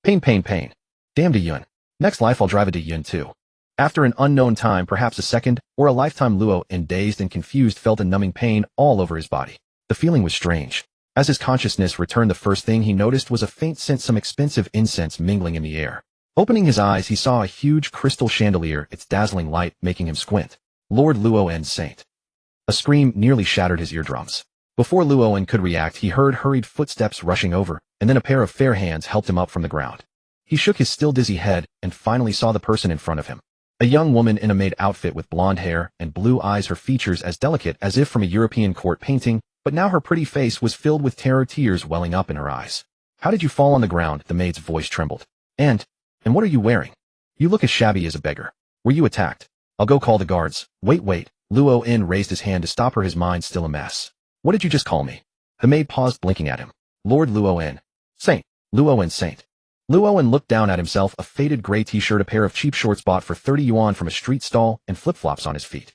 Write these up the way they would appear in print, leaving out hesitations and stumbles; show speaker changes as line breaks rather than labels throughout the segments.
Pain, pain, pain. Damn to Yun. Next life I'll drive it to Yun too. After an unknown time, perhaps a second, or a lifetime, Luo, dazed and confused, felt a numbing pain all over his body. The feeling was strange. As his consciousness returned, the first thing he noticed was a faint scent, some expensive incense mingling in the air. Opening his eyes, he saw a huge crystal chandelier, its dazzling light making him squint. Lord Luo Saint. A scream nearly shattered his eardrums. Before Luo could react, he heard hurried footsteps rushing over, and then a pair of fair hands helped him up from the ground. He shook his still dizzy head and finally saw the person in front of him. A young woman in a maid outfit with blonde hair and blue eyes, her features as delicate as if from a European court painting, but now her pretty face was filled with terror, tears welling up in her eyes. How did you fall on the ground? The maid's voice trembled. And what are you wearing? You look as shabby as a beggar. Were you attacked? I'll go call the guards. Wait. Luo raised his hand to stop her, his mind still a mess. What did you just call me? The maid paused, blinking at him. Lord Luo Saint. Luo Saint. Luo looked down at himself, a faded gray t-shirt, a pair of cheap shorts bought for 30 yuan from a street stall, and flip-flops on his feet.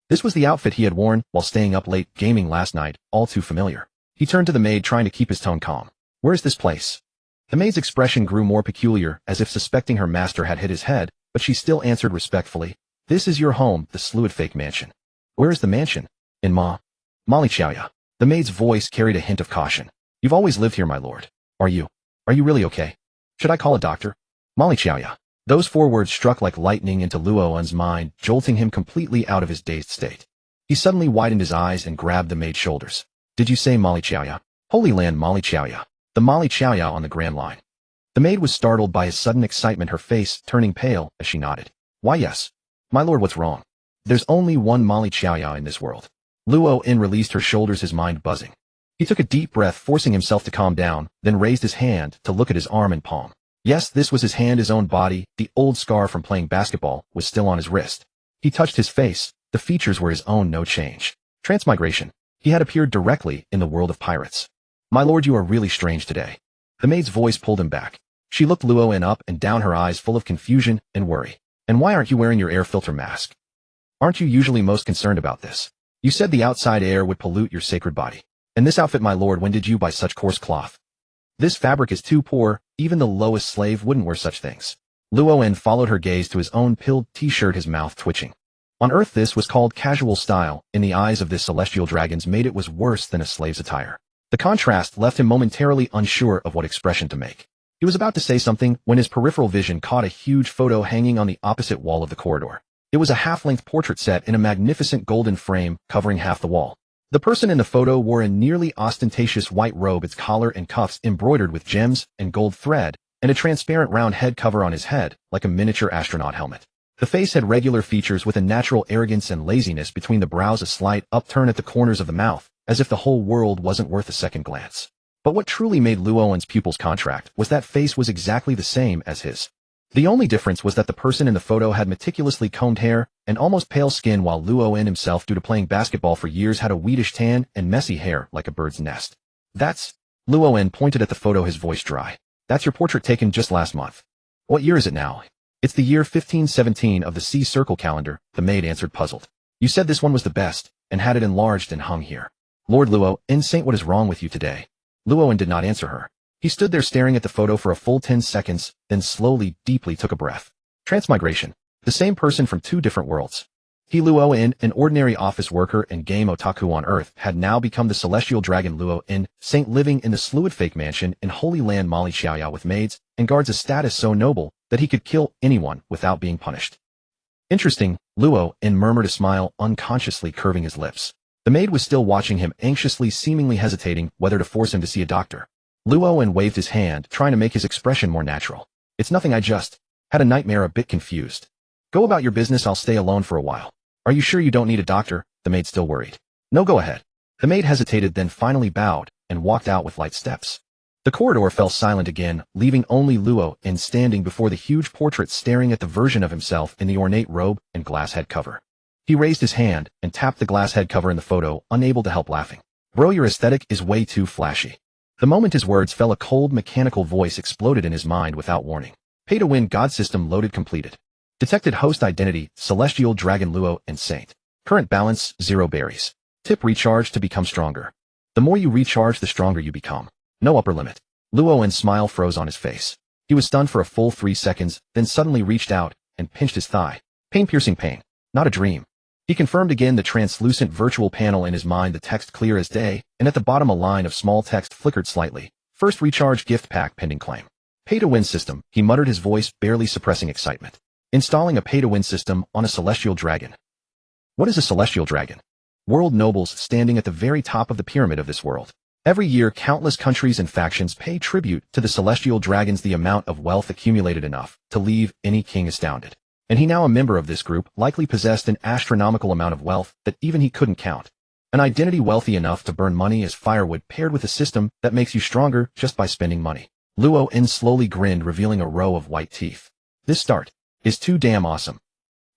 This was the outfit he had worn while staying up late gaming last night, all too familiar. He turned to the maid, trying to keep his tone calm. Where is this place? The maid's expression grew more peculiar, as if suspecting her master had hit his head, but she still answered respectfully. This is your home, the Sluid fake mansion. Where is the mansion? In Mali Xiaoya. The maid's voice carried a hint of caution. You've always lived here, my lord. Are you really okay? Should I call a doctor? Mali Xiaoya. Those 4 words struck like lightning into Luo's mind, jolting him completely out of his dazed state. He suddenly widened his eyes and grabbed the maid's shoulders. Did you say Mali Xiaoya? Holy land, Mali Xiaoya. The Mali Xiaoya on the Grand Line. The maid was startled by his sudden excitement, her face turning pale as she nodded. Why yes. My lord, what's wrong? There's only one Mali Xiaoya in this world. Luo released her shoulders, his mind buzzing. He took a deep breath, forcing himself to calm down, then raised his hand to look at his arm and palm. Yes, this was his hand, his own body. The old scar from playing basketball was still on his wrist. He touched his face. The features were his own, no change. Transmigration. He had appeared directly in the world of pirates. My lord, you are really strange today. The maid's voice pulled him back. She looked Luo up and down, her eyes full of confusion and worry. And why aren't you wearing your air filter mask? Aren't you usually most concerned about this? You said the outside air would pollute your sacred body. And this outfit, my lord, when did you buy such coarse cloth? This fabric is too poor, even the lowest slave wouldn't wear such things. Luo followed her gaze to his own pilled t-shirt, his mouth twitching. On Earth this was called casual style. In the eyes of this celestial dragon's maid, it was worse than a slave's attire. The contrast left him momentarily unsure of what expression to make. He was about to say something when his peripheral vision caught a huge photo hanging on the opposite wall of the corridor. It was a half-length portrait set in a magnificent golden frame covering half the wall. The person in the photo wore a nearly ostentatious white robe, its collar and cuffs embroidered with gems and gold thread, and a transparent round head cover on his head, like a miniature astronaut helmet. The face had regular features with a natural arrogance and laziness between the brows, a slight upturn at the corners of the mouth, as if the whole world wasn't worth a second glance. But what truly made Luo's pupils contract was that face was exactly the same as his. The only difference was that the person in the photo had meticulously combed hair and almost pale skin, while Luo himself, due to playing basketball for years, had a wheatish tan and messy hair like a bird's nest. That's... Luo pointed at the photo, his voice dry. That's your portrait taken just last month. What year is it now? It's the year 1517 of the Sea Circle calendar, the maid answered, puzzled. You said this one was the best, and had it enlarged and hung here. Lord Luo, Saint, what is wrong with you today? Luo did not answer her. He stood there staring at the photo for a full 10 seconds, then slowly, deeply took a breath. Transmigration. The same person from 2 different worlds. He, Luo, an ordinary office worker and game otaku on Earth, had now become the celestial dragon Luo Saint, living in the Sluid fake mansion in Holy Land Mali Xiaoya with maids and guards, a status so noble that he could kill anyone without being punished. Interesting, Luo murmured, a smile unconsciously curving his lips. The maid was still watching him anxiously, seemingly hesitating whether to force him to see a doctor. Luo waved his hand, trying to make his expression more natural. It's nothing, I just had a nightmare, a bit confused. Go about your business, I'll stay alone for a while. Are you sure you don't need a doctor? The maid still worried. No, go ahead. The maid hesitated, then finally bowed and walked out with light steps. The corridor fell silent again, leaving only Luo standing before the huge portrait, staring at the version of himself in the ornate robe and glass head cover. He raised his hand and tapped the glass head cover in the photo, unable to help laughing. Bro, your aesthetic is way too flashy. The moment his words fell, a cold, mechanical voice exploded in his mind without warning. Pay to win, God system loaded, completed. Detected host identity, Celestial Dragon Luo Saint. Current balance, 0 berries. Tip, recharge to become stronger. The more you recharge, the stronger you become. No upper limit. Luo's smile froze on his face. He was stunned for a full 3 seconds, then suddenly reached out and pinched his thigh. Pain-piercing pain. Not a dream. He confirmed again the translucent virtual panel in his mind, the text clear as day, and at the bottom a line of small text flickered slightly. First recharge gift pack pending claim. Pay-to-win system, he muttered, his voice barely suppressing excitement. Installing a pay-to-win system on a celestial dragon. What is a celestial dragon? World nobles standing at the very top of the pyramid of this world. Every year, countless countries and factions pay tribute to the celestial dragons, the amount of wealth accumulated enough to leave any king astounded. And he, now a member of this group, likely possessed an astronomical amount of wealth that even he couldn't count. An identity wealthy enough to burn money as firewood, paired with a system that makes you stronger just by spending money. Luo En slowly grinned, revealing a row of white teeth. This start is too damn awesome.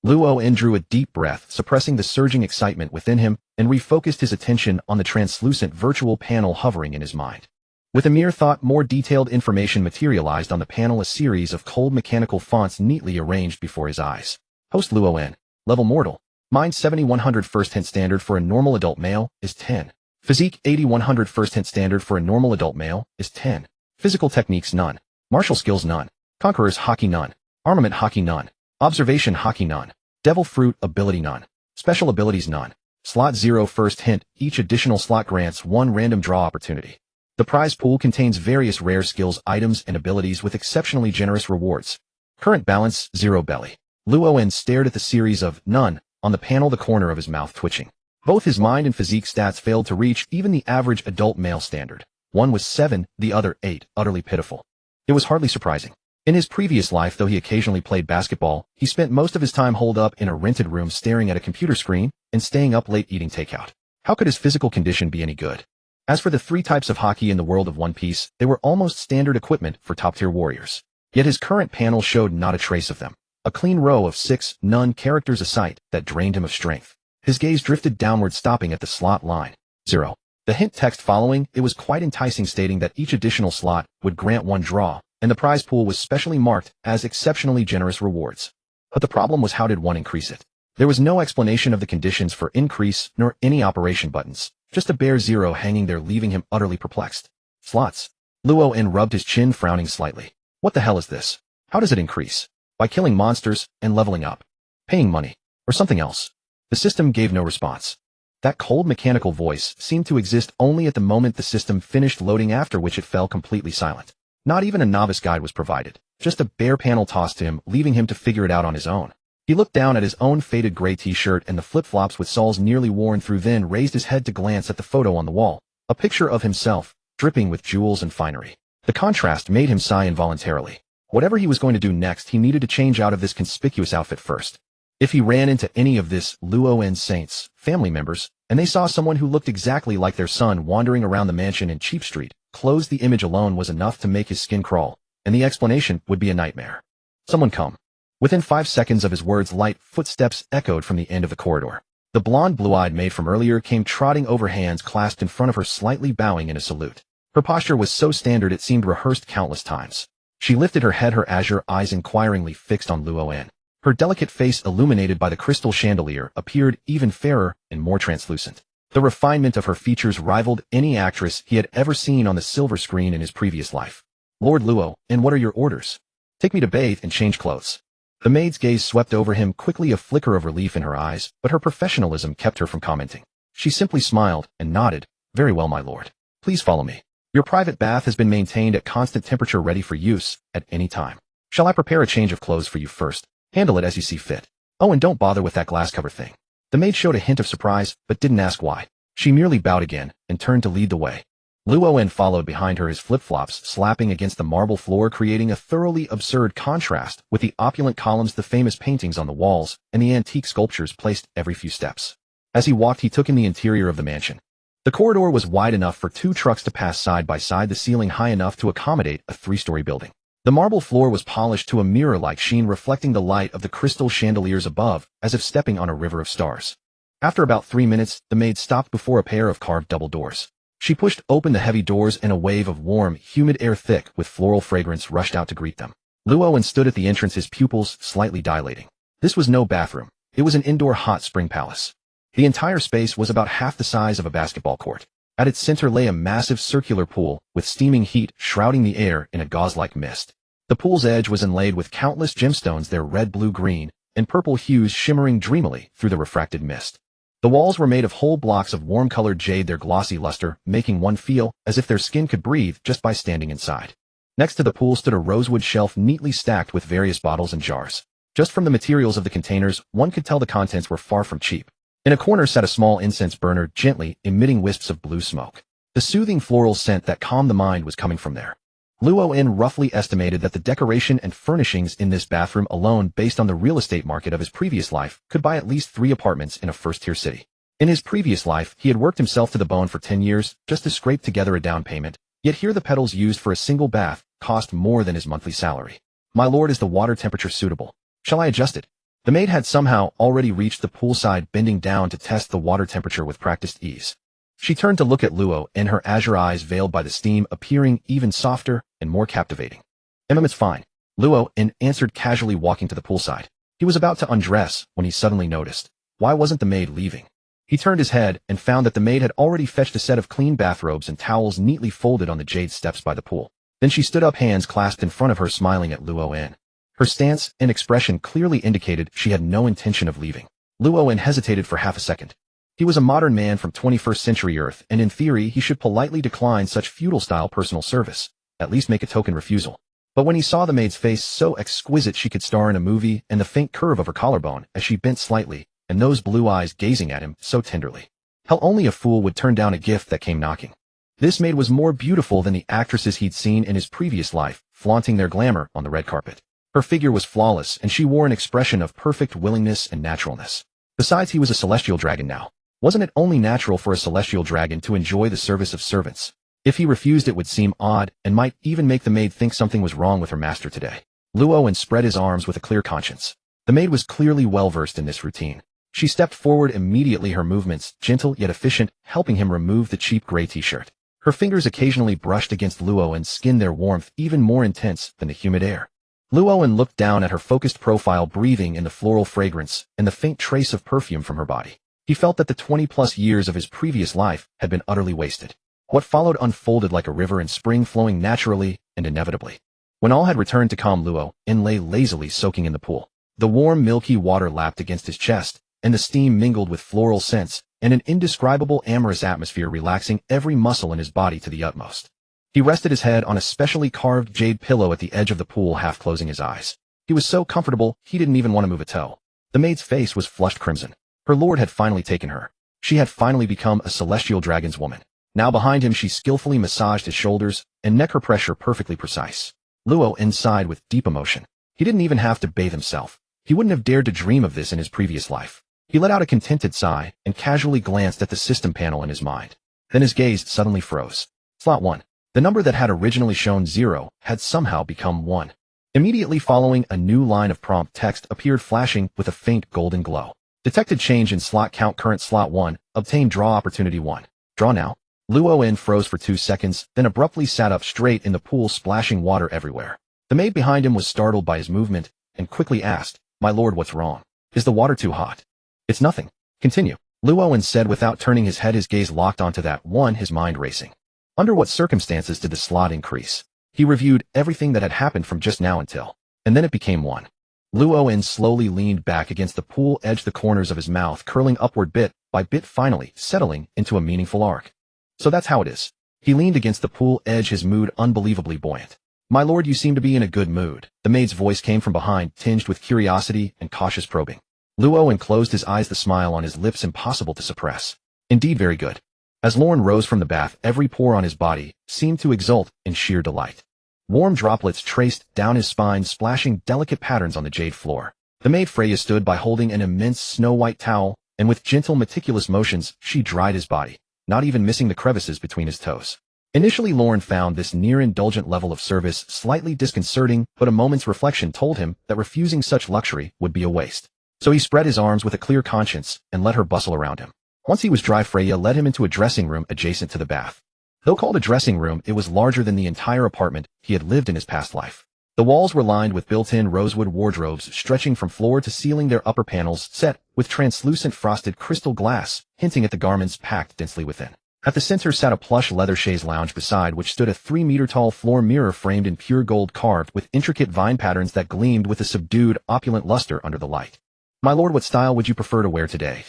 Luo En drew a deep breath, suppressing the surging excitement within him, and refocused his attention on the translucent virtual panel hovering in his mind. With a mere thought, more detailed information materialized on the panel, a series of cold mechanical fonts neatly arranged before his eyes. Host Luo En. Level mortal. Mind 7100 first hint standard for a normal adult male is 10. Physique 8100 first hint standard for a normal adult male is 10. Physical techniques none. Martial skills none. Conqueror's Haki none. Armament Haki none. Observation Haki none. Devil Fruit ability none. Special abilities none. Slot 0 first hint, each additional slot grants 1 random draw opportunity. The prize pool contains various rare skills, items, and abilities with exceptionally generous rewards. Current balance 0 belly. Luo En stared at the series of none on the panel, the corner of his mouth twitching. Both his mind and physique stats failed to reach even the average adult male standard. One was 7, the other 8, utterly pitiful. It was hardly surprising. In his previous life, though he occasionally played basketball, he spent most of his time holed up in a rented room staring at a computer screen and staying up late eating takeout. How could his physical condition be any good? As for the 3 types of Haki in the world of One Piece, they were almost standard equipment for top-tier warriors. Yet his current panel showed not a trace of them. A clean row of 6, none characters a sight that drained him of strength. His gaze drifted downward, stopping at the slot line 0. The hint text following it was quite enticing, stating that each additional slot would grant 1 draw, and the prize pool was specially marked as exceptionally generous rewards. But the problem was, how did one increase it? There was no explanation of the conditions for increase, nor any operation buttons. Just a bare 0 hanging there, leaving him utterly perplexed. Slots. Luo En rubbed his chin, frowning slightly. What the hell is this? How does it increase? By killing monsters and leveling up? Paying money? Or something else? The system gave no response. That cold mechanical voice seemed to exist only at the moment the system finished loading, after which it fell completely silent. Not even a novice guide was provided. Just a bare panel tossed to him, leaving him to figure it out on his own. He looked down at his own faded gray t-shirt and the flip-flops with soles nearly worn through, then raised his head to glance at the photo on the wall. A picture of himself, dripping with jewels and finery. The contrast made him sigh involuntarily. Whatever he was going to do next, he needed to change out of this conspicuous outfit first. If he ran into any of this Luo En saints, family members, and they saw someone who looked exactly like their son wandering around the mansion in Cheap Street, clothes, the image alone was enough to make his skin crawl, and the explanation would be a nightmare. Someone come. Within 5 seconds of his words, light footsteps echoed from the end of the corridor. The blonde blue-eyed maid from earlier came trotting over, hands clasped in front of her, slightly bowing in a salute. Her posture was so standard it seemed rehearsed countless times. She lifted her head, her azure eyes inquiringly fixed on Luo En. Her delicate face, illuminated by the crystal chandelier, appeared even fairer and more translucent. The refinement of her features rivaled any actress he had ever seen on the silver screen in his previous life. Lord Luo En, what are your orders? Take me to bathe and change clothes. The maid's gaze swept over him quickly, a flicker of relief in her eyes, but her professionalism kept her from commenting. She simply smiled and nodded. Very well, my lord. Please follow me. Your private bath has been maintained at constant temperature, ready for use at any time. Shall I prepare a change of clothes for you first? Handle it as you see fit. Oh, and don't bother with that glass cover thing. The maid showed a hint of surprise, but didn't ask why. She merely bowed again and turned to lead the way. Luo En followed behind her, his flip-flops slapping against the marble floor, creating a thoroughly absurd contrast with the opulent columns, the famous paintings on the walls, and the antique sculptures placed every few steps. As he walked, he took in the interior of the mansion. The corridor was wide enough for 2 trucks to pass side by side, the ceiling high enough to accommodate a 3-story building. The marble floor was polished to a mirror-like sheen, reflecting the light of the crystal chandeliers above, as if stepping on a river of stars. After about 3 minutes, the maid stopped before a pair of carved double doors. She pushed open the heavy doors, and a wave of warm, humid air thick with floral fragrance rushed out to greet them. Luo En stood at the entrance, his pupils slightly dilating. This was no bathroom. It was an indoor hot spring palace. The entire space was about half the size of a basketball court. At its center lay a massive circular pool, with steaming heat shrouding the air in a gauze-like mist. The pool's edge was inlaid with countless gemstones, their red, blue, green, and purple hues shimmering dreamily through the refracted mist. The walls were made of whole blocks of warm-colored jade, their glossy luster making one feel as if their skin could breathe just by standing inside. Next to the pool stood a rosewood shelf neatly stacked with various bottles and jars. Just from the materials of the containers, one could tell the contents were far from cheap. In a corner sat a small incense burner, gently emitting wisps of blue smoke. The soothing floral scent that calmed the mind was coming from there. Luo-in roughly estimated that the decoration and furnishings in this bathroom alone, based on the real estate market of his previous life, could buy at least 3 apartments in a first-tier city. In his previous life, he had worked himself to the bone for 10 years just to scrape together a down payment, yet here the petals used for a single bath cost more than his monthly salary. "My lord, is the water temperature suitable? Shall I adjust it?" The maid had somehow already reached the poolside, bending down to test the water temperature with practiced ease. She turned to look at Luo, and her azure eyes, veiled by the steam, appearing even softer and more captivating. "It's fine," Luo-in answered, casually walking to the poolside. He was about to undress when he suddenly noticed. Why wasn't the maid leaving? He turned his head and found that the maid had already fetched a set of clean bathrobes and towels neatly folded on the jade steps by the pool. Then she stood up, hands clasped in front of her, smiling at Luo-in. Her stance and expression clearly indicated she had no intention of leaving. Luo-in hesitated for half a second. He was a modern man from 21st century Earth, and in theory he should politely decline such feudal-style personal service, at least make a token refusal. But when he saw the maid's face, so exquisite she could star in a movie, and the faint curve of her collarbone as she bent slightly, and those blue eyes gazing at him so tenderly. Hell, only a fool would turn down a gift that came knocking. This maid was more beautiful than the actresses he'd seen in his previous life, flaunting their glamour on the red carpet. Her figure was flawless, and she wore an expression of perfect willingness and naturalness. Besides, he was a celestial dragon now. Wasn't it only natural for a celestial dragon to enjoy the service of servants? If he refused, it would seem odd, and might even make the maid think something was wrong with her master today. Luo-in spread his arms with a clear conscience. The maid was clearly well-versed in this routine. She stepped forward immediately, her movements gentle yet efficient, helping him remove the cheap gray t-shirt. Her fingers occasionally brushed against Luo-in's skin, their warmth even more intense than the humid air. Luo-in looked down at her focused profile, breathing in the floral fragrance and the faint trace of perfume from her body. He felt that the 20-plus years of his previous life had been utterly wasted. What followed unfolded like a river in spring, flowing naturally and inevitably. When all had returned to calm, Luo-in lay lazily soaking in the pool. The warm, milky water lapped against his chest, and the steam mingled with floral scents and an indescribable amorous atmosphere, relaxing every muscle in his body to the utmost. He rested his head on a specially carved jade pillow at the edge of the pool, half closing his eyes. He was so comfortable, he didn't even want to move a toe. The maid's face was flushed crimson. Her lord had finally taken her. She had finally become a celestial dragon's woman. Now behind him, she skillfully massaged his shoulders and neck, her pressure perfectly precise. Luo-in sighed with deep emotion. He didn't even have to bathe himself. He wouldn't have dared to dream of this in his previous life. He let out a contented sigh and casually glanced at the system panel in his mind. Then his gaze suddenly froze. Slot 1. The number that had originally shown 0 had somehow become 1. Immediately following, a new line of prompt text appeared, flashing with a faint golden glow. Detected change in slot count, current slot 1, obtain draw opportunity 1. Draw now. Luo-in froze for 2 seconds, then abruptly sat up straight in the pool, splashing water everywhere. The maid behind him was startled by his movement and quickly asked, "My lord, what's wrong? Is the water too hot?" "It's nothing. Continue," Luo-in said without turning his head, his gaze locked onto that 1, his mind racing. Under what circumstances did the slot increase? He reviewed everything that had happened from just now until, and then it became 1. Luo-in slowly leaned back against the pool edge, the corners of his mouth curling upward bit by bit, finally settling into a meaningful arc. "So that's how it is." He leaned against the pool edge, his mood unbelievably buoyant. "My lord, you seem to be in a good mood." The maid's voice came from behind, tinged with curiosity and cautious probing. Luo-in closed his eyes, the smile on his lips impossible to suppress. "Indeed, very good." As Lorne rose from the bath, every pore on his body seemed to exult in sheer delight. Warm droplets traced down his spine, splashing delicate patterns on the jade floor. The maid Freya stood by, holding an immense snow-white towel, and with gentle, meticulous motions, she dried his body, not even missing the crevices between his toes. Initially, Lorne found this near-indulgent level of service slightly disconcerting, but a moment's reflection told him that refusing such luxury would be a waste. So he spread his arms with a clear conscience and let her bustle around him. Once he was dry, Freya led him into a dressing room adjacent to the bath. Though called a dressing room, it was larger than the entire apartment he had lived in his past life. The walls were lined with built-in rosewood wardrobes stretching from floor to ceiling, their upper panels set with translucent frosted crystal glass, hinting at the garments packed densely within. At the center sat a plush leather chaise lounge beside which stood a 3-meter-tall floor mirror framed in pure gold carved with intricate vine patterns that gleamed with a subdued, opulent luster under the light. My lord, what style would you prefer to wear today?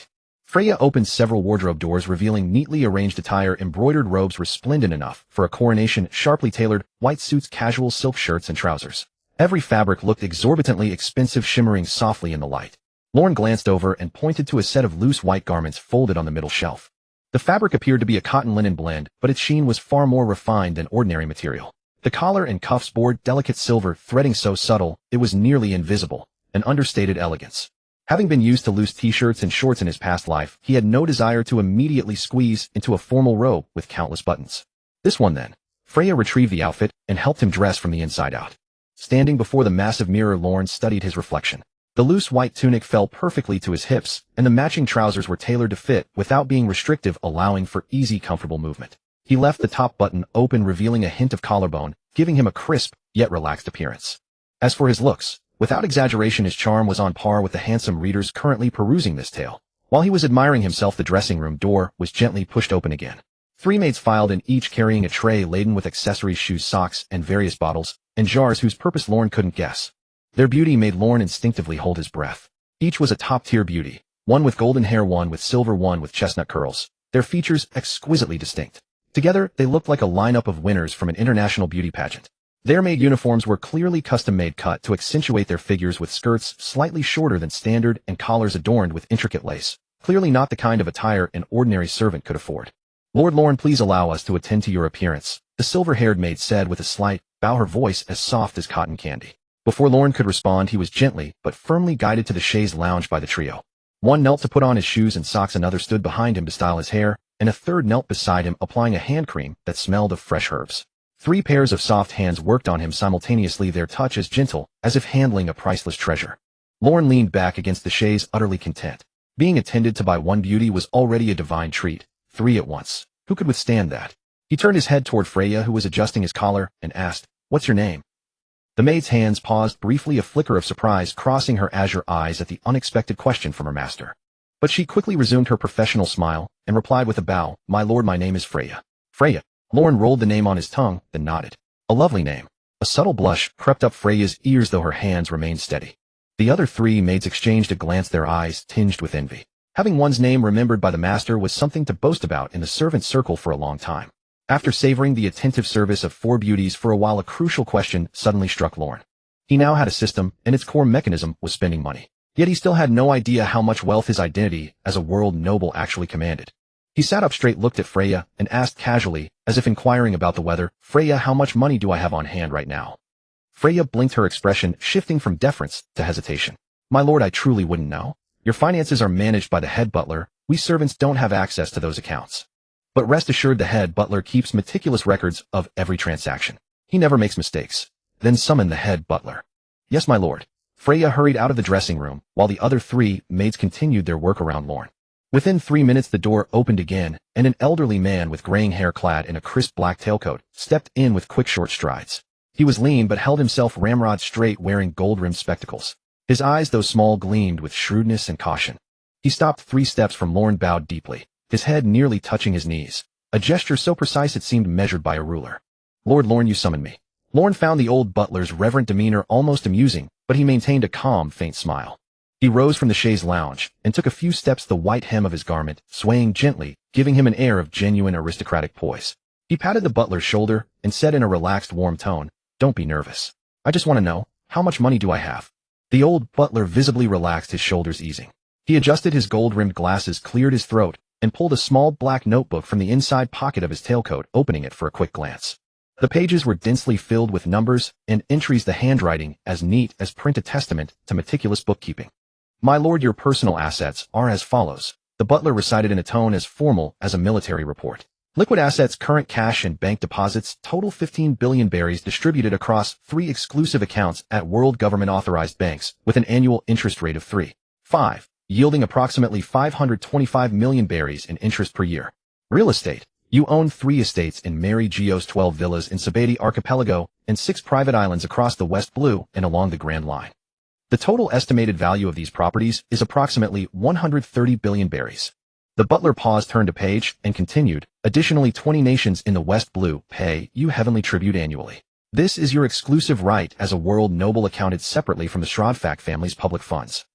Freya opened several wardrobe doors revealing neatly arranged attire. Embroidered robes resplendent enough for a coronation, sharply tailored, white suits, casual silk shirts and trousers. Every fabric looked exorbitantly expensive, shimmering softly in the light. Lorne glanced over and pointed to a set of loose white garments folded on the middle shelf. The fabric appeared to be a cotton-linen blend, but its sheen was far more refined than ordinary material. The collar and cuffs bore delicate silver threading so subtle it was nearly invisible, an understated elegance. Having been used to loose t-shirts and shorts in his past life, he had no desire to immediately squeeze into a formal robe with countless buttons. This one then. Freya retrieved the outfit and helped him dress from the inside out. Standing before the massive mirror, Lorne studied his reflection. The loose white tunic fell perfectly to his hips, and the matching trousers were tailored to fit without being restrictive, allowing for easy, comfortable movement. He left the top button open, revealing a hint of collarbone, giving him a crisp, yet relaxed appearance. As for his looks, without exaggeration, his charm was on par with the handsome readers currently perusing this tale. While he was admiring himself, the dressing room door was gently pushed open again. 3 maids filed in, each carrying a tray laden with accessories, shoes, socks, and various bottles and jars whose purpose Lorne couldn't guess. Their beauty made Lorne instinctively hold his breath. Each was a top-tier beauty, one with golden hair, one with silver, one with chestnut curls, their features exquisitely distinct. Together, they looked like a lineup of winners from an international beauty pageant. Their maid uniforms were clearly custom-made, cut to accentuate their figures, with skirts slightly shorter than standard and collars adorned with intricate lace, clearly not the kind of attire an ordinary servant could afford. Lord Lorne, please allow us to attend to your appearance, the silver-haired maid said with a slight bow, her voice as soft as cotton candy. Before Lorne could respond, he was gently but firmly guided to the chaise lounge by the trio. One knelt to put on his shoes and socks, another stood behind him to style his hair, and a third knelt beside him applying a hand cream that smelled of fresh herbs. 3 pairs of soft hands worked on him simultaneously, their touch as gentle as if handling a priceless treasure. Lorne leaned back against the chaise, utterly content. Being attended to by one beauty was already a divine treat. 3 at once. Who could withstand that? He turned his head toward Freya, who was adjusting his collar, and asked, "What's your name?" The maid's hands paused briefly, a flicker of surprise crossing her azure eyes at the unexpected question from her master. But she quickly resumed her professional smile and replied with a bow, "My lord, my name is Freya." Freya. Lorne rolled the name on his tongue, then nodded. A lovely name. A subtle blush crept up Freya's ears, though her hands remained steady. The other 3 maids exchanged a glance, their eyes tinged with envy. Having one's name remembered by the master was something to boast about in the servant circle for a long time. After savoring the attentive service of 4 beauties for a while, a crucial question suddenly struck Lorne. He now had a system, and its core mechanism was spending money. Yet he still had no idea how much wealth his identity as a world noble actually commanded. He sat up straight, looked at Freya, and asked casually, as if inquiring about the weather, "Freya, how much money do I have on hand right now?" Freya blinked, her expression shifting from deference to hesitation. "My lord, I truly wouldn't know. Your finances are managed by the head butler. We servants don't have access to those accounts. But rest assured, the head butler keeps meticulous records of every transaction. He never makes mistakes." "Then summon the head butler." "Yes, my lord." Freya hurried out of the dressing room, while the other 3 maids continued their work around Lorne. Within 3 minutes the door opened again, and an elderly man with graying hair, clad in a crisp black tailcoat, stepped in with quick short strides. He was lean but held himself ramrod straight, wearing gold-rimmed spectacles. His eyes, though small, gleamed with shrewdness and caution. He stopped 3 steps from Lorne, bowed deeply, his head nearly touching his knees, a gesture so precise it seemed measured by a ruler. "Lord Lorne, you summoned me." Lorne found the old butler's reverent demeanor almost amusing, but he maintained a calm, faint smile. He rose from the chaise lounge and took a few steps, the white hem of his garment swaying gently, giving him an air of genuine aristocratic poise. He patted the butler's shoulder and said in a relaxed, warm tone, "Don't be nervous. I just want to know, how much money do I have?" The old butler visibly relaxed, his shoulders easing. He adjusted his gold-rimmed glasses, cleared his throat, and pulled a small black notebook from the inside pocket of his tailcoat, opening it for a quick glance. The pages were densely filled with numbers and entries, the handwriting as neat as print, a testament to meticulous bookkeeping. "My lord, your personal assets are as follows," the butler recited in a tone as formal as a military report. "Liquid assets, current cash and bank deposits, total 15 billion berries distributed across 3 exclusive accounts at world government-authorized banks with an annual interest rate of 3.5, yielding approximately 525 million berries in interest per year. Real estate. You own 3 estates in Mary Geo's 12 villas in Sabeti Archipelago and 6 private islands across the West Blue and along the Grand Line. The total estimated value of these properties is approximately 130 billion berries. The butler paused, turned a page, and continued, additionally 20 nations in the West Blue pay you heavenly tribute annually. This is your exclusive right as a world noble accounted separately from the Shrodfak family's public funds.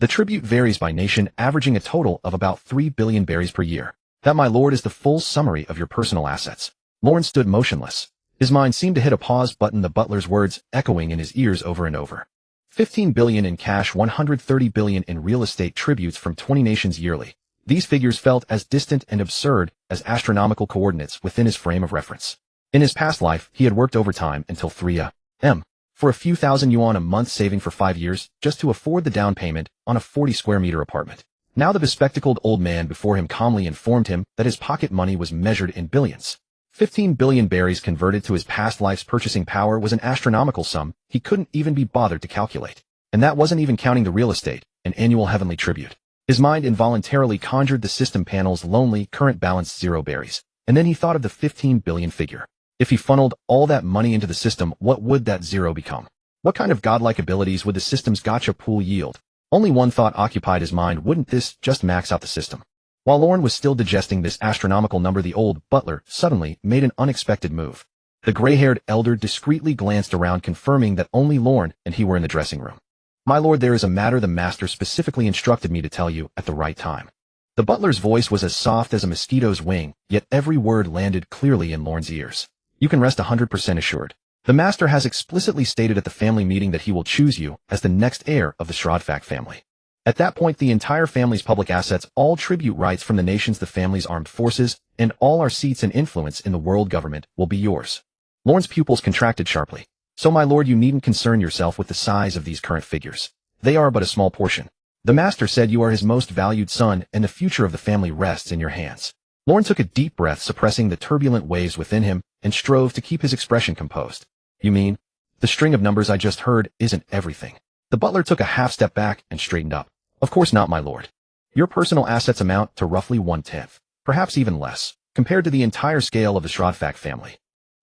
The tribute varies by nation, averaging a total of about 3 billion berries per year. That, my lord, is the full summary of your personal assets. Lorne stood motionless. His mind seemed to hit a pause button, the butler's words echoing in his ears over and over. 15 billion in cash, 130 billion in real estate tributes from 20 nations yearly. These figures felt as distant and absurd as astronomical coordinates within his frame of reference. In his past life, he had worked overtime until 3 a.m. for a few thousand yuan a month, saving for 5 years just to afford the down payment on a 40-square-meter apartment. Now the bespectacled old man before him calmly informed him that his pocket money was measured in billions. 15 billion berries converted to his past life's purchasing power was an astronomical sum he couldn't even be bothered to calculate. And that wasn't even counting the real estate, an annual heavenly tribute. His mind involuntarily conjured the system panel's lonely current balance 0 berries, and then he thought of the 15 billion figure. If he funneled all that money into the system, what would that 0 become? What kind of godlike abilities would the system's gacha pool yield? Only one thought occupied his mind: wouldn't this just max out the system? While Lorne was still digesting this astronomical number, the old butler suddenly made an unexpected move. The gray-haired elder discreetly glanced around, confirming that only Lorne and he were in the dressing room. My lord, there is a matter the master specifically instructed me to tell you at the right time. The butler's voice was as soft as a mosquito's wing, yet every word landed clearly in Lorne's ears. You can rest 100% assured. The master has explicitly stated at the family meeting that he will choose you as the next heir of the Shrodfak family. At that point, the entire family's public assets, all tribute rights from the nations, the family's armed forces, and all our seats and influence in the world government will be yours. Lorne's pupils contracted sharply. So, my lord, you needn't concern yourself with the size of these current figures. They are but a small portion. The master said you are his most valued son, and the future of the family rests in your hands. Lorne took a deep breath, suppressing the turbulent waves within him, and strove to keep his expression composed. You mean, the string of numbers I just heard isn't everything? The butler took a half step back and straightened up. Of course not, my lord. Your personal assets amount to roughly 1/10, perhaps even less, compared to the entire scale of the Shrodfak family.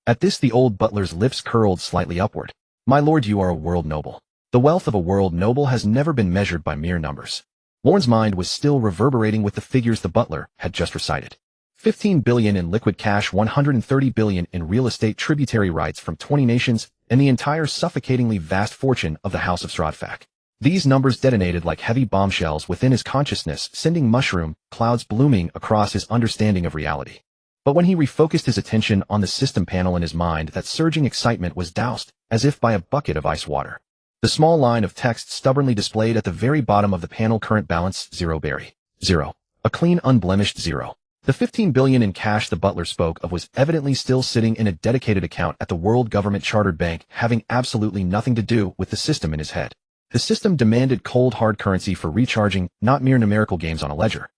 At this, the old butler's lips curled slightly upward. My lord, you are a world noble. The wealth of a world noble has never been measured by mere numbers. Lorne's mind was still reverberating with the figures the butler had just recited. 15 billion in liquid cash, 130 billion in real estate tributary rights from 20 nations, and the entire suffocatingly vast fortune of the House of Shrodfak. These numbers detonated like heavy bombshells within his consciousness, sending mushroom clouds blooming across his understanding of reality. But when he refocused his attention on the system panel in his mind, that surging excitement was doused, as if by a bucket of ice water. The small line of text stubbornly displayed at the very bottom of the panel: current balance 0 berry. 0. A clean, unblemished 0. The 15 billion in cash the butler spoke of was evidently still sitting in a dedicated account at the World Government Chartered Bank, having absolutely nothing to do with the system in his head. The system demanded cold hard currency for recharging, not mere numerical games on a ledger.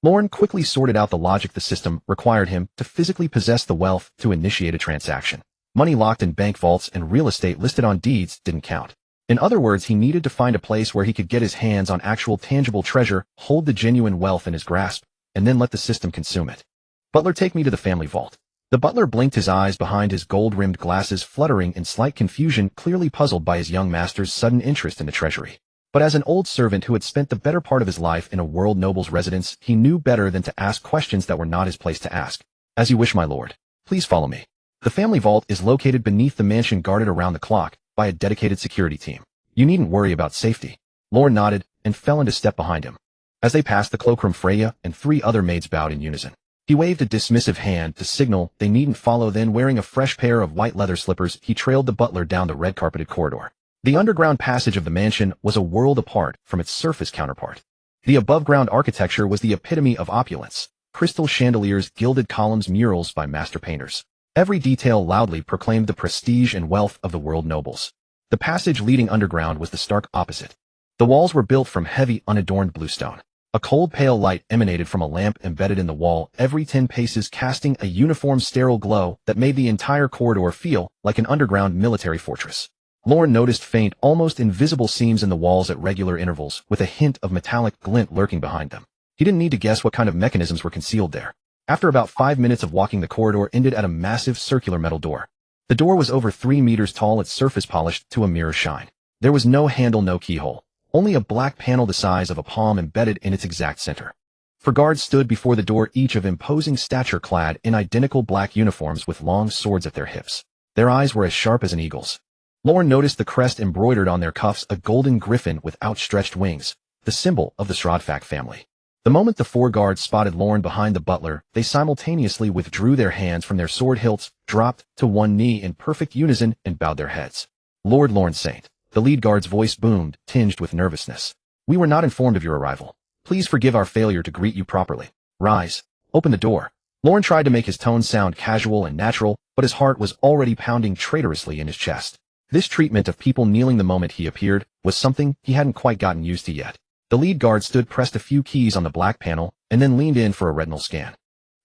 Lorne quickly sorted out the logic. The system required him to physically possess the wealth to initiate a transaction. Money locked in bank vaults and real estate listed on deeds didn't count. In other words, he needed to find a place where he could get his hands on actual tangible treasure, hold the genuine wealth in his grasp, and then let the system consume it. Butler, take me to the family vault. The butler blinked, his eyes behind his gold-rimmed glasses fluttering in slight confusion, clearly puzzled by his young master's sudden interest in the treasury. But as an old servant who had spent the better part of his life in a world noble's residence, he knew better than to ask questions that were not his place to ask. As you wish, my lord. Please follow me. The family vault is located beneath the mansion, guarded around the clock by a dedicated security team. You needn't worry about safety. Lorne nodded and fell into step behind him. As they passed, the cloakroom, Freya and 3 other maids bowed in unison. He waved a dismissive hand to signal they needn't follow. Then, wearing a fresh pair of white leather slippers, he trailed the butler down the red-carpeted corridor. The underground passage of the mansion was a world apart from its surface counterpart. The above-ground architecture was the epitome of opulence. Crystal chandeliers, gilded columns, murals by master painters. Every detail loudly proclaimed the prestige and wealth of the world nobles. The passage leading underground was the stark opposite. The walls were built from heavy, unadorned bluestone. A cold, pale light emanated from a lamp embedded in the wall every 10 paces, casting a uniform, sterile glow that made the entire corridor feel like an underground military fortress. Lorne noticed faint, almost invisible seams in the walls at regular intervals, with a hint of metallic glint lurking behind them. He didn't need to guess what kind of mechanisms were concealed there. After about 5 minutes of walking, the corridor ended at a massive circular metal door. The door was over 3 meters tall, its surface polished to a mirror shine. There was no handle, no keyhole. Only a black panel the size of a palm embedded in its exact center. For guards stood before the door, each of imposing stature, clad in identical black uniforms with long swords at their hips. Their eyes were as sharp as an eagle's. Lauren noticed the crest embroidered on their cuffs, a golden griffin with outstretched wings, the symbol of the Strodfak family. The moment the 4 guards spotted Lauren behind the butler, they simultaneously withdrew their hands from their sword hilts, dropped to one knee in perfect unison, and bowed their heads. Lord Lauren Saint. The lead guard's voice boomed, tinged with nervousness. We were not informed of your arrival. Please forgive our failure to greet you properly. Rise. Open the door. Lauren tried to make his tone sound casual and natural, but his heart was already pounding traitorously in his chest. This treatment of people kneeling the moment he appeared was something he hadn't quite gotten used to yet. The lead guard stood, pressed a few keys on the black panel, and then leaned in for a retinal scan.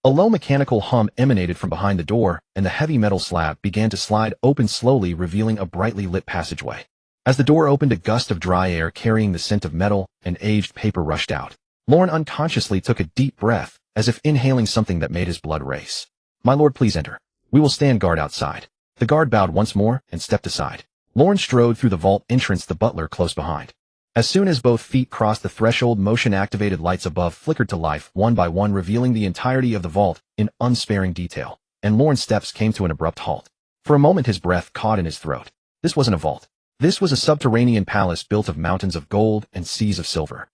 A low mechanical hum emanated from behind the door, and the heavy metal slab began to slide open slowly, revealing a brightly lit passageway. As the door opened, a gust of dry air carrying the scent of metal and aged paper rushed out. Lauren unconsciously took a deep breath, as if inhaling something that made his blood race. My lord, please enter. We will stand guard outside. The guard bowed once more and stepped aside. Lauren strode through the vault entrance, the butler close behind. As soon as both feet crossed the threshold, motion-activated lights above flickered to life, one by one, revealing the entirety of the vault in unsparing detail, and Lauren's steps came to an abrupt halt. For a moment his breath caught in his throat. This wasn't a vault. This was a subterranean palace built of mountains of gold and seas of silver.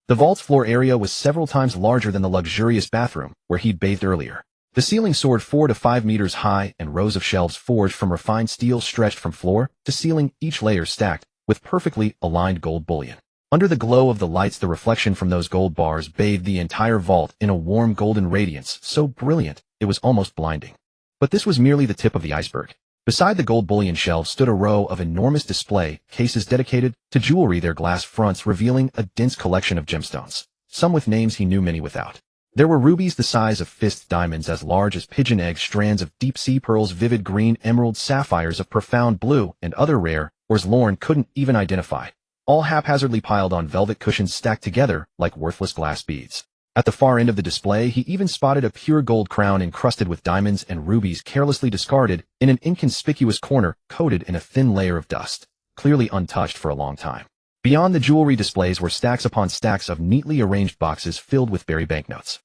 The vault's floor area was several times larger than the luxurious bathroom where he'd bathed earlier. The ceiling soared 4 to 5 meters high, and rows of shelves forged from refined steel stretched from floor to ceiling, each layer stacked with perfectly aligned gold bullion. Under the glow of the lights, the reflection from those gold bars bathed the entire vault in a warm golden radiance, so brilliant it was almost blinding. But this was merely the tip of the iceberg. Beside the gold bullion shelves stood a row of enormous display cases dedicated to jewelry, their glass fronts revealing a dense collection of gemstones, some with names he knew, many without. There were rubies the size of fist, diamonds as large as pigeon eggs, strands of deep-sea pearls, vivid green emeralds, sapphires of profound blue, and other rare ores Lauren couldn't even identify, all haphazardly piled on velvet cushions stacked together like worthless glass beads. At the far end of the display, he even spotted a pure gold crown encrusted with diamonds and rubies, carelessly discarded in an inconspicuous corner, coated in a thin layer of dust, clearly untouched for a long time. Beyond the jewelry displays were stacks upon stacks of neatly arranged boxes filled with berry banknotes.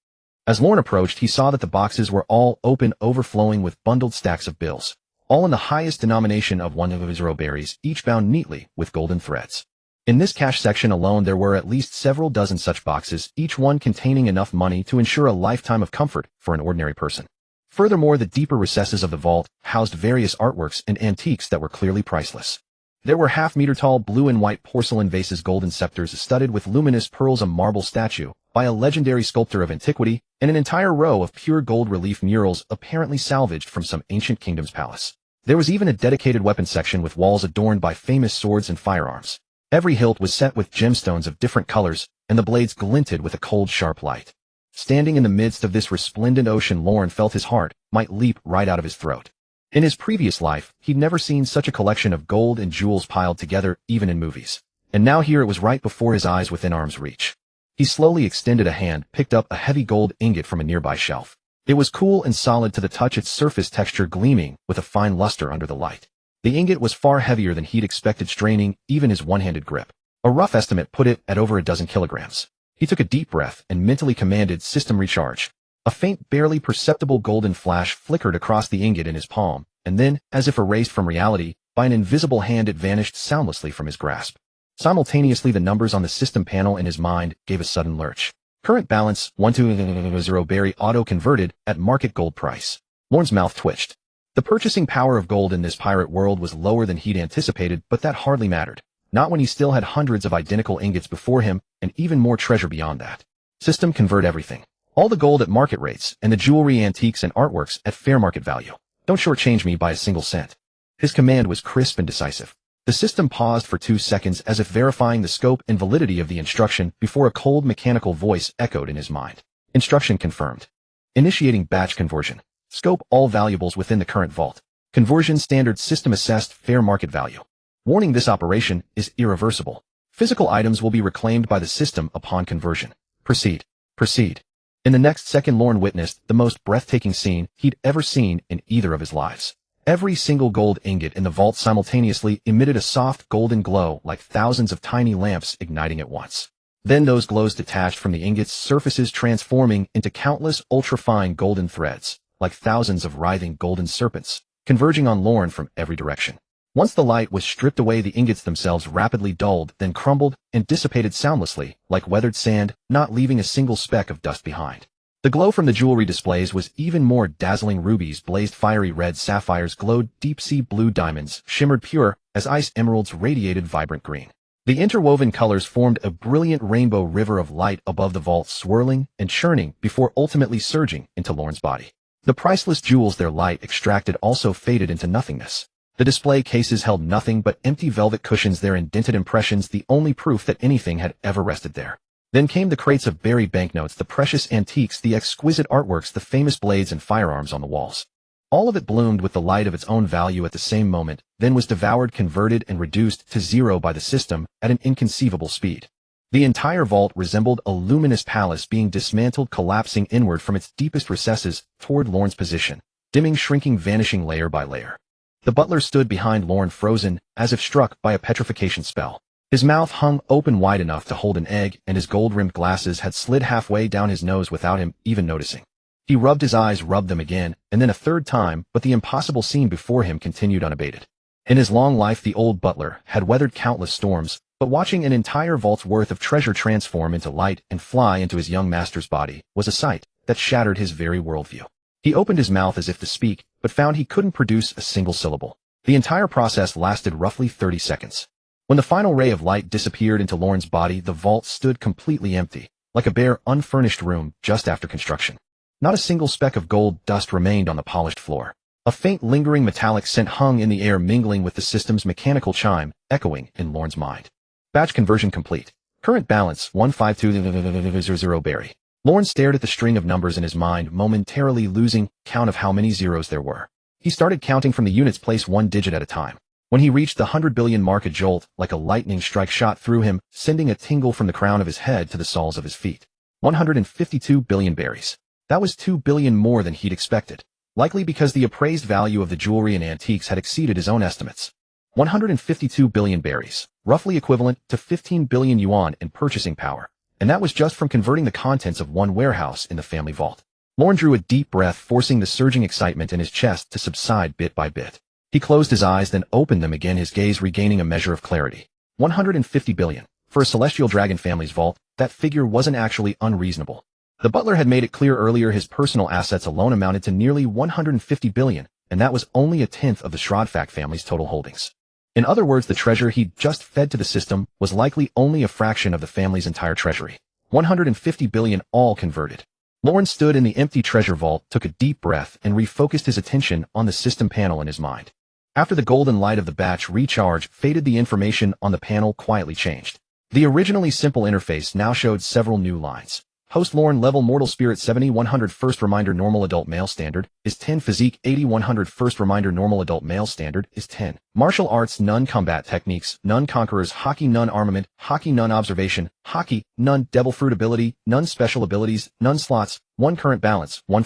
As Lauren approached, he saw that the boxes were all open, overflowing with bundled stacks of bills, all in the highest denomination of 100 berries, each bound neatly with golden threads. In this cash section alone, there were at least several dozen such boxes, each one containing enough money to ensure a lifetime of comfort for an ordinary person. Furthermore, the deeper recesses of the vault housed various artworks and antiques that were clearly priceless. There were half-meter-tall blue and white porcelain vases, golden scepters studded with luminous pearls, a marble statue by a legendary sculptor of antiquity, and an entire row of pure gold relief murals apparently salvaged from some ancient kingdom's palace. There was even a dedicated weapons section with walls adorned by famous swords and firearms. Every hilt was set with gemstones of different colors, and the blades glinted with a cold, sharp light. Standing in the midst of this resplendent ocean, Lauren felt his heart might leap right out of his throat. In his previous life, he'd never seen such a collection of gold and jewels piled together, even in movies. And now here it was right before his eyes, within arm's reach. He slowly extended a hand, picked up a heavy gold ingot from a nearby shelf. It was cool and solid to the touch, its surface texture gleaming with a fine luster under the light. The ingot was far heavier than he'd expected, straining even his one-handed grip. A rough estimate put it at over a dozen kilograms. He took a deep breath and mentally commanded system recharge. A faint, barely perceptible golden flash flickered across the ingot in his palm, and then, as if erased from reality, by an invisible hand it vanished soundlessly from his grasp. Simultaneously, the numbers on the system panel in his mind gave a sudden lurch. Current balance, 120 berry auto-converted at market gold price. Lauren's mouth twitched. The purchasing power of gold in this pirate world was lower than he'd anticipated, but that hardly mattered. Not when he still had hundreds of identical ingots before him, and even more treasure beyond that. System convert everything. All the gold at market rates, and the jewelry, antiques, and artworks at fair market value. Don't shortchange me by a single cent. His command was crisp and decisive. The system paused for 2 seconds, as if verifying the scope and validity of the instruction, before a cold mechanical voice echoed in his mind. Instruction confirmed. Initiating batch conversion. Scope all valuables within the current vault. Conversion standard system assessed fair market value. Warning: this operation is irreversible. Physical items will be reclaimed by the system upon conversion. Proceed. Proceed. In the next second, Lauren witnessed the most breathtaking scene he'd ever seen in either of his lives. Every single gold ingot in the vault simultaneously emitted a soft golden glow, like thousands of tiny lamps igniting at once. Then those glows detached from the ingot's surfaces, transforming into countless ultrafine golden threads, like thousands of writhing golden serpents, converging on Lorne from every direction. Once the light was stripped away, the ingots themselves rapidly dulled, then crumbled and dissipated soundlessly, like weathered sand, not leaving a single speck of dust behind. The glow from the jewelry displays was even more dazzling. Rubies blazed fiery red, sapphires glowed, deep-sea blue diamonds shimmered pure as ice, emeralds radiated vibrant green. The interwoven colors formed a brilliant rainbow river of light above the vault, swirling and churning before ultimately surging into Lorne's body. The priceless jewels their light extracted also faded into nothingness. The display cases held nothing but empty velvet cushions, their indented impressions the only proof that anything had ever rested there. Then came the crates of buried banknotes, the precious antiques, the exquisite artworks, the famous blades and firearms on the walls. All of it bloomed with the light of its own value at the same moment, then was devoured, converted, and reduced to zero by the system at an inconceivable speed. The entire vault resembled a luminous palace being dismantled, collapsing inward from its deepest recesses toward Lorne's position, dimming, shrinking, vanishing layer by layer. The butler stood behind Lorne, frozen, as if struck by a petrification spell. His mouth hung open wide enough to hold an egg, and his gold-rimmed glasses had slid halfway down his nose without him even noticing. He rubbed his eyes, rubbed them again, and then a third time, but the impossible scene before him continued unabated. In his long life, the old butler had weathered countless storms, but watching an entire vault's worth of treasure transform into light and fly into his young master's body was a sight that shattered his very worldview. He opened his mouth as if to speak, but found he couldn't produce a single syllable. The entire process lasted roughly 30 seconds. When the final ray of light disappeared into Lorne's body, the vault stood completely empty, like a bare, unfurnished room just after construction. Not a single speck of gold dust remained on the polished floor. A faint, lingering metallic scent hung in the air, mingling with the system's mechanical chime, echoing in Lorne's mind. Batch conversion complete. Current balance 15200 berry. Lorne stared at the string of numbers in his mind, momentarily losing count of how many zeros there were. He started counting from the unit's place, one digit at a time. When he reached the 100 billion mark, a jolt like a lightning strike shot through him, sending a tingle from the crown of his head to the soles of his feet. 152 billion berries. That was 2 billion more than he'd expected, likely because the appraised value of the jewelry and antiques had exceeded his own estimates. 152 billion berries, roughly equivalent to 15 billion yuan in purchasing power, and that was just from converting the contents of one warehouse in the family vault. Lorne drew a deep breath, forcing the surging excitement in his chest to subside bit by bit. He closed his eyes, then opened them again, his gaze regaining a measure of clarity. 150 billion. For a celestial dragon family's vault, that figure wasn't actually unreasonable. The butler had made it clear earlier his personal assets alone amounted to nearly 150 billion, and that was only a tenth of the Schrodfak family's total holdings. In other words, the treasure he'd just fed to the system was likely only a fraction of the family's entire treasury. 150 billion all converted. Lorne stood in the empty treasure vault, took a deep breath, and refocused his attention on the system panel in his mind. After the golden light of the batch recharge faded, the information on the panel quietly changed. The originally simple interface now showed several new lines. Host Lorne, level mortal spirit 70, 100 first reminder normal adult male standard is 10, physique 80, 100 first reminder normal adult male standard is 10. Martial arts none, combat techniques none, conquerors hockey none, armament hockey none, observation hockey none, devil fruit ability none, special abilities none, slots 1, current balance 1,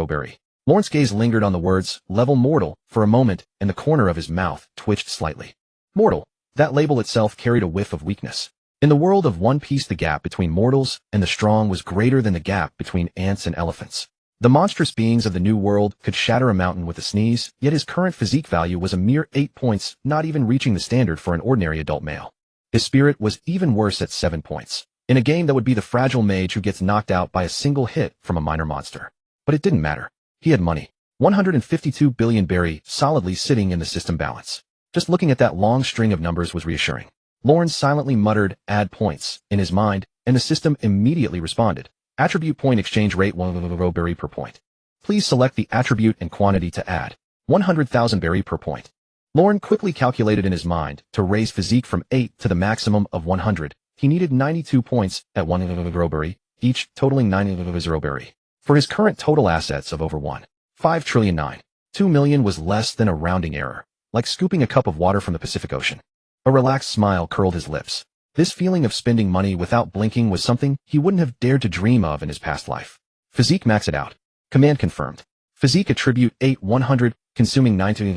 berry. Lorne's gaze lingered on the words level mortal for a moment, and the corner of his mouth twitched slightly. Mortal, that label itself carried a whiff of weakness. In the world of One Piece, the gap between mortals and the strong was greater than the gap between ants and elephants. The monstrous beings of the New World could shatter a mountain with a sneeze, yet his current physique value was a mere 8 points, not even reaching the standard for an ordinary adult male. His spirit was even worse at 7 points, in a game that would be the fragile mage who gets knocked out by a single hit from a minor monster. But it didn't matter. He had money. 152 billion berry solidly sitting in the system balance. Just looking at that long string of numbers was reassuring. Lorne silently muttered, add points, in his mind, and the system immediately responded. Attribute point exchange rate 1 berry per point. Please select the attribute and quantity to add. 100,000 berry per point. Lorne quickly calculated in his mind to raise physique from 8 to the maximum of 100. He needed 92 points at 1 berry, each totaling 90 berry. For his current total assets of over 1.5 trillion 2 million was less than a rounding error, like scooping a cup of water from the Pacific Ocean. A relaxed smile curled his lips. This feeling of spending money without blinking was something he wouldn't have dared to dream of in his past life. Physique max it out. Command confirmed. Physique attribute 8 100, consuming 90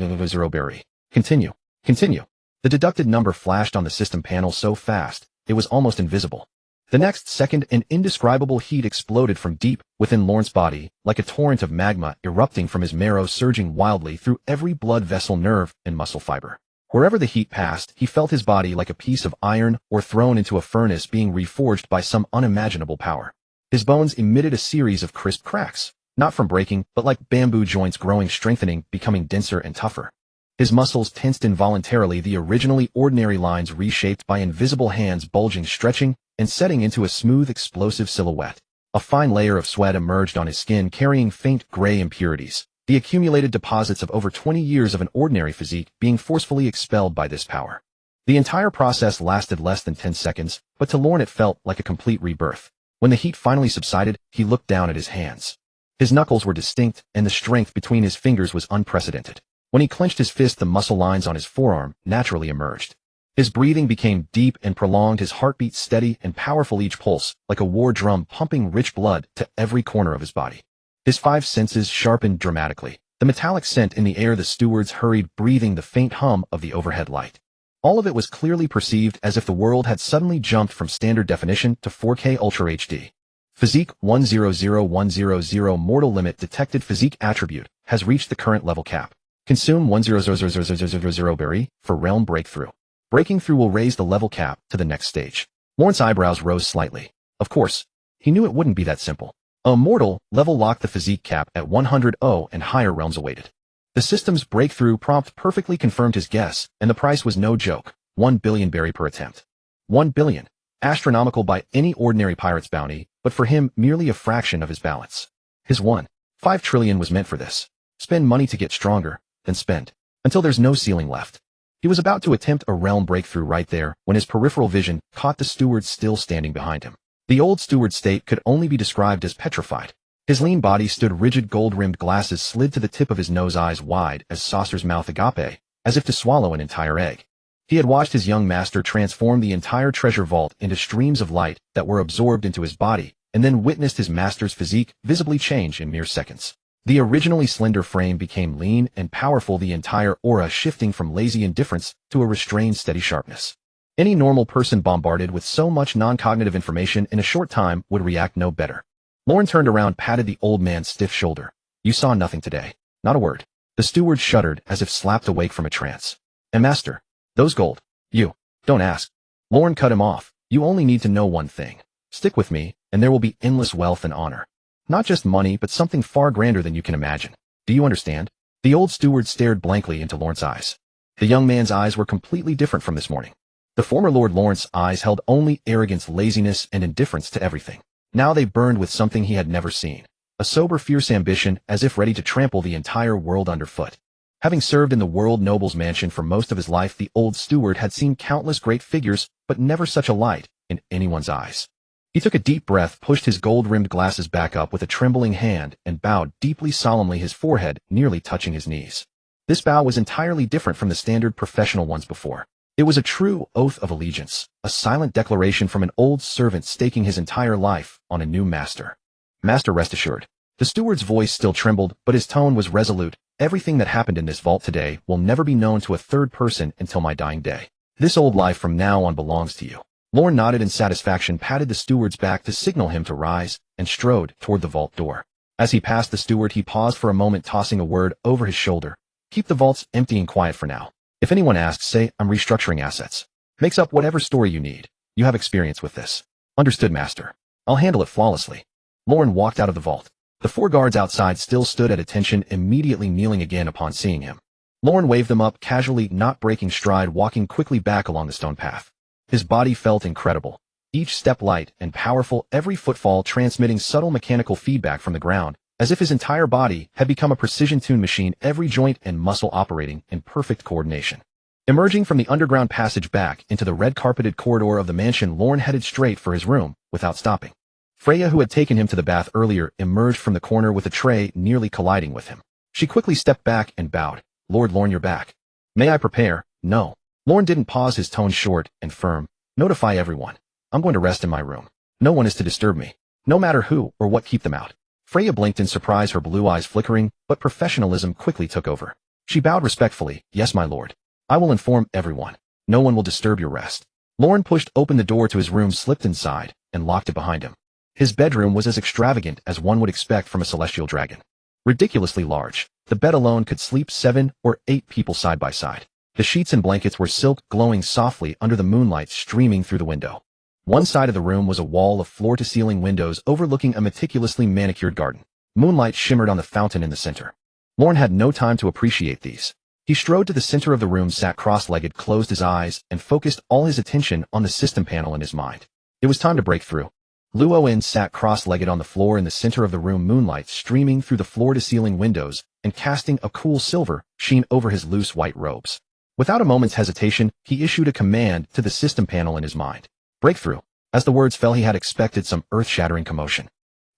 berry. Continue. Continue. The deducted number flashed on the system panel so fast, it was almost invisible. The next second, an indescribable heat exploded from deep within Lorne's body, like a torrent of magma erupting from his marrow, surging wildly through every blood vessel, nerve, and muscle fiber. Wherever the heat passed, he felt his body like a piece of iron or thrown into a furnace, being reforged by some unimaginable power. His bones emitted a series of crisp cracks, not from breaking, but like bamboo joints growing, strengthening, becoming denser and tougher. His muscles tensed involuntarily, the originally ordinary lines reshaped by invisible hands bulging, stretching, and setting into a smooth, explosive silhouette. A fine layer of sweat emerged on his skin, carrying faint gray impurities, the accumulated deposits of over 20 years of an ordinary physique being forcefully expelled by this power. The entire process lasted less than 10 seconds, but to Lorne it felt like a complete rebirth. When the heat finally subsided, he looked down at his hands. His knuckles were distinct, and the strength between his fingers was unprecedented. When he clenched his fist, the muscle lines on his forearm naturally emerged. His breathing became deep and prolonged, his heartbeat steady and powerful, each pulse like a war drum pumping rich blood to every corner of his body. His 5 senses sharpened dramatically. The metallic scent in the air, the stewards hurried, breathing the faint hum of the overhead light. All of it was clearly perceived, as if the world had suddenly jumped from standard definition to 4K Ultra HD. Physique 100100, mortal limit detected. Physique attribute has reached the current level cap. Consume 100000 berry for realm breakthrough. Breaking through will raise the level cap to the next stage. Lorne's eyebrows rose slightly. Of course, he knew it wouldn't be that simple. A mortal level locked the physique cap at 100 and higher realms awaited. The system's breakthrough prompt perfectly confirmed his guess, and the price was no joke. 1 billion berry per attempt. 1 billion. Astronomical by any ordinary pirate's bounty, but for him merely a fraction of his balance. His 1.5 trillion was meant for this. Spend money to get stronger, then spend until there's no ceiling left. He was about to attempt a realm breakthrough right there when his peripheral vision caught the steward still standing behind him. The old steward's state could only be described as petrified. His lean body stood rigid, gold-rimmed glasses slid to the tip of his nose, eyes wide as saucer's mouth agape, as if to swallow an entire egg. He had watched his young master transform the entire treasure vault into streams of light that were absorbed into his body, and then witnessed his master's physique visibly change in mere seconds. The originally slender frame became lean and powerful, the entire aura shifting from lazy indifference to a restrained steady sharpness. Any normal person bombarded with so much non-cognitive information in a short time would react no better. Lorne turned around, patted the old man's stiff shoulder. You saw nothing today. Not a word. The steward shuddered as if slapped awake from a trance. And master, those gold. You. Don't ask. Lorne cut him off. You only need to know one thing. Stick with me, and there will be endless wealth and honor. Not just money, but something far grander than you can imagine. Do you understand? The old steward stared blankly into Lorne's eyes. The young man's eyes were completely different from this morning. The former Lord Lawrence's eyes held only arrogance, laziness, and indifference to everything. Now they burned with something he had never seen. A sober, fierce ambition, as if ready to trample the entire world underfoot. Having served in the world noble's mansion for most of his life, the old steward had seen countless great figures, but never such a light in anyone's eyes. He took a deep breath, pushed his gold-rimmed glasses back up with a trembling hand, and bowed deeply, solemnly, his forehead nearly touching his knees. This bow was entirely different from the standard professional ones before. It was a true oath of allegiance, a silent declaration from an old servant staking his entire life on a new master. Master, rest assured. The steward's voice still trembled, but his tone was resolute. Everything that happened in this vault today will never be known to a third person until my dying day. This old life from now on belongs to you. Lorne nodded in satisfaction, patted the steward's back to signal him to rise, and strode toward the vault door. As he passed the steward, he paused for a moment, tossing a word over his shoulder. Keep the vaults empty and quiet for now. If anyone asks, say I'm restructuring assets. Makes up whatever story you need. You have experience with this. Understood, master. I'll handle it flawlessly. Lorne walked out of the vault. The 4 guards outside still stood at attention, immediately kneeling again upon seeing him. Lorne waved them up casually, not breaking stride, walking quickly back along the stone path. His body felt incredible. Each step light and powerful, every footfall transmitting subtle mechanical feedback from the ground, as if his entire body had become a precision-tuned machine, every joint and muscle operating in perfect coordination. Emerging from the underground passage back into the red-carpeted corridor of the mansion, Lorne headed straight for his room, without stopping. Freya, who had taken him to the bath earlier, emerged from the corner with a tray, nearly colliding with him. She quickly stepped back and bowed. Lord Lorne, you're back. May I prepare? No. Lorne didn't pause, his tone short and firm. Notify everyone. I'm going to rest in my room. No one is to disturb me. No matter who or what, keep them out. Freya blinked in surprise, her blue eyes flickering, but professionalism quickly took over. She bowed respectfully. Yes, my lord. I will inform everyone. No one will disturb your rest. Lorne pushed open the door to his room, slipped inside, and locked it behind him. His bedroom was as extravagant as one would expect from a celestial dragon. Ridiculously large, the bed alone could sleep 7 or 8 people side by side. The sheets and blankets were silk, glowing softly under the moonlight streaming through the window. One side of the room was a wall of floor-to-ceiling windows overlooking a meticulously manicured garden. Moonlight shimmered on the fountain in the center. Lorne had no time to appreciate these. He strode to the center of the room, sat cross-legged, closed his eyes, and focused all his attention on the system panel in his mind. It was time to break through. Luo sat cross-legged on the floor in the center of the room, moonlight streaming through the floor-to-ceiling windows and casting a cool silver sheen over his loose white robes. Without a moment's hesitation, he issued a command to the system panel in his mind. Breakthrough. As the words fell, he had expected some earth-shattering commotion.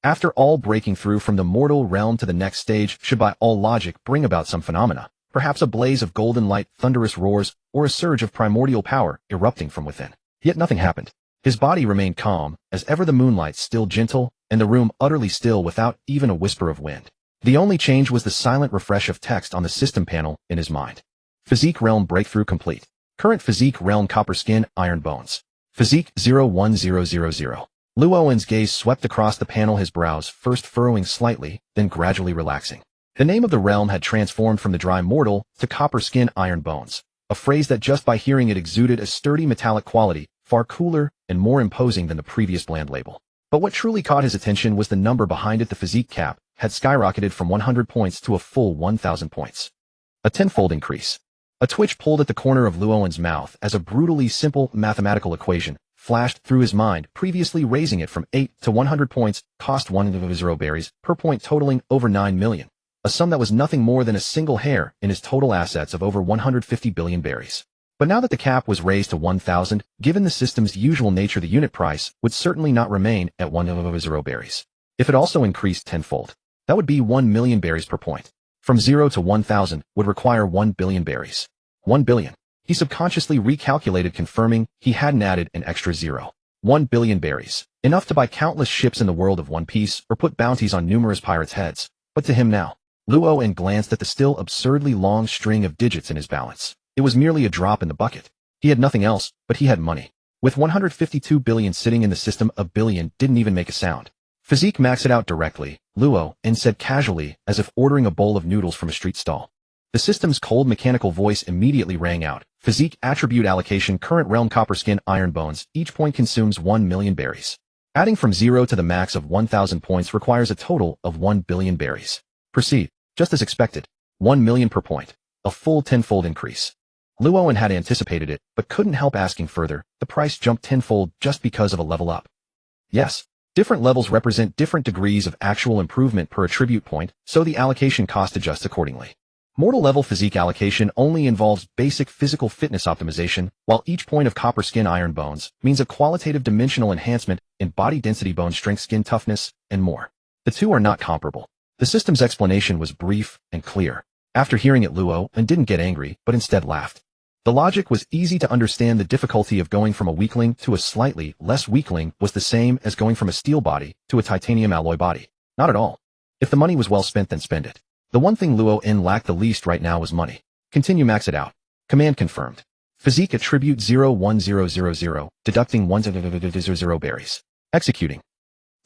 After all, breaking through from the mortal realm to the next stage should by all logic bring about some phenomena, perhaps a blaze of golden light, thunderous roars, or a surge of primordial power erupting from within. Yet nothing happened. His body remained calm, as ever, the moonlight still gentle, and the room utterly still without even a whisper of wind. The only change was the silent refresh of text on the system panel in his mind. Physique realm breakthrough complete. Current physique realm: copper skin, iron bones. Physique 01000. Luo's gaze swept across the panel, his brows first furrowing slightly, then gradually relaxing. The name of the realm had transformed from the dry mortal to copper skin, iron bones, a phrase that just by hearing it exuded a sturdy metallic quality, far cooler and more imposing than the previous bland label. But what truly caught his attention was the number behind it. The physique cap had skyrocketed from 100 points to a full 1,000 points. A tenfold increase. A twitch pulled at the corner of Luo's mouth as a brutally simple mathematical equation flashed through his mind, previously raising it from 8 to 100 points, cost 1 berries per point, totaling over 9 million, a sum that was nothing more than a single hair in his total assets of over 150 billion berries. But now that the cap was raised to 1,000, given the system's usual nature, the unit price would certainly not remain at 1 berries. If it also increased tenfold, that would be 1 million berries per point. From 0 to 1,000 would require 1 billion berries. 1 billion. He subconsciously recalculated, confirming he hadn't added an extra 0. 1 billion berries. Enough to buy countless ships in the world of One Piece or put bounties on numerous pirates' heads. But to him now, Luo glanced at the still absurdly long string of digits in his balance. It was merely a drop in the bucket. He had nothing else, but he had money. With 152 billion sitting in the system, a billion didn't even make a sound. Physique max it out directly, Luo said casually, as if ordering a bowl of noodles from a street stall. The system's cold mechanical voice immediately rang out. Physique attribute allocation: current realm copper skin, iron bones. Each point consumes 1 million berries. Adding from 0 to the max of 1,000 points requires a total of 1 billion berries. Proceed. Just as expected. 1 million per point. A full tenfold increase. Luo had anticipated it, but couldn't help asking further. The price jumped tenfold just because of a level up. Yes. Different levels represent different degrees of actual improvement per attribute point, so the allocation cost adjusts accordingly. Mortal level physique allocation only involves basic physical fitness optimization, while each point of copper skin, iron bones means a qualitative dimensional enhancement in body density, bone strength, skin toughness, and more. The two are not comparable. The system's explanation was brief and clear. After hearing it, Luo didn't get angry, but instead laughed. The logic was easy to understand. The difficulty of going from a weakling to a slightly less weakling was the same as going from a steel body to a titanium alloy body. Not at all. If the money was well spent, then spend it. The one thing Luo lacked the least right now was money. Continue, max it out. Command confirmed. Physique attribute 01000, deducting 100 berries. Executing.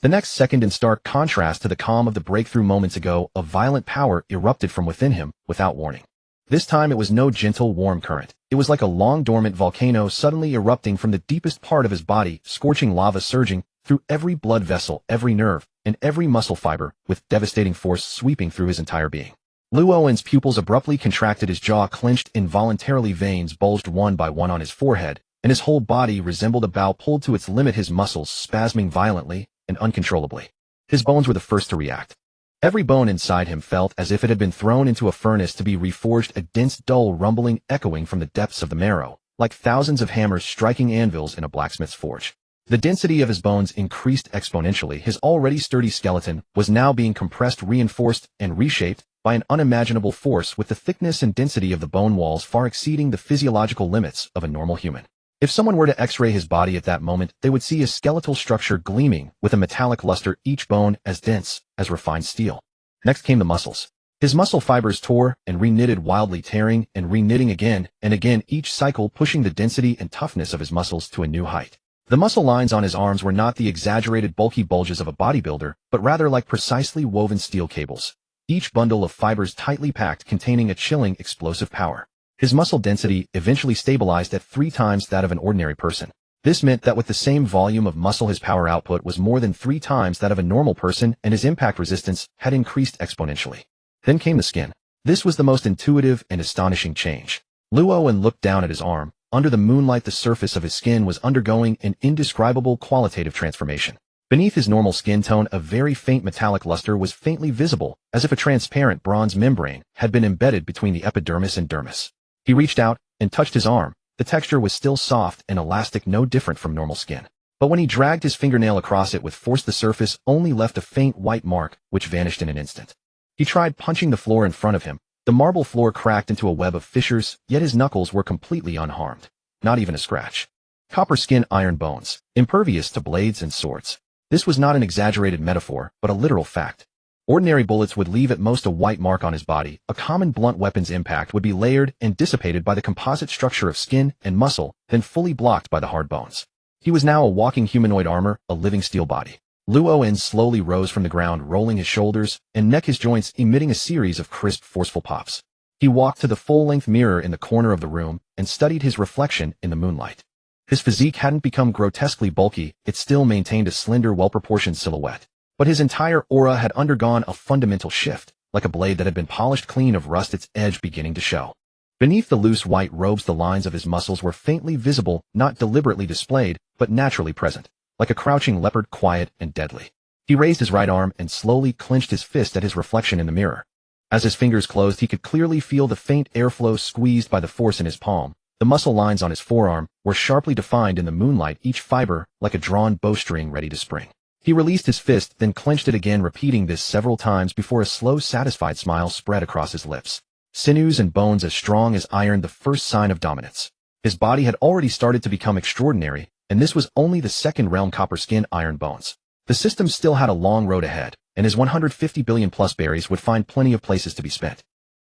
The next second, in stark contrast to the calm of the breakthrough moments ago, a violent power erupted from within him without warning. This time it was no gentle, warm current. It was like a long-dormant volcano suddenly erupting from the deepest part of his body, scorching lava surging through every blood vessel, every nerve, and every muscle fiber, with devastating force sweeping through his entire being. Luo's pupils abruptly contracted, his jaw clenched involuntarily, veins bulged one by one on his forehead, and his whole body resembled a bow pulled to its limit, his muscles spasming violently and uncontrollably. His bones were the first to react. Every bone inside him felt as if it had been thrown into a furnace to be reforged, a dense, dull rumbling echoing from the depths of the marrow, like thousands of hammers striking anvils in a blacksmith's forge. The density of his bones increased exponentially. His already sturdy skeleton was now being compressed, reinforced, and reshaped by an unimaginable force, with the thickness and density of the bone walls far exceeding the physiological limits of a normal human. If someone were to x-ray his body at that moment, they would see a skeletal structure gleaming with a metallic luster, each bone as dense as refined steel. Next came the muscles. His muscle fibers tore and reknitted wildly, tearing and reknitting again and again, each cycle pushing the density and toughness of his muscles to a new height. The muscle lines on his arms were not the exaggerated bulky bulges of a bodybuilder, but rather like precisely woven steel cables, each bundle of fibers tightly packed, containing a chilling, explosive power. His muscle density eventually stabilized at 3 times that of an ordinary person. This meant that with the same volume of muscle, his power output was more than 3 times that of a normal person, and his impact resistance had increased exponentially. Then came the skin. This was the most intuitive and astonishing change. Luowen looked down at his arm. Under the moonlight, the surface of his skin was undergoing an indescribable qualitative transformation. Beneath his normal skin tone, a very faint metallic luster was faintly visible, as if a transparent bronze membrane had been embedded between the epidermis and dermis. He reached out and touched his arm. The texture was still soft and elastic, no different from normal skin. But when he dragged his fingernail across it with force, the surface only left a faint white mark, which vanished in an instant. He tried punching the floor in front of him. The marble floor cracked into a web of fissures, yet his knuckles were completely unharmed. Not even a scratch. Copper skin, iron bones, impervious to blades and swords. This was not an exaggerated metaphor, but a literal fact. Ordinary bullets would leave at most a white mark on his body. A common blunt weapon's impact would be layered and dissipated by the composite structure of skin and muscle, then fully blocked by the hard bones. He was now a walking humanoid armor, a living steel body. Luowen slowly rose from the ground, rolling his shoulders and neck, his joints emitting a series of crisp, forceful pops. He walked to the full-length mirror in the corner of the room and studied his reflection in the moonlight. His physique hadn't become grotesquely bulky, it still maintained a slender, well-proportioned silhouette. But his entire aura had undergone a fundamental shift, like a blade that had been polished clean of rust, its edge beginning to show. Beneath the loose white robes, the lines of his muscles were faintly visible, not deliberately displayed, but naturally present. Like a crouching leopard, quiet and deadly. He raised his right arm and slowly clenched his fist at his reflection in the mirror. As his fingers closed, he could clearly feel the faint airflow squeezed by the force in his palm. The muscle lines on his forearm were sharply defined in the moonlight, each fiber like a drawn bowstring ready to spring. He released his fist, then clenched it again, repeating this several times before a slow, satisfied smile spread across his lips. Sinews and bones as strong as iron, the first sign of dominance. His body had already started to become extraordinary, and this was only the second realm, copper skin, iron bones. The system still had a long road ahead, and his 150 billion plus berries would find plenty of places to be spent.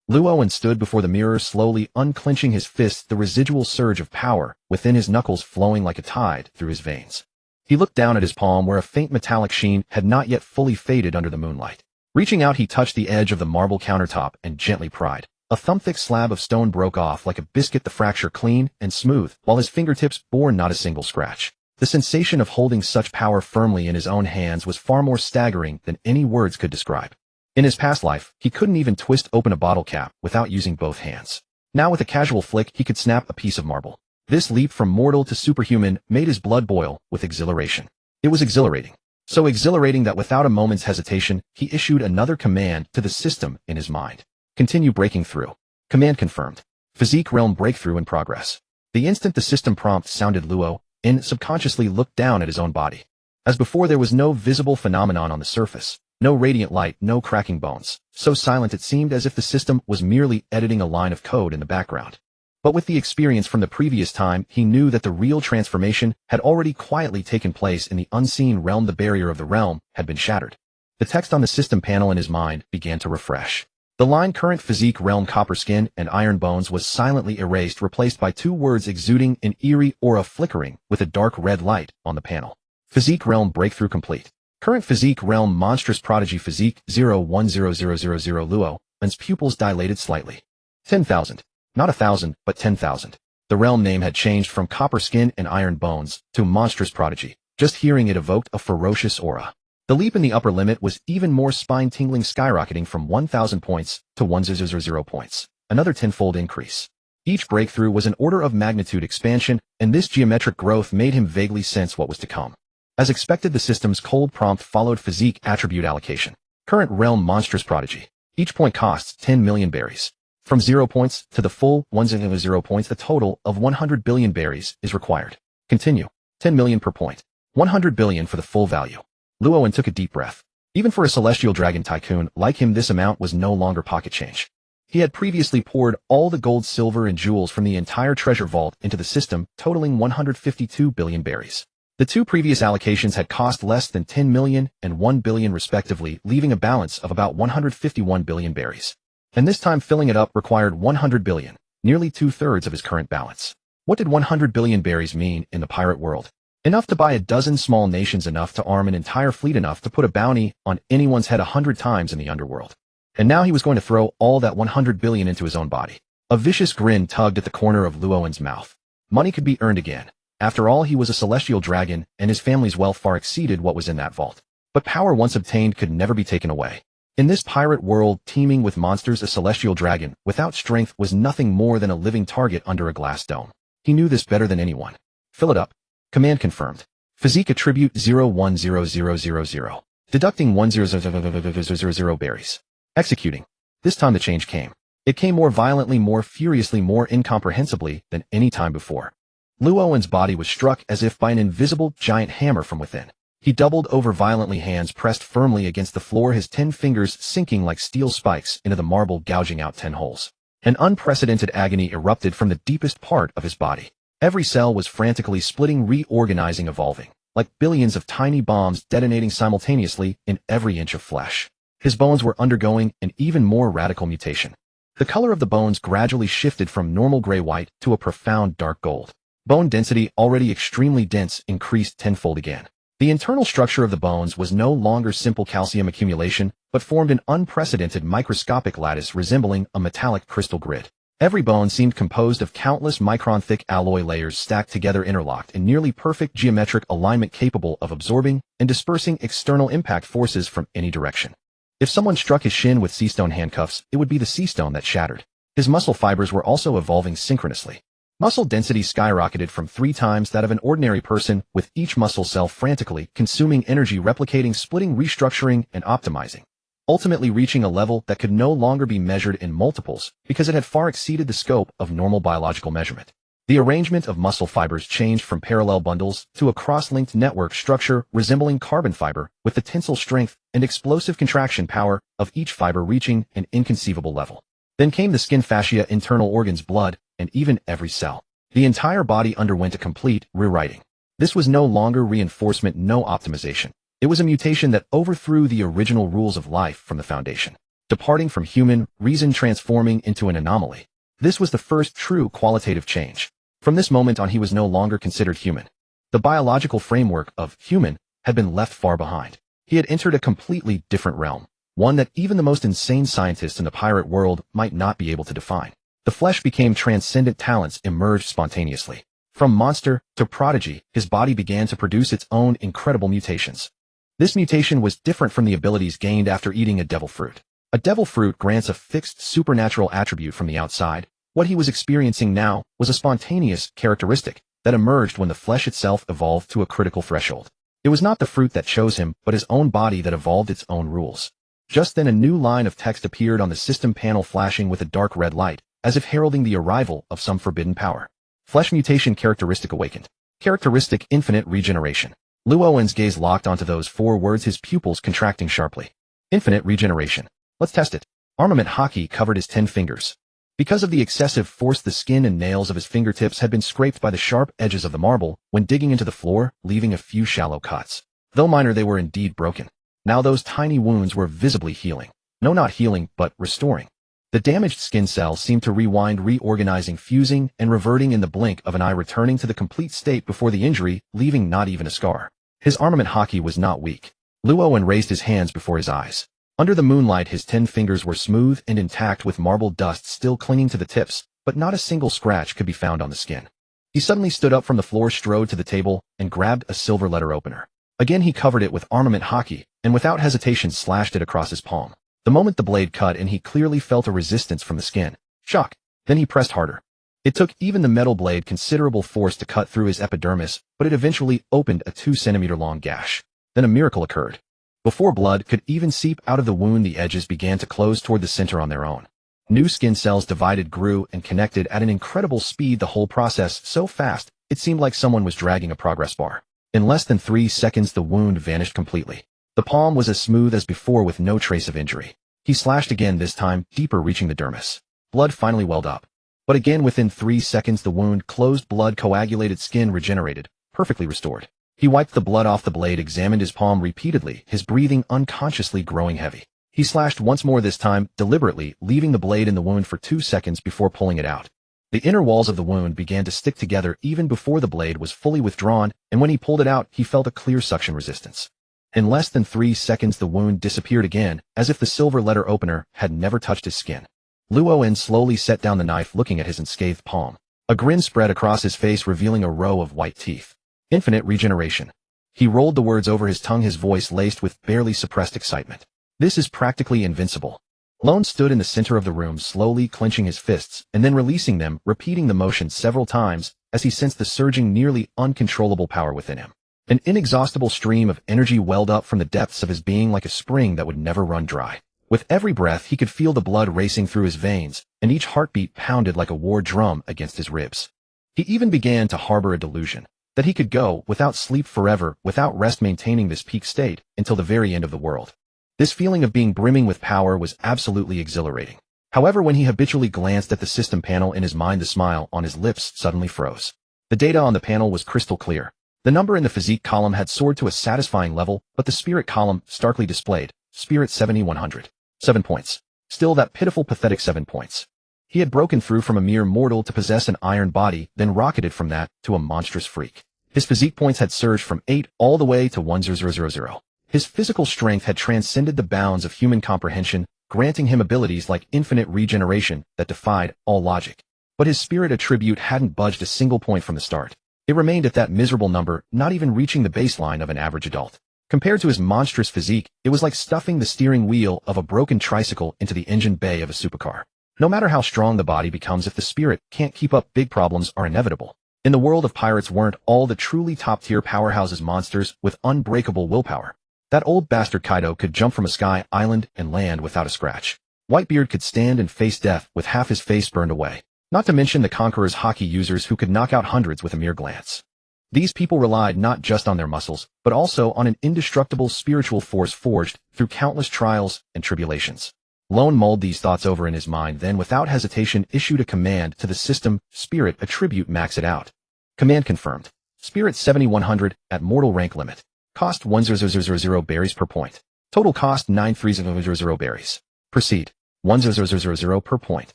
Luowen stood before the mirror, slowly unclenching his fist, the residual surge of power within his knuckles flowing like a tide through his veins. He looked down at his palm, where a faint metallic sheen had not yet fully faded under the moonlight. Reaching out, he touched the edge of the marble countertop and gently pried. A thumb-thick slab of stone broke off like a biscuit, the fracture clean and smooth, while his fingertips bore not a single scratch. The sensation of holding such power firmly in his own hands was far more staggering than any words could describe. In his past life, he couldn't even twist open a bottle cap without using both hands. Now with a casual flick, he could snap a piece of marble. This leap from mortal to superhuman made his blood boil with exhilaration. It was exhilarating. So exhilarating that without a moment's hesitation, he issued another command to the system in his mind. Continue breaking through. Command confirmed. Physique realm breakthrough in progress. The instant the system prompt sounded, Luowen subconsciously looked down at his own body. As before, there was no visible phenomenon on the surface. No radiant light, no cracking bones. So silent it seemed as if the system was merely editing a line of code in the background. But with the experience from the previous time, he knew that the real transformation had already quietly taken place in the unseen realm. The barrier of the realm had been shattered. The text on the system panel in his mind began to refresh. The line current physique realm copper skin and iron bones was silently erased, replaced by 2 words exuding an eerie aura flickering with a dark red light on the panel. Physique realm breakthrough complete. Current physique realm monstrous prodigy physique 010000 Luowen's pupils dilated slightly. 10,000. Not 1,000, but 10,000. The realm name had changed from copper skin and iron bones to monstrous prodigy. Just hearing it evoked a ferocious aura. The leap in the upper limit was even more spine-tingling, skyrocketing from 1,000 points to 1,000 points, another tenfold increase. Each breakthrough was an order of magnitude expansion, and this geometric growth made him vaguely sense what was to come. As expected, the system's cold prompt followed physique attribute allocation. Current realm monstrous prodigy. Each point costs 10 million berries. From 0 points to the full 100 points, a total of 100 billion berries is required. Continue. 10 million per point. 100 billion for the full value. Luowen took a deep breath. Even for a celestial dragon tycoon like him, this amount was no longer pocket change. He had previously poured all the gold, silver, and jewels from the entire treasure vault into the system, totaling 152 billion berries. The 2 previous allocations had cost less than 10 million and 1 billion respectively, leaving a balance of about 151 billion berries. And this time filling it up required 100 billion, nearly 2/3 of his current balance. What did 100 billion berries mean in the pirate world? Enough to buy a dozen small nations, enough to arm an entire fleet, enough to put a bounty on anyone's head 100 times in the underworld. And now he was going to throw all that 100 billion into his own body. A vicious grin tugged at the corner of Luowen's mouth. Money could be earned again. After all, he was a celestial dragon, and his family's wealth far exceeded what was in that vault. But power once obtained could never be taken away. In this pirate world teeming with monsters, a celestial dragon without strength was nothing more than a living target under a glass dome. He knew this better than anyone. Fill it up. Command confirmed. Physique attribute 010000. Deducting 10000 berries. Executing. This time the change came. It came more violently, more furiously, more incomprehensibly than any time before. Luowen's body was struck as if by an invisible giant hammer from within. He doubled over violently, hands pressed firmly against the floor, his 10 fingers sinking like steel spikes into the marble, gouging out 10 holes. An unprecedented agony erupted from the deepest part of his body. Every cell was frantically splitting, reorganizing, evolving, like billions of tiny bombs detonating simultaneously in every inch of flesh. His bones were undergoing an even more radical mutation. The color of the bones gradually shifted from normal gray-white to a profound dark gold. Bone density, already extremely dense, increased tenfold again. The internal structure of the bones was no longer simple calcium accumulation, but formed an unprecedented microscopic lattice resembling a metallic crystal grid. Every bone seemed composed of countless micron-thick alloy layers stacked together, interlocked in nearly perfect geometric alignment, capable of absorbing and dispersing external impact forces from any direction. If someone struck his shin with sea-stone handcuffs, it would be the sea stone that shattered. His muscle fibers were also evolving synchronously. Muscle density skyrocketed from 3 times that of an ordinary person, with each muscle cell frantically consuming energy, replicating, splitting, restructuring, and optimizing, ultimately reaching a level that could no longer be measured in multiples because it had far exceeded the scope of normal biological measurement. The arrangement of muscle fibers changed from parallel bundles to a cross-linked network structure resembling carbon fiber, with the tensile strength and explosive contraction power of each fiber reaching an inconceivable level. Then came the skin, fascia, internal organs, blood, and even every cell. The entire body underwent a complete rewriting. This was no longer reinforcement, no optimization. It was a mutation that overthrew the original rules of life from the foundation. Departing from human reason, transforming into an anomaly. This was the first true qualitative change. From this moment on, he was no longer considered human. The biological framework of human had been left far behind. He had entered a completely different realm, one that even the most insane scientists in the pirate world might not be able to define. The flesh became transcendent, talents emerged spontaneously. From monster to prodigy, his body began to produce its own incredible mutations. This mutation was different from the abilities gained after eating a devil fruit. A devil fruit grants a fixed supernatural attribute from the outside. What he was experiencing now was a spontaneous characteristic that emerged when the flesh itself evolved to a critical threshold. It was not the fruit that chose him, but his own body that evolved its own rules. Just then a new line of text appeared on the system panel, flashing with a dark red light, as if heralding the arrival of some forbidden power. Flesh mutation characteristic awakened. Characteristic infinite regeneration. Luowen's gaze locked onto those 4 words, his pupils contracting sharply. Infinite regeneration. Let's test it. Armament hockey covered his 10 fingers. Because of the excessive force, the skin and nails of his fingertips had been scraped by the sharp edges of the marble when digging into the floor, leaving a few shallow cuts. Though minor, they were indeed broken. Now those tiny wounds were visibly healing. No, not healing, but restoring. The damaged skin cells seemed to rewind, reorganizing, fusing, and reverting in the blink of an eye, returning to the complete state before the injury, leaving not even a scar. His armament hockey was not weak. Luowen raised his hands before his eyes. Under the moonlight, his 10 fingers were smooth and intact, with marble dust still clinging to the tips, but not a single scratch could be found on the skin. He suddenly stood up from the floor, strode to the table, and grabbed a silver letter opener. Again he covered it with armament hockey, and without hesitation slashed it across his palm. The moment the blade cut, and he clearly felt a resistance from the skin. Shock. Then he pressed harder. It took even the metal blade considerable force to cut through his epidermis, but it eventually opened a 2-centimeter-long gash. Then a miracle occurred. Before blood could even seep out of the wound, the edges began to close toward the center on their own. New skin cells divided, grew, and connected at an incredible speed, the whole process so fast it seemed like someone was dragging a progress bar. In less than 3 seconds, the wound vanished completely. The palm was as smooth as before, with no trace of injury. He slashed again, this time deeper, reaching the dermis. Blood finally welled up. But again, within 3 seconds, the wound closed, blood coagulated, skin regenerated, perfectly restored. He wiped the blood off the blade, examined his palm repeatedly, his breathing unconsciously growing heavy. He slashed once more, this time deliberately, leaving the blade in the wound for 2 seconds before pulling it out. The inner walls of the wound began to stick together even before the blade was fully withdrawn, and when he pulled it out, he felt a clear suction resistance. In less than 3 seconds, the wound disappeared again, as if the silver letter opener had never touched his skin. Luo slowly set down the knife, looking at his unscathed palm. A grin spread across his face, revealing a row of white teeth. Infinite regeneration. He rolled the words over his tongue, his voice laced with barely suppressed excitement. This is practically invincible. Lone stood in the center of the room, slowly clenching his fists and then releasing them, repeating the motion several times as he sensed the surging, nearly uncontrollable power within him. An inexhaustible stream of energy welled up from the depths of his being like a spring that would never run dry. With every breath, he could feel the blood racing through his veins, and each heartbeat pounded like a war drum against his ribs. He even began to harbor a delusion that he could go without sleep forever, without rest, maintaining this peak state until the very end of the world. This feeling of being brimming with power was absolutely exhilarating. However, when he habitually glanced at the system panel in his mind, the smile on his lips suddenly froze. The data on the panel was crystal clear. The number in the physique column had soared to a satisfying level, but the spirit column starkly displayed spirit 7100. 7 points. Still that pitiful, pathetic 7 points. He had broken through from a mere mortal to possess an iron body, then rocketed from that to a monstrous freak. His physique points had surged from 8 all the way to 1000. His physical strength had transcended the bounds of human comprehension, granting him abilities like infinite regeneration that defied all logic. But his spirit attribute hadn't budged a single point from the start. It remained at that miserable number, not even reaching the baseline of an average adult. Compared to his monstrous physique, it was like stuffing the steering wheel of a broken tricycle into the engine bay of a supercar. No matter how strong the body becomes, if the spirit can't keep up, big problems are inevitable. In the world of pirates, weren't all the truly top-tier powerhouses monsters with unbreakable willpower? That old bastard Kaido could jump from a sky island and land without a scratch. Whitebeard could stand and face death with half his face burned away. Not to mention the Conqueror's hockey users who could knock out hundreds with a mere glance. These people relied not just on their muscles, but also on an indestructible spiritual force forged through countless trials and tribulations. Lone mulled these thoughts over in his mind, then without hesitation issued a command to the system: spirit attribute, max it out. Command confirmed. Spirit 7100 at mortal rank limit. Cost 1000 berries per point. Total cost 9300 berries. Proceed. 1000 per point.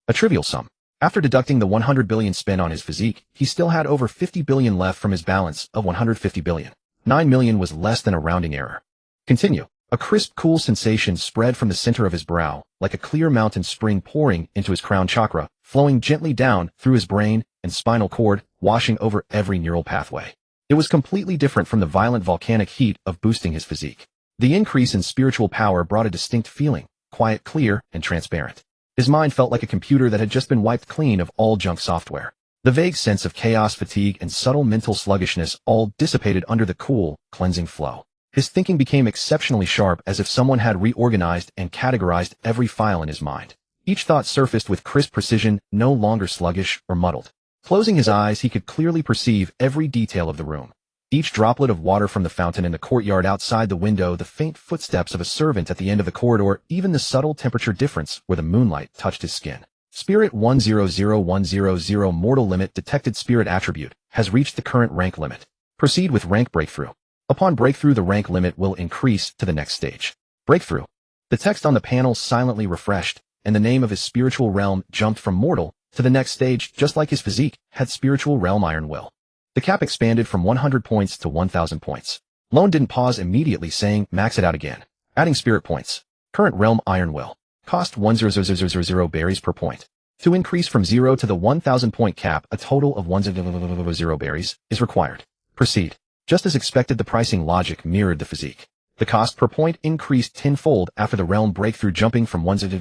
A trivial sum. After deducting the 100 billion spent on his physique, he still had over 50 billion left from his balance of 150 billion. 9 million was less than a rounding error. Continue. A crisp, cool sensation spread from the center of his brow, like a clear mountain spring pouring into his crown chakra, flowing gently down through his brain and spinal cord, washing over every neural pathway. It was completely different from the violent volcanic heat of boosting his physique. The increase in spiritual power brought a distinct feeling, quiet, clear, and transparent. His mind felt like a computer that had just been wiped clean of all junk software. The vague sense of chaos, fatigue, and subtle mental sluggishness all dissipated under the cool, cleansing flow. His thinking became exceptionally sharp, as if someone had reorganized and categorized every file in his mind. Each thought surfaced with crisp precision, no longer sluggish or muddled. Closing his eyes, he could clearly perceive every detail of the room. Each droplet of water from the fountain in the courtyard outside the window, the faint footsteps of a servant at the end of the corridor, even the subtle temperature difference where the moonlight touched his skin. Spirit 100100 mortal limit detected. Spirit attribute has reached the current rank limit. Proceed with rank breakthrough. Upon breakthrough, the rank limit will increase to the next stage. Breakthrough. The text on the panel silently refreshed, and the name of his spiritual realm jumped from mortal to the next stage, just like his physique had spiritual realm iron will. The cap expanded from 100 points to 1000 points. Lone didn't pause, immediately saying, max it out again. Adding spirit points. Current realm iron will. Cost 1000 berries per point. To increase from 0 to the 1000 point cap, a total of 1000 berries is required. Proceed. Just as expected, the pricing logic mirrored the physique. The cost per point increased tenfold after the realm breakthrough, jumping from 1000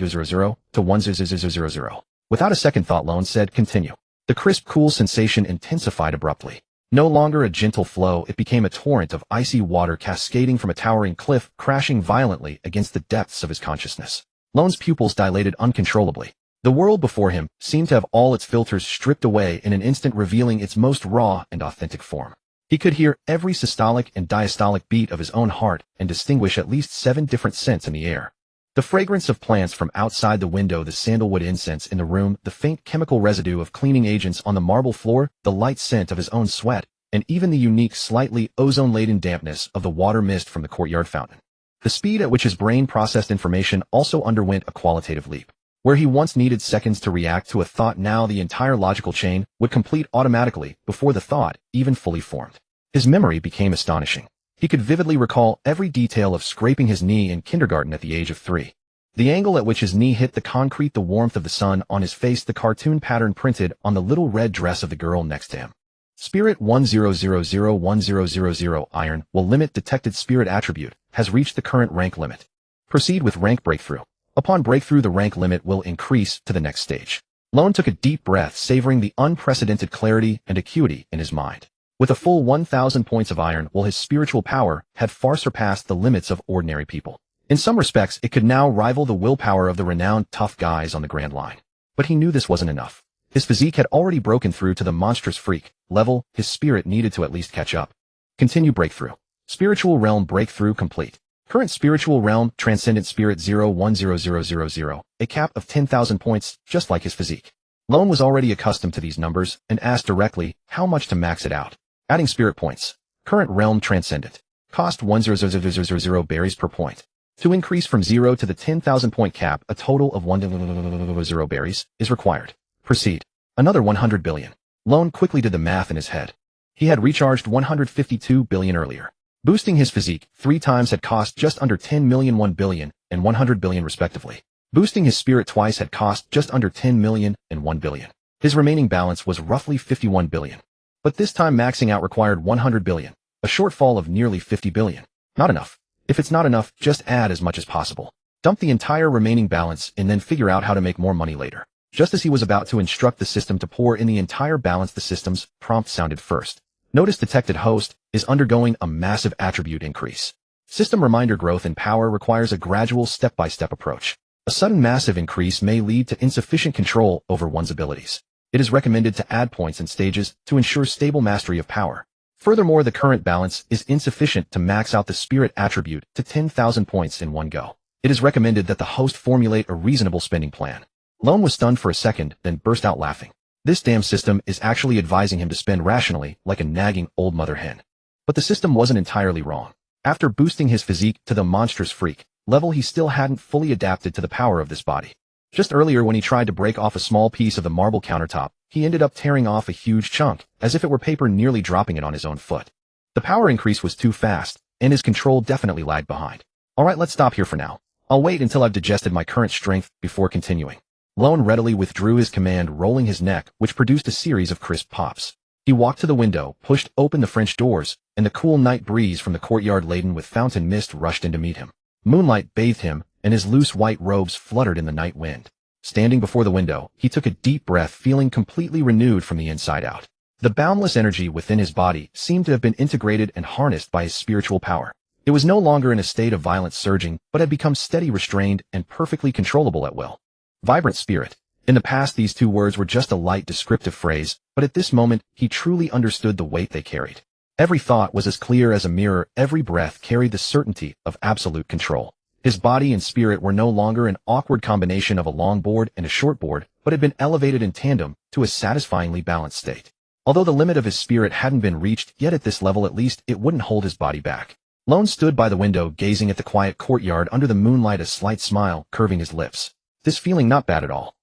to 1000. Without a second thought, Lone said, continue. The crisp, cool sensation intensified abruptly. No longer a gentle flow, it became a torrent of icy water cascading from a towering cliff, crashing violently against the depths of his consciousness. Lone's pupils dilated uncontrollably. The world before him seemed to have all its filters stripped away in an instant, revealing its most raw and authentic form. He could hear every systolic and diastolic beat of his own heart and distinguish at least 7 different scents in the air. The fragrance of plants from outside the window, the sandalwood incense in the room, the faint chemical residue of cleaning agents on the marble floor, the light scent of his own sweat, and even the unique, slightly ozone-laden dampness of the water mist from the courtyard fountain. The speed at which his brain processed information also underwent a qualitative leap. Where he once needed seconds to react to a thought, now the entire logical chain would complete automatically before the thought even fully formed. His memory became astonishing. He could vividly recall every detail of scraping his knee in kindergarten at the age of 3. The angle at which his knee hit the concrete, the warmth of the sun on his face, the cartoon pattern printed on the little red dress of the girl next to him. Spirit 10001000 Iron will limit detected spirit attribute has reached the current rank limit. Proceed with rank breakthrough. Upon breakthrough, the rank limit will increase to the next stage. Lone took a deep breath, savoring the unprecedented clarity and acuity in his mind. With a full 1,000 points of iron, while his spiritual power had far surpassed the limits of ordinary people. In some respects, it could now rival the willpower of the renowned tough guys on the Grand Line. But he knew this wasn't enough. His physique had already broken through to the monstrous freak level. His spirit needed to at least catch up. Continue breakthrough. Spiritual realm breakthrough complete. Current spiritual realm, transcendent spirit 010000, a cap of 10,000 points, just like his physique. Lone was already accustomed to these numbers and asked directly how much to max it out. Adding spirit points. Current realm transcendent. Cost 10000 berries per point. To increase from 0 to the 10,000 point cap, a total of 100 berries is required. Proceed. Another 100 billion. Lone quickly did the math in his head. He had recharged 152 billion earlier. Boosting his physique 3 times had cost just under 10 million, 1 billion, and 100 billion respectively. Boosting his spirit twice had cost just under 10 million and 1 billion. His remaining balance was roughly 51 billion. But this time maxing out required 100 billion, a shortfall of nearly 50 billion. Not enough. If it's not enough, just add as much as possible. Dump the entire remaining balance and then figure out how to make more money later. Just as he was about to instruct the system to pour in the entire balance, the system's prompt sounded first. Notice detected host is undergoing a massive attribute increase. System reminder growth in power requires a gradual step-by-step approach. A sudden massive increase may lead to insufficient control over one's abilities. It is recommended to add points and stages to ensure stable mastery of power. Furthermore, the current balance is insufficient to max out the spirit attribute to 10,000 points in one go. It is recommended that the host formulate a reasonable spending plan. Lone was stunned for a second, then burst out laughing. This damn system is actually advising him to spend rationally like a nagging old mother hen. But the system wasn't entirely wrong. After boosting his physique to the monstrous freak level, he still hadn't fully adapted to the power of this body. Just earlier, when he tried to break off a small piece of the marble countertop, he ended up tearing off a huge chunk, as if it were paper, nearly dropping it on his own foot. The power increase was too fast, and his control definitely lagged behind. Alright, let's stop here for now. I'll wait until I've digested my current strength before continuing. Lone readily withdrew his command, rolling his neck, which produced a series of crisp pops. He walked to the window, pushed open the French doors, and the cool night breeze from the courtyard laden with fountain mist rushed in to meet him. Moonlight bathed him, and his loose white robes fluttered in the night wind. Standing before the window, he took a deep breath, feeling completely renewed from the inside out. The boundless energy within his body seemed to have been integrated and harnessed by his spiritual power. It was no longer in a state of violent surging, but had become steady, restrained, and perfectly controllable at will. Vibrant spirit. In the past, these two words were just a light descriptive phrase, but at this moment, he truly understood the weight they carried. Every thought was as clear as a mirror, every breath carried the certainty of absolute control. His body and spirit were no longer an awkward combination of a long board and a short board, but had been elevated in tandem to a satisfyingly balanced state. Although the limit of his spirit hadn't been reached, yet at this level at least, it wouldn't hold his body back. Lone stood by the window, gazing at the quiet courtyard under the moonlight, a slight smile curving his lips. This feeling not bad at all.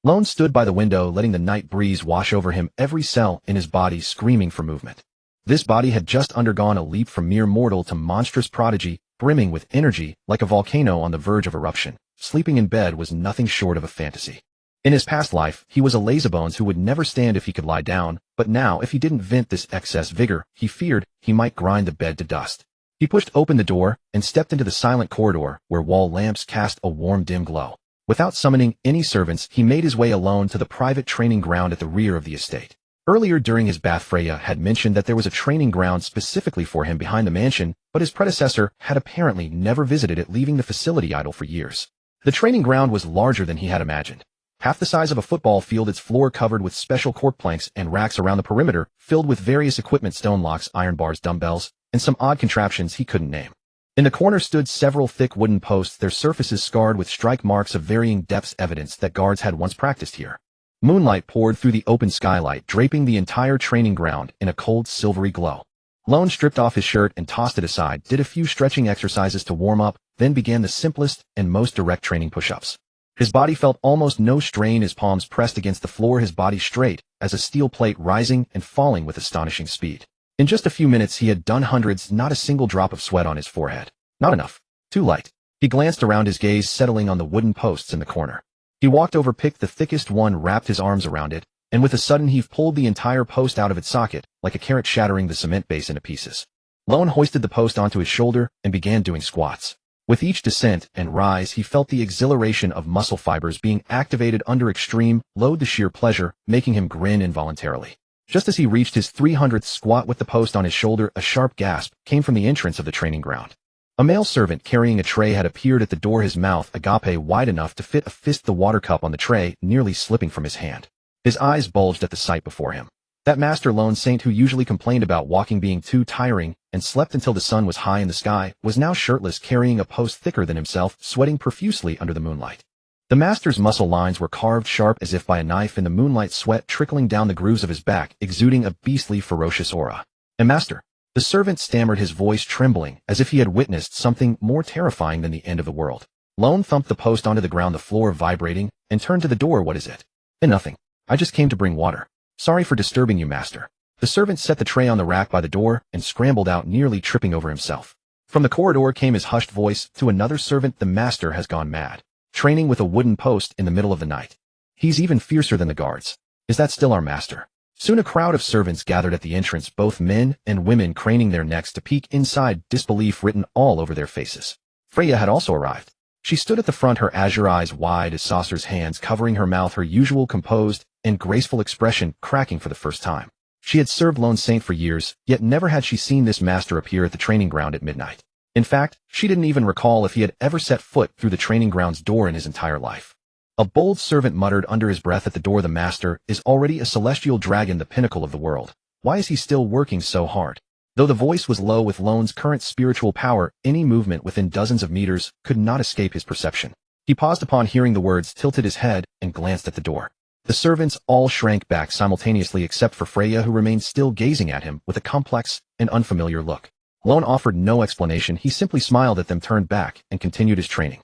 Lone stood by the window, letting the night breeze wash over him, every cell in his body screaming for movement. This body had just undergone a leap from mere mortal to monstrous prodigy, brimming with energy like a volcano on the verge of eruption. Sleeping in bed was nothing short of a fantasy. In his past life, he was a lazybones who would never stand if he could lie down, but now if he didn't vent this excess vigor, he feared he might grind the bed to dust. He pushed open the door and stepped into the silent corridor where wall lamps cast a warm, dim glow. Without summoning any servants, he made his way alone to the private training ground at the rear of the estate. Earlier during his bath, Freya had mentioned that there was a training ground specifically for him behind the mansion, but his predecessor had apparently never visited it, leaving the facility idle for years. The training ground was larger than he had imagined. Half the size of a football field, its floor covered with special court planks and racks around the perimeter, filled with various equipment, stone locks, iron bars, dumbbells, and some odd contraptions he couldn't name. In the corner stood several thick wooden posts, their surfaces scarred with strike marks of varying depths, evidence that guards had once practiced here. Moonlight poured through the open skylight, draping the entire training ground in a cold, silvery glow. Lone stripped off his shirt and tossed it aside, did a few stretching exercises to warm up, then began the simplest and most direct training push-ups. His body felt almost no strain, his palms pressed against the floor, his body straight as a steel plate, rising and falling with astonishing speed. In just a few minutes he had done hundreds, not a single drop of sweat on his forehead. Not enough. Too light. He glanced around, his gaze settling on the wooden posts in the corner. He walked over, picked the thickest one, wrapped his arms around it, and with a sudden heave pulled the entire post out of its socket, like a carrot, shattering the cement base into pieces. Lone hoisted the post onto his shoulder and began doing squats. With each descent and rise he felt the exhilaration of muscle fibers being activated under extreme load, the sheer pleasure making him grin involuntarily. Just as he reached his 300th squat with the post on his shoulder, a sharp gasp came from the entrance of the training ground. A male servant carrying a tray had appeared at the door, his mouth agape wide enough to fit a fist, the water cup on the tray nearly slipping from his hand. His eyes bulged at the sight before him. That master lone saint, who usually complained about walking being too tiring and slept until the sun was high in the sky, was now shirtless, carrying a post thicker than himself, sweating profusely under the moonlight. The master's muscle lines were carved sharp as if by a knife in the moonlight, sweat trickling down the grooves of his back, exuding a beastly, ferocious aura. "And master," the servant stammered, his voice trembling as if he had witnessed something more terrifying than the end of the world. Lone thumped the post onto the ground, the floor vibrating, and turned to the door. "What is it?" "Nothing. I just came to bring water. Sorry for disturbing you, master." The servant set the tray on the rack by the door and scrambled out, nearly tripping over himself. From the corridor came his hushed voice to another servant. "The master has gone mad. Training with a wooden post in the middle of the night. He's even fiercer than the guards. Is that still our master?" Soon a crowd of servants gathered at the entrance, both men and women craning their necks to peek inside, disbelief written all over their faces. Freya had also arrived. She stood at the front, her azure eyes wide as saucers, hands covering her mouth, her usual composed and graceful expression cracking for the first time. She had served Lone Saint for years, yet never had she seen this master appear at the training ground at midnight. In fact, she didn't even recall if he had ever set foot through the training ground's door in his entire life. A bold servant muttered under his breath at the door, "The master is already a celestial dragon, the pinnacle of the world. Why is he still working so hard?" Though the voice was low, with Lone's current spiritual power, any movement within dozens of meters could not escape his perception. He paused upon hearing the words, tilted his head, and glanced at the door. The servants all shrank back simultaneously except for Freya, who remained still gazing at him with a complex and unfamiliar look. Lone offered no explanation. He simply smiled at them, turned back, and continued his training.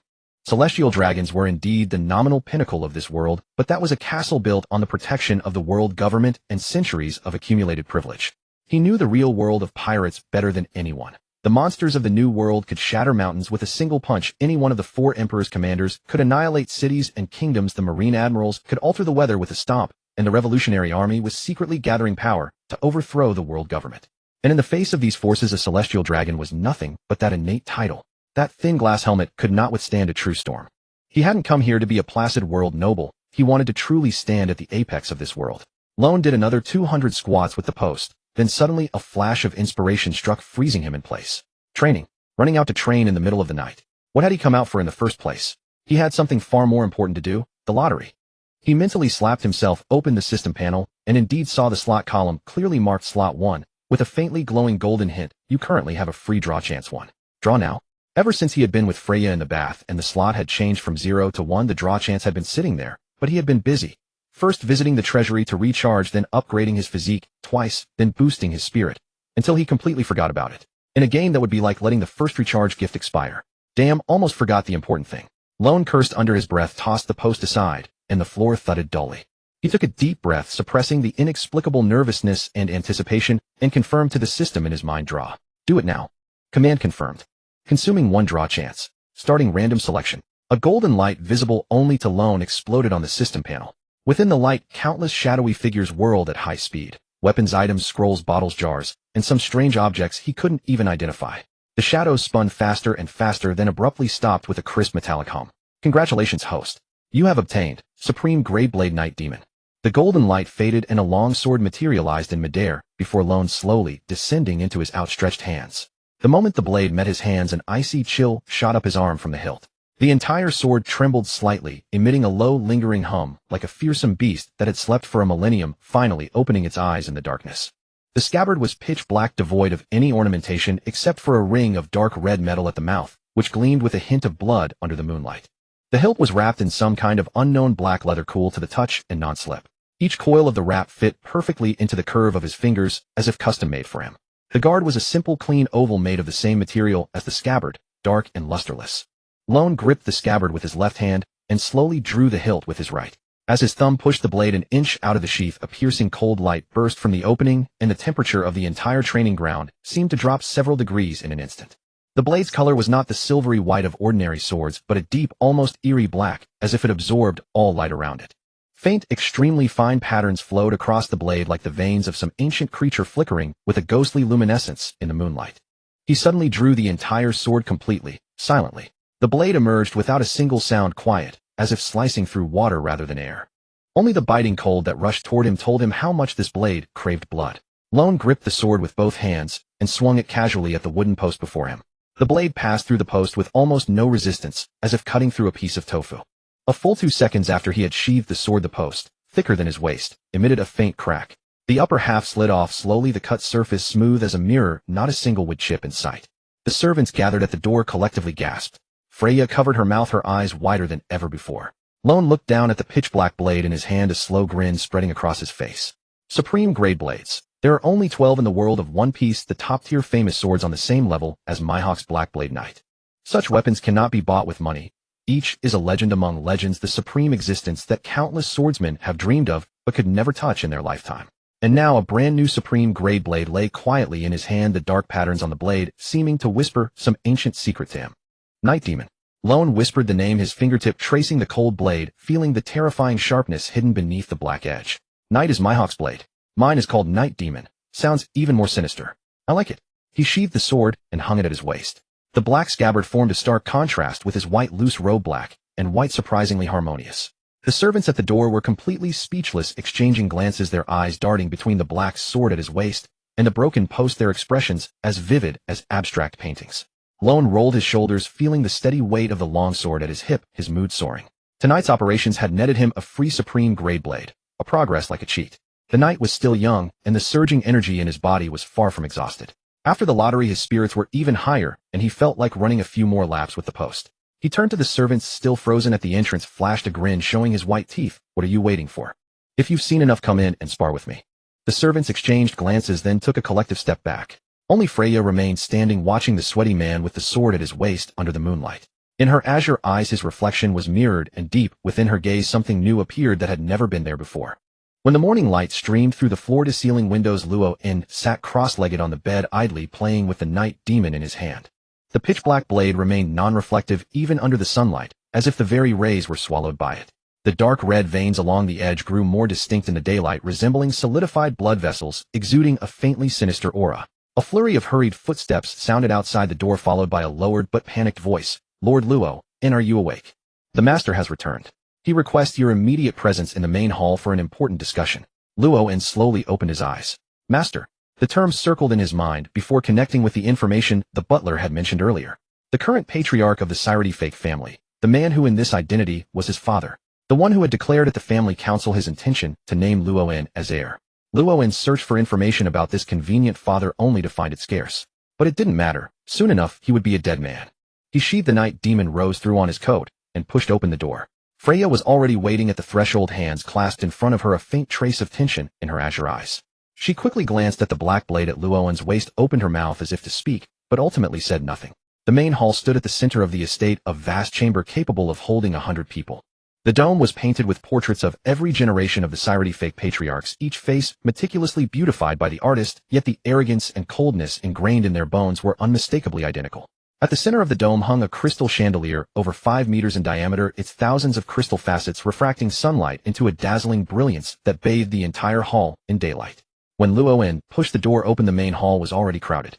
Celestial dragons were indeed the nominal pinnacle of this world, but that was a castle built on the protection of the world government and centuries of accumulated privilege. He knew the real world of pirates better than anyone. The monsters of the New World could shatter mountains with a single punch. Any one of the 4 Emperor's commanders could annihilate cities and kingdoms. The Marine admirals could alter the weather with a stomp, and the Revolutionary Army was secretly gathering power to overthrow the world government. And in the face of these forces, a celestial dragon was nothing but that innate title. That thin glass helmet could not withstand a true storm. He hadn't come here to be a placid world noble. He wanted to truly stand at the apex of this world. Lone did another 200 squats with the post. Then suddenly a flash of inspiration struck, freezing him in place. Training. Running out to train in the middle of the night. What had he come out for in the first place? He had something far more important to do, the lottery. He mentally slapped himself, opened the system panel, and indeed saw the slot column clearly marked slot 1, with a faintly glowing golden hint. "You currently have a free draw, chance 1. Draw now." Ever since he had been with Freya in the bath and the slot had changed from 0 to 1, the draw chance had been sitting there, but he had been busy. First visiting the treasury to recharge, then upgrading his physique twice, then boosting his spirit, until he completely forgot about it. In a game that would be like letting the first recharge gift expire. Damn, almost forgot the important thing. Lone cursed under his breath, tossed the post aside, and the floor thudded dully. He took a deep breath, suppressing the inexplicable nervousness and anticipation, and confirmed to the system in his mind, "Draw. Do it now." Command confirmed. Consuming 1 draw chance. Starting random selection. A golden light visible only to Lone exploded on the system panel. Within the light, countless shadowy figures whirled at high speed. Weapons, items, scrolls, bottles, jars, and some strange objects he couldn't even identify. The shadows spun faster and faster, then abruptly stopped with a crisp metallic hum. "Congratulations, host. You have obtained Supreme Grey Blade Knight Demon." The golden light faded and a long sword materialized in midair before Lone, slowly descending into his outstretched hands. The moment the blade met his hands, an icy chill shot up his arm from the hilt. The entire sword trembled slightly, emitting a low, lingering hum, like a fearsome beast that had slept for a millennium, finally opening its eyes in the darkness. The scabbard was pitch black, devoid of any ornamentation except for a ring of dark red metal at the mouth, which gleamed with a hint of blood under the moonlight. The hilt was wrapped in some kind of unknown black leather, cool to the touch and non-slip. Each coil of the wrap fit perfectly into the curve of his fingers, as if custom-made for him. The guard was a simple, clean oval made of the same material as the scabbard, dark and lusterless. Lone gripped the scabbard with his left hand and slowly drew the hilt with his right. As his thumb pushed the blade an inch out of the sheath, a piercing cold light burst from the opening, and the temperature of the entire training ground seemed to drop several degrees in an instant. The blade's color was not the silvery white of ordinary swords, but a deep, almost eerie black, as if it absorbed all light around it. Faint, extremely fine patterns flowed across the blade like the veins of some ancient creature flickering with a ghostly luminescence in the moonlight. He suddenly drew the entire sword completely, silently. The blade emerged without a single sound, quiet, as if slicing through water rather than air. Only the biting cold that rushed toward him told him how much this blade craved blood. Lone gripped the sword with both hands and swung it casually at the wooden post before him. The blade passed through the post with almost no resistance, as if cutting through a piece of tofu. A full 2 seconds after he had sheathed the sword, the post, thicker than his waist, emitted a faint crack. The upper half slid off slowly, the cut surface smooth as a mirror, not a single wood chip in sight. The servants gathered at the door collectively gasped. Freya covered her mouth, her eyes wider than ever before. Lone looked down at the pitch-black blade in his hand, a slow grin spreading across his face. Supreme grade blades. There are only 12 in the world of One Piece, the top-tier famous swords on the same level as Mihawk's Black Blade Knight. Such weapons cannot be bought with money. Each is a legend among legends, the supreme existence that countless swordsmen have dreamed of but could never touch in their lifetime. And now a brand new supreme grade blade lay quietly in his hand, the dark patterns on the blade seeming to whisper some ancient secret to him. Night Demon. Lone whispered the name, his fingertip tracing the cold blade, feeling the terrifying sharpness hidden beneath the black edge. Night is Mihawk's blade. Mine is called Night Demon. Sounds even more sinister. I like it. He sheathed the sword and hung it at his waist. The black scabbard formed a stark contrast with his white loose robe, black and white surprisingly harmonious. The servants at the door were completely speechless, exchanging glances, their eyes darting between the black sword at his waist and the broken post, their expressions as vivid as abstract paintings. Lone rolled his shoulders, feeling the steady weight of the long sword at his hip, his mood soaring. Tonight's operations had netted him a free supreme grade blade, a progress like a cheat. The night was still young, and the surging energy in his body was far from exhausted. After the lottery, his spirits were even higher, and he felt like running a few more laps with the post. He turned to the servants still frozen at the entrance, flashed a grin showing his white teeth. What are you waiting for? If you've seen enough, come in and spar with me. The servants exchanged glances, then took a collective step back. Only Freya remained standing, watching the sweaty man with the sword at his waist under the moonlight. In her azure eyes his reflection was mirrored, and deep within her gaze something new appeared that had never been there before. When the morning light streamed through the floor-to-ceiling windows, Luo-in sat cross-legged on the bed, idly playing with the night demon in his hand. The pitch-black blade remained non-reflective even under the sunlight, as if the very rays were swallowed by it. The dark red veins along the edge grew more distinct in the daylight, resembling solidified blood vessels, exuding a faintly sinister aura. A flurry of hurried footsteps sounded outside the door, followed by a lowered but panicked voice. Lord Luo-in, are you awake? The master has returned. He requests your immediate presence in the main hall for an important discussion. Luo-in slowly opened his eyes. Master. The term circled in his mind before connecting with the information the butler had mentioned earlier. The current patriarch of the Sirity family, the man who in this identity was his father, the one who had declared at the family council his intention to name Luo-in as heir. Luo-in searched for information about this convenient father only to find it scarce. But it didn't matter. Soon enough, he would be a dead man. He sheathed the night demon rose through on his coat and pushed open the door. Freya was already waiting at the threshold, hands clasped in front of her, a faint trace of tension in her azure eyes. She quickly glanced at the black blade at Luo-in's waist, opened her mouth as if to speak, but ultimately said nothing. The main hall stood at the center of the estate, a vast chamber capable of holding 100 people. The dome was painted with portraits of every generation of the Sirity patriarchs, each face meticulously beautified by the artist, yet the arrogance and coldness ingrained in their bones were unmistakably identical. At the center of the dome hung a crystal chandelier over 5 meters in diameter, its thousands of crystal facets refracting sunlight into a dazzling brilliance that bathed the entire hall in daylight. When Luo-in pushed the door open, the main hall was already crowded.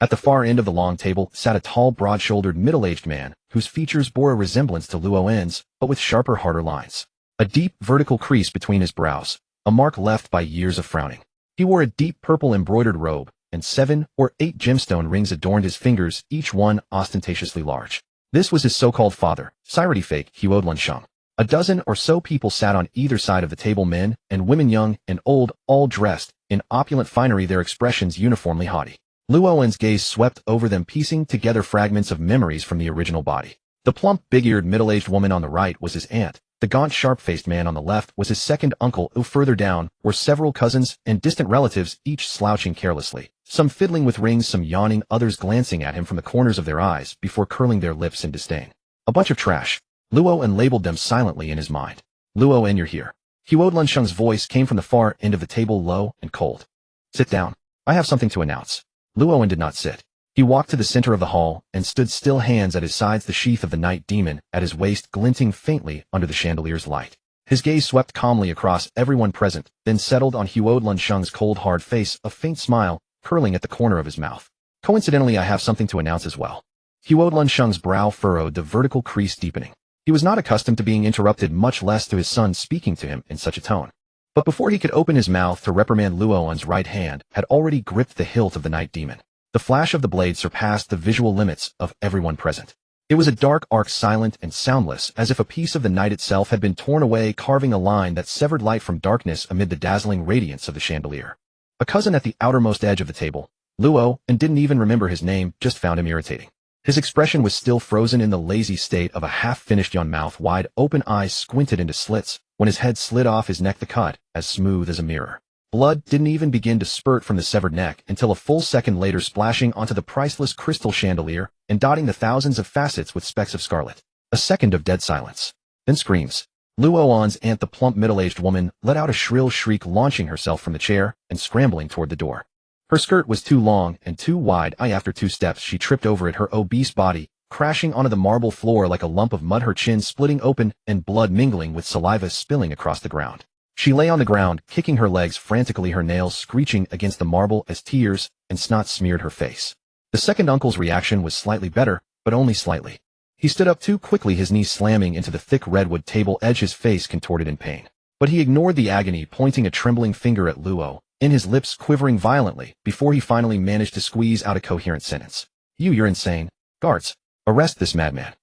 At the far end of the long table sat a tall, broad-shouldered, middle-aged man, whose features bore a resemblance to Luo-in's, but with sharper, harder lines. A deep, vertical crease between his brows, a mark left by years of frowning. He wore a deep purple embroidered robe, and 7 or 8 gemstone rings adorned his fingers, each one ostentatiously large. This was his so-called father, Sirity Huodlansheng. A dozen or so people sat on either side of the table, men and women, young and old, all dressed in opulent finery, their expressions uniformly haughty. Luo-in's gaze swept over them, piecing together fragments of memories from the original body. The plump, big-eared, middle-aged woman on the right was his aunt. The gaunt, sharp-faced man on the left was his second uncle. Further down were several cousins and distant relatives, each slouching carelessly, Some fiddling with rings, some yawning, others glancing at him from the corners of their eyes before curling their lips in disdain. A bunch of trash. Luo labeled them silently in his mind. Luo, you're here. Huo Lunsheng's voice came from the far end of the table, low and cold. Sit down. I have something to announce. Luo did not sit. He walked to the center of the hall and stood still, hands at his sides, the sheath of the night demon at his waist glinting faintly under the chandelier's light. His gaze swept calmly across everyone present, then settled on Huo Lunsheng's cold, hard face, a faint smile curling at the corner of his mouth. Coincidentally, I have something to announce as well. Huo Lunsheng's brow furrowed, the vertical crease deepening. He was not accustomed to being interrupted, much less to his son speaking to him in such a tone. But before he could open his mouth to reprimand, Luo's right hand had already gripped the hilt of the night demon. The flash of the blade surpassed the visual limits of everyone present. It was a dark arc, silent and soundless, as if a piece of the night itself had been torn away, carving a line that severed light from darkness amid the dazzling radiance of the chandelier. A cousin at the outermost edge of the table, Luo, and didn't even remember his name, just found him irritating. His expression was still frozen in the lazy state of a half-finished yawn, mouth wide open, eyes squinted into slits, when his head slid off his neck, the cut as smooth as a mirror. Blood didn't even begin to spurt from the severed neck until a full second later, splashing onto the priceless crystal chandelier and dotting the thousands of facets with specks of scarlet. A second of dead silence. Then screams. Luo's aunt, the plump middle-aged woman, let out a shrill shriek, launching herself from the chair and scrambling toward the door. Her skirt was too long and too wide. After 2 steps, she tripped over it, her obese body crashing onto the marble floor like a lump of mud, her chin splitting open and blood mingling with saliva spilling across the ground. She lay on the ground, kicking her legs frantically, her nails screeching against the marble as tears and snot smeared her face. The second uncle's reaction was slightly better, but only slightly. He stood up too quickly, his knees slamming into the thick redwood table edge, his face contorted in pain. But he ignored the agony, pointing a trembling finger at Luo, in his lips quivering violently, before he finally managed to squeeze out a coherent sentence. You're insane. Guards, arrest this madman.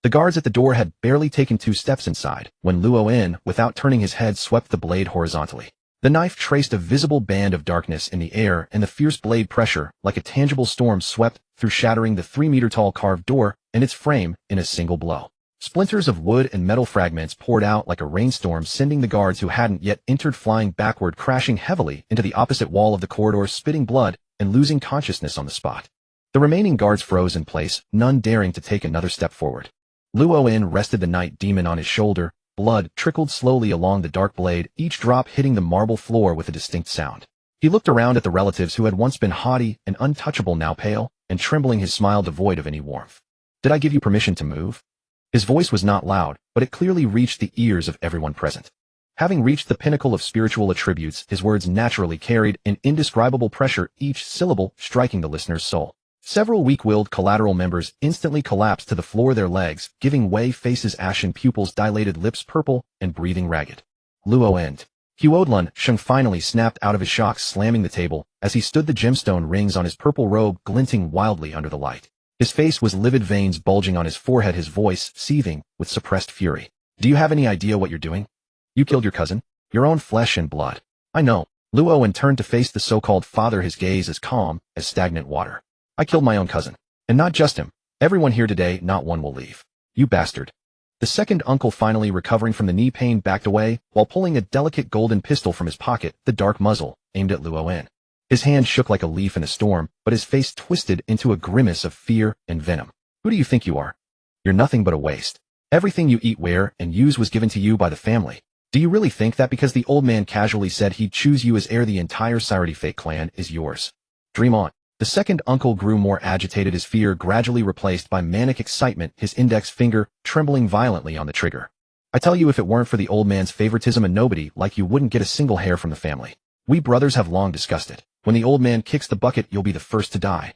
The guards at the door had barely taken 2 steps inside, when Luo, without turning his head, swept the blade horizontally. The knife traced a visible band of darkness in the air, and the fierce blade pressure, like a tangible storm, swept through, shattering the 3-meter-tall carved door and its frame in a single blow. Splinters of wood and metal fragments poured out like a rainstorm, sending the guards who hadn't yet entered flying backward, crashing heavily into the opposite wall of the corridor, spitting blood and losing consciousness on the spot. The remaining guards froze in place, none daring to take another step forward. Luo rested the night demon on his shoulder. Blood trickled slowly along the dark blade, each drop hitting the marble floor with a distinct sound. He looked around at the relatives who had once been haughty and untouchable, now pale and trembling, his smile devoid of any warmth. Did I give you permission to move? His voice was not loud, but it clearly reached the ears of everyone present. Having reached the pinnacle of spiritual attributes, his words naturally carried an indescribable pressure, each syllable striking the listener's soul. Several weak-willed collateral members instantly collapsed to the floor, their legs giving way, faces ashen, pupils dilated, lips purple and breathing ragged. Luo Huo Lunsheng finally snapped out of his shock, slamming the table as he stood, the gemstone rings on his purple robe glinting wildly under the light. His face was livid, veins bulging on his forehead, his voice seething with suppressed fury. Do you have any idea what you're doing? You killed your cousin, your own flesh and blood. I know. Luo turned to face the so-called father, his gaze as calm as stagnant water. I killed my own cousin. And not just him. Everyone here today, not one will leave. You bastard. The second uncle, finally recovering from the knee pain, backed away while pulling a delicate golden pistol from his pocket, the dark muzzle aimed at Luo. His hand shook like a leaf in a storm, but his face twisted into a grimace of fear and venom. Who do you think you are? You're nothing but a waste. Everything you eat, wear, and use was given to you by the family. Do you really think that because the old man casually said he'd choose you as heir, the entire Sirity Fate clan is yours? Dream on. The second uncle grew more agitated, his fear gradually replaced by manic excitement, his index finger trembling violently on the trigger. I tell you, if it weren't for the old man's favoritism, a nobody like you wouldn't get a single hair from the family. We brothers have long discussed it. When the old man kicks the bucket, you'll be the first to die.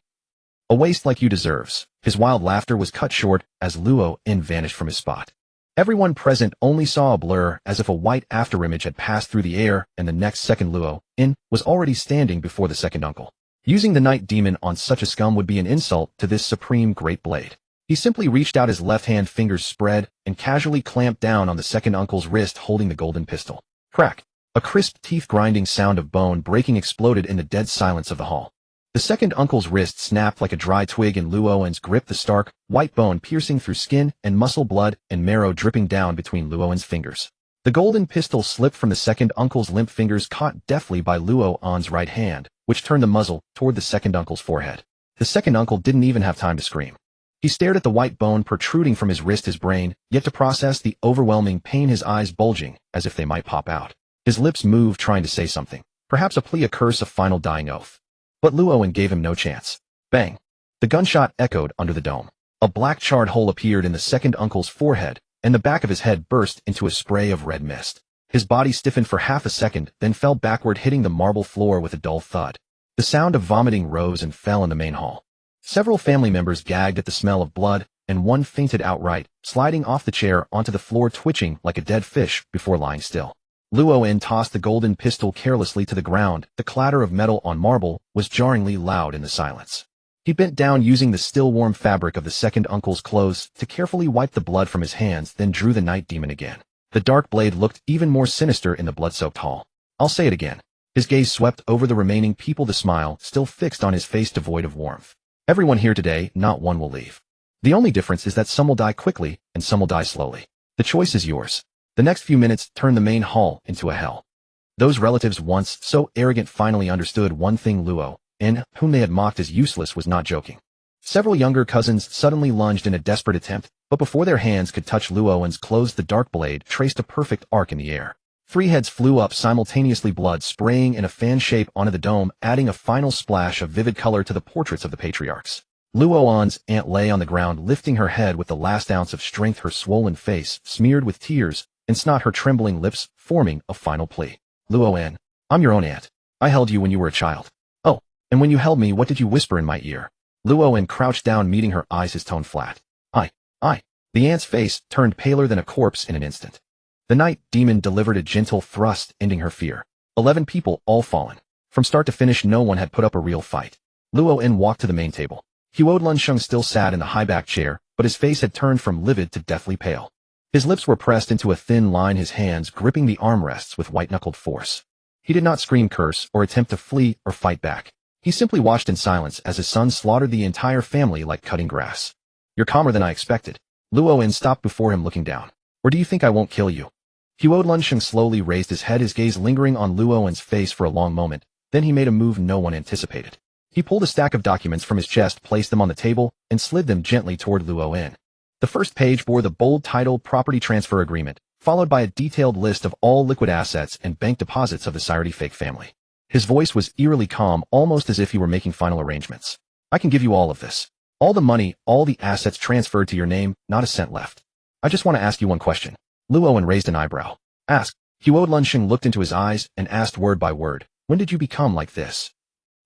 A waste like you deserves. His wild laughter was cut short as Luo vanished from his spot. Everyone present only saw a blur, as if a white afterimage had passed through the air, and the next second Luo was already standing before the second uncle. Using the night demon on such a scum would be an insult to this supreme great blade. He simply reached out, his left hand, fingers spread, and casually clamped down on the second uncle's wrist, holding the golden pistol. Crack! A crisp, teeth-grinding sound of bone breaking exploded in the dead silence of the hall. The second uncle's wrist snapped like a dry twig in Luo's grip, the stark, white bone piercing through skin and muscle, blood and marrow dripping down between Luo's fingers. The golden pistol slipped from the second uncle's limp fingers, caught deftly by Luo An's right hand, which turned the muzzle toward the second uncle's forehead. The second uncle didn't even have time to scream. He stared at the white bone protruding from his wrist, his brain, yet to process the overwhelming pain, his eyes bulging as if they might pop out. His lips moved, trying to say something, perhaps a plea, a curse, a final dying oath. But Luoan gave him no chance. Bang! The gunshot echoed under the dome. A black charred hole appeared in the second uncle's forehead, and the back of his head burst into a spray of red mist. His body stiffened for half a second, then fell backward, hitting the marble floor with a dull thud. The sound of vomiting rose and fell in the main hall. Several family members gagged at the smell of blood, and one fainted outright, sliding off the chair onto the floor, twitching like a dead fish before lying still. Luoan tossed the golden pistol carelessly to the ground. The clatter of metal on marble was jarringly loud in the silence. He bent down, using the still warm fabric of the second uncle's clothes to carefully wipe the blood from his hands, then drew the night demon again. The dark blade looked even more sinister in the blood-soaked hall. I'll say it again. His gaze swept over the remaining people, the smile still fixed on his face, devoid of warmth. Everyone here today, not one will leave. The only difference is that some will die quickly and some will die slowly. The choice is yours. The next few minutes turned the main hall into a hell. Those relatives, once so arrogant, finally understood one thing: Luo, in whom they had mocked as useless, was not joking. Several younger cousins suddenly lunged in a desperate attempt, but before their hands could touch Luoan's clothes, the dark blade traced a perfect arc in the air. 3 heads flew up simultaneously, blood spraying in a fan shape onto the dome, adding a final splash of vivid color to the portraits of the patriarchs. Luoan's aunt lay on the ground, lifting her head with the last ounce of strength, her swollen face smeared with tears and snot, her trembling lips forming a final plea. Luoan, I'm your own aunt. I held you when you were a child. Oh, and when you held me, what did you whisper in my ear? Luoan crouched down, meeting her eyes, his tone flat. I. The aunt's face turned paler than a corpse in an instant. The night demon delivered a gentle thrust, ending her fear. 11 people, all fallen. From start to finish, no one had put up a real fight. Luoan walked to the main table. Huo Lunsheng still sat in the high-backed chair, but his face had turned from livid to deathly pale. His lips were pressed into a thin line, his hands gripping the armrests with white-knuckled force. He did not scream, curse, or attempt to flee or fight back. He simply watched in silence as his son slaughtered the entire family like cutting grass. You're calmer than I expected. Luoan stopped before him, looking down. Or do you think I won't kill you? Huo Lunsheng slowly raised his head, his gaze lingering on Luoan's face for a long moment. Then he made a move no one anticipated. He pulled a stack of documents from his chest, placed them on the table, and slid them gently toward Luoan. The first page bore the bold title Property Transfer Agreement, followed by a detailed list of all liquid assets and bank deposits of the Sirety fake family. His voice was eerily calm, almost as if he were making final arrangements. I can give you all of this. All the money, all the assets transferred to your name, not a cent left. I just want to ask you one question. Luoan raised an eyebrow. Ask. Huo Lunsheng looked into his eyes and asked word by word. When did you become like this?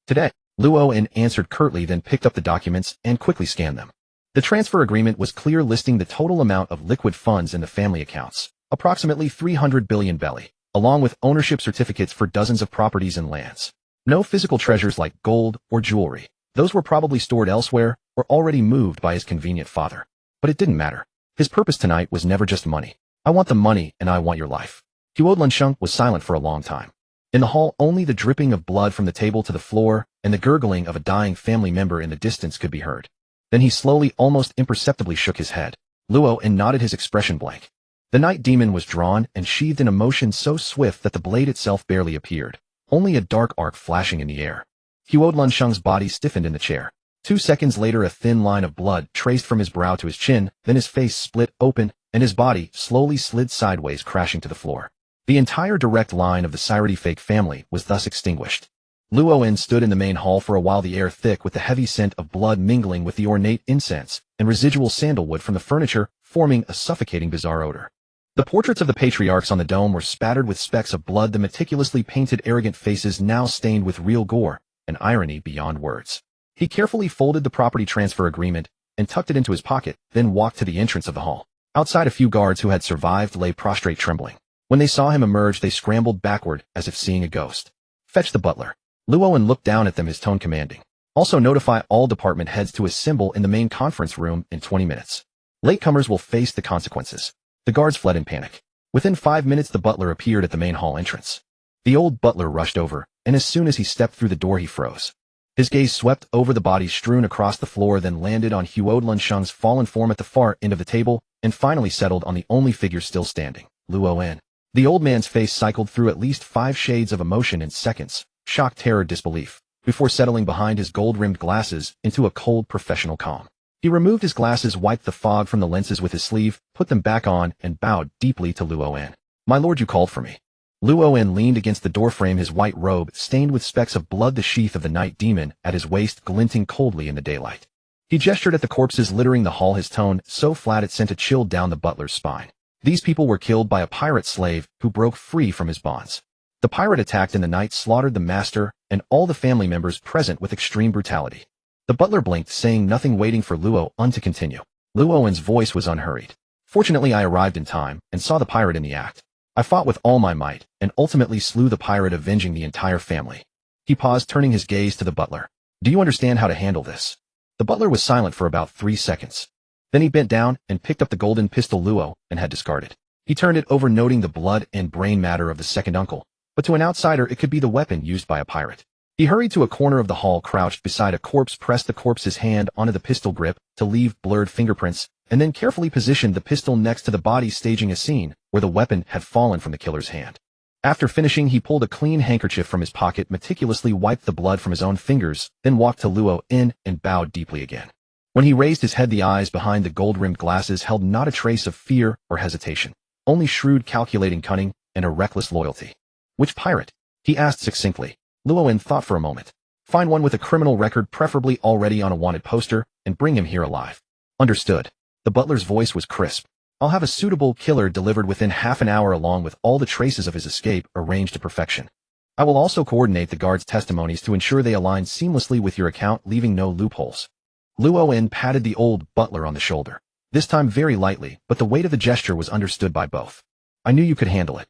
Today. Luoan answered curtly, then picked up the documents and quickly scanned them. The transfer agreement was clear, listing the total amount of liquid funds in the family accounts, approximately 300 billion belly, along with ownership certificates for dozens of properties and lands. No physical treasures like gold or jewelry. Those were probably stored elsewhere or already moved by his convenient father. But it didn't matter. His purpose tonight was never just money. I want the money and I want your life. Huo Lunsheng was silent for a long time. In the hall, only the dripping of blood from the table to the floor and the gurgling of a dying family member in the distance could be heard. Then he slowly, almost imperceptibly shook his head. Luoan nodded, his expression blank. The night demon was drawn and sheathed in a motion so swift that the blade itself barely appeared, only a dark arc flashing in the air. Huo Lunsheng's body stiffened in the chair. 2 seconds later, a thin line of blood traced from his brow to his chin, then his face split open, and his body slowly slid sideways, crashing to the floor. The entire direct line of the Sirety fake family was thus extinguished. Luoan stood in the main hall for a while, the air thick with the heavy scent of blood mingling with the ornate incense and residual sandalwood from the furniture, forming a suffocating bizarre odor. The portraits of the patriarchs on the dome were spattered with specks of blood, the meticulously painted arrogant faces now stained with real gore and irony beyond words. He carefully folded the property transfer agreement and tucked it into his pocket, then walked to the entrance of the hall. Outside, a few guards who had survived lay prostrate, trembling. When they saw him emerge, they scrambled backward as if seeing a ghost. Fetch the butler. Luoan looked down at them, his tone commanding. Also notify all department heads to assemble in the main conference room in 20 minutes. Latecomers will face the consequences. The guards fled in panic. Within 5 minutes, the butler appeared at the main hall entrance. The old butler rushed over, and as soon as he stepped through the door, he froze. His gaze swept over the bodies strewn across the floor, then landed on Huo Lunsheng's fallen form at the far end of the table, and finally settled on the only figure still standing, Luoan. The old man's face cycled through at least 5 shades of emotion in seconds, shock, terror, disbelief, before settling behind his gold-rimmed glasses into a cold professional calm. He removed his glasses, wiped the fog from the lenses with his sleeve, put them back on, and bowed deeply to Luo-en. "My lord, you called for me." Luo-en leaned against the doorframe, his white robe stained with specks of blood, the sheath of the night demon at his waist glinting coldly in the daylight. He gestured at the corpses littering the hall, his tone so flat it sent a chill down the butler's spine. These people were killed by a pirate slave who broke free from his bonds. The pirate attacked in the night, slaughtered the master and all the family members present with extreme brutality. The butler blinked, saying nothing, waiting for Luo-en to continue. Luo-en's voice was unhurried. "Fortunately, I arrived in time and saw the pirate in the act. I fought with all my might and ultimately slew the pirate, avenging the entire family." He paused, turning his gaze to the butler. "Do you understand how to handle this?" The butler was silent for about 3 seconds. Then he bent down and picked up the golden pistol Luo-en had discarded. He turned it over, noting the blood and brain matter of the second uncle, but to an outsider it could be the weapon used by a pirate. He hurried to a corner of the hall, crouched beside a corpse, pressed the corpse's hand onto the pistol grip to leave blurred fingerprints, and then carefully positioned the pistol next to the body, staging a scene where the weapon had fallen from the killer's hand. After finishing, he pulled a clean handkerchief from his pocket, meticulously wiped the blood from his own fingers, then walked to Luo-en and bowed deeply again. When he raised his head, the eyes behind the gold-rimmed glasses held not a trace of fear or hesitation, only shrewd, calculating cunning and a reckless loyalty. "Which pirate?" he asked succinctly. Luo-en thought for a moment. "Find one with a criminal record, preferably already on a wanted poster, and bring him here alive." "Understood." The butler's voice was crisp. "I'll have a suitable killer delivered within half an hour, along with all the traces of his escape arranged to perfection. I will also coordinate the guards' testimonies to ensure they align seamlessly with your account, leaving no loopholes." Luo-en patted the old butler on the shoulder, this time very lightly, but the weight of the gesture was understood by both. "I knew you could handle it."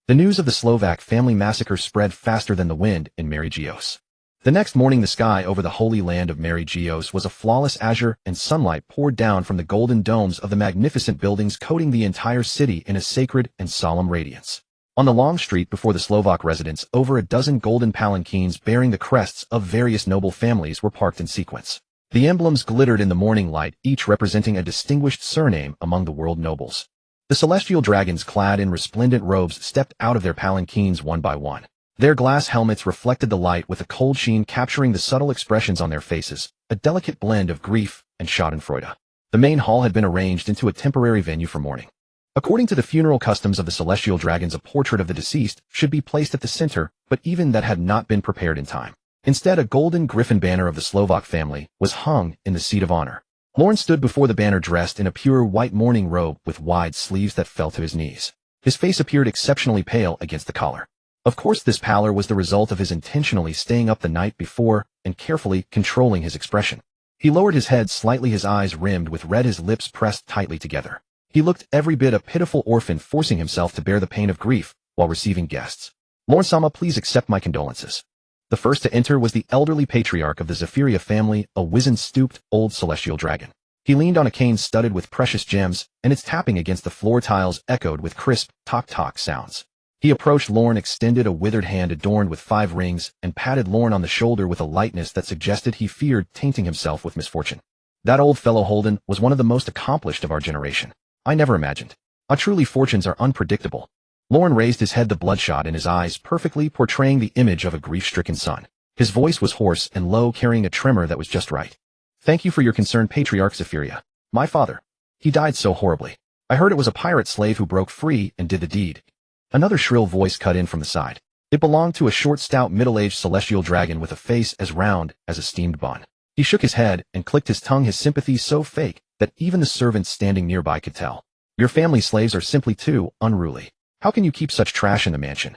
The news of the Slovak family massacre spread faster than the wind in Mary Geos. The next morning, the sky over the holy land of Mary Geos was a flawless azure, and sunlight poured down from the golden domes of the magnificent buildings, coating the entire city in a sacred and solemn radiance. On the long street before the Slovak residence, over a dozen golden palanquins bearing the crests of various noble families were parked in sequence. The emblems glittered in the morning light, each representing a distinguished surname among the world nobles. The celestial dragons, clad in resplendent robes, stepped out of their palanquins one by one. Their glass helmets reflected the light with a cold sheen, capturing the subtle expressions on their faces, a delicate blend of grief and schadenfreude. The main hall had been arranged into a temporary venue for mourning. According to the funeral customs of the celestial dragons, a portrait of the deceased should be placed at the center, but even that had not been prepared in time. Instead, a golden griffin banner of the Slovak family was hung in the seat of honor. Lorne stood before the banner, dressed in a pure white mourning robe with wide sleeves that fell to his knees. His face appeared exceptionally pale against the collar. Of course, this pallor was the result of his intentionally staying up the night before and carefully controlling his expression. He lowered his head slightly, his eyes rimmed with red, his lips pressed tightly together. He looked every bit a pitiful orphan, forcing himself to bear the pain of grief while receiving guests. "Lorne-sama, please accept my condolences." The first to enter was the elderly patriarch of the Zephyria family, a wizened, stooped, old celestial dragon. He leaned on a cane studded with precious gems, and its tapping against the floor tiles echoed with crisp, tock-tock sounds. He approached Lorne, extended a withered hand adorned with 5 rings, and patted Lorne on the shoulder with a lightness that suggested he feared tainting himself with misfortune. "That old fellow Holden was one of the most accomplished of our generation. I never imagined. Truly, fortunes are unpredictable." Lorne raised his head, the bloodshot in his eyes perfectly portraying the image of a grief-stricken son. His voice was hoarse and low, carrying a tremor that was just right. "Thank you for your concern, Patriarch Zephyria. My father. He died so horribly. I heard it was a pirate slave who broke free and did the deed." Another shrill voice cut in from the side. It belonged to a short, stout, middle-aged celestial dragon with a face as round as a steamed bun. He shook his head and clicked his tongue, his sympathy so fake that even the servants standing nearby could tell. "Your family slaves are simply too unruly. How can you keep such trash in the mansion?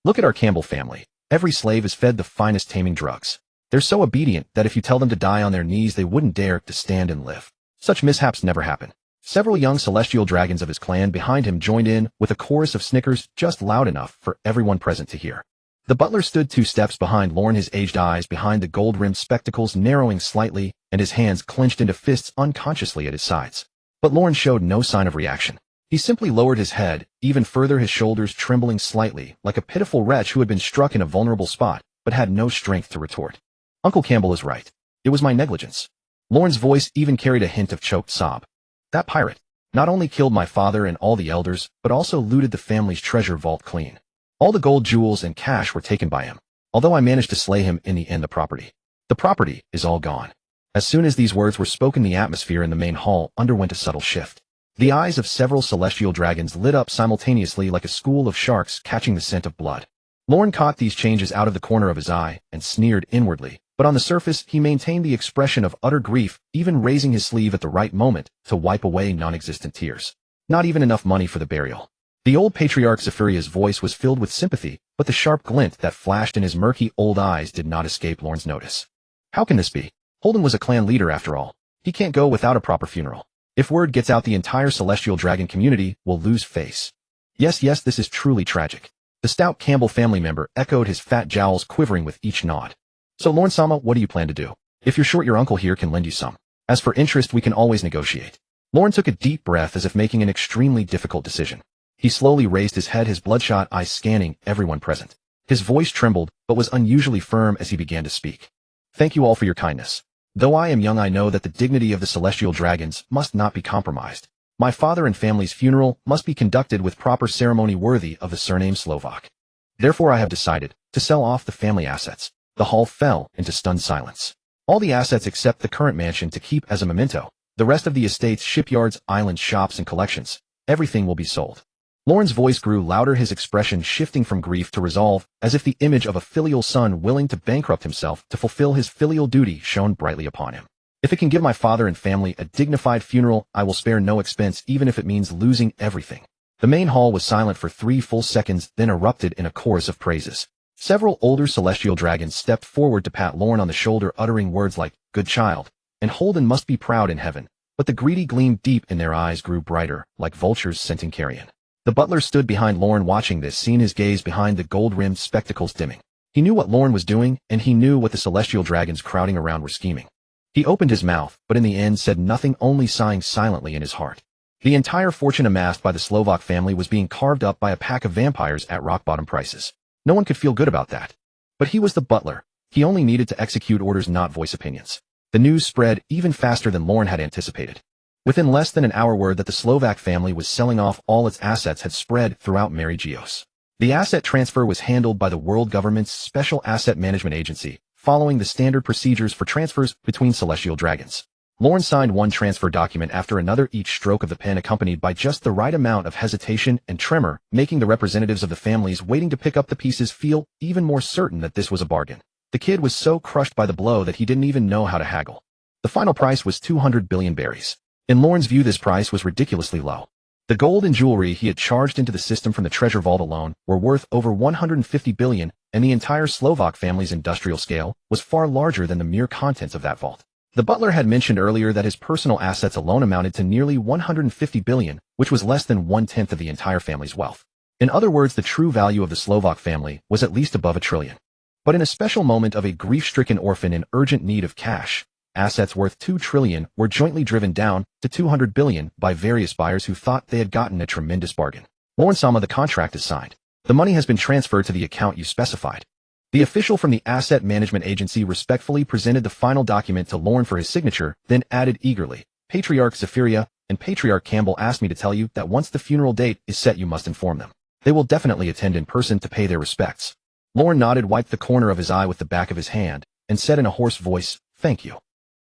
Look at our Campbell family. Every slave is fed the finest taming drugs. They're so obedient that if you tell them to die on their knees, they wouldn't dare to stand and live. Such mishaps never happen." Several young celestial dragons of his clan behind him joined in with a chorus of snickers, just loud enough for everyone present to hear. The butler stood 2 steps behind Lorne, his aged eyes behind the gold-rimmed spectacles narrowing slightly, and his hands clenched into fists unconsciously at his sides. But Lorne showed no sign of reaction. He simply lowered his head, even further, his shoulders trembling slightly, like a pitiful wretch who had been struck in a vulnerable spot, but had no strength to retort. "Uncle Campbell is right. It was my negligence." Lorne's voice even carried a hint of choked sob. "That pirate. Not only killed my father and all the elders, but also looted the family's treasure vault clean. All the gold, jewels, and cash were taken by him. Although I managed to slay him in the end, the property is all gone. As soon as these words were spoken, the atmosphere in the main hall underwent a subtle shift. The eyes of several celestial dragons lit up simultaneously like a school of sharks catching the scent of blood. Lorne caught these changes out of the corner of his eye and sneered inwardly, but on the surface he maintained the expression of utter grief, even raising his sleeve at the right moment to wipe away non-existent tears. Not even enough money for the burial. The old patriarch Zephyria's voice was filled with sympathy, but the sharp glint that flashed in his murky old eyes did not escape Lorne's notice. How can this be? Holden was a clan leader after all. He can't go without a proper funeral. If word gets out, the entire celestial dragon community will lose face. Yes, this is truly tragic. The stout Campbell family member echoed, his fat jowls quivering with each nod. So Lorne-sama, what do you plan to do? If you're short, your uncle here can lend you some. As for interest, we can always negotiate. Lorne took a deep breath as if making an extremely difficult decision. He slowly raised his head, his bloodshot eyes scanning everyone present. His voice trembled, but was unusually firm as he began to speak. Thank you all for your kindness. Though I am young, I know that the dignity of the celestial dragons must not be compromised. My father and family's funeral must be conducted with proper ceremony worthy of the surname Slovak. Therefore I have decided to sell off the family assets. The hall fell into stunned silence. All the assets except the current mansion to keep as a memento. The rest of the estates, shipyards, islands, shops, and collections. Everything will be sold. Lorne's voice grew louder, his expression shifting from grief to resolve, as if the image of a filial son willing to bankrupt himself to fulfill his filial duty shone brightly upon him. If it can give my father and family a dignified funeral, I will spare no expense, even if it means losing everything. The main hall was silent for 3 full seconds, then erupted in a chorus of praises. Several older celestial dragons stepped forward to pat Lorne on the shoulder, uttering words like, "Good child," and "Holden must be proud in heaven." But the greedy gleam deep in their eyes grew brighter, like vultures scenting carrion. The butler stood behind Lorne watching this scene, his gaze behind the gold-rimmed spectacles dimming. He knew what Lorne was doing, and he knew what the celestial dragons crowding around were scheming. He opened his mouth, but in the end said nothing, only sighing silently in his heart. The entire fortune amassed by the Slovak family was being carved up by a pack of vampires at rock-bottom prices. No one could feel good about that. But he was the butler. He only needed to execute orders, not voice opinions. The news spread even faster than Lorne had anticipated. Within less than an hour, word that the Slovak family was selling off all its assets had spread throughout Mary Geos. The asset transfer was handled by the world government's Special Asset Management Agency, following the standard procedures for transfers between celestial dragons. Lorne signed one transfer document after another, each stroke of the pen accompanied by just the right amount of hesitation and tremor, making the representatives of the families waiting to pick up the pieces feel even more certain that this was a bargain. The kid was so crushed by the blow that he didn't even know how to haggle. The final price was 200 billion berries. In Lorne's view, this price was ridiculously low. The gold and jewelry he had charged into the system from the treasure vault alone were worth over 150 billion, and the entire Slovak family's industrial scale was far larger than the mere contents of that vault. The butler had mentioned earlier that his personal assets alone amounted to nearly 150 billion, which was less than 1/10 of the entire family's wealth. In other words, the true value of the Slovak family was at least above 1 trillion. But in a special moment of a grief-stricken orphan in urgent need of cash, assets worth 2 trillion were jointly driven down to 200 billion by various buyers who thought they had gotten a tremendous bargain. Lorne-sama, the contract is signed. The money has been transferred to the account you specified. The official from the Asset Management Agency respectfully presented the final document to Lorne for his signature, then added eagerly, "Patriarch Zephyria and Patriarch Campbell asked me to tell you that once the funeral date is set, you must inform them. They will definitely attend in person to pay their respects." Lorne nodded, wiped the corner of his eye with the back of his hand, and said in a hoarse voice, "Thank you."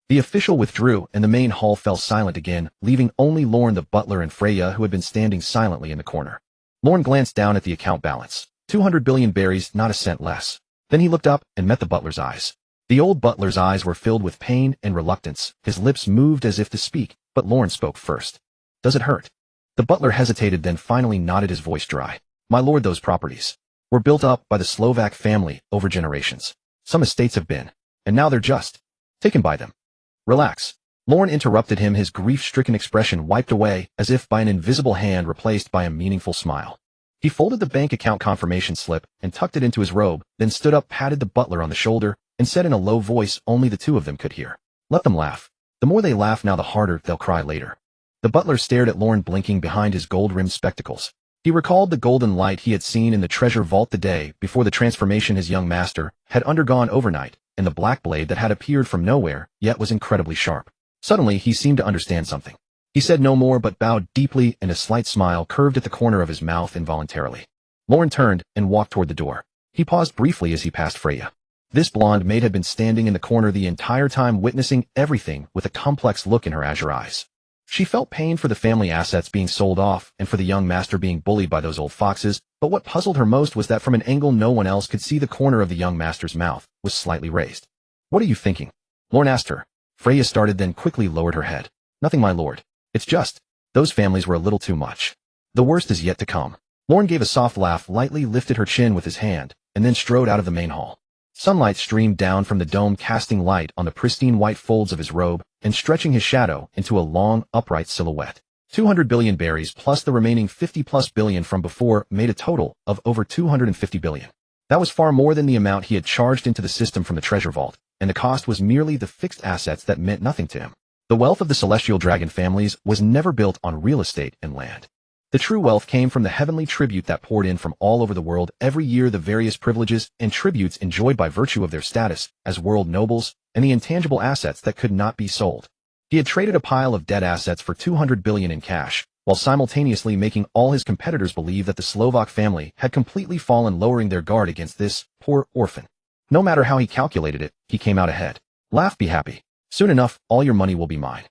The official withdrew, and the main hall fell silent again, leaving only Lorne, the butler, and Freya, who had been standing silently in the corner. Lorne glanced down at the account balance. 200 billion berries, not a cent less. Then he looked up and met the butler's eyes. The old butler's eyes were filled with pain and reluctance. His lips moved as if to speak, but Lorne spoke first. "Does it hurt?" The butler hesitated, then finally nodded, his voice dry. "My lord, those properties were built up by the Slovak family over generations. Some estates have been, and now they're just taken by them." "Relax." Lorne interrupted him, his grief-stricken expression wiped away as if by an invisible hand replaced by a meaningful smile. He folded the bank account confirmation slip and tucked it into his robe, then stood up, patted the butler on the shoulder, and said in a low voice only the two of them could hear, "Let them laugh. The more they laugh now, the harder they'll cry later." The butler stared at Lorne, blinking behind his gold-rimmed spectacles. He recalled the golden light he had seen in the treasure vault the day before the transformation his young master had undergone overnight, and the black blade that had appeared from nowhere, yet was incredibly sharp. Suddenly, he seemed to understand something. He said no more but bowed deeply, and a slight smile curved at the corner of his mouth involuntarily. Lauren turned and walked toward the door. He paused briefly as he passed Freya. This blonde maid had been standing in the corner the entire time, witnessing everything with a complex look in her azure eyes. She felt pain for the family assets being sold off and for the young master being bullied by those old foxes, but what puzzled her most was that from an angle no one else could see, the corner of the young master's mouth was slightly raised. "What are you thinking?" Lauren asked her. Freya started, then quickly lowered her head. "Nothing, my lord. It's just, those families were a little too much. The worst is yet to come." Lauren gave a soft laugh, lightly lifted her chin with his hand, and then strode out of the main hall. Sunlight streamed down from the dome, casting light on the pristine white folds of his robe and stretching his shadow into a long, upright silhouette. 200 billion berries plus the remaining 50+ billion from before made a total of over 250 billion. That was far more than the amount he had charged into the system from the treasure vault, and the cost was merely the fixed assets that meant nothing to him. The wealth of the celestial dragon families was never built on real estate and land. The true wealth came from the heavenly tribute that poured in from all over the world every year, the various privileges and tributes enjoyed by virtue of their status as world nobles, and the intangible assets that could not be sold. He had traded a pile of dead assets for 200 billion in cash, while simultaneously making all his competitors believe that the Slovak family had completely fallen, lowering their guard against this poor orphan. No matter how he calculated it, he came out ahead. "Laugh, be happy. Soon enough, all your money will be mine."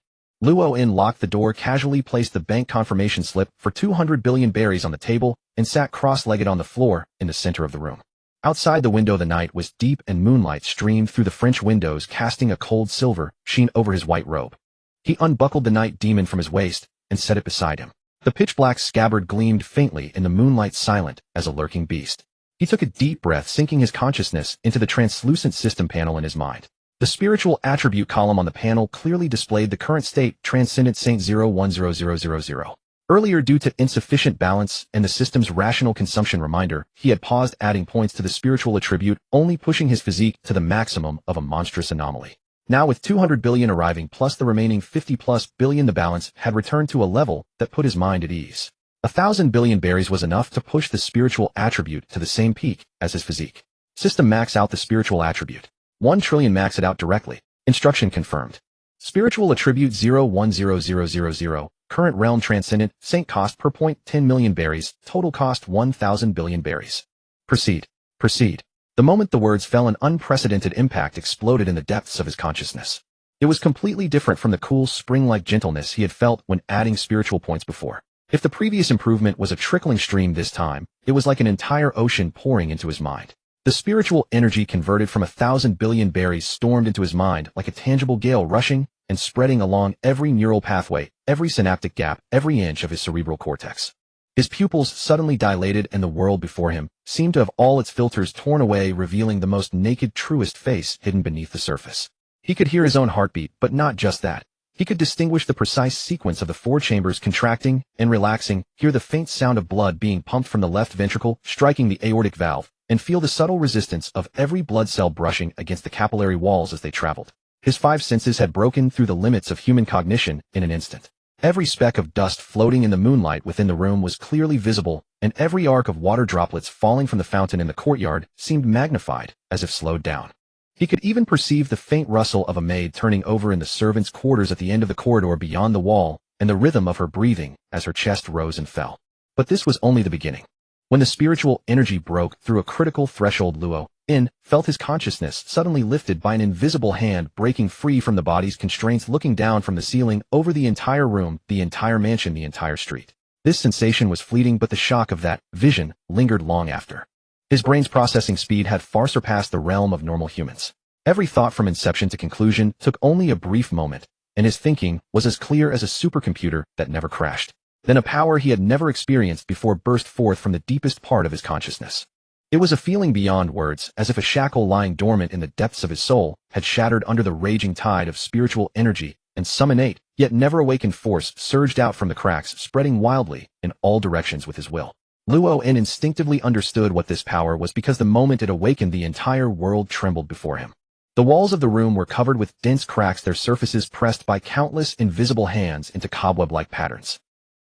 Luo In locked the door, casually placed the bank confirmation slip for 200 billion berries on the table, and sat cross-legged on the floor in the center of the room. Outside the window the night was deep, and moonlight streamed through the French windows, casting a cold silver sheen over his white robe. He unbuckled the night demon from his waist and set it beside him. The pitch-black scabbard gleamed faintly in the moonlight, silent as a lurking beast. He took a deep breath, sinking his consciousness into the translucent system panel in his mind. The spiritual attribute column on the panel clearly displayed the current state: Transcendent Saint 010000. Earlier, due to insufficient balance and the system's rational consumption reminder, he had paused adding points to the spiritual attribute, only pushing his physique to the maximum of a monstrous anomaly. Now, with 200 billion arriving plus the remaining 50+ billion, the balance had returned to a level that put his mind at ease. 1,000 billion berries was enough to push the spiritual attribute to the same peak as his physique. System max out the spiritual attribute. 1 trillion, max it out directly. Instruction confirmed. Spiritual attribute 010000. Current realm transcendent. Saint cost per point 10 million berries. Total cost 1,000 billion berries. Proceed. Proceed. The moment the words fell, an unprecedented impact exploded in the depths of his consciousness. It was completely different from the cool, spring-like gentleness he had felt when adding spiritual points before. If the previous improvement was a trickling stream, this time, it was like an entire ocean pouring into his mind. The spiritual energy converted from 1,000 billion berries stormed into his mind like a tangible gale, rushing and spreading along every neural pathway, every synaptic gap, every inch of his cerebral cortex. His pupils suddenly dilated, and the world before him seemed to have all its filters torn away, revealing the most naked, truest face hidden beneath the surface. He could hear his own heartbeat, but not just that. He could distinguish the precise sequence of the 4 chambers contracting and relaxing, hear the faint sound of blood being pumped from the left ventricle, striking the aortic valve, and feel the subtle resistance of every blood cell brushing against the capillary walls as they traveled. His 5 senses had broken through the limits of human cognition in an instant. Every speck of dust floating in the moonlight within the room was clearly visible, and every arc of water droplets falling from the fountain in the courtyard seemed magnified, as if slowed down. He could even perceive the faint rustle of a maid turning over in the servants' quarters at the end of the corridor beyond the wall, and the rhythm of her breathing as her chest rose and fell. But this was only the beginning. When the spiritual energy broke through a critical threshold, Luo In felt his consciousness suddenly lifted by an invisible hand, breaking free from the body's constraints, looking down from the ceiling over the entire room, the entire mansion, the entire street. This sensation was fleeting, but the shock of that vision lingered long after. His brain's processing speed had far surpassed the realm of normal humans. Every thought from inception to conclusion took only a brief moment, and his thinking was as clear as a supercomputer that never crashed. Then a power he had never experienced before burst forth from the deepest part of his consciousness. It was a feeling beyond words, as if a shackle lying dormant in the depths of his soul had shattered under the raging tide of spiritual energy, and some innate, yet never awakened force surged out from the cracks, spreading wildly in all directions with his will. Luo In instinctively understood what this power was, because the moment it awakened, the entire world trembled before him. The walls of the room were covered with dense cracks, their surfaces pressed by countless invisible hands into cobweb-like patterns.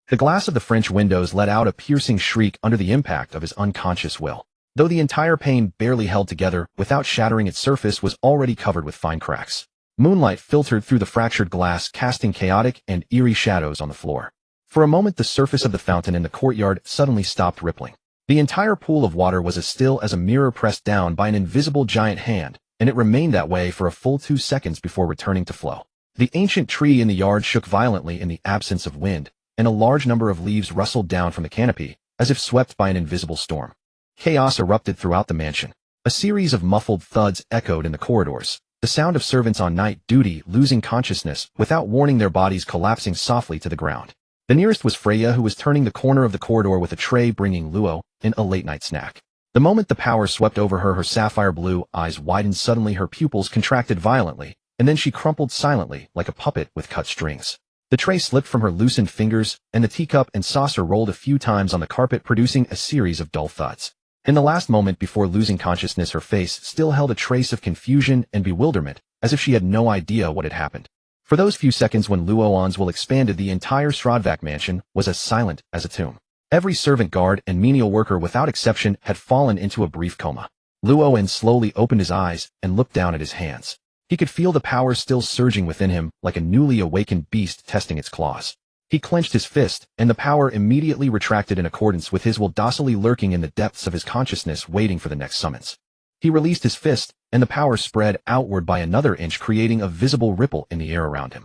The glass of the French windows let out a piercing shriek under the impact of his unconscious will. Though the entire pane barely held together, without shattering, its surface was already covered with fine cracks. Moonlight filtered through the fractured glass, casting chaotic and eerie shadows on the floor. For a moment, the surface of the fountain in the courtyard suddenly stopped rippling. The entire pool of water was as still as a mirror pressed down by an invisible giant hand, and it remained that way for a full 2 seconds before returning to flow. The ancient tree in the yard shook violently in the absence of wind, and a large number of leaves rustled down from the canopy, as if swept by an invisible storm. Chaos erupted throughout the mansion. A series of muffled thuds echoed in the corridors, the sound of servants on night duty losing consciousness without warning, their bodies collapsing softly to the ground. The nearest was Freya, who was turning the corner of the corridor with a tray bringing Luo in a late-night snack. The moment the power swept over her, her sapphire blue eyes widened suddenly, her pupils contracted violently, and then she crumpled silently like a puppet with cut strings. The tray slipped from her loosened fingers, and the teacup and saucer rolled a few times on the carpet, producing a series of dull thuds. In the last moment before losing consciousness, her face still held a trace of confusion and bewilderment, as if she had no idea what had happened. For those few seconds when Luoan's will expanded, the entire Stradvak mansion was as silent as a tomb. Every servant, guard, and menial worker without exception had fallen into a brief coma. Luoan slowly opened his eyes and looked down at his hands. He could feel the power still surging within him like a newly awakened beast testing its claws. He clenched his fist, and the power immediately retracted in accordance with his will, docilely lurking in the depths of his consciousness, waiting for the next summons. He released his fist, and the power spread outward by another inch, creating a visible ripple in the air around him.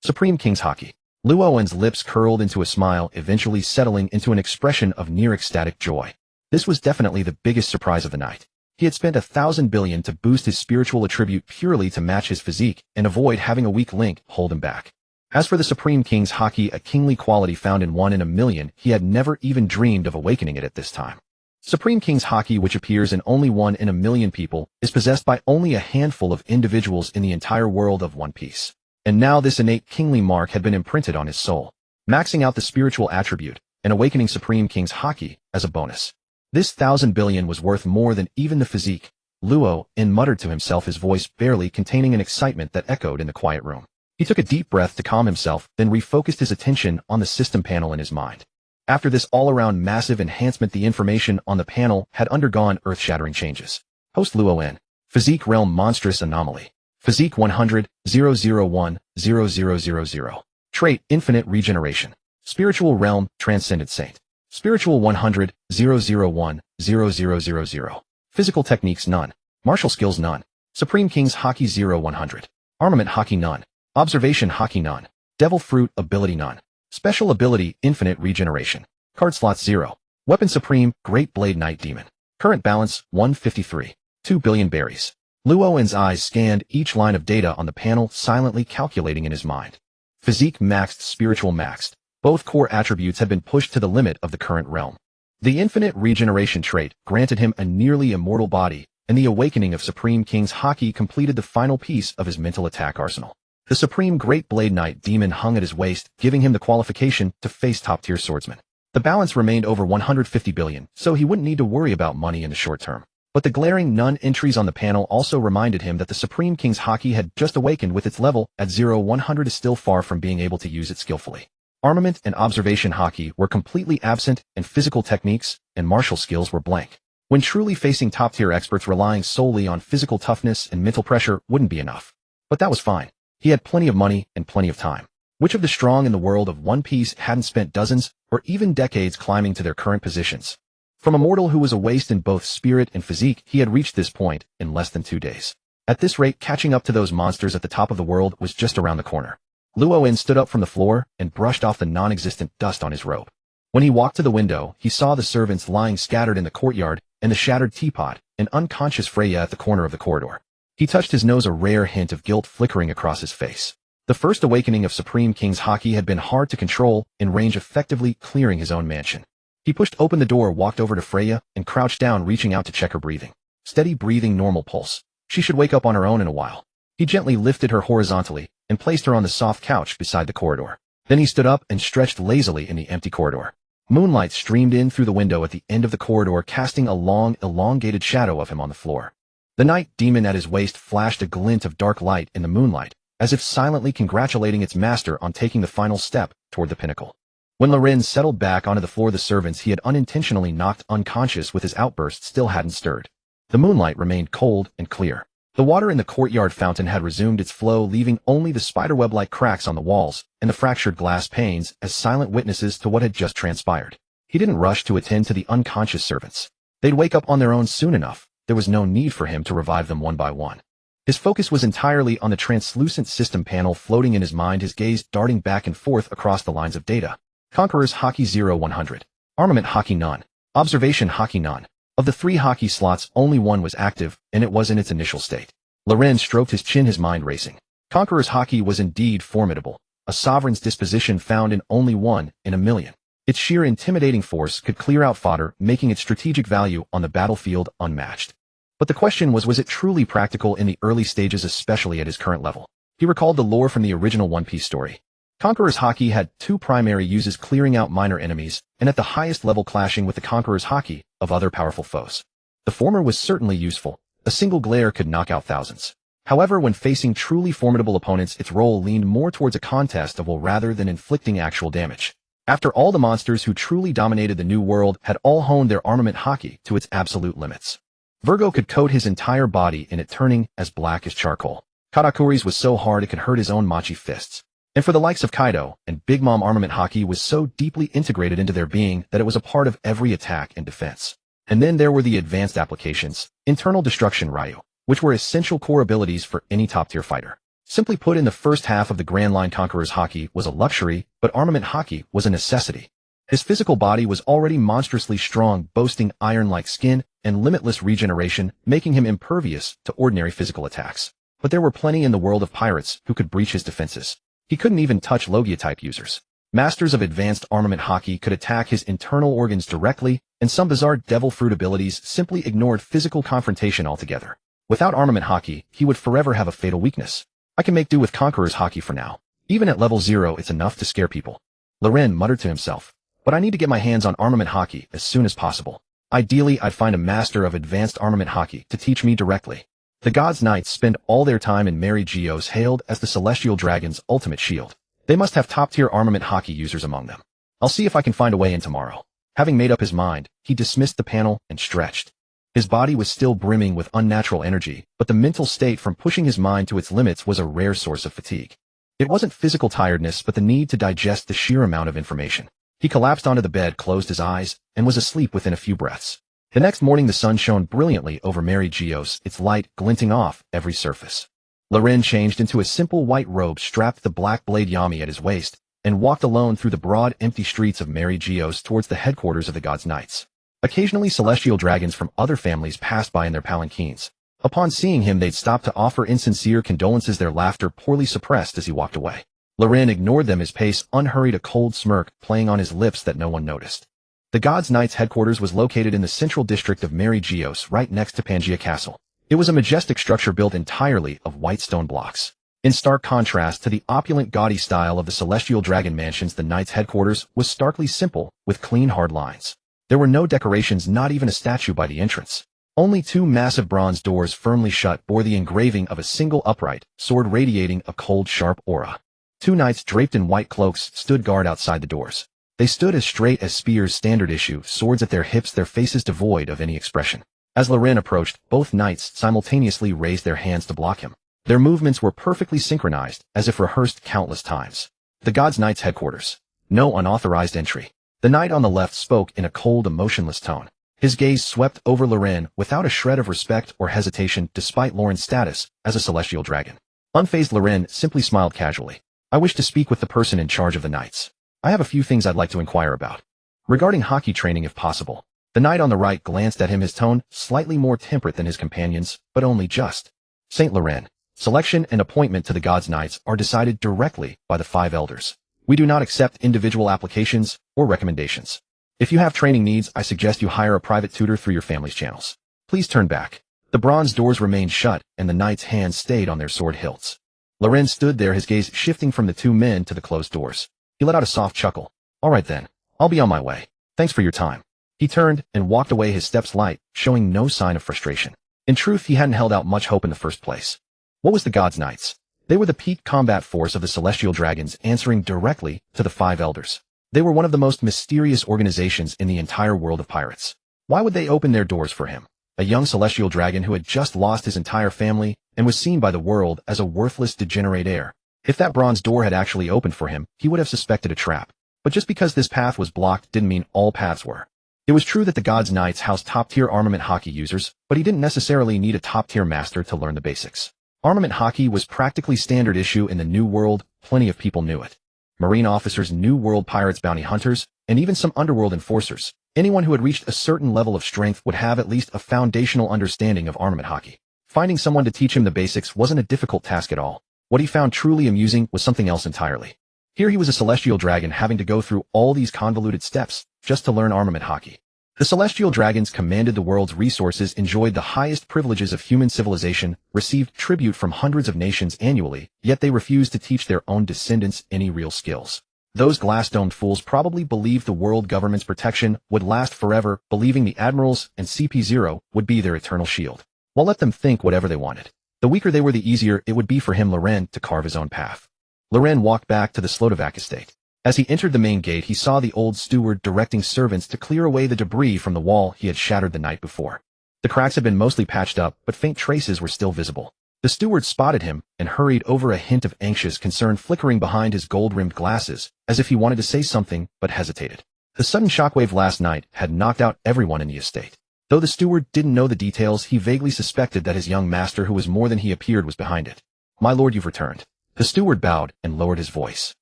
Supreme King's Haki. Luoan's lips curled into a smile, eventually settling into an expression of near ecstatic joy. This was definitely the biggest surprise of the night. He had spent 1,000 billion to boost his spiritual attribute purely to match his physique and avoid having a weak link hold him back. As for the Supreme King's Haki, a kingly quality found in 1 in a million, he had never even dreamed of awakening it at this time. Supreme King's Haki, which appears in only 1 in a million people, is possessed by only a handful of individuals in the entire world of One Piece. And now this innate kingly mark had been imprinted on his soul, maxing out the spiritual attribute and awakening Supreme King's Haki as a bonus. This 1,000 billion was worth more than even the physique. Luoan muttered to himself, his voice barely containing an excitement that echoed in the quiet room. He took a deep breath to calm himself, then refocused his attention on the system panel in his mind. After this all-around massive enhancement, the information on the panel had undergone earth-shattering changes. Host Luoan. Physique Realm Monstrous Anomaly. Physique 100, 001, 0000. Trait Infinite Regeneration. Spiritual Realm Transcendent Saint. Spiritual 100, 001, 0000. Physical Techniques None. Martial Skills None. Supreme King's Haki 0100. Armament Haki None. Observation Haki None. Devil Fruit Ability None. Special Ability Infinite Regeneration. Card Slots 0. Weapon Supreme Great Blade Night Demon. Current balance 153. 2 billion berries. Luoan's eyes scanned each line of data on the panel, silently calculating in his mind. Physique maxed, spiritual maxed. Both core attributes had been pushed to the limit of the current realm. The Infinite Regeneration trait granted him a nearly immortal body, and the awakening of Supreme King's Haki completed the final piece of his mental attack arsenal. The Supreme Great Blade Knight Demon hung at his waist, giving him the qualification to face top-tier swordsmen. The balance remained over 150 billion, so he wouldn't need to worry about money in the short term. But the glaring none entries on the panel also reminded him that the Supreme King's Haki had just awakened, with its level at 0100 is still far from being able to use it skillfully. Armament and observation Haki were completely absent, and physical techniques and martial skills were blank. When truly facing top-tier experts, relying solely on physical toughness and mental pressure wouldn't be enough. But that was fine. He had plenty of money and plenty of time. Which of the strong in the world of One Piece hadn't spent dozens or even decades climbing to their current positions? From a mortal who was a waste in both spirit and physique, he had reached this point in less than 2 days. At this rate, catching up to those monsters at the top of the world was just around the corner. Luoan stood up from the floor and brushed off the non-existent dust on his robe. When he walked to the window, he saw the servants lying scattered in the courtyard and the shattered teapot and unconscious Freya at the corner of the corridor. He touched his nose, a rare hint of guilt flickering across his face. The first awakening of Supreme King's Haki had been hard to control, in range effectively clearing his own mansion. He pushed open the door, walked over to Freya, and crouched down, reaching out to check her breathing. Steady breathing, normal pulse. She should wake up on her own in a while. He gently lifted her horizontally and placed her on the soft couch beside the corridor. Then he stood up and stretched lazily in the empty corridor. Moonlight streamed in through the window at the end of the corridor, casting a long, elongated shadow of him on the floor. The night demon at his waist flashed a glint of dark light in the moonlight, as if silently congratulating its master on taking the final step toward the pinnacle. When Loren settled back onto the floor, the servants he had unintentionally knocked unconscious with his outburst still hadn't stirred. The moonlight remained cold and clear. The water in the courtyard fountain had resumed its flow, leaving only the spiderweb-like cracks on the walls and the fractured glass panes as silent witnesses to what had just transpired. He didn't rush to attend to the unconscious servants. They'd wake up on their own soon enough. There was no need for him to revive them one by one. His focus was entirely on the translucent system panel floating in his mind, his gaze darting back and forth across the lines of data. Conqueror's Hockey 0100. Armament Hockey None. Observation Hockey None. Of the 3 hockey slots, only one was active, and it was in its initial state. Loren stroked his chin, his mind racing. Conqueror's Hockey was indeed formidable, a sovereign's disposition found in only 1 in a million. Its sheer intimidating force could clear out fodder, making its strategic value on the battlefield unmatched. But the question was it truly practical in the early stages, especially at his current level? He recalled the lore from the original One Piece story. Conqueror's Hockey had 2 primary uses: clearing out minor enemies, and at the highest level clashing with the Conqueror's Hockey of other powerful foes. The former was certainly useful. A single glare could knock out thousands. However, when facing truly formidable opponents, its role leaned more towards a contest of will rather than inflicting actual damage. After all, the monsters who truly dominated the New World had all honed their armament Hockey to its absolute limits. Virgo could coat his entire body in it, turning as black as charcoal. Katakuri's was so hard it could hurt his own machi fists. And for the likes of Kaido and Big Mom, armament Hockey was so deeply integrated into their being that it was a part of every attack and defense. And then there were the advanced applications, internal destruction Ryu, which were essential core abilities for any top-tier fighter. Simply put, in the first half of the Grand Line, Conqueror's Hockey was a luxury, but armament Hockey was a necessity. His physical body was already monstrously strong, boasting iron-like skin and limitless regeneration, making him impervious to ordinary physical attacks. But there were plenty in the world of pirates who could breach his defenses. He couldn't even touch Logia-type users. Masters of advanced armament Hockey could attack his internal organs directly, and some bizarre devil fruit abilities simply ignored physical confrontation altogether. Without armament Hockey, he would forever have a fatal weakness. I can make do with Conqueror's Hockey for now. Even at level 0, it's enough to scare people. Loren muttered to himself. But I need to get my hands on armament Hockey as soon as possible. Ideally, I'd find a master of advanced armament Hockey to teach me directly. The God's Knights spend all their time in Mary Geos, hailed as the Celestial Dragon's ultimate shield. They must have top-tier armament Hockey users among them. I'll see if I can find a way in tomorrow. Having made up his mind, he dismissed the panel and stretched. His body was still brimming with unnatural energy, but the mental state from pushing his mind to its limits was a rare source of fatigue. It wasn't physical tiredness, but the need to digest the sheer amount of information. He collapsed onto the bed, closed his eyes, and was asleep within a few breaths. The next morning, the sun shone brilliantly over Mary Geos, its light glinting off every surface. Loren changed into a simple white robe, strapped the black blade Yami at his waist, and walked alone through the broad, empty streets of Mary Geos towards the headquarters of the God's Knights. Occasionally, celestial dragons from other families passed by in their palanquins. Upon seeing him, they'd stop to offer insincere condolences, their laughter poorly suppressed as he walked away. Loren ignored them, his pace unhurried, a cold smirk playing on his lips that no one noticed. The God's Knights headquarters was located in the central district of Mary Geos, right next to Pangaea Castle. It was a majestic structure built entirely of white stone blocks. In stark contrast to the opulent, gaudy style of the Celestial Dragon mansions, the Knights' headquarters was starkly simple, with clean, hard lines. There were no decorations, not even a statue by the entrance. Only 2 massive bronze doors, firmly shut, bore the engraving of a single upright sword radiating a cold, sharp aura. 2 knights draped in white cloaks stood guard outside the doors. They stood as straight as spears, standard issue, swords at their hips, their faces devoid of any expression. As Loren approached, both knights simultaneously raised their hands to block him. Their movements were perfectly synchronized, as if rehearsed countless times. The God's Knights headquarters. No unauthorized entry. The knight on the left spoke in a cold, emotionless tone. His gaze swept over Loren without a shred of respect or hesitation, despite Loren's status as a celestial dragon. Unfazed, Loren simply smiled casually. I wish to speak with the person in charge of the knights. I have a few things I'd like to inquire about. Regarding hockey training, if possible. The knight on the right glanced at him, his tone slightly more temperate than his companions, but only just. Saint Loren. Selection and appointment to the God's Knights are decided directly by the 5 elders. We do not accept individual applications or recommendations. If you have training needs, I suggest you hire a private tutor through your family's channels. Please turn back. The bronze doors remained shut, and the knights' hands stayed on their sword hilts. Loren stood there, his gaze shifting from the 2 men to the closed doors. He let out a soft chuckle. All right then. I'll be on my way. Thanks for your time. He turned and walked away, his steps light, showing no sign of frustration. In truth, he hadn't held out much hope in the first place. What was the God's Knights? They were the peak combat force of the Celestial Dragons, answering directly to the 5 elders. They were one of the most mysterious organizations in the entire world of pirates. Why would they open their doors for him? a young celestial dragon who had just lost his entire family and was seen by the world as a worthless degenerate heir. If that bronze door had actually opened for him, he would have suspected a trap. But just because this path was blocked didn't mean all paths were. It was true that the God's Knights housed top-tier armament hockey users, but he didn't necessarily need a top-tier master to learn the basics. Armament hockey was practically standard issue in the New World. Plenty of people knew it. Marine officers, New World pirates, bounty hunters, and even some underworld enforcers. Anyone who had reached a certain level of strength would have at least a foundational understanding of armament hockey. Finding someone to teach him the basics wasn't a difficult task at all. What he found truly amusing was something else entirely. Here he was, a celestial dragon, having to go through all these convoluted steps just to learn armament hockey. The celestial dragons commanded the world's resources, enjoyed the highest privileges of human civilization, received tribute from hundreds of nations annually, yet they refused to teach their own descendants any real skills. Those glass-domed fools probably believed the world government's protection would last forever, believing the admirals and CP0 would be their eternal shield. Well, let them think whatever they wanted. The weaker they were, the easier it would be for him, Loren, to carve his own path. Loren walked back to the Slotovac estate. As he entered the main gate, he saw the old steward directing servants to clear away the debris from the wall he had shattered the night before. The cracks had been mostly patched up, but faint traces were still visible. The steward spotted him and hurried over, a hint of anxious concern flickering behind his gold-rimmed glasses, as if he wanted to say something but hesitated. The sudden shockwave last night had knocked out everyone in the estate. Though the steward didn't know the details, he vaguely suspected that his young master, who was more than he appeared, was behind it. "My lord, you've returned." The steward bowed and lowered his voice.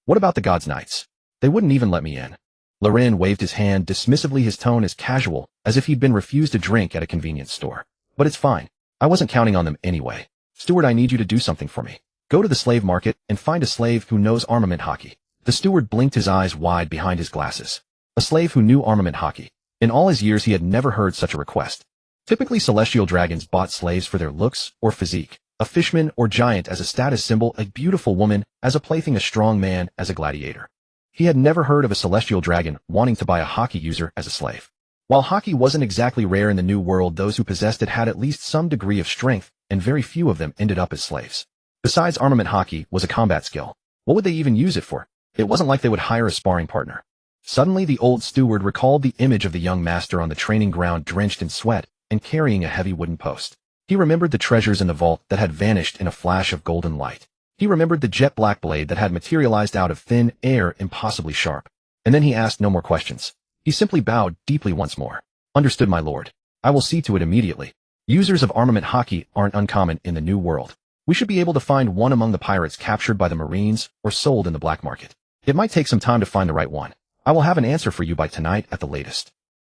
"What about the God's Knights? They wouldn't even let me in." Loren waved his hand dismissively, his tone as casual as if he'd been refused a drink at a convenience store. "But it's fine. I wasn't counting on them anyway. Steward, I need you to do something for me. Go to the slave market and find a slave who knows armament hockey." The steward blinked, his eyes wide behind his glasses. A slave who knew armament hockey. In all his years, he had never heard such a request. Typically, celestial dragons bought slaves for their looks or physique, a fishman or giant as a status symbol, a beautiful woman as a plaything, a strong man as a gladiator. He had never heard of a celestial dragon wanting to buy a hockey user as a slave. While hockey wasn't exactly rare in the New World, those who possessed it had at least some degree of strength, and very few of them ended up as slaves. Besides, armament hockey was a combat skill. What would they even use it for? It wasn't like they would hire a sparring partner. Suddenly, the old steward recalled the image of the young master on the training ground, drenched in sweat and carrying a heavy wooden post. He remembered the treasures in the vault that had vanished in a flash of golden light. He remembered the jet black blade that had materialized out of thin air, impossibly sharp. And then he asked no more questions. He simply bowed deeply once more. "Understood, my lord. I will see to it immediately." Users of armament hockey aren't uncommon in the New World. We should be able to find one among the pirates captured by the Marines or sold in the black market. It might take some time to find the right one. I will have an answer for you by tonight at the latest.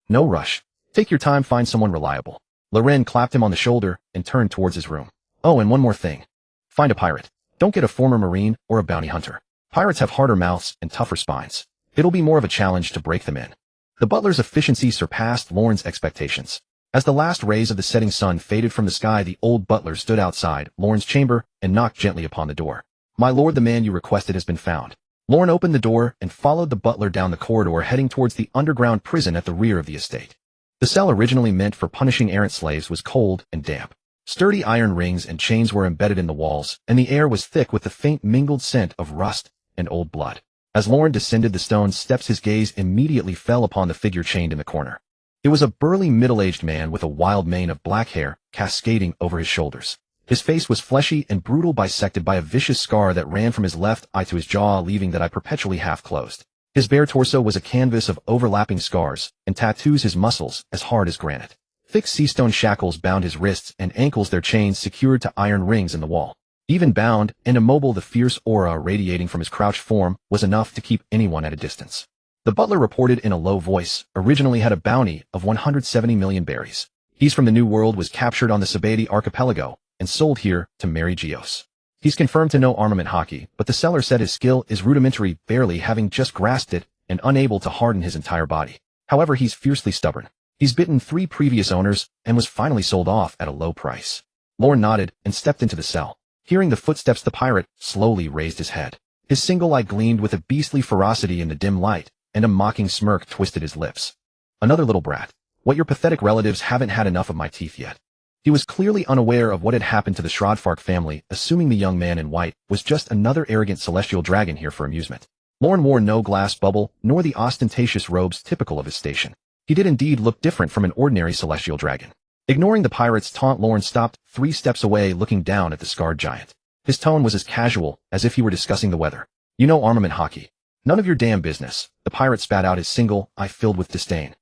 No rush. Take your time, find someone reliable. Loren clapped him on the shoulder and turned towards his room. "Oh, and one more thing. Find a pirate. Don't get a former Marine or a bounty hunter. Pirates have harder mouths and tougher spines. It'll be more of a challenge to break them in." The butler's efficiency surpassed Loren's expectations. As the last rays of the setting sun faded from the sky, the old butler stood outside Loren's chamber and knocked gently upon the door. "My lord, the man you requested has been found." Loren opened the door and followed the butler down the corridor, heading towards the underground prison at the rear of the estate. The cell, originally meant for punishing errant slaves, was cold and damp. Sturdy iron rings and chains were embedded in the walls, and the air was thick with the faint mingled scent of rust and old blood. As Loren descended the stone steps, his gaze immediately fell upon the figure chained in the corner. It was a burly, middle-aged man with a wild mane of black hair cascading over his shoulders. His face was fleshy and brutal, bisected by a vicious scar that ran from his left eye to his jaw, leaving that eye perpetually half closed. His bare torso was a canvas of overlapping scars and tattoos, his muscles as hard as granite. Thick sea-stone shackles bound his wrists and ankles, their chains secured to iron rings in the wall. Even bound and immobile, the fierce aura radiating from his crouched form was enough to keep anyone at a distance. The butler reported in a low voice, "Originally had a bounty of 170 million berries. He's from the New World, was captured on the Sabati archipelago, and sold here to Mary Geos. He's confirmed to know armament hockey, but the seller said his skill is rudimentary, barely having just grasped it and unable to harden his entire body. However, he's fiercely stubborn. He's bitten 3 previous owners and was finally sold off at a low price." Loren nodded and stepped into the cell. Hearing the footsteps, the pirate slowly raised his head. His single eye gleamed with a beastly ferocity in the dim light, and a mocking smirk twisted his lips. "Another little brat. What, your pathetic relatives haven't had enough of my teeth yet?" He was clearly unaware of what had happened to the Shrodfark family, assuming the young man in white was just another arrogant celestial dragon here for amusement. Loren wore no glass bubble, nor the ostentatious robes typical of his station. He did indeed look different from an ordinary celestial dragon. Ignoring the pirate's taunt, Lorne stopped 3 steps away, looking down at the scarred giant. His tone was as casual as if he were discussing the weather. You know armament hockey. None of your damn business. The pirate spat out his single eye filled with disdain.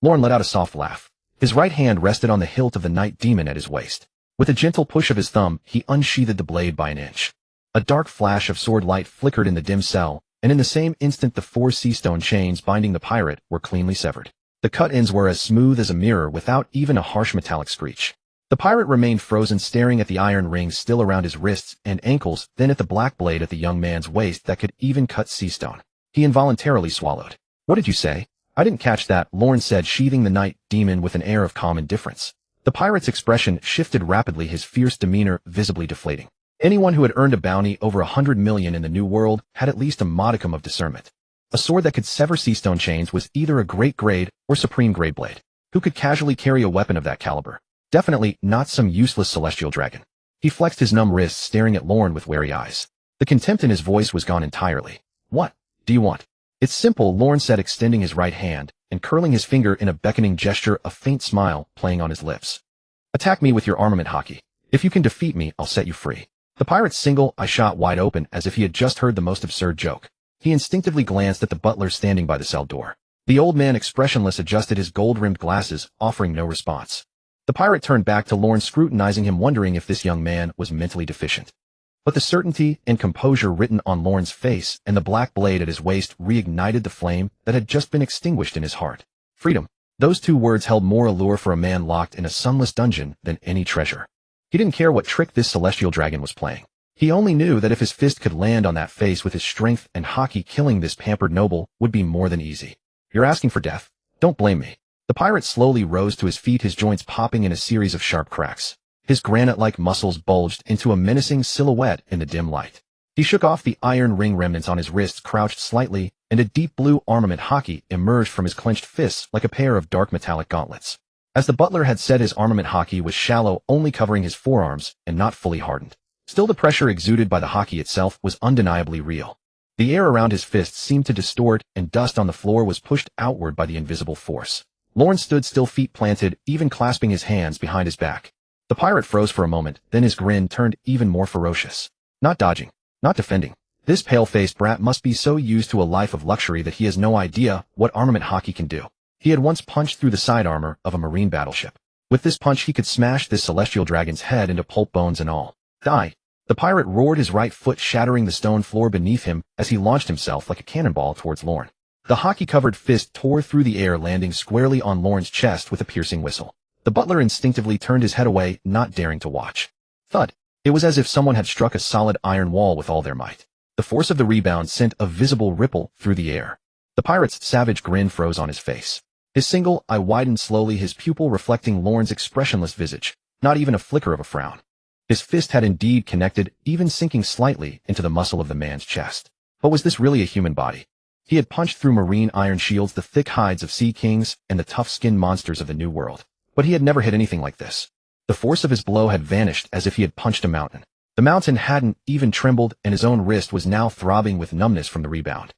Lorne let out a soft laugh. His right hand rested on the hilt of the night demon at his waist. With a gentle push of his thumb, he unsheathed the blade by an inch. A dark flash of sword light flickered in the dim cell, and in the same instant the 4 seastone chains binding the pirate were cleanly severed. The cut ends were as smooth as a mirror without even a harsh metallic screech. The pirate remained frozen, staring at the iron rings still around his wrists and ankles, then at the black blade at the young man's waist that could even cut seastone. He involuntarily swallowed. What did you say? I didn't catch that, Lorne said, sheathing the night demon with an air of calm indifference. The pirate's expression shifted rapidly, his fierce demeanor visibly deflating. Anyone who had earned a bounty over 100 million in the New World had at least a modicum of discernment. A sword that could sever seastone chains was either a great grade or supreme grade blade. Who could casually carry a weapon of that caliber? Definitely not some useless celestial dragon. He flexed his numb wrists, staring at Lorne with wary eyes. The contempt in his voice was gone entirely. What do you want? It's simple, Lorne said, extending his right hand and curling his finger in a beckoning gesture, a faint smile playing on his lips. Attack me with your armament hockey. If you can defeat me, I'll set you free. The pirate's single eye shot wide open as if he had just heard the most absurd joke. He instinctively glanced at the butler standing by the cell door. The old man, expressionless, adjusted his gold-rimmed glasses, offering no response. The pirate turned back to Lorne, scrutinizing him, wondering if this young man was mentally deficient. But the certainty and composure written on Lorne's face and the black blade at his waist reignited the flame that had just been extinguished in his heart. Freedom. Those 2 words held more allure for a man locked in a sunless dungeon than any treasure. He didn't care what trick this celestial dragon was playing. He only knew that if his fist could land on that face with his strength and hockey, killing this pampered noble would be more than easy. You're asking for death? Don't blame me. The pirate slowly rose to his feet, his joints popping in a series of sharp cracks. His granite-like muscles bulged into a menacing silhouette in the dim light. He shook off the iron ring remnants on his wrists, crouched slightly, and a deep blue armament hockey emerged from his clenched fists like a pair of dark metallic gauntlets. As the butler had said, his armament hockey was shallow, only covering his forearms and not fully hardened. Still, the pressure exuded by the hockey itself was undeniably real. The air around his fists seemed to distort, and dust on the floor was pushed outward by the invisible force. Lorne stood still, feet planted, even clasping his hands behind his back. The pirate froze for a moment, then his grin turned even more ferocious. Not dodging, not defending. This pale-faced brat must be so used to a life of luxury that he has no idea what armament hockey can do. He had once punched through the side armor of a marine battleship. With this punch he could smash this celestial dragon's head into pulp, bones and all. Die! The pirate roared, his right foot shattering the stone floor beneath him as he launched himself like a cannonball towards Lorne. The hockey-covered fist tore through the air, landing squarely on Lorne's chest with a piercing whistle. The butler instinctively turned his head away, not daring to watch. Thud! It was as if someone had struck a solid iron wall with all their might. The force of the rebound sent a visible ripple through the air. The pirate's savage grin froze on his face. His single eye widened slowly, his pupil reflecting Lorne's expressionless visage, not even a flicker of a frown. His fist had indeed connected, even sinking slightly into the muscle of the man's chest. But was this really a human body? He had punched through marine iron shields, the thick hides of sea kings, and the tough-skinned monsters of the New World. But he had never hit anything like this. The force of his blow had vanished as if he had punched a mountain. The mountain hadn't even trembled, and his own wrist was now throbbing with numbness from the rebound.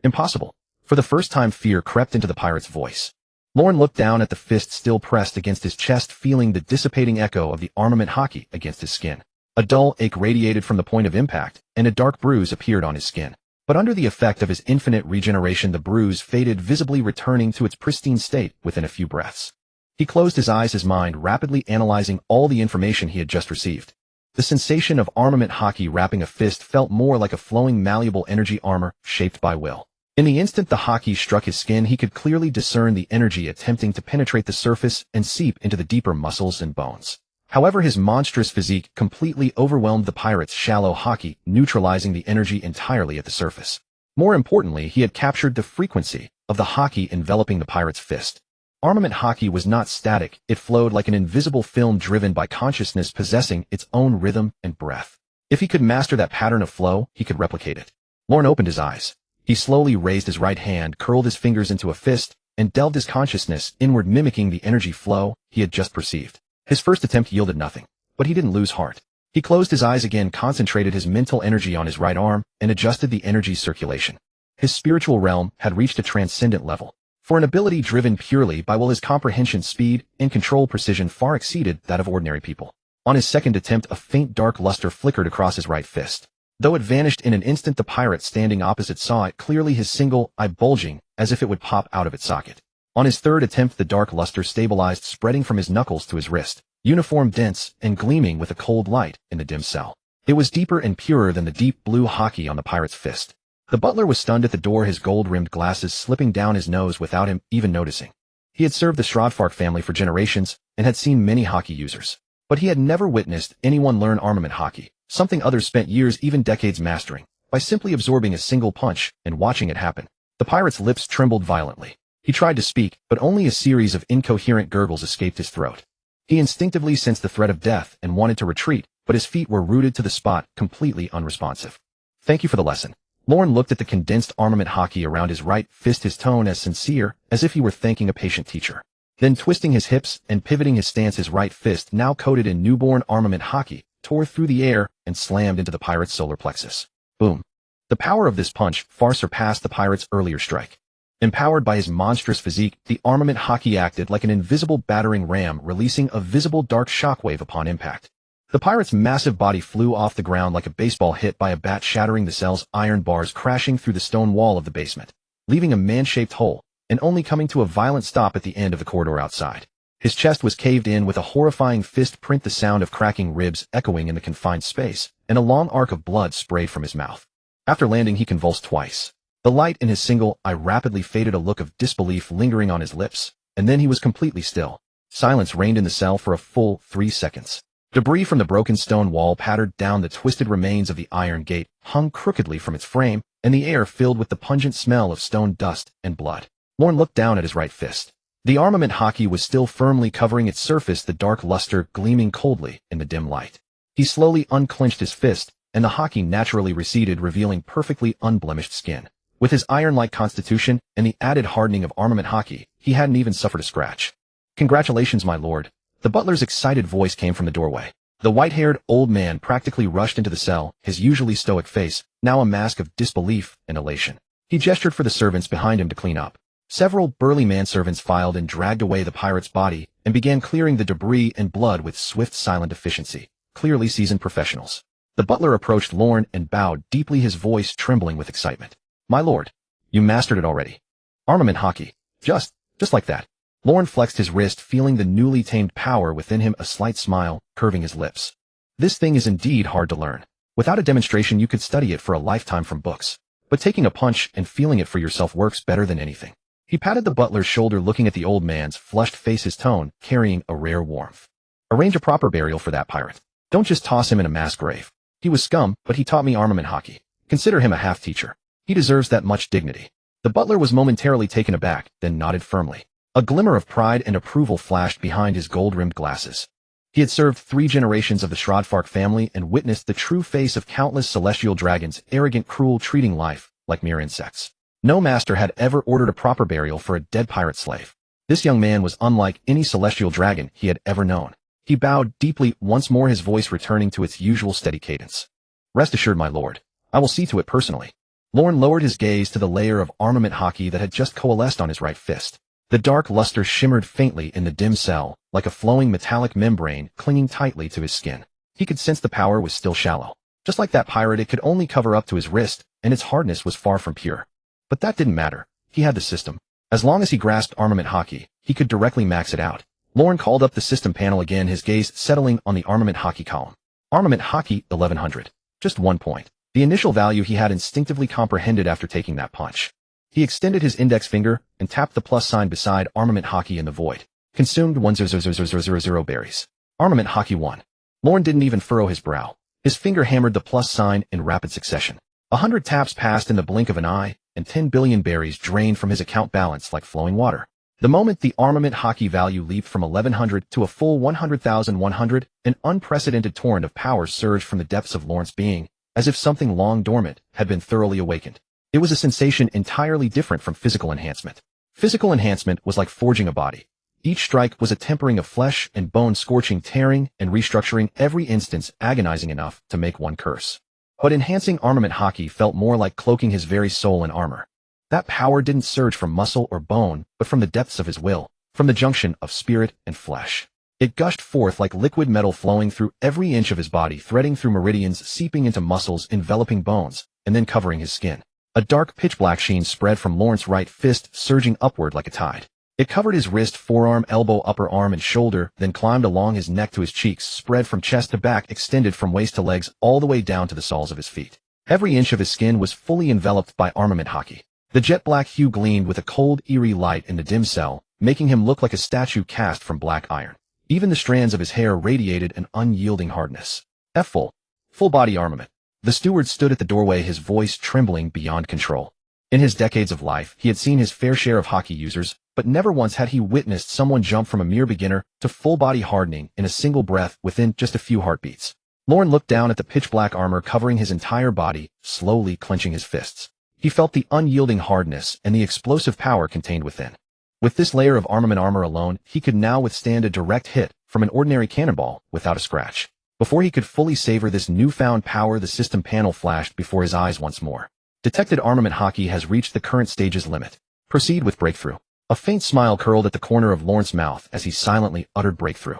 Impossible. For the first time, fear crept into the pirate's voice. Lorne looked down at the fist still pressed against his chest, feeling the dissipating echo of the armament hockey against his skin. A dull ache radiated from the point of impact, and a dark bruise appeared on his skin. But under the effect of his infinite regeneration, the bruise faded, visibly returning to its pristine state within a few breaths. He closed his eyes, his mind rapidly analyzing all the information he had just received. The sensation of armament hockey wrapping a fist felt more like a flowing, malleable energy armor shaped by will. In the instant the hockey struck his skin, he could clearly discern the energy attempting to penetrate the surface and seep into the deeper muscles and bones. However, his monstrous physique completely overwhelmed the pirate's shallow hockey, neutralizing the energy entirely at the surface. More importantly, he had captured the frequency of the hockey enveloping the pirate's fist. Armament hockey was not static, it flowed like an invisible film driven by consciousness possessing its own rhythm and breath. If he could master that pattern of flow, he could replicate it. Lorne opened his eyes. He slowly raised his right hand, curled his fingers into a fist, and delved his consciousness inward, mimicking the energy flow he had just perceived. His first attempt yielded nothing, but he didn't lose heart. He closed his eyes again, concentrated his mental energy on his right arm, and adjusted the energy circulation. His spiritual realm had reached a transcendent level. For an ability driven purely by will, his comprehension speed and control precision far exceeded that of ordinary people. On his second attempt, a faint dark luster flickered across his right fist. Though it vanished in an instant, the pirate standing opposite saw it clearly, his single eye bulging as if it would pop out of its socket. On his third attempt, the dark luster stabilized, spreading from his knuckles to his wrist, uniform, dense, and gleaming with a cold light in the dim cell. It was deeper and purer than the deep blue hockey on the pirate's fist. The butler was stunned at the door, his gold-rimmed glasses slipping down his nose without him even noticing. He had served the Shroudfark family for generations and had seen many hockey users. But he had never witnessed anyone learn armament hockey, something others spent years, even decades, mastering, by simply absorbing a single punch and watching it happen. The pirate's lips trembled violently. He tried to speak, but only a series of incoherent gurgles escaped his throat. He instinctively sensed the threat of death and wanted to retreat, but his feet were rooted to the spot, completely unresponsive. Thank you for the lesson. Lorne looked at the condensed armament hockey around his right fist, his tone as sincere as if he were thanking a patient teacher. Then, twisting his hips and pivoting his stance, his right fist, now coated in newborn armament hockey, tore through the air and slammed into the pirate's solar plexus. Boom. The power of this punch far surpassed the pirate's earlier strike. Empowered by his monstrous physique, the armament hockey acted like an invisible battering ram, releasing a visible dark shockwave upon impact. The pirate's massive body flew off the ground like a baseball hit by a bat, shattering the cell's iron bars, crashing through the stone wall of the basement, leaving a man-shaped hole, and only coming to a violent stop at the end of the corridor outside. His chest was caved in with a horrifying fist print, the sound of cracking ribs echoing in the confined space, and a long arc of blood sprayed from his mouth. After landing, he convulsed twice. The light in his single eye rapidly faded, a look of disbelief lingering on his lips, and then he was completely still. Silence reigned in the cell for a full 3 seconds. Debris from the broken stone wall pattered down, the twisted remains of the iron gate hung crookedly from its frame, and the air filled with the pungent smell of stone dust and blood. Lorne looked down at his right fist. The armament hockey was still firmly covering its surface, the dark luster gleaming coldly in the dim light. He slowly unclenched his fist, and the hockey naturally receded, revealing perfectly unblemished skin. With his iron-like constitution and the added hardening of armament hockey, he hadn't even suffered a scratch. Congratulations, my lord. The butler's excited voice came from the doorway. The white-haired old man practically rushed into the cell, his usually stoic face now a mask of disbelief and elation. He gestured for the servants behind him to clean up. Several burly manservants filed and dragged away the pirate's body and began clearing the debris and blood with swift, silent efficiency, clearly seasoned professionals. The butler approached Lorne and bowed deeply, his voice trembling with excitement. My lord, you mastered it already. Armament hockey. Just like that. Lorne flexed his wrist, feeling the newly tamed power within him, a slight smile curving his lips. This thing is indeed hard to learn. Without a demonstration, you could study it for a lifetime from books. But taking a punch and feeling it for yourself works better than anything. He patted the butler's shoulder, looking at the old man's flushed face, his tone carrying a rare warmth. Arrange a proper burial for that pirate. Don't just toss him in a mass grave. He was scum, but he taught me armament hockey. Consider him a half-teacher. He deserves that much dignity. The butler was momentarily taken aback, then nodded firmly. A glimmer of pride and approval flashed behind his gold-rimmed glasses. He had served 3 generations of the Shroudfark family and witnessed the true face of countless celestial dragons, arrogant, cruel, treating life like mere insects. No master had ever ordered a proper burial for a dead pirate slave. This young man was unlike any celestial dragon he had ever known. He bowed deeply, once more his voice returning to its usual steady cadence. Rest assured, my lord, I will see to it personally. Lorne lowered his gaze to the layer of armament hockey that had just coalesced on his right fist. The dark luster shimmered faintly in the dim cell, like a flowing metallic membrane clinging tightly to his skin. He could sense the power was still shallow. Just like that pirate, it could only cover up to his wrist, and its hardness was far from pure. But that didn't matter. He had the system. As long as he grasped armament hockey, he could directly max it out. Lorne called up the system panel again, his gaze settling on the armament hockey column. Armament hockey 1100. Just 1 point. The initial value he had instinctively comprehended after taking that punch. He extended his index finger and tapped the plus sign beside armament hockey in the void. Consumed 1,000,000 berries. Armament hockey 1. Lorne didn't even furrow his brow. His finger hammered the plus sign in rapid succession. 100 taps passed in the blink of an eye, and 10 billion berries drained from his account balance like flowing water. The moment the armament hockey value leaped from 1100 to a full 100,100, an unprecedented torrent of power surged from the depths of Lorne's being, as if something long dormant had been thoroughly awakened. It was a sensation entirely different from physical enhancement. Physical enhancement was like forging a body. Each strike was a tempering of flesh and bone, scorching, tearing, and restructuring, every instance agonizing enough to make one curse. But enhancing armament hockey felt more like cloaking his very soul in armor. That power didn't surge from muscle or bone, but from the depths of his will, from the junction of spirit and flesh. It gushed forth like liquid metal flowing through every inch of his body, threading through meridians, seeping into muscles, enveloping bones, and then covering his skin. A dark pitch-black sheen spread from Lawrence's right fist, surging upward like a tide. It covered his wrist, forearm, elbow, upper arm, and shoulder, then climbed along his neck to his cheeks, spread from chest to back, extended from waist to legs, all the way down to the soles of his feet. Every inch of his skin was fully enveloped by armament haki. The jet-black hue gleamed with a cold, eerie light in the dim cell, making him look like a statue cast from black iron. Even the strands of his hair radiated an unyielding hardness. Full body armament. The steward stood at the doorway, his voice trembling beyond control. In his decades of life, he had seen his fair share of haki users, but never once had he witnessed someone jump from a mere beginner to full-body hardening in a single breath within just a few heartbeats. Lorne looked down at the pitch-black armor covering his entire body, slowly clenching his fists. He felt the unyielding hardness and the explosive power contained within. With this layer of armament armor alone, he could now withstand a direct hit from an ordinary cannonball without a scratch. Before he could fully savor this newfound power, the system panel flashed before his eyes once more. Detected armament haki has reached the current stage's limit. Proceed with breakthrough. A faint smile curled at the corner of Lawrence's mouth as he silently uttered breakthrough.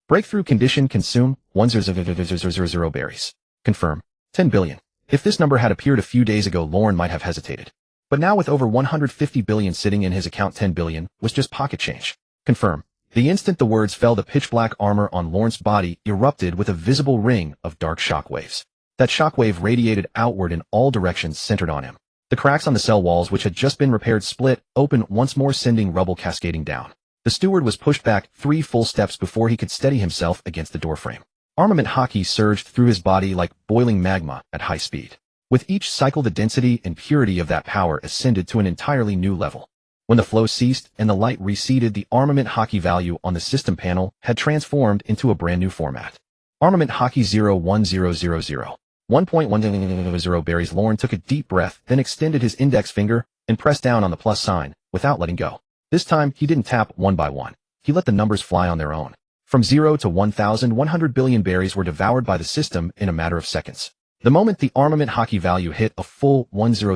Breakthrough condition: consume 1000 berries. Confirm 10 billion. If this number had appeared a few days ago, Lorne might have hesitated. But now with over 150 billion sitting in his account, 10 billion was just pocket change. Confirm. The instant the words fell, the pitch-black armor on Lawrence's body erupted with a visible ring of dark shockwaves. That shockwave radiated outward in all directions, centered on him. The cracks on the cell walls, which had just been repaired, split open once more, sending rubble cascading down. The steward was pushed back 3 full steps before he could steady himself against the doorframe. Armament haki surged through his body like boiling magma at high speed. With each cycle, the density and purity of that power ascended to an entirely new level. When the flow ceased and the light receded, the armament haki value on the system panel had transformed into a brand new format. Armament haki 01000. 1.10 berries. Lorne took a deep breath, then extended his index finger and pressed down on the plus sign without letting go. This time, he didn't tap one by one. He let the numbers fly on their own. From 0 to 1,100 billion berries were devoured by the system in a matter of seconds. The moment the armament haki value hit a full 1000,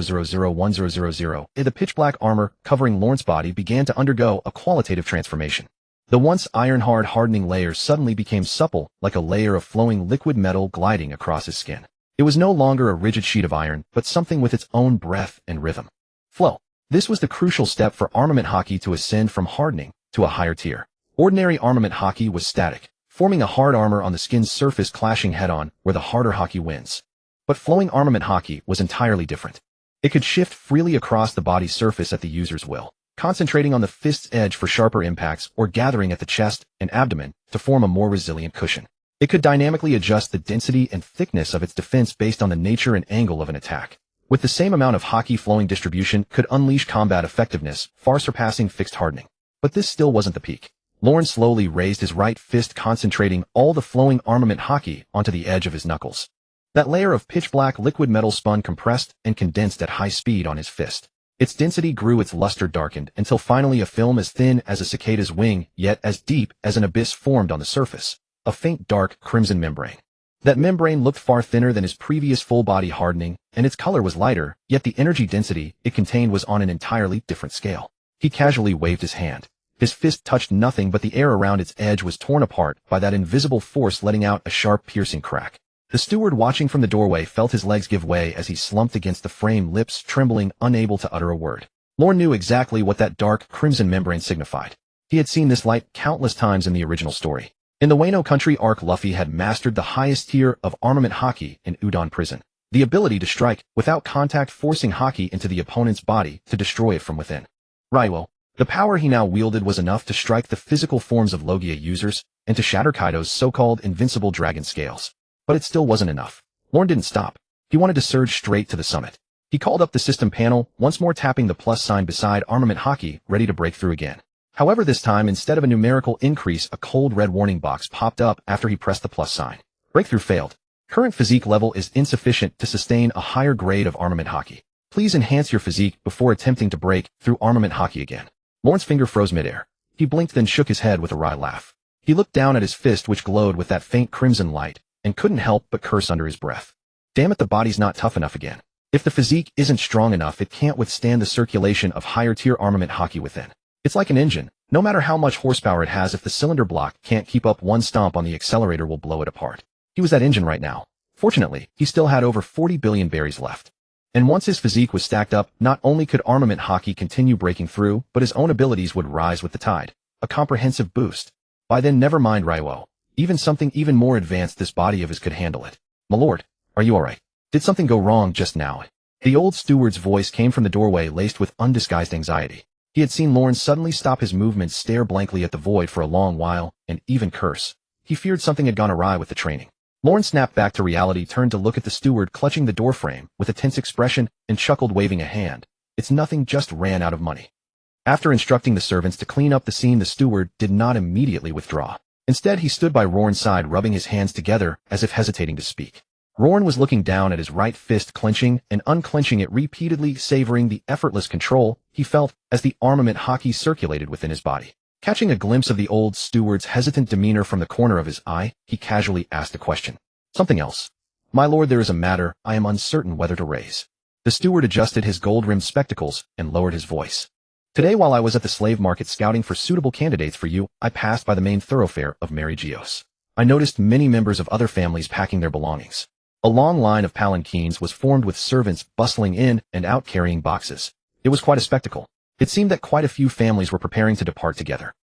the pitch-black armor covering Lawrence's body began to undergo a qualitative transformation. The once iron-hard hardening layer suddenly became supple, like a layer of flowing liquid metal gliding across his skin. It was no longer a rigid sheet of iron, but something with its own breath and rhythm. Flow. This was the crucial step for armament haki to ascend from hardening to a higher tier. Ordinary armament haki was static, forming a hard armor on the skin's surface, clashing head-on where the harder haki wins. But flowing armament haki was entirely different. It could shift freely across the body's surface at the user's will, concentrating on the fist's edge for sharper impacts or gathering at the chest and abdomen to form a more resilient cushion. It could dynamically adjust the density and thickness of its defense based on the nature and angle of an attack. With the same amount of haki flowing, distribution could unleash combat effectiveness, far surpassing fixed hardening. But this still wasn't the peak. Lorne slowly raised his right fist, concentrating all the flowing armament haki onto the edge of his knuckles. That layer of pitch-black liquid metal spun, compressed, and condensed at high speed on his fist. Its density grew, its luster darkened, until finally a film as thin as a cicada's wing, yet as deep as an abyss, formed on the surface. A faint dark crimson membrane. That membrane looked far thinner than his previous full-body hardening, and its color was lighter, yet the energy density it contained was on an entirely different scale. He casually waved his hand. His fist touched nothing, but the air around its edge was torn apart by that invisible force, letting out a sharp, piercing crack. The steward, watching from the doorway, felt his legs give way as he slumped against the frame, lips trembling, unable to utter a word. Lorne knew exactly what that dark crimson membrane signified. He had seen this light countless times in the original story. In the Wano Country arc, Luffy had mastered the highest tier of armament haki in Udon Prison. The ability to strike without contact, forcing haki into the opponent's body to destroy it from within. Raiwo. The power he now wielded was enough to strike the physical forms of Logia users and to shatter Kaido's so-called invincible dragon scales. But it still wasn't enough. Lorne didn't stop. He wanted to surge straight to the summit. He called up the system panel, once more tapping the plus sign beside armament haki, ready to break through again. However, this time, instead of a numerical increase, a cold red warning box popped up after he pressed the plus sign. Breakthrough failed. Current physique level is insufficient to sustain a higher grade of armament haki. Please enhance your physique before attempting to break through armament haki again. Lorne's finger froze midair. He blinked, then shook his head with a wry laugh. He looked down at his fist, which glowed with that faint crimson light, and couldn't help but curse under his breath. Damn it, the body's not tough enough again. If the physique isn't strong enough, it can't withstand the circulation of higher-tier armament hockey within. It's like an engine. No matter how much horsepower it has, if the cylinder block can't keep up, one stomp on the accelerator will blow it apart. He was that engine right now. Fortunately, he still had over 40 billion berries left. And once his physique was stacked up, not only could armament hockey continue breaking through, but his own abilities would rise with the tide. A comprehensive boost. By then, never mind Raiwo. Even something even more advanced this body of his could handle it. My lord, are you alright? Did something go wrong just now? The old steward's voice came from the doorway, laced with undisguised anxiety. He had seen Lawrence suddenly stop his movements, stare blankly at the void for a long while, and even curse. He feared something had gone awry with the training. Lawrence snapped back to reality, turned to look at the steward clutching the doorframe with a tense expression, and chuckled, waving a hand. It's nothing, just ran out of money. After instructing the servants to clean up the scene, the steward did not immediately withdraw. Instead, he stood by Roran's side, rubbing his hands together as if hesitating to speak. Roran was looking down at his right fist, clenching and unclenching it repeatedly, savoring the effortless control he felt as the armament hockey circulated within his body. Catching a glimpse of the old steward's hesitant demeanor from the corner of his eye, he casually asked a question. Something else. My lord, there is a matter I am uncertain whether to raise. The steward adjusted his gold-rimmed spectacles and lowered his voice. Today, while I was at the slave market scouting for suitable candidates for you, I passed by the main thoroughfare of Marigeos. I noticed many members of other families packing their belongings. A long line of palanquins was formed with servants bustling in and out carrying boxes. It was quite a spectacle. It seemed that quite a few families were preparing to depart together.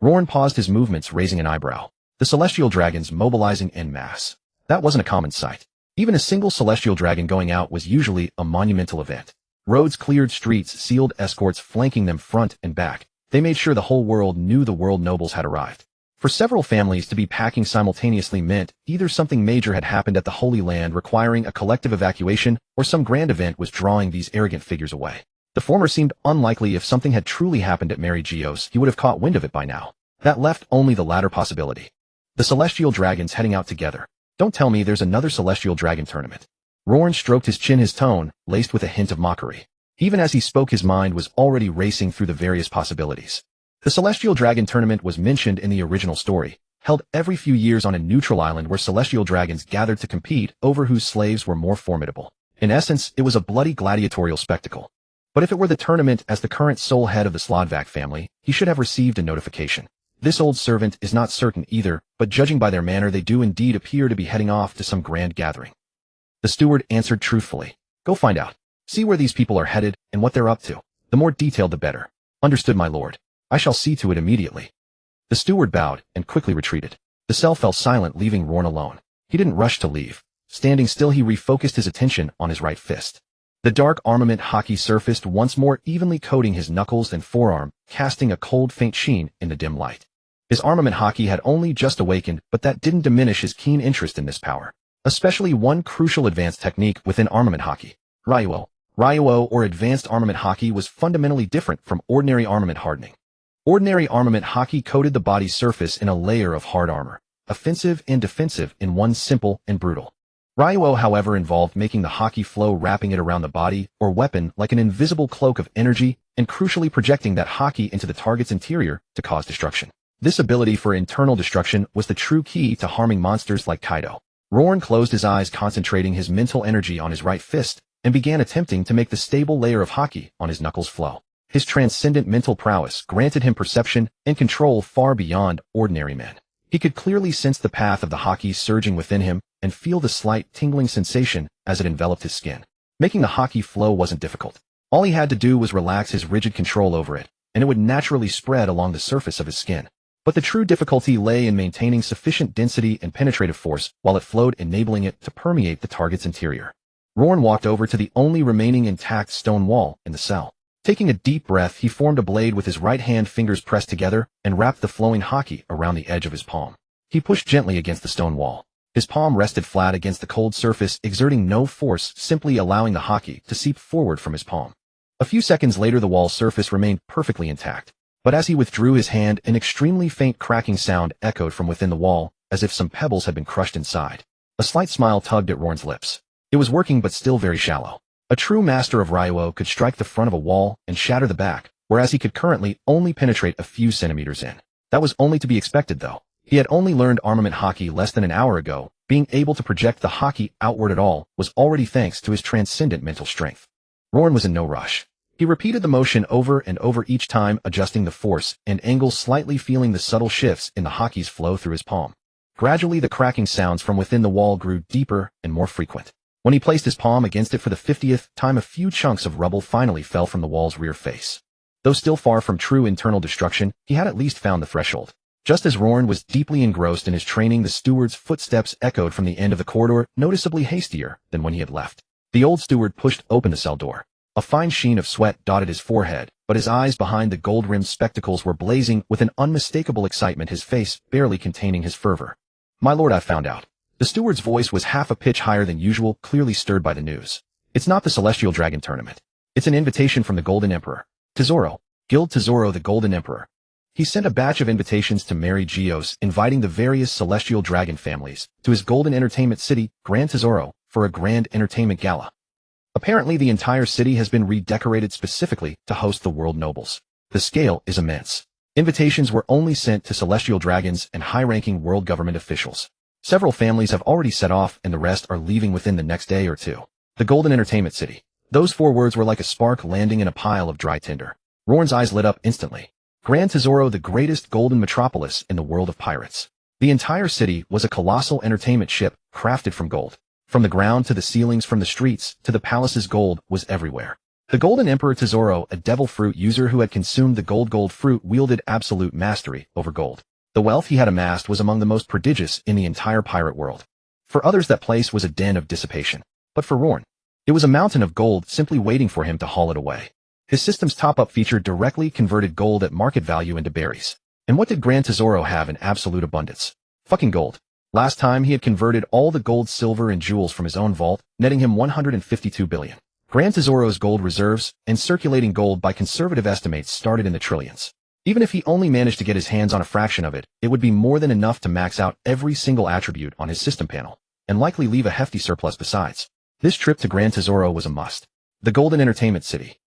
Roran paused his movements, raising an eyebrow. The celestial dragons mobilizing en masse. That wasn't a common sight. Even a single celestial dragon going out was usually a monumental event. Roads cleared, streets sealed, escorts flanking them front and back. They made sure the whole world knew the world nobles had arrived. For several families to be packing simultaneously meant either something major had happened at the Holy Land requiring a collective evacuation, or some grand event was drawing these arrogant figures away. The former seemed unlikely. If something had truly happened at Marigeos, he would have caught wind of it by now. That left only the latter possibility. The celestial dragons heading out together. Don't tell me there's another celestial dragon tournament. Roran stroked his chin, his tone laced with a hint of mockery. Even as he spoke, his mind was already racing through the various possibilities. The celestial dragon tournament was mentioned in the original story, held every few years on a neutral island where celestial dragons gathered to compete over whose slaves were more formidable. In essence, it was a bloody gladiatorial spectacle. But if it were the tournament, as the current sole head of the Slodvak family, he should have received a notification. This old servant is not certain either, but judging by their manner, they do indeed appear to be heading off to some grand gathering. The steward answered truthfully. Go find out. See where these people are headed and what they're up to. The more detailed, the better. Understood, my lord. I shall see to it immediately. The steward bowed and quickly retreated. The cell fell silent, leaving Roran alone. He didn't rush to leave. Standing still, he refocused his attention on his right fist. The dark armament hockey surfaced once more, evenly coating his knuckles and forearm, casting a cold, faint sheen in the dim light. His armament hockey had only just awakened, but that didn't diminish his keen interest in this power. Especially one crucial advanced technique within armament hockey. Raiwo. Raiwo, or advanced armament hockey, was fundamentally different from ordinary armament hardening. Ordinary armament hockey coated the body's surface in a layer of hard armor, offensive and defensive in one, simple and brutal. Raiwo, however, involved making the hockey flow, wrapping it around the body or weapon like an invisible cloak of energy, and crucially projecting that hockey into the target's interior to cause destruction. This ability for internal destruction was the true key to harming monsters like Kaido. Roran closed his eyes, concentrating his mental energy on his right fist, and began attempting to make the stable layer of hockey on his knuckles flow. His transcendent mental prowess granted him perception and control far beyond ordinary men. He could clearly sense the path of the hockey surging within him and feel the slight tingling sensation as it enveloped his skin. Making the hockey flow wasn't difficult. All he had to do was relax his rigid control over it, and it would naturally spread along the surface of his skin. But the true difficulty lay in maintaining sufficient density and penetrative force while it flowed, enabling it to permeate the target's interior. Roran walked over to the only remaining intact stone wall in the cell. Taking a deep breath, he formed a blade with his right hand, fingers pressed together, and wrapped the flowing hockey around the edge of his palm. He pushed gently against the stone wall. His palm rested flat against the cold surface, exerting no force, simply allowing the hockey to seep forward from his palm. A few seconds later, the wall surface remained perfectly intact. But as he withdrew his hand, an extremely faint cracking sound echoed from within the wall, as if some pebbles had been crushed inside. A slight smile tugged at Roran's lips. It was working, but still very shallow. A true master of Raiwo could strike the front of a wall and shatter the back, whereas he could currently only penetrate a few centimeters in. That was only to be expected, though. He had only learned armament hockey less than an hour ago, Being able to project the hockey outward at all was already thanks to his transcendent mental strength. Roran was in no rush. He repeated the motion over and over, each time adjusting the force and angle slightly, feeling the subtle shifts in the hockey's flow through his palm. Gradually, the cracking sounds from within the wall grew deeper and more frequent. When he placed his palm against it for the 50th time, a few chunks of rubble finally fell from the wall's rear face. Though still far from true internal destruction, he had at least found the threshold. Just as Roran was deeply engrossed in his training, the steward's footsteps echoed from the end of the corridor, noticeably hastier than when he had left. The old steward pushed open the cell door. A fine sheen of sweat dotted his forehead, but his eyes behind the gold-rimmed spectacles were blazing with an unmistakable excitement, his face barely containing his fervor. "My lord, I've found out." The steward's voice was half a pitch higher than usual, clearly stirred by the news. "It's not the Celestial Dragon Tournament. It's an invitation from the Golden Emperor. Tesoro. Guild Tesoro, the Golden Emperor. He sent a batch of invitations to Mary Geos, inviting the various Celestial Dragon families to his Golden Entertainment City, Grand Tesoro, for a grand entertainment gala. Apparently, the entire city has been redecorated specifically to host the world nobles. The scale is immense. Invitations were only sent to Celestial Dragons and high-ranking world government officials. Several families have already set off, and the rest are leaving within the next day or two. The Golden Entertainment City." Those 4 words were like a spark landing in a pile of dry tinder. Roran's eyes lit up instantly. Grand Tesoro, the greatest golden metropolis in the world of pirates. The entire city was a colossal entertainment ship crafted from gold. From the ground to the ceilings, from the streets to the palaces, gold was everywhere. The Golden Emperor Tesoro, a devil fruit user who had consumed the gold fruit, wielded absolute mastery over gold. The wealth he had amassed was among the most prodigious in the entire pirate world. For others, that place was a den of dissipation. But for Roran, it was a mountain of gold simply waiting for him to haul it away. His system's top-up feature directly converted gold at market value into berries. And what did Grand Tesoro have in absolute abundance? Fucking gold. Last time he had converted all the gold, silver, and jewels from his own vault, netting him 152 billion. Grand Tesoro's gold reserves and circulating gold by conservative estimates started in the trillions. Even if he only managed to get his hands on a fraction of it, it would be more than enough to max out every single attribute on his system panel, and likely leave a hefty surplus besides. This trip to Grand Tesoro was a must. The Golden Entertainment City.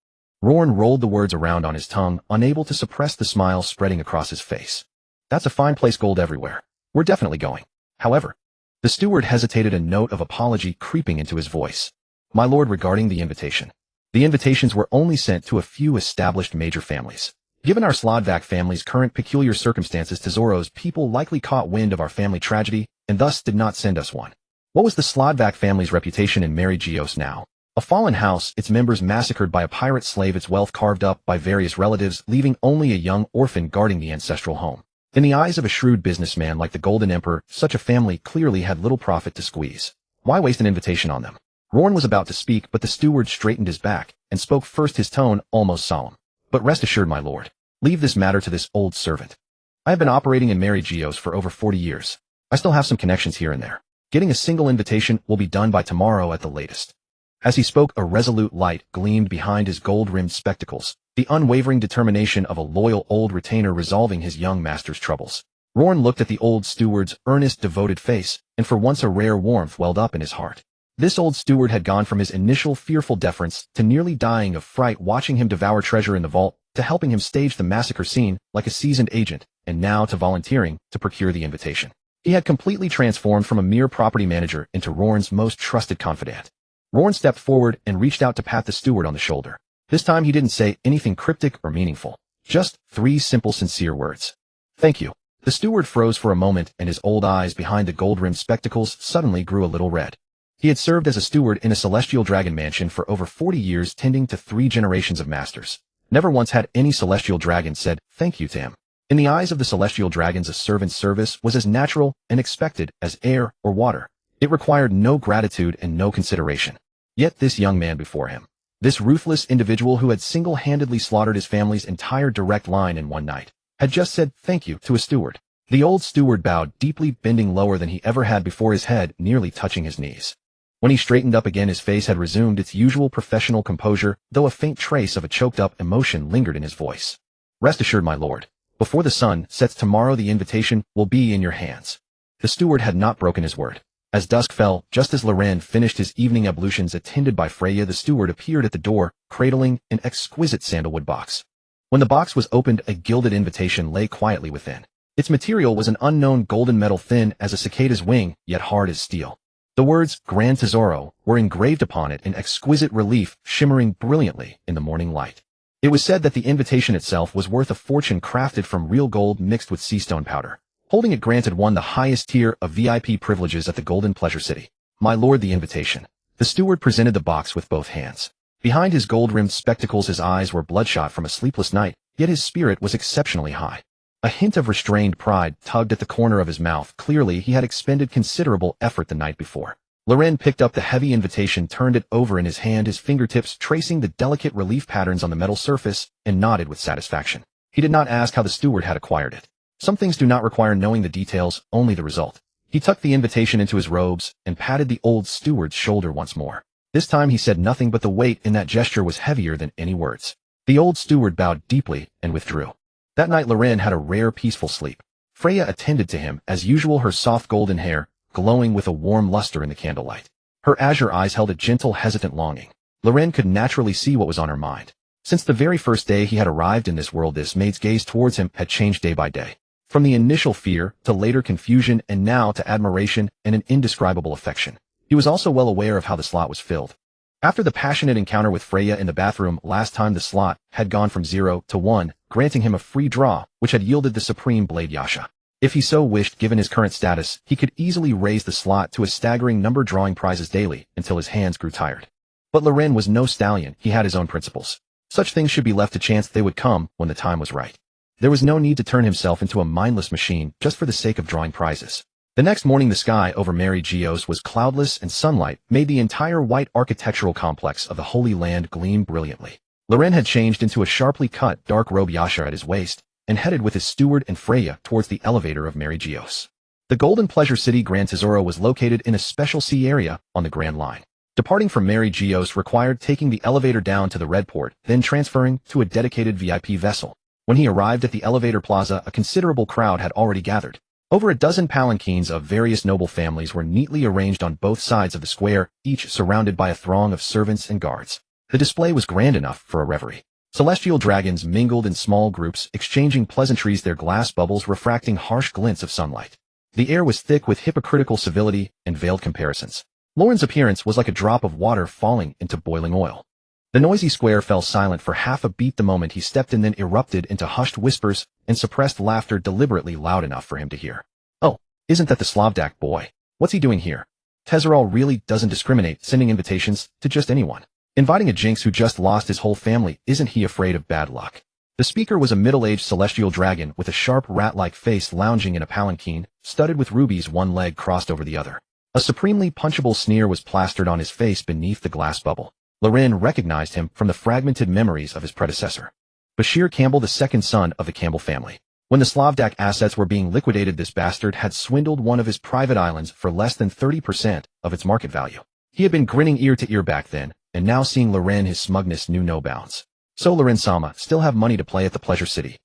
Roran rolled the words around on his tongue, unable to suppress the smile spreading across his face. "That's a fine place, gold everywhere. We're definitely going." However, the steward hesitated, a note of apology creeping into his voice. "My lord, regarding the invitation. The invitations were only sent to a few established major families. Given our Slodvac family's current peculiar circumstances, Tesoro's people likely caught wind of our family tragedy and thus did not send us one." What was the Slodvac family's reputation in Mary Geos now? A fallen house, its members massacred by a pirate slave, its wealth carved up by various relatives, leaving only a young orphan guarding the ancestral home. In the eyes of a shrewd businessman like the Golden Emperor, such a family clearly had little profit to squeeze. Why waste an invitation on them? Roran was about to speak, but the steward straightened his back and spoke first, his tone almost solemn. "But rest assured, my lord, leave this matter to this old servant. I have been operating in Mary Geos for over 40 years. I still have some connections here and there. Getting a single invitation will be done by tomorrow at the latest." As he spoke, a resolute light gleamed behind his gold-rimmed spectacles, the unwavering determination of a loyal old retainer resolving his young master's troubles. Roran looked at the old steward's earnest, devoted face, and for once a rare warmth welled up in his heart. This old steward had gone from his initial fearful deference to nearly dying of fright watching him devour treasure in the vault, to helping him stage the massacre scene like a seasoned agent, and now to volunteering to procure the invitation. He had completely transformed from a mere property manager into Roran's most trusted confidant. Roran stepped forward and reached out to pat the steward on the shoulder. This time he didn't say anything cryptic or meaningful. Just 3 simple, sincere words. "Thank you." The steward froze for a moment, and his old eyes behind the gold-rimmed spectacles suddenly grew a little red. He had served as a steward in a Celestial Dragon mansion for over 40 years, tending to 3 generations of masters. Never once had any Celestial Dragon said thank you to him. In the eyes of the Celestial Dragons, a servant's service was as natural and expected as air or water. It required no gratitude and no consideration. Yet this young man before him, this ruthless individual who had single-handedly slaughtered his family's entire direct line in one night, had just said thank you to a steward. The old steward bowed deeply, bending lower than he ever had before, his head nearly touching his knees. When he straightened up again, his face had resumed its usual professional composure, though a faint trace of a choked-up emotion lingered in his voice. "Rest assured, my lord, before the sun sets tomorrow, the invitation will be in your hands." The steward had not broken his word. As dusk fell, just as Loren finished his evening ablutions attended by Freya, the steward appeared at the door, cradling an exquisite sandalwood box. When the box was opened, a gilded invitation lay quietly within. Its material was an unknown golden metal thin as a cicada's wing, yet hard as steel. The words Gran Tesoro were engraved upon it in exquisite relief, shimmering brilliantly in the morning light. It was said that the invitation itself was worth a fortune, crafted from real gold mixed with sea stone powder. Holding it granted one the highest tier of VIP privileges at the Golden Pleasure City. My lord, the invitation. The steward presented the box with both hands. Behind his gold-rimmed spectacles his eyes were bloodshot from a sleepless night, yet his spirit was exceptionally high. A hint of restrained pride tugged at the corner of his mouth. Clearly, he had expended considerable effort the night before. Loren picked up the heavy invitation, turned it over in his hand, his fingertips tracing the delicate relief patterns on the metal surface, and nodded with satisfaction. He did not ask how the steward had acquired it. Some things do not require knowing the details, only the result. He tucked the invitation into his robes and patted the old steward's shoulder once more. This time he said nothing, but the weight in that gesture was heavier than any words. The old steward bowed deeply and withdrew. That night Loren had a rare peaceful sleep. Freya attended to him, as usual, her soft golden hair glowing with a warm luster in the candlelight. Her azure eyes held a gentle, hesitant longing. Loren could naturally see what was on her mind. Since the very first day he had arrived in this world, this maid's gaze towards him had changed day by day. From the initial fear, to later confusion, and now to admiration and an indescribable affection. He was also well aware of how the slot was filled. After the passionate encounter with Freya in the bathroom last time, the slot had gone from 0 to 1, granting him a free draw, which had yielded the supreme blade Yasha. If he so wished, given his current status, he could easily raise the slot to a staggering number, drawing prizes daily until his hands grew tired. But Loren was no stallion. He had his own principles. Such things should be left to chance. They would come when the time was right. There was no need to turn himself into a mindless machine just for the sake of drawing prizes. The next morning the sky over Mary Geos was cloudless, and sunlight made the entire white architectural complex of the Holy Land gleam brilliantly. Loren had changed into a sharply cut dark robe Yasha at his waist, and headed with his steward and Freya towards the elevator of Mary Geos. The Golden Pleasure City Gran Tesoro was located in a special sea area on the Grand Line. Departing from Mary Geos required taking the elevator down to the Red Port, then transferring to a dedicated VIP vessel. When he arrived at the elevator plaza, a considerable crowd had already gathered. Over a dozen palanquins of various noble families were neatly arranged on both sides of the square, each surrounded by a throng of servants and guards. The display was grand enough for a reverie. Celestial dragons mingled in small groups, exchanging pleasantries, their glass bubbles refracting harsh glints of sunlight. The air was thick with hypocritical civility and veiled comparisons. Loren's appearance was like a drop of water falling into boiling oil. The noisy square fell silent for half a beat the moment he stepped in, then erupted into hushed whispers and suppressed laughter deliberately loud enough for him to hear. "Oh, isn't that the Slavdak boy? What's he doing here? Tesserol really doesn't discriminate, sending invitations to just anyone. Inviting a jinx who just lost his whole family. Isn't he afraid of bad luck?" The speaker was a middle-aged celestial dragon with a sharp rat-like face, lounging in a palanquin, studded with rubies, one leg crossed over the other. A supremely punchable sneer was plastered on his face beneath the glass bubble. Loren recognized him from the fragmented memories of his predecessor. Bashir Campbell, the second son of the Campbell family. When the Slavdak assets were being liquidated, this bastard had swindled one of his private islands for less than 30% of its market value. He had been grinning ear to ear back then, and now seeing Loren, his smugness knew no bounds. "So Loren-sama, still have money to play at the Pleasure City?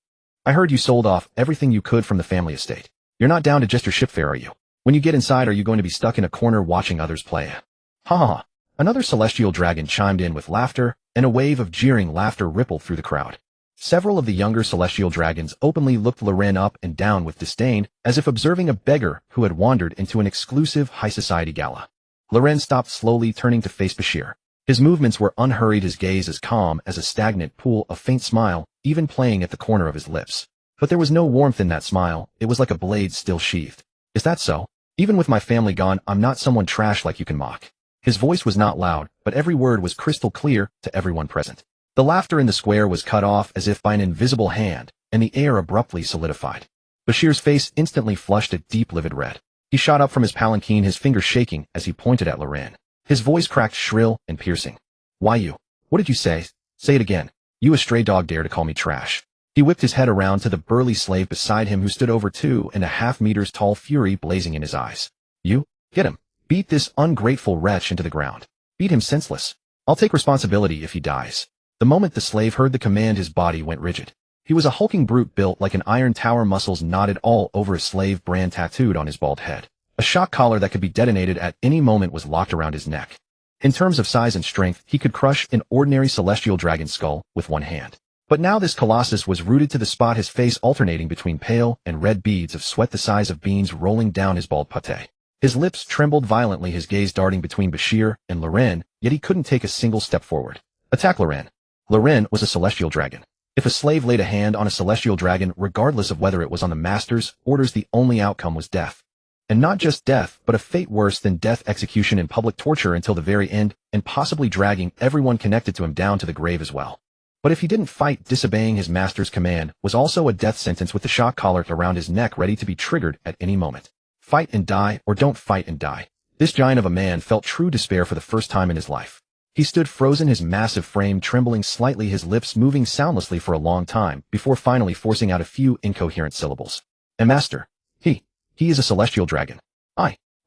I heard you sold off everything you could from the family estate. You're not down to just your ship fare, are you? When you get inside, are you going to be stuck in a corner watching others play?" "Ha ha ha." Another celestial dragon chimed in with laughter, and a wave of jeering laughter rippled through the crowd. Several of the younger celestial dragons openly looked Loren up and down with disdain, as if observing a beggar who had wandered into an exclusive high society gala. Loren stopped slowly, turning to face Bashir. His movements were unhurried, his gaze as calm as a stagnant pool, a faint smile even playing at the corner of his lips. But there was no warmth in that smile. It was like a blade still sheathed. "Is that so? Even with my family gone, I'm not someone trash like you can mock." His voice was not loud, but every word was crystal clear to everyone present. The laughter in the square was cut off as if by an invisible hand, and the air abruptly solidified. Bashir's face instantly flushed a deep livid red. He shot up from his palanquin, his fingers shaking as he pointed at Loren. His voice cracked shrill and piercing. "Why you? What did you say? Say it again. You a stray dog dare to call me trash?" He whipped his head around to the burly slave beside him, who stood over 2.5 meters tall, fury blazing in his eyes. "You? Get him. Beat this ungrateful wretch into the ground. Beat him senseless. I'll take responsibility if he dies." The moment the slave heard the command, his body went rigid. He was a hulking brute built like an iron tower, muscles knotted all over, a slave brand tattooed on his bald head. A shock collar that could be detonated at any moment was locked around his neck. In terms of size and strength, he could crush an ordinary celestial dragon skull with one hand. But now this colossus was rooted to the spot, his face alternating between pale and red beads of sweat the size of beans rolling down his bald pate. His lips trembled violently, his gaze darting between Bashir and Loren, yet he couldn't take a single step forward. Attack Loren. Loren was a celestial dragon. If a slave laid a hand on a celestial dragon, regardless of whether it was on the master's orders, the only outcome was death. And not just death, but a fate worse than death, execution and public torture until the very end, and possibly dragging everyone connected to him down to the grave as well. But if he didn't fight, disobeying his master's command was also a death sentence, with the shock collar around his neck ready to be triggered at any moment. Fight and die, or don't fight and die. This giant of a man felt true despair for the first time in his life. He stood frozen, his massive frame trembling slightly, his lips moving soundlessly for a long time, before finally forcing out a few incoherent syllables. A master. He is a celestial dragon.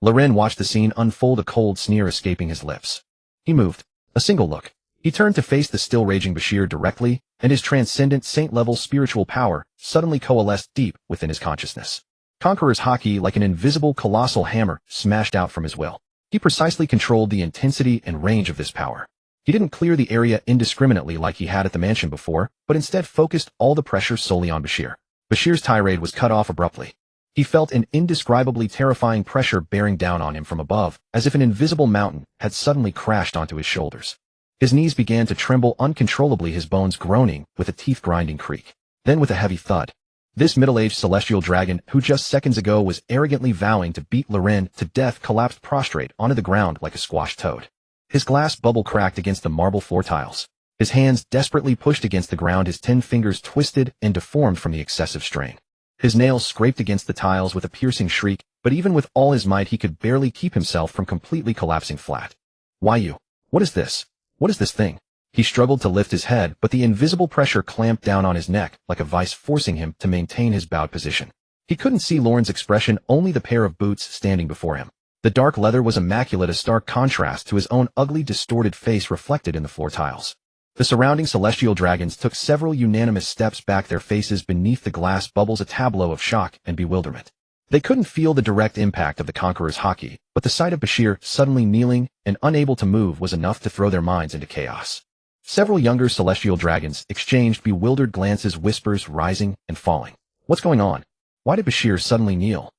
Loren watched the scene unfold, a cold sneer escaping his lips. He moved. A single look. He turned to face the still raging Bashir directly, and his transcendent saint-level spiritual power suddenly coalesced deep within his consciousness. Conqueror's haki, like an invisible colossal hammer, smashed out from his will. He precisely controlled the intensity and range of this power. He didn't clear the area indiscriminately like he had at the mansion before, but instead focused all the pressure solely on Bashir. Bashir's tirade was cut off abruptly. He felt an indescribably terrifying pressure bearing down on him from above, as if an invisible mountain had suddenly crashed onto his shoulders. His knees began to tremble uncontrollably, his bones groaning with a teeth-grinding creak. Then with a heavy thud, this middle-aged celestial dragon, who just seconds ago was arrogantly vowing to beat Loren to death, collapsed prostrate onto the ground like a squashed toad. His glass bubble cracked against the marble floor tiles. His hands desperately pushed against the ground, his 10 fingers twisted and deformed from the excessive strain. His nails scraped against the tiles with a piercing shriek, but even with all his might he could barely keep himself from completely collapsing flat. Why you? What is this? What is this thing? He struggled to lift his head, but the invisible pressure clamped down on his neck like a vice, forcing him to maintain his bowed position. He couldn't see Loren's expression, only the pair of boots standing before him. The dark leather was immaculate, a stark contrast to his own ugly, distorted face reflected in the floor tiles. The surrounding celestial dragons took several unanimous steps back, their faces beneath the glass bubbles a tableau of shock and bewilderment. They couldn't feel the direct impact of the Conqueror's haki, but the sight of Bashir suddenly kneeling and unable to move was enough to throw their minds into chaos. Several younger celestial dragons exchanged bewildered glances, whispers rising and falling. What's going on? Why did Bashir suddenly kneel?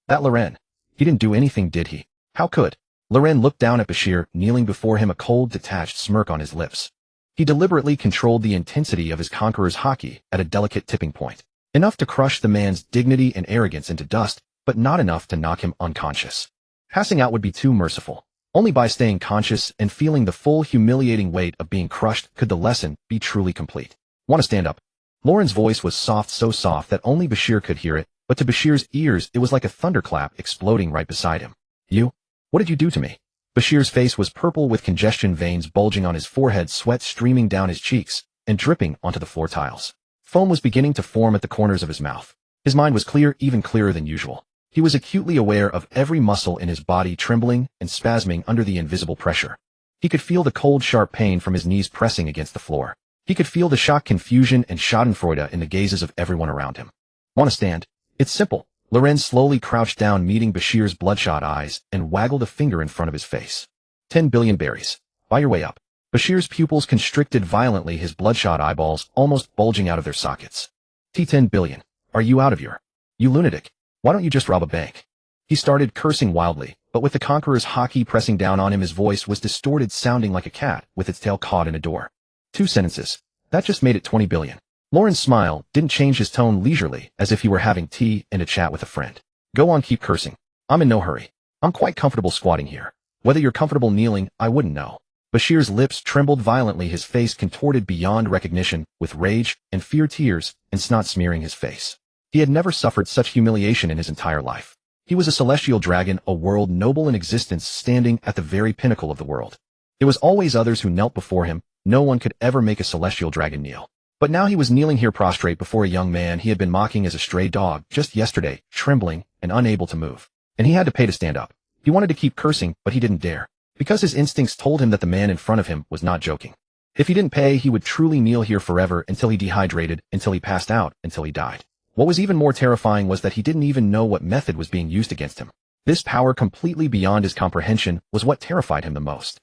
That Loren. He didn't do anything, did he? How could? Loren looked down at Bashir, kneeling before him, a cold, detached smirk on his lips. He deliberately controlled the intensity of his Conqueror's haki at a delicate tipping point. Enough to crush the man's dignity and arrogance into dust, but not enough to knock him unconscious. Passing out would be too merciful. Only by staying conscious and feeling the full humiliating weight of being crushed could the lesson be truly complete. Want to stand up? Loren's voice was soft, so soft that only Bashir could hear it, but to Bashir's ears it was like a thunderclap exploding right beside him. You? What did you do to me? Bashir's face was purple with congestion, veins bulging on his forehead, sweat streaming down his cheeks and dripping onto the floor tiles. Foam was beginning to form at the corners of his mouth. His mind was clear, even clearer than usual. He was acutely aware of every muscle in his body trembling and spasming under the invisible pressure. He could feel the cold, sharp pain from his knees pressing against the floor. He could feel the shock, confusion, and schadenfreude in the gazes of everyone around him. Want to stand? It's simple. Loren slowly crouched down, meeting Bashir's bloodshot eyes, and waggled a finger in front of his face. 10 billion berries. Buy your way up. Bashir's pupils constricted violently, his bloodshot eyeballs almost bulging out of their sockets. T10 billion. Are you out of your? You lunatic. Why don't you just rob a bank? He started cursing wildly, but with the Conqueror's haki pressing down on him, his voice was distorted, sounding like a cat with its tail caught in a door. 2 sentences. That just made it 20 billion. Loren's smile didn't change, his tone leisurely, as if he were having tea and a chat with a friend. Go on, keep cursing. I'm in no hurry. I'm quite comfortable squatting here. Whether you're comfortable kneeling, I wouldn't know. Bashir's lips trembled violently, his face contorted beyond recognition, with rage and fear, tears and snot smearing his face. He had never suffered such humiliation in his entire life. He was a celestial dragon, a world noble in existence, standing at the very pinnacle of the world. It was always others who knelt before him. No one could ever make a celestial dragon kneel. But now he was kneeling here prostrate before a young man he had been mocking as a stray dog just yesterday, trembling and unable to move. And he had to pay to stand up. He wanted to keep cursing, but he didn't dare, because his instincts told him that the man in front of him was not joking. If he didn't pay, he would truly kneel here forever, until he dehydrated, until he passed out, until he died. What was even more terrifying was that he didn't even know what method was being used against him. This power, completely beyond his comprehension, was what terrified him the most.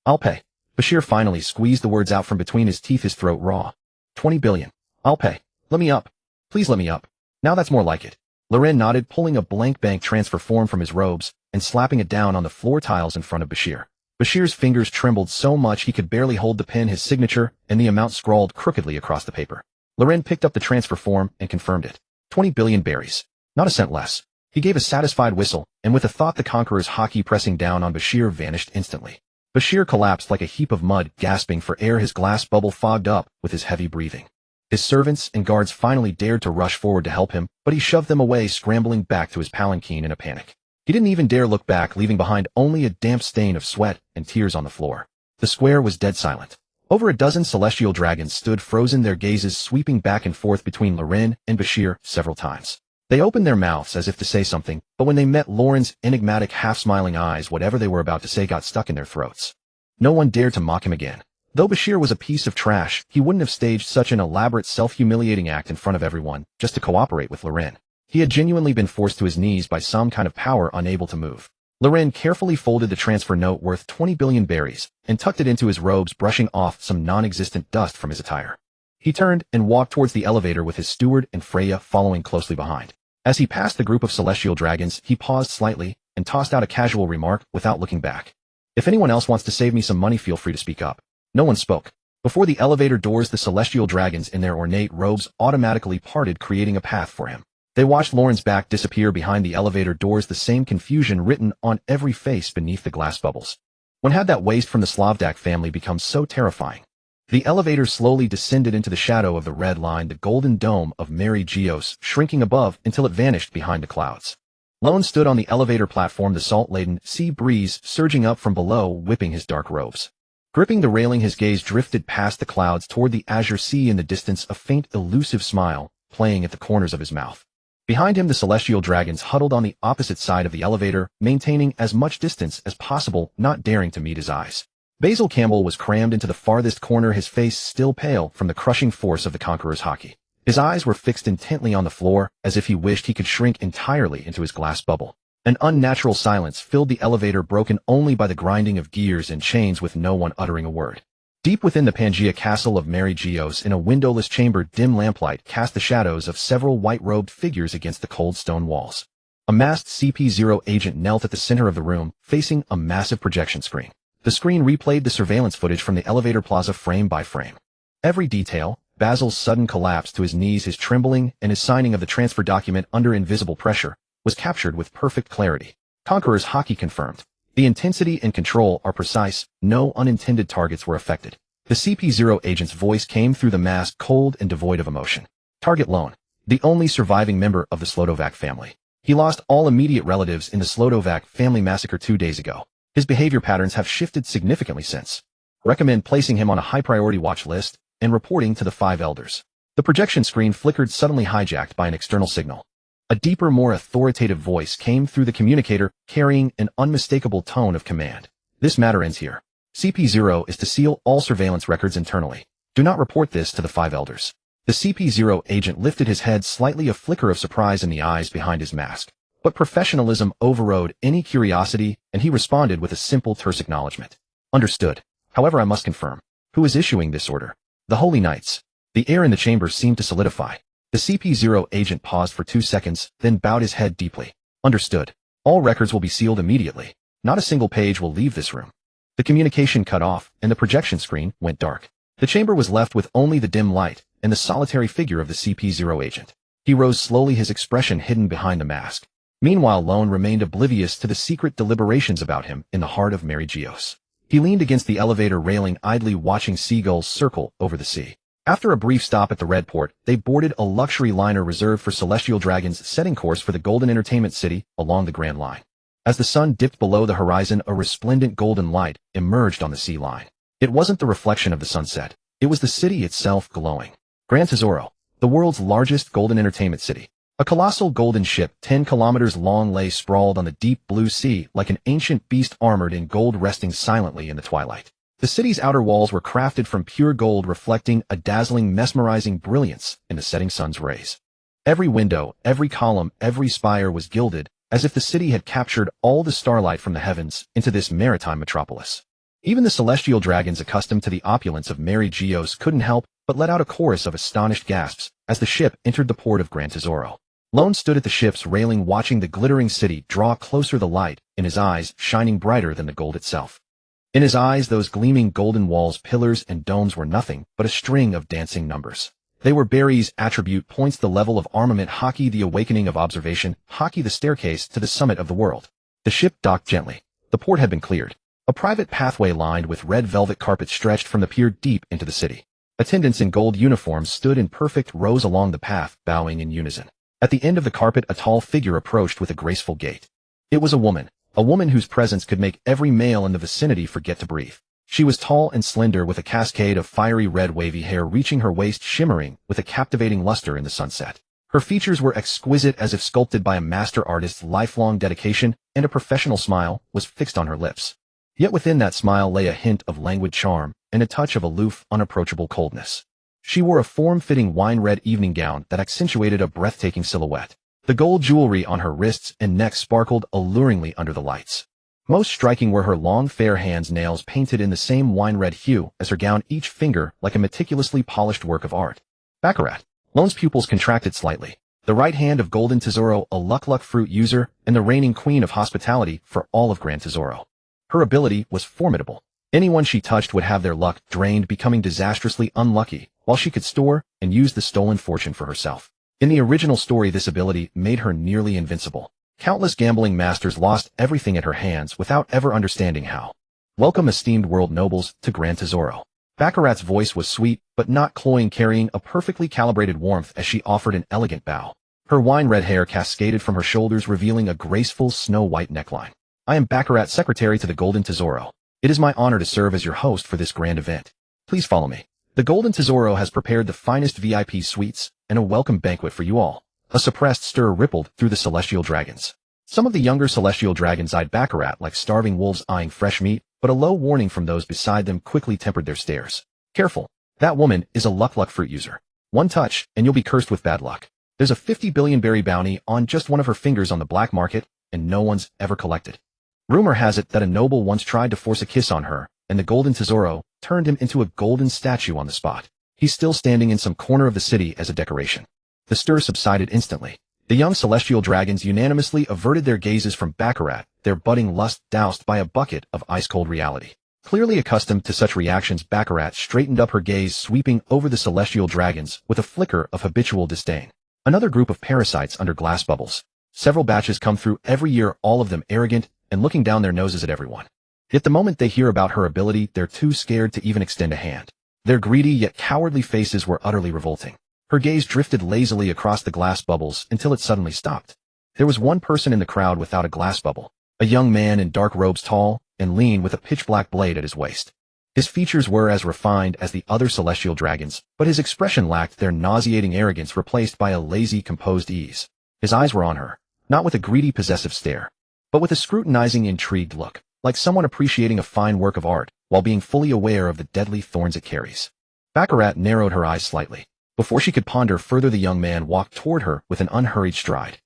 I'll pay. Bashir finally squeezed the words out from between his teeth, his throat raw. 20 billion. I'll pay. Let me up. Please let me up. Now that's more like it. Loren nodded, pulling a blank bank transfer form from his robes and slapping it down on the floor tiles in front of Bashir. Bashir's fingers trembled so much he could barely hold the pen, his signature, and the amount scrawled crookedly across the paper. Loren picked up the transfer form and confirmed it. 20 billion berries. Not a cent less. He gave a satisfied whistle, and with a thought the Conqueror's hockey pressing down on Bashir vanished instantly. Bashir collapsed like a heap of mud, gasping for air, his glass bubble fogged up with his heavy breathing. His servants and guards finally dared to rush forward to help him, but he shoved them away, scrambling back to his palanquin in a panic. He didn't even dare look back, leaving behind only a damp stain of sweat and tears on the floor. The square was dead silent. Over a dozen celestial dragons stood frozen, their gazes sweeping back and forth between Loren and Bashir several times. They opened their mouths as if to say something, but when they met Loren's enigmatic, half-smiling eyes, whatever they were about to say got stuck in their throats. No one dared to mock him again. Though Bashir was a piece of trash, he wouldn't have staged such an elaborate, self-humiliating act in front of everyone, just to cooperate with Loren. He had genuinely been forced to his knees by some kind of power, unable to move. Loren carefully folded the transfer note worth 20 billion berries and tucked it into his robes, brushing off some non-existent dust from his attire. He turned and walked towards the elevator with his steward and Freya following closely behind. As he passed the group of celestial dragons, he paused slightly and tossed out a casual remark without looking back. If anyone else wants to save me some money, feel free to speak up. No one spoke. Before the elevator doors, the celestial dragons in their ornate robes automatically parted, creating a path for him. They watched Loren's back disappear behind the elevator doors, the same confusion written on every face beneath the glass bubbles. When had that waste from the Slavdak family become so terrifying? The elevator slowly descended into the shadow of the red line, the golden dome of Mary Geos shrinking above until it vanished behind the clouds. Lone stood on the elevator platform, the salt-laden sea breeze surging up from below, whipping his dark robes. Gripping the railing, his gaze drifted past the clouds toward the azure sea in the distance, a faint, elusive smile playing at the corners of his mouth. Behind him, the celestial dragons huddled on the opposite side of the elevator, maintaining as much distance as possible, not daring to meet his eyes. Basil Campbell was crammed into the farthest corner, his face still pale from the crushing force of the Conqueror's hockey. His eyes were fixed intently on the floor, as if he wished he could shrink entirely into his glass bubble. An unnatural silence filled the elevator, broken only by the grinding of gears and chains, with no one uttering a word. Deep within the Pangea castle of Mary Geos, in a windowless chamber, dim lamplight cast the shadows of several white-robed figures against the cold stone walls. A masked CP0 agent knelt at the center of the room, facing a massive projection screen. The screen replayed the surveillance footage from the elevator plaza frame by frame. Every detail, Basil's sudden collapse to his knees, his trembling, and his signing of the transfer document under invisible pressure, was captured with perfect clarity. Conqueror's hockey confirmed. The intensity and control are precise, no unintended targets were affected. The CP0 agent's voice came through the mask, cold and devoid of emotion. Target Lone, the only surviving member of the Slodovac family. He lost all immediate relatives in the Slodovac family massacre 2 days ago. His behavior patterns have shifted significantly since. Recommend placing him on a high-priority watch list and reporting to the 5 elders. The projection screen flickered, suddenly hijacked by an external signal. A deeper, more authoritative voice came through the communicator, carrying an unmistakable tone of command. This matter ends here. CP0 is to seal all surveillance records internally. Do not report this to the 5 elders. The CP0 agent lifted his head slightly, a flicker of surprise in the eyes behind his mask. But professionalism overrode any curiosity, and he responded with a simple, terse acknowledgement. Understood. However, I must confirm. Who is issuing this order? The Holy Knights. The air in the chamber seemed to solidify. The CP0 agent paused for 2 seconds, then bowed his head deeply. Understood. All records will be sealed immediately. Not a single page will leave this room. The communication cut off, and the projection screen went dark. The chamber was left with only the dim light and the solitary figure of the CP0 agent. He rose slowly, his expression hidden behind the mask. Meanwhile, Lone remained oblivious to the secret deliberations about him in the heart of Mary Geos. He leaned against the elevator railing, idly watching seagulls circle over the sea. After a brief stop at the Red Port, they boarded a luxury liner reserved for celestial dragons, setting course for the Golden Entertainment City along the Grand Line. As the sun dipped below the horizon, a resplendent golden light emerged on the sea line. It wasn't the reflection of the sunset. It was the city itself glowing. Gran Tesoro, the world's largest golden entertainment city. A colossal golden ship 10 kilometers long lay sprawled on the deep blue sea like an ancient beast armored in gold, resting silently in the twilight. The city's outer walls were crafted from pure gold, reflecting a dazzling, mesmerizing brilliance in the setting sun's rays. Every window, every column, every spire was gilded, as if the city had captured all the starlight from the heavens into this maritime metropolis. Even the celestial dragons, accustomed to the opulence of Mary Geos, couldn't help but let out a chorus of astonished gasps as the ship entered the port of Gran Tesoro. Lone stood at the ship's railing watching the glittering city draw closer, the light in his eyes shining brighter than the gold itself. In his eyes, those gleaming golden walls, pillars, and domes were nothing but a string of dancing numbers. They were Barry's attribute points, the level of armament, Hockey the awakening of observation, Hockey the staircase to the summit of the world. The ship docked gently. The port had been cleared. A private pathway lined with red velvet carpet stretched from the pier deep into the city. Attendants in gold uniforms stood in perfect rows along the path, bowing in unison. At the end of the carpet, a tall figure approached with a graceful gait. It was a woman whose presence could make every male in the vicinity forget to breathe. She was tall and slender, with a cascade of fiery red wavy hair reaching her waist, shimmering with a captivating luster in the sunset. Her features were exquisite, as if sculpted by a master artist's lifelong dedication, and a professional smile was fixed on her lips. Yet within that smile lay a hint of languid charm and a touch of aloof, unapproachable coldness. She wore a form-fitting wine-red evening gown that accentuated a breathtaking silhouette. The gold jewelry on her wrists and neck sparkled alluringly under the lights. Most striking were her long, fair hands, nails painted in the same wine-red hue as her gown, each finger like a meticulously polished work of art. Baccarat. Lone's pupils contracted slightly. The right hand of Golden Tesoro, a luck fruit user, and the reigning queen of hospitality for all of Gran Tesoro. Her ability was formidable. Anyone she touched would have their luck drained, becoming disastrously unlucky, while she could store and use the stolen fortune for herself. In the original story, this ability made her nearly invincible. Countless gambling masters lost everything at her hands without ever understanding how. Welcome, esteemed world nobles, to Gran Tesoro. Baccarat's voice was sweet, but not cloying, carrying a perfectly calibrated warmth as she offered an elegant bow. Her wine-red hair cascaded from her shoulders, revealing a graceful snow-white neckline. I am Baccarat, secretary to the Golden Tesoro. It is my honor to serve as your host for this grand event. Please follow me. The Golden Tesoro has prepared the finest VIP suites and a welcome banquet for you all. A suppressed stir rippled through the celestial dragons. Some of the younger celestial dragons eyed Baccarat like starving wolves eyeing fresh meat, but a low warning from those beside them quickly tempered their stares. Careful. That woman is a luck fruit user. One touch, and you'll be cursed with bad luck. There's a 50 billion berry bounty on just one of her fingers on the black market, and no one's ever collected. Rumor has it that a noble once tried to force a kiss on her, and the Golden Tesoro turned him into a golden statue on the spot. He's still standing in some corner of the city as a decoration. The stir subsided instantly. The young celestial dragons unanimously averted their gazes from Baccarat, their budding lust doused by a bucket of ice-cold reality. Clearly accustomed to such reactions, Baccarat straightened up, her gaze sweeping over the celestial dragons with a flicker of habitual disdain. Another group of parasites under glass bubbles. Several batches come through every year, all of them arrogant and looking down their noses at everyone. Yet the moment they hear about her ability, they're too scared to even extend a hand. Their greedy yet cowardly faces were utterly revolting. Her gaze drifted lazily across the glass bubbles until it suddenly stopped. There was one person in the crowd without a glass bubble. A young man in dark robes, tall and lean, with a pitch-black blade at his waist. His features were as refined as the other celestial dragons, but his expression lacked their nauseating arrogance, replaced by a lazy, composed ease. His eyes were on her, not with a greedy, possessive stare, but with a scrutinizing, intrigued look, like someone appreciating a fine work of art while being fully aware of the deadly thorns it carries. Baccarat narrowed her eyes slightly. Before she could ponder further, the young man walked toward her with an unhurried stride.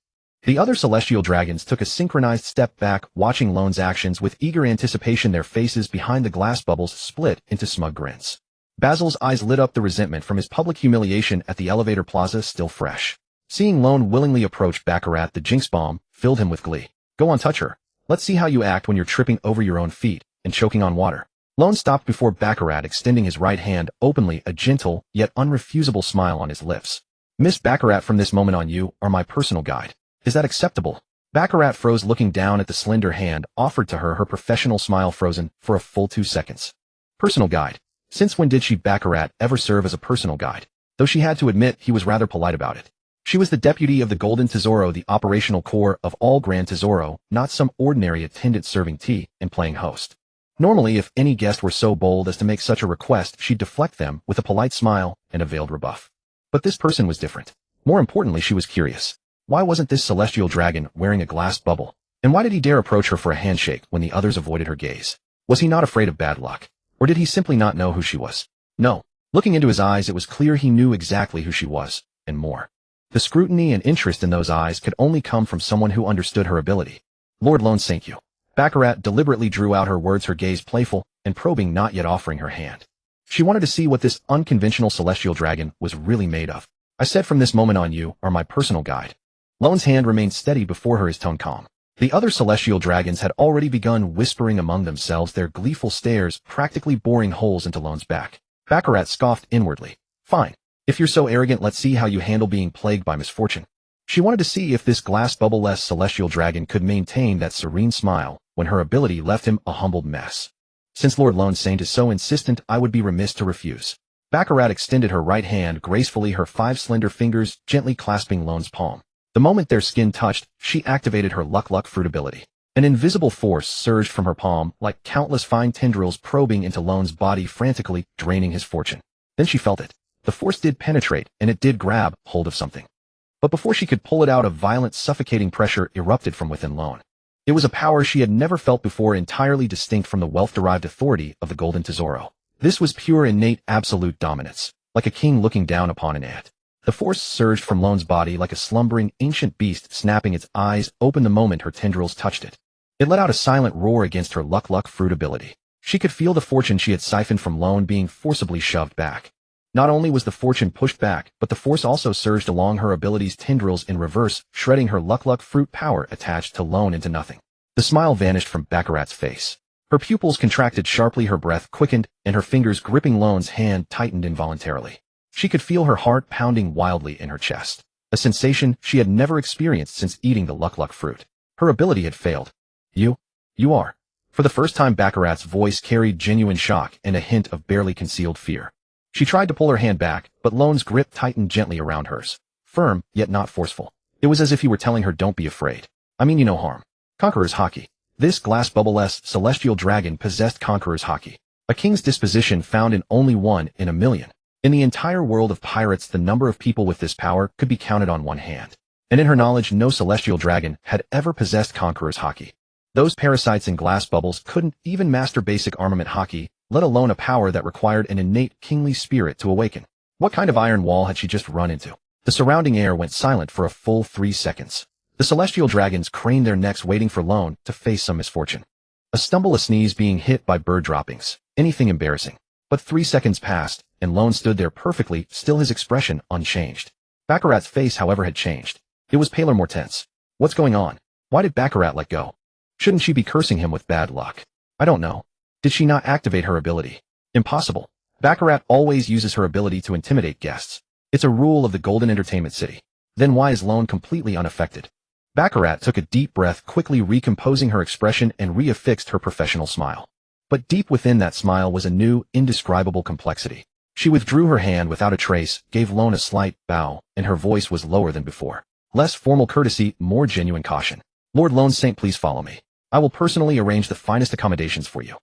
The other celestial dragons took a synchronized step back, watching Lone's actions with eager anticipation, their faces behind the glass bubbles split into smug grins. Basil's eyes lit up, the resentment from his public humiliation at the elevator plaza still fresh. Seeing Lone willingly approach Baccarat, the jinx bomb filled him with glee. Go on, touch her. Let's see how you act when you're tripping over your own feet and choking on water. Lone stopped before Baccarat, extending his right hand openly, a gentle yet unrefusable smile on his lips. Miss Baccarat, from this moment on you are my personal guide. Is that acceptable? Baccarat froze, looking down at the slender hand offered to her, her professional smile frozen for a full 2 seconds. Personal guide. Since when did she, Baccarat, ever serve as a personal guide? Though she had to admit he was rather polite about it. She was the deputy of the Golden Tesoro, the operational core of all Gran Tesoro, not some ordinary attendant serving tea and playing host. Normally, if any guest were so bold as to make such a request, she'd deflect them with a polite smile and a veiled rebuff. But this person was different. More importantly, she was curious. Why wasn't this celestial dragon wearing a glass bubble? And why did he dare approach her for a handshake when the others avoided her gaze? Was he not afraid of bad luck? Or did he simply not know who she was? No. Looking into his eyes, it was clear he knew exactly who she was, and more. The scrutiny and interest in those eyes could only come from someone who understood her ability. Lord Lone, thank you. Baccarat deliberately drew out her words, her gaze playful and probing, not yet offering her hand. She wanted to see what this unconventional celestial dragon was really made of. I said from this moment on you are my personal guide. Lone's hand remained steady before her, his tone calm. The other celestial dragons had already begun whispering among themselves, their gleeful stares practically boring holes into Lone's back. Baccarat scoffed inwardly. Fine. If you're so arrogant, let's see how you handle being plagued by misfortune. She wanted to see if this glass bubble-less celestial dragon could maintain that serene smile when her ability left him a humbled mess. Since Lord Lone Saint is so insistent, I would be remiss to refuse. Baccarat extended her right hand gracefully, her 5 slender fingers gently clasping Lone's palm. The moment their skin touched, she activated her luck fruit ability. An invisible force surged from her palm, like countless fine tendrils probing into Lone's body, frantically draining his fortune. Then she felt it. The force did penetrate, and it did grab hold of something. But before she could pull it out, a violent, suffocating pressure erupted from within Lone. It was a power she had never felt before, entirely distinct from the wealth-derived authority of the Golden Tesoro. This was pure, innate, absolute dominance, like a king looking down upon an ant. The force surged from Lone's body like a slumbering, ancient beast, snapping its eyes open the moment her tendrils touched it. It let out a silent roar against her luck fruit ability. She could feel the fortune she had siphoned from Lone being forcibly shoved back. Not only was the fortune pushed back, but the force also surged along her ability's tendrils in reverse, shredding her luck fruit power attached to Lone into nothing. The smile vanished from Baccarat's face. Her pupils contracted sharply, her breath quickened, and her fingers gripping Lone's hand tightened involuntarily. She could feel her heart pounding wildly in her chest, a sensation she had never experienced since eating the luck fruit. Her ability had failed. You are. For the first time, Baccarat's voice carried genuine shock and a hint of barely concealed fear. She tried to pull her hand back, but Lone's grip tightened gently around hers. Firm, yet not forceful. It was as if he were telling her, don't be afraid. I mean you no harm. Conqueror's Haki. This glass bubble-less celestial dragon possessed Conqueror's Haki, a king's disposition found in only 1 in a million. In the entire world of pirates, the number of people with this power could be counted on one hand. And in her knowledge, no celestial dragon had ever possessed Conqueror's Haki. Those parasites in glass bubbles couldn't even master basic armament Haki, let alone a power that required an innate kingly spirit to awaken. What kind of iron wall had she just run into? The surrounding air went silent for a full 3 seconds. The celestial dragons craned their necks, waiting for Lone to face some misfortune. A stumble, a sneeze, being hit by bird droppings. Anything embarrassing. But 3 seconds passed, and Lone stood there perfectly still, his expression unchanged. Baccarat's face, however, had changed. It was paler, more tense. What's going on? Why did Baccarat let go? Shouldn't she be cursing him with bad luck? I don't know. Did she not activate her ability? Impossible. Baccarat always uses her ability to intimidate guests. It's a rule of the Golden Entertainment City. Then why is Lone completely unaffected? Baccarat took a deep breath, quickly recomposing her expression and reaffixed her professional smile. But deep within that smile was a new, indescribable complexity. She withdrew her hand without a trace, gave Lone a slight bow, and her voice was lower than before. Less formal courtesy, more genuine caution. Lord Lone Saint, please follow me. I will personally arrange the finest accommodations for you.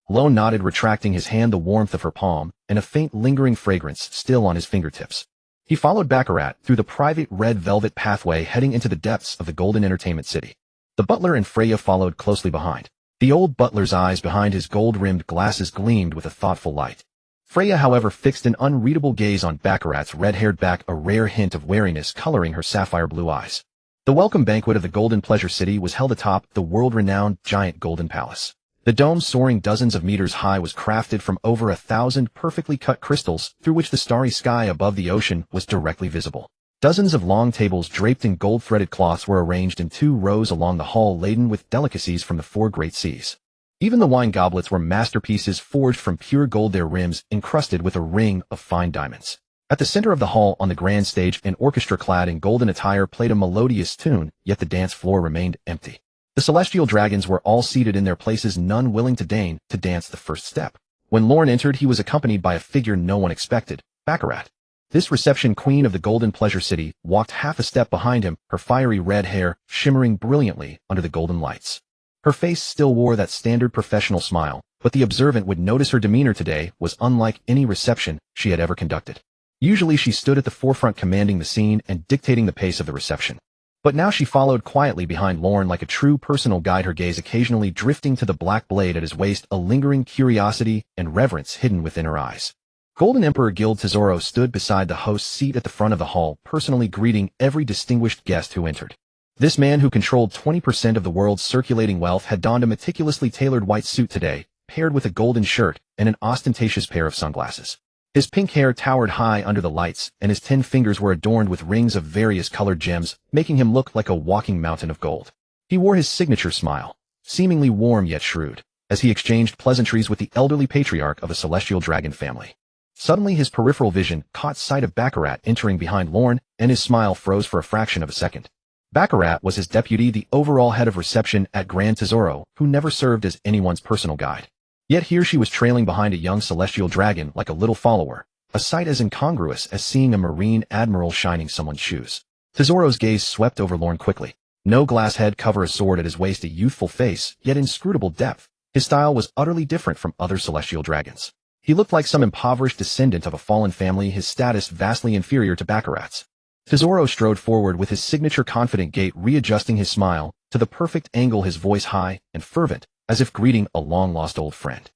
Lone nodded, retracting his hand, the warmth of her palm, and a faint lingering fragrance still on his fingertips. He followed Baccarat through the private red velvet pathway heading into the depths of the Golden Entertainment City. The butler and Freya followed closely behind. The old butler's eyes behind his gold-rimmed glasses gleamed with a thoughtful light. Freya, however, fixed an unreadable gaze on Baccarat's red-haired back, a rare hint of wariness coloring her sapphire blue eyes. The welcome banquet of the Golden Pleasure City was held atop the world-renowned giant Golden Palace. The dome, soaring dozens of meters high, was crafted from over 1,000 perfectly cut crystals through which the starry sky above the ocean was directly visible. Dozens of long tables draped in gold-threaded cloths were arranged in 2 rows along the hall, laden with delicacies from the 4 great seas. Even the wine goblets were masterpieces forged from pure gold, their rims encrusted with a ring of fine diamonds. At the center of the hall, on the grand stage, an orchestra clad in golden attire played a melodious tune, yet the dance floor remained empty. The celestial dragons were all seated in their places, none willing to deign to dance the first step. When Lorne entered, he was accompanied by a figure no one expected, Baccarat. This reception queen of the Golden Pleasure City walked half a step behind him, her fiery red hair shimmering brilliantly under the golden lights. Her face still wore that standard professional smile, but the observant would notice her demeanor today was unlike any reception she had ever conducted. Usually she stood at the forefront, commanding the scene and dictating the pace of the reception. But now she followed quietly behind Lorne like a true personal guide, her gaze occasionally drifting to the black blade at his waist, a lingering curiosity and reverence hidden within her eyes. Golden Emperor Guild Tesoro stood beside the host's seat at the front of the hall, personally greeting every distinguished guest who entered. This man, who controlled 20% of the world's circulating wealth, had donned a meticulously tailored white suit today, paired with a golden shirt and an ostentatious pair of sunglasses. His pink hair towered high under the lights, and his 10 fingers were adorned with rings of various colored gems, making him look like a walking mountain of gold. He wore his signature smile, seemingly warm yet shrewd, as he exchanged pleasantries with the elderly patriarch of a celestial dragon family. Suddenly his peripheral vision caught sight of Baccarat entering behind Lorne, and his smile froze for a fraction of a second. Baccarat was his deputy, the overall head of reception at Gran Tesoro, who never served as anyone's personal guide. Yet here she was trailing behind a young celestial dragon like a little follower, a sight as incongruous as seeing a marine admiral shining someone's shoes. Tesoro's gaze swept over Lorne quickly. No glass head cover a sword at his waist, a youthful face, yet inscrutable depth. His style was utterly different from other celestial dragons. He looked like some impoverished descendant of a fallen family, his status vastly inferior to Baccarat's. Tesoro strode forward with his signature confident gait, readjusting his smile to the perfect angle, his voice high and fervent, as if greeting a long-lost old friend.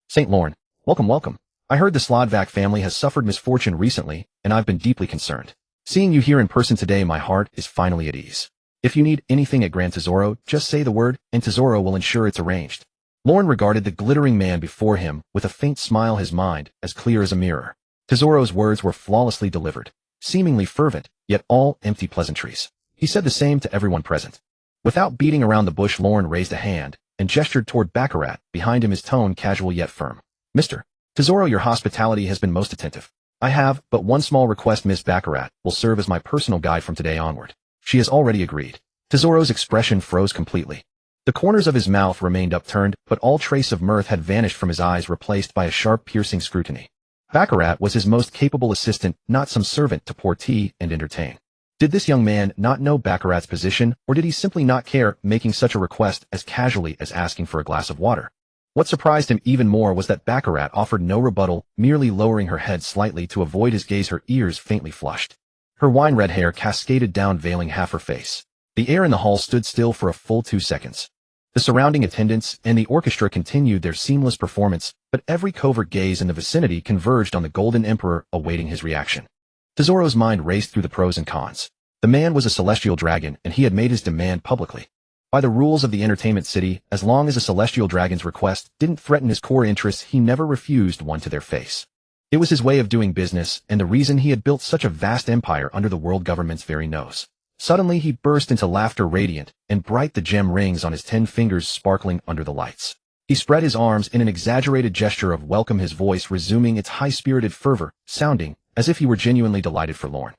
St. Lorne, welcome, welcome. I heard the Slodvac family has suffered misfortune recently, and I've been deeply concerned. Seeing you here in person today, my heart is finally at ease. If you need anything at Gran Tesoro, just say the word, and Tesoro will ensure it's arranged. Lorne regarded the glittering man before him with a faint smile, his mind as clear as a mirror. Tesoro's words were flawlessly delivered, seemingly fervent, yet all empty pleasantries. He said the same to everyone present. Without beating around the bush, Lorne raised a hand and gestured toward Baccarat, behind him, his tone casual yet firm. Mr. Tesoro, your hospitality has been most attentive. I have but one small request. Miss Baccarat will serve as my personal guide from today onward. She has already agreed. Tesoro's expression froze completely. The corners of his mouth remained upturned, but all trace of mirth had vanished from his eyes, replaced by a sharp, piercing scrutiny. Baccarat was his most capable assistant, not some servant to pour tea and entertain. Did this young man not know Baccarat's position, or did he simply not care, making such a request as casually as asking for a glass of water? What surprised him even more was that Baccarat offered no rebuttal, merely lowering her head slightly to avoid his gaze, her ears faintly flushed. Her wine-red hair cascaded down, veiling half her face. The air in the hall stood still for a full 2 seconds. The surrounding attendants and the orchestra continued their seamless performance, but every covert gaze in the vicinity converged on the Golden Emperor, awaiting his reaction. Tesoro's mind raced through the pros and cons. The man was a celestial dragon, and he had made his demand publicly. By the rules of the entertainment city, as long as a celestial dragon's request didn't threaten his core interests, he never refused one to their face. It was his way of doing business, and the reason he had built such a vast empire under the world government's very nose. Suddenly he burst into laughter, radiant and bright, the gem rings on his 10 fingers sparkling under the lights. He spread his arms in an exaggerated gesture of welcome, his voice resuming its high-spirited fervor, sounding as if he were genuinely delighted for Lorne.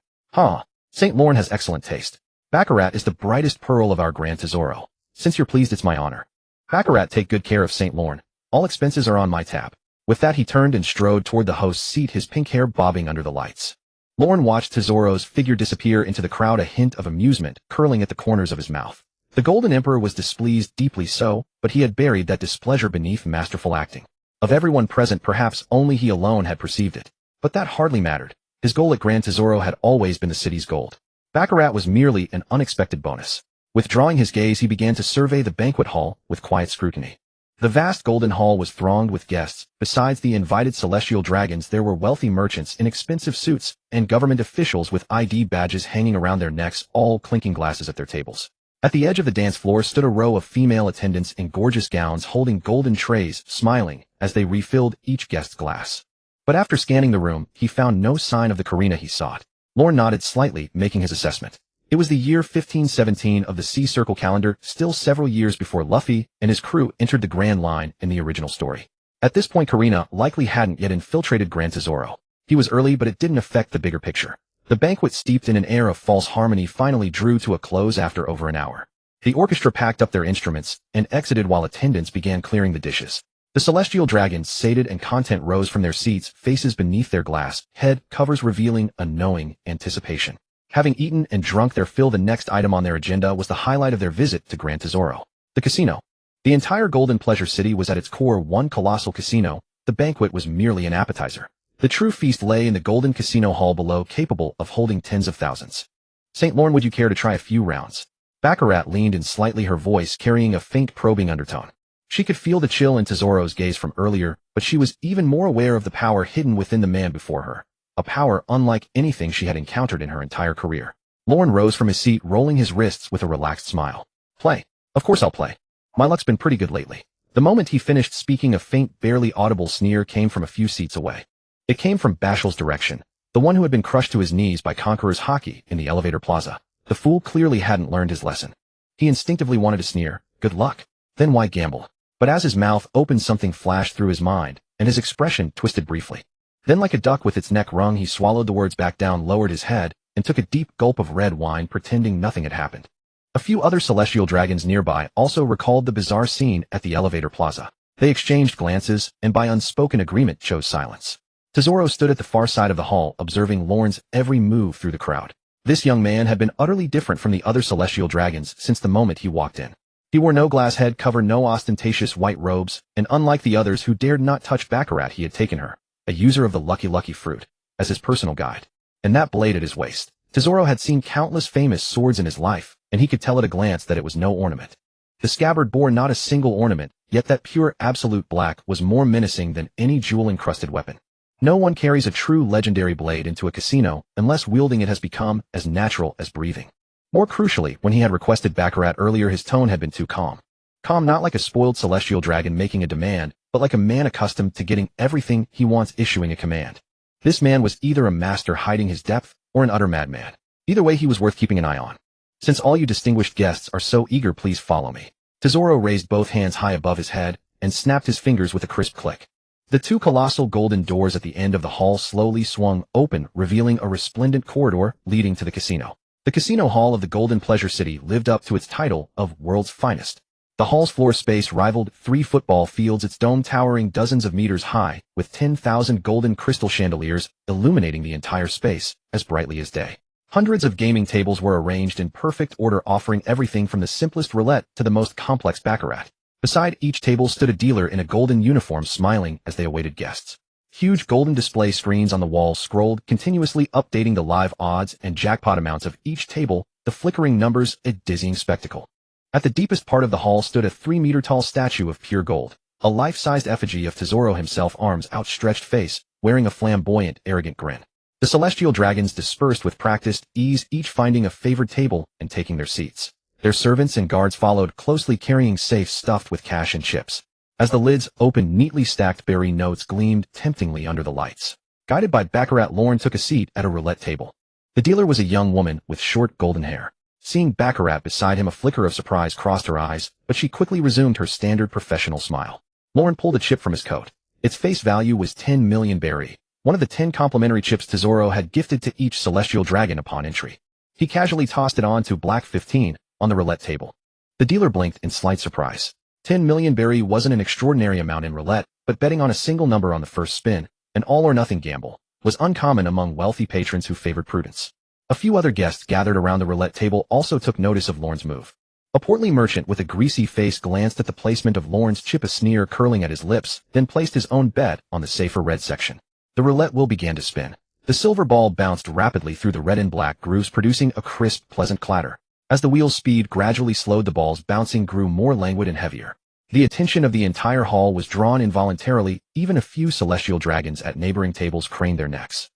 St. Lorne has excellent taste. Baccarat is the brightest pearl of our Gran Tesoro. Since you're pleased, it's my honor. Baccarat, take good care of St. Lorne. All expenses are on my tab. With that he turned and strode toward the host's seat, his pink hair bobbing under the lights. Lorne watched Tesoro's figure disappear into the crowd, a hint of amusement curling at the corners of his mouth. The Golden Emperor was displeased, deeply so, but he had buried that displeasure beneath masterful acting. Of everyone present, perhaps only he alone had perceived it. But that hardly mattered. His goal at Gran Tesoro had always been the city's gold. Baccarat was merely an unexpected bonus. Withdrawing his gaze, he began to survey the banquet hall with quiet scrutiny. The vast golden hall was thronged with guests. Besides the invited celestial dragons, there were wealthy merchants in expensive suits and government officials with ID badges hanging around their necks, all clinking glasses at their tables. At the edge of the dance floor stood a row of female attendants in gorgeous gowns holding golden trays, smiling as they refilled each guest's glass. But after scanning the room, he found no sign of the Karina he sought. Lorne nodded slightly, making his assessment. It was the year 1517 of the Sea Circle calendar, still several years before Luffy and his crew entered the Grand Line in the original story. At this point, Karina likely hadn't yet infiltrated Gran Tesoro. He was early, but it didn't affect the bigger picture. The banquet, steeped in an air of false harmony, finally drew to a close after over an hour. The orchestra packed up their instruments and exited while attendants began clearing the dishes. The celestial dragons, sated and content, rose from their seats, faces beneath their glass head covers revealing a knowing anticipation. Having eaten and drunk their fill, the next item on their agenda was the highlight of their visit to Gran Tesoro, the casino. The entire Golden Pleasure City was at its core one colossal casino. The banquet was merely an appetizer. The true feast lay in the Golden Casino Hall below, capable of holding tens of thousands. St. Lorne, would you care to try a few rounds? Baccarat leaned in slightly, her voice carrying a faint probing undertone. She could feel the chill in Tesoro's gaze from earlier, but she was even more aware of the power hidden within the man before her. A power unlike anything she had encountered in her entire career. Lorne rose from his seat, rolling his wrists with a relaxed smile. Play. Of course I'll play. My luck's been pretty good lately. The moment he finished speaking, a faint, barely audible sneer came from a few seats away. It came from Bashal's direction, the one who had been crushed to his knees by Conqueror's hockey in the elevator plaza. The fool clearly hadn't learned his lesson. He instinctively wanted to sneer, "Good luck. Then why gamble?" But as his mouth opened, something flashed through his mind, and his expression twisted briefly. Then, like a duck with its neck wrung, he swallowed the words back down, lowered his head, and took a deep gulp of red wine, pretending nothing had happened. A few other celestial dragons nearby also recalled the bizarre scene at the elevator plaza. They exchanged glances, and by unspoken agreement chose silence. Tesoro stood at the far side of the hall, observing Lorne's every move through the crowd. This young man had been utterly different from the other celestial dragons since the moment he walked in. He wore no glass head cover, no ostentatious white robes, and unlike the others who dared not touch Baccarat, he had taken her, a user of the lucky fruit, as his personal guide. And that blade at his waist. Tesoro had seen countless famous swords in his life, and he could tell at a glance that it was no ornament. The scabbard bore not a single ornament, yet that pure absolute black was more menacing than any jewel-encrusted weapon. No one carries a true legendary blade into a casino unless wielding it has become as natural as breathing. More crucially, when he had requested Baccarat earlier, his tone had been too calm. Calm, not like a spoiled celestial dragon making a demand, but like a man accustomed to getting everything he wants issuing a command. This man was either a master hiding his depth or an utter madman. Either way, he was worth keeping an eye on. "Since all you distinguished guests are so eager, please follow me." Tesoro raised both hands high above his head and snapped his fingers with a crisp click. The two colossal golden doors at the end of the hall slowly swung open, revealing a resplendent corridor leading to the casino. The casino hall of the Golden Pleasure City lived up to its title of world's finest. The hall's floor space rivaled 3 football fields, its dome towering dozens of meters high, with 10,000 golden crystal chandeliers illuminating the entire space as brightly as day. Hundreds of gaming tables were arranged in perfect order, offering everything from the simplest roulette to the most complex baccarat. Beside each table stood a dealer in a golden uniform, smiling as they awaited guests. Huge golden display screens on the walls scrolled, continuously updating the live odds and jackpot amounts of each table, the flickering numbers a dizzying spectacle. At the deepest part of the hall stood a 3-meter-tall statue of pure gold, a life-sized effigy of Tesoro himself, arms outstretched, face wearing a flamboyant, arrogant grin. The celestial dragons dispersed with practiced ease, each finding a favored table and taking their seats. Their servants and guards followed closely, carrying safes stuffed with cash and chips. As the lids opened, neatly stacked berry notes gleamed temptingly under the lights. Guided by Baccarat, Lorne took a seat at a roulette table. The dealer was a young woman with short golden hair. Seeing Baccarat beside him, a flicker of surprise crossed her eyes, but she quickly resumed her standard professional smile. Lorne pulled a chip from his coat. Its face value was 10 million berry, one of the 10 complimentary chips Tesoro had gifted to each celestial dragon upon entry. He casually tossed it on to Black 15 on the roulette table. The dealer blinked in slight surprise. 10 million berry wasn't an extraordinary amount in roulette, but betting on a single number on the first spin, an all-or-nothing gamble, was uncommon among wealthy patrons who favored prudence. A few other guests gathered around the roulette table also took notice of Lorne's move. A portly merchant with a greasy face glanced at the placement of Lorne's chip, a sneer curling at his lips, then placed his own bet on the safer red section. The roulette wheel began to spin. The silver ball bounced rapidly through the red and black grooves, producing a crisp, pleasant clatter. As the wheel's speed gradually slowed, the ball's bouncing grew more languid and heavier. The attention of the entire hall was drawn involuntarily. Even a few celestial dragons at neighboring tables craned their necks.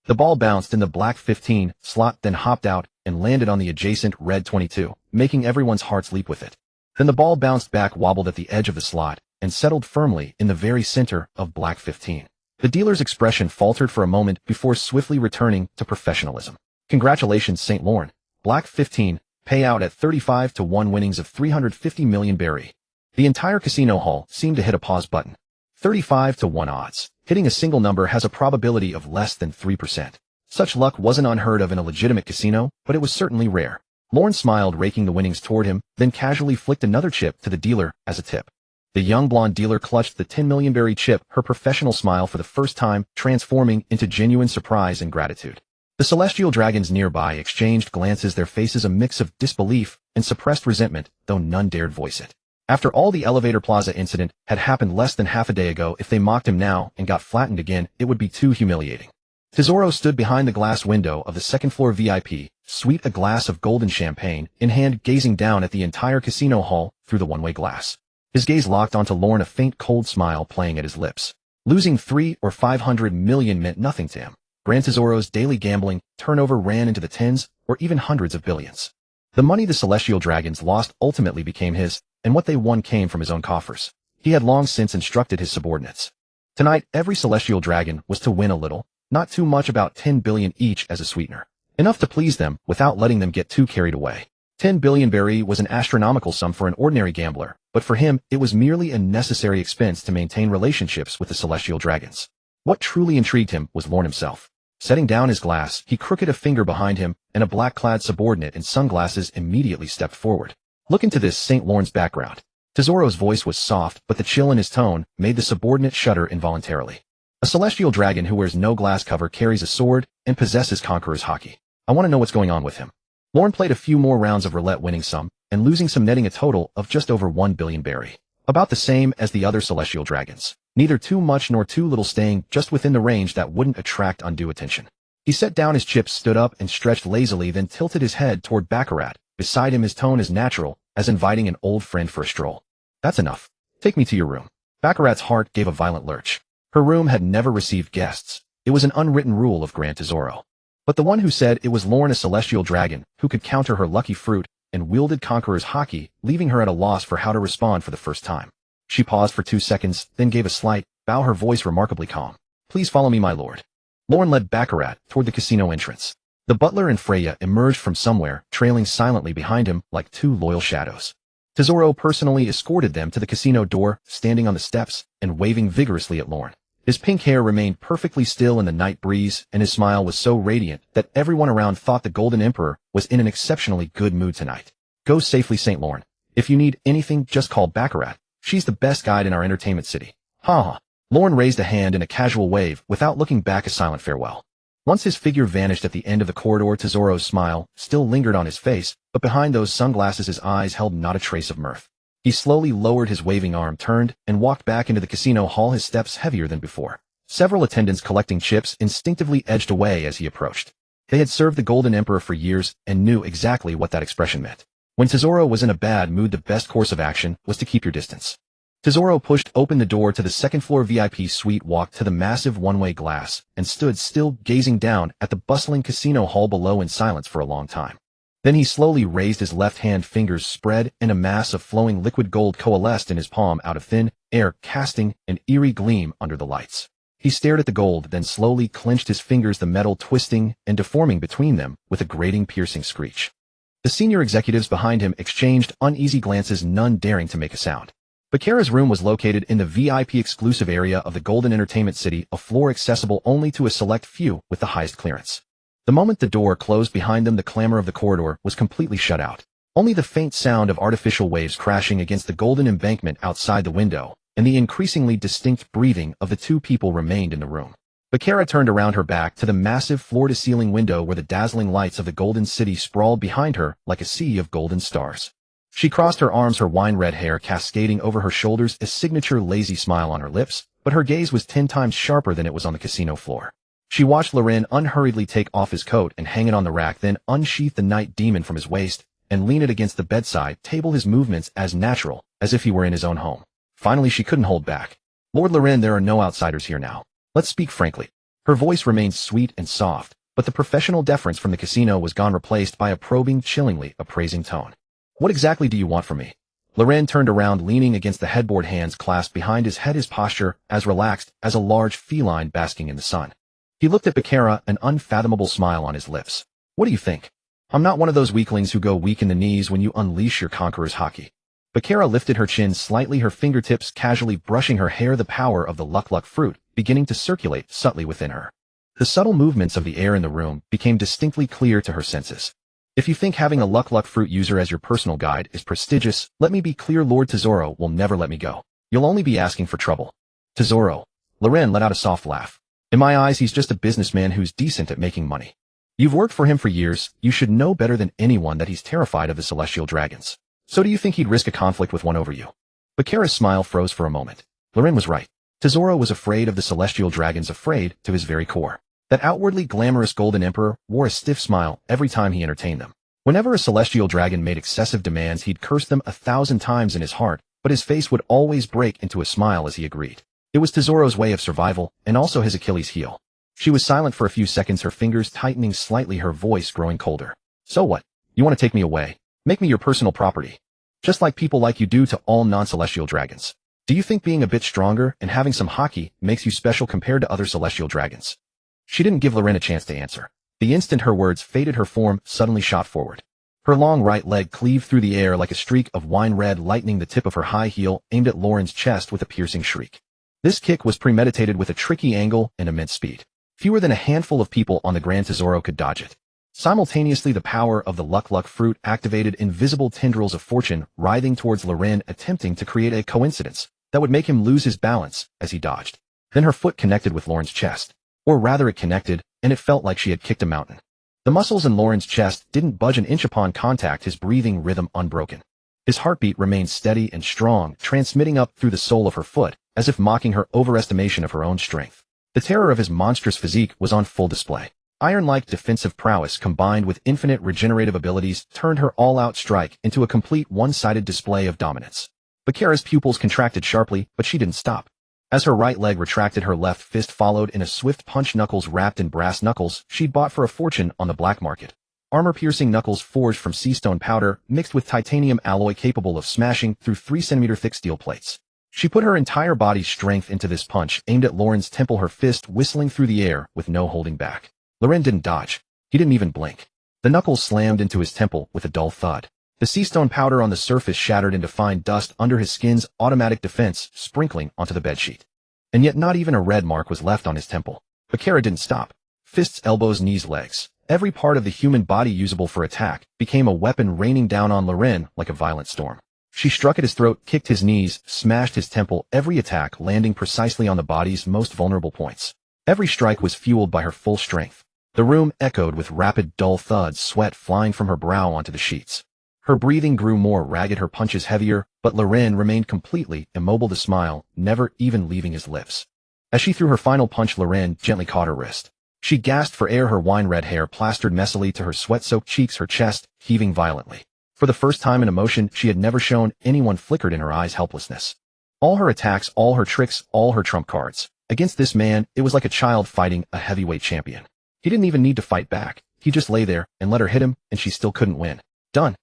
The ball bounced in the Black 15 slot, then hopped out and landed on the adjacent Red 22, making everyone's hearts leap with it. Then the ball bounced back, wobbled at the edge of the slot, and settled firmly in the very center of Black 15. The dealer's expression faltered for a moment before swiftly returning to professionalism. "Congratulations, St. Lorne. Black 15, payout at 35-1, winnings of 350 million berry." The entire casino hall seemed to hit a pause button. 35-1 odds. Hitting a single number has a probability of less than 3%. Such luck wasn't unheard of in a legitimate casino, but it was certainly rare. Lorne smiled, raking the winnings toward him, then casually flicked another chip to the dealer as a tip. The young blonde dealer clutched the 10 million berry chip, her professional smile for the first time transforming into genuine surprise and gratitude. The celestial dragons nearby exchanged glances, their faces a mix of disbelief and suppressed resentment, though none dared voice it. After all, the elevator plaza incident had happened less than half a day ago. If they mocked him now and got flattened again, it would be too humiliating. Tesoro stood behind the glass window of the second-floor VIP suite, a glass of golden champagne in hand, gazing down at the entire casino hall through the one-way glass. His gaze locked onto Lorne, a faint cold smile playing at his lips. Losing 3 or 500 million meant nothing to him. Grand Tesoro's daily gambling turnover ran into the tens or even hundreds of billions. The money the celestial dragons lost ultimately became his, and what they won came from his own coffers. He had long since instructed his subordinates. Tonight, every celestial dragon was to win a little, not too much, about 10 billion each as a sweetener. Enough to please them without letting them get too carried away. 10 billion berry was an astronomical sum for an ordinary gambler, but for him, it was merely a necessary expense to maintain relationships with the celestial dragons. What truly intrigued him was Lorne himself. Setting down his glass, he crooked a finger behind him, and a black-clad subordinate in sunglasses immediately stepped forward. Look into this St. Lorne's background. Tesoro's voice was soft, but the chill in his tone made the subordinate shudder involuntarily. A celestial dragon who wears no glass cover carries a sword and possesses Conqueror's Haki. I want to know what's going on with him. Lorne played a few more rounds of roulette, winning some, and losing some, netting a total of just over 1 billion berry. About the same as the other celestial dragons. Neither too much nor too little, staying just within the range that wouldn't attract undue attention. He set down his chips, stood up, and stretched lazily, then tilted his head toward Baccarat. Beside him, his tone as natural as inviting an old friend for a stroll. That's enough. Take me to your room. Baccarat's heart gave a violent lurch. Her room had never received guests. It was an unwritten rule of Grand Tesoro. But the one who said it was Lorne, a celestial dragon, who could counter her lucky fruit and wielded Conqueror's Haki, leaving her at a loss for how to respond for the first time. She paused for 2 seconds, then gave a slight bow, her voice remarkably calm. Please follow me, my lord. Lorne led Baccarat toward the casino entrance. The butler and Freya emerged from somewhere, trailing silently behind him like two loyal shadows. Tesoro personally escorted them to the casino door, standing on the steps and waving vigorously at Lorne. His pink hair remained perfectly still in the night breeze, and his smile was so radiant that everyone around thought the Golden Emperor was in an exceptionally good mood tonight. Go safely, St. Lorne. If you need anything, just call Baccarat. She's the best guide in our entertainment city. Ha ha. Lorne raised a hand in a casual wave without looking back, a silent farewell. Once his figure vanished at the end of the corridor, Tesoro's smile still lingered on his face, but behind those sunglasses his eyes held not a trace of mirth. He slowly lowered his waving arm, turned, and walked back into the casino hall, his steps heavier than before. Several attendants collecting chips instinctively edged away as he approached. They had served the Golden Emperor for years and knew exactly what that expression meant. When Tesoro was in a bad mood, the best course of action was to keep your distance. Tesoro pushed open the door to the second-floor VIP suite, walked to the massive one-way glass, and stood still, gazing down at the bustling casino hall below in silence for a long time. Then he slowly raised his left hand, fingers spread, and a mass of flowing liquid gold coalesced in his palm out of thin air, casting an eerie gleam under the lights. He stared at the gold, then slowly clenched his fingers, the metal twisting and deforming between them with a grating, piercing screech. The senior executives behind him exchanged uneasy glances, none daring to make a sound. Baccarat's room was located in the VIP exclusive area of the Golden Entertainment City, a floor accessible only to a select few with the highest clearance. The moment the door closed behind them, the clamor of the corridor was completely shut out. Only the faint sound of artificial waves crashing against the golden embankment outside the window, and the increasingly distinct breathing of the two people remained in the room. Baccarat turned around, her back to the massive floor-to-ceiling window where the dazzling lights of the Golden City sprawled behind her like a sea of golden stars. She crossed her arms, her wine-red hair cascading over her shoulders, a signature lazy smile on her lips, but her gaze was 10 times sharper than it was on the casino floor. She watched Loren unhurriedly take off his coat and hang it on the rack, then unsheath the night demon from his waist and lean it against the bedside table, his movements as natural as if he were in his own home. Finally, she couldn't hold back. Lord Loren, there are no outsiders here now. Let's speak frankly. Her voice remained sweet and soft, but the professional deference from the casino was gone, replaced by a probing, chillingly appraising tone. What exactly do you want from me? Loren turned around, leaning against the headboard, hands clasped behind his head, his posture as relaxed as a large feline basking in the sun. He looked at Baccarat, an unfathomable smile on his lips. What do you think? I'm not one of those weaklings who go weak in the knees when you unleash your Conqueror's Haki. Baccarat lifted her chin slightly, her fingertips casually brushing her hair, the power of the luck fruit beginning to circulate subtly within her. The subtle movements of the air in the room became distinctly clear to her senses. If you think having a luck fruit user as your personal guide is prestigious, let me be clear, Lord Tesoro will never let me go. You'll only be asking for trouble. Tesoro. Loren let out a soft laugh. In my eyes, he's just a businessman who's decent at making money. You've worked for him for years. You should know better than anyone that he's terrified of the celestial dragons. So do you think he'd risk a conflict with one over you? Baccarat's smile froze for a moment. Loren was right. Tesoro was afraid of the celestial dragons, afraid to his very core. That outwardly glamorous Golden Emperor wore a stiff smile every time he entertained them. Whenever a celestial dragon made excessive demands, he'd curse them 1,000 times in his heart, but his face would always break into a smile as he agreed. It was Tesoro's way of survival, and also his Achilles heel. She was silent for a few seconds, her fingers tightening slightly, her voice growing colder. So what? You want to take me away? Make me your personal property? Just like people like you do to all non-celestial dragons. Do you think being a bit stronger and having some hockey makes you special compared to other celestial dragons? She didn't give Loren a chance to answer. The instant her words faded, her form suddenly shot forward. Her long right leg cleaved through the air like a streak of wine-red lightning. The tip of her high heel aimed at Loren's chest with a piercing shriek. This kick was premeditated with a tricky angle and immense speed. Fewer than a handful of people on the Grand Tesoro could dodge it. Simultaneously, the power of the Luck fruit activated invisible tendrils of fortune writhing towards Loren, attempting to create a coincidence that would make him lose his balance as he dodged. Then her foot connected with Loren's chest. Or rather, it connected, and it felt like she had kicked a mountain. The muscles in Loren's chest didn't budge an inch upon contact, his breathing rhythm unbroken. His heartbeat remained steady and strong, transmitting up through the sole of her foot, as if mocking her overestimation of her own strength. The terror of his monstrous physique was on full display. Iron-like defensive prowess combined with infinite regenerative abilities turned her all-out strike into a complete one-sided display of dominance. Bakera's pupils contracted sharply, but she didn't stop. As her right leg retracted, her left fist followed in a swift punch, knuckles wrapped in brass knuckles she'd bought for a fortune on the black market. Armor-piercing knuckles forged from seastone powder mixed with titanium alloy capable of smashing through 3-centimeter-thick steel plates. She put her entire body's strength into this punch, aimed at Loren's temple, her fist whistling through the air with no holding back. Loren didn't dodge. He didn't even blink. The knuckles slammed into his temple with a dull thud. The seastone powder on the surface shattered into fine dust under his skin's automatic defense, sprinkling onto the bedsheet. And yet not even a red mark was left on his temple. Bakera didn't stop. Fists, elbows, knees, legs. Every part of the human body usable for attack became a weapon raining down on Loren like a violent storm. She struck at his throat, kicked his knees, smashed his temple, every attack landing precisely on the body's most vulnerable points. Every strike was fueled by her full strength. The room echoed with rapid, dull thuds, sweat flying from her brow onto the sheets. Her breathing grew more ragged, her punches heavier, but Loren remained completely immobile, the smile never even leaving his lips. As she threw her final punch, Loren gently caught her wrist. She gasped for air, her wine-red hair plastered messily to her sweat-soaked cheeks, her chest heaving violently. For the first time in emotion she had never shown anyone flickered in her eyes helplessness. All her attacks, all her tricks, all her trump cards. Against this man, it was like a child fighting a heavyweight champion. He didn't even need to fight back. He just lay there and let her hit him, and she still couldn't win. Done.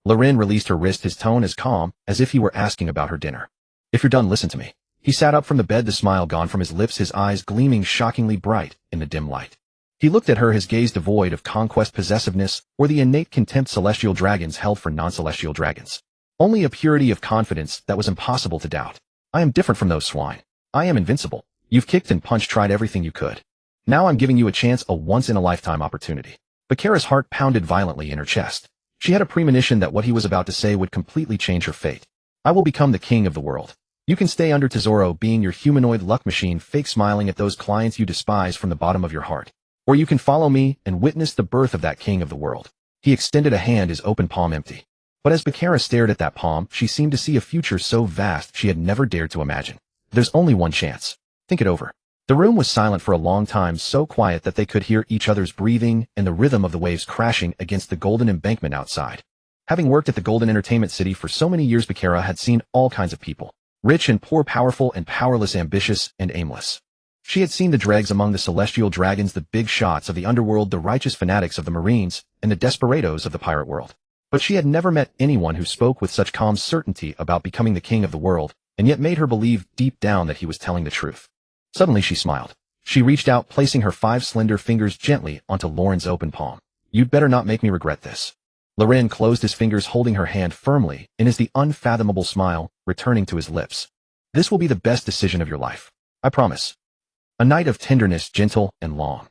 Loren released her wrist, his tone as calm as if he were asking about her dinner. If you're done, listen to me. He sat up from the bed, the smile gone from his lips, his eyes gleaming shockingly bright in the dim light. He looked at her, his gaze devoid of conquest, possessiveness, or the innate contempt celestial dragons held for non-celestial dragons. Only a purity of confidence that was impossible to doubt. I am different from those swine. I am invincible. You've kicked and punched, tried everything you could. Now I'm giving you a chance, a once-in-a-lifetime opportunity. Bakera's heart pounded violently in her chest. She had a premonition that what he was about to say would completely change her fate. I will become the king of the world. You can stay under Tesoro being your humanoid luck machine, fake smiling at those clients you despise from the bottom of your heart. Or you can follow me and witness the birth of that king of the world. He extended a hand, his open palm empty. But as Bakera stared at that palm, she seemed to see a future so vast she had never dared to imagine. There's only one chance. Think it over. The room was silent for a long time, so quiet that they could hear each other's breathing and the rhythm of the waves crashing against the golden embankment outside. Having worked at the Golden Entertainment City for so many years, Bakera had seen all kinds of people. Rich and poor, powerful and powerless, ambitious and aimless. She had seen the dregs among the celestial dragons, the big shots of the underworld, the righteous fanatics of the Marines, and the desperados of the pirate world. But she had never met anyone who spoke with such calm certainty about becoming the king of the world, and yet made her believe deep down that he was telling the truth. Suddenly she smiled. She reached out, placing her 5 slender fingers gently onto Loren's open palm. You'd better not make me regret this. Loren closed his fingers, holding her hand firmly, and as the unfathomable smile returning to his lips. This will be the best decision of your life. I promise. A night of tenderness, gentle and long.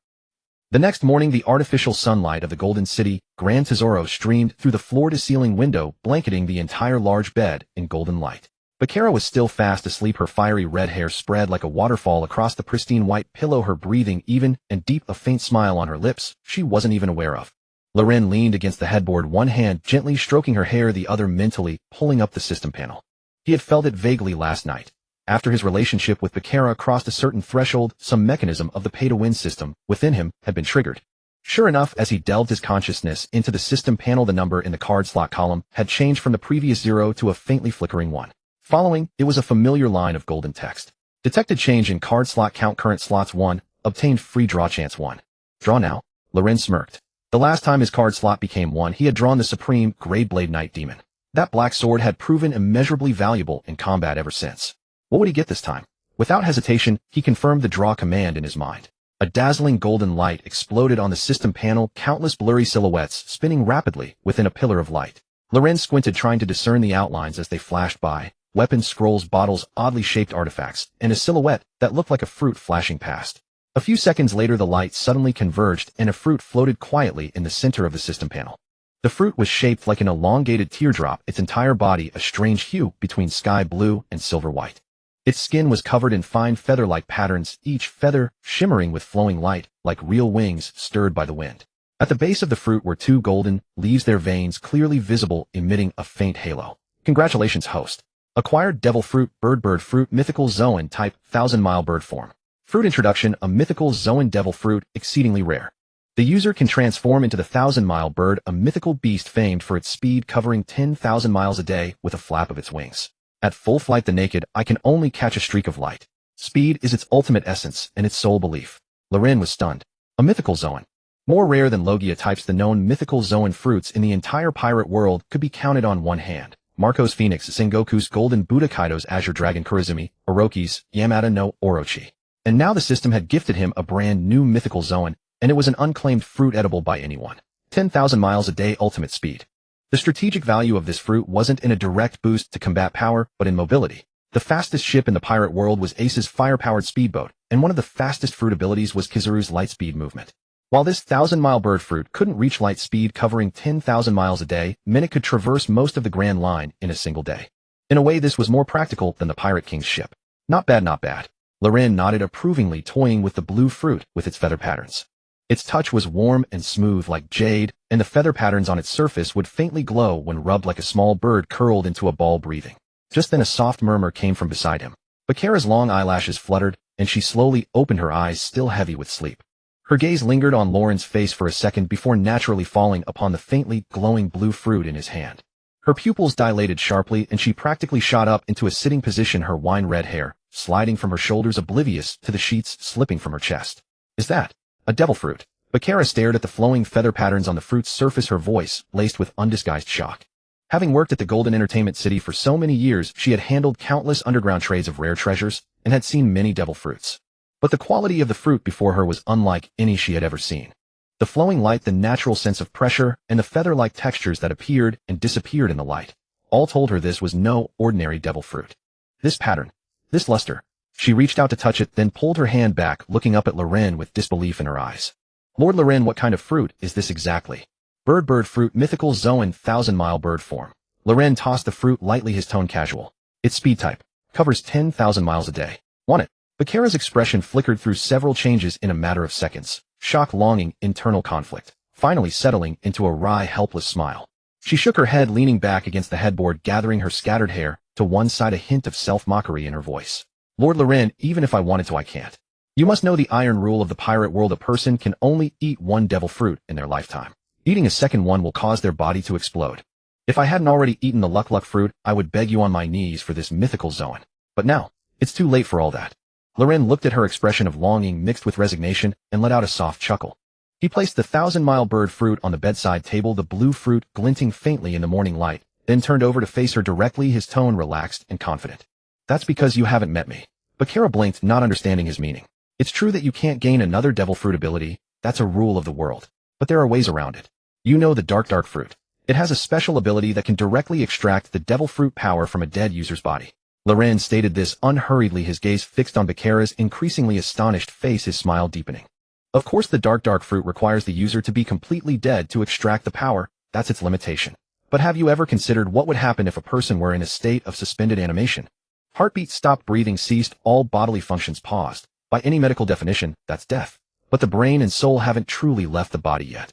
The next morning, the artificial sunlight of the Golden City, Grand Tesoro, streamed through the floor-to-ceiling window, blanketing the entire large bed in golden light. Bakera was still fast asleep, her fiery red hair spread like a waterfall across the pristine white pillow, her breathing even and deep, a faint smile on her lips she wasn't even aware of. Loren leaned against the headboard, one hand gently stroking her hair, the other mentally pulling up the system panel. He had felt it vaguely last night. After his relationship with Bakera crossed a certain threshold, some mechanism of the pay-to-win system within him had been triggered. Sure enough, as he delved his consciousness into the system panel, the number in the card slot column had changed from the previous 0 to a faintly flickering 1. Following, it was a familiar line of golden text. Detected change in card slot count, current slots 1, obtained free draw chance 1. Draw now? Loren smirked. The last time his card slot became 1, he had drawn the Supreme Grade Blade Knight Demon. That black sword had proven immeasurably valuable in combat ever since. What would he get this time? Without hesitation, he confirmed the draw command in his mind. A dazzling golden light exploded on the system panel, countless blurry silhouettes spinning rapidly within a pillar of light. Loren squinted, trying to discern the outlines as they flashed by. Weapons, scrolls, bottles, oddly shaped artifacts, and a silhouette that looked like a fruit flashing past. A few seconds later, the light suddenly converged and a fruit floated quietly in the center of the system panel. The fruit was shaped like an elongated teardrop, its entire body a strange hue between sky blue and silver white. Its skin was covered in fine feather-like patterns, each feather shimmering with flowing light, like real wings stirred by the wind. At the base of the fruit were two golden leaves, their veins clearly visible, emitting a faint halo. Congratulations, host. Acquired devil fruit, bird fruit, mythical zoan type, 1000-mile bird form. Fruit introduction, a mythical zoan devil fruit, exceedingly rare. The user can transform into the 1000-mile bird, a mythical beast famed for its speed covering 10,000 miles a day with a flap of its wings. At full flight, the naked eye can only catch a streak of light. Speed is its ultimate essence and its sole belief. Loren was stunned. A mythical zoan. More rare than Logia types, the known mythical zoan fruits in the entire pirate world could be counted on one hand. Marco's Phoenix, Sengoku's Golden Buddha, Kaido's Azure Dragon, Kurizumi, Orochi's Yamada no Orochi. And now the system had gifted him a brand new mythical zoan, and it was an unclaimed fruit edible by anyone. 10,000 miles a day ultimate speed. The strategic value of this fruit wasn't in a direct boost to combat power, but in mobility. The fastest ship in the pirate world was Ace's fire-powered speedboat, and one of the fastest fruit abilities was Kizaru's lightspeed movement. While this 1000-mile bird fruit couldn't reach light speed covering 10,000 miles a day, Minute could traverse most of the Grand Line in a single day. In a way, this was more practical than the Pirate King's ship. Not bad, not bad. Loren nodded approvingly, toying with the blue fruit with its feather patterns. Its touch was warm and smooth like jade, and the feather patterns on its surface would faintly glow when rubbed, like a small bird curled into a ball breathing. Just then a soft murmur came from beside him. Bakera's long eyelashes fluttered, and she slowly opened her eyes, still heavy with sleep. Her gaze lingered on Loren's face for a second before naturally falling upon the faintly glowing blue fruit in his hand. Her pupils dilated sharply, and she practically shot up into a sitting position, her wine-red hair sliding from her shoulders, oblivious to the sheets slipping from her chest. Is that a devil fruit? Bakera stared at the flowing feather patterns on the fruit's surface, her voice laced with undisguised shock. Having worked at the Golden Entertainment City for so many years, she had handled countless underground trades of rare treasures and had seen many devil fruits. But the quality of the fruit before her was unlike any she had ever seen. The flowing light, the natural sense of pressure, and the feather-like textures that appeared and disappeared in the light, all told her this was no ordinary devil fruit. This pattern, this luster. She reached out to touch it, then pulled her hand back, looking up at Loren with disbelief in her eyes. Lord Loren, what kind of fruit is this exactly? Bird fruit, mythical zoan, 1000-mile bird form. Loren tossed the fruit lightly, his tone casual. Its speed type. Covers 10,000 miles a day. Want it? Bakera's expression flickered through several changes in a matter of seconds. Shock, longing, internal conflict. Finally settling into a wry, helpless smile. She shook her head, leaning back against the headboard, gathering her scattered hair to one side, a hint of self-mockery in her voice. Lord Loren, even if I wanted to, I can't. You must know the iron rule of the pirate world. A person can only eat one devil fruit in their lifetime. Eating a second one will cause their body to explode. If I hadn't already eaten the luck fruit, I would beg you on my knees for this mythical zoan. But now, it's too late for all that. Loren looked at her, expression of longing mixed with resignation, and let out a soft chuckle. He placed the 1000-mile bird fruit on the bedside table, the blue fruit glinting faintly in the morning light, then turned over to face her directly, his tone relaxed and confident. That's because you haven't met me. Bakera blinked, not understanding his meaning. It's true that you can't gain another devil fruit ability. That's a rule of the world. But there are ways around it. You know the dark fruit. It has a special ability that can directly extract the devil fruit power from a dead user's body. Loren stated this unhurriedly, his gaze fixed on Bakera's increasingly astonished face, his smile deepening. Of course, the dark fruit requires the user to be completely dead to extract the power. That's its limitation. But have you ever considered what would happen if a person were in a state of suspended animation? Heartbeat stopped, breathing ceased, all bodily functions paused. By any medical definition, that's death. But the brain and soul haven't truly left the body yet.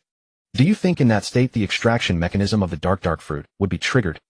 Do you think in that state the extraction mechanism of the dark fruit would be triggered?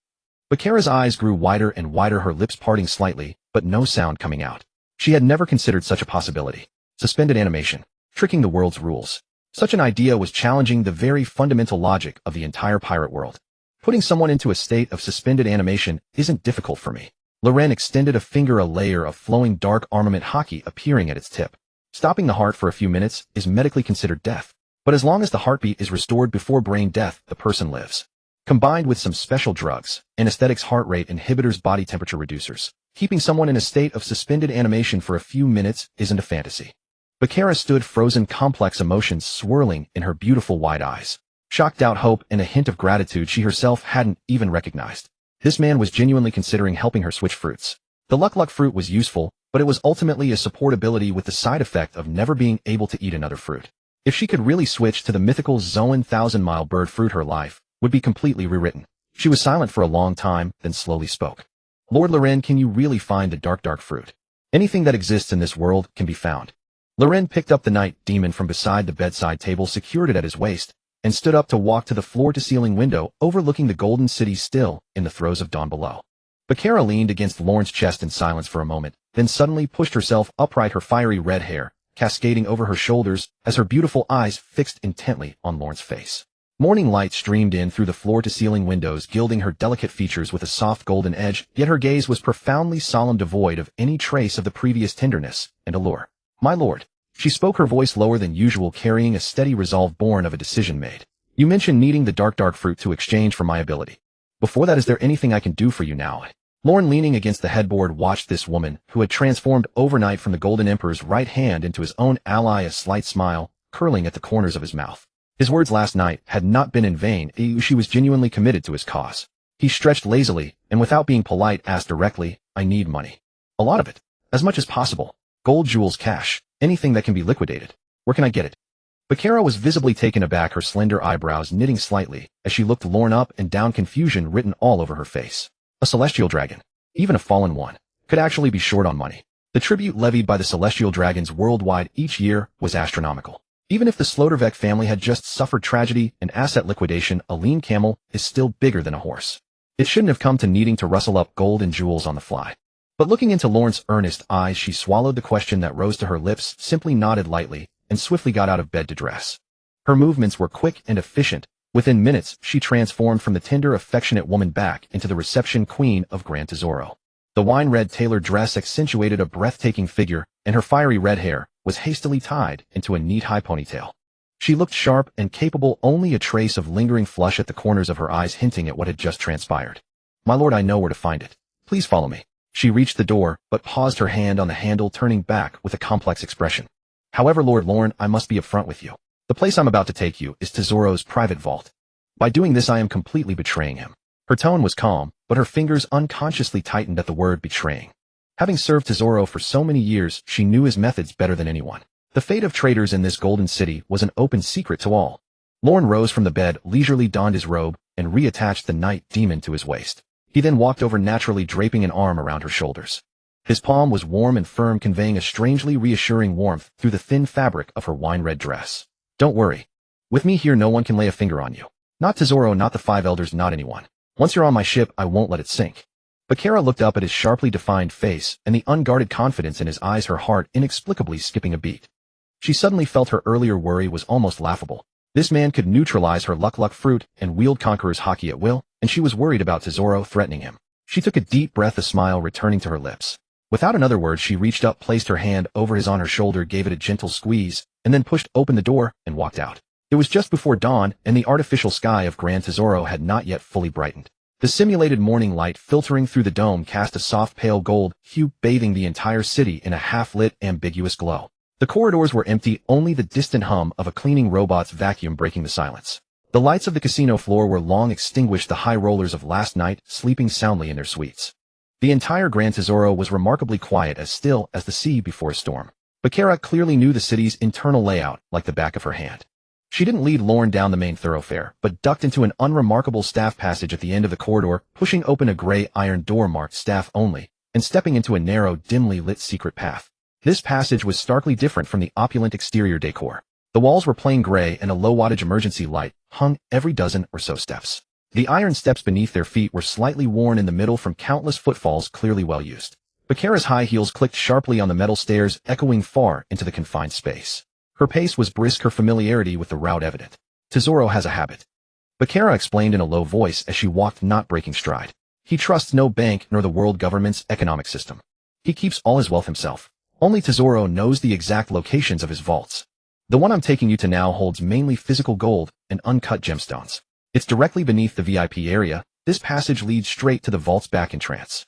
Bakera's eyes grew wider and wider, her lips parting slightly, but no sound coming out. She had never considered such a possibility. Suspended animation. Tricking the world's rules. Such an idea was challenging the very fundamental logic of the entire pirate world. Putting someone into a state of suspended animation isn't difficult for me. Loren extended a finger, a layer of flowing dark armament haki appearing at its tip. Stopping the heart for a few minutes is medically considered death. But as long as the heartbeat is restored before brain death, the person lives. combined with some special drugs, anesthetics, heart rate inhibitors, body temperature reducers. Keeping someone in a state of suspended animation for a few minutes isn't a fantasy. Bakara stood frozen, complex emotions swirling in her beautiful wide eyes. Shock, doubt, hope, and a hint of gratitude she herself hadn't even recognized. This man was genuinely considering helping her switch fruits. The luck fruit was useful, but it was ultimately a support ability with the side effect of never being able to eat another fruit. If she could really switch to the mythical Zoan 1000-mile bird fruit, her life would be completely rewritten. She was silent for a long time, then slowly spoke. Lord Loren, can you really find the dark fruit? Anything that exists in this world can be found. Loren picked up the night demon from beside the bedside table, secured it at his waist, and stood up to walk to the floor-to-ceiling window overlooking the golden city still in the throes of dawn below. Bakara leaned against Lorne's chest in silence for a moment, then suddenly pushed herself upright, her fiery red hair cascading over her shoulders as her beautiful eyes fixed intently on Lorne's face. Morning light streamed in through the floor-to-ceiling windows, gilding her delicate features with a soft golden edge, yet her gaze was profoundly solemn, devoid of any trace of the previous tenderness and allure. My lord. She spoke, her voice lower than usual, carrying a steady resolve born of a decision made. You mentioned needing the dark fruit to exchange for my ability. Before that, is there anything I can do for you now? Lorne, leaning against the headboard, watched this woman, who had transformed overnight from the Golden Emperor's right hand into his own ally, a slight smile curling at the corners of his mouth. His words last night had not been in vain. She was genuinely committed to his cause. He stretched lazily, and without being polite, asked directly, I need money. A lot of it. As much as possible. Gold, jewels, cash. Anything that can be liquidated. Where can I get it? Bakara was visibly taken aback, her slender eyebrows knitting slightly, as she looked Lorne up and down, confusion written all over her face. A celestial dragon, even a fallen one, could actually be short on money. The tribute levied by the celestial dragons worldwide each year was astronomical. Even if the Slaughterbeck family had just suffered tragedy and asset liquidation, a lean camel is still bigger than a horse. It shouldn't have come to needing to rustle up gold and jewels on the fly. But looking into Lorne's earnest eyes, she swallowed the question that rose to her lips, simply nodded lightly, and swiftly got out of bed to dress. Her movements were quick and efficient. Within minutes, she transformed from the tender, affectionate woman back into the reception queen of Gran Tesoro. The wine-red tailored dress accentuated a breathtaking figure, and her fiery red hair was hastily tied into a neat high ponytail. She looked sharp and capable, only a trace of lingering flush at the corners of her eyes hinting at what had just transpired. My lord, I know where to find it. Please follow me. She reached the door, but paused, her hand on the handle, turning back with a complex expression. However, Lord Lorne, I must be upfront with you. The place I'm about to take you is Tesoro's private vault. By doing this, I am completely betraying him. Her tone was calm, but her fingers unconsciously tightened at the word betraying. Having served Tesoro for so many years, she knew his methods better than anyone. The fate of traitors in this golden city was an open secret to all. Lorne rose from the bed, leisurely donned his robe, and reattached the night demon to his waist. He then walked over, naturally draping an arm around her shoulders. His palm was warm and firm, conveying a strangely reassuring warmth through the thin fabric of her wine-red dress. Don't worry. With me here, no one can lay a finger on you. Not Tesoro, not the Five Elders, not anyone. Once you're on my ship, I won't let it sink. Bakara looked up at his sharply defined face and the unguarded confidence in his eyes, her heart inexplicably skipping a beat. She suddenly felt her earlier worry was almost laughable. This man could neutralize her luck fruit and wield Conqueror's Haki at will, and she was worried about Tesoro threatening him. She took a deep breath, a smile returning to her lips. Without another word, she reached up, placed her hand over his on her shoulder, gave it a gentle squeeze, and then pushed open the door and walked out. It was just before dawn, and the artificial sky of Gran Tesoro had not yet fully brightened. The simulated morning light filtering through the dome cast a soft pale gold hue, bathing the entire city in a half-lit, ambiguous glow. The corridors were empty, only the distant hum of a cleaning robot's vacuum breaking the silence. The lights of the casino floor were long extinguished, the high rollers of last night sleeping soundly in their suites. The entire Gran Tesoro was remarkably quiet, as still as the sea before a storm. Bakara clearly knew the city's internal layout like the back of her hand. She didn't lead Lorne down the main thoroughfare, but ducked into an unremarkable staff passage at the end of the corridor, pushing open a gray iron door marked staff only, and stepping into a narrow, dimly lit secret path. This passage was starkly different from the opulent exterior decor. The walls were plain gray, and a low-wattage emergency light hung every dozen or so steps. The iron steps beneath their feet were slightly worn in the middle from countless footfalls, clearly well used. Bakara's high heels clicked sharply on the metal stairs, echoing far into the confined space. Her pace was brisk, her familiarity with the route evident. Tesoro has a habit, Bakara explained in a low voice as she walked, not breaking stride. He trusts no bank nor the world government's economic system. He keeps all his wealth himself. Only Tesoro knows the exact locations of his vaults. The one I'm taking you to now holds mainly physical gold and uncut gemstones. It's directly beneath the VIP area. This passage leads straight to the vault's back entrance.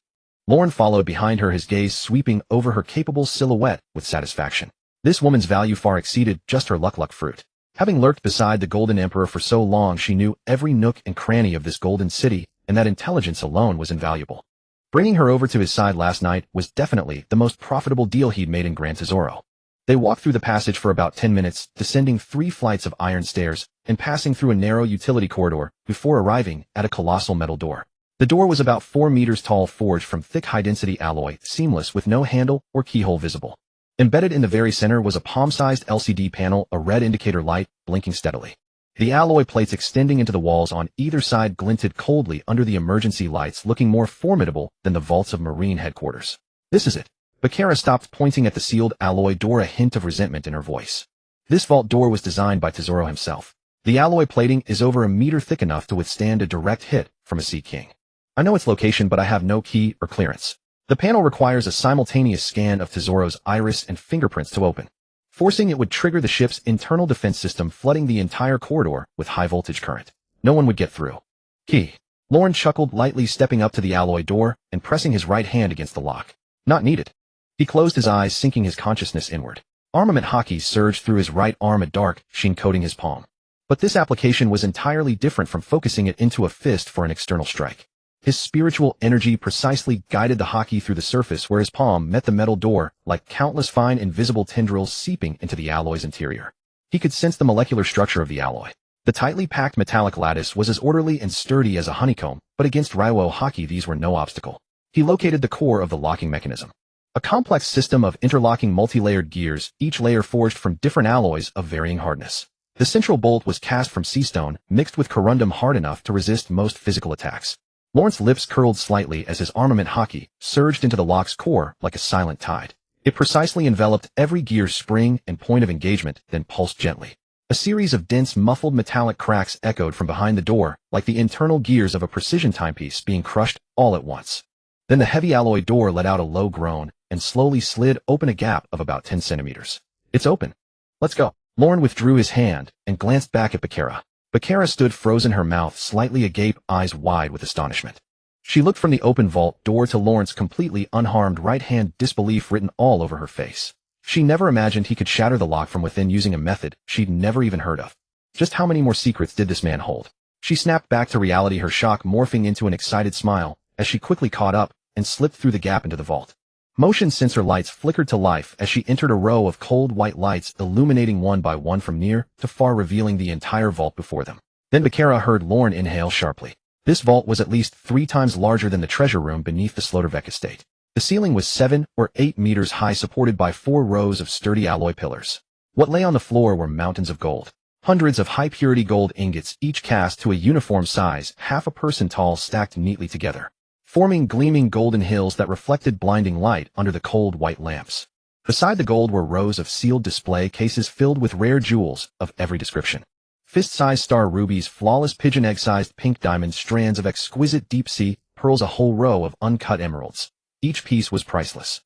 Lauren followed behind her, his gaze sweeping over her capable silhouette with satisfaction. This woman's value far exceeded just her luck fruit. Having lurked beside the Golden Emperor for so long, she knew every nook and cranny of this golden city, and that intelligence alone was invaluable. Bringing her over to his side last night was definitely the most profitable deal he'd made in Gran Tesoro. They walked through the passage for about 10 minutes, descending 3 flights of iron stairs and passing through a narrow utility corridor before arriving at a colossal metal door. The door was about 4 meters tall, forged from thick high-density alloy, seamless with no handle or keyhole visible. Embedded in the very center was a palm-sized LCD panel, a red indicator light blinking steadily. The alloy plates extending into the walls on either side glinted coldly under the emergency lights, looking more formidable than the vaults of Marine headquarters. This is it. Bakara stopped, pointing at the sealed alloy door, a hint of resentment in her voice. This vault door was designed by Tesoro himself. The alloy plating is over a meter thick, enough to withstand a direct hit from a Sea King. I know its location, but I have no key or clearance. The panel requires a simultaneous scan of Tesoro's iris and fingerprints to open. Forcing it would trigger the ship's internal defense system, flooding the entire corridor with high-voltage current. No one would get through. Key. Lauren chuckled lightly, stepping up to the alloy door and pressing his right hand against the lock. Not needed. He closed his eyes, sinking his consciousness inward. Armament hockey surged through his right arm, a dark sheen coating his palm. But this application was entirely different from focusing it into a fist for an external strike. His spiritual energy precisely guided the hockey through the surface where his palm met the metal door, like countless fine invisible tendrils seeping into the alloy's interior. He could sense the molecular structure of the alloy. The tightly packed metallic lattice was as orderly and sturdy as a honeycomb, but against Raiwo hockey these were no obstacle. He located the core of the locking mechanism. A complex system of interlocking multi-layered gears, each layer forged from different alloys of varying hardness. The central bolt was cast from sea stone, mixed with corundum, hard enough to resist most physical attacks. Lawrence's lips curled slightly as his armament hockey surged into the lock's core like a silent tide. It precisely enveloped every gear, spring, and point of engagement, then pulsed gently. A series of dense, muffled metallic cracks echoed from behind the door, like the internal gears of a precision timepiece being crushed all at once. Then the heavy alloy door let out a low groan and slowly slid open, a gap of about 10 centimeters. It's open. Let's go. Lauren withdrew his hand and glanced back at Bakara. Bakara stood frozen, her mouth slightly agape, eyes wide with astonishment. She looked from the open vault door to Lawrence, completely unharmed right hand, disbelief written all over her face. She never imagined he could shatter the lock from within using a method she'd never even heard of. Just how many more secrets did this man hold? She snapped back to reality, her shock morphing into an excited smile as she quickly caught up and slipped through the gap into the vault. Motion sensor lights flickered to life as she entered, a row of cold white lights illuminating one by one from near to far, revealing the entire vault before them. Then Bakara heard Lauren inhale sharply. This vault was at least 3 times larger than the treasure room beneath the Sloterdijk estate. The ceiling was 7 or 8 meters high, supported by 4 rows of sturdy alloy pillars. What lay on the floor were mountains of gold. Hundreds of high-purity gold ingots, each cast to a uniform size, half a person tall, stacked neatly together, forming gleaming golden hills that reflected blinding light under the cold white lamps. Beside the gold were rows of sealed display cases filled with rare jewels of every description. Fist-sized star rubies, flawless pigeon egg-sized pink diamonds, strands of exquisite deep-sea pearls, a whole row of uncut emeralds. Each piece was priceless.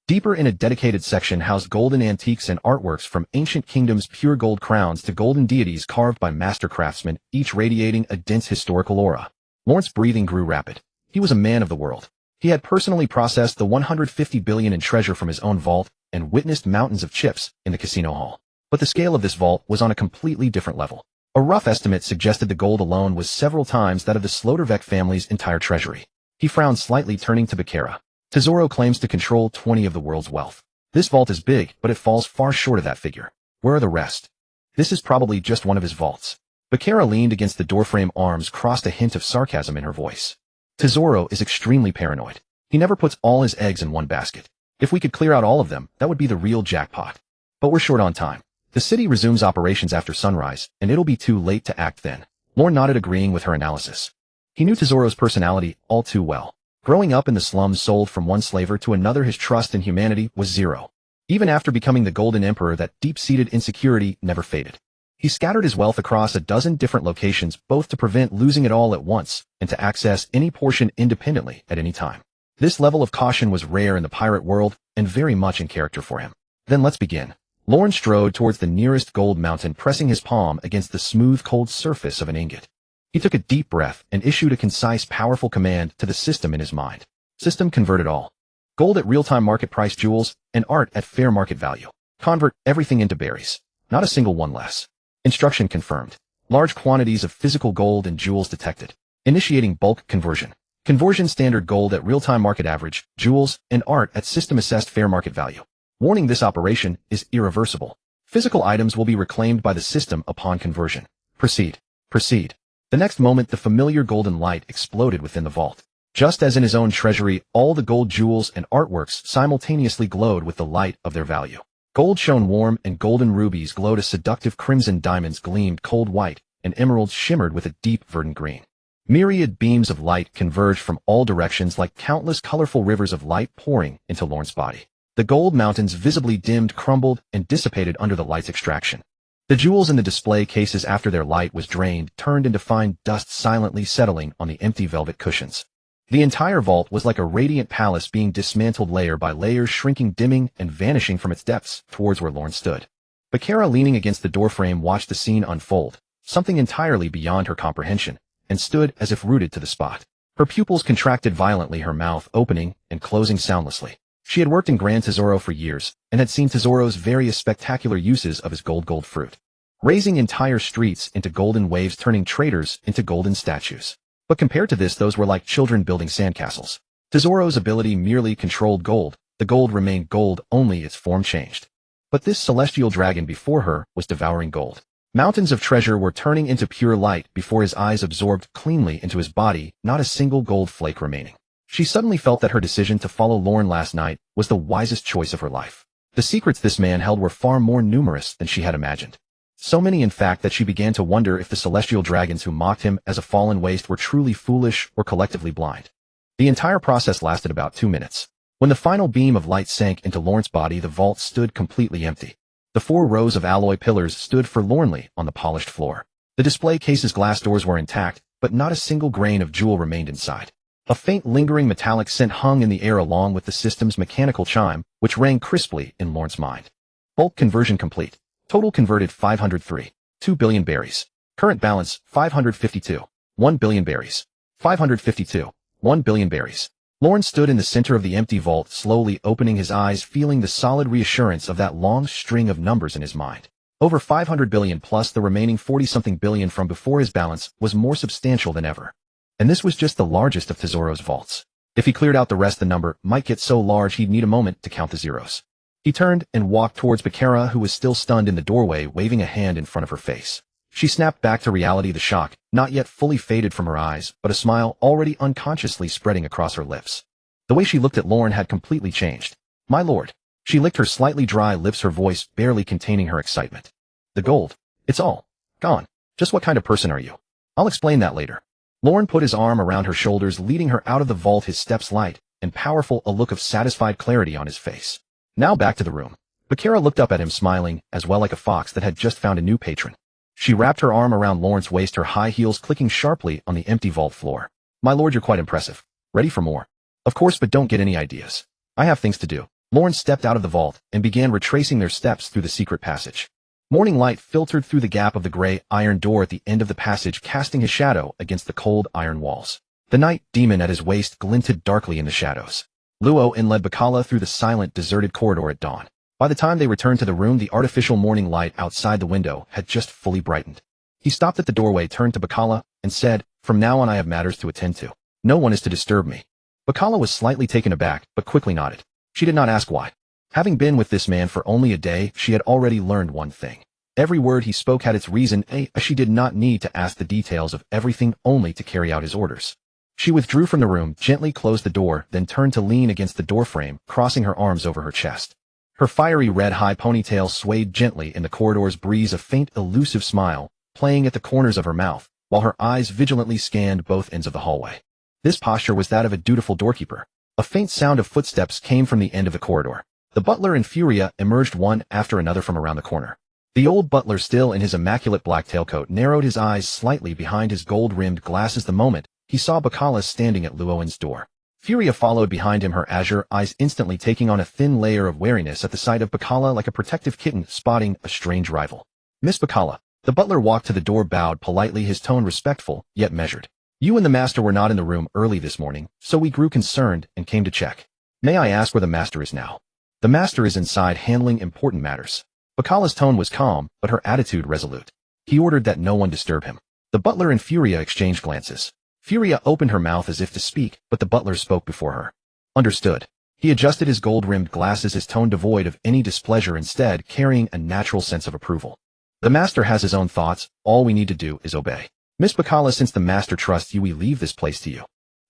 Deeper in a dedicated section housed golden antiques and artworks from ancient kingdoms, pure gold crowns to golden deities carved by master craftsmen, each radiating a dense historical aura. Lawrence's breathing grew rapid. He was a man of the world. He had personally processed the 150 billion in treasure from his own vault and witnessed mountains of chips in the casino hall. But the scale of this vault was on a completely different level. A rough estimate suggested the gold alone was several times that of the Sloterdijk family's entire treasury. He frowned slightly, turning to Bakara. Tesoro claims to control 20 of the world's wealth. This vault is big, but it falls far short of that figure. Where are the rest? This is probably just one of his vaults. Bakara leaned against the doorframe, arms crossed, a hint of sarcasm in her voice. Tesoro is extremely paranoid. He never puts all his eggs in one basket. If we could clear out all of them, that would be the real jackpot. But we're short on time. The city resumes operations after sunrise, and it'll be too late to act then. Lauren nodded, agreeing with her analysis. He knew Tesoro's personality all too well. Growing up in the slums, sold from one slaver to another, his trust in humanity was zero. Even after becoming the Golden Emperor, that deep-seated insecurity never faded. He scattered his wealth across a dozen different locations, both to prevent losing it all at once and to access any portion independently at any time. This level of caution was rare in the pirate world and very much in character for him. Then let's begin. Lauren strode towards the nearest gold mountain, pressing his palm against the smooth, cold surface of an ingot. He took a deep breath and issued a concise, powerful command to the system in his mind. System, convert it all. Gold at real-time market price, jewels, and art at fair market value. Convert everything into berries. Not a single one less. Instruction confirmed. Large quantities of physical gold and jewels detected. Initiating bulk conversion. Conversion standard gold at real-time market average, jewels, and art at system-assessed fair market value. Warning: this operation is irreversible. Physical items will be reclaimed by the system upon conversion. Proceed. Proceed. The next moment, the familiar golden light exploded within the vault. Just as in his own treasury, all the gold jewels and artworks simultaneously glowed with the light of their value. Gold shone warm and golden rubies glowed a seductive crimson, diamonds gleamed cold white, and emeralds shimmered with a deep verdant green. Myriad beams of light converged from all directions like countless colorful rivers of light pouring into Lorne's body. The gold mountains visibly dimmed, crumbled, and dissipated under the light's extraction. The jewels in the display cases, after their light was drained, turned into fine dust, silently settling on the empty velvet cushions. The entire vault was like a radiant palace being dismantled layer by layer, shrinking, dimming, and vanishing from its depths towards where Lorne stood. Bakara, leaning against the doorframe, watched the scene unfold, something entirely beyond her comprehension, and stood as if rooted to the spot. Her pupils contracted violently, her mouth opening and closing soundlessly. She had worked in Gran Tesoro for years, and had seen Tesoro's various spectacular uses of his gold fruit, raising entire streets into golden waves, turning traders into golden statues. But compared to this, those were like children building sandcastles. Tesoro's ability merely controlled gold. The gold remained gold, only its form changed. But this celestial dragon before her was devouring gold. Mountains of treasure were turning into pure light before his eyes, absorbed cleanly into his body, not a single gold flake remaining. She suddenly felt that her decision to follow Lorne last night was the wisest choice of her life. The secrets this man held were far more numerous than she had imagined. So many, in fact, that she began to wonder if the celestial dragons who mocked him as a fallen waste were truly foolish or collectively blind. The entire process lasted about 2 minutes. When the final beam of light sank into Lorne's body, the vault stood completely empty. The 4 rows of alloy pillars stood forlornly on the polished floor. The display case's glass doors were intact, but not a single grain of jewel remained inside. A faint, lingering metallic scent hung in the air along with the system's mechanical chime, which rang crisply in Lorne's mind. Bulk conversion complete. Total converted 503. 2 billion berries. Current balance 552. 1 billion berries. 552. 1 billion berries. Lorne stood in the center of the empty vault, slowly opening his eyes, feeling the solid reassurance of that long string of numbers in his mind. Over 500 billion plus the remaining 40-something billion from before. His balance was more substantial than ever. And this was just the largest of Tesoro's vaults. If he cleared out the rest, the number might get so large he'd need a moment to count the zeros. He turned and walked towards Bakara, who was still stunned in the doorway, waving a hand in front of her face. She snapped back to reality, the shock not yet fully faded from her eyes, but a smile already unconsciously spreading across her lips. The way she looked at Lorne had completely changed. "My lord." She licked her slightly dry lips, her voice barely containing her excitement. "The gold. It's all gone. Just what kind of person are you?" "I'll explain that later." Lorne put his arm around her shoulders, leading her out of the vault, his steps light and powerful, a look of satisfied clarity on his face. Now back to the room. Bakara looked up at him, smiling, as well like a fox that had just found a new patron. She wrapped her arm around Lorne's waist, her high heels clicking sharply on the empty vault floor. "My lord, you're quite impressive. Ready for more?" "Of course, but don't get any ideas. I have things to do." Lorne stepped out of the vault and began retracing their steps through the secret passage. Morning light filtered through the gap of the gray iron door at the end of the passage, casting his shadow against the cold iron walls. The night demon at his waist glinted darkly in the shadows. Luo led Bakala through the silent, deserted corridor at dawn. By the time they returned to the room, the artificial morning light outside the window had just fully brightened. He stopped at the doorway, turned to Bakala, and said, "From now on I have matters to attend to. No one is to disturb me." Bakala was slightly taken aback, but quickly nodded. She did not ask why. Having been with this man for only a day, she had already learned one thing. Every word he spoke had its reason, she did not need to ask the details of everything, only to carry out his orders. She withdrew from the room, gently closed the door, then turned to lean against the doorframe, crossing her arms over her chest. Her fiery red high ponytail swayed gently in the corridor's breeze, a faint, elusive smile playing at the corners of her mouth, while her eyes vigilantly scanned both ends of the hallway. This posture was that of a dutiful doorkeeper. A faint sound of footsteps came from the end of the corridor. The butler and Furia emerged one after another from around the corner. The old butler, still in his immaculate black tailcoat, narrowed his eyes slightly behind his gold-rimmed glasses the moment he saw Bakala standing at Luoin's door. Furia followed behind him, her azure eyes instantly taking on a thin layer of wariness at the sight of Bakala, like a protective kitten spotting a strange rival. "Miss Bakala." The butler walked to the door, bowed politely, his tone respectful, yet measured. You and the master were not in the room early this morning, so we grew concerned and came to check. May I ask where the master is now? The master is inside handling important matters. Bakala's tone was calm, but her attitude resolute. He ordered that no one disturb him. The butler and Furia exchanged glances. Furia opened her mouth as if to speak, but the butler spoke before her. Understood. He adjusted his gold-rimmed glasses, his tone devoid of any displeasure, instead carrying a natural sense of approval. The master has his own thoughts, all we need to do is obey. Miss Bakala, since the master trusts you, we leave this place to you.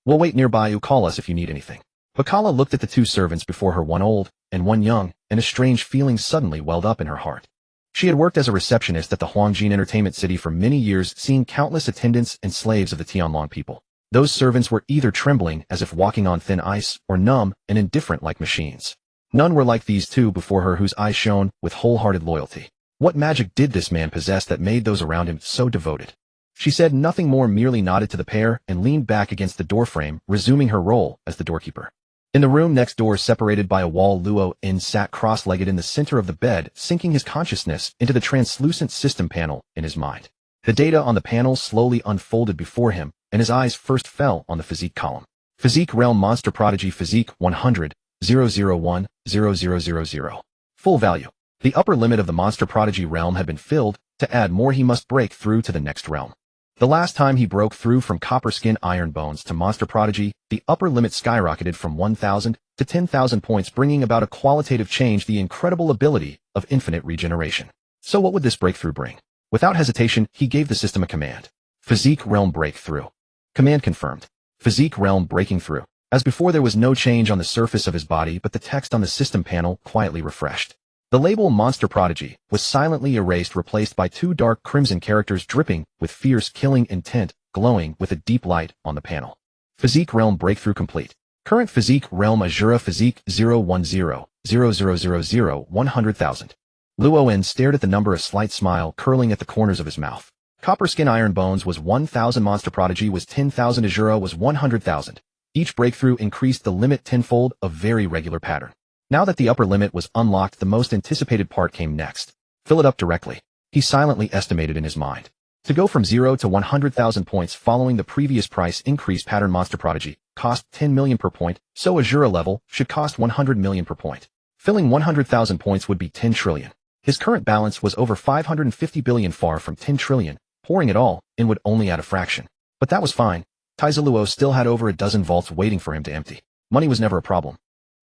We'll wait nearby, you call us if you need anything. Bakala looked at the two servants before her, one old and one young, and a strange feeling suddenly welled up in her heart. She had worked as a receptionist at the Huangjin Entertainment City for many years, seeing countless attendants and slaves of the Tianlong people. Those servants were either trembling as if walking on thin ice, or numb and indifferent like machines. None were like these two before her, whose eyes shone with wholehearted loyalty. What magic did this man possess that made those around him so devoted? She said nothing more, merely nodded to the pair and leaned back against the doorframe, resuming her role as the doorkeeper. In the room next door, separated by a wall, Luo In sat cross-legged in the center of the bed, sinking his consciousness into the translucent system panel in his mind. The data on the panel slowly unfolded before him, and his eyes first fell on the physique column. Physique realm monster prodigy physique 100, 001, 0000. Full value. The upper limit of the monster prodigy realm had been filled. To add more, he must break through to the next realm. The last time he broke through from Copper Skin Iron Bones to Monster Prodigy, the upper limit skyrocketed from 1,000 to 10,000 points, bringing about a qualitative change, the incredible ability of infinite regeneration. So what would this breakthrough bring? Without hesitation, he gave the system a command. Physique Realm Breakthrough. Command confirmed. Physique Realm Breaking Through. As before, there was no change on the surface of his body, but the text on the system panel quietly refreshed. The label Monster Prodigy was silently erased, replaced by two dark crimson characters dripping with fierce killing intent, glowing with a deep light on the panel. Physique Realm Breakthrough complete. Current Physique Realm Azura Physique 010, 0000, 100,000. Luo In stared at the number, a slight smile curling at the corners of his mouth. Copper Skin Iron Bones was 1,000, Monster Prodigy was 10,000, Azura was 100,000. Each breakthrough increased the limit tenfold, a very regular pattern. Now that the upper limit was unlocked, the most anticipated part came next. Fill it up directly. He silently estimated in his mind. To go from 0 to 100,000 points following the previous price increase pattern, Monster Prodigy cost 10 million per point, so Azura level should cost 100 million per point. Filling 100,000 points would be 10 trillion. His current balance was over 550 billion, far from 10 trillion. Pouring it all in would only add a fraction. But that was fine. Taizaluo still had over a dozen vaults waiting for him to empty. Money was never a problem.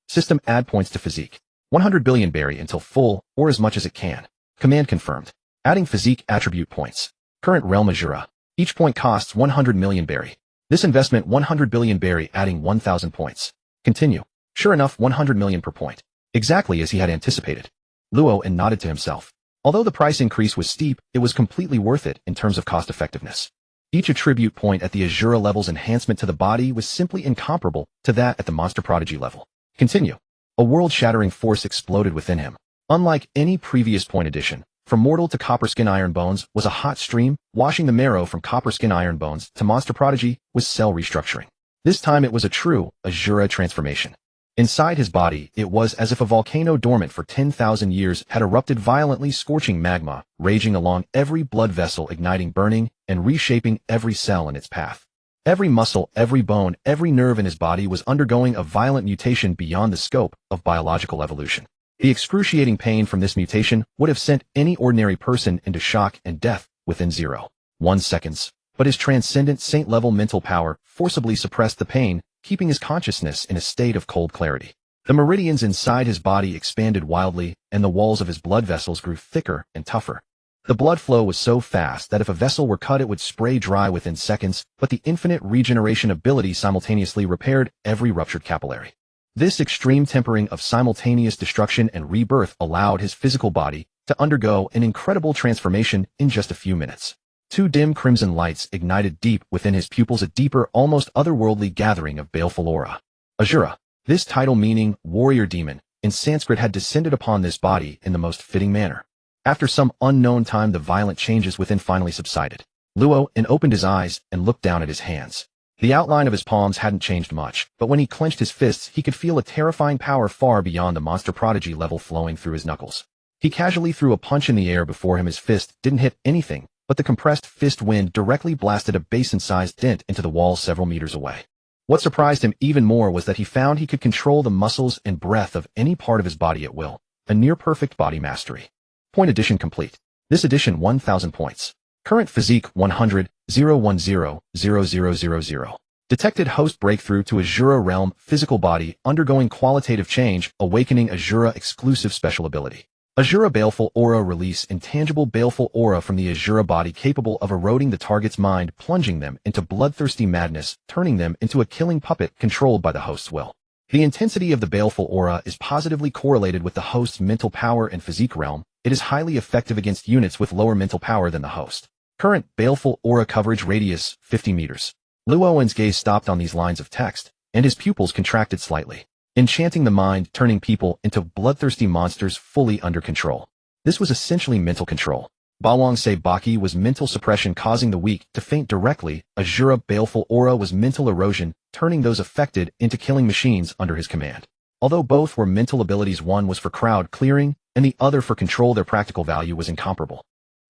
System add points to physique. 100 billion berry until full, or as much as it can. Command confirmed. Adding physique attribute points. Current realm Azura. Each point costs 100 million berry. This investment 100 billion berry, adding 1,000 points. Continue. Sure enough, 100 million per point. Exactly as he had anticipated. Luo In nodded to himself. Although the price increase was steep, it was completely worth it in terms of cost effectiveness. Each attribute point at the Azura level's enhancement to the body was simply incomparable to that at the Monster Prodigy level. Continue. A world-shattering force exploded within him. Unlike any previous point addition, from mortal to Copper Skin Iron Bones was a hot stream, washing the marrow from Copper Skin Iron Bones to Monster Prodigy was cell restructuring. This time it was a true Azura transformation. Inside his body, it was as if a volcano dormant for 10,000 years had erupted violently, scorching magma, raging along every blood vessel, igniting, burning, and reshaping every cell in its path. Every muscle, every bone, every nerve in his body was undergoing a violent mutation beyond the scope of biological evolution. The excruciating pain from this mutation would have sent any ordinary person into shock and death within 0.1 seconds. But his transcendent saint-level mental power forcibly suppressed the pain, keeping his consciousness in a state of cold clarity. The meridians inside his body expanded wildly, and the walls of his blood vessels grew thicker and tougher. The blood flow was so fast that if a vessel were cut it would spray dry within seconds, but the infinite regeneration ability simultaneously repaired every ruptured capillary. This extreme tempering of simultaneous destruction and rebirth allowed his physical body to undergo an incredible transformation in just a few minutes. Two dim crimson lights ignited deep within his pupils, a deeper, almost otherworldly gathering of baleful aura. Azura. This title, meaning warrior demon, in Sanskrit, had descended upon this body in the most fitting manner. After some unknown time, the violent changes within finally subsided. Luo In opened his eyes and looked down at his hands. The outline of his palms hadn't changed much, but when he clenched his fists, he could feel a terrifying power far beyond the Monster Prodigy level flowing through his knuckles. He casually threw a punch in the air before him. His fist didn't hit anything, but the compressed fist wind directly blasted a basin-sized dent into the wall several meters away. What surprised him even more was that he found he could control the muscles and breath of any part of his body at will, a near-perfect body mastery. Point addition complete. This edition 1,000 points. Current physique 100, 010, 0000. Detected host breakthrough to Azura realm physical body undergoing qualitative change, awakening Azura exclusive special ability. Azura Baleful Aura release intangible baleful aura from the Azura body capable of eroding the target's mind, plunging them into bloodthirsty madness, turning them into a killing puppet controlled by the host's will. The intensity of the baleful aura is positively correlated with the host's mental power and physique realm. It is highly effective against units with lower mental power than the host. Current baleful aura coverage radius 50 meters. Luowen's gaze stopped on these lines of text, and his pupils contracted slightly. Enchanting the mind, turning people into bloodthirsty monsters fully under control. This was essentially mental control. Balwangsei Baki was mental suppression causing the weak to faint directly. Azura Baleful Aura was mental erosion, turning those affected into killing machines under his command. Although both were mental abilities, one was for crowd clearing, and the other for control, their practical value was incomparable.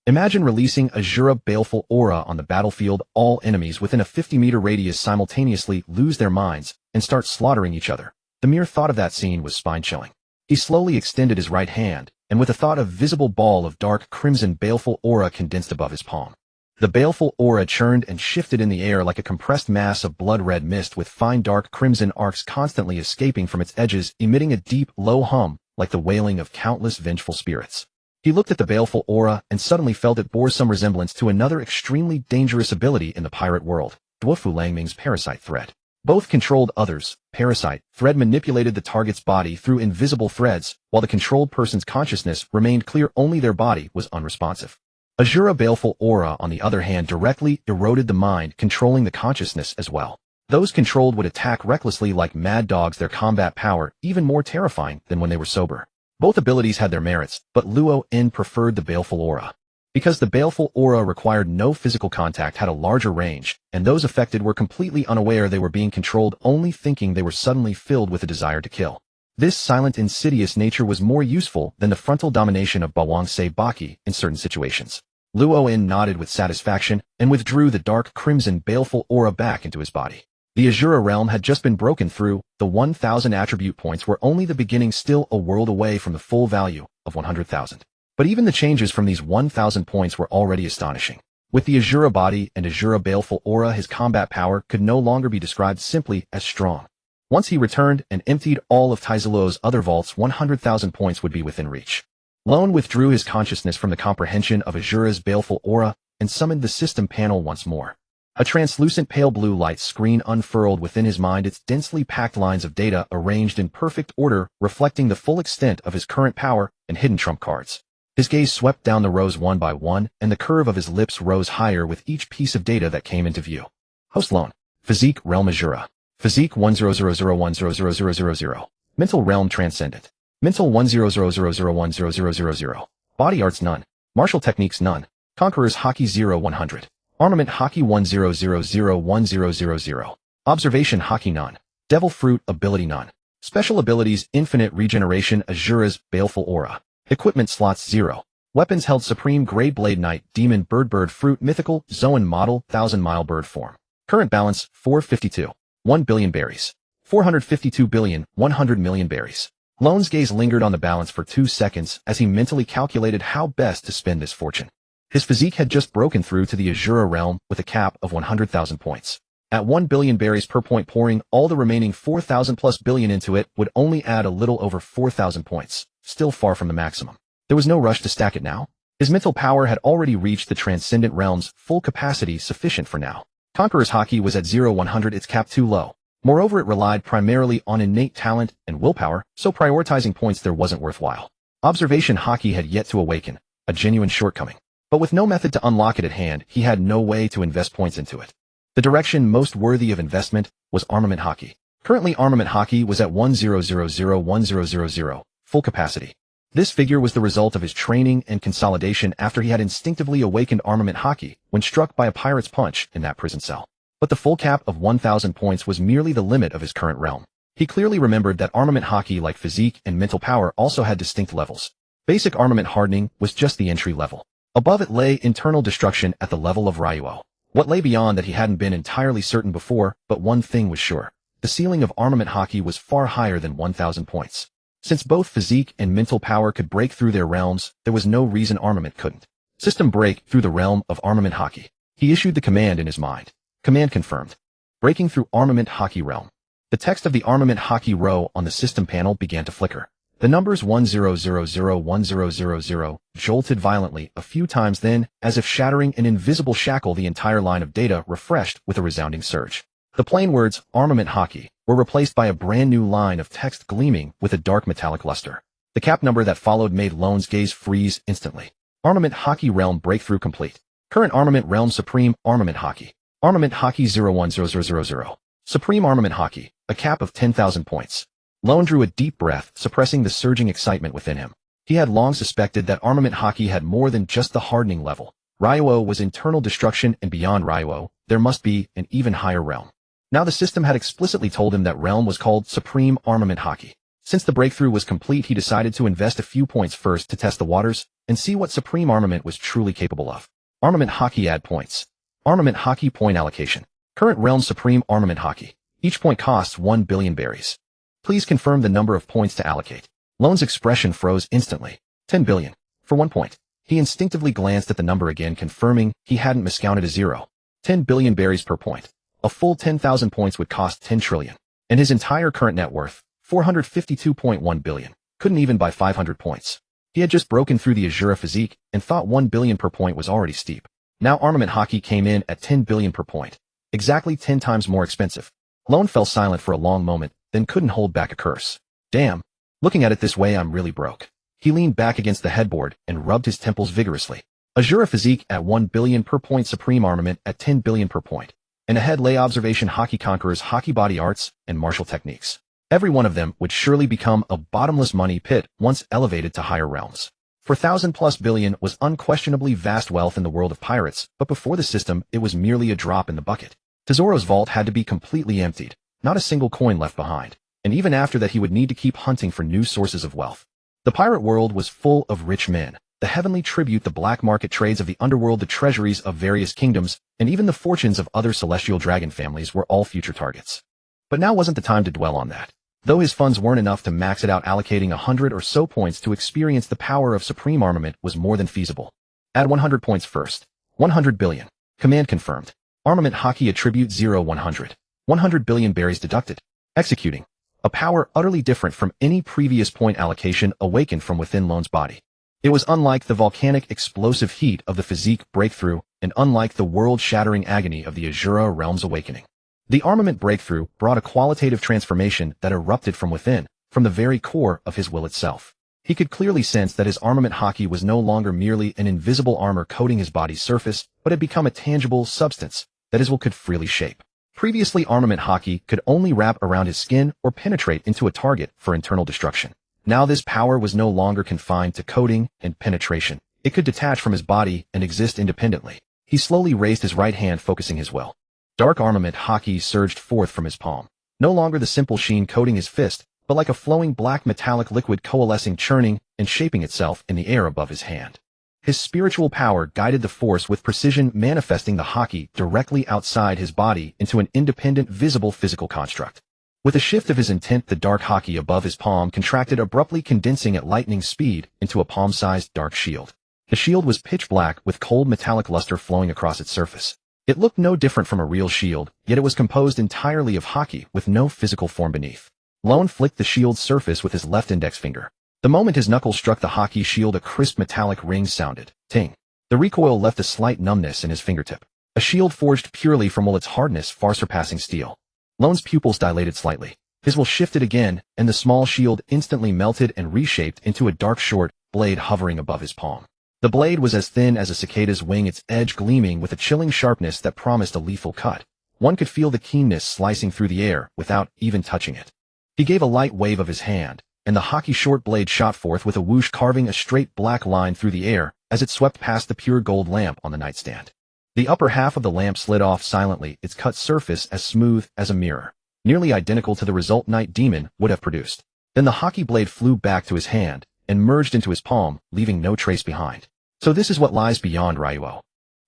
Imagine releasing Azura Baleful Aura on the battlefield. All enemies within a 50-meter radius simultaneously lose their minds and start slaughtering each other. The mere thought of that scene was spine-chilling. He slowly extended his right hand, and with a thought, a visible ball of dark crimson baleful aura condensed above his palm. The baleful aura churned and shifted in the air like a compressed mass of blood-red mist with fine dark crimson arcs constantly escaping from its edges, emitting a deep, low hum like the wailing of countless vengeful spirits. He looked at the baleful aura and suddenly felt it bore some resemblance to another extremely dangerous ability in the pirate world, Dwarfu Langming's parasite thread. Both controlled others. Parasite thread manipulated the target's body through invisible threads, while the controlled person's consciousness remained clear, only their body was unresponsive. Azura Baleful Aura, on the other hand, directly eroded the mind, controlling the consciousness as well. Those controlled would attack recklessly like mad dogs, their combat power even more terrifying than when they were sober. Both abilities had their merits, but Luo-en preferred the Baleful Aura. Because the Baleful Aura required no physical contact, had a larger range, and those affected were completely unaware they were being controlled, only thinking they were suddenly filled with a desire to kill. This silent, insidious nature was more useful than the frontal domination of Balwangsei Baki in certain situations. Luo-en nodded with satisfaction and withdrew the dark crimson baleful aura back into his body. The Azura realm had just been broken through. The 1,000 attribute points were only the beginning, still a world away from the full value of 100,000. But even the changes from these 1,000 points were already astonishing. With the Azura body and Azura baleful aura, his combat power could no longer be described simply as strong. Once he returned and emptied all of Taiziluo's other vaults, 100,000 points would be within reach. Lone withdrew his consciousness from the comprehension of Azura's baleful aura and summoned the system panel once more. A translucent pale blue light screen unfurled within his mind, its densely packed lines of data arranged in perfect order, reflecting the full extent of his current power and hidden trump cards. His gaze swept down the rows one by one, and the curve of his lips rose higher with each piece of data that came into view. Host Lone. Physique Realm Azura. Physique 10001000000. Mental Realm Transcendent. Mental 10000100000. Body Arts none. Martial Techniques none. Conqueror's Haki 0-100. Armament Haki 1001000. Observation Haki none. Devil Fruit Ability none. Special Abilities Infinite Regeneration Azura's Baleful Aura. Equipment Slots 0. Weapons held Supreme Grey Blade Knight Demon Bird Fruit Mythical Zoan Model 1000-mile bird form. Current balance 452. 1 billion berries. 452 billion, 100 million berries. Lone's gaze lingered on the balance for 2 seconds as he mentally calculated how best to spend this fortune. His physique had just broken through to the Azura realm with a cap of 100,000 points. At 1 billion berries per point, pouring all the remaining 4,000 plus billion into it would only add a little over 4,000 points, still far from the maximum. There was no rush to stack it now. His mental power had already reached the transcendent realm's full capacity, sufficient for now. Conqueror's Haki was at 0-100, its cap too low. Moreover, it relied primarily on innate talent and willpower, so prioritizing points there wasn't worthwhile. Observation Haki had yet to awaken, a genuine shortcoming. But with no method to unlock it at hand, he had no way to invest points into it. The direction most worthy of investment was Armament Haki. Currently, Armament Haki was at 100001000, full capacity. This figure was the result of his training and consolidation after he had instinctively awakened Armament Haki when struck by a pirate's punch in that prison cell. But the full cap of 1,000 points was merely the limit of his current realm. He clearly remembered that Armament Haki, like physique and mental power, also had distinct levels. Basic armament hardening was just the entry level. Above it lay internal destruction at the level of Ryuo. What lay beyond that he hadn't been entirely certain before, but one thing was sure. The ceiling of armament hockey was far higher than 1,000 points. Since both physique and mental power could break through their realms, there was no reason armament couldn't. System break through the realm of armament hockey. He issued the command in his mind. Command confirmed. Breaking through armament hockey realm. The text of the armament hockey row on the system panel began to flicker. The numbers 10001000 jolted violently a few times, then, as if shattering an invisible shackle, the entire line of data refreshed with a resounding surge. The plain words, armament hockey, were replaced by a brand new line of text gleaming with a dark metallic luster. The cap number that followed made Lone's gaze freeze instantly. Armament hockey realm breakthrough complete. Current armament realm supreme armament hockey. Armament hockey 010000. Supreme armament hockey, a cap of 10,000 points. Lone drew a deep breath, suppressing the surging excitement within him. He had long suspected that armament hockey had more than just the hardening level. Ryuo was internal destruction, and beyond Ryuo, there must be an even higher realm. Now the system had explicitly told him that realm was called Supreme Armament Hockey. Since the breakthrough was complete, he decided to invest a few points first to test the waters and see what Supreme Armament was truly capable of. Armament Hockey add points. Armament Hockey point allocation. Current realm Supreme Armament Hockey. Each point costs 1 billion berries. Please confirm the number of points to allocate. Lone's expression froze instantly. 10 billion. For 1 point. He instinctively glanced at the number again, confirming he hadn't miscounted a zero. 10 billion berries per point. A full 10,000 points would cost 10 trillion. And his entire current net worth, 452.1 billion, couldn't even buy 500 points. He had just broken through the Azura physique and thought 1 billion per point was already steep. Now armament hockey came in at 10 billion per point. Exactly 10 times more expensive. Lone fell silent for a long moment, then couldn't hold back a curse. Damn. Looking at it this way, I'm really broke. He leaned back against the headboard and rubbed his temples vigorously. Azura physique at 1 billion per point, supreme armament at 10 billion per point. And ahead lay observation hockey conquerors, hockey body arts, and martial techniques. Every one of them would surely become a bottomless money pit once elevated to higher realms. 4,000+ billion was unquestionably vast wealth in the world of pirates, but before the system, it was merely a drop in the bucket. Tesoro's vault had to be completely emptied, not a single coin left behind, and even after that he would need to keep hunting for new sources of wealth. The pirate world was full of rich men. The heavenly tribute, the black market trades of the underworld, the treasuries of various kingdoms, and even the fortunes of other celestial dragon families were all future targets. But now wasn't the time to dwell on that. Though his funds weren't enough to max it out, allocating 100 or so points to experience the power of supreme armament was more than feasible. Add 100 points first. 100 billion. Command confirmed. Armament hockey attribute 0100. 100 billion berries deducted. Executing. A power utterly different from any previous point allocation awakened from within Lone's body. It was unlike the volcanic explosive heat of the physique breakthrough, and unlike the world-shattering agony of the Azura realm's awakening. The armament breakthrough brought a qualitative transformation that erupted from within, from the very core of his will itself. He could clearly sense that his armament hockey was no longer merely an invisible armor coating his body's surface, but had become a tangible substance that his will could freely shape. Previously, armament hockey could only wrap around his skin or penetrate into a target for internal destruction. Now this power was no longer confined to coating and penetration. It could detach from his body and exist independently. He slowly raised his right hand, focusing his will. Dark armament hockey surged forth from his palm. No longer the simple sheen coating his fist, but like a flowing black metallic liquid coalescing, churning, and shaping itself in the air above his hand. His spiritual power guided the force with precision, manifesting the hockey directly outside his body into an independent, visible physical construct. With a shift of his intent, the dark hockey above his palm contracted, abruptly condensing at lightning speed into a palm-sized dark shield. The shield was pitch black with cold metallic luster flowing across its surface. It looked no different from a real shield, yet it was composed entirely of hockey with no physical form beneath. Lone flicked the shield's surface with his left index finger. The moment his knuckles struck the hockey shield, a crisp metallic ring sounded. Ting. The recoil left a slight numbness in his fingertip. A shield forged purely from will, its hardness far surpassing steel. Lone's pupils dilated slightly. His will shifted again, and the small shield instantly melted and reshaped into a dark short blade hovering above his palm. The blade was as thin as a cicada's wing, its edge gleaming with a chilling sharpness that promised a lethal cut. One could feel the keenness slicing through the air without even touching it. He gave a light wave of his hand, and the hockey short blade shot forth with a whoosh, carving a straight black line through the air as it swept past the pure gold lamp on the nightstand. The upper half of the lamp slid off silently, its cut surface as smooth as a mirror, nearly identical to the result Night Demon would have produced. Then the hockey blade flew back to his hand, and merged into his palm, leaving no trace behind. So this is what lies beyond Ryuo.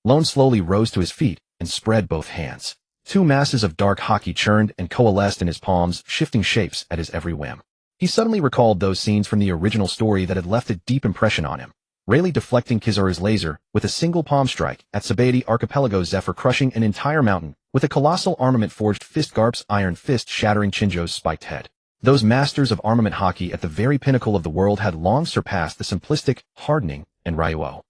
Lone slowly rose to his feet and spread both hands. Two masses of dark haki churned and coalesced in his palms, shifting shapes at his every whim. He suddenly recalled those scenes from the original story that had left a deep impression on him. Rayleigh deflecting Kizaru's laser with a single palm strike, at Sabaody Archipelago Zephyr crushing an entire mountain, with a colossal armament-forged fist Garp's iron fist shattering Shinjo's spiked head. Those masters of armament haki at the very pinnacle of the world had long surpassed the simplistic, hardening, and Ryuo.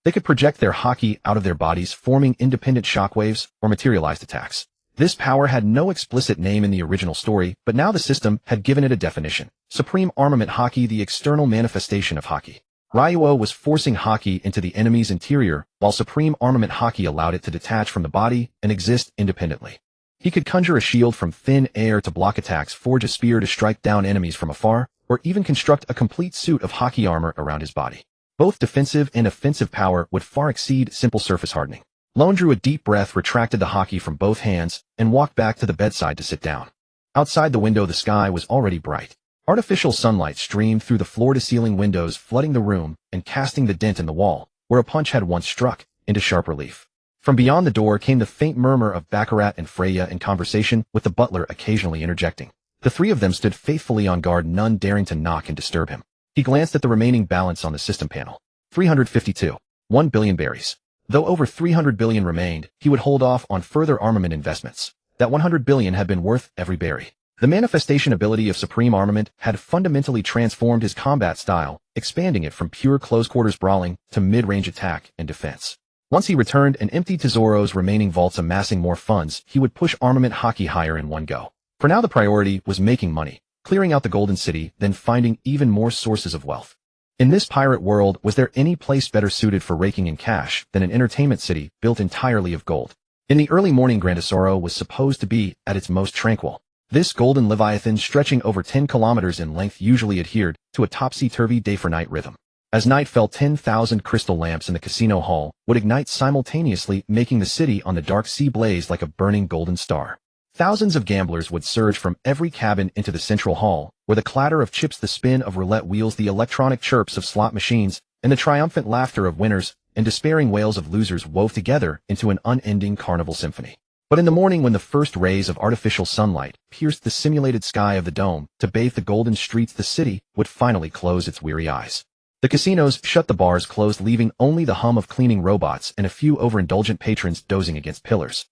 They could project their haki out of their bodies, forming independent shockwaves or materialized attacks. This power had no explicit name in the original story, but now the system had given it a definition. Supreme Armament Haki, the external manifestation of haki. Ryuo was forcing haki into the enemy's interior, while Supreme Armament Haki allowed it to detach from the body and exist independently. He could conjure a shield from thin air to block attacks, forge a spear to strike down enemies from afar, or even construct a complete suit of haki armor around his body. Both defensive and offensive power would far exceed simple surface hardening. Lone drew a deep breath, retracted the haki from both hands, and walked back to the bedside to sit down. Outside the window, the sky was already bright. Artificial sunlight streamed through the floor-to-ceiling windows, flooding the room and casting the dent in the wall, where a punch had once struck, into sharp relief. From beyond the door came the faint murmur of Baccarat and Freya in conversation, with the butler occasionally interjecting. The three of them stood faithfully on guard, none daring to knock and disturb him. He glanced at the remaining balance on the system panel. 352. 1 billion berries. Though over 300 billion remained, he would hold off on further armament investments. That 100 billion had been worth every berry. The manifestation ability of Supreme Armament had fundamentally transformed his combat style, expanding it from pure close-quarters brawling to mid-range attack and defense. Once he returned and emptied Tesoro's remaining vaults, amassing more funds, he would push armament haki higher in one go. For now the priority was making money, clearing out the Golden City, then finding even more sources of wealth. In this pirate world, was there any place better suited for raking in cash than an entertainment city built entirely of gold? In the early morning, Gran Tesoro was supposed to be at its most tranquil. This golden leviathan, stretching over 10 kilometers in length, usually adhered to a topsy-turvy day-for-night rhythm. As night fell, 10,000 crystal lamps in the casino hall would ignite simultaneously, making the city on the dark sea blaze like a burning golden star. Thousands of gamblers would surge from every cabin into the central hall, where the clatter of chips, the spin of roulette wheels, the electronic chirps of slot machines, and the triumphant laughter of winners and despairing wails of losers wove together into an unending carnival symphony. But in the morning, when the first rays of artificial sunlight pierced the simulated sky of the dome to bathe the golden streets, the city would finally close its weary eyes. The casinos shut, the bars closed, leaving only the hum of cleaning robots and a few overindulgent patrons dozing against pillars.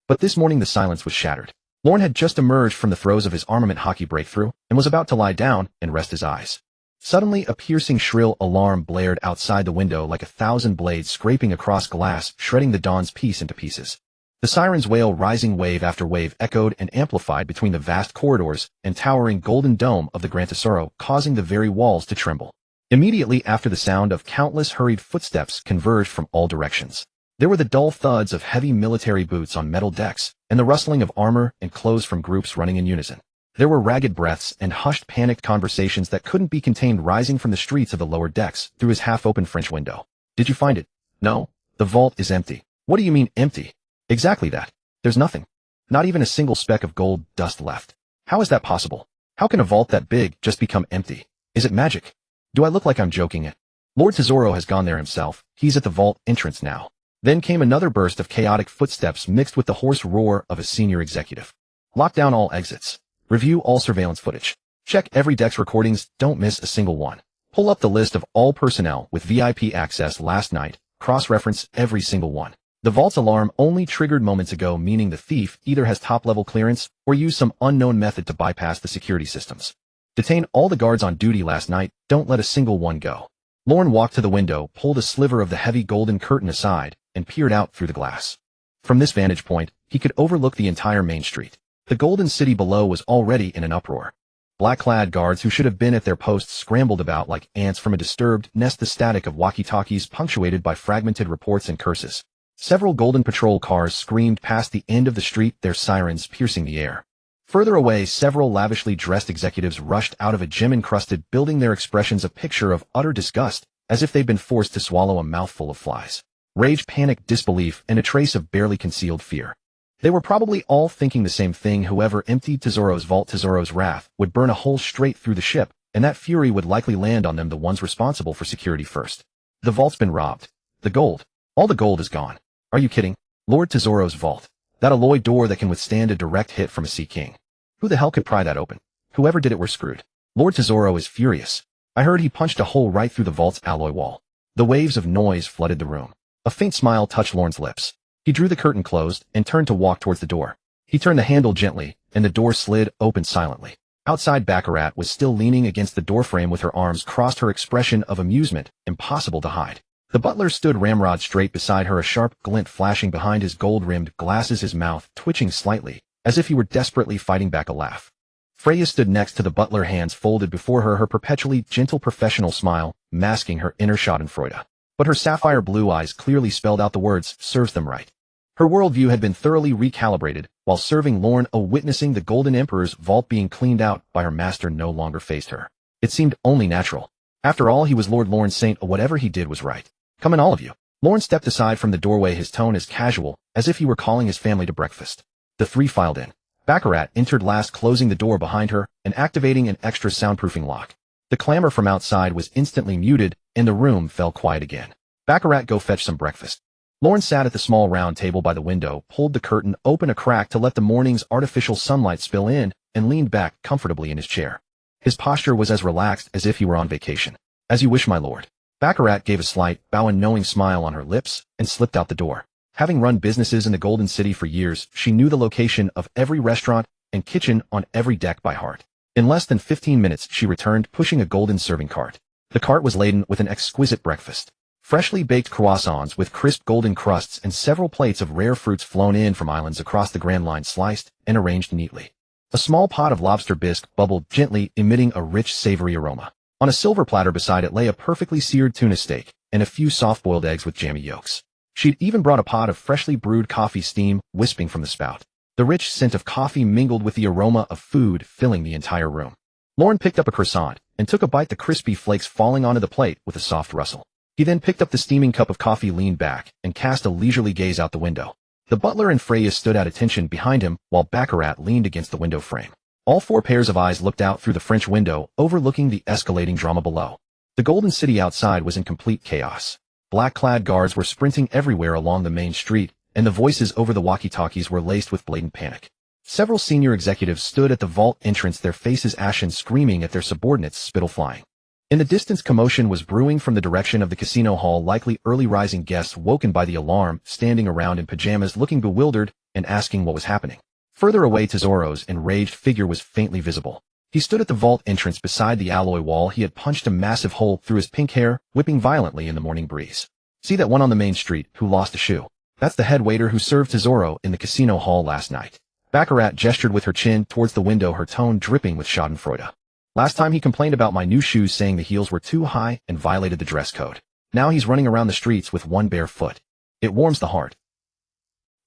But this morning the silence was shattered. Lorne had just emerged from the throes of his armament haki breakthrough and was about to lie down and rest his eyes. Suddenly, a piercing shrill alarm blared outside the window like 1,000 blades scraping across glass, shredding the dawn's peace into pieces. The siren's wail, rising wave after wave, echoed and amplified between the vast corridors and towering golden dome of the Gran Tesoro, causing the very walls to tremble. Immediately after, the sound of countless hurried footsteps converged from all directions. There were the dull thuds of heavy military boots on metal decks, and the rustling of armor and clothes from groups running in unison. There were ragged breaths and hushed, panicked conversations that couldn't be contained, rising from the streets of the lower decks through his half-open French window. Did you find it? No. The vault is empty. What do you mean, empty? Exactly that. There's nothing. Not even a single speck of gold dust left. How is that possible? How can a vault that big just become empty? Is it magic? Do I look like I'm joking it? Lord Tesoro has gone there himself. He's at the vault entrance now. Then came another burst of chaotic footsteps mixed with the hoarse roar of a senior executive. Lock down all exits. Review all surveillance footage. Check every deck's recordings. Don't miss a single one. Pull up the list of all personnel with VIP access last night. Cross-reference every single one. The vault's alarm only triggered moments ago, meaning the thief either has top-level clearance or used some unknown method to bypass the security systems. Detain all the guards on duty last night. Don't let a single one go. Lorne walked to the window, pulled a sliver of the heavy golden curtain aside, and peered out through the glass. From this vantage point, he could overlook the entire main street. The golden city below was already in an uproar. Black-clad guards who should have been at their posts scrambled about like ants from a disturbed nest, the static of walkie-talkies punctuated by fragmented reports and curses. Several golden patrol cars screamed past the end of the street, their sirens piercing the air. Further away, several lavishly dressed executives rushed out of a gem-encrusted building, their expressions a picture of utter disgust, as if they'd been forced to swallow a mouthful of flies. Rage, panic, disbelief, and a trace of barely concealed fear. They were probably all thinking the same thing. Whoever emptied Tesoro's vault, Tesoro's wrath would burn a hole straight through the ship, and that fury would likely land on them, the ones responsible for security first. The vault's been robbed. The gold. All the gold is gone. Are you kidding? Lord Tesoro's vault. That alloy door that can withstand a direct hit from a Sea King. Who the hell could pry that open? Whoever did it were screwed. Lord Tesoro is furious. I heard he punched a hole right through the vault's alloy wall. The waves of noise flooded the room. A faint smile touched Lorne's lips. He drew the curtain closed and turned to walk towards the door. He turned the handle gently, and the door slid open silently. Outside, Baccarat was still leaning against the doorframe with her arms crossed, her expression of amusement impossible to hide. The butler stood ramrod straight beside her, a sharp glint flashing behind his gold-rimmed glasses, his mouth twitching slightly, as if he were desperately fighting back a laugh. Freya stood next to the butler, hands folded before her, her perpetually gentle professional smile masking her inner schadenfreude. But her sapphire blue eyes clearly spelled out the words, serves them right. Her worldview had been thoroughly recalibrated, while serving Lorne, witnessing the Golden Emperor's vault being cleaned out by her master no longer faced her. It seemed only natural. After all, he was Lord Lorne Saint, whatever he did was right. Come in, all of you. Lorne stepped aside from the doorway, his tone as casual as if he were calling his family to breakfast. The three filed in. Baccarat entered last, closing the door behind her and activating an extra soundproofing lock. The clamor from outside was instantly muted, and the room fell quiet again. Baccarat, go fetch some breakfast. Lorne sat at the small round table by the window, pulled the curtain open a crack to let the morning's artificial sunlight spill in, and leaned back comfortably in his chair. His posture was as relaxed as if he were on vacation. As you wish, my lord. Baccarat gave a slight bow and knowing smile on her lips and slipped out the door. Having run businesses in the Golden City for years, she knew the location of every restaurant and kitchen on every deck by heart. In less than 15 minutes, she returned, pushing a golden serving cart. The cart was laden with an exquisite breakfast. Freshly baked croissants with crisp golden crusts and several plates of rare fruits flown in from islands across the Grand Line, sliced and arranged neatly. A small pot of lobster bisque bubbled gently, emitting a rich, savory aroma. On a silver platter beside it lay a perfectly seared tuna steak and a few soft-boiled eggs with jammy yolks. She'd even brought a pot of freshly brewed coffee, steam wisping from the spout. The rich scent of coffee mingled with the aroma of food, filling the entire room. Lorne picked up a croissant and took a bite, the crispy flakes falling onto the plate with a soft rustle. He then picked up the steaming cup of coffee, leaned back, and cast a leisurely gaze out the window. The butler and Freya stood at attention behind him, while Baccarat leaned against the window frame. All four pairs of eyes looked out through the French window, overlooking the escalating drama below. The Golden City outside was in complete chaos. Black-clad guards were sprinting everywhere along the main street, and the voices over the walkie-talkies were laced with blatant panic. Several senior executives stood at the vault entrance, their faces ashen, screaming at their subordinates, spittle flying. In the distance, commotion was brewing from the direction of the casino hall, likely early rising guests woken by the alarm, standing around in pajamas, looking bewildered and asking what was happening. Further away, Tesoro's enraged figure was faintly visible. He stood at the vault entrance beside the alloy wall. He had punched a massive hole through his pink hair, whipping violently in the morning breeze. See that one on the main street who lost a shoe? That's the head waiter who served Tesoro in the casino hall last night. Baccarat gestured with her chin towards the window, her tone dripping with schadenfreude. Last time he complained about my new shoes, saying the heels were too high and violated the dress code. Now he's running around the streets with one bare foot. It warms the heart.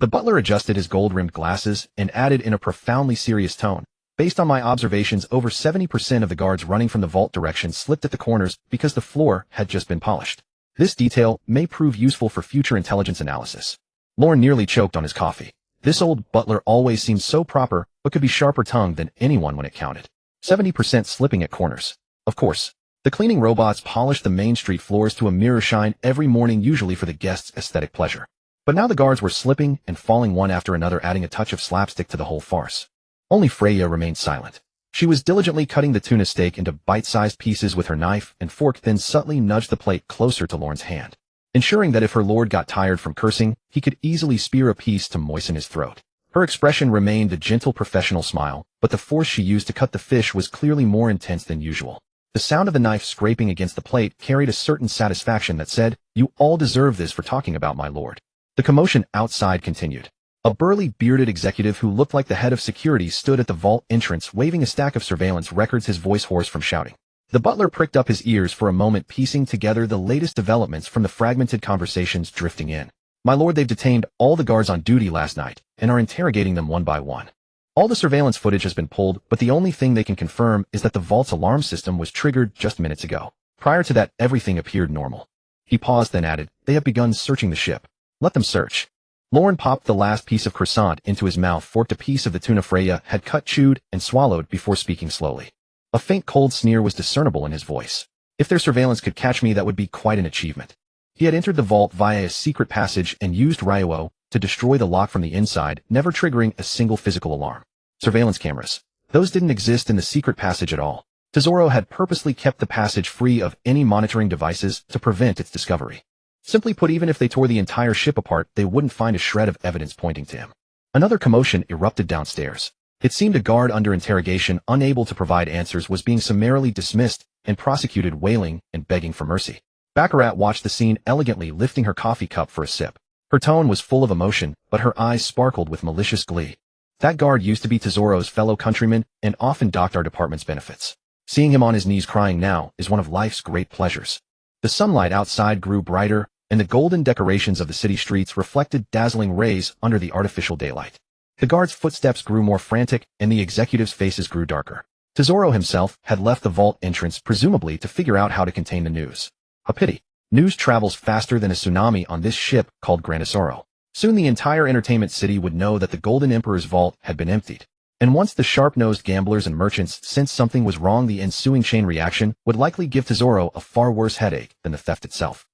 The butler adjusted his gold-rimmed glasses and added in a profoundly serious tone, based on my observations, over 70% of the guards running from the vault direction slipped at the corners because the floor had just been polished. This detail may prove useful for future intelligence analysis. Lorne nearly choked on his coffee. This old butler always seemed so proper, but could be sharper-tongued than anyone when it counted. 70% slipping at corners. Of course, the cleaning robots polished the main street floors to a mirror shine every morning, usually for the guests' aesthetic pleasure. But now the guards were slipping and falling one after another, adding a touch of slapstick to the whole farce. Only Freya remained silent. She was diligently cutting the tuna steak into bite-sized pieces with her knife and fork, then subtly nudged the plate closer to Lorne's hand, ensuring that if her lord got tired from cursing, he could easily spear a piece to moisten his throat. Her expression remained a gentle professional smile, but the force she used to cut the fish was clearly more intense than usual. The sound of the knife scraping against the plate carried a certain satisfaction that said, "You all deserve this for talking about my lord." The commotion outside continued. A burly, bearded executive who looked like the head of security stood at the vault entrance, waving a stack of surveillance records, his voice hoarse from shouting. The butler pricked up his ears for a moment, piecing together the latest developments from the fragmented conversations drifting in. "My lord, they've detained all the guards on duty last night and are interrogating them one by one. All the surveillance footage has been pulled, but the only thing they can confirm is that the vault's alarm system was triggered just minutes ago. Prior to that, everything appeared normal." He paused, then added, "They have begun searching the ship. Let them search." Lorne popped the last piece of croissant into his mouth, forked a piece of the tuna Freya had cut, chewed, and swallowed before speaking slowly. A faint cold sneer was discernible in his voice. If their surveillance could catch me, that would be quite an achievement. He had entered the vault via a secret passage and used Ryuo to destroy the lock from the inside, never triggering a single physical alarm. Surveillance cameras. Those didn't exist in the secret passage at all. Tesoro had purposely kept the passage free of any monitoring devices to prevent its discovery. Simply put, even if they tore the entire ship apart, they wouldn't find a shred of evidence pointing to him. Another commotion erupted downstairs. It seemed a guard under interrogation, unable to provide answers, was being summarily dismissed and prosecuted, wailing and begging for mercy. Baccarat watched the scene elegantly, lifting her coffee cup for a sip. Her tone was full of emotion, but her eyes sparkled with malicious glee. That guard used to be Tesoro's fellow countryman and often docked our department's benefits. Seeing him on his knees crying now is one of life's great pleasures. The sunlight outside grew brighter, and the golden decorations of the city streets reflected dazzling rays under the artificial daylight. The guard's footsteps grew more frantic, and the executives' faces grew darker. Tesoro himself had left the vault entrance, presumably to figure out how to contain the news. A pity. News travels faster than a tsunami on this ship called Grandisoro. Soon the entire entertainment city would know that the Golden Emperor's vault had been emptied. And once the sharp-nosed gamblers and merchants sensed something was wrong, the ensuing chain reaction would likely give Tesoro a far worse headache than the theft itself.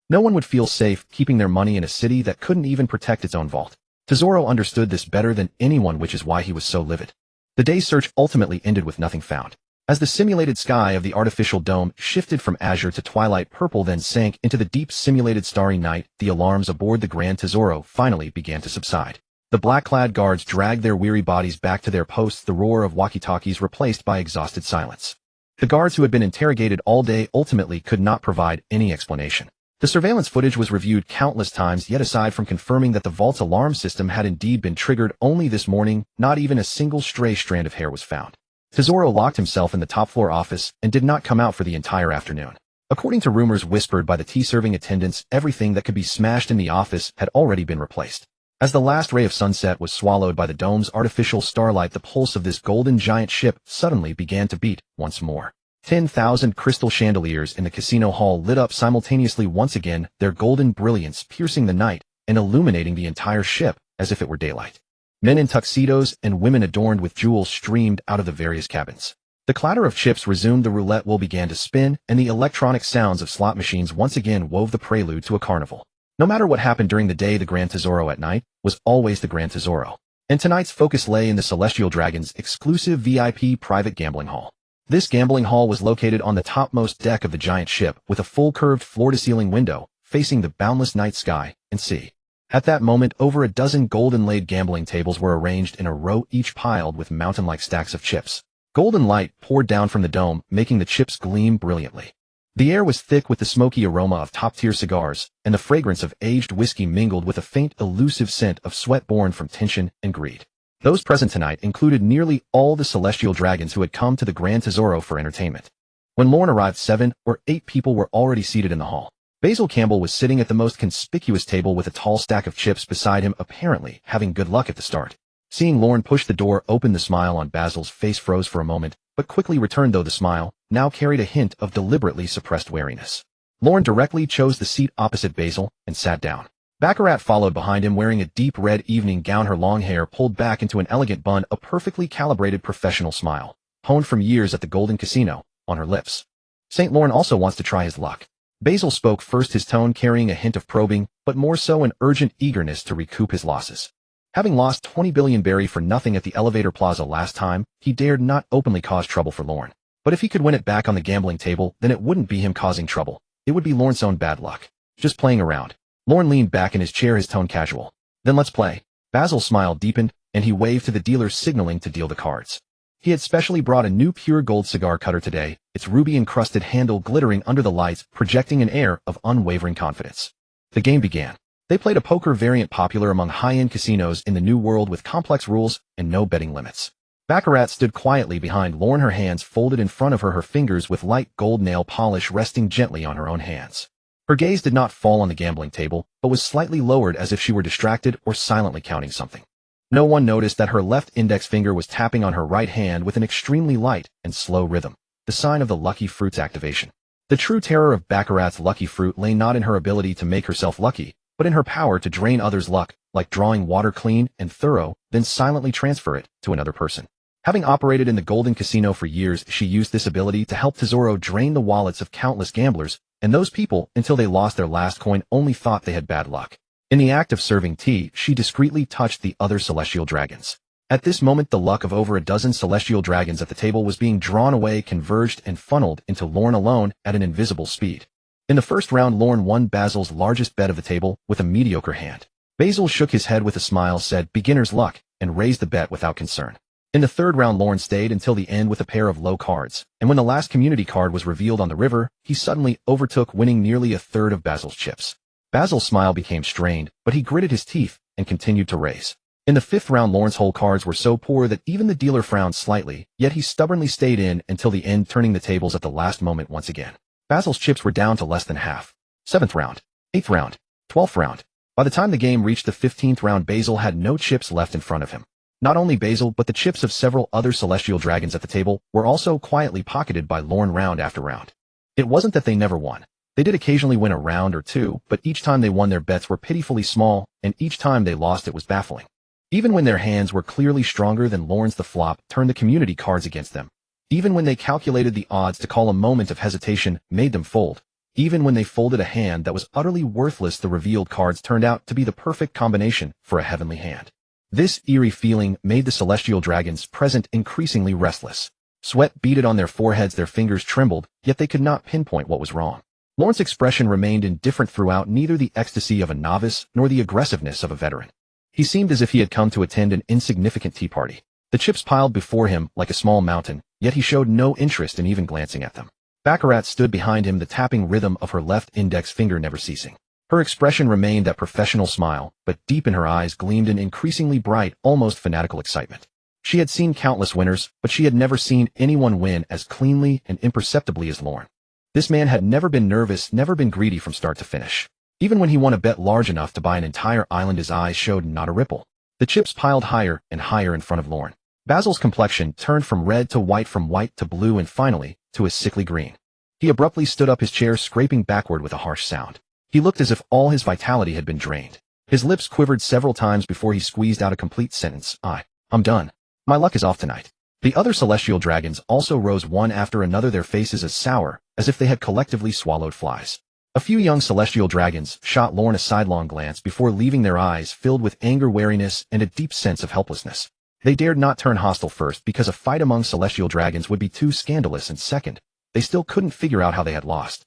No one would feel safe keeping their money in a city that couldn't even protect its own vault. Tesoro understood this better than anyone, which is why he was so livid. The day's search ultimately ended with nothing found. As the simulated sky of the artificial dome shifted from azure to twilight purple, then sank into the deep simulated starry night, the alarms aboard the Grand Tesoro finally began to subside. The black-clad guards dragged their weary bodies back to their posts, the roar of walkie-talkies replaced by exhausted silence. The guards who had been interrogated all day ultimately could not provide any explanation. The surveillance footage was reviewed countless times, yet aside from confirming that the vault's alarm system had indeed been triggered only this morning, not even a single stray strand of hair was found. Tesoro locked himself in the top-floor office and did not come out for the entire afternoon. According to rumors whispered by the tea-serving attendants, everything that could be smashed in the office had already been replaced. As the last ray of sunset was swallowed by the dome's artificial starlight, the pulse of this golden giant ship suddenly began to beat once more. 10,000 crystal chandeliers in the casino hall lit up simultaneously once again, their golden brilliance piercing the night and illuminating the entire ship as if it were daylight. Men in tuxedos and women adorned with jewels streamed out of the various cabins. The clatter of chips resumed, the roulette wheel began to spin, and the electronic sounds of slot machines once again wove the prelude to a carnival. No matter what happened during the day, the Grand Tesoro at night was always the Grand Tesoro. And tonight's focus lay in the Celestial Dragon's exclusive VIP private gambling hall. This gambling hall was located on the topmost deck of the giant ship, with a full curved floor-to-ceiling window facing the boundless night sky and sea. At that moment, over a dozen golden-laid gambling tables were arranged in a row, each piled with mountain-like stacks of chips. Golden light poured down from the dome, making the chips gleam brilliantly. The air was thick with the smoky aroma of top-tier cigars, and the fragrance of aged whiskey mingled with a faint, elusive scent of sweat born from tension and greed. Those present tonight included nearly all the celestial dragons who had come to the Grand Tesoro for entertainment. When Lorne arrived, 7 or 8 people were already seated in the hall. Basil Campbell was sitting at the most conspicuous table with a tall stack of chips beside him, apparently having good luck at the start. Seeing Lorne push the door open, the smile on Basil's face froze for a moment, but quickly returned, though the smile now carried a hint of deliberately suppressed wariness. Lorne directly chose the seat opposite Basil and sat down. Baccarat followed behind him, wearing a deep red evening gown, her long hair pulled back into an elegant bun, a perfectly calibrated professional smile, honed from years at the Golden Casino, on her lips. St. Lorne also wants to try his luck. Basil spoke first, his tone carrying a hint of probing, but more so an urgent eagerness to recoup his losses. Having lost 20 billion berry for nothing at the elevator plaza last time, he dared not openly cause trouble for Lorne. But if he could win it back on the gambling table, then it wouldn't be him causing trouble. It would be Lorne's own bad luck. Just playing around. Lorne leaned back in his chair, his tone casual. Then let's play. Basil's smile deepened, and he waved to the dealer, signaling to deal the cards. He had specially brought a new pure gold cigar cutter today, its ruby-encrusted handle glittering under the lights, projecting an air of unwavering confidence. The game began. They played a poker variant popular among high-end casinos in the New World, with complex rules and no betting limits. Baccarat stood quietly behind Lorne, her hands folded in front of her, her fingers with light gold nail polish resting gently on her own hands. Her gaze did not fall on the gambling table, but was slightly lowered as if she were distracted or silently counting something. No one noticed that her left index finger was tapping on her right hand with an extremely light and slow rhythm, the sign of the lucky fruit's activation. The true terror of Baccarat's lucky fruit lay not in her ability to make herself lucky, but in her power to drain others' luck, like drawing water clean and thorough, then silently transfer it to another person. Having operated in the Golden Casino for years, she used this ability to help Tesoro drain the wallets of countless gamblers, and those people, until they lost their last coin, only thought they had bad luck. In the act of serving tea, she discreetly touched the other celestial dragons. At this moment, the luck of over a dozen celestial dragons at the table was being drawn away, converged, and funneled into Lorne alone at an invisible speed. In the first round, Lorne won Basil's largest bet of the table with a mediocre hand. Basil shook his head with a smile, said, "Beginner's luck," and raised the bet without concern. In the third round, Lorne stayed until the end with a pair of low cards, and when the last community card was revealed on the river, he suddenly overtook, winning nearly a third of Basil's chips. Basil's smile became strained, but he gritted his teeth and continued to raise. In the fifth round, Lorne's whole cards were so poor that even the dealer frowned slightly, yet he stubbornly stayed in until the end, turning the tables at the last moment once again. Basil's chips were down to less than half. 7th round, 8th round, 12th round. By the time the game reached the 15th round, Basil had no chips left in front of him. Not only Basil, but the chips of several other celestial dragons at the table were also quietly pocketed by Lorne round after round. It wasn't that they never won. They did occasionally win a round or two, but each time they won, their bets were pitifully small, and each time they lost, it was baffling. Even when their hands were clearly stronger than Lorne's, the flop turned the community cards against them. Even when they calculated the odds to call, a moment of hesitation made them fold. Even when they folded a hand that was utterly worthless, the revealed cards turned out to be the perfect combination for a heavenly hand. This eerie feeling made the celestial dragons present increasingly restless. Sweat beaded on their foreheads, their fingers trembled, yet they could not pinpoint what was wrong. Lorne's expression remained indifferent throughout, neither the ecstasy of a novice nor the aggressiveness of a veteran. He seemed as if he had come to attend an insignificant tea party. The chips piled before him like a small mountain, yet he showed no interest in even glancing at them. Baccarat stood behind him, the tapping rhythm of her left index finger never ceasing. Her expression remained that professional smile, but deep in her eyes gleamed an increasingly bright, almost fanatical excitement. She had seen countless winners, but she had never seen anyone win as cleanly and imperceptibly as Lorne. This man had never been nervous, never been greedy from start to finish. Even when he won a bet large enough to buy an entire island, his eyes showed not a ripple. The chips piled higher and higher in front of Lorne. Basil's complexion turned from red to white, from white to blue, and finally to a sickly green. He abruptly stood up, his chair scraping backward with a harsh sound. He looked as if all his vitality had been drained. His lips quivered several times before he squeezed out a complete sentence. I'm done. My luck is off tonight. The other celestial dragons also rose one after another, their faces as sour as if they had collectively swallowed flies. A few young celestial dragons shot Lorne a sidelong glance before leaving, their eyes filled with anger, wariness, and a deep sense of helplessness. They dared not turn hostile, first, because a fight among celestial dragons would be too scandalous, and second, they still couldn't figure out how they had lost.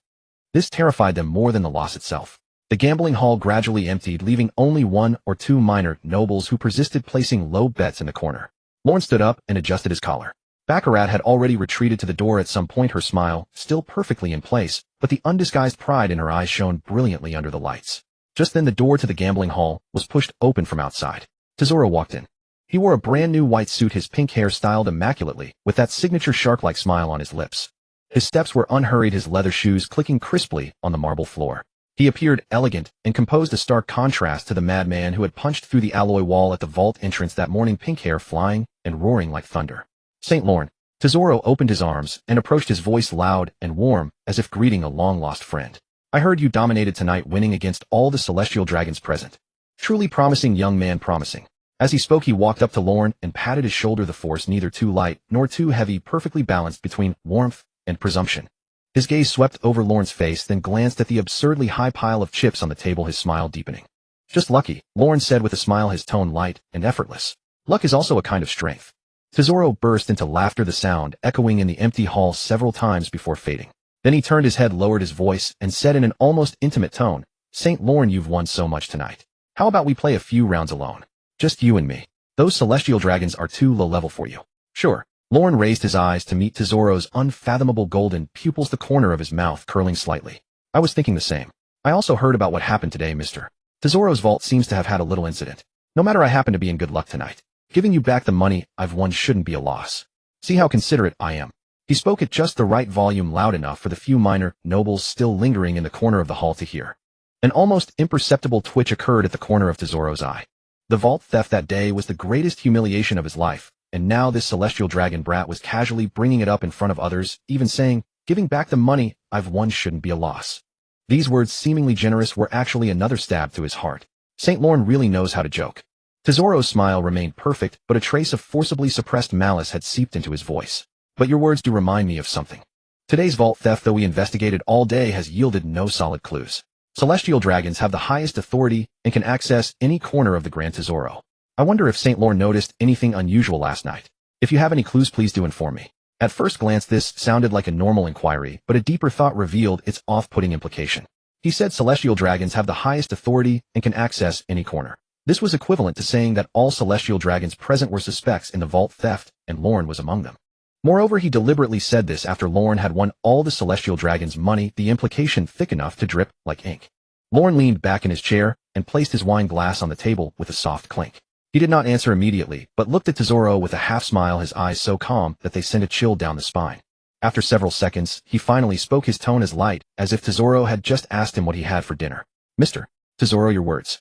This terrified them more than the loss itself. The gambling hall gradually emptied, leaving only one or two minor nobles who persisted placing low bets in the corner. Lorne stood up and adjusted his collar. Baccarat had already retreated to the door at some point, her smile still perfectly in place, but the undisguised pride in her eyes shone brilliantly under the lights. Just then the door to the gambling hall was pushed open from outside. Tesoro walked in. He wore a brand new white suit, his pink hair styled immaculately, with that signature shark-like smile on his lips. His steps were unhurried, his leather shoes clicking crisply on the marble floor. He appeared elegant and composed, a stark contrast to the madman who had punched through the alloy wall at the vault entrance that morning, pink hair flying and roaring like thunder. St. Lorne. Tesoro opened his arms and approached, his voice loud and warm, as if greeting a long-lost friend. I heard you dominated tonight, winning against all the celestial dragons present. Truly promising, young man, promising. As he spoke, he walked up to Lorne and patted his shoulder, the force neither too light nor too heavy, perfectly balanced between warmth and presumption. His gaze swept over Lorne's face, then glanced at the absurdly high pile of chips on the table, his smile deepening. Just lucky, Lorne said with a smile, his tone light and effortless. Luck is also a kind of strength. Tesoro burst into laughter, the sound echoing in the empty hall several times before fading. Then he turned his head, lowered his voice, and said in an almost intimate tone, St. Lorne, you've won so much tonight. How about we play a few rounds alone? Just you and me. Those celestial dragons are too low level for you. Sure. Lorne raised his eyes to meet Tesoro's unfathomable golden pupils, the corner of his mouth curling slightly. I was thinking the same. I also heard about what happened today, Mr. Tesoro's vault seems to have had a little incident. No matter, I happen to be in good luck tonight. Giving you back the money I've won shouldn't be a loss. See how considerate I am. He spoke at just the right volume, loud enough for the few minor nobles still lingering in the corner of the hall to hear. An almost imperceptible twitch occurred at the corner of Tesoro's eye. The vault theft that day was the greatest humiliation of his life, and now this celestial dragon brat was casually bringing it up in front of others, even saying, giving back the money I've won shouldn't be a loss. These words, seemingly generous, were actually another stab to his heart. St. Lorne really knows how to joke. Tesoro's smile remained perfect, but a trace of forcibly suppressed malice had seeped into his voice. But your words do remind me of something. Today's vault theft, though we investigated all day, has yielded no solid clues. Celestial dragons have the highest authority and can access any corner of the Grand Tesoro. I wonder if St. Lorne noticed anything unusual last night. If you have any clues, please do inform me. At first glance this sounded like a normal inquiry, but a deeper thought revealed its off-putting implication. He said celestial dragons have the highest authority and can access any corner. This was equivalent to saying that all celestial dragons present were suspects in the vault theft, and Lorne was among them. Moreover, he deliberately said this after Lorne had won all the celestial dragons' money, the implication thick enough to drip like ink. Lorne leaned back in his chair and placed his wine glass on the table with a soft clink. He did not answer immediately, but looked at Tesoro with a half-smile, his eyes so calm that they sent a chill down the spine. After several seconds, he finally spoke, his tone as light as if Tesoro had just asked him what he had for dinner. Mr. Tesoro, your words.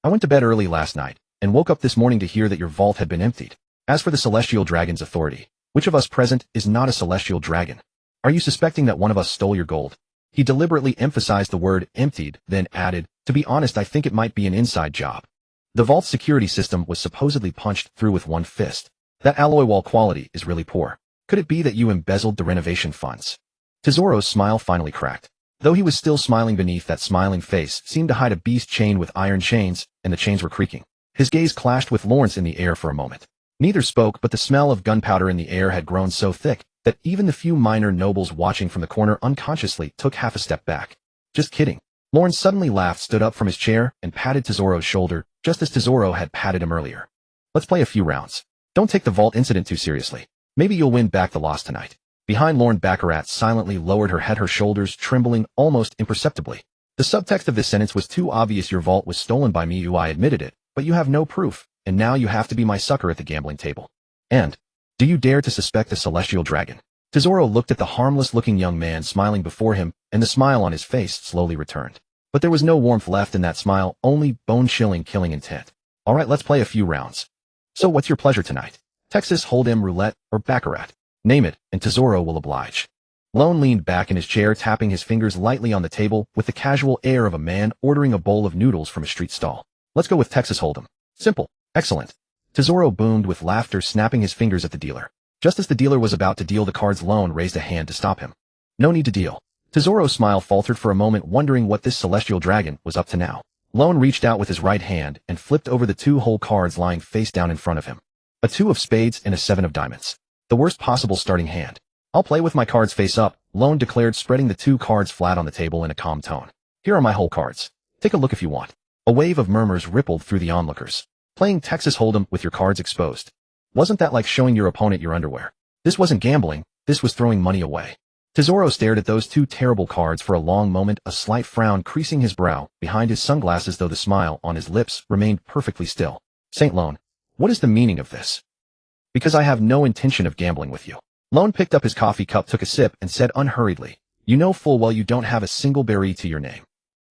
I went to bed early last night and woke up this morning to hear that your vault had been emptied. As for the celestial dragon's authority, which of us present is not a celestial dragon? Are you suspecting that one of us stole your gold? He deliberately emphasized the word emptied, then added, to be honest, I think it might be an inside job. The vault's security system was supposedly punched through with one fist. That alloy wall quality is really poor. Could it be that you embezzled the renovation funds? Tesoro's smile finally cracked. Though he was still smiling, beneath that smiling face seemed to hide a beast chained with iron chains, and the chains were creaking. His gaze clashed with Lawrence in the air for a moment. Neither spoke, but the smell of gunpowder in the air had grown so thick that even the few minor nobles watching from the corner unconsciously took half a step back. Just kidding. Lawrence suddenly laughed, stood up from his chair, and patted Tesoro's shoulder, just as Tesoro had patted him earlier. Let's play a few rounds. Don't take the vault incident too seriously. Maybe you'll win back the loss tonight. Behind Lorne, Baccarat silently lowered her head, her shoulders trembling almost imperceptibly. The subtext of this sentence was too obvious. Your vault was stolen by me, I admitted it, but you have no proof, and now you have to be my sucker at the gambling table. And, do you dare to suspect a celestial dragon? Tesoro looked at the harmless-looking young man smiling before him, and the smile on his face slowly returned. But there was no warmth left in that smile, only bone-chilling, killing intent. All right, let's play a few rounds. So what's your pleasure tonight? Texas Hold'em, roulette, or baccarat? Name it, and Tesoro will oblige. Lone leaned back in his chair, tapping his fingers lightly on the table with the casual air of a man ordering a bowl of noodles from a street stall. Let's go with Texas Hold'em. Simple. Excellent. Tesoro boomed with laughter, snapping his fingers at the dealer. Just as the dealer was about to deal the cards, Lone raised a hand to stop him. No need to deal. Tesoro's smile faltered for a moment, wondering what this celestial dragon was up to now. Lone reached out with his right hand and flipped over the two whole cards lying face down in front of him. A 2 of spades and a 7 of diamonds. The worst possible starting hand. I'll play with my cards face up, Lone declared, spreading the 2 cards flat on the table in a calm tone. Here are my whole cards. Take a look if you want. A wave of murmurs rippled through the onlookers. Playing Texas Hold'em with your cards exposed. Wasn't that like showing your opponent your underwear? This wasn't gambling, this was throwing money away. Tesoro stared at those 2 terrible cards for a long moment, a slight frown creasing his brow behind his sunglasses, though the smile on his lips remained perfectly still. St. Lone, what is the meaning of this? Because I have no intention of gambling with you. Lone picked up his coffee cup, took a sip, and said unhurriedly, you know full well you don't have a single berry to your name.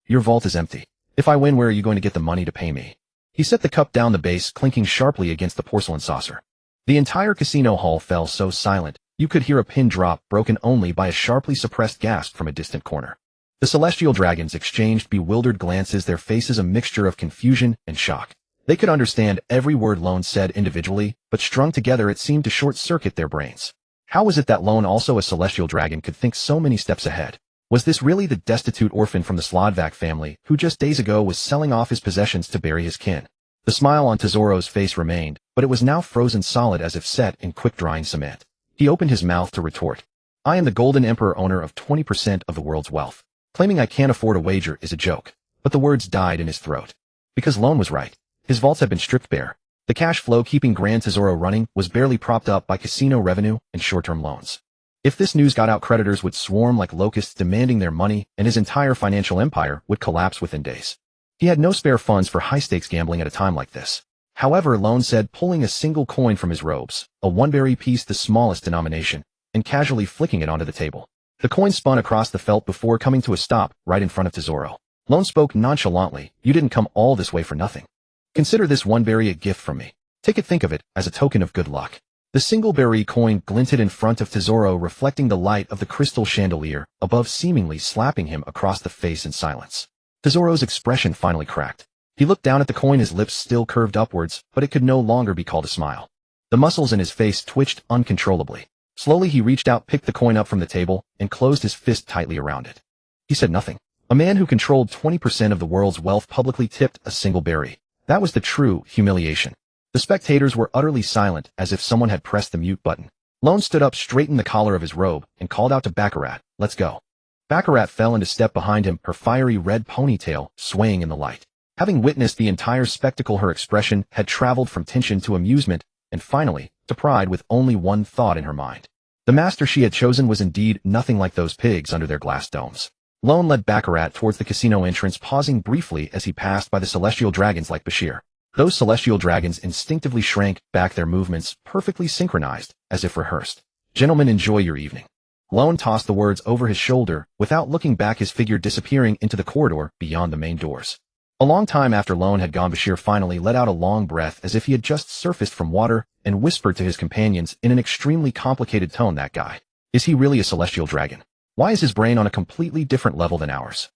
Your vault is empty. If I win, where are you going to get the money to pay me? He set the cup down, the base clinking sharply against the porcelain saucer. The entire casino hall fell so silent, you could hear a pin drop, broken only by a sharply suppressed gasp from a distant corner. The celestial dragons exchanged bewildered glances, their faces a mixture of confusion and shock. They could understand every word Lone said individually, but strung together it seemed to short-circuit their brains. How was it that Lone, also a celestial dragon, could think so many steps ahead? Was this really the destitute orphan from the Slodvak family who just days ago was selling off his possessions to bury his kin? The smile on Tesoro's face remained, but it was now frozen solid as if set in quick-drying cement. He opened his mouth to retort. I am the Golden Emperor, owner of 20% of the world's wealth. Claiming I can't afford a wager is a joke. But the words died in his throat. Because Lone was right. His vaults had been stripped bare. The cash flow keeping Grand Tesoro running was barely propped up by casino revenue and short-term loans. If this news got out, creditors would swarm like locusts demanding their money, and his entire financial empire would collapse within days. He had no spare funds for high-stakes gambling at a time like this. However, Lone said, pulling a single coin from his robes, a one-berry piece, the smallest denomination, and casually flicking it onto the table. The coin spun across the felt before coming to a stop right in front of Tesoro. Lone spoke nonchalantly, you didn't come all this way for nothing. Consider this one berry a gift from me. Take it, think of it, as a token of good luck. The single berry coin glinted in front of Tesoro, reflecting the light of the crystal chandelier above, seemingly slapping him across the face in silence. Tesoro's expression finally cracked. He looked down at the coin, his lips still curved upwards, but it could no longer be called a smile. The muscles in his face twitched uncontrollably. Slowly he reached out, picked the coin up from the table, and closed his fist tightly around it. He said nothing. A man who controlled 20% of the world's wealth publicly tipped a single berry. That was the true humiliation. The spectators were utterly silent, as if someone had pressed the mute button. Lone stood up, straightened the collar of his robe, and called out to Baccarat, "Let's go." Baccarat fell into step behind him, her fiery red ponytail swaying in the light. Having witnessed the entire spectacle, her expression had traveled from tension to amusement, and finally, to pride, with only one thought in her mind. The master she had chosen was indeed nothing like those pigs under their glass domes. Lone led Baccarat towards the casino entrance, pausing briefly as he passed by the celestial dragons like Bashir. Those celestial dragons instinctively shrank back, their movements perfectly synchronized, as if rehearsed. "Gentlemen, enjoy your evening." Lone tossed the words over his shoulder, without looking back, his figure disappearing into the corridor beyond the main doors. A long time after Lone had gone, Bashir finally let out a long breath, as if he had just surfaced from water, and whispered to his companions in an extremely complicated tone, "That guy. Is he really a celestial dragon? Why is his brain on a completely different level than ours?"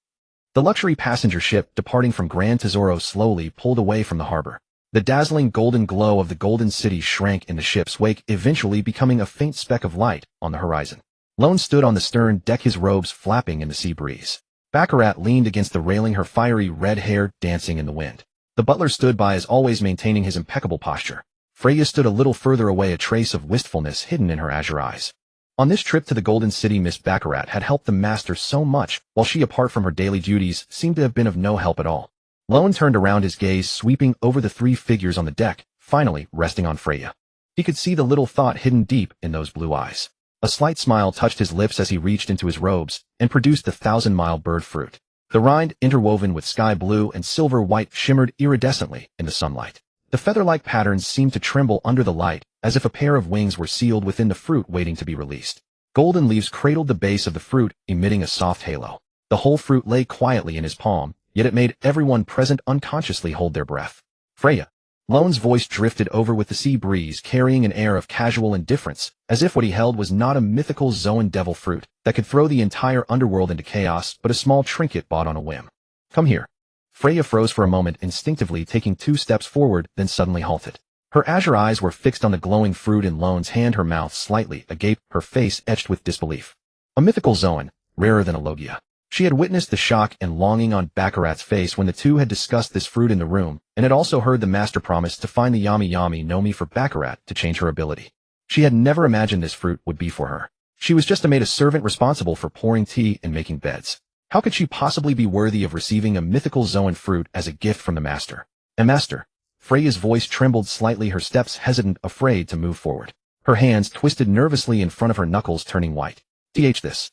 The luxury passenger ship, departing from Gran Tesoro, slowly pulled away from the harbor. The dazzling golden glow of the golden city shrank in the ship's wake, eventually becoming a faint speck of light on the horizon. Lone stood on the stern deck, his robes flapping in the sea breeze. Baccarat leaned against the railing, her fiery red hair dancing in the wind. The butler stood by, as always, maintaining his impeccable posture. Freya stood a little further away, a trace of wistfulness hidden in her azure eyes. On this trip to the Golden City, Miss Baccarat had helped the master so much, while she, apart from her daily duties, seemed to have been of no help at all. Lone turned around, his gaze sweeping over the three figures on the deck, finally resting on Freya. He could see the little thought hidden deep in those blue eyes. A slight smile touched his lips as he reached into his robes and produced the 1,000-mile bird fruit. The rind, interwoven with sky blue and silver white, shimmered iridescently in the sunlight. The feather-like patterns seemed to tremble under the light, as if a pair of wings were sealed within the fruit waiting to be released. Golden leaves cradled the base of the fruit, emitting a soft halo. The whole fruit lay quietly in his palm, yet it made everyone present unconsciously hold their breath. "Freya." Lone's voice drifted over with the sea breeze, carrying an air of casual indifference, as if what he held was not a mythical Zoan devil fruit that could throw the entire underworld into chaos, but a small trinket bought on a whim. "Come here." Freya froze for a moment, instinctively taking 2 steps forward, then suddenly halted. Her azure eyes were fixed on the glowing fruit in Lone's hand, her mouth slightly agape, her face etched with disbelief. A mythical Zoan, rarer than a Logia. She had witnessed the shock and longing on Baccarat's face when the two had discussed this fruit in the room, and had also heard the master promise to find the Yami Yami no Mi for Baccarat to change her ability. She had never imagined this fruit would be for her. She was just a maid servant responsible for pouring tea and making beds. How could she possibly be worthy of receiving a mythical Zoan fruit as a gift from the master? "A master." Freya's voice trembled slightly, her steps hesitant, afraid to move forward. Her hands twisted nervously in front of her, knuckles turning white. This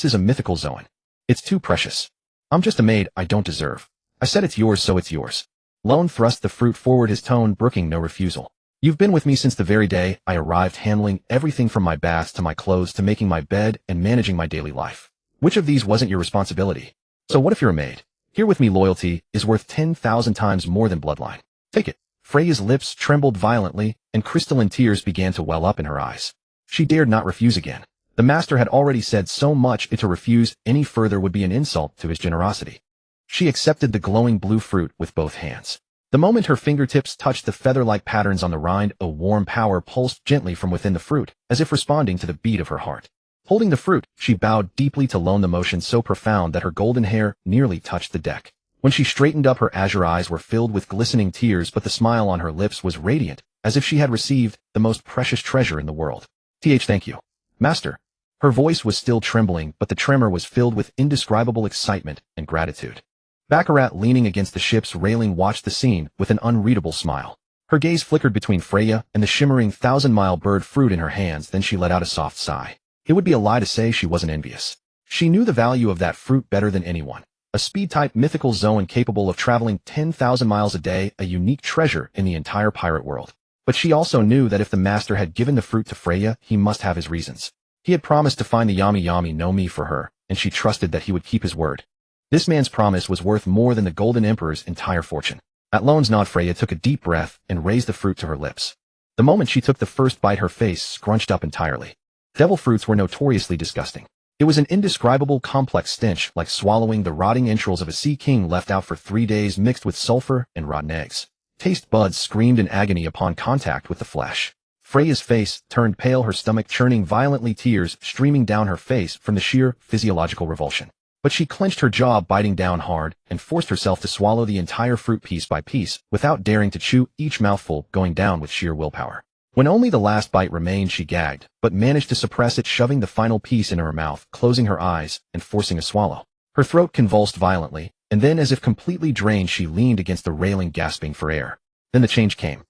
is a mythical Zoan. It's too precious. I'm just a maid I don't deserve. I said it's yours, so it's yours." Lone thrust the fruit forward, his tone brooking no refusal. "You've been with me since the very day I arrived, handling everything from my bath to my clothes to making my bed and managing my daily life. Which of these wasn't your responsibility? So what if you're a maid? Here with me, loyalty is worth 10,000 times more than bloodline. Take it." Freya's lips trembled violently, and crystalline tears began to well up in her eyes. She dared not refuse again. The master had already said so much, to refuse any further would be an insult to his generosity. She accepted the glowing blue fruit with both hands. The moment her fingertips touched the feather-like patterns on the rind, a warm power pulsed gently from within the fruit, as if responding to the beat of her heart. Holding the fruit, she bowed deeply to Lone, the motion so profound that her golden hair nearly touched the deck. When she straightened up, her azure eyes were filled with glistening tears, but the smile on her lips was radiant, as if she had received the most precious treasure in the world. Thank you, master." Her voice was still trembling, but the tremor was filled with indescribable excitement and gratitude. Baccarat, leaning against the ship's railing, watched the scene with an unreadable smile. Her gaze flickered between Freya and the shimmering 1,000-mile bird fruit in her hands, then she let out a soft sigh. It would be a lie to say she wasn't envious. She knew the value of that fruit better than anyone. A speed-type mythical Zoan capable of traveling 10,000 miles a day, a unique treasure in the entire pirate world. But she also knew that if the master had given the fruit to Freya, he must have his reasons. He had promised to find the Yami Yami no Mi for her, and she trusted that he would keep his word. This man's promise was worth more than the Golden Emperor's entire fortune. At Lone's nod, Freya took a deep breath and raised the fruit to her lips. The moment she took the first bite, her face scrunched up entirely. Devil fruits were notoriously disgusting. It was an indescribable complex stench, like swallowing the rotting entrails of a sea king left out for 3 days mixed with sulfur and rotten eggs. Taste buds screamed in agony upon contact with the flesh. Freya's face turned pale, her stomach churning violently, tears streaming down her face from the sheer physiological revulsion. But she clenched her jaw, biting down hard, and forced herself to swallow the entire fruit piece by piece, without daring to chew each mouthful, going down with sheer willpower. When only the last bite remained, she gagged, but managed to suppress it, shoving the final piece in her mouth, closing her eyes, and forcing a swallow. Her throat convulsed violently, and then, as if completely drained, she leaned against the railing, gasping for air. Then the change came.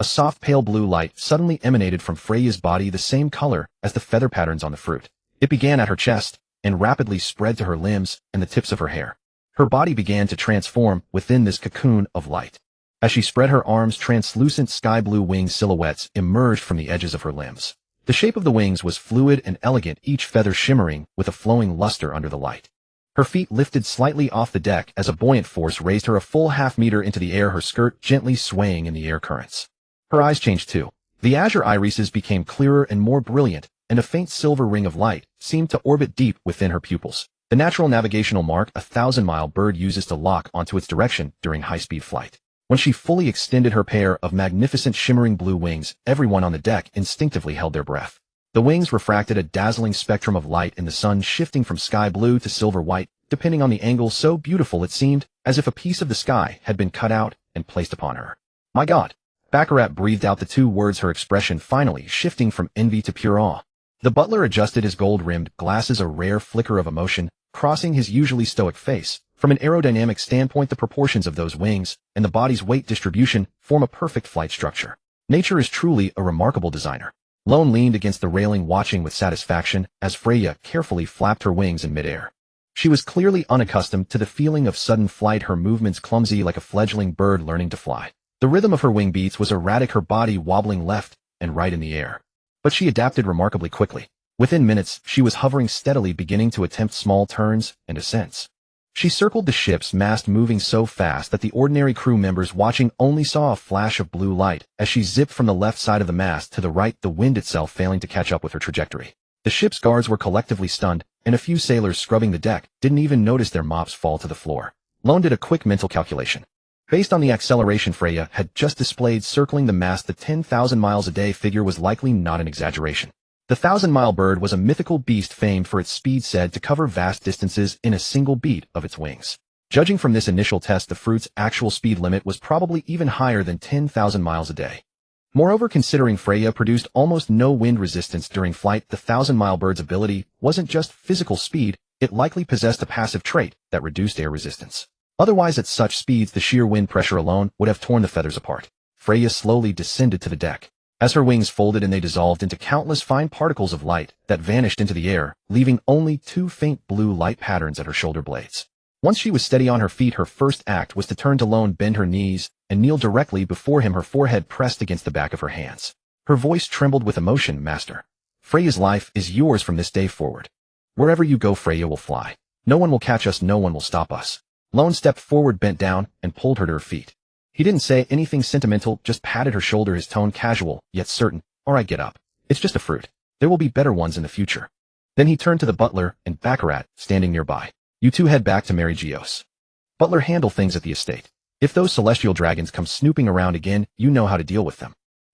A soft pale blue light suddenly emanated from Freya's body, the same color as the feather patterns on the fruit. It began at her chest, and rapidly spread to her limbs and the tips of her hair. Her body began to transform within this cocoon of light. As she spread her arms, translucent sky blue wing silhouettes emerged from the edges of her limbs. The shape of the wings was fluid and elegant, each feather shimmering with a flowing luster under the light. Her feet lifted slightly off the deck as a buoyant force raised her a full half-meter into the air, her skirt gently swaying in the air currents. Her eyes changed too. The azure irises became clearer and more brilliant, and a faint silver ring of light seemed to orbit deep within her pupils. The natural navigational mark a 1,000-mile bird uses to lock onto its direction during high-speed flight. When she fully extended her pair of magnificent shimmering blue wings, everyone on the deck instinctively held their breath. The wings refracted a dazzling spectrum of light in the sun, shifting from sky blue to silver white, depending on the angle, so beautiful it seemed as if a piece of the sky had been cut out and placed upon her. "My God!" Baccarat breathed out the 2 words, her expression finally shifting from envy to pure awe. The butler adjusted his gold-rimmed glasses, a rare flicker of emotion crossing his usually stoic face. From an aerodynamic standpoint, the proportions of those wings and the body's weight distribution form a perfect flight structure. Nature is truly a remarkable designer. Lone leaned against the railing, watching with satisfaction as Freya carefully flapped her wings in midair. She was clearly unaccustomed to the feeling of sudden flight, her movements clumsy like a fledgling bird learning to fly. The rhythm of her wing beats was erratic, her body wobbling left and right in the air. But she adapted remarkably quickly. Within minutes, she was hovering steadily, beginning to attempt small turns and ascents. She circled the ship's mast, moving so fast that the ordinary crew members watching only saw a flash of blue light as she zipped from the left side of the mast to the right, the wind itself failing to catch up with her trajectory. The ship's guards were collectively stunned, and a few sailors scrubbing the deck didn't even notice their mops fall to the floor. Lone did a quick mental calculation. Based on the acceleration Freya had just displayed circling the mast, the 10,000 miles a day figure was likely not an exaggeration. The 1,000-mile bird was a mythical beast famed for its speed, said to cover vast distances in a single beat of its wings. Judging from this initial test, the fruit's actual speed limit was probably even higher than 10,000 miles a day. Moreover, considering Freya produced almost no wind resistance during flight, the 1,000-mile bird's ability wasn't just physical speed, it likely possessed a passive trait that reduced air resistance. Otherwise, at such speeds, the sheer wind pressure alone would have torn the feathers apart. Freya slowly descended to the deck. As her wings folded and they dissolved into countless fine particles of light that vanished into the air, leaving only 2 faint blue light patterns at her shoulder blades. Once she was steady on her feet, her first act was to turn to Lone, bend her knees, and kneel directly before him, her forehead pressed against the back of her hands. Her voice trembled with emotion. "Master, Freya's life is yours from this day forward. Wherever you go, Freya will fly. No one will catch us, no one will stop us." Lone stepped forward, bent down, and pulled her to her feet. He didn't say anything sentimental, just patted her shoulder, his tone casual, yet certain. "All right, get up. It's just a fruit. There will be better ones in the future." Then he turned to the butler and Baccarat, standing nearby. "You two head back to Mary Geos. Butler, handle things at the estate. If those celestial dragons come snooping around again, you know how to deal with them.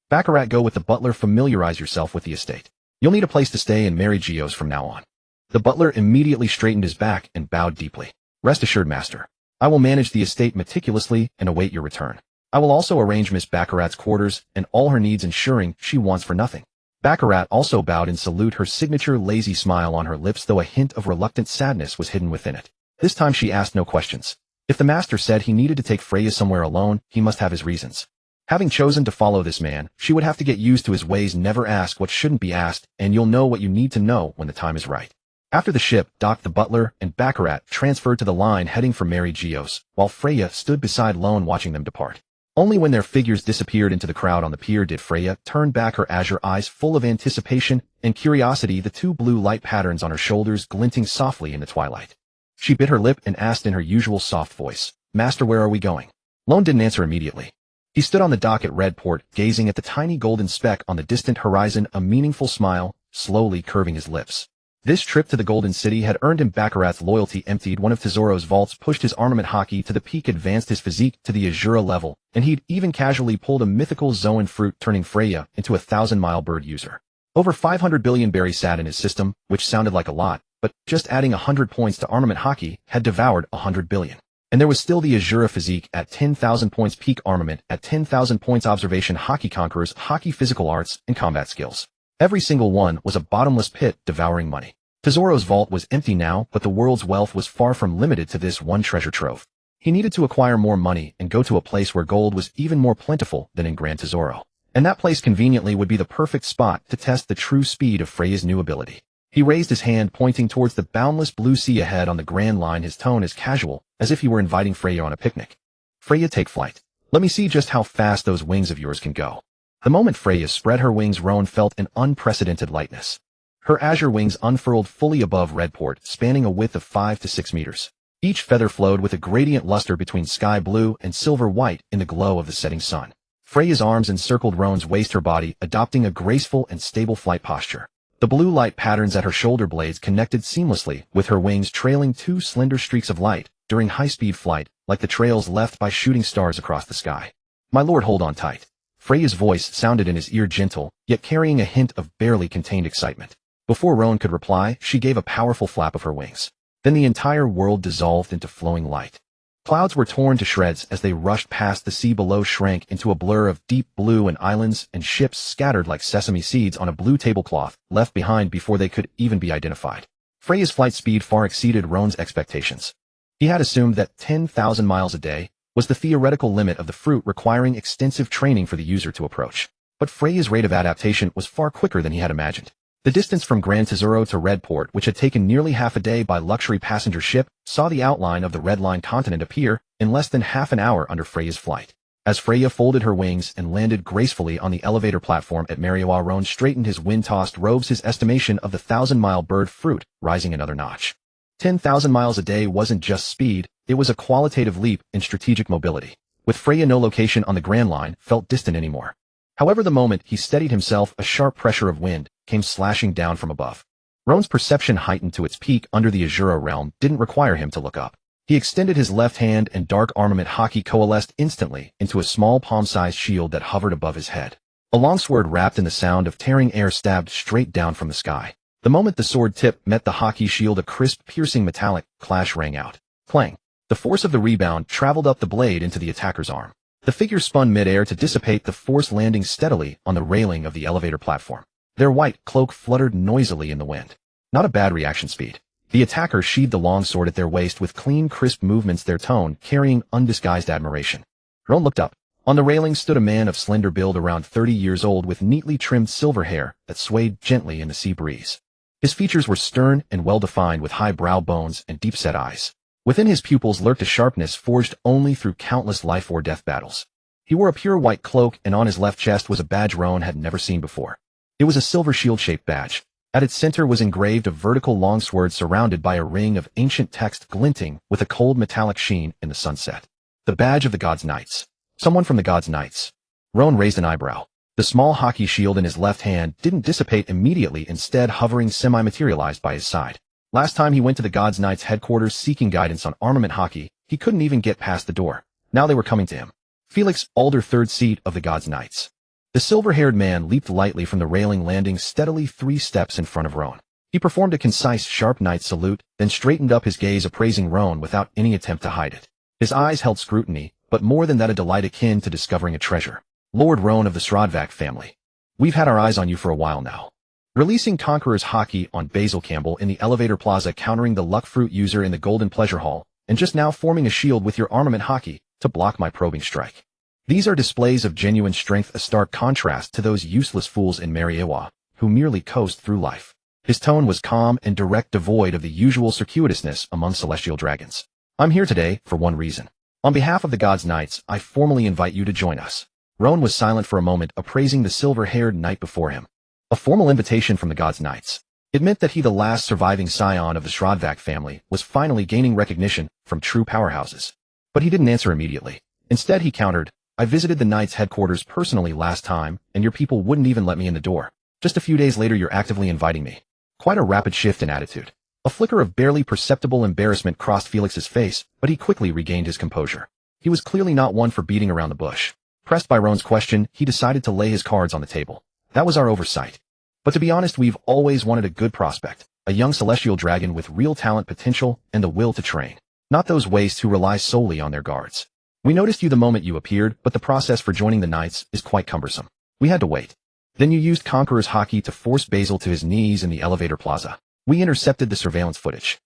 Baccarat, go with the butler, familiarize yourself with the estate. You'll need a place to stay in Mary Geos from now on." The butler immediately straightened his back and bowed deeply. "Rest assured, master. I will manage the estate meticulously and await your return. I will also arrange Miss Baccarat's quarters and all her needs, ensuring she wants for nothing." Baccarat also bowed in salute, her signature lazy smile on her lips, though a hint of reluctant sadness was hidden within it. This time she asked no questions. If the master said he needed to take Freya somewhere alone, he must have his reasons. Having chosen to follow this man, she would have to get used to his ways. Never ask what shouldn't be asked, and you'll know what you need to know when the time is right. After the ship docked, the butler and Baccarat transferred to the line heading for Mary Geos, while Freya stood beside Lone watching them depart. Only when their figures disappeared into the crowd on the pier did Freya turn back, her azure eyes full of anticipation and curiosity, the 2 blue light patterns on her shoulders glinting softly in the twilight. She bit her lip and asked in her usual soft voice, "Master, where are we going?" Lone didn't answer immediately. He stood on the dock at Redport, gazing at the tiny golden speck on the distant horizon, a meaningful smile slowly curving his lips. This trip to the Golden City had earned him Baccarat's loyalty, emptied one of Tesoro's vaults, pushed his armament hockey to the peak, advanced his physique to the Azura level, and he'd even casually pulled a mythical Zoan fruit, turning Freya into a 1,000-mile bird user. Over 500 billion berries sat in his system, which sounded like a lot, but just adding 100 points to armament hockey had devoured 100 billion. And there was still the Azura physique at 10,000 points, peak armament at 10,000 points, observation hockey, conquerors hockey, physical arts, and combat skills. Every single one was a bottomless pit devouring money. Tesoro's vault was empty now, but the world's wealth was far from limited to this one treasure trove. He needed to acquire more money and go to a place where gold was even more plentiful than in Grand Tesoro. And that place conveniently would be the perfect spot to test the true speed of Freya's new ability. He raised his hand, pointing towards the boundless blue sea ahead on the Grand Line, his tone as casual as if he were inviting Freya on a picnic. Freya, take flight. Let me see just how fast those wings of yours can go. The moment Freya spread her wings, Roan felt an unprecedented lightness. Her azure wings unfurled fully above Redport, spanning a width of 5 to 6 meters. Each feather flowed with a gradient luster between sky blue and silver white in the glow of the setting sun. Freya's arms encircled Roan's waist, her body adopting a graceful and stable flight posture. The blue light patterns at her shoulder blades connected seamlessly with her wings, trailing two slender streaks of light during high-speed flight, like the trails left by shooting stars across the sky. My lord, hold on tight. Freya's voice sounded in his ear, gentle, yet carrying a hint of barely contained excitement. Before Roan could reply, she gave a powerful flap of her wings. Then the entire world dissolved into flowing light. Clouds were torn to shreds as they rushed past. The sea below shrank into a blur of deep blue, and islands and ships scattered like sesame seeds on a blue tablecloth, left behind before they could even be identified. Freya's flight speed far exceeded Roan's expectations. He had assumed that 10,000 miles a day was the theoretical limit of the fruit, requiring extensive training for the user to approach. But Freya's rate of adaptation was far quicker than he had imagined. The distance from Grand Tesoro to Redport, which had taken nearly half a day by luxury passenger ship, saw the outline of the Red Line continent appear in less than half an hour under Freya's flight. As Freya folded her wings and landed gracefully on the elevator platform at Marioa, Roan straightened his wind-tossed robes, his estimation of the 1,000-mile bird fruit rising another notch. 10,000 miles a day wasn't just speed, it was a qualitative leap in strategic mobility. With Freya, no location on the Grand Line felt distant anymore. However, the moment he steadied himself, a sharp pressure of wind came slashing down from above. Roan's perception, heightened to its peak under the Azura realm, didn't require him to look up. He extended his left hand, and dark armament hockey coalesced instantly into a small palm-sized shield that hovered above his head. A long sword wrapped in the sound of tearing air stabbed straight down from the sky. The moment the sword tip met the hockey shield, a crisp, piercing metallic clash rang out. Clang! The force of the rebound traveled up the blade into the attacker's arm. The figure spun mid-air to dissipate the force, landing steadily on the railing of the elevator platform. Their white cloak fluttered noisily in the wind. Not a bad reaction speed. The attacker sheathed the long sword at their waist with clean, crisp movements, their tone carrying undisguised admiration. Roan looked up. On the railing stood a man of slender build, around 30 years old, with neatly trimmed silver hair that swayed gently in the sea breeze. His features were stern and well-defined, with high brow bones and deep-set eyes. Within his pupils lurked a sharpness forged only through countless life-or-death battles. He wore a pure white cloak, and on his left chest was a badge Roan had never seen before. It was a silver shield-shaped badge. At its center was engraved a vertical longsword surrounded by a ring of ancient text glinting with a cold metallic sheen in the sunset. The badge of the God's Knights. Someone from the God's Knights. Roan raised an eyebrow. The small hockey shield in his left hand didn't dissipate immediately, instead hovering semi-materialized by his side. Last time he went to the God's Knights headquarters seeking guidance on armament hockey, he couldn't even get past the door. Now they were coming to him. Felix Alder, third seat of the God's Knights. The silver-haired man leaped lightly from the railing, landing steadily 3 steps in front of Roan. He performed a concise, sharp knight salute, then straightened up, his gaze appraising Roan without any attempt to hide it. His eyes held scrutiny, but more than that, a delight akin to discovering a treasure. Lord Roan of the Stradvac family. We've had our eyes on you for a while now. Releasing Conqueror's hockey on Basil Campbell in the elevator plaza, countering the luck fruit user in the Golden Pleasure Hall, and just now forming a shield with your armament hockey to block my probing strike. These are displays of genuine strength, a stark contrast to those useless fools in Mariewa, who merely coast through life. His tone was calm and direct, devoid of the usual circuitousness among celestial dragons. I'm here today for one reason. On behalf of the God's Knights, I formally invite you to join us. Roan was silent for a moment, appraising the silver-haired knight before him. A formal invitation from the God's Knights. It meant that he, the last surviving scion of the Stradvac family, was finally gaining recognition from true powerhouses. But he didn't answer immediately. Instead, he countered, I visited the Knights headquarters personally last time, and your people wouldn't even let me in the door. Just a few days later, you're actively inviting me. Quite a rapid shift in attitude. A flicker of barely perceptible embarrassment crossed Felix's face, but he quickly regained his composure. He was clearly not one for beating around the bush. Pressed by Roan's question, he decided to lay his cards on the table. That was our oversight. But to be honest, we've always wanted a good prospect, a young celestial dragon with real talent potential and the will to train. Not those wastes who rely solely on their guards. We noticed you the moment you appeared, but the process for joining the Knights is quite cumbersome. We had to wait. Then you used Conqueror's Haki to force Basil to his knees in the elevator plaza. We intercepted the surveillance footage.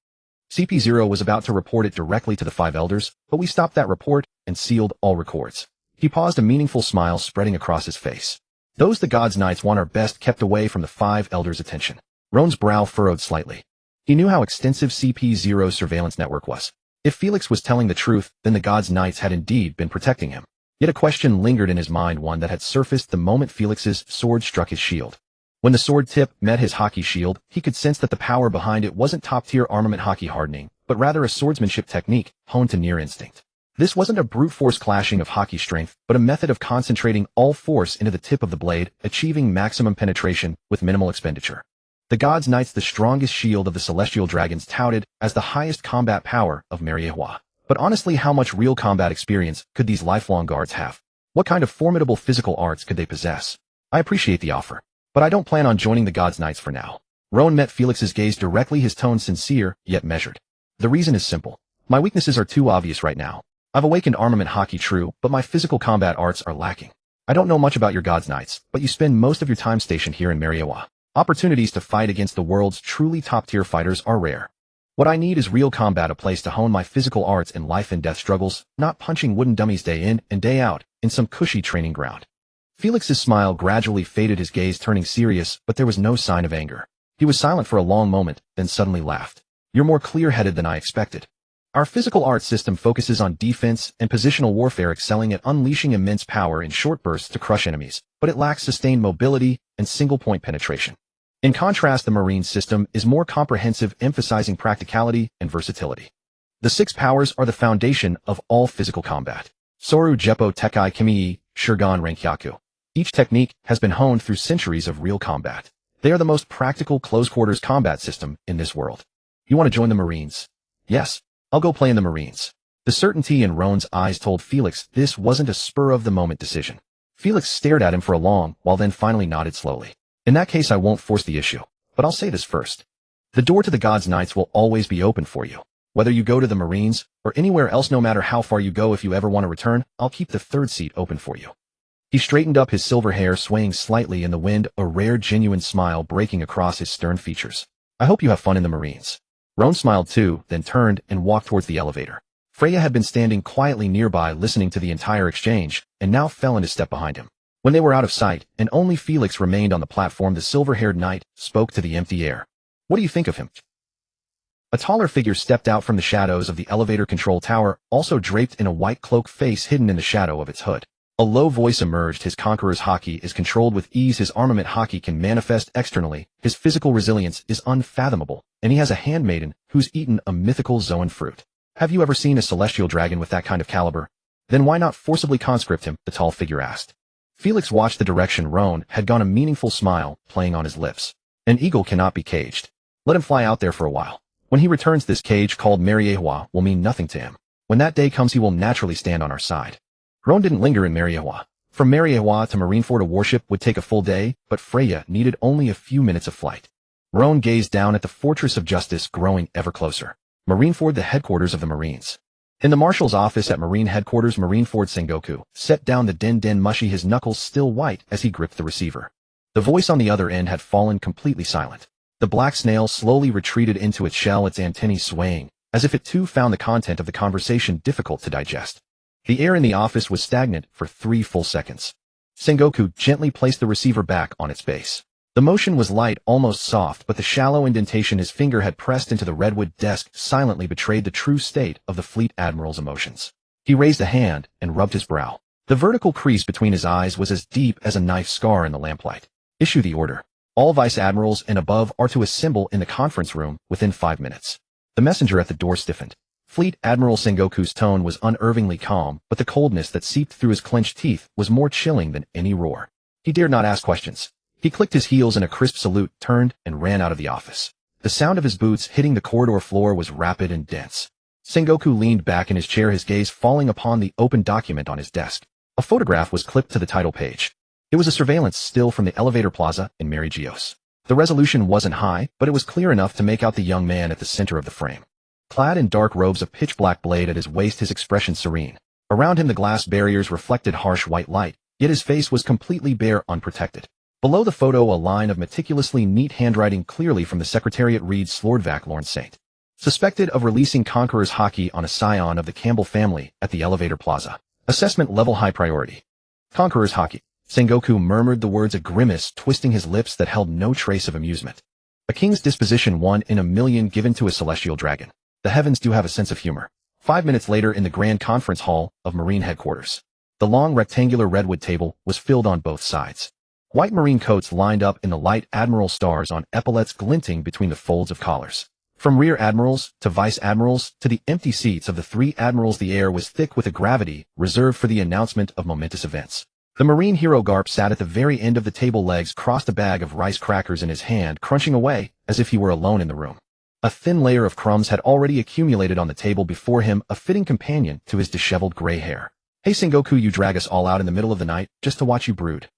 CP0 was about to report it directly to the 5 elders, but we stopped that report and sealed all records. He paused, a meaningful smile spreading across his face. Those the Gods' Knights want are best kept away from the 5 elders' attention. Roan's brow furrowed slightly. He knew how extensive CP0's surveillance network was. If Felix was telling the truth, then the Gods' Knights had indeed been protecting him. Yet a question lingered in his mind, one that had surfaced the moment Felix's sword struck his shield. When the sword tip met his Haki shield, he could sense that the power behind it wasn't top-tier armament Haki hardening, but rather a swordsmanship technique honed to near instinct. This wasn't a brute force clashing of Haki strength, but a method of concentrating all force into the tip of the blade, achieving maximum penetration with minimal expenditure. The Gods' Knights, the strongest shield of the celestial dragons, touted as the highest combat power of Mariehua. But honestly, how much real combat experience could these lifelong guards have? What kind of formidable physical arts could they possess? I appreciate the offer, but I don't plan on joining the Gods' Knights for now. Roan met Felix's gaze directly, his tone sincere, yet measured. The reason is simple. My weaknesses are too obvious right now. I've awakened armament Haki, true, but my physical combat arts are lacking. I don't know much about your Gods' Knights, but you spend most of your time stationed here in Mariehua. Opportunities to fight against the world's truly top-tier fighters are rare. What I need is real combat, a place to hone my physical arts in life and death struggles, not punching wooden dummies day in and day out in some cushy training ground. Felix's smile gradually faded, his gaze turning serious, but there was no sign of anger. He was silent for a long moment, then suddenly laughed. You're more clear-headed than I expected. Our physical arts system focuses on defense and positional warfare, excelling at unleashing immense power in short bursts to crush enemies, but it lacks sustained mobility and single-point penetration. In contrast, the Marine system is more comprehensive, emphasizing practicality and versatility. The 6 powers are the foundation of all physical combat. Soru, Jeppo, Tekai, Kimii, Shurgan, Renkyaku. Each technique has been honed through centuries of real combat. They are the most practical close-quarters combat system in this world. You want to join the Marines? Yes, I'll go play in the Marines. The certainty in Roan's eyes told Felix this wasn't a spur-of-the-moment decision. Felix stared at him for a long while, then finally nodded slowly. In that case, I won't force the issue, but I'll say this first. The door to the Gods' Knights will always be open for you. Whether you go to the Marines or anywhere else, no matter how far you go, if you ever want to return, I'll keep the 3rd seat open for you. He straightened up, his silver hair swaying slightly in the wind, a rare genuine smile breaking across his stern features. I hope you have fun in the Marines. Roan smiled too, then turned and walked towards the elevator. Freya had been standing quietly nearby, listening to the entire exchange, and now fell into step behind him. When they were out of sight, and only Felix remained on the platform, the silver-haired knight spoke to the empty air. What do you think of him? A taller figure stepped out from the shadows of the elevator control tower, also draped in a white cloak, face hidden in the shadow of its hood. A low voice emerged. His Conqueror's Haki is controlled with ease. His armament Haki can manifest externally. His physical resilience is unfathomable, and he has a handmaiden who's eaten a mythical Zoan fruit. Have you ever seen a celestial dragon with that kind of caliber? Then why not forcibly conscript him? The tall figure asked. Felix watched the direction Roan had gone, a meaningful smile playing on his lips. An eagle cannot be caged. Let him fly out there for a while. When he returns, this cage called Mariehua will mean nothing to him. When that day comes, he will naturally stand on our side. Roan didn't linger in Mariehua. From Mariehua to Marineford, a warship would take a full day, but Freya needed only a few minutes of flight. Roan gazed down at the Fortress of Justice growing ever closer. Marineford, the headquarters of the Marines. In the Marshal's office at Marine Headquarters, Marineford Sengoku set down the den mushy, his knuckles still white as he gripped the receiver. The voice on the other end had fallen completely silent. The black snail slowly retreated into its shell, its antennae swaying, as if it too found the content of the conversation difficult to digest. The air in the office was stagnant for 3 full seconds. Sengoku gently placed the receiver back on its base. The motion was light, almost soft, but the shallow indentation his finger had pressed into the redwood desk silently betrayed the true state of the Fleet Admiral's emotions. He raised a hand and rubbed his brow. The vertical crease between his eyes was as deep as a knife scar in the lamplight. Issue the order. All vice admirals and above are to assemble in the conference room within 5 minutes. The messenger at the door stiffened. Fleet Admiral Sengoku's tone was unervingly calm, but the coldness that seeped through his clenched teeth was more chilling than any roar. He dared not ask questions. He clicked his heels in a crisp salute, turned, and ran out of the office. The sound of his boots hitting the corridor floor was rapid and dense. Sengoku leaned back in his chair, his gaze falling upon the open document on his desk. A photograph was clipped to the title page. It was a surveillance still from the elevator plaza in Mary Geos. The resolution wasn't high, but it was clear enough to make out the young man at the center of the frame. Clad in dark robes, a pitch-black blade at his waist, his expression serene. Around him the glass barriers reflected harsh white light, yet his face was completely bare, unprotected. Below the photo, a line of meticulously neat handwriting clearly from the Secretariat reads Slordvac Lorne Saint. Suspected of releasing Conqueror's Hockey on a scion of the Campbell family at the elevator plaza. Assessment level high priority. Conqueror's Hockey. Sengoku murmured the words, a grimace twisting his lips that held no trace of amusement. A king's disposition, 1 in a million given to a celestial dragon. The heavens do have a sense of humor. 5 minutes later in the grand conference hall of Marine headquarters. The long rectangular redwood table was filled on both sides. White Marine coats lined up in the light, admiral stars on epaulets glinting between the folds of collars. From rear admirals to vice admirals to the empty seats of the 3 admirals, the air was thick with a gravity reserved for the announcement of momentous events. The Marine hero Garp sat at the very end of the table, legs crossed, a bag of rice crackers in his hand, crunching away as if he were alone in the room. A thin layer of crumbs had already accumulated on the table before him, a fitting companion to his disheveled gray hair. Hey Sengoku, you drag us all out in the middle of the night just to watch you brood.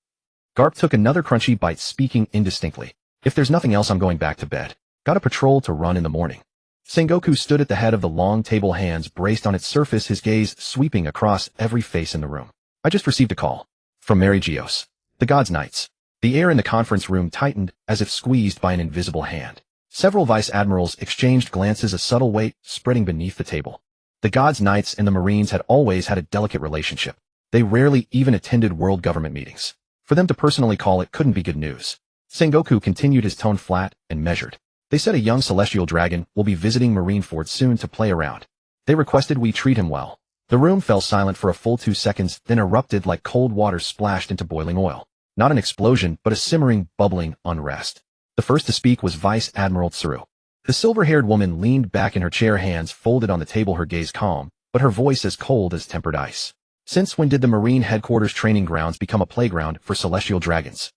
Garp took another crunchy bite, speaking indistinctly. If there's nothing else, I'm going back to bed. Got a patrol to run in the morning. Sengoku stood at the head of the long table, hands braced on its surface, his gaze sweeping across every face in the room. I just received a call. From Mary Geos. The God's Knights. The air in the conference room tightened as if squeezed by an invisible hand. Several vice admirals exchanged glances, a subtle weight spreading beneath the table. The God's Knights and the Marines had always had a delicate relationship. They rarely even attended world government meetings. For them to personally call it couldn't be good news. Sengoku continued, his tone flat and measured. They said a young celestial dragon will be visiting Marineford soon to play around. They requested we treat him well. The room fell silent for a full 2 seconds, then erupted like cold water splashed into boiling oil. Not an explosion, but a simmering, bubbling unrest. The first to speak was Vice Admiral Tsuru. The silver-haired woman leaned back in her chair, hands folded on the table, her gaze calm, but her voice as cold as tempered ice. Since when did the Marine headquarters training grounds become a playground for celestial dragons?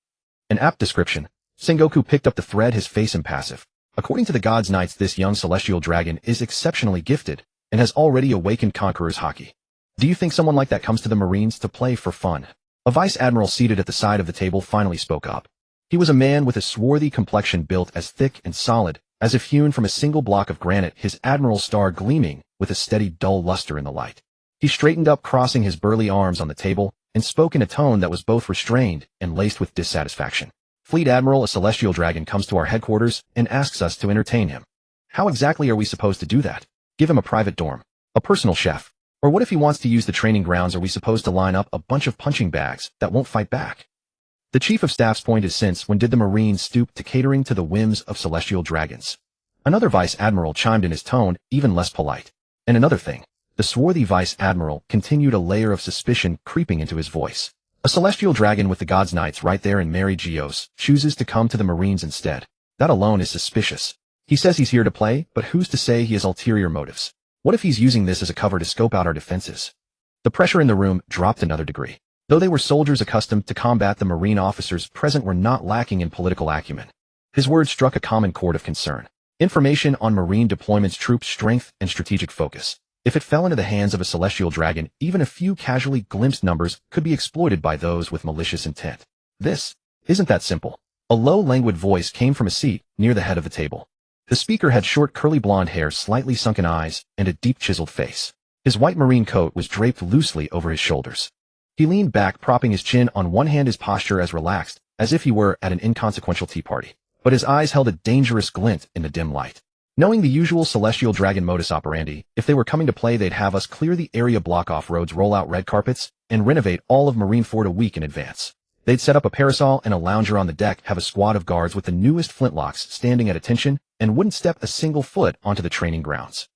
An apt description. Sengoku picked up the thread, his face impassive. According to the God's Knights, this young celestial dragon is exceptionally gifted and has already awakened Conqueror's Hockey. Do you think someone like that comes to the Marines to play for fun? A vice admiral seated at the side of the table finally spoke up. He was a man with a swarthy complexion, built as thick and solid as if hewn from a single block of granite, his admiral's star gleaming with a steady, dull luster in the light. He straightened up, crossing his burly arms on the table, and spoke in a tone that was both restrained and laced with dissatisfaction. Fleet Admiral, a celestial dragon comes to our headquarters and asks us to entertain him. How exactly are we supposed to do that? Give him a private dorm, a personal chef, or what if he wants to use the training grounds? Are we supposed to line up a bunch of punching bags that won't fight back? The Chief of Staff's point is, since when did the Marines stoop to catering to the whims of celestial dragons? Another Vice Admiral chimed in, his tone even less polite. And another thing. The swarthy Vice Admiral continued, a layer of suspicion creeping into his voice. A celestial dragon with the God's Knights right there in Mary Geos chooses to come to the Marines instead. That alone is suspicious. He says he's here to play, but who's to say he has ulterior motives? What if he's using this as a cover to scope out our defenses? The pressure in the room dropped another degree. Though they were soldiers accustomed to combat, the Marine officers present were not lacking in political acumen. His words struck a common chord of concern. Information on Marine deployments, troop strength, and strategic focus. If it fell into the hands of a celestial dragon, even a few casually glimpsed numbers could be exploited by those with malicious intent. This isn't that simple. A low, languid voice came from a seat near the head of the table. The speaker had short, curly blonde hair, slightly sunken eyes, and a deep, chiseled face. His white Marine coat was draped loosely over his shoulders. He leaned back, propping his chin on one hand, his posture as relaxed as if he were at an inconsequential tea party. But his eyes held a dangerous glint in the dim light. Knowing the usual celestial dragon modus operandi, if they were coming to play, they'd have us clear the area, block off roads, roll out red carpets, and renovate all of Marineford a week in advance. They'd set up a parasol and a lounger on the deck, have a squad of guards with the newest flintlocks standing at attention, and wouldn't step a single foot onto the training grounds.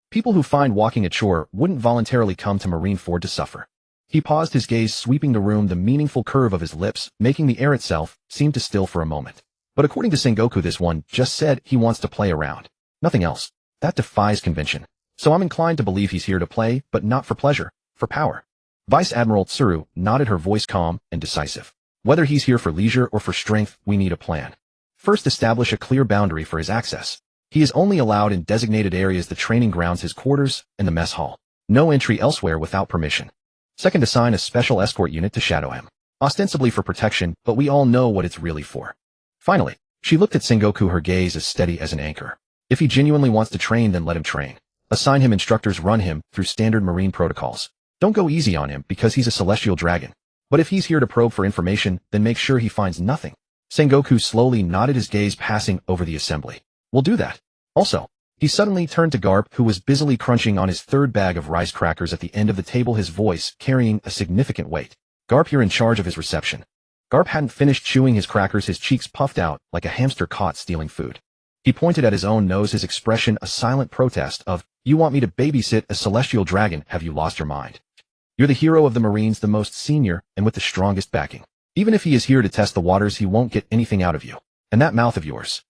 People who find walking a chore wouldn't voluntarily come to Marineford to suffer. He paused, his gaze sweeping the room, the meaningful curve of his lips making the air itself seem to still for a moment. But according to Sengoku, this one just said he wants to play around. Nothing else. That defies convention. So I'm inclined to believe he's here to play, but not for pleasure, for power. Vice Admiral Tsuru nodded, her voice calm and decisive. Whether he's here for leisure or for strength, we need a plan. First, establish a clear boundary for his access. He is only allowed in designated areas: the training grounds, his quarters, and the mess hall. No entry elsewhere without permission. Second, assign a special escort unit to shadow him. Ostensibly for protection, but we all know what it's really for. Finally, she looked at Sengoku, her gaze as steady as an anchor. If he genuinely wants to train, then let him train. Assign him instructors, run him through standard marine protocols. Don't go easy on him because he's a celestial dragon. But if he's here to probe for information, then make sure he finds nothing. Sengoku slowly nodded, his gaze passing over the assembly. We'll do that. Also, he suddenly turned to Garp, who was busily crunching on his third bag of rice crackers at the end of the table, his voice carrying a significant weight. Garp, you're in charge of his reception. Garp hadn't finished chewing his crackers, his cheeks puffed out like a hamster caught stealing food. He pointed at his own nose, his expression a silent protest of, you want me to babysit a celestial dragon? Have you lost your mind? You're the hero of the Marines, the most senior, and with the strongest backing. Even if he is here to test the waters, he won't get anything out of you. And that mouth of yours.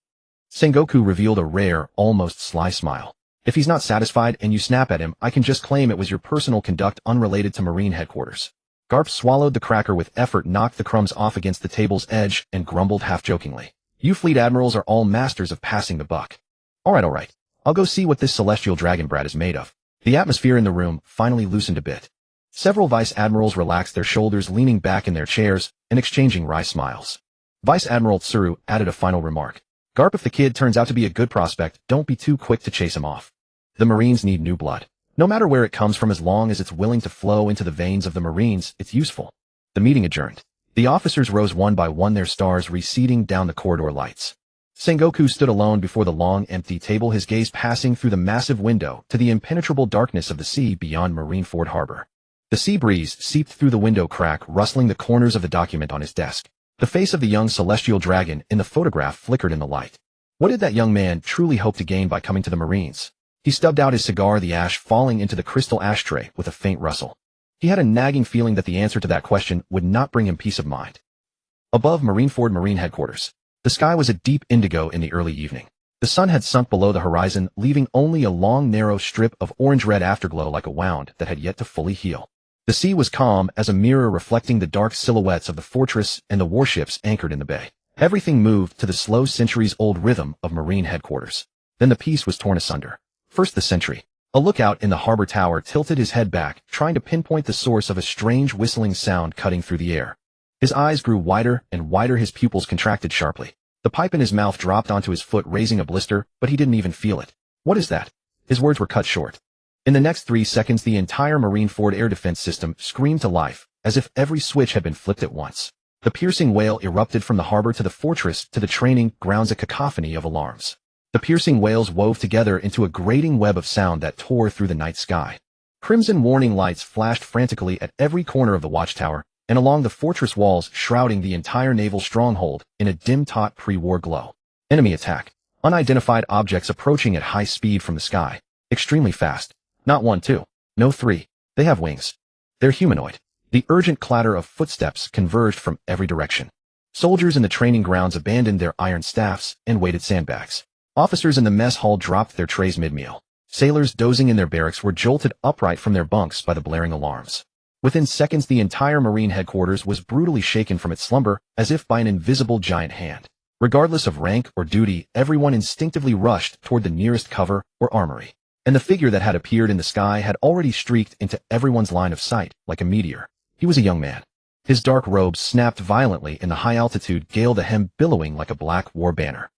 Sengoku revealed a rare, almost sly smile. If he's not satisfied and you snap at him, I can just claim it was your personal conduct unrelated to Marine headquarters. Garp swallowed the cracker with effort, knocked the crumbs off against the table's edge, and grumbled half-jokingly. You fleet admirals are all masters of passing the buck. All right. I'll go see what this celestial dragon brat is made of. The atmosphere in the room finally loosened a bit. Several vice admirals relaxed their shoulders, leaning back in their chairs and exchanging wry smiles. Vice Admiral Tsuru added a final remark. Garp, if the kid turns out to be a good prospect, don't be too quick to chase him off. The Marines need new blood. No matter where it comes from, as long as it's willing to flow into the veins of the Marines, it's useful. The meeting adjourned. The officers rose one by one, their stars receding down the corridor lights. Sengoku stood alone before the long, empty table, his gaze passing through the massive window to the impenetrable darkness of the sea beyond Marineford Harbor. The sea breeze seeped through the window crack, rustling the corners of the document on his desk. The face of the young celestial dragon in the photograph flickered in the light. What did that young man truly hope to gain by coming to the Marines? He stubbed out his cigar, the ash falling into the crystal ashtray with a faint rustle. He had a nagging feeling that the answer to that question would not bring him peace of mind. Above Marineford Marine headquarters, the sky was a deep indigo in the early evening. The sun had sunk below the horizon, leaving only a long, narrow strip of orange-red afterglow like a wound that had yet to fully heal. The sea was calm as a mirror, reflecting the dark silhouettes of the fortress and the warships anchored in the bay. Everything moved to the slow, centuries-old rhythm of Marine headquarters. Then the peace was torn asunder. First, the sentry. A lookout in the harbor tower tilted his head back, trying to pinpoint the source of a strange whistling sound cutting through the air. His eyes grew wider and wider, his pupils contracted sharply. The pipe in his mouth dropped onto his foot, raising a blister, but he didn't even feel it. What is that? His words were cut short. In the next 3 seconds, the entire Marineford air defense system screamed to life, as if every switch had been flipped at once. The piercing wail erupted from the harbor to the fortress to the training grounds, a cacophony of alarms. The piercing wails wove together into a grating web of sound that tore through the night sky. Crimson warning lights flashed frantically at every corner of the watchtower and along the fortress walls, shrouding the entire naval stronghold in a dim-taut pre-war glow. Enemy attack. Unidentified objects approaching at high speed from the sky. Extremely fast. Not 1, 2. No 3. They have wings. They're humanoid. The urgent clatter of footsteps converged from every direction. Soldiers in the training grounds abandoned their iron staffs and weighted sandbags. Officers in the mess hall dropped their trays mid-meal. Sailors dozing in their barracks were jolted upright from their bunks by the blaring alarms. Within seconds, the entire Marine headquarters was brutally shaken from its slumber, as if by an invisible giant hand. Regardless of rank or duty, everyone instinctively rushed toward the nearest cover or armory. And the figure that had appeared in the sky had already streaked into everyone's line of sight like a meteor. He was a young man. His dark robes snapped violently in the high-altitude gale, the hem billowing like a black war banner.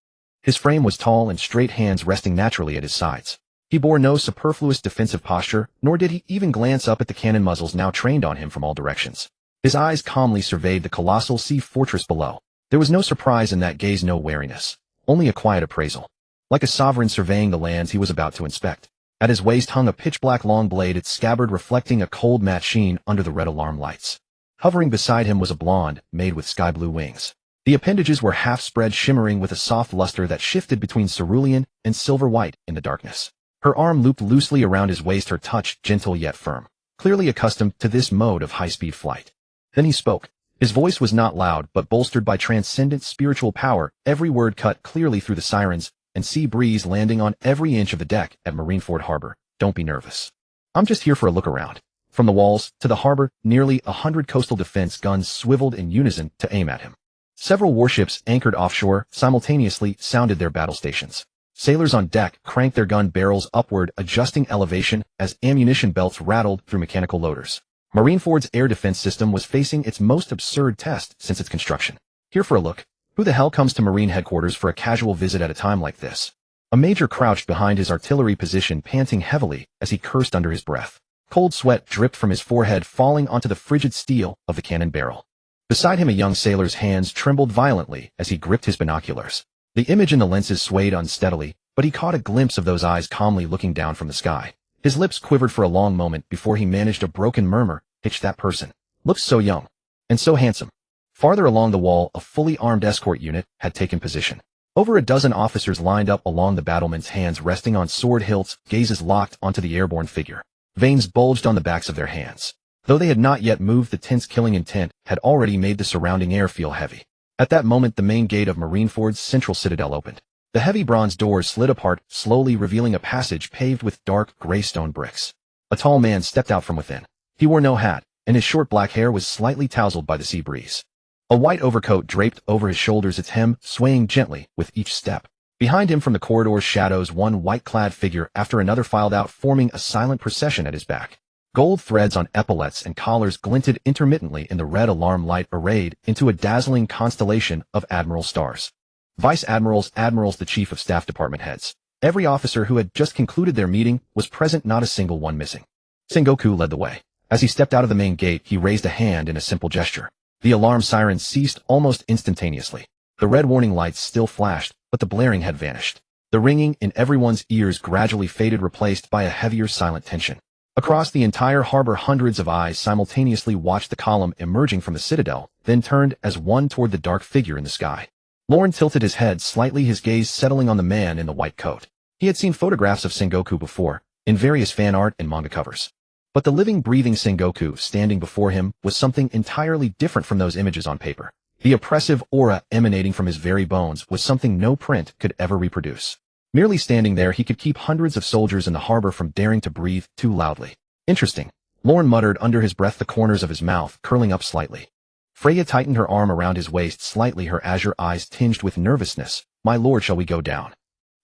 His frame was tall and straight, hands resting naturally at his sides. He bore no superfluous defensive posture, nor did he even glance up at the cannon muzzles now trained on him from all directions. His eyes calmly surveyed the colossal sea fortress below. There was no surprise in that gaze, no wariness, only a quiet appraisal. Like a sovereign surveying the lands he was about to inspect. At his waist hung a pitch-black long blade, its scabbard reflecting a cold matte sheen under the red alarm lights. Hovering beside him was a blonde, made with sky-blue wings. The appendages were half-spread, shimmering with a soft luster that shifted between cerulean and silver-white in the darkness. Her arm looped loosely around his waist, her touch gentle yet firm, clearly accustomed to this mode of high-speed flight. Then he spoke. His voice was not loud, but bolstered by transcendent spiritual power, every word cut clearly through the sirens and sea breeze landing on every inch of the deck at Marineford Harbor. Don't be nervous. I'm just here for a look around. From the walls to the harbor, nearly 100 coastal defense guns swiveled in unison to aim at him. Several warships anchored offshore simultaneously sounded their battle stations. Sailors on deck cranked their gun barrels upward, adjusting elevation as ammunition belts rattled through mechanical loaders. Marineford's air defense system was facing its most absurd test since its construction. Here for a look. Who the hell comes to Marine headquarters for a casual visit at a time like this? A major crouched behind his artillery position, panting heavily as he cursed under his breath. Cold sweat dripped from his forehead, falling onto the frigid steel of the cannon barrel. Beside him, a young sailor's hands trembled violently as he gripped his binoculars. The image in the lenses swayed unsteadily, but he caught a glimpse of those eyes calmly looking down from the sky. His lips quivered for a long moment before he managed a broken murmur. Hitch, that person looks so young and so handsome. Farther along the wall, a fully armed escort unit had taken position. Over a dozen officers lined up along the battlements, hands resting on sword hilts, gazes locked onto the airborne figure. Veins bulged on the backs of their hands. Though they had not yet moved, the tense killing intent had already made the surrounding air feel heavy. At that moment, the main gate of Marineford's central citadel opened. The heavy bronze doors slid apart, slowly revealing a passage paved with dark gray stone bricks. A tall man stepped out from within. He wore no hat, and his short black hair was slightly tousled by the sea breeze. A white overcoat draped over his shoulders, its hem swaying gently with each step. Behind him, from the corridor's shadows, one white-clad figure after another filed out, forming a silent procession at his back. Gold threads on epaulets and collars glinted intermittently in the red alarm light, arrayed into a dazzling constellation of admiral stars. Vice admirals, admirals, the chief of staff, department heads. Every officer who had just concluded their meeting was present, not a single one missing. Sengoku led the way. As he stepped out of the main gate, he raised a hand in a simple gesture. The alarm sirens ceased almost instantaneously. The red warning lights still flashed, but the blaring had vanished. The ringing in everyone's ears gradually faded, replaced by a heavier, silent tension. Across the entire harbor, hundreds of eyes simultaneously watched the column emerging from the citadel, then turned as one toward the dark figure in the sky. Lorne tilted his head slightly, his gaze settling on the man in the white coat. He had seen photographs of Sengoku before, in various fan art and manga covers. But the living, breathing Sengoku standing before him was something entirely different from those images on paper. The oppressive aura emanating from his very bones was something no print could ever reproduce. Merely standing there, he could keep hundreds of soldiers in the harbor from daring to breathe too loudly. Interesting. Lorne muttered under his breath, the corners of his mouth curling up slightly. Freya tightened her arm around his waist slightly, her azure eyes tinged with nervousness. My lord, shall we go down?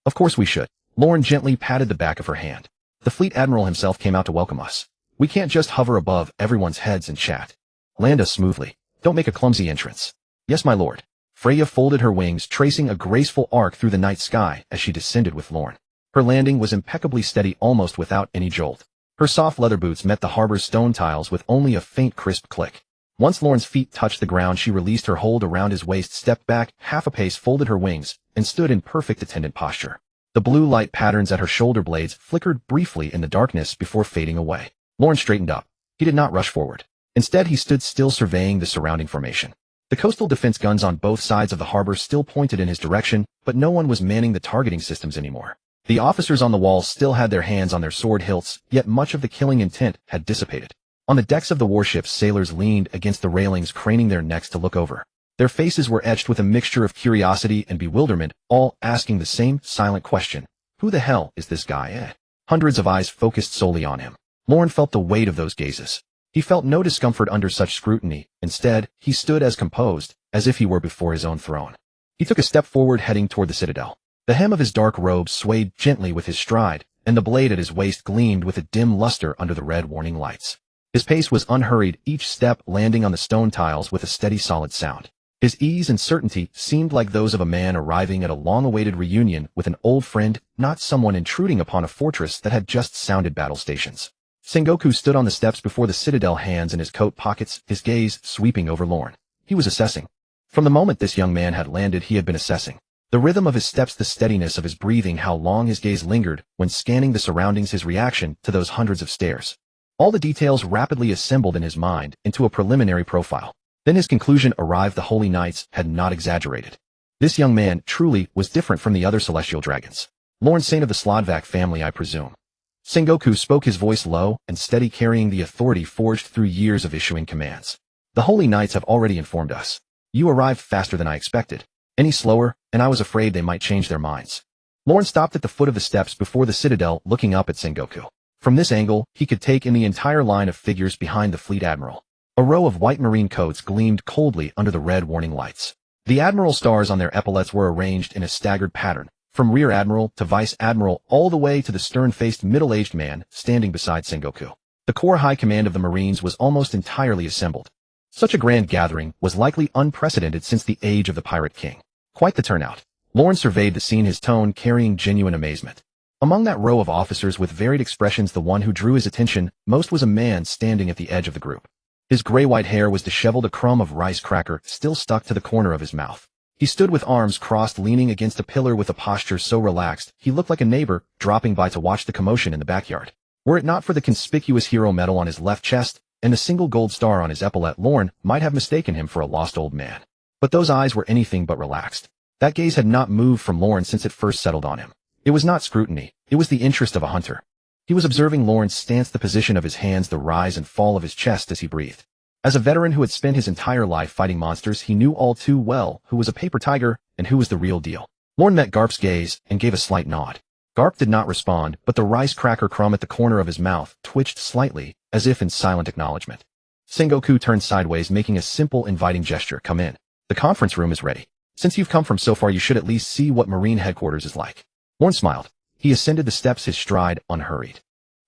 Of course we should. Lorne gently patted the back of her hand. The fleet admiral himself came out to welcome us. We can't just hover above everyone's heads and chat. Land us smoothly. Don't make a clumsy entrance. Yes, my lord. Freya folded her wings, tracing a graceful arc through the night sky as she descended with Lorne. Her landing was impeccably steady, almost without any jolt. Her soft leather boots met the harbor's stone tiles with only a faint, crisp click. Once Lorne's feet touched the ground, she released her hold around his waist, stepped back half a pace, folded her wings, and stood in perfect attendant posture. The blue light patterns at her shoulder blades flickered briefly in the darkness before fading away. Lorne straightened up. He did not rush forward. Instead, he stood still, surveying the surrounding formation. The coastal defense guns on both sides of the harbor still pointed in his direction, but no one was manning the targeting systems anymore. The officers on the walls still had their hands on their sword hilts, yet much of the killing intent had dissipated. On the decks of the warships, sailors leaned against the railings, craning their necks to look over. Their faces were etched with a mixture of curiosity and bewilderment, all asking the same silent question. Who the hell is this guy? Hundreds of eyes focused solely on him. Lorne felt the weight of those gazes. He felt no discomfort under such scrutiny. Instead, he stood as composed as if he were before his own throne. He took a step forward, heading toward the citadel. The hem of his dark robe swayed gently with his stride, and the blade at his waist gleamed with a dim luster under the red warning lights. His pace was unhurried, each step landing on the stone tiles with a steady, solid sound. His ease and certainty seemed like those of a man arriving at a long-awaited reunion with an old friend, not someone intruding upon a fortress that had just sounded battle stations. Sengoku stood on the steps before the citadel, hands in his coat pockets, his gaze sweeping over Lorne. He was assessing. From the moment this young man had landed, he had been assessing. The rhythm of his steps, the steadiness of his breathing, how long his gaze lingered when scanning the surroundings, his reaction to those hundreds of stares. All the details rapidly assembled in his mind into a preliminary profile. Then his conclusion arrived: the Holy Knights had not exaggerated. This young man truly was different from the other celestial dragons. Lorne, saint of the Slodvak family, I presume. Sengoku spoke, his voice low and steady, carrying the authority forged through years of issuing commands. The Holy Knights have already informed us. You arrived faster than I expected. Any slower, and I was afraid they might change their minds. Lorne stopped at the foot of the steps before the citadel, looking up at Sengoku. From this angle, he could take in the entire line of figures behind the fleet admiral. A row of white marine coats gleamed coldly under the red warning lights. The admiral stars on their epaulets were arranged in a staggered pattern, from rear admiral to vice admiral all the way to the stern-faced middle-aged man standing beside Sengoku. The core high command of the Marines was almost entirely assembled. Such a grand gathering was likely unprecedented since the age of the Pirate King. Quite the turnout. Lorne surveyed the scene, his tone carrying genuine amazement. Among that row of officers with varied expressions, the one who drew his attention most was a man standing at the edge of the group. His gray-white hair was disheveled, a crumb of rice cracker still stuck to the corner of his mouth. He stood with arms crossed, leaning against a pillar with a posture so relaxed he looked like a neighbor dropping by to watch the commotion in the backyard. Were it not for the conspicuous hero medal on his left chest and the single gold star on his epaulette, Lorne might have mistaken him for a lost old man. But those eyes were anything but relaxed. That gaze had not moved from Lorne since it first settled on him. It was not scrutiny, it was the interest of a hunter. He was observing Lorne's stance, the position of his hands, the rise and fall of his chest as he breathed. As a veteran who had spent his entire life fighting monsters, he knew all too well who was a paper tiger and who was the real deal. Lorne met Garp's gaze and gave a slight nod. Garp did not respond, but the rice cracker crumb at the corner of his mouth twitched slightly, as if in silent acknowledgement. Sengoku turned sideways, making a simple, inviting gesture. Come in. The conference room is ready. Since you've come from so far, you should at least see what Marine headquarters is like. Lorne smiled. He ascended the steps, his stride unhurried.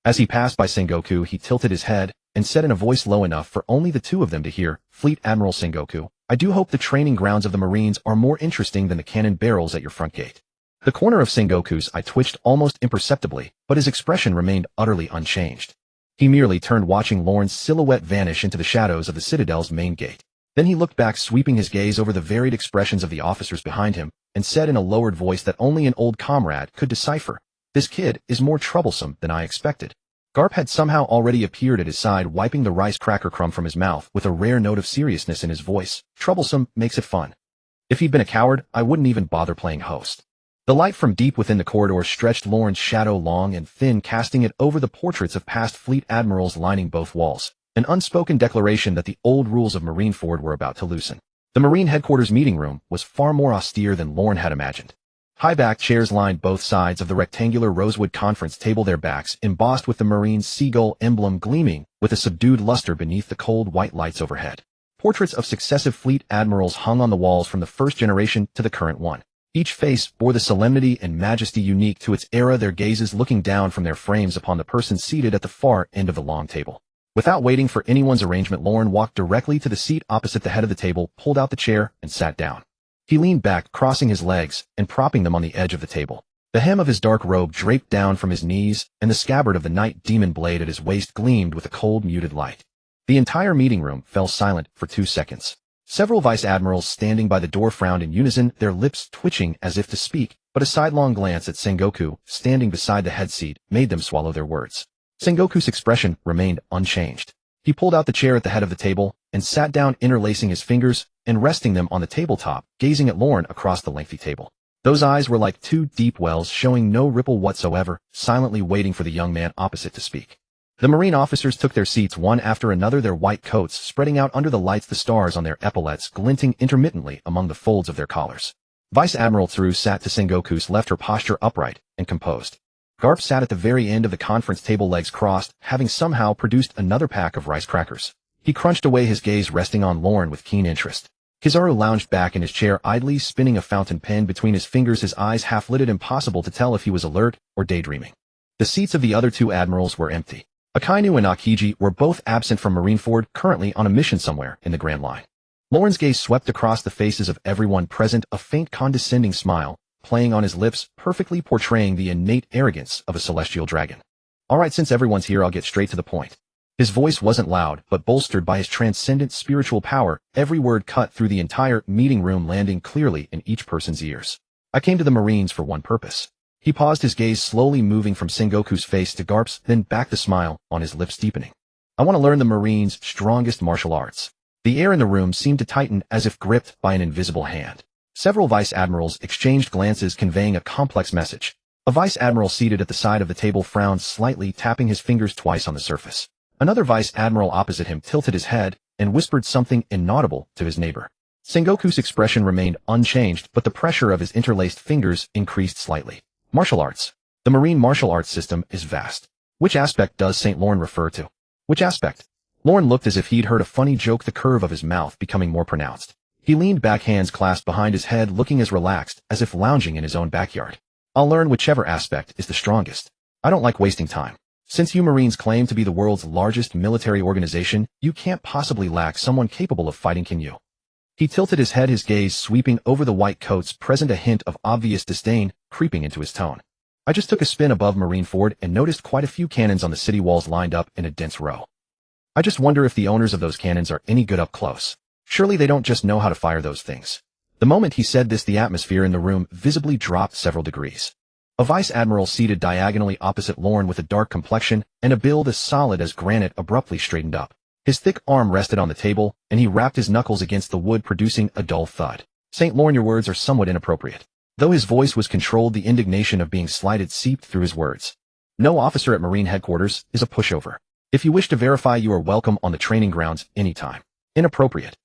As he passed by Sengoku, he tilted his head and said in a voice low enough for only the two of them to hear, Fleet Admiral Sengoku, I do hope the training grounds of the Marines are more interesting than the cannon barrels at your front gate. The corner of Sengoku's eye twitched almost imperceptibly, but his expression remained utterly unchanged. He merely turned, watching Lorne's silhouette vanish into the shadows of the Citadel's main gate. Then he looked back, sweeping his gaze over the varied expressions of the officers behind him, and said in a lowered voice that only an old comrade could decipher, This kid is more troublesome than I expected. Garp had somehow already appeared at his side, wiping the rice cracker crumb from his mouth with a rare note of seriousness in his voice. Troublesome makes it fun. If he'd been a coward, I wouldn't even bother playing host. The light from deep within the corridor stretched Lorne's shadow long and thin, casting it over the portraits of past fleet admirals lining both walls, an unspoken declaration that the old rules of Marineford were about to loosen. The Marine headquarters meeting room was far more austere than Lorne had imagined. High-backed chairs lined both sides of the rectangular rosewood conference table, their backs embossed with the Marine's seagull emblem gleaming with a subdued luster beneath the cold white lights overhead. Portraits of successive fleet admirals hung on the walls from the first generation to the current one. Each face bore the solemnity and majesty unique to its era, their gazes looking down from their frames upon the person seated at the far end of the long table. Without waiting for anyone's arrangement, Lorne walked directly to the seat opposite the head of the table, pulled out the chair, and sat down. He leaned back, crossing his legs and propping them on the edge of the table. The hem of his dark robe draped down from his knees, and the scabbard of the night demon blade at his waist gleamed with a cold, muted light. The entire meeting room fell silent for 2 seconds. Several vice admirals standing by the door frowned in unison, their lips twitching as if to speak, but a sidelong glance at Sengoku, standing beside the head seat, made them swallow their words. Sengoku's expression remained unchanged. He pulled out the chair at the head of the table and sat down, interlacing his fingers and resting them on the tabletop, gazing at Lorne across the lengthy table. Those eyes were like 2 deep wells, showing no ripple whatsoever, silently waiting for the young man opposite to speak. The Marine officers took their seats one after another, their white coats spreading out under the lights, the stars on their epaulets glinting intermittently among the folds of their collars. Vice Admiral Tsuru sat to Sengoku's left, her posture upright and composed. Garp sat at the very end of the conference table, legs crossed, having somehow produced another pack of rice crackers. He crunched away, his gaze resting on Lorne with keen interest. Kizaru lounged back in his chair, idly spinning a fountain pen between his fingers, his eyes half-lidded, impossible to tell if he was alert or daydreaming. The seats of the other 2 admirals were empty. Akainu and Akiji were both absent from Marineford, currently on a mission somewhere in the Grand Line. Lorne's gaze swept across the faces of everyone present, a faint condescending smile playing on his lips, perfectly portraying the innate arrogance of a celestial dragon. All right, since everyone's here, I'll get straight to the point. His voice wasn't loud, but bolstered by his transcendent spiritual power, every word cut through the entire meeting room, landing clearly in each person's ears. I came to the Marines for one purpose. He paused, his gaze slowly moving from Sengoku's face to Garp's, then back, the smile on his lips deepening. I want to learn the Marines' strongest martial arts. The air in the room seemed to tighten as if gripped by an invisible hand. Several vice admirals exchanged glances, conveying a complex message. A vice admiral seated at the side of the table frowned slightly, tapping his fingers twice on the surface. Another vice admiral opposite him tilted his head and whispered something inaudible to his neighbor. Sengoku's expression remained unchanged, but the pressure of his interlaced fingers increased slightly. Martial arts. The Marine martial arts system is vast. Which aspect does St. Lorne refer to? Which aspect? Lorne looked as if he'd heard a funny joke, the curve of his mouth becoming more pronounced. He leaned back, hands clasped behind his head, looking as relaxed as if lounging in his own backyard. I'll learn whichever aspect is the strongest. I don't like wasting time. Since you Marines claim to be the world's largest military organization, you can't possibly lack someone capable of fighting, can you? He tilted his head, his gaze sweeping over the white coats, present a hint of obvious disdain creeping into his tone. I just took a spin above Marineford and noticed quite a few cannons on the city walls lined up in a dense row. I just wonder if the owners of those cannons are any good up close. Surely they don't just know how to fire those things. The moment he said this, the atmosphere in the room visibly dropped several degrees. A vice admiral seated diagonally opposite Lorne with a dark complexion and a build as solid as granite abruptly straightened up. His thick arm rested on the table, and he rapped his knuckles against the wood, producing a dull thud. St. Lorne, your words are somewhat inappropriate. Though his voice was controlled, the indignation of being slighted seeped through his words. No officer at Marine headquarters is a pushover. If you wish to verify, you are welcome on the training grounds anytime. Inappropriate.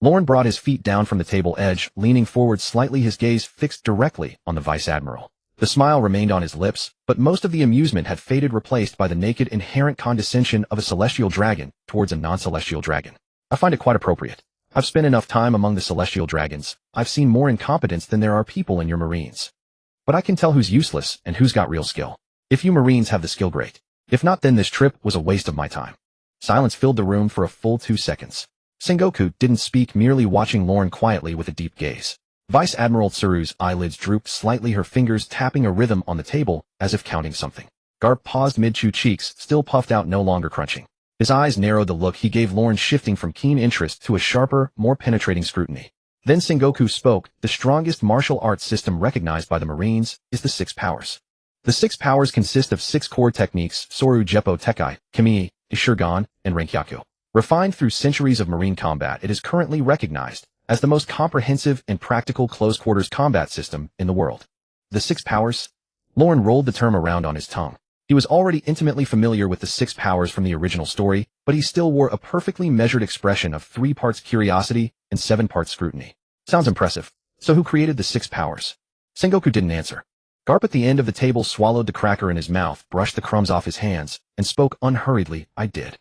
Lorne brought his feet down from the table edge, leaning forward slightly, his gaze fixed directly on the vice admiral. The smile remained on his lips, but most of the amusement had faded, replaced by the naked, inherent condescension of a celestial dragon towards a non-celestial dragon. I find it quite appropriate. I've spent enough time among the celestial dragons. I've seen more incompetence than there are people in your Marines. But I can tell who's useless and who's got real skill. If you Marines have the skill, great. If not, then this trip was a waste of my time. Silence filled the room for a full 2 seconds. Sengoku didn't speak, merely watching Lorne quietly with a deep gaze. Vice Admiral Tsuru's eyelids drooped slightly, her fingers tapping a rhythm on the table as if counting something. Garp paused mid-chew, cheeks still puffed out, no longer crunching. His eyes narrowed, the look he gave Lorne shifting from keen interest to a sharper, more penetrating scrutiny. Then Sengoku spoke. The strongest martial arts system recognized by the Marines is the 6 powers. The 6 powers consist of 6 core techniques: Soru Jeppo Tekai, Kami, Ishirgan, and Renkyaku. Refined through centuries of Marine combat, it is currently recognized as the most comprehensive and practical close-quarters combat system in the world. The 6 powers? Lorne rolled the term around on his tongue. He was already intimately familiar with the 6 powers from the original story, but he still wore a perfectly measured expression of 3 parts curiosity and 7 parts scrutiny. Sounds impressive. So who created the 6 powers? Sengoku didn't answer. Garp at the end of the table swallowed the cracker in his mouth, brushed the crumbs off his hands, and spoke unhurriedly. I did.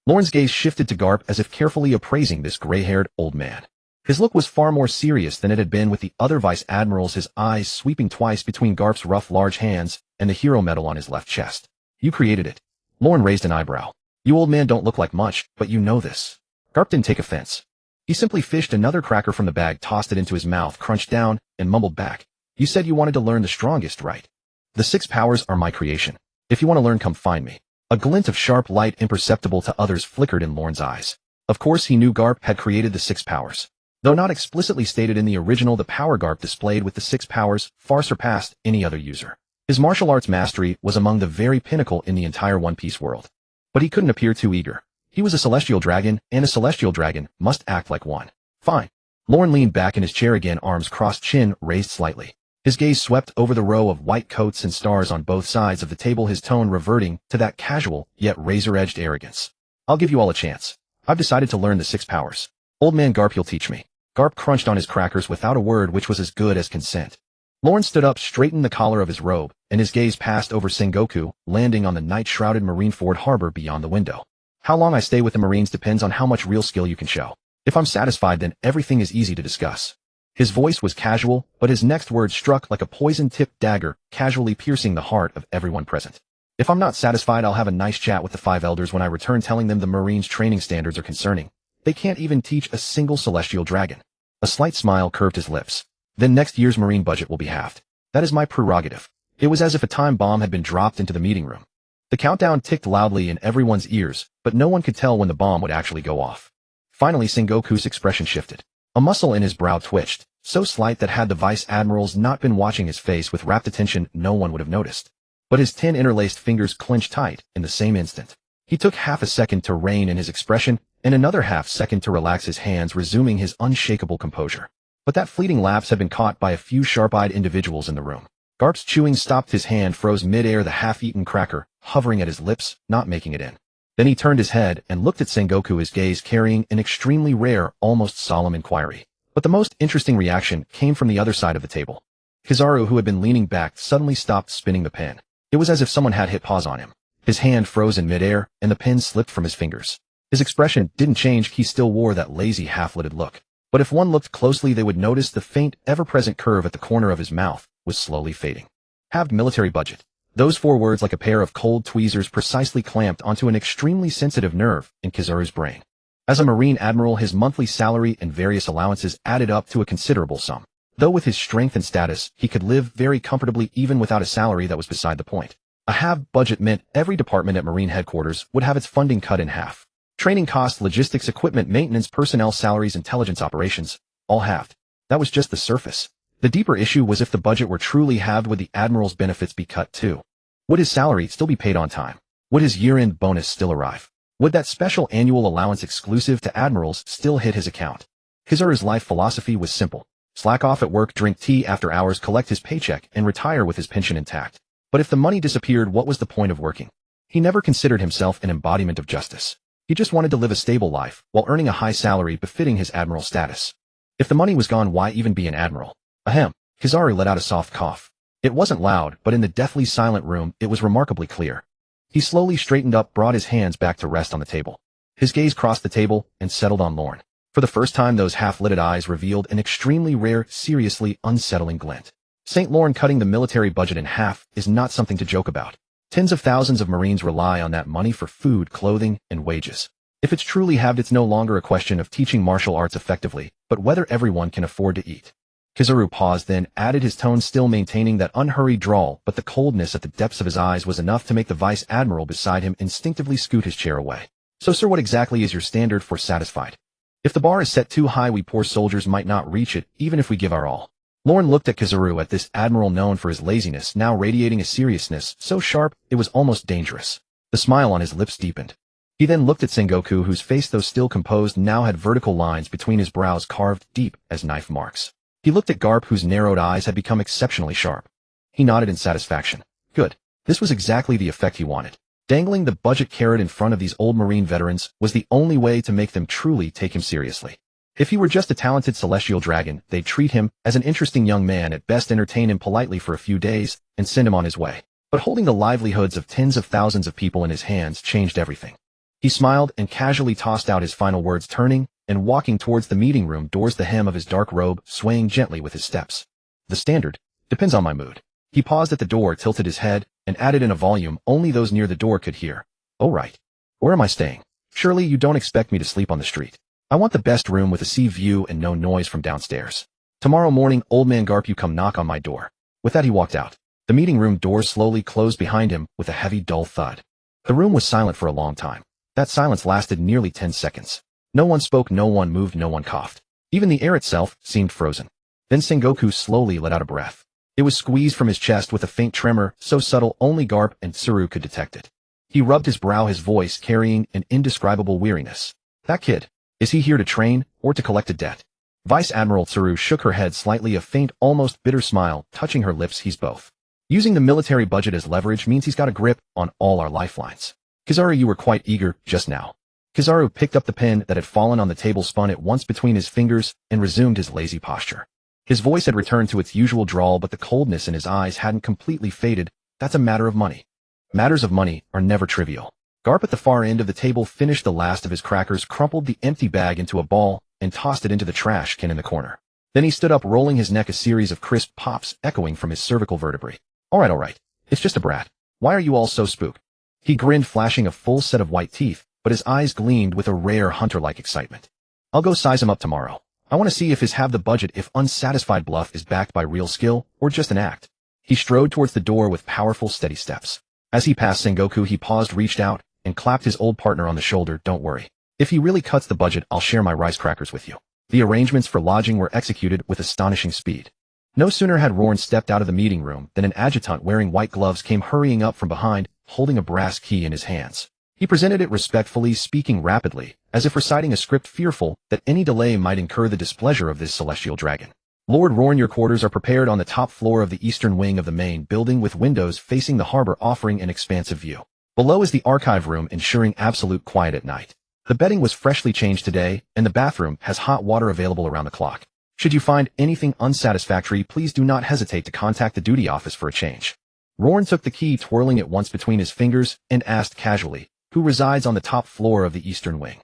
Lorne's gaze shifted to Garp as if carefully appraising this gray-haired old man. His look was far more serious than it had been with the other vice admirals, his eyes sweeping twice between Garp's rough, large hands and the hero medal on his left chest. You created it. Lorne raised an eyebrow. You old man don't look like much, but you know this. Garp didn't take offense. He simply fished another cracker from the bag, tossed it into his mouth, crunched down, and mumbled back. You said you wanted to learn the strongest, right? The 6 powers are my creation. If you want to learn, come find me. A glint of sharp light imperceptible to others flickered in Lorne's eyes. Of course he knew Garp had created the 6 powers. Though not explicitly stated in the original, the power Garp displayed with the 6 powers far surpassed any other user. His martial arts mastery was among the very pinnacle in the entire One Piece world. But he couldn't appear too eager. He was a celestial dragon, and a celestial dragon must act like one. Fine. Lorne leaned back in his chair again, arms crossed, chin raised slightly. His gaze swept over the row of white coats and stars on both sides of the table, his tone reverting to that casual yet razor-edged arrogance. I'll give you all a chance. I've decided to learn the 6 powers. Old man Garp, you'll teach me. Garp crunched on his crackers without a word, which was as good as consent. Lorne stood up, straightened the collar of his robe, and his gaze passed over Sengoku, landing on the night-shrouded Marineford harbor beyond the window. How long I stay with the Marines depends on how much real skill you can show. If I'm satisfied, then everything is easy to discuss. His voice was casual, but his next word struck like a poison-tipped dagger, casually piercing the heart of everyone present. If I'm not satisfied, I'll have a nice chat with the 5 elders when I return, telling them the Marines' training standards are concerning. They can't even teach a single celestial dragon. A slight smile curved his lips. Then next year's Marine budget will be halved. That is my prerogative. It was as if a time bomb had been dropped into the meeting room. The countdown ticked loudly in everyone's ears, but no one could tell when the bomb would actually go off. Finally, Sengoku's expression shifted. A muscle in his brow twitched, so slight that had the vice admirals not been watching his face with rapt attention, no one would have noticed. But his 10 interlaced fingers clenched tight in the same instant. He took half a second to rein in his expression, and another half second to relax his hands, resuming his unshakable composure. But that fleeting lapse had been caught by a few sharp-eyed individuals in the room. Garp's chewing stopped, his hand froze mid-air, the half-eaten cracker hovering at his lips, not making it in. Then he turned his head and looked at Sengoku, his gaze carrying an extremely rare, almost solemn inquiry. But the most interesting reaction came from the other side of the table. Kizaru, who had been leaning back, suddenly stopped spinning the pen. It was as if someone had hit pause on him. His hand froze in midair, and the pen slipped from his fingers. His expression didn't change. He still wore that lazy, half-lidded look. But if one looked closely, they would notice the faint, ever-present curve at the corner of his mouth was slowly fading. Halved military budget. Those 4 words, like a pair of cold tweezers, precisely clamped onto an extremely sensitive nerve in Kizaru's brain. As a Marine admiral, his monthly salary and various allowances added up to a considerable sum. Though with his strength and status, he could live very comfortably even without a salary. That was beside the point. A halved budget meant every department at Marine headquarters would have its funding cut in half. Training costs, logistics, equipment, maintenance, personnel, salaries, intelligence operations, all halved. That was just the surface. The deeper issue was, if the budget were truly halved, would the admiral's benefits be cut too? Would his salary still be paid on time? Would his year-end bonus still arrive? Would that special annual allowance exclusive to admirals still hit his account? Kizaru's life philosophy was simple. Slack off at work, drink tea after hours, collect his paycheck, and retire with his pension intact. But if the money disappeared, what was the point of working? He never considered himself an embodiment of justice. He just wanted to live a stable life while earning a high salary befitting his admiral status. If the money was gone, why even be an admiral? Ahem. Kizaru let out a soft cough. It wasn't loud, but in the deathly silent room, it was remarkably clear. He slowly straightened up, brought his hands back to rest on the table. His gaze crossed the table and settled on Lorne. For the first time, those half-lidded eyes revealed an extremely rare, seriously unsettling glint. St. Lorne, cutting the military budget in half is not something to joke about. Tens of thousands of Marines rely on that money for food, clothing, and wages. If it's truly halved, it's no longer a question of teaching martial arts effectively, but whether everyone can afford to eat. Kizaru paused, then added, his tone still maintaining that unhurried drawl, but the coldness at the depths of his eyes was enough to make the vice admiral beside him instinctively scoot his chair away. So, sir, what exactly is your standard for satisfied? If the bar is set too high, we poor soldiers might not reach it, even if we give our all. Lorne looked at Kizaru, at this admiral known for his laziness, now radiating a seriousness so sharp it was almost dangerous. The smile on his lips deepened. He then looked at Sengoku, whose face, though still composed, now had vertical lines between his brows carved deep as knife marks. He looked at Garp, whose narrowed eyes had become exceptionally sharp. He nodded in satisfaction. Good. This was exactly the effect he wanted. Dangling the budget carrot in front of these old Marine veterans was the only way to make them truly take him seriously. If he were just a talented celestial dragon, they'd treat him as an interesting young man, at best entertain him politely for a few days, and send him on his way. But holding the livelihoods of tens of thousands of people in his hands changed everything. He smiled and casually tossed out his final words, turning and walking towards the meeting room doors, the hem of his dark robe swaying gently with his steps. The standard depends on my mood. He paused at the door, tilted his head, and added in a volume only those near the door could hear. Oh right. Where am I staying? Surely you don't expect me to sleep on the street. I want the best room with a sea view and no noise from downstairs. Tomorrow morning, old man Garp, you come knock on my door. With that, he walked out. The meeting room doors slowly closed behind him with a heavy, dull thud. The room was silent for a long time. That silence lasted nearly 10 seconds. No one spoke, no one moved, no one coughed. Even the air itself seemed frozen. Then Sengoku slowly let out a breath. It was squeezed from his chest with a faint tremor, so subtle only Garp and Tsuru could detect it. He rubbed his brow, his voice carrying an indescribable weariness. That kid. Is he here to train, or to collect a debt? Vice Admiral Tsuru shook her head slightly, a faint, almost bitter smile touching her lips. He's both. Using the military budget as leverage means he's got a grip on all our lifelines. Kizaru, you were quite eager just now. Kizaru picked up the pen that had fallen on the table, spun it once between his fingers, and resumed his lazy posture. His voice had returned to its usual drawl, but the coldness in his eyes hadn't completely faded. That's a matter of money. Matters of money are never trivial. Garp at the far end of the table finished the last of his crackers, crumpled the empty bag into a ball, and tossed it into the trash can in the corner. Then he stood up, rolling his neck, a series of crisp pops echoing from his cervical vertebrae. All right. It's just a brat. Why are you all so spooked? He grinned, flashing a full set of white teeth, but his eyes gleamed with a rare hunter-like excitement. I'll go size him up tomorrow. I want to see if his have the budget, if unsatisfied bluff is backed by real skill, or just an act. He strode towards the door with powerful, steady steps. As he passed Sengoku, he paused, reached out, and clapped his old partner on the shoulder. Don't worry. If he really cuts the budget, I'll share my rice crackers with you. The arrangements for lodging were executed with astonishing speed. No sooner had Rorn stepped out of the meeting room than an adjutant wearing white gloves came hurrying up from behind, holding a brass key in his hands. He presented it respectfully, speaking rapidly, as if reciting a script, fearful that any delay might incur the displeasure of this celestial dragon. Lord Rorn, your quarters are prepared on the top floor of the eastern wing of the main building, with windows facing the harbor offering an expansive view. Below is the archive room, ensuring absolute quiet at night. The bedding was freshly changed today, and the bathroom has hot water available around the clock. Should you find anything unsatisfactory, please do not hesitate to contact the duty office for a change. Rorn took the key, twirling it once between his fingers, and asked casually, "Who resides on the top floor of the eastern wing?"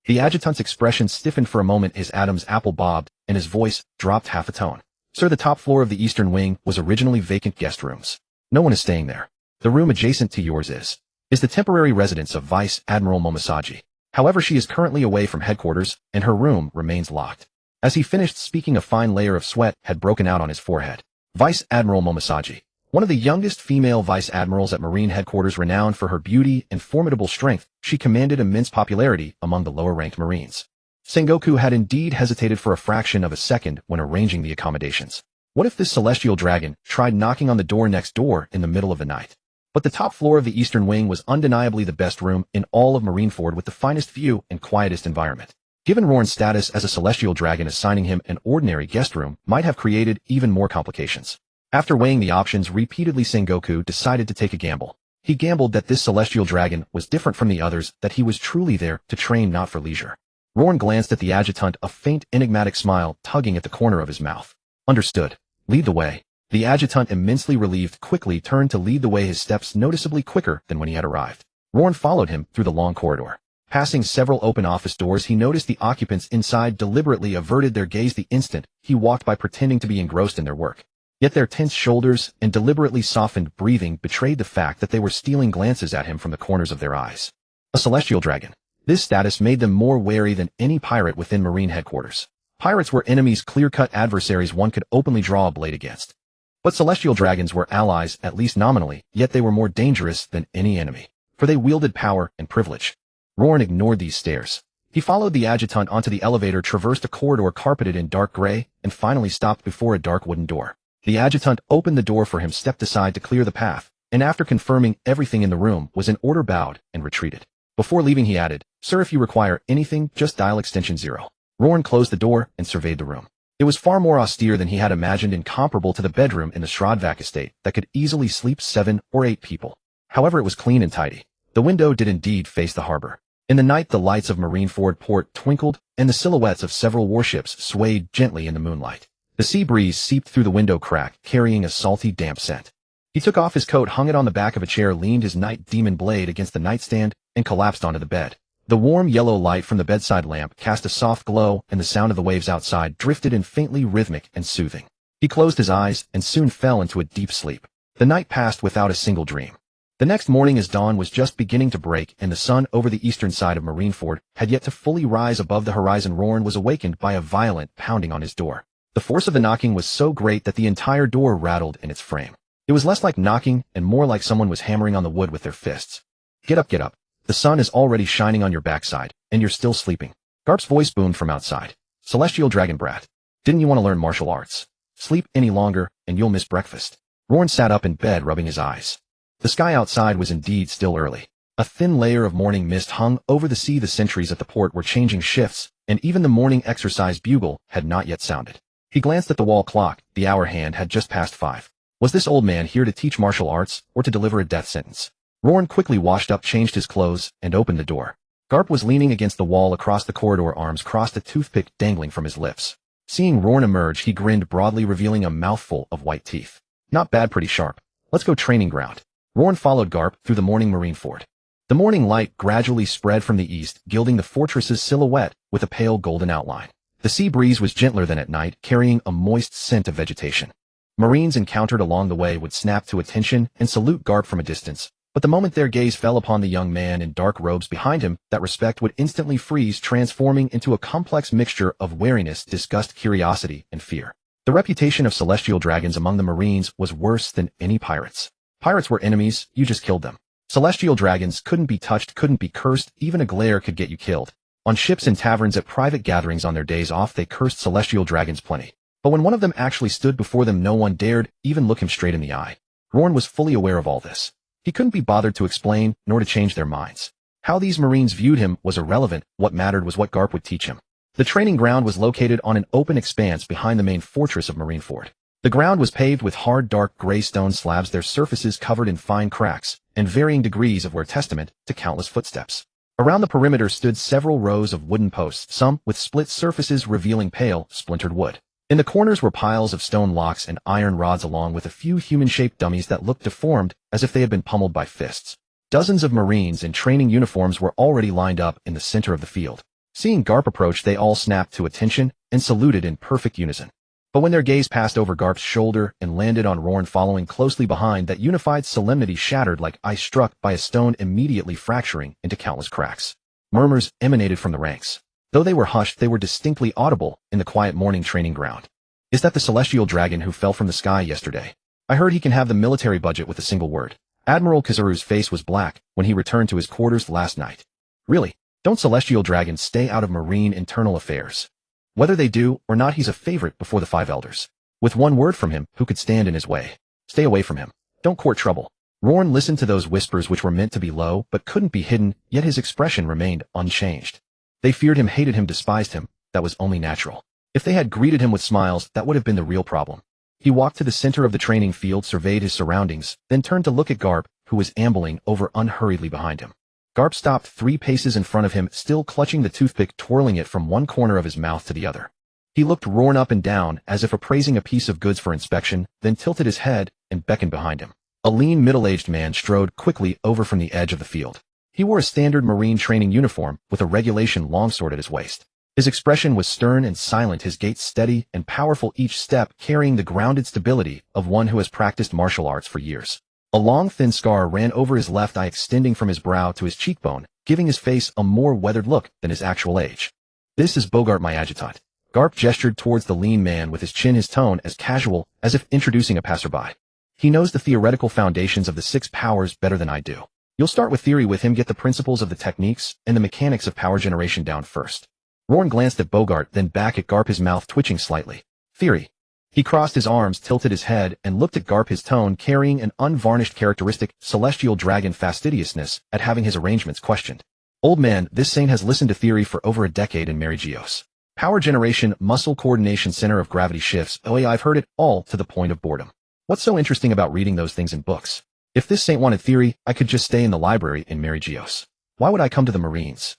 The adjutant's expression stiffened for a moment, his Adam's apple bobbed, and his voice dropped half a tone. "Sir, the top floor of the eastern wing was originally vacant guest rooms. No one is staying there. The room adjacent to yours is the temporary residence of Vice Admiral Momosaji. However, she is currently away from headquarters, and her room remains locked." As he finished speaking, a fine layer of sweat had broken out on his forehead. Vice Admiral Momosaji, one of the youngest female vice admirals at Marine headquarters, renowned for her beauty and formidable strength, she commanded immense popularity among the lower-ranked Marines. Sengoku had indeed hesitated for a fraction of a second when arranging the accommodations. What if this celestial dragon tried knocking on the door next door in the middle of the night? But the top floor of the eastern wing was undeniably the best room in all of Marineford, with the finest view and quietest environment. Given Rorn's status as a celestial dragon, assigning him an ordinary guest room might have created even more complications. After weighing the options repeatedly, Sengoku decided to take a gamble. He gambled that this celestial dragon was different from the others, that he was truly there to train, not for leisure. Rorn glanced at the adjutant, a faint, enigmatic smile tugging at the corner of his mouth. "Understood. Lead the way." The adjutant, immensely relieved, quickly turned to lead the way, his steps noticeably quicker than when he had arrived. Rorn followed him through the long corridor. Passing several open office doors, he noticed the occupants inside deliberately averted their gaze the instant he walked by, pretending to be engrossed in their work. Yet their tense shoulders and deliberately softened breathing betrayed the fact that they were stealing glances at him from the corners of their eyes. A celestial dragon. This status made them more wary than any pirate within Marine headquarters. Pirates were enemies, clear-cut adversaries one could openly draw a blade against. But celestial dragons were allies, at least nominally, yet they were more dangerous than any enemy, for they wielded power and privilege. Rorn ignored these stares. He followed the adjutant onto the elevator, traversed a corridor carpeted in dark gray, and finally stopped before a dark wooden door. The adjutant opened the door for him, stepped aside to clear the path, and after confirming everything in the room was in order, bowed and retreated. Before leaving, he added, "Sir, if you require anything, just dial extension 0. Rorn closed the door and surveyed the room. It was far more austere than he had imagined, and comparable to the bedroom in the Shrodvac estate that could easily sleep 7 or 8 people. However, it was clean and tidy. The window did indeed face the harbor. In the night, the lights of Marineford port twinkled, and the silhouettes of several warships swayed gently in the moonlight. The sea breeze seeped through the window crack, carrying a salty, damp scent. He took off his coat, hung it on the back of a chair, leaned his night demon blade against the nightstand, and collapsed onto the bed. The warm yellow light from the bedside lamp cast a soft glow, and the sound of the waves outside drifted in, faintly rhythmic and soothing. He closed his eyes and soon fell into a deep sleep. The night passed without a single dream. The next morning, as dawn was just beginning to break and the sun over the eastern side of Marineford had yet to fully rise above the horizon, Rorn was awakened by a violent pounding on his door. The force of the knocking was so great that the entire door rattled in its frame. It was less like knocking and more like someone was hammering on the wood with their fists. Get up, get up. The sun is already shining on your backside, and you're still sleeping." Garp's voice boomed from outside. "Celestial dragon brat. Didn't you want to learn martial arts? Sleep any longer, and you'll miss breakfast." Rorn sat up in bed, rubbing his eyes. The sky outside was indeed still early. A thin layer of morning mist hung over the sea. The sentries at the port were changing shifts, and even the morning exercise bugle had not yet sounded. He glanced at the wall clock. The hour hand had just passed 5. Was this old man here to teach martial arts, or to deliver a death sentence? Rorn quickly washed up, changed his clothes, and opened the door. Garp was leaning against the wall across the corridor, arms crossed, a toothpick dangling from his lips. Seeing Rorn emerge, he grinned broadly, revealing a mouthful of white teeth. "Not bad, pretty sharp. Let's go training ground." Rorn followed Garp through the morning Marineford. The morning light gradually spread from the east, gilding the fortress's silhouette with a pale golden outline. The sea breeze was gentler than at night, carrying a moist scent of vegetation. Marines encountered along the way would snap to attention and salute Garp from a distance, but the moment their gaze fell upon the young man in dark robes behind him, that respect would instantly freeze, transforming into a complex mixture of wariness, disgust, curiosity, and fear. The reputation of celestial dragons among the Marines was worse than any pirates. Pirates were enemies, you just killed them. Celestial dragons couldn't be touched, couldn't be cursed, even a glare could get you killed. On ships and taverns, at private gatherings on their days off, they cursed celestial dragons plenty. But when one of them actually stood before them, no one dared even look him straight in the eye. Rorn was fully aware of all this. He couldn't be bothered to explain, nor to change their minds. How these Marines viewed him was irrelevant. What mattered was what Garp would teach him. The training ground was located on an open expanse behind the main fortress of Marineford. The ground was paved with hard, dark gray stone slabs, their surfaces covered in fine cracks, and varying degrees of wear, testament to countless footsteps. Around the perimeter stood several rows of wooden posts, some with split surfaces revealing pale, splintered wood. In the corners were piles of stone locks and iron rods along with a few human-shaped dummies that looked deformed as if they had been pummeled by fists. Dozens of Marines in training uniforms were already lined up in the center of the field. Seeing Garp approach, they all snapped to attention and saluted in perfect unison. But when their gaze passed over Garp's shoulder and landed on Rorn following closely behind, that unified solemnity shattered like ice struck by a stone, immediately fracturing into countless cracks. Murmurs emanated from the ranks. Though they were hushed, they were distinctly audible in the quiet morning training ground. Is that the celestial dragon who fell from the sky yesterday? I heard he can have the military budget with a single word. Admiral Kizaru's face was black when he returned to his quarters last night. Really? Don't celestial dragons stay out of Marine internal affairs? Whether they do or not, he's a favorite before the five elders. With one word from him, who could stand in his way? Stay away from him. Don't court trouble. Rorn listened to those whispers, which were meant to be low but couldn't be hidden, yet his expression remained unchanged. They feared him, hated him, despised him. That was only natural. If they had greeted him with smiles, that would have been the real problem. He walked to the center of the training field, surveyed his surroundings, then turned to look at Garp, who was ambling over unhurriedly behind him. Garp stopped 3 paces in front of him, still clutching the toothpick, twirling it from one corner of his mouth to the other. He looked Rorn up and down as if appraising a piece of goods for inspection, then tilted his head and beckoned behind him. A lean, middle-aged man strode quickly over from the edge of the field. He wore a standard Marine training uniform with a regulation longsword at his waist. His expression was stern and silent, his gait steady and powerful, each step carrying the grounded stability of one who has practiced martial arts for years. A long, thin scar ran over his left eye, extending from his brow to his cheekbone, giving his face a more weathered look than his actual age. This is Bogart, my adjutant. Garp gestured towards the lean man with his chin, his tone as casual as if introducing a passerby. He knows the theoretical foundations of the 6 powers better than I do. You'll start with theory with him, get the principles of the techniques and the mechanics of power generation down first. Rorn glanced at Bogart, then back at Garp, his mouth twitching slightly. Theory. He crossed his arms, tilted his head, and looked at Garp, his tone carrying an unvarnished characteristic celestial dragon fastidiousness at having his arrangements questioned. Old man, this saint has listened to theory for over a decade in Marigios. Power generation, muscle coordination, center of gravity shifts. Oh yeah, I've heard it all to the point of boredom. What's so interesting about reading those things in books? If this saint wanted theory, I could just stay in the library in Marigios. Why would I come to the Marines?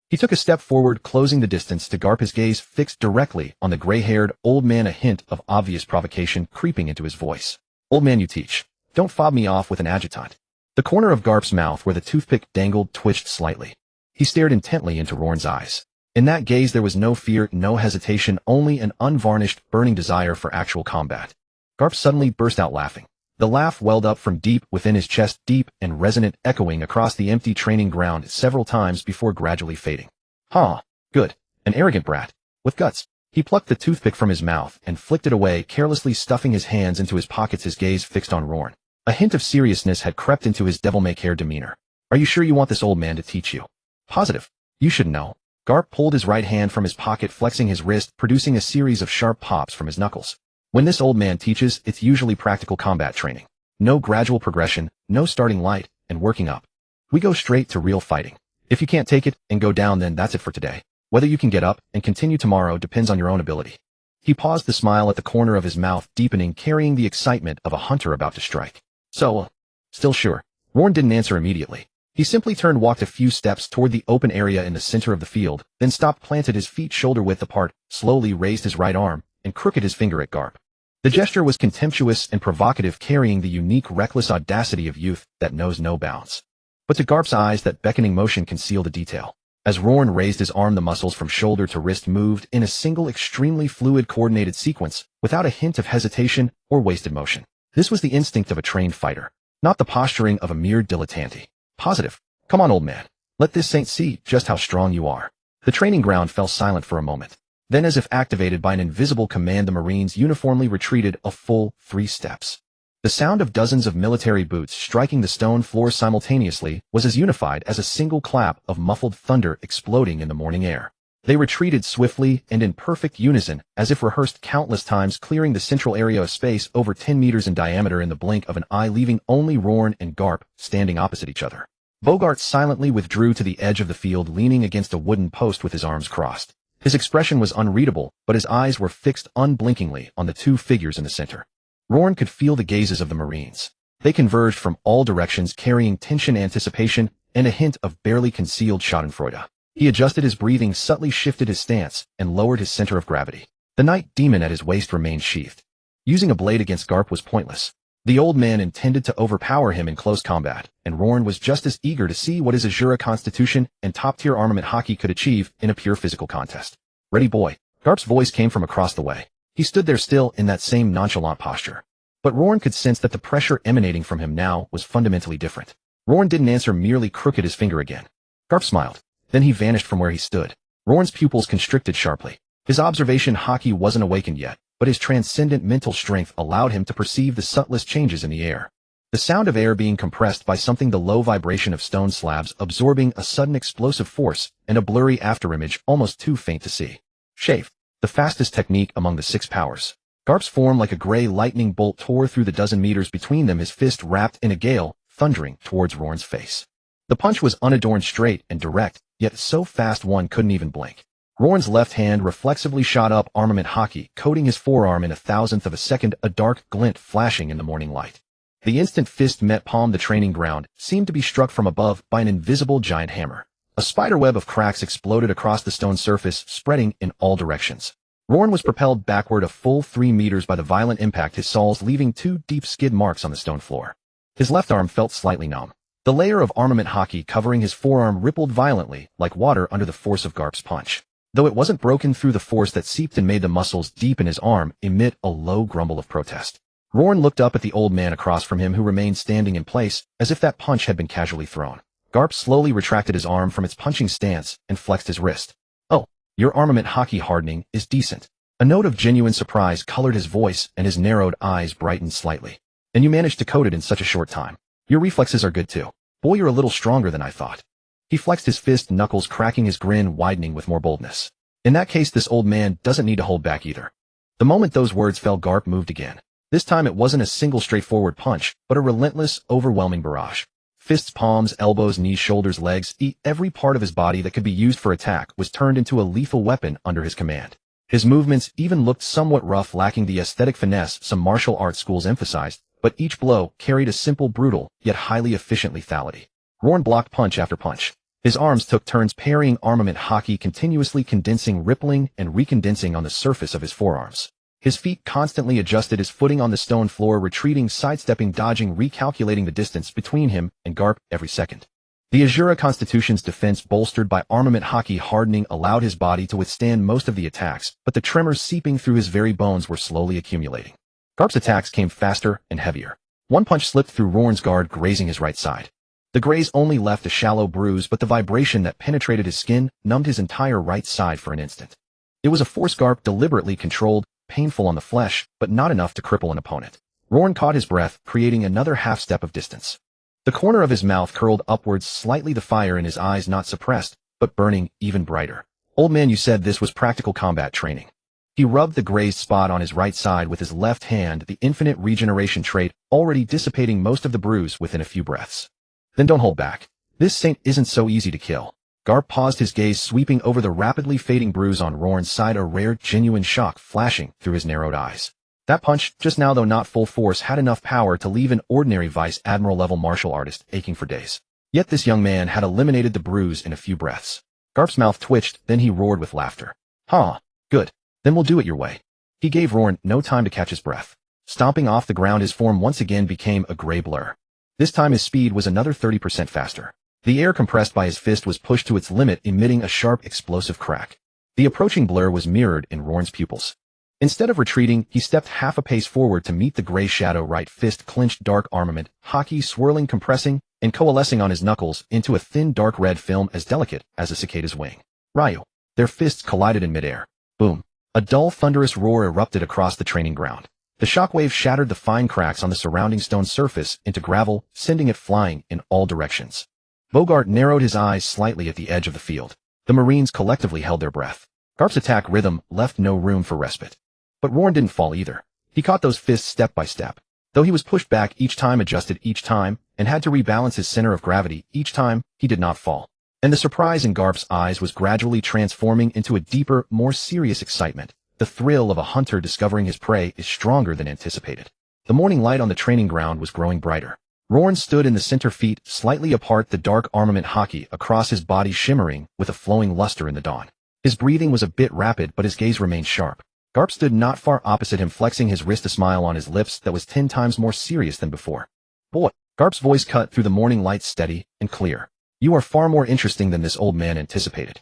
He took a step forward, closing the distance to Garp, his gaze fixed directly on the gray-haired old man, a hint of obvious provocation creeping into his voice. Old man, you teach. Don't fob me off with an adjutant. The corner of Garp's mouth where the toothpick dangled twitched slightly. He stared intently into Rorn's eyes. In that gaze there was no fear, no hesitation, only an unvarnished, burning desire for actual combat. Garp suddenly burst out laughing. The laugh welled up from deep within his chest, deep and resonant, echoing across the empty training ground several times before gradually fading. Huh. Good. An arrogant brat. With guts. He plucked the toothpick from his mouth and flicked it away, carelessly stuffing his hands into his pockets, his gaze fixed on Rorn. A hint of seriousness had crept into his devil-may-care demeanor. Are you sure you want this old man to teach you? Positive. You should know. Garp pulled his right hand from his pocket, flexing his wrist, producing a series of sharp pops from his knuckles. When this old man teaches, it's usually practical combat training. No gradual progression, no starting light and working up. We go straight to real fighting. If you can't take it and go down, then that's it for today. Whether you can get up and continue tomorrow depends on your own ability. He paused, the smile at the corner of his mouth deepening, carrying the excitement of a hunter about to strike. So, still sure. Rorn didn't answer immediately. He simply turned, walked a few steps toward the open area in the center of the field, then stopped, planted his feet shoulder-width apart, slowly raised his right arm, and crooked his finger at Garp. The gesture was contemptuous and provocative, carrying the unique, reckless audacity of youth that knows no bounds. But to Garp's eyes, that beckoning motion concealed a detail. As Rorn raised his arm, the muscles from shoulder to wrist moved in a single, extremely fluid, coordinated sequence, without a hint of hesitation or wasted motion. This was the instinct of a trained fighter, not the posturing of a mere dilettante. Positive. Come on, old man. Let this saint see just how strong you are. The training ground fell silent for a moment. Then, as if activated by an invisible command, the Marines uniformly retreated a full 3 steps. The sound of dozens of military boots striking the stone floor simultaneously was as unified as a single clap of muffled thunder exploding in the morning air. They retreated swiftly and in perfect unison, as if rehearsed countless times, clearing the central area of space over 10 meters in diameter in the blink of an eye, leaving only Rorn and Garp standing opposite each other. Bogart silently withdrew to the edge of the field, leaning against a wooden post with his arms crossed. His expression was unreadable, but his eyes were fixed unblinkingly on the 2 figures in the center. Rorn could feel the gazes of the Marines. They converged from all directions, carrying tension, anticipation, and a hint of barely concealed schadenfreude. He adjusted his breathing, subtly shifted his stance, and lowered his center of gravity. The night demon at his waist remained sheathed. Using a blade against Garp was pointless. The old man intended to overpower him in close combat, and Rorn was just as eager to see what his Azura constitution and top-tier armament hockey could achieve in a pure physical contest. Ready, boy. Garp's voice came from across the way. He stood there still in that same nonchalant posture. But Rorn could sense that the pressure emanating from him now was fundamentally different. Rorn didn't answer, merely crooked his finger again. Garp smiled. Then he vanished from where he stood. Rorn's pupils constricted sharply. His observation hockey wasn't awakened yet, but his transcendent mental strength allowed him to perceive the subtlest changes in the air. The sound of air being compressed by something, the low vibration of stone slabs absorbing a sudden explosive force, and a blurry afterimage almost too faint to see. Shave. The fastest technique among the 6 powers. Garp's form like a gray lightning bolt tore through the dozen meters between them, his fist wrapped in a gale, thundering towards Rorn's face. The punch was unadorned, straight and direct, yet so fast one couldn't even blink. Rorn's left hand reflexively shot up armament hockey, coating his forearm in a thousandth of a second, a dark glint flashing in the morning light. The instant fist met palm, the training ground seemed to be struck from above by an invisible giant hammer. A spiderweb of cracks exploded across the stone surface, spreading in all directions. Rorn was propelled backward a full 3 meters by the violent impact, his soles leaving 2 deep skid marks on the stone floor. His left arm felt slightly numb. The layer of armament hockey covering his forearm rippled violently, like water under the force of Garp's punch. Though it wasn't broken through the force that seeped and made the muscles deep in his arm emit a low grumble of protest. Rorn looked up at the old man across from him, who remained standing in place, as if that punch had been casually thrown. Garp slowly retracted his arm from its punching stance and flexed his wrist. "Oh, your armament hockey hardening is decent." A note of genuine surprise colored his voice, and his narrowed eyes brightened slightly. "And you managed to code it in such a short time. Your reflexes are good too. Boy, you're a little stronger than I thought." He flexed his fist, knuckles cracking, his grin widening with more boldness. "In that case, this old man doesn't need to hold back either." The moment those words fell, Garp moved again. This time it wasn't a single straightforward punch, but a relentless, overwhelming barrage. Fists, palms, elbows, knees, shoulders, legs, every part of his body that could be used for attack was turned into a lethal weapon under his command. His movements even looked somewhat rough, lacking the aesthetic finesse some martial arts schools emphasized, but each blow carried a simple, brutal, yet highly efficient lethality. Rorn blocked punch after punch. His arms took turns parrying armament hockey, continuously condensing, rippling, and recondensing on the surface of his forearms. His feet constantly adjusted his footing on the stone floor, retreating, sidestepping, dodging, recalculating the distance between him and Garp every second. The Azura Constitution's defense, bolstered by armament hockey hardening, allowed his body to withstand most of the attacks, but the tremors seeping through his very bones were slowly accumulating. Garp's attacks came faster and heavier. One punch slipped through Rorn's guard, grazing his right side. The graze only left a shallow bruise, but the vibration that penetrated his skin numbed his entire right side for an instant. It was a force Garp deliberately controlled, painful on the flesh, but not enough to cripple an opponent. Rorn caught his breath, creating another half-step of distance. The corner of his mouth curled upwards slightly, the fire in his eyes not suppressed, but burning even brighter. "Old man, you said this was practical combat training." He rubbed the grazed spot on his right side with his left hand, the infinite regeneration trait already dissipating most of the bruise within a few breaths. "Then don't hold back. This saint isn't so easy to kill." Garp paused, his gaze sweeping over the rapidly fading bruise on Rorn's side, a rare, genuine shock flashing through his narrowed eyes. That punch, just now though not full force, had enough power to leave an ordinary vice admiral-level martial artist aching for days. Yet this young man had eliminated the bruise in a few breaths. Garp's mouth twitched, then he roared with laughter. "Huh, good. Then we'll do it your way." He gave Rorn no time to catch his breath. Stomping off the ground, his form once again became a gray blur. This time his speed was another 30% faster. The air compressed by his fist was pushed to its limit, emitting a sharp, explosive crack. The approaching blur was mirrored in Rorn's pupils. Instead of retreating, he stepped half a pace forward to meet the gray shadow, right fist clenched, dark armament, hockey swirling, compressing, and coalescing on his knuckles into a thin dark red film as delicate as a cicada's wing. Ryu. Their fists collided in midair. Boom. A dull, thunderous roar erupted across the training ground. The shockwave shattered the fine cracks on the surrounding stone surface into gravel, sending it flying in all directions. Bogart narrowed his eyes slightly at the edge of the field. The Marines collectively held their breath. Garp's attack rhythm left no room for respite. But Rorn didn't fall either. He caught those fists step by step. Though he was pushed back each time, adjusted each time, and had to rebalance his center of gravity each time, he did not fall. And the surprise in Garp's eyes was gradually transforming into a deeper, more serious excitement. The thrill of a hunter discovering his prey is stronger than anticipated. The morning light on the training ground was growing brighter. Rorn stood in the center, feet slightly apart, the dark armament hockey across his body shimmering with a flowing luster in the dawn. His breathing was a bit rapid, but his gaze remained sharp. Garp stood not far opposite him, flexing his wrist, a smile on his lips that was 10 times more serious than before. Boy, Garp's voice cut through the morning light, steady and clear. You are far more interesting than this old man anticipated.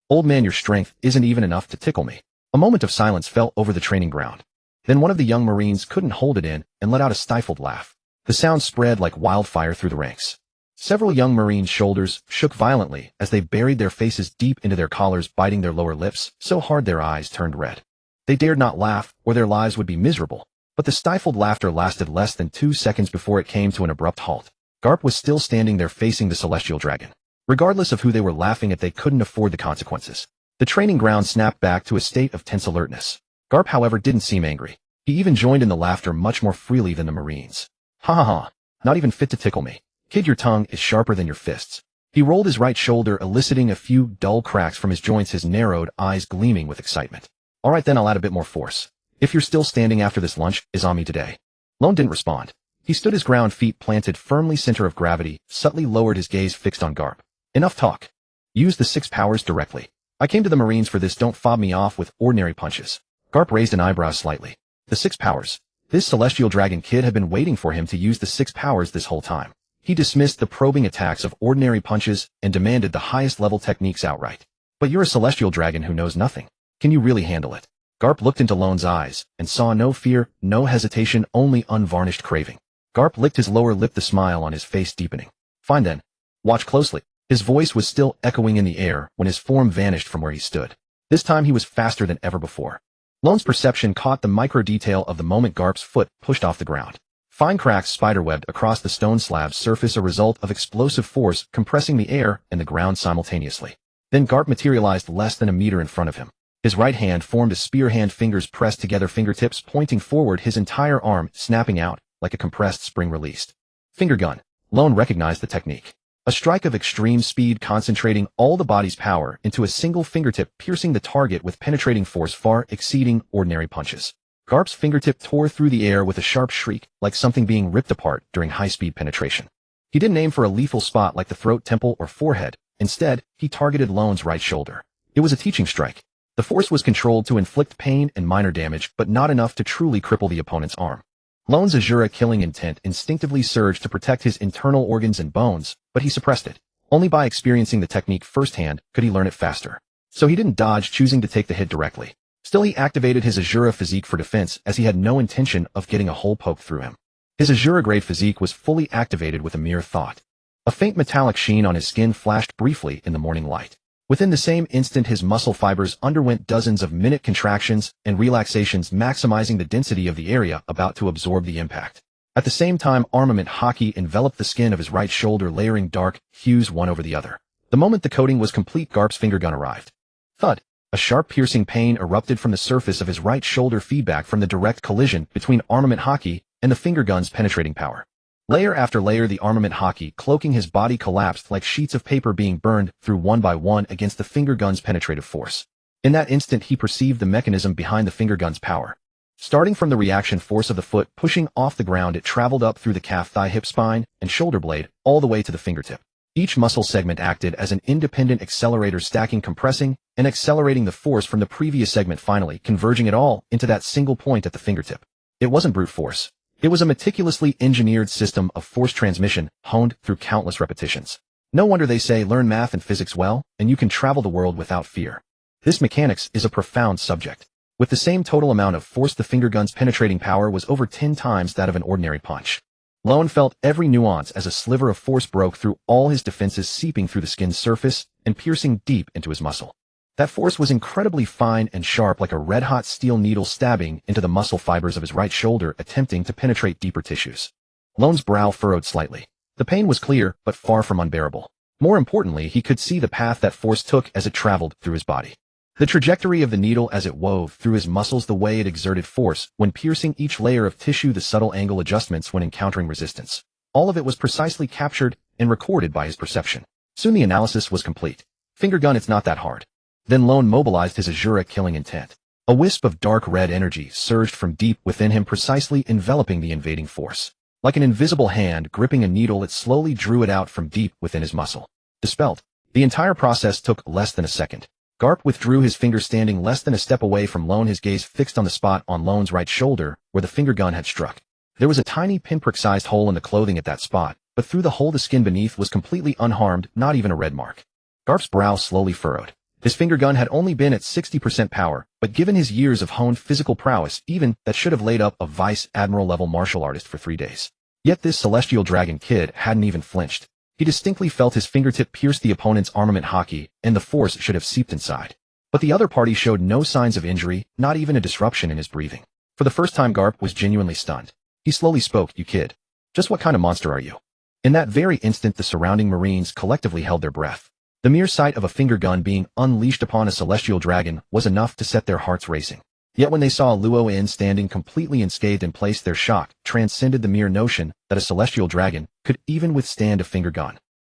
Old man, your strength isn't even enough to tickle me. A moment of silence fell over the training ground. Then one of the young Marines couldn't hold it in and let out a stifled laugh. The sound spread like wildfire through the ranks. Several young Marines' shoulders shook violently as they buried their faces deep into their collars, biting their lower lips so hard their eyes turned red. They dared not laugh, or their lives would be miserable, but the stifled laughter lasted less than 2 seconds before it came to an abrupt halt. Garp was still standing there facing the celestial dragon. Regardless of who they were laughing at, they couldn't afford the consequences. The training ground snapped back to a state of tense alertness. Garp, however, didn't seem angry. He even joined in the laughter much more freely than the Marines. Ha ha ha, not even fit to tickle me. Kid, your tongue is sharper than your fists. He rolled his right shoulder, eliciting a few dull cracks from his joints, his narrowed eyes gleaming with excitement. All right then, I'll add a bit more force. If you're still standing after this lunch is on me today. Lone didn't respond. He stood his ground, feet planted firmly center of gravity, subtly lowered, his gaze fixed on Garp. Enough talk. Use the 6 powers directly. I came to the Marines for this, don't fob me off with ordinary punches. Garp raised an eyebrow slightly. The 6 powers. This celestial dragon kid had been waiting for him to use the 6 powers this whole time. He dismissed the probing attacks of ordinary punches and demanded the highest level techniques outright. But you're a celestial dragon who knows nothing. Can you really handle it? Garp looked into Lone's eyes and saw no fear, no hesitation, only unvarnished craving. Garp licked his lower lip, the smile on his face deepening. Fine then. Watch closely. His voice was still echoing in the air when his form vanished from where he stood. This time he was faster than ever before. Lone's perception caught the micro detail of the moment Garp's foot pushed off the ground. Fine cracks spiderwebbed across the stone slab's surface, a result of explosive force compressing the air and the ground simultaneously. Then Garp materialized less than a meter in front of him. His right hand formed a spear hand, fingers pressed together, fingertips pointing forward, his entire arm snapping out like a compressed spring released. Finger gun. Lone recognized the technique. A strike of extreme speed, concentrating all the body's power into a single fingertip, piercing the target with penetrating force far exceeding ordinary punches. Garp's fingertip tore through the air with a sharp shriek, like something being ripped apart during high-speed penetration. He didn't aim for a lethal spot like the throat, temple, or forehead. Instead, he targeted Lone's right shoulder. It was a teaching strike. The force was controlled to inflict pain and minor damage, but not enough to truly cripple the opponent's arm. Lone's Azura killing intent instinctively surged to protect his internal organs and bones, but he suppressed it. Only by experiencing the technique firsthand could he learn it faster. So he didn't dodge, choosing to take the hit directly. Still, he activated his Azura physique for defense, as he had no intention of getting a hole poked through him. His Azura-grade physique was fully activated with a mere thought. A faint metallic sheen on his skin flashed briefly in the morning light. Within the same instant, his muscle fibers underwent dozens of minute contractions and relaxations, maximizing the density of the area about to absorb the impact. At the same time, armament hockey enveloped the skin of his right shoulder, layering dark hues one over the other. The moment the coating was complete, Garp's finger gun arrived. Thud. A sharp piercing pain erupted from the surface of his right shoulder, feedback from the direct collision between armament hockey and the finger gun's penetrating power. Layer after layer, the armament hockey cloaking his body collapsed like sheets of paper being burned through one by one against the finger gun's penetrative force. In that instant, he perceived the mechanism behind the finger gun's power. Starting from the reaction force of the foot pushing off the ground, it traveled up through the calf, thigh, hip, spine, and shoulder blade, all the way to the fingertip. Each muscle segment acted as an independent accelerator, stacking, compressing, and accelerating the force from the previous segment, finally converging it all into that single point at the fingertip. It wasn't brute force. It was a meticulously engineered system of force transmission, honed through countless repetitions. No wonder they say learn math and physics well, and you can travel the world without fear. This mechanics is a profound subject. With the same total amount of force, the finger gun's penetrating power was over 10 times that of an ordinary punch. Lone felt every nuance as a sliver of force broke through all his defenses, seeping through the skin's surface and piercing deep into his muscle. That force was incredibly fine and sharp, like a red-hot steel needle stabbing into the muscle fibers of his right shoulder, attempting to penetrate deeper tissues. Lone's brow furrowed slightly. The pain was clear, but far from unbearable. More importantly, he could see the path that force took as it traveled through his body. The trajectory of the needle as it wove through his muscles, the way it exerted force when piercing each layer of tissue, the subtle angle adjustments when encountering resistance. All of it was precisely captured and recorded by his perception. Soon the analysis was complete. Finger gun, it's not that hard. Then Lone mobilized his Azura killing intent. A wisp of dark red energy surged from deep within him, precisely enveloping the invading force. Like an invisible hand gripping a needle, it slowly drew it out from deep within his muscle. Dispelled. The entire process took less than a second. Garp withdrew his finger, standing less than a step away from Lone, his gaze fixed on the spot on Lone's right shoulder where the finger gun had struck. There was a tiny pinprick-sized hole in the clothing at that spot, but through the hole the skin beneath was completely unharmed, not even a red mark. Garp's brow slowly furrowed. His finger gun had only been at 60% power, but given his years of honed physical prowess, even that should have laid up a vice admiral-level martial artist for 3 days. Yet this celestial dragon kid hadn't even flinched. He distinctly felt his fingertip pierce the opponent's armament hockey, and the force should have seeped inside. But the other party showed no signs of injury, not even a disruption in his breathing. For the first time, Garp was genuinely stunned. He slowly spoke, "You kid. Just what kind of monster are you?" In that very instant, the surrounding Marines collectively held their breath. The mere sight of a finger gun being unleashed upon a celestial dragon was enough to set their hearts racing. Yet when they saw Luo In standing completely unscathed in place, their shock transcended the mere notion that a celestial dragon could even withstand a finger gun.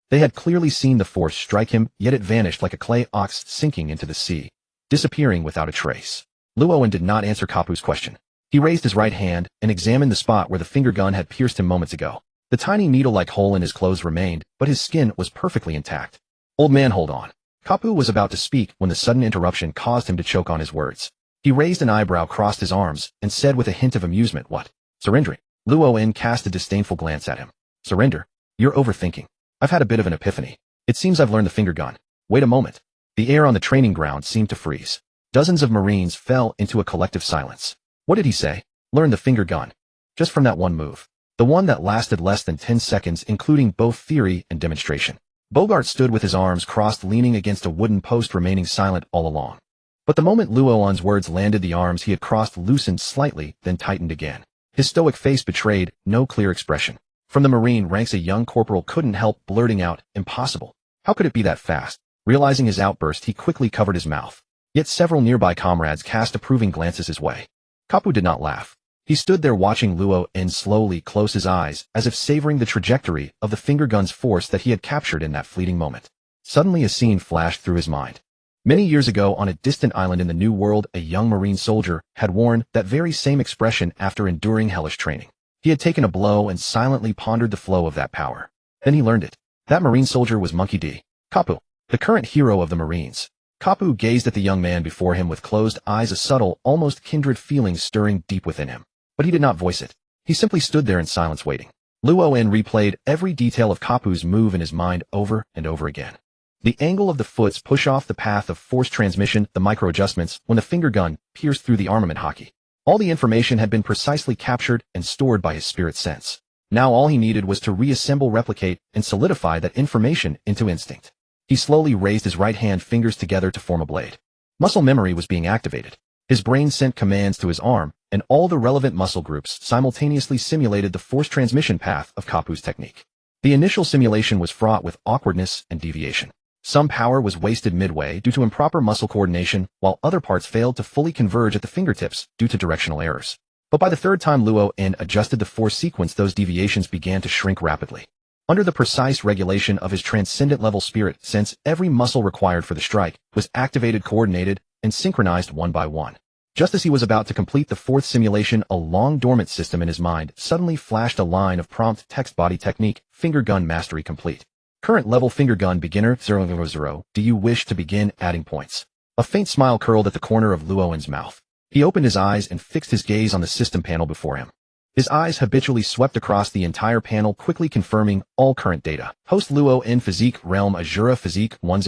They had clearly seen the force strike him, yet it vanished like a clay ox sinking into the sea, disappearing without a trace. Luo In did not answer Kapu's question. He raised his right hand and examined the spot where the finger gun had pierced him moments ago. The tiny needle-like hole in his clothes remained, but his skin was perfectly intact. "Old man, hold on." Kapu was about to speak when the sudden interruption caused him to choke on his words. He raised an eyebrow, crossed his arms, and said with a hint of amusement, "What? Surrendering?" Luo In cast a disdainful glance at him. "Surrender? You're overthinking. I've had a bit of an epiphany. It seems I've learned the finger gun." "Wait a moment." The air on the training ground seemed to freeze. Dozens of Marines fell into a collective silence. What did he say? Learn the finger gun. Just from that one move. The one that lasted less than 10 seconds, including both theory and demonstration. Bogart stood with his arms crossed, leaning against a wooden post, remaining silent all along. But the moment Luo In's words landed, the arms he had crossed loosened slightly, then tightened again. His stoic face betrayed no clear expression. From the Marine ranks, a young corporal couldn't help blurting out, "Impossible. How could it be that fast?" Realizing his outburst, he quickly covered his mouth. Yet several nearby comrades cast approving glances his way. Kapu did not laugh. He stood there watching Luo In slowly close his eyes, as if savoring the trajectory of the finger gun's force that he had captured in that fleeting moment. Suddenly a scene flashed through his mind. Many years ago, on a distant island in the New World, a young Marine soldier had worn that very same expression after enduring hellish training. He had taken a blow and silently pondered the flow of that power. Then he learned it. That Marine soldier was Monkey D. Kapu, the current hero of the Marines. Kapu gazed at the young man before him with closed eyes, a subtle, almost kindred feeling stirring deep within him. But he did not voice it. He simply stood there in silence, waiting. Luo In replayed every detail of Kapu's move in his mind over and over again. The angle of the foot's push off the path of force transmission, the micro-adjustments when the finger gun pierced through the armament hockey. All the information had been precisely captured and stored by his spirit sense. Now all he needed was to reassemble, replicate, and solidify that information into instinct. He slowly raised his right hand fingers together to form a blade. Muscle memory was being activated. His brain sent commands to his arm, and all the relevant muscle groups simultaneously simulated the force transmission path of Kapu's technique. The initial simulation was fraught with awkwardness and deviation. Some power was wasted midway due to improper muscle coordination, while other parts failed to fully converge at the fingertips due to directional errors. But by the third time Luo In adjusted the force sequence, those deviations began to shrink rapidly. Under the precise regulation of his transcendent-level spirit sense, every muscle required for the strike was activated, coordinated, and synchronized one by one. Just as he was about to complete the fourth simulation, a long-dormant system in his mind suddenly flashed a line of prompt text: body technique, finger gun mastery complete. Current level finger gun beginner 000. Do you wish to begin adding points? A faint smile curled at the corner of Luo In's mouth. He opened his eyes and fixed his gaze on the system panel before him. His eyes habitually swept across the entire panel, quickly confirming all current data. Host Luo In physique realm Azura physique 1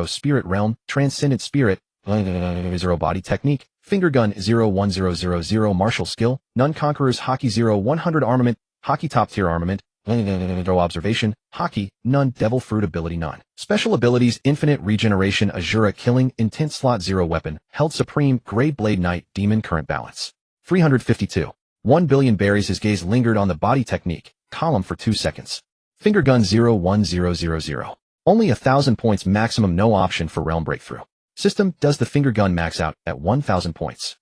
spirit realm transcendent spirit 0 body technique finger gun 01000 martial skill none conquerors hockey 0100 armament hockey top tier armament observation hockey none devil fruit ability none special abilities infinite regeneration Azura killing intent slot 0 weapon held supreme grade blade knight demon current balance 352 1 billion berries. His gaze lingered on the body technique column for 2 seconds. Finger gun 01000. Only 1,000 points maximum, no option for realm breakthrough. System: does the finger gun max out at 1,000 points?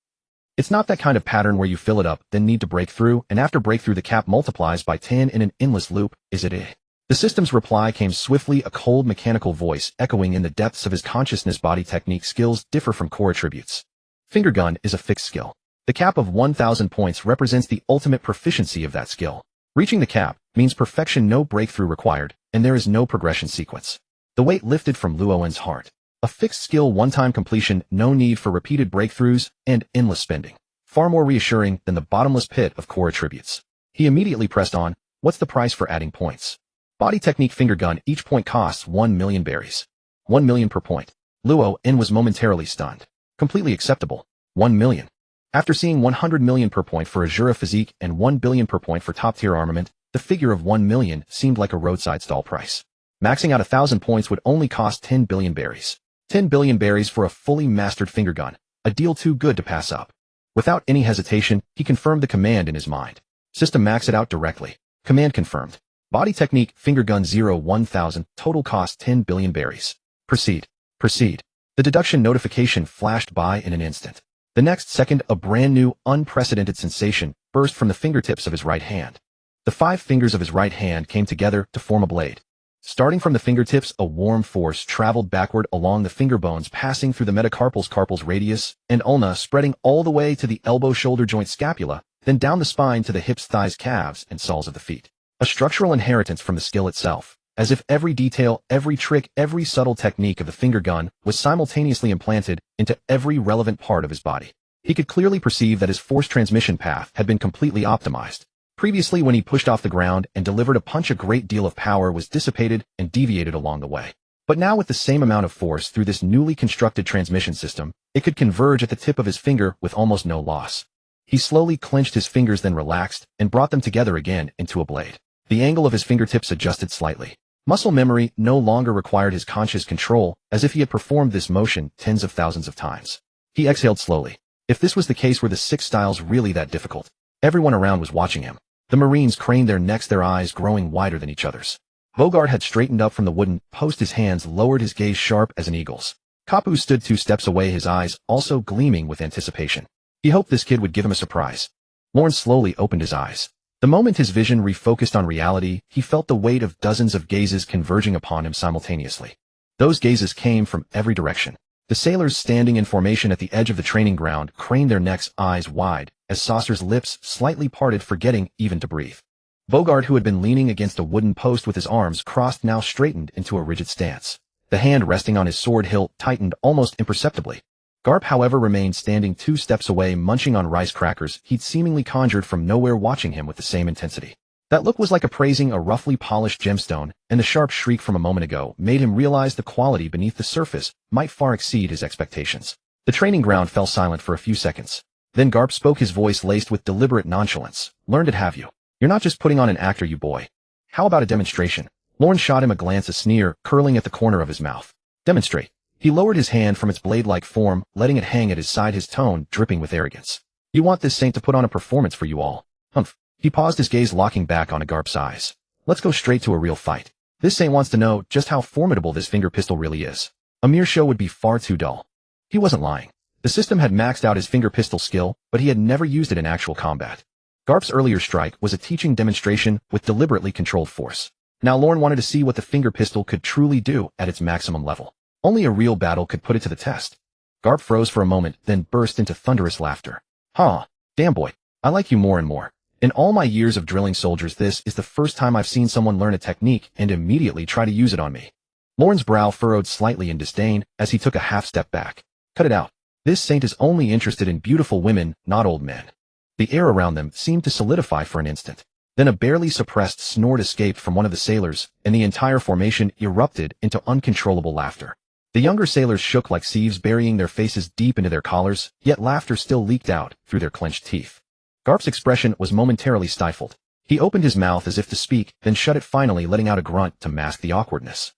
It's not that kind of pattern where you fill it up, then need to break through, and after breakthrough the cap multiplies by 10 in an endless loop, is it? The system's reply came swiftly, a cold mechanical voice echoing in the depths of his consciousness. Body technique skills differ from core attributes. Finger gun is a fixed skill. The cap of 1,000 points represents the ultimate proficiency of that skill. Reaching the cap means perfection, no breakthrough required, and there is no progression sequence. The weight lifted from Luo In's heart. A fixed skill one-time completion, no need for repeated breakthroughs, and endless spending. Far more reassuring than the bottomless pit of core attributes. He immediately pressed on, what's the price for adding points? Body technique finger gun, each point costs 1 million berries. 1 million per point. Luo N was momentarily stunned. Completely acceptable. 1 million. After seeing 100 million per point for Azura physique and 1 billion per point for top-tier armament, the figure of 1 million seemed like a roadside stall price. Maxing out 1,000 points would only cost 10 billion berries. 10 billion berries for a fully mastered finger gun, a deal too good to pass up. Without any hesitation, he confirmed the command in his mind. System max it out directly. Command confirmed. Body technique, finger gun 1000, total cost 10 billion berries. Proceed. Proceed. The deduction notification flashed by in an instant. The next second, a brand new, unprecedented sensation burst from the fingertips of his right hand. The 5 fingers of his right hand came together to form a blade. Starting from the fingertips, a warm force traveled backward along the finger bones, passing through the metacarpals radius and ulna, spreading all the way to the elbow-shoulder joint scapula, then down the spine to the hips, thighs, calves, and soles of the feet. A structural inheritance from the skill itself, as if every detail, every trick, every subtle technique of the finger gun was simultaneously implanted into every relevant part of his body. He could clearly perceive that his force transmission path had been completely optimized. Previously, when he pushed off the ground and delivered a punch, a great deal of power was dissipated and deviated along the way. But now with the same amount of force through this newly constructed transmission system, it could converge at the tip of his finger with almost no loss. He slowly clenched his fingers, then relaxed and brought them together again into a blade. The angle of his fingertips adjusted slightly. Muscle memory no longer required his conscious control, as if he had performed this motion tens of thousands of times. He exhaled slowly. If this was the case, were the 6 styles really that difficult? Everyone around was watching him. The Marines craned their necks, their eyes growing wider than each other's. Bogart had straightened up from the wooden post, his hands lowered, his gaze sharp as an eagle's. Kapu stood 2 steps away, his eyes also gleaming with anticipation. He hoped this kid would give him a surprise. Lorne slowly opened his eyes. The moment his vision refocused on reality, he felt the weight of dozens of gazes converging upon him simultaneously. Those gazes came from every direction. The sailors standing in formation at the edge of the training ground craned their necks, eyes wide, as Saucer's lips slightly parted, forgetting even to breathe. Bogart, who had been leaning against a wooden post with his arms crossed, now straightened into a rigid stance. The hand resting on his sword hilt tightened almost imperceptibly. Garp, however, remained standing 2 steps away, munching on rice crackers he'd seemingly conjured from nowhere, watching him with the same intensity. That look was like appraising a roughly polished gemstone, and the sharp shriek from a moment ago made him realize the quality beneath the surface might far exceed his expectations. The training ground fell silent for a few seconds. Then Garp spoke, his voice laced with deliberate nonchalance. Learned it, have you? You're not just putting on an act, are you, boy? How about a demonstration? Lorne shot him a glance, a sneer curling at the corner of his mouth. Demonstrate. He lowered his hand from its blade-like form, letting it hang at his side, his tone dripping with arrogance. You want this saint to put on a performance for you all? Humph. He paused, his gaze locking back on Garp's eyes. Let's go straight to a real fight. This saint wants to know just how formidable this finger pistol really is. A mere show would be far too dull. He wasn't lying. The system had maxed out his finger pistol skill, but he had never used it in actual combat. Garp's earlier strike was a teaching demonstration with deliberately controlled force. Now Lorne wanted to see what the finger pistol could truly do at its maximum level. Only a real battle could put it to the test. Garp froze for a moment, then burst into thunderous laughter. Huh, damn boy, I like you more and more. In all my years of drilling soldiers, this is the first time I've seen someone learn a technique and immediately try to use it on me. Lorne's brow furrowed slightly in disdain as he took a half step back. Cut it out. This saint is only interested in beautiful women, not old men. The air around them seemed to solidify for an instant. Then a barely suppressed snort escaped from one of the sailors, and the entire formation erupted into uncontrollable laughter. The younger sailors shook like sieves, burying their faces deep into their collars, yet laughter still leaked out through their clenched teeth. Garp's expression was momentarily stifled. He opened his mouth as if to speak, then shut it, finally letting out a grunt to mask the awkwardness.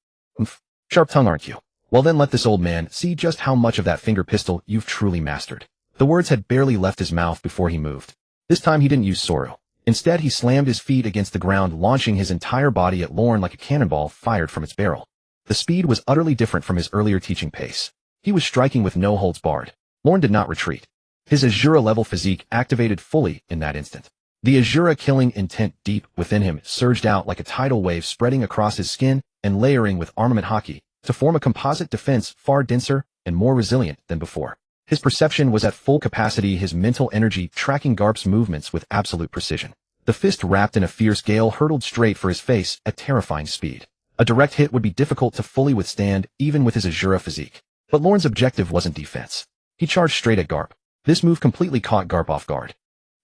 Sharp tongue, aren't you? Well then, let this old man see just how much of that finger pistol you've truly mastered. The words had barely left his mouth before he moved. This time he didn't use Soru. Instead, he slammed his feet against the ground, launching his entire body at Lorne like a cannonball fired from its barrel. The speed was utterly different from his earlier teaching pace. He was striking with no holds barred. Lorne did not retreat. His Azura-level physique activated fully in that instant. The Azura killing intent deep within him surged out like a tidal wave, spreading across his skin and layering with armament haki to form a composite defense far denser and more resilient than before. His perception was at full capacity, his mental energy tracking Garp's movements with absolute precision. The fist wrapped in a fierce gale hurtled straight for his face at terrifying speed. A direct hit would be difficult to fully withstand even with his Azura physique. But Lorne's objective wasn't defense. He charged straight at Garp. This move completely caught Garp off guard.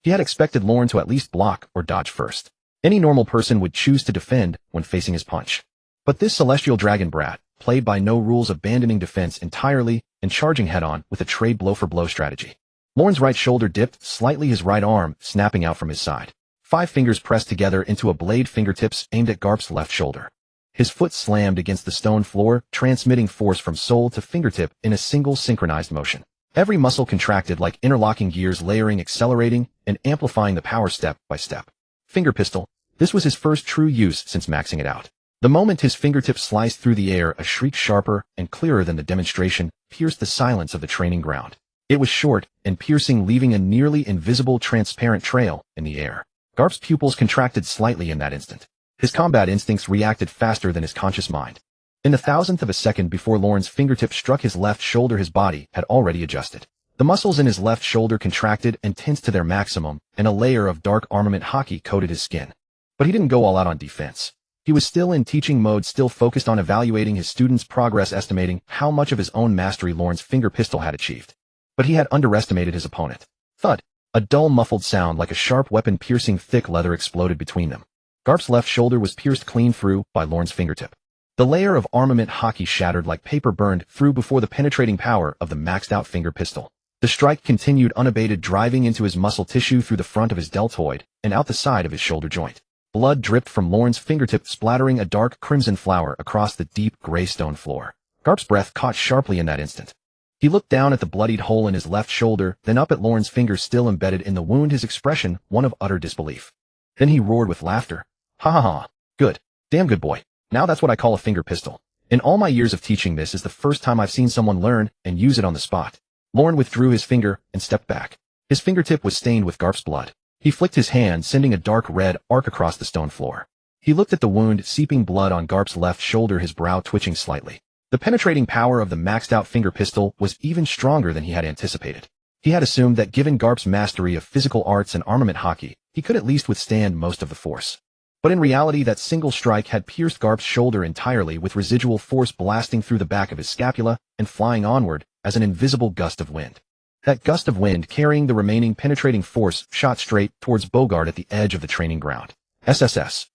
He had expected Lorne to at least block or dodge first. Any normal person would choose to defend when facing his punch. But this celestial dragon brat played by no rules, abandoning defense entirely and charging head-on with a trade blow-for-blow strategy. Lorne's right shoulder dipped slightly, his right arm snapping out from his side. 5 fingers pressed together into a blade, fingertips aimed at Garp's left shoulder. His foot slammed against the stone floor, transmitting force from sole to fingertip in a single synchronized motion. Every muscle contracted like interlocking gears, layering, accelerating, and amplifying the power step by step. Finger pistol. This was his first true use since maxing it out. The moment his fingertips sliced through the air, a shriek sharper and clearer than the demonstration pierced the silence of the training ground. It was short and piercing, leaving a nearly invisible, transparent trail in the air. Garp's pupils contracted slightly in that instant. His combat instincts reacted faster than his conscious mind. In the thousandth of a second before Lorne's fingertip struck his left shoulder, his body had already adjusted. The muscles in his left shoulder contracted and tensed to their maximum, and a layer of dark armament hockey coated his skin. But he didn't go all out on defense. He was still in teaching mode, still focused on evaluating his students' progress, estimating how much of his own mastery Lorne's finger pistol had achieved. But he had underestimated his opponent. Thud! A dull, muffled sound like a sharp weapon piercing thick leather exploded between them. Garp's left shoulder was pierced clean through by Lorne's fingertip. The layer of armament hockey shattered like paper, burned through before the penetrating power of the maxed-out finger pistol. The strike continued unabated, driving into his muscle tissue through the front of his deltoid and out the side of his shoulder joint. Blood dripped from Lorne's fingertip, splattering a dark crimson flower across the deep gray stone floor. Garp's breath caught sharply in that instant. He looked down at the bloodied hole in his left shoulder, then up at Lorne's fingers still embedded in the wound, his expression one of utter disbelief. Then he roared with laughter. Ha ha ha. Good. Damn good boy. Now that's what I call a finger pistol. In all my years of teaching, this is the first time I've seen someone learn and use it on the spot. Lorne withdrew his finger and stepped back. His fingertip was stained with Garp's blood. He flicked his hand, sending a dark red arc across the stone floor. He looked at the wound, seeping blood on Garp's left shoulder, his brow twitching slightly. The penetrating power of the maxed-out finger pistol was even stronger than he had anticipated. He had assumed that given Garp's mastery of physical arts and armament hockey, he could at least withstand most of the force. But in reality, that single strike had pierced Garp's shoulder entirely, with residual force blasting through the back of his scapula and flying onward as an invisible gust of wind. That gust of wind, carrying the remaining penetrating force, shot straight towards Bogart at the edge of the training ground. SSS.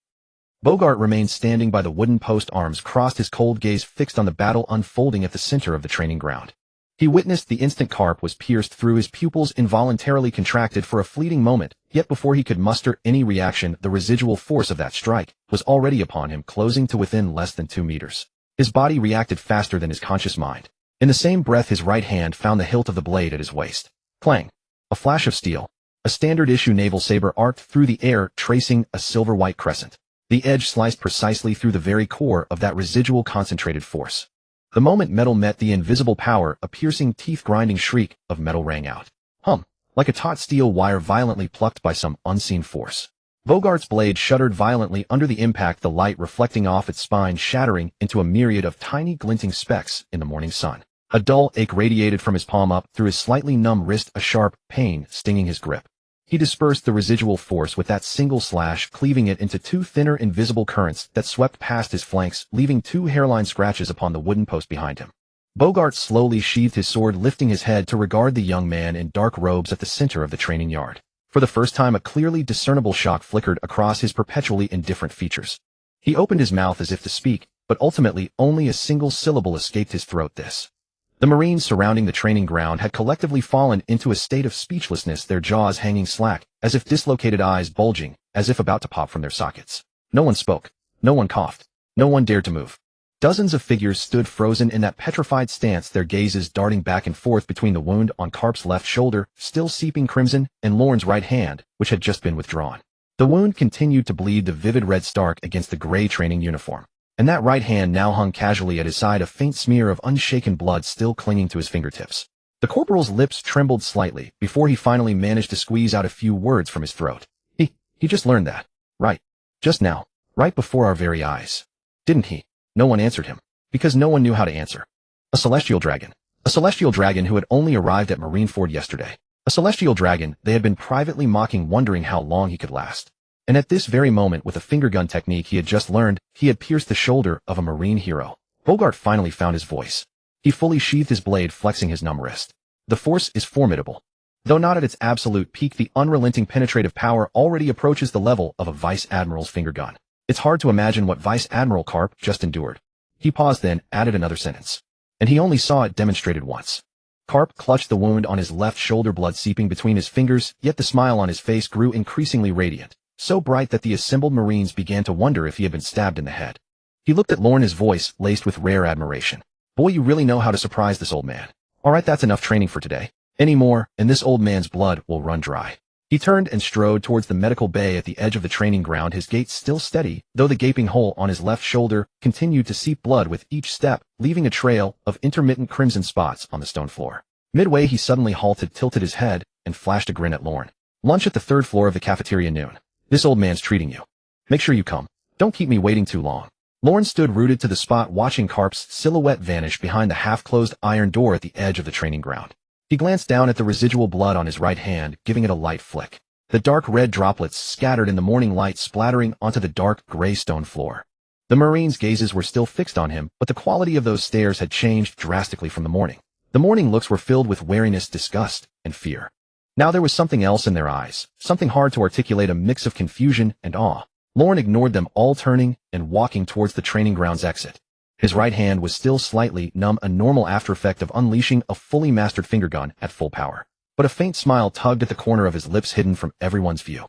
Bogart remained standing by the wooden post, arms crossed, his cold gaze fixed on the battle unfolding at the center of the training ground. He witnessed the instant Garp was pierced through, his pupils involuntarily contracted for a fleeting moment, yet before he could muster any reaction, the residual force of that strike was already upon him, closing to within less than 2 meters. His body reacted faster than his conscious mind. In the same breath, his right hand found the hilt of the blade at his waist. Clang! A flash of steel. A standard-issue naval saber arced through the air, tracing a silver-white crescent. The edge sliced precisely through the very core of that residual concentrated force. The moment metal met the invisible power, a piercing, teeth-grinding shriek of metal rang out. Hum! Like a taut steel wire violently plucked by some unseen force. Bogart's blade shuddered violently under the impact, the light reflecting off its spine, shattering into a myriad of tiny glinting specks in the morning sun. A dull ache radiated from his palm up through his slightly numb wrist, a sharp pain stinging his grip. He dispersed the residual force with that single slash, cleaving it into 2 thinner, invisible currents that swept past his flanks, leaving 2 hairline scratches upon the wooden post behind him. Bogart slowly sheathed his sword, lifting his head to regard the young man in dark robes at the center of the training yard. For the first time, a clearly discernible shock flickered across his perpetually indifferent features. He opened his mouth as if to speak, but ultimately only a single syllable escaped his throat: this. The Marines surrounding the training ground had collectively fallen into a state of speechlessness, their jaws hanging slack, as if dislocated, eyes bulging, as if about to pop from their sockets. No one spoke. No one coughed. No one dared to move. Dozens of figures stood frozen in that petrified stance, their gazes darting back and forth between the wound on Garp's left shoulder, still seeping crimson, and Lorne's right hand, which had just been withdrawn. The wound continued to bleed the vivid red stark against the gray training uniform. And that right hand now hung casually at his side, a faint smear of unshaken blood still clinging to his fingertips. The corporal's lips trembled slightly before he finally managed to squeeze out a few words from his throat. He just learned that. Right. Just now. Right before our very eyes. Didn't he? No one answered him. Because no one knew how to answer. A celestial dragon. A celestial dragon who had only arrived at Marineford yesterday. A celestial dragon they had been privately mocking, wondering how long he could last. And at this very moment, with a finger gun technique he had just learned, he had pierced the shoulder of a Marine hero. Bogart finally found his voice. He fully sheathed his blade, flexing his numb wrist. The force is formidable. Though not at its absolute peak, the unrelenting penetrative power already approaches the level of a vice admiral's finger gun. It's hard to imagine what Vice Admiral Karp just endured. He paused, then added another sentence. And he only saw it demonstrated once. Karp clutched the wound on his left shoulder, blood seeping between his fingers, yet the smile on his face grew increasingly radiant, so bright that the assembled Marines began to wonder if he had been stabbed in the head. He looked at Lorne, his voice laced with rare admiration. Boy, you really know how to surprise this old man. All right, that's enough training for today. Any more, and this old man's blood will run dry. He turned and strode towards the medical bay at the edge of the training ground, his gait still steady, though the gaping hole on his left shoulder continued to seep blood with each step, leaving a trail of intermittent crimson spots on the stone floor. Midway, he suddenly halted, tilted his head, and flashed a grin at Lorne. Lunch at the third floor of the cafeteria noon. This old man's treating you. Make sure you come. Don't keep me waiting too long. Lorne stood rooted to the spot, watching Karp's silhouette vanish behind the half-closed iron door at the edge of the training ground. He glanced down at the residual blood on his right hand, giving it a light flick. The dark red droplets scattered in the morning light, splattering onto the dark gray stone floor. The Marines' gazes were still fixed on him, but the quality of those stares had changed drastically from the morning. The morning looks were filled with wariness, disgust, and fear. Now there was something else in their eyes, something hard to articulate, a mix of confusion and awe. Lorne ignored them all, turning and walking towards the training ground's exit. His right hand was still slightly numb, a normal aftereffect of unleashing a fully mastered finger gun at full power. But a faint smile tugged at the corner of his lips, hidden from everyone's view.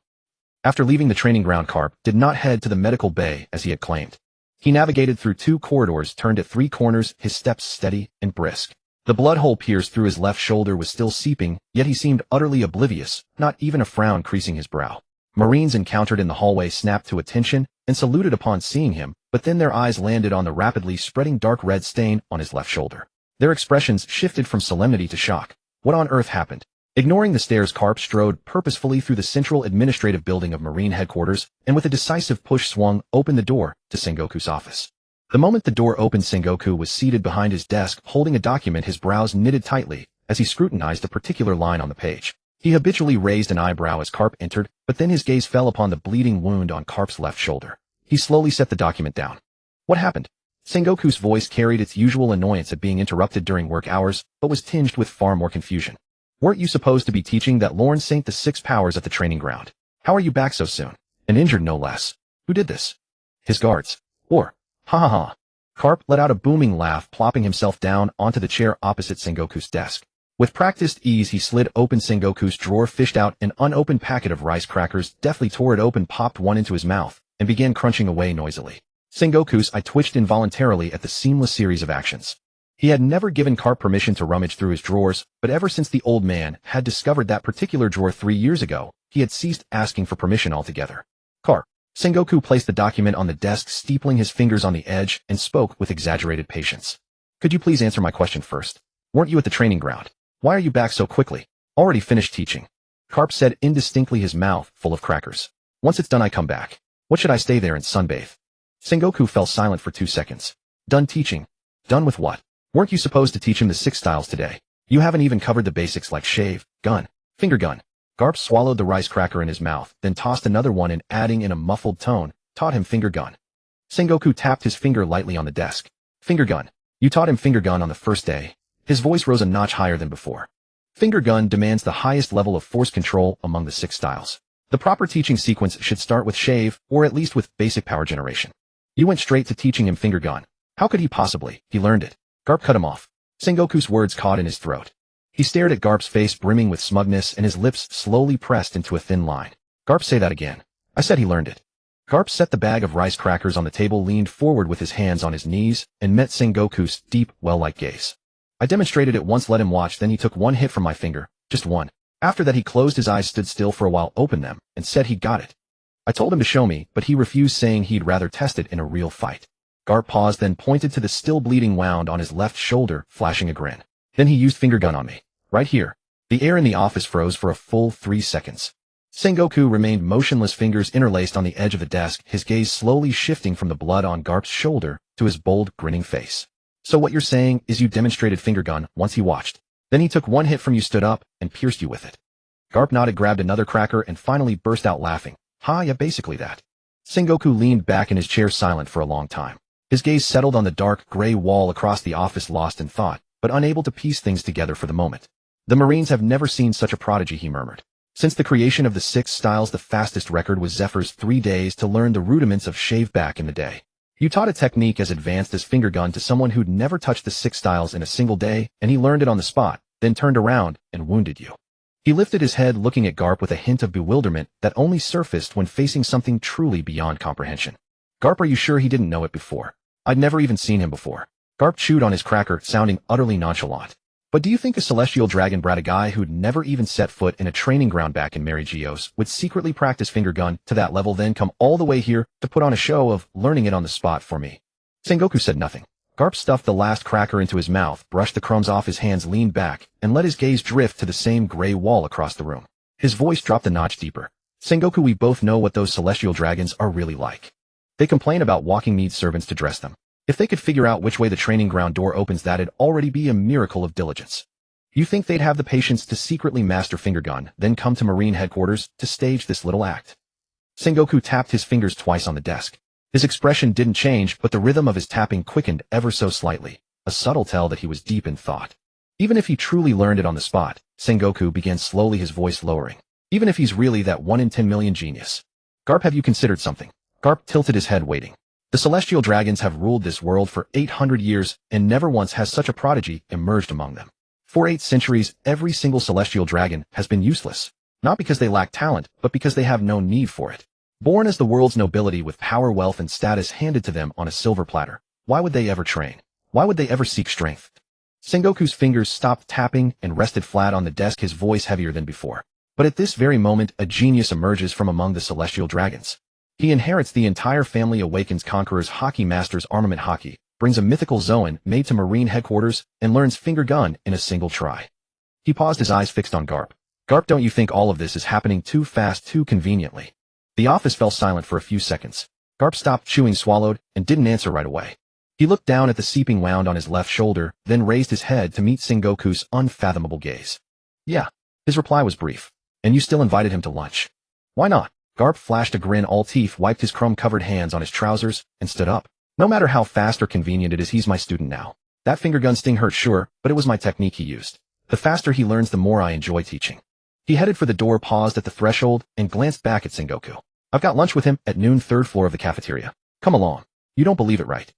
After leaving the training ground, Karp did not head to the medical bay as he had claimed. He navigated through 2 corridors, turned at 3 corners, his steps steady and brisk. The blood hole pierced through his left shoulder was still seeping, yet he seemed utterly oblivious, not even a frown creasing his brow. Marines encountered in the hallway snapped to attention and saluted upon seeing him, but then their eyes landed on the rapidly spreading dark red stain on his left shoulder. Their expressions shifted from solemnity to shock. What on earth happened? Ignoring the stares, Karp strode purposefully through the central administrative building of Marine headquarters and with a decisive push swung open the door to Sengoku's office. The moment the door opened, Sengoku was seated behind his desk holding a document, his brows knitted tightly as he scrutinized a particular line on the page. He habitually raised an eyebrow as Karp entered, but then his gaze fell upon the bleeding wound on Karp's left shoulder. He slowly set the document down. What happened? Sengoku's voice carried its usual annoyance at being interrupted during work hours, but was tinged with far more confusion. Weren't you supposed to be teaching that Lorne Saint the 6 powers at the training ground? How are you back so soon? And injured no less. Who did this? His guards. Or, ha ha ha. Karp let out a booming laugh, plopping himself down onto the chair opposite Sengoku's desk. With practiced ease, he slid open Sengoku's drawer, fished out an unopened packet of rice crackers, deftly tore it open, popped one into his mouth, and began crunching away noisily. Sengoku's eye twitched involuntarily at the seamless series of actions. He had never given Karp permission to rummage through his drawers, but ever since the old man had discovered that particular drawer 3 years ago, he had ceased asking for permission altogether. Karp. Sengoku placed the document on the desk, steepling his fingers on the edge, and spoke with exaggerated patience. Could you please answer my question first? Weren't you at the training ground? Why are you back so quickly? Already finished teaching. Karp said indistinctly, his mouth full of crackers. Once it's done, I come back. What should I stay there and sunbathe? Sengoku fell silent for 2 seconds. Done teaching? Done with what? Weren't you supposed to teach him the 6 styles today? You haven't even covered the basics like shave, gun, finger gun. Karp swallowed the rice cracker in his mouth, then tossed another one in, adding in a muffled tone, taught him finger gun. Sengoku tapped his finger lightly on the desk. Finger gun. You taught him finger gun on the first day. His voice rose a notch higher than before. Finger gun demands the highest level of force control among the 6 styles. The proper teaching sequence should start with shave, or at least with basic power generation. You went straight to teaching him finger gun. How could he possibly? He learned it. Karp cut him off. Sengoku's words caught in his throat. He stared at Karp's face, brimming with smugness, and his lips slowly pressed into a thin line. Karp, say that again. I said he learned it. Karp set the bag of rice crackers on the table, leaned forward with his hands on his knees, and met Sengoku's deep, well-like gaze. I demonstrated it once, let him watch, then he took 1 hit from my finger, just 1. After that he closed his eyes, stood still for a while, opened them, and said he got it. I told him to show me, but he refused, saying he'd rather test it in a real fight. Karp paused, then pointed to the still bleeding wound on his left shoulder, flashing a grin. Then he used finger gun on me. Right here. The air in the office froze for a full 3 seconds. Sengoku remained motionless, fingers interlaced on the edge of the desk, his gaze slowly shifting from the blood on Karp's shoulder to his bold, grinning face. So what you're saying is you demonstrated finger gun once he watched. Then he took 1 hit from you, stood up, and pierced you with it. Karp nodded, grabbed another cracker, and finally burst out laughing. Ha, yeah, basically that. Sengoku leaned back in his chair, silent for a long time. His gaze settled on the dark, gray wall across the office, lost in thought, but unable to piece things together for the moment. The Marines have never seen such a prodigy, he murmured. Since the creation of the 6 styles, the fastest record was Zephyr's 3 days to learn the rudiments of shave back in the day. You taught a technique as advanced as finger gun to someone who'd never touched the 6 styles in a single day, and he learned it on the spot, then turned around and wounded you. He lifted his head, looking at Garp with a hint of bewilderment that only surfaced when facing something truly beyond comprehension. Garp, are you sure he didn't know it before? I'd never even seen him before. Garp chewed on his cracker, sounding utterly nonchalant. But do you think a celestial dragon brat, a guy who'd never even set foot in a training ground back in Mary Geos, would secretly practice finger gun to that level, then come all the way here to put on a show of learning it on the spot for me? Sengoku said nothing. Garp stuffed the last cracker into his mouth, brushed the crumbs off his hands, leaned back, and let his gaze drift to the same gray wall across the room. His voice dropped a notch deeper. Sengoku, we both know what those celestial dragons are really like. They complain about walking need servants to dress them. If they could figure out which way the training ground door opens, that'd already be a miracle of diligence. You think they'd have the patience to secretly master finger gun, then come to Marine headquarters to stage this little act? Sengoku tapped his fingers twice on the desk. His expression didn't change, but the rhythm of his tapping quickened ever so slightly, a subtle tell that he was deep in thought. Even if he truly learned it on the spot, Sengoku began slowly, his voice lowering. Even if he's really that 1 in 10 million genius. Garp, have you considered something? Garp tilted his head, waiting. The celestial dragons have ruled this world for 800 years, and never once has such a prodigy emerged among them. For 8 centuries, every single celestial dragon has been useless. Not because they lack talent, but because they have no need for it. Born as the world's nobility with power, wealth, and status handed to them on a silver platter, why would they ever train? Why would they ever seek strength? Sengoku's fingers stopped tapping and rested flat on the desk, his voice heavier than before. But at this very moment, a genius emerges from among the celestial dragons. He inherits the entire family, awakens conquerors, hockey masters, armament hockey, brings a mythical Zoan made to Marine headquarters, and learns finger gun in a single try. He paused, his eyes fixed on Garp. Garp, don't you think all of this is happening too fast, too conveniently? The office fell silent for a few seconds. Garp stopped chewing, swallowed, and didn't answer right away. He looked down at the seeping wound on his left shoulder, then raised his head to meet Sengoku's unfathomable gaze. Yeah. His reply was brief. And you still invited him to lunch? Why not? Garp flashed a grin, all teeth, wiped his crumb-covered hands on his trousers, and stood up. No matter how fast or convenient it is, he's my student now. That finger gun sting hurt, sure, but it was my technique he used. The faster he learns, the more I enjoy teaching. He headed for the door, paused at the threshold, and glanced back at Sengoku. I've got lunch with him at noon, 3rd floor of the cafeteria. Come along. You don't believe it, right?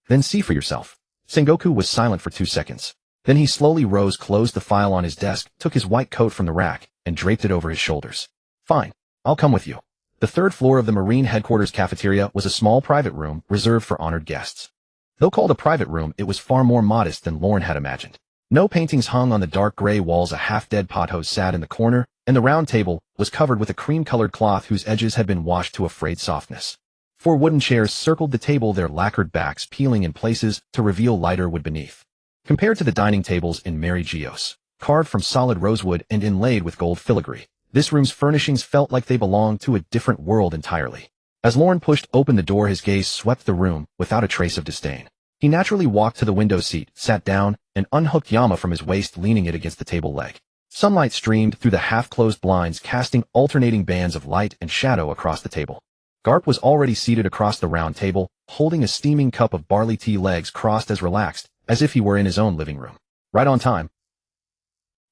Then see for yourself. Sengoku was silent for 2 seconds. Then he slowly rose, closed the file on his desk, took his white coat from the rack, and draped it over his shoulders. Fine. I'll come with you. The 3rd floor of the Marine headquarters cafeteria was a small private room reserved for honored guests. Though called a private room, it was far more modest than Lorne had imagined. No paintings hung on the dark gray walls, a half-dead pothose sat in the corner, and the round table was covered with a cream-colored cloth whose edges had been washed to a frayed softness. 4 wooden chairs circled the table, their lacquered backs peeling in places to reveal lighter wood beneath. Compared to the dining tables in Mary Geos, carved from solid rosewood and inlaid with gold filigree, this room's furnishings felt like they belonged to a different world entirely. As Lorne pushed open the door, his gaze swept the room without a trace of disdain. He naturally walked to the window seat, sat down, and unhooked Yama from his waist, leaning it against the table leg. Sunlight streamed through the half-closed blinds, casting alternating bands of light and shadow across the table. Garp was already seated across the round table, holding a steaming cup of barley tea, legs crossed as relaxed as if he were in his own living room. Right on time.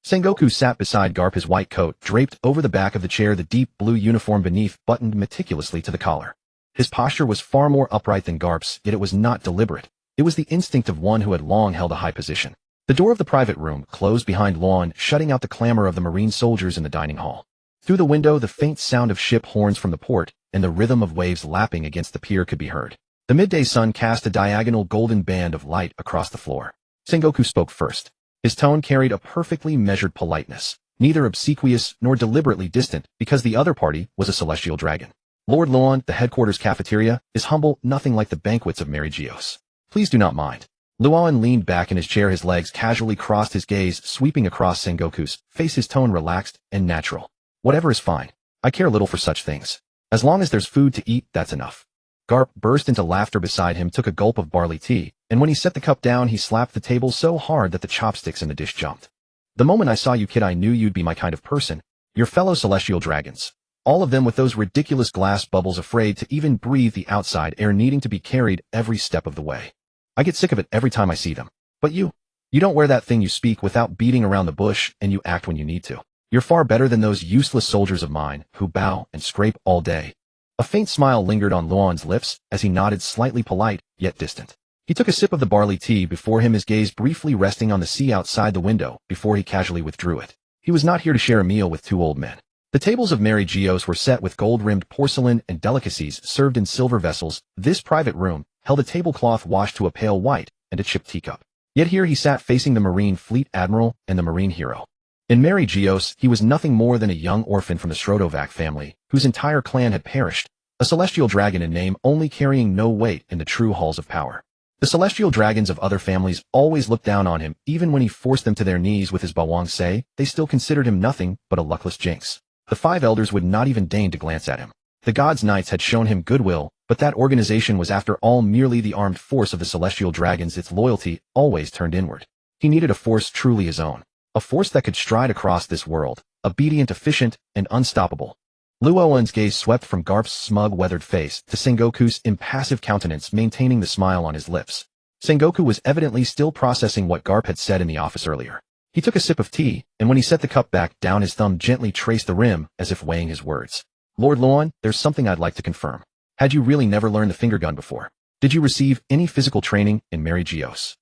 Sengoku sat beside Garp, his white coat draped over the back of the chair, the deep blue uniform beneath buttoned meticulously to the collar. His posture was far more upright than Garp's, yet it was not deliberate. It was the instinct of one who had long held a high position. The door of the private room closed behind Lorne, shutting out the clamor of the Marine soldiers in the dining hall. Through the window, the faint sound of ship horns from the port and the rhythm of waves lapping against the pier could be heard. The midday sun cast a diagonal golden band of light across the floor. Sengoku spoke first. His tone carried a perfectly measured politeness, neither obsequious nor deliberately distant, because the other party was a celestial dragon. Lord Lorne, the headquarters cafeteria, is humble, nothing like the banquets of Mary Geos. Please do not mind. Luan leaned back in his chair, his legs casually crossed, his gaze sweeping across Sengoku's face, his tone relaxed and natural. Whatever is fine. I care little for such things. As long as there's food to eat, that's enough. Garp burst into laughter beside him, took a gulp of barley tea, and when he set the cup down, he slapped the table so hard that the chopsticks in the dish jumped. The moment I saw you, kid, I knew you'd be my kind of person. Your fellow celestial dragons. All of them with those ridiculous glass bubbles, afraid to even breathe the outside air, needing to be carried every step of the way. I get sick of it every time I see them. But you don't wear that thing, you speak without beating around the bush, and you act when you need to. You're far better than those useless soldiers of mine who bow and scrape all day. A faint smile lingered on Luo's lips as he nodded, slightly polite, yet distant. He took a sip of the barley tea before him, his gaze briefly resting on the sea outside the window before he casually withdrew it. He was not here to share a meal with two old men. The tables of Mary Geos were set with gold-rimmed porcelain and delicacies served in silver vessels. This private room held a tablecloth washed to a pale white and a chipped teacup. Yet here he sat facing the Marine Fleet Admiral and the Marine hero. In Mary Geos, he was nothing more than a young orphan from the Shrodovac family, whose entire clan had perished, a celestial dragon in name, only carrying no weight in the true halls of power. The celestial dragons of other families always looked down on him, even when he forced them to their knees with his Bawang Se, they still considered him nothing but a luckless jinx. The five elders would not even deign to glance at him. The gods' knights had shown him goodwill, but that organization was after all merely the armed force of the celestial dragons. Its loyalty always turned inward. He needed a force truly his own. A force that could stride across this world, obedient, efficient, and unstoppable. Luowen's gaze swept from Garp's smug, weathered face to Sengoku's impassive countenance, maintaining the smile on his lips. Sengoku was evidently still processing what Garp had said in the office earlier. He took a sip of tea, and when he set the cup back down, his thumb gently traced the rim, as if weighing his words. Lord Luon, there's something I'd like to confirm. Had you really never learned the finger gun before? Did you receive any physical training in Mary Geos?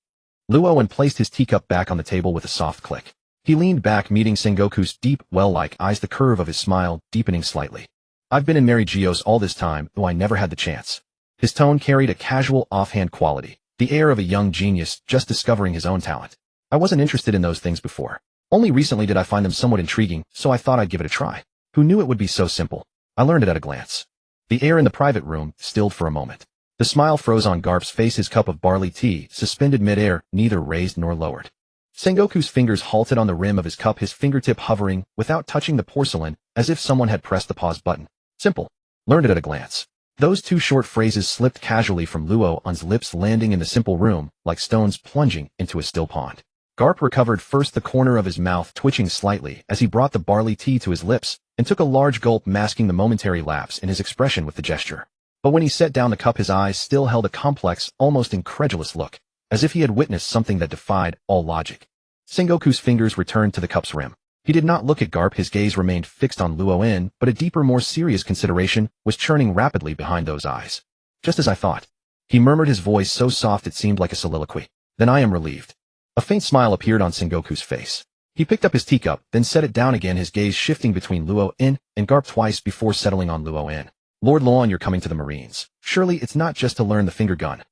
Luowen placed his teacup back on the table with a soft click. He leaned back, meeting Sengoku's deep, well-like eyes, the curve of his smile deepening slightly. I've been in Mary Geos all this time, though I never had the chance. His tone carried a casual, offhand quality, the air of a young genius just discovering his own talent. I wasn't interested in those things before. Only recently did I find them somewhat intriguing, so I thought I'd give it a try. Who knew it would be so simple? I learned it at a glance. The air in the private room stilled for a moment. The smile froze on Garp's face, his cup of barley tea suspended mid-air, neither raised nor lowered. Sengoku's fingers halted on the rim of his cup, his fingertip hovering without touching the porcelain, as if someone had pressed the pause button. Simple. Learned it at a glance. Those two short phrases slipped casually from Luo's lips, landing in the simple room like stones plunging into a still pond. Garp recovered first, the corner of his mouth twitching slightly as he brought the barley tea to his lips and took a large gulp, masking the momentary lapse in his expression with the gesture. But when he set down the cup, his eyes still held a complex, almost incredulous look, as if he had witnessed something that defied all logic. Sengoku's fingers returned to the cup's rim. He did not look at Garp, his gaze remained fixed on Luoin, but a deeper, more serious consideration was churning rapidly behind those eyes. Just as I thought. He murmured, his voice so soft it seemed like a soliloquy. Then I am relieved. A faint smile appeared on Sengoku's face. He picked up his teacup, then set it down again, his gaze shifting between Luoin and Garp twice before settling on Luoin. Lord Luon, you're coming to the Marines. Surely it's not just to learn the finger gun.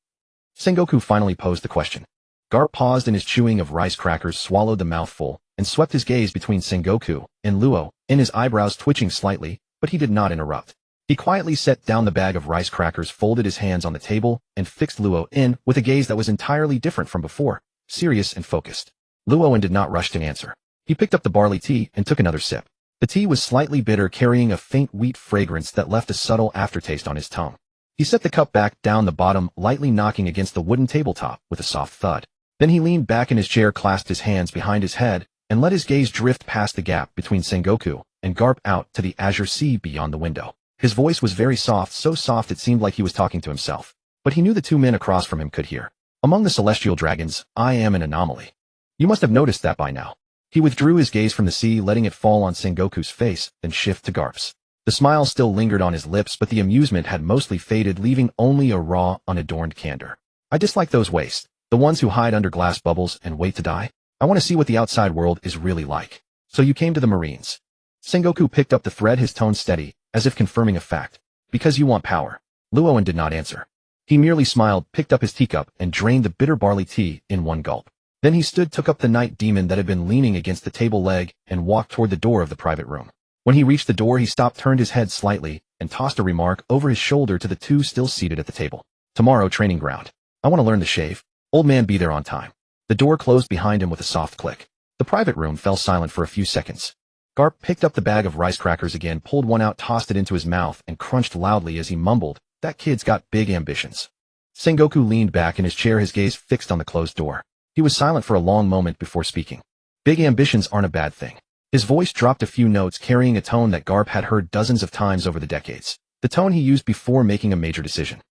Sengoku finally posed the question. Garp paused in his chewing of rice crackers, swallowed the mouthful, and swept his gaze between Sengoku and Luo, in his eyebrows twitching slightly, but he did not interrupt. He quietly set down the bag of rice crackers, folded his hands on the table, and fixed Luo in with a gaze that was entirely different from before, serious and focused. Luoin did not rush to answer. He picked up the barley tea and took another sip. The tea was slightly bitter, carrying a faint wheat fragrance that left a subtle aftertaste on his tongue. He set the cup back down the bottom, lightly knocking against the wooden tabletop with a soft thud. Then he leaned back in his chair, clasped his hands behind his head, and let his gaze drift past the gap between Sengoku and Garp out to the azure sea beyond the window. His voice was very soft, so soft it seemed like he was talking to himself. But he knew the two men across from him could hear. Among the celestial dragons, I am an anomaly. You must have noticed that by now. He withdrew his gaze from the sea, letting it fall on Sengoku's face, then shift to Garp's. The smile still lingered on his lips, but the amusement had mostly faded, leaving only a raw, unadorned candor. I dislike those wastes. The ones who hide under glass bubbles and wait to die? I want to see what the outside world is really like. So you came to the Marines. Sengoku picked up the thread, his tone steady, as if confirming a fact. Because you want power. Luoin did not answer. He merely smiled, picked up his teacup, and drained the bitter barley tea in one gulp. Then he stood, took up the night demon that had been leaning against the table leg, and walked toward the door of the private room. When he reached the door, he stopped, turned his head slightly, and tossed a remark over his shoulder to the two still seated at the table. Tomorrow, training ground. I want to learn the shave. Old man, be there on time. The door closed behind him with a soft click. The private room fell silent for a few seconds. Garp picked up the bag of rice crackers again, pulled one out, tossed it into his mouth, and crunched loudly as he mumbled, that kid's got big ambitions. Sengoku leaned back in his chair, his gaze fixed on the closed door. He was silent for a long moment before speaking. Big ambitions aren't a bad thing. His voice dropped a few notes, carrying a tone that Garp had heard dozens of times over the decades. The tone he used before making a major decision.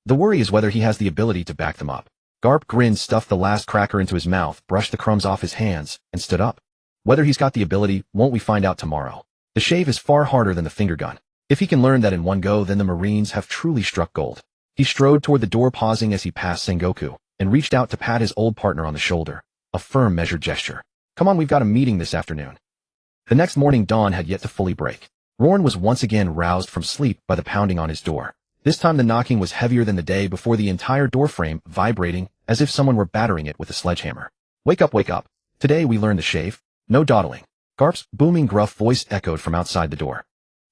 The worry is whether he has the ability to back them up. Garp grinned, stuffed the last cracker into his mouth, brushed the crumbs off his hands, and stood up. Whether he's got the ability, won't we find out tomorrow. The shave is far harder than the finger gun. If he can learn that in one go, then the Marines have truly struck gold. He strode toward the door, pausing as he passed Sengoku, and reached out to pat his old partner on the shoulder. A firm, measured gesture. Come on, we've got a meeting this afternoon. The next morning, dawn had yet to fully break. Roran was once again roused from sleep by the pounding on his door. This time the knocking was heavier than the day before, the entire doorframe vibrating as if someone were battering it with a sledgehammer. Wake up, wake up. Today we learn the shave. No dawdling. Garp's booming, gruff voice echoed from outside the door.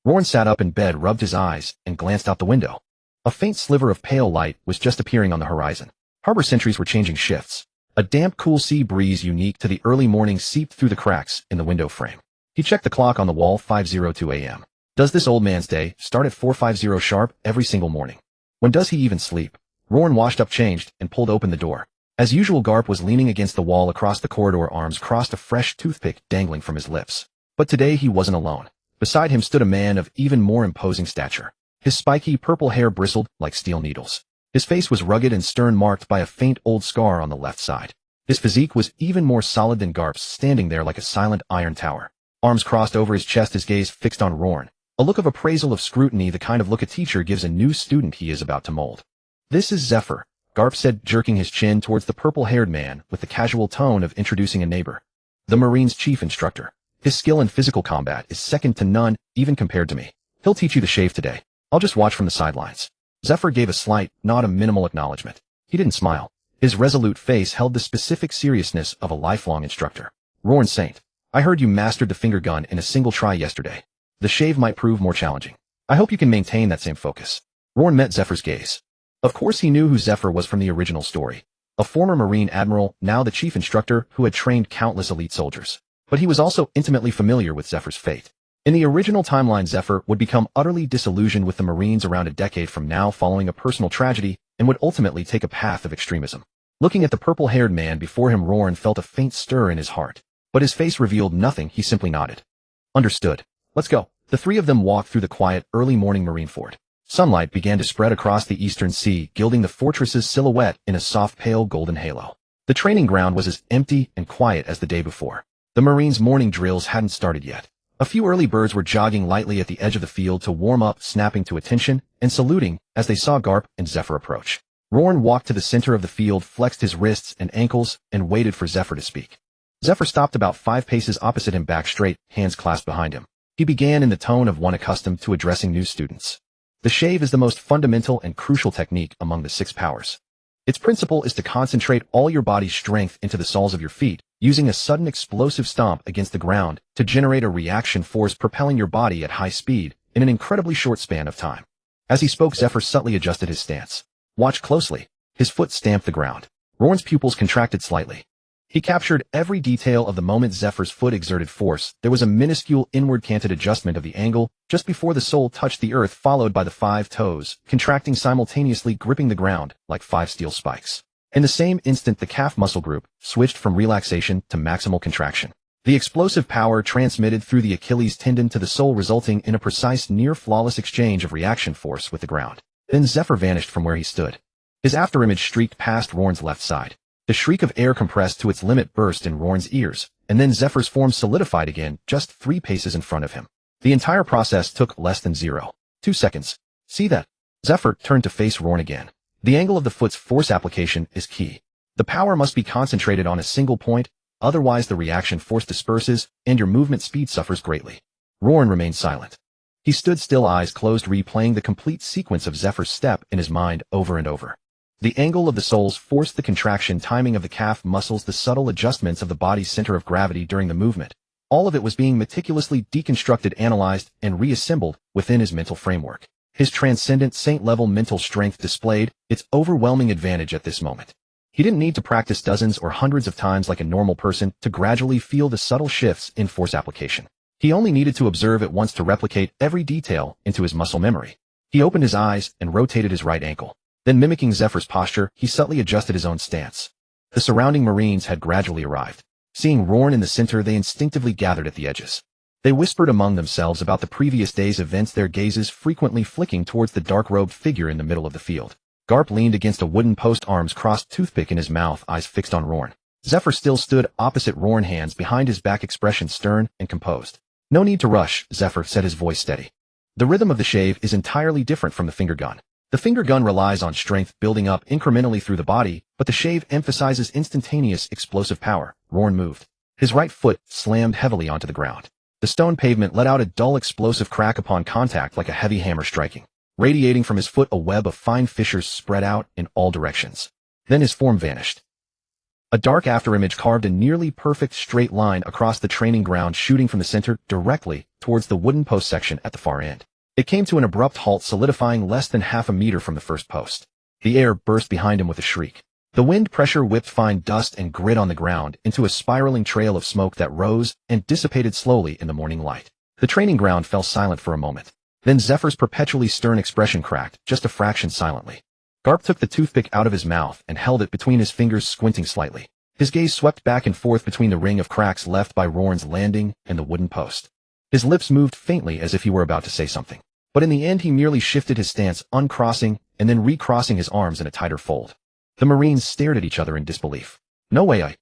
Roran sat up in bed, rubbed his eyes, and glanced out the window. A faint sliver of pale light was just appearing on the horizon. Harbor sentries were changing shifts. A damp, cool sea breeze unique to the early morning seeped through the cracks in the window frame. He checked the clock on the wall. 5:02 a.m. Does this old man's day start at 4:50 sharp every single morning? When does he even sleep? Roran washed up, changed, and pulled open the door. As usual, Garp was leaning against the wall across the corridor, arms crossed, a fresh toothpick dangling from his lips. But today he wasn't alone. Beside him stood a man of even more imposing stature. His spiky purple hair bristled like steel needles. His face was rugged and stern, marked by a faint old scar on the left side. His physique was even more solid than Garp's, standing there like a silent iron tower. Arms crossed over his chest, his gaze fixed on Roran. A look of appraisal, of scrutiny, the kind of look a teacher gives a new student he is about to mold. This is Zephyr, Garp said, jerking his chin towards the purple-haired man with the casual tone of introducing a neighbor. The Marines' chief instructor. His skill in physical combat is second to none, even compared to me. He'll teach you the shave today. I'll just watch from the sidelines. Zephyr gave a slight, not a minimal acknowledgement. He didn't smile. His resolute face held the specific seriousness of a lifelong instructor. Roran Saint, I heard you mastered the finger gun in a single try yesterday. The shave might prove more challenging. I hope you can maintain that same focus. Roran met Zephyr's gaze. Of course he knew who Zephyr was from the original story. A former Marine admiral, now the chief instructor who had trained countless elite soldiers. But he was also intimately familiar with Zephyr's fate. In the original timeline, Zephyr would become utterly disillusioned with the Marines around a decade from now, following a personal tragedy, and would ultimately take a path of extremism. Looking at the purple-haired man before him, Roran felt a faint stir in his heart. But his face revealed nothing. He simply nodded. Understood. Let's go. The three of them walked through the quiet, early morning marine fort. Sunlight began to spread across the eastern sea, gilding the fortress's silhouette in a soft, pale golden halo. The training ground was as empty and quiet as the day before. The Marines' morning drills hadn't started yet. A few early birds were jogging lightly at the edge of the field to warm up, snapping to attention and saluting as they saw Garp and Zephyr approach. Roran walked to the center of the field, flexed his wrists and ankles, and waited for Zephyr to speak. Zephyr stopped about 5 paces opposite him, back straight, hands clasped behind him. He began in the tone of one accustomed to addressing new students. The shave is the most fundamental and crucial technique among the 6 powers. Its principle is to concentrate all your body's strength into the soles of your feet, using a sudden explosive stomp against the ground to generate a reaction force propelling your body at high speed in an incredibly short span of time. As he spoke, Zephyr subtly adjusted his stance. Watch closely. His foot stamped the ground. Roran's pupils contracted slightly. He captured every detail of the moment Zephyr's foot exerted force. There was a minuscule inward canted adjustment of the angle just before the sole touched the earth, followed by the 5 toes, contracting simultaneously, gripping the ground like 5 steel spikes. In the same instant, the calf muscle group switched from relaxation to maximal contraction. The explosive power transmitted through the Achilles tendon to the sole, resulting in a precise, near-flawless exchange of reaction force with the ground. Then Zephyr vanished from where he stood. His afterimage streaked past Roran's left side. The shriek of air compressed to its limit burst in Roran's ears, and then Zephyr's form solidified again, just 3 paces in front of him. The entire process took less than 0.2 seconds. See that? Zephyr turned to face Roran again. The angle of the foot's force application is key. The power must be concentrated on a single point, otherwise the reaction force disperses, and your movement speed suffers greatly. Roran remained silent. He stood still, eyes closed, replaying the complete sequence of Zephyr's step in his mind over and over. The angle of the soles forced, the contraction timing of the calf muscles, the subtle adjustments of the body's center of gravity during the movement. All of it was being meticulously deconstructed, analyzed, and reassembled within his mental framework. His transcendent saint-level mental strength displayed its overwhelming advantage at this moment. He didn't need to practice dozens or hundreds of times like a normal person to gradually feel the subtle shifts in force application. He only needed to observe it once to replicate every detail into his muscle memory. He opened his eyes and rotated his right ankle. Then, mimicking Zephyr's posture, he subtly adjusted his own stance. The surrounding Marines had gradually arrived. Seeing Rorn in the center, they instinctively gathered at the edges. They whispered among themselves about the previous day's events, their gazes frequently flicking towards the dark-robed figure in the middle of the field. Garp leaned against a wooden post, arms crossed, toothpick in his mouth, eyes fixed on Rorn. Zephyr still stood opposite Rorn, hands behind his back, expression stern and composed. "No need to rush," Zephyr said, his voice steady. "The rhythm of the shave is entirely different from the finger gun. The finger gun relies on strength building up incrementally through the body, but the shave emphasizes instantaneous, explosive power." Rorn moved. His right foot slammed heavily onto the ground. The stone pavement let out a dull, explosive crack upon contact, like a heavy hammer striking. Radiating from his foot, a web of fine fissures spread out in all directions. Then his form vanished. A dark afterimage carved a nearly perfect straight line across the training ground, shooting from the center directly towards the wooden post section at the far end. It came to an abrupt halt, solidifying less than half a meter from the first post. The air burst behind him with a shriek. The wind pressure whipped fine dust and grit on the ground into a spiraling trail of smoke that rose and dissipated slowly in the morning light. The training ground fell silent for a moment. Then Zephyr's perpetually stern expression cracked, just a fraction silently. Garp took the toothpick out of his mouth and held it between his fingers, squinting slightly. His gaze swept back and forth between the ring of cracks left by Rorn's landing and the wooden post. His lips moved faintly as if he were about to say something. But in the end he merely shifted his stance, uncrossing and then recrossing his arms in a tighter fold. The Marines stared at each other in disbelief. "No way,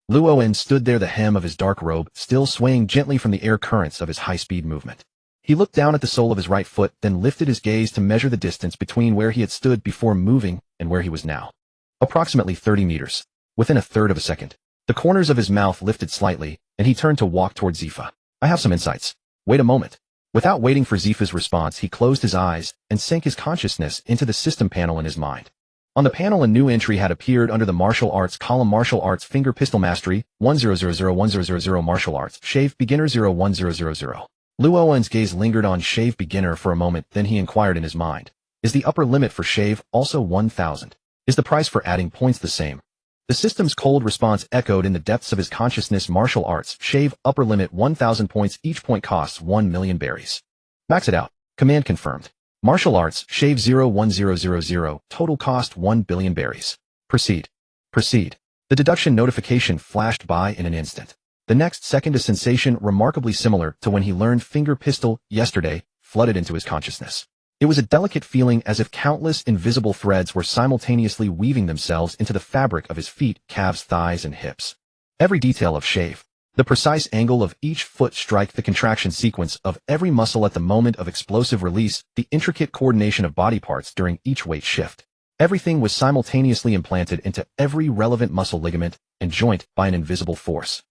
Luoen stood there, the hem of his dark robe still swaying gently from the air currents of his high-speed movement. He looked down at the sole of his right foot, then lifted his gaze to measure the distance between where he had stood before moving and where he was now. Approximately 30 meters. Within a third of a second. The corners of his mouth lifted slightly, and he turned to walk toward Zifa. "I have some insights. Wait a moment." Without waiting for Zifa's response, he closed his eyes and sank his consciousness into the system panel in his mind. On the panel, a new entry had appeared under the Martial Arts column. Martial Arts, Finger Pistol Mastery, 10001000 Martial Arts, Shave Beginner 01000. Luoen's gaze lingered on Shave Beginner for a moment, then he inquired in his mind. Is the upper limit for Shave also 1000? Is the price for adding points the same? The system's cold response echoed in the depths of his consciousness. Martial Arts, Shave, upper limit 1000 points, each point costs 1 million berries. Max it out. Command confirmed. Martial Arts, Shave 01000, total cost 1 billion berries. Proceed. Proceed. The deduction notification flashed by in an instant. The next second, a sensation remarkably similar to when he learned Finger Pistol yesterday flooded into his consciousness. It was a delicate feeling, as if countless invisible threads were simultaneously weaving themselves into the fabric of his feet, calves, thighs, and hips. Every detail of Shave. The precise angle of each foot strike, the contraction sequence of every muscle at the moment of explosive release, the intricate coordination of body parts during each weight shift. Everything was simultaneously implanted into every relevant muscle, ligament, and joint by an invisible force.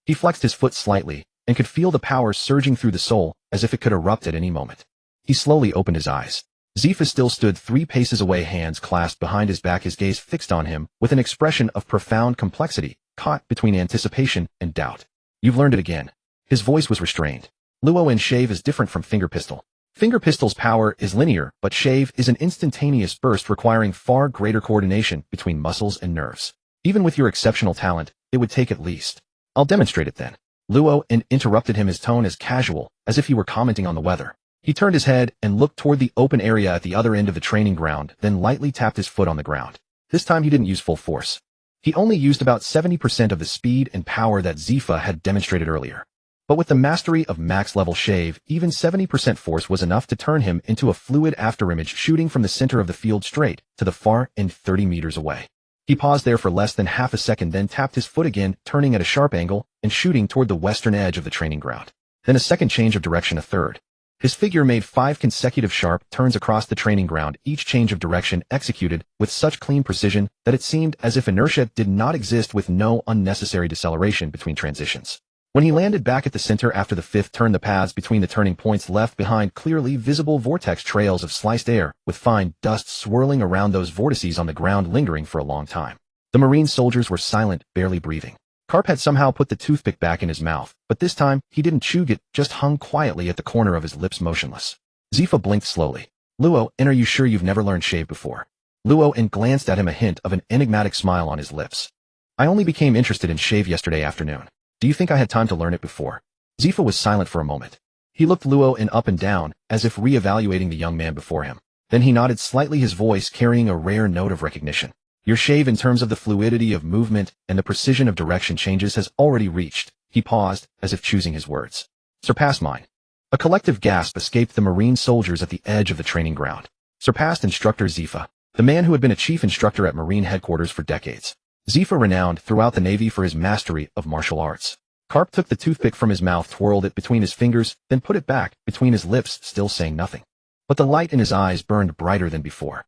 He flexed his foot slightly and could feel the power surging through the sole as if it could erupt at any moment. He slowly opened his eyes. Zifa still stood 3 paces away, hands clasped behind his back, his gaze fixed on him with an expression of profound complexity, caught between anticipation and doubt. You've learned it again. His voice was restrained. Luoen, Shave is different from Finger Pistol. Finger Pistol's power is linear, but Shave is an instantaneous burst requiring far greater coordination between muscles and nerves. Even with your exceptional talent, it would take at least. I'll demonstrate it then. Luoen interrupted him, his tone as casual as if he were commenting on the weather. He turned his head and looked toward the open area at the other end of the training ground, then lightly tapped his foot on the ground. This time he didn't use full force. He only used about 70% of the speed and power that Zifa had demonstrated earlier. But with the mastery of max-level Shave, even 70% force was enough to turn him into a fluid afterimage shooting from the center of the field straight to the far end 30 meters away. He paused there for less than half a second, then tapped his foot again, turning at a sharp angle and shooting toward the western edge of the training ground. Then a second change of direction, a third. His figure made 5 consecutive sharp turns across the training ground, each change of direction executed with such clean precision that it seemed as if inertia did not exist, with no unnecessary deceleration between transitions. When he landed back at the center after the 5th turn, the paths between the turning points left behind clearly visible vortex trails of sliced air, with fine dust swirling around those vortices on the ground, lingering for a long time. The Marine soldiers were silent, barely breathing. Garp had somehow put the toothpick back in his mouth, but this time he didn't chew it, just hung quietly at the corner of his lips, motionless. Zifa blinked slowly. Luoen, are you sure you've never learned Shave before? Luoen glanced at him, a hint of an enigmatic smile on his lips. I only became interested in Shave yesterday afternoon. Do you think I had time to learn it before? Zifa was silent for a moment. He looked Luoen up and down, as if re-evaluating the young man before him. Then he nodded slightly, his voice carrying a rare note of recognition. Your shave in terms of the fluidity of movement and the precision of direction changes has already reached, he paused, as if choosing his words. Surpassed mine. A collective gasp escaped the Marine soldiers at the edge of the training ground. Surpassed Instructor Zifa, the man who had been a chief instructor at Marine headquarters for decades. Zifa renowned throughout the Navy for his mastery of martial arts. Karp took the toothpick from his mouth, twirled it between his fingers, then put it back between his lips, still saying nothing. But the light in his eyes burned brighter than before.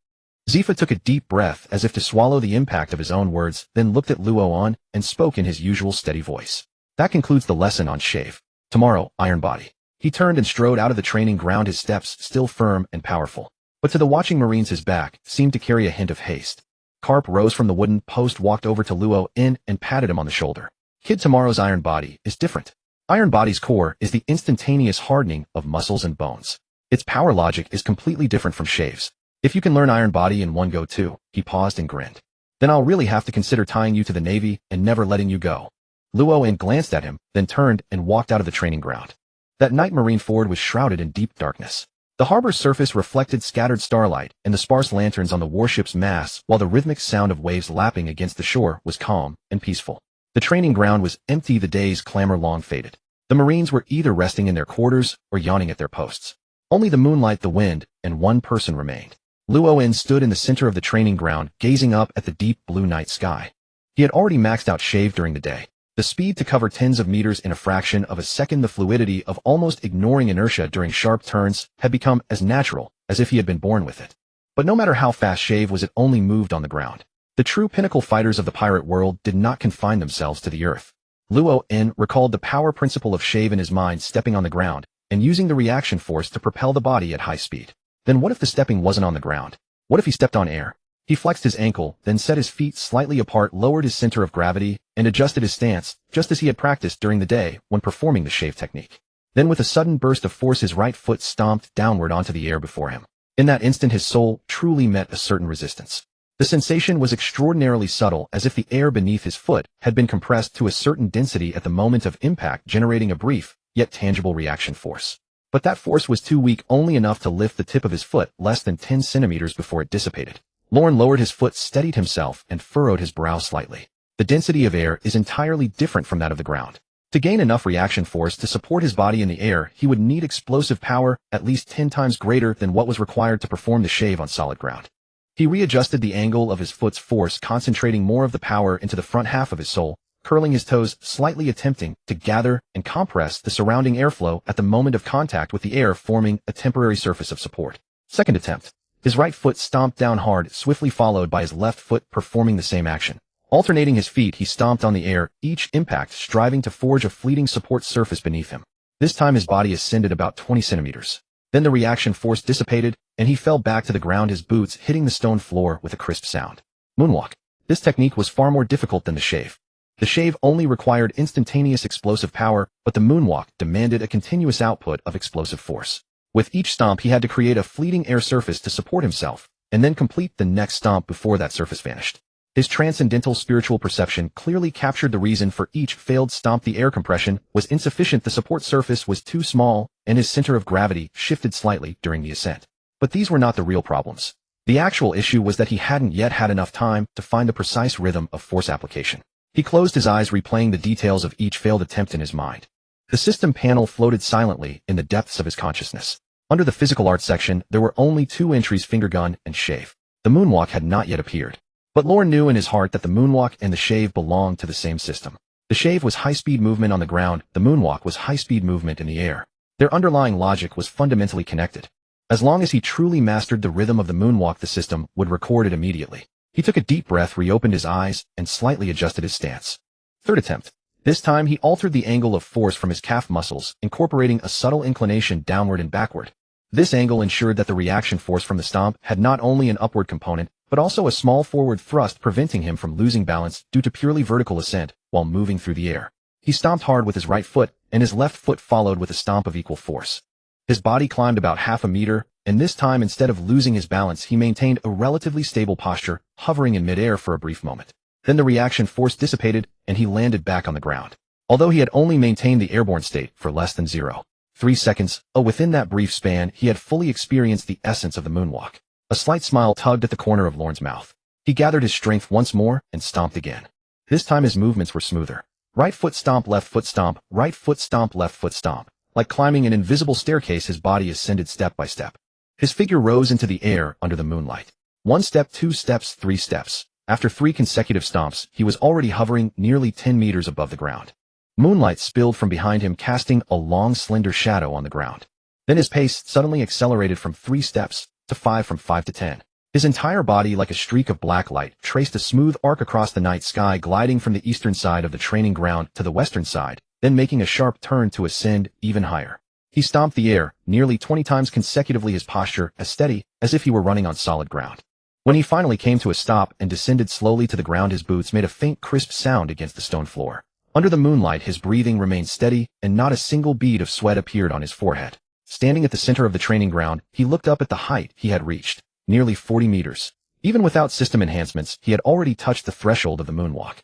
Zifa took a deep breath as if to swallow the impact of his own words, then looked at Luo and spoke in his usual steady voice. That concludes the lesson on shave. Tomorrow, Iron Body. He turned and strode out of the training ground, his steps still firm and powerful. But to the watching Marines his back seemed to carry a hint of haste. Karp rose from the wooden post, walked over to Luo and patted him on the shoulder. Kid, tomorrow's Iron Body is different. Iron Body's core is the instantaneous hardening of muscles and bones. Its power logic is completely different from shave's. If you can learn Iron Body in one go too, he paused and grinned. Then I'll really have to consider tying you to the Navy and never letting you go. Luo glanced at him, then turned and walked out of the training ground. That night Marine Ford was shrouded in deep darkness. The harbor's surface reflected scattered starlight and the sparse lanterns on the warship's masts, while the rhythmic sound of waves lapping against the shore was calm and peaceful. The training ground was empty, the day's clamor long faded. The Marines were either resting in their quarters or yawning at their posts. Only the moonlight, the wind, and one person remained. Luo stood in the center of the training ground, gazing up at the deep blue night sky. He had already maxed out shave during the day. The speed to cover tens of meters in a fraction of a second, the fluidity of almost ignoring inertia during sharp turns had become as natural as if he had been born with it. But no matter how fast shave was, it only moved on the ground. The true pinnacle fighters of the pirate world did not confine themselves to the earth. Luo recalled the power principle of shave in his mind, stepping on the ground and using the reaction force to propel the body at high speed. Then what if the stepping wasn't on the ground? What if he stepped on air? He flexed his ankle, then set his feet slightly apart, lowered his center of gravity, and adjusted his stance, just as he had practiced during the day when performing the shave technique. Then with a sudden burst of force, his right foot stomped downward onto the air before him. In that instant, his soul truly met a certain resistance. The sensation was extraordinarily subtle, as if the air beneath his foot had been compressed to a certain density at the moment of impact, generating a brief, yet tangible reaction force. But that force was too weak, only enough to lift the tip of his foot less than 10 centimeters before it dissipated. Lorne lowered his foot, steadied himself, and furrowed his brow slightly. The density of air is entirely different from that of the ground. To gain enough reaction force to support his body in the air, he would need explosive power at least 10 times greater than what was required to perform the shave on solid ground. He readjusted the angle of his foot's force, concentrating more of the power into the front half of his sole, curling his toes slightly, attempting to gather and compress the surrounding airflow at the moment of contact with the air, forming a temporary surface of support. Second attempt. His right foot stomped down hard, swiftly followed by his left foot performing the same action. Alternating his feet, he stomped on the air, each impact striving to forge a fleeting support surface beneath him. This time his body ascended about 20 centimeters. Then the reaction force dissipated, and he fell back to the ground, his boots hitting the stone floor with a crisp sound. Moonwalk. This technique was far more difficult than the shave. The shave only required instantaneous explosive power, but the moonwalk demanded a continuous output of explosive force. With each stomp, he had to create a fleeting air surface to support himself, and then complete the next stomp before that surface vanished. His transcendental spiritual perception clearly captured the reason for each failed stomp. The air compression was insufficient, the support surface was too small, and his center of gravity shifted slightly during the ascent. But these were not the real problems. The actual issue was that he hadn't yet had enough time to find the precise rhythm of force application. He closed his eyes, replaying the details of each failed attempt in his mind. The system panel floated silently in the depths of his consciousness. Under the physical arts section, there were only 2 entries: finger gun and shave. The moonwalk had not yet appeared. But Lorne knew in his heart that the moonwalk and the shave belonged to the same system. The shave was high-speed movement on the ground, the moonwalk was high-speed movement in the air. Their underlying logic was fundamentally connected. As long as he truly mastered the rhythm of the moonwalk, the system would record it immediately. He took a deep breath, reopened his eyes, and slightly adjusted his stance. Third attempt. This time he altered the angle of force from his calf muscles, incorporating a subtle inclination downward and backward. This angle ensured that the reaction force from the stomp had not only an upward component, but also a small forward thrust, preventing him from losing balance due to purely vertical ascent while moving through the air. He stomped hard with his right foot, and his left foot followed with a stomp of equal force. His body climbed about half a meter, and this time, instead of losing his balance, he maintained a relatively stable posture, hovering in midair for a brief moment. Then the reaction force dissipated, and he landed back on the ground. Although he had only maintained the airborne state for less than 0.3 seconds, within that brief span, he had fully experienced the essence of the moonwalk. A slight smile tugged at the corner of Lorne's mouth. He gathered his strength once more and stomped again. This time his movements were smoother. Right foot stomp, left foot stomp, right foot stomp, left foot stomp. Like climbing an invisible staircase, his body ascended step by step. His figure rose into the air under the moonlight. 1 step, 2 steps, 3 steps. After 3 consecutive stomps, he was already hovering nearly 10 meters above the ground. Moonlight spilled from behind him, casting a long, slender shadow on the ground. Then his pace suddenly accelerated from 3 steps to 5, from 5 to 10. His entire body, like a streak of black light, traced a smooth arc across the night sky, gliding from the eastern side of the training ground to the western side, then making a sharp turn to ascend even higher. He stomped the air nearly 20 times consecutively, his posture as steady as if he were running on solid ground. When he finally came to a stop and descended slowly to the ground, his boots made a faint, crisp sound against the stone floor. Under the moonlight, his breathing remained steady, and not a single bead of sweat appeared on his forehead. Standing at the center of the training ground, he looked up at the height he had reached. Nearly 40 meters. Even without system enhancements, he had already touched the threshold of the moonwalk.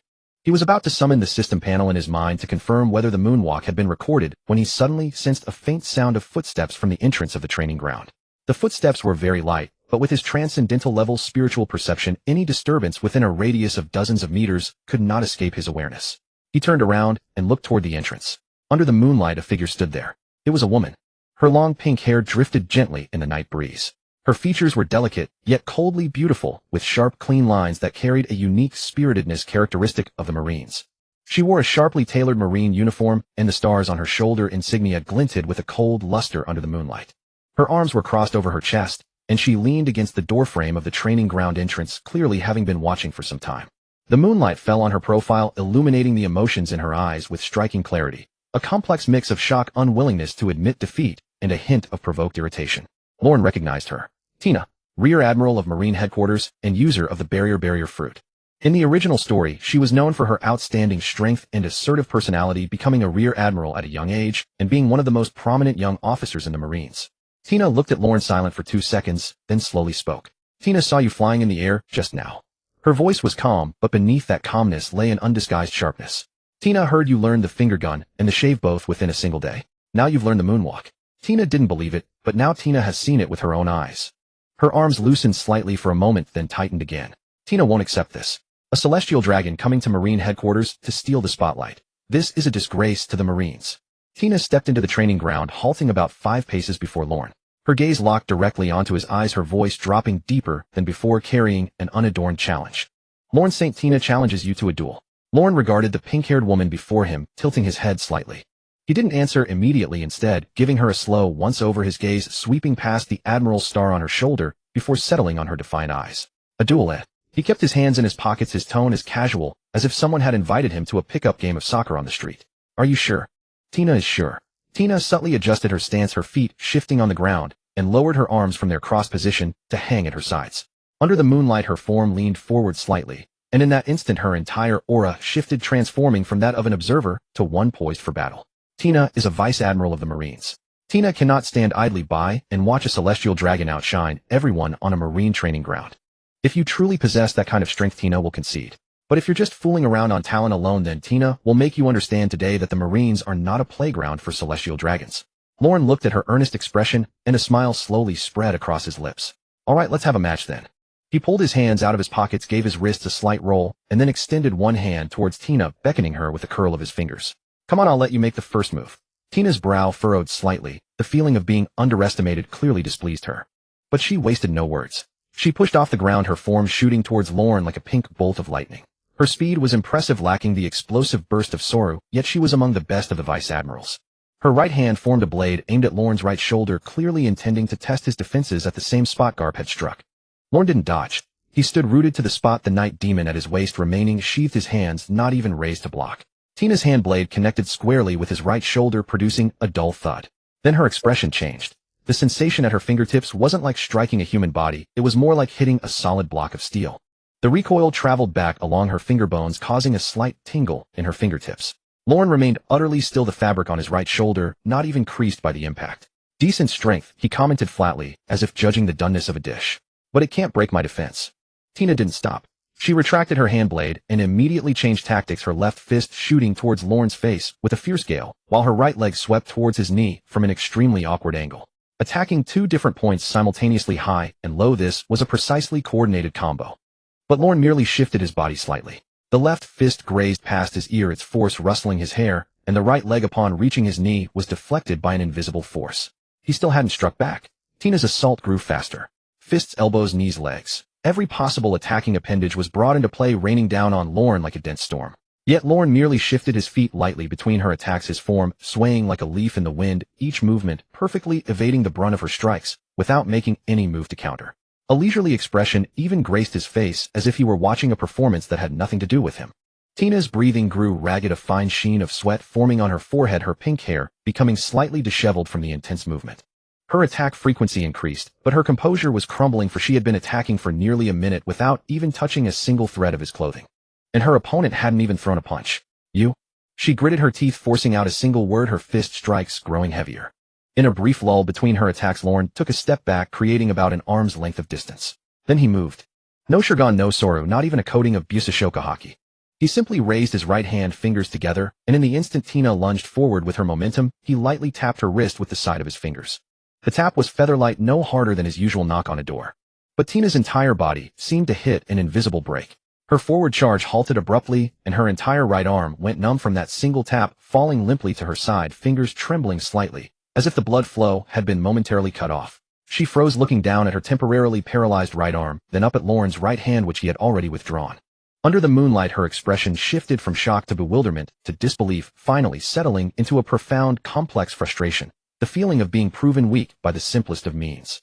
He was about to summon the system panel in his mind to confirm whether the moonwalk had been recorded when he suddenly sensed a faint sound of footsteps from the entrance of the training ground. The footsteps were very light, but with his transcendental level spiritual perception, any disturbance within a radius of dozens of meters could not escape his awareness. He turned around and looked toward the entrance. Under the moonlight, a figure stood there. It was a woman. Her long pink hair drifted gently in the night breeze. Her features were delicate, yet coldly beautiful, with sharp, clean lines that carried a unique spiritedness characteristic of the Marines. She wore a sharply tailored Marine uniform, and the stars on her shoulder insignia glinted with a cold luster under the moonlight. Her arms were crossed over her chest, and she leaned against the doorframe of the training ground entrance, clearly having been watching for some time. The moonlight fell on her profile, illuminating the emotions in her eyes with striking clarity, a complex mix of shock, unwillingness to admit defeat, and a hint of provoked irritation. Lauren recognized her. Tina, Rear Admiral of Marine Headquarters and user of the barrier fruit. In the original story, she was known for her outstanding strength and assertive personality, becoming a Rear Admiral at a young age and being one of the most prominent young officers in the Marines. Tina looked at Lauren silent for 2 seconds, then slowly spoke. Tina saw you flying in the air just now. Her voice was calm, but beneath that calmness lay an undisguised sharpness. Tina heard you learned the finger gun and the shave both within a single day. Now you've learned the moonwalk. Tina didn't believe it, but now Tina has seen it with her own eyes. Her arms loosened slightly for a moment, then tightened again. Tina won't accept this. A celestial dragon coming to Marine Headquarters to steal the spotlight. This is a disgrace to the Marines. Tina stepped into the training ground, halting about 5 paces before Lauren. Her gaze locked directly onto his eyes, her voice dropping deeper than before, carrying an unadorned challenge. Lauren St. Tina challenges you to a duel. Lauren regarded the pink-haired woman before him, tilting his head slightly. He didn't answer immediately, instead giving her a slow once-over, his gaze sweeping past the Admiral's star on her shoulder before settling on her defiant eyes. A duel, eh? He kept his hands in his pockets, his tone as casual as if someone had invited him to a pickup game of soccer on the street. Are you sure? Tina is sure. Tina subtly adjusted her stance, her feet shifting on the ground, and lowered her arms from their cross position to hang at her sides. Under the moonlight, her form leaned forward slightly, and in that instant her entire aura shifted, transforming from that of an observer to one poised for battle. Tina is a Vice Admiral of the Marines. Tina cannot stand idly by and watch a celestial dragon outshine everyone on a Marine training ground. If you truly possess that kind of strength, Tina will concede. But if you're just fooling around on talent alone, then Tina will make you understand today that the Marines are not a playground for celestial dragons. Lauren looked at her earnest expression, and a smile slowly spread across his lips. All right, let's have a match then. He pulled his hands out of his pockets, gave his wrists a slight roll, and then extended one hand towards Tina, beckoning her with a curl of his fingers. Come on, I'll let you make the first move. Tina's brow furrowed slightly. The feeling of being underestimated clearly displeased her. But she wasted no words. She pushed off the ground, her form shooting towards Lauren like a pink bolt of lightning. Her speed was impressive, lacking the explosive burst of Soru, yet she was among the best of the Vice Admirals. Her right hand formed a blade aimed at Lauren's right shoulder, clearly intending to test his defenses at the same spot Garp had struck. Lauren didn't dodge. He stood rooted to the spot, the night demon at his waist remaining sheathed, his hands not even raised to block. Tina's hand blade connected squarely with his right shoulder, producing a dull thud. Then her expression changed. The sensation at her fingertips wasn't like striking a human body, it was more like hitting a solid block of steel. The recoil traveled back along her finger bones, causing a slight tingle in her fingertips. Lauren remained utterly still, the fabric on his right shoulder not even creased by the impact. Decent strength, he commented flatly, as if judging the doneness of a dish. But it can't break my defense. Tina didn't stop. She retracted her hand blade and immediately changed tactics, her left fist shooting towards Lauren's face with a fierce gale, while her right leg swept towards his knee from an extremely awkward angle. Attacking 2 different points simultaneously, high and low, this was a precisely coordinated combo. But Lorne merely shifted his body slightly. The left fist grazed past his ear, its force rustling his hair, and the right leg upon reaching his knee was deflected by an invisible force. He still hadn't struck back. Tina's assault grew faster. Fists, elbows, knees, legs. Every possible attacking appendage was brought into play, raining down on Lorne like a dense storm. Yet Lorne merely shifted his feet lightly between her attacks, his form swaying like a leaf in the wind, each movement perfectly evading the brunt of her strikes, without making any move to counter. A leisurely expression even graced his face, as if he were watching a performance that had nothing to do with him. Tina's breathing grew ragged, a fine sheen of sweat forming on her forehead, her pink hair becoming slightly disheveled from the intense movement. Her attack frequency increased, but her composure was crumbling, for she had been attacking for nearly a minute without even touching a single thread of his clothing. And her opponent hadn't even thrown a punch. You? She gritted her teeth, forcing out a single word, her fist strikes growing heavier. In a brief lull between her attacks, Lorne took a step back, creating about an arm's length of distance. Then he moved. No Shurgan, no Soru, not even a coating of Busashoka haki. He simply raised his right hand fingers together, and in the instant Tina lunged forward with her momentum, he lightly tapped her wrist with the side of his fingers. The tap was featherlight, no harder than his usual knock on a door. But Tina's entire body seemed to hit an invisible break. Her forward charge halted abruptly, and her entire right arm went numb from that single tap, falling limply to her side, fingers trembling slightly, as if the blood flow had been momentarily cut off. She froze, looking down at her temporarily paralyzed right arm, then up at Lorne's right hand, which he had already withdrawn. Under the moonlight, her expression shifted from shock to bewilderment to disbelief, finally settling into a profound, complex frustration, the feeling of being proven weak by the simplest of means.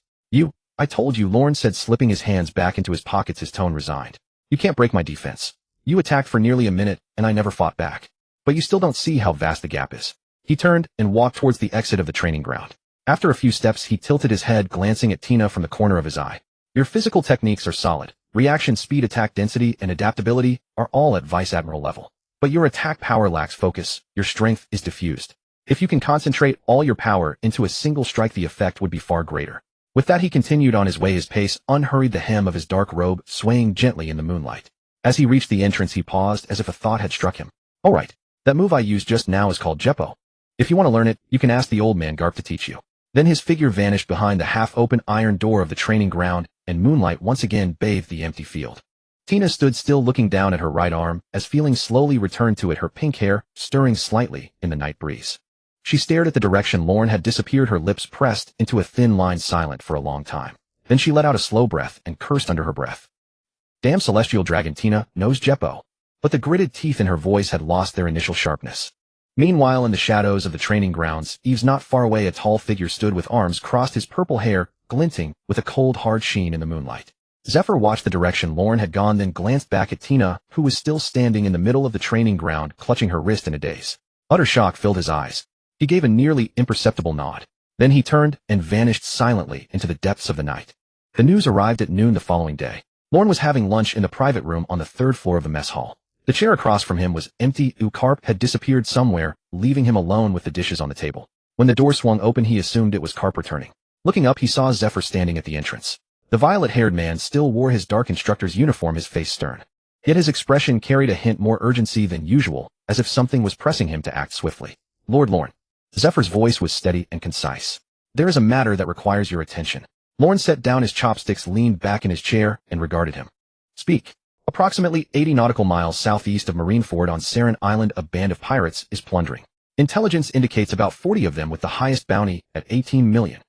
I told you, Lorne said, slipping his hands back into his pockets, his tone resigned. You can't break my defense. You attacked for nearly a minute, and I never fought back. But you still don't see how vast the gap is. He turned and walked towards the exit of the training ground. After a few steps, he tilted his head, glancing at Tina from the corner of his eye. Your physical techniques are solid. Reaction speed, attack density, and adaptability are all at Vice Admiral level. But your attack power lacks focus, your strength is diffused. If you can concentrate all your power into a single strike, the effect would be far greater. With that, he continued on his way, his pace unhurried, the hem of his dark robe swaying gently in the moonlight. As he reached the entrance, he paused as if a thought had struck him. All right, that move I used just now is called Jeppo. If you want to learn it, you can ask the old man Garp to teach you. Then his figure vanished behind the half-open iron door of the training ground, and moonlight once again bathed the empty field. Tina stood still, looking down at her right arm, as feeling slowly returned to it, her pink hair stirring slightly in the night breeze. She stared at the direction Lorne had disappeared, her lips pressed into a thin line, silent for a long time. Then she let out a slow breath and cursed under her breath. Damn celestial dragon, Tina knows Jeppo. But the gritted teeth in her voice had lost their initial sharpness. Meanwhile, in the shadows of the training grounds, Eve's not far away, a tall figure stood with arms crossed, his purple hair glinting with a cold, hard sheen in the moonlight. Zephyr watched the direction Lorne had gone, then glanced back at Tina, who was still standing in the middle of the training ground, clutching her wrist in a daze. Utter shock filled his eyes. He gave a nearly imperceptible nod. Then he turned and vanished silently into the depths of the night. The news arrived at noon the following day. Lorne was having lunch in the private room on the third floor of the mess hall. The chair across from him was empty. Karp had disappeared somewhere, leaving him alone with the dishes on the table. When the door swung open, he assumed it was Karp returning. Looking up, he saw Zephyr standing at the entrance. The violet-haired man still wore his dark instructor's uniform, his face stern. Yet his expression carried a hint more urgency than usual, as if something was pressing him to act swiftly. Lord Lorne. Zephyr's voice was steady and concise. There is a matter that requires your attention. Lorne set down his chopsticks, leaned back in his chair, and regarded him. Speak. Approximately 80 nautical miles southeast of Marineford on Saren Island, a band of pirates is plundering. Intelligence indicates about 40 of them, with the highest bounty at 18 million.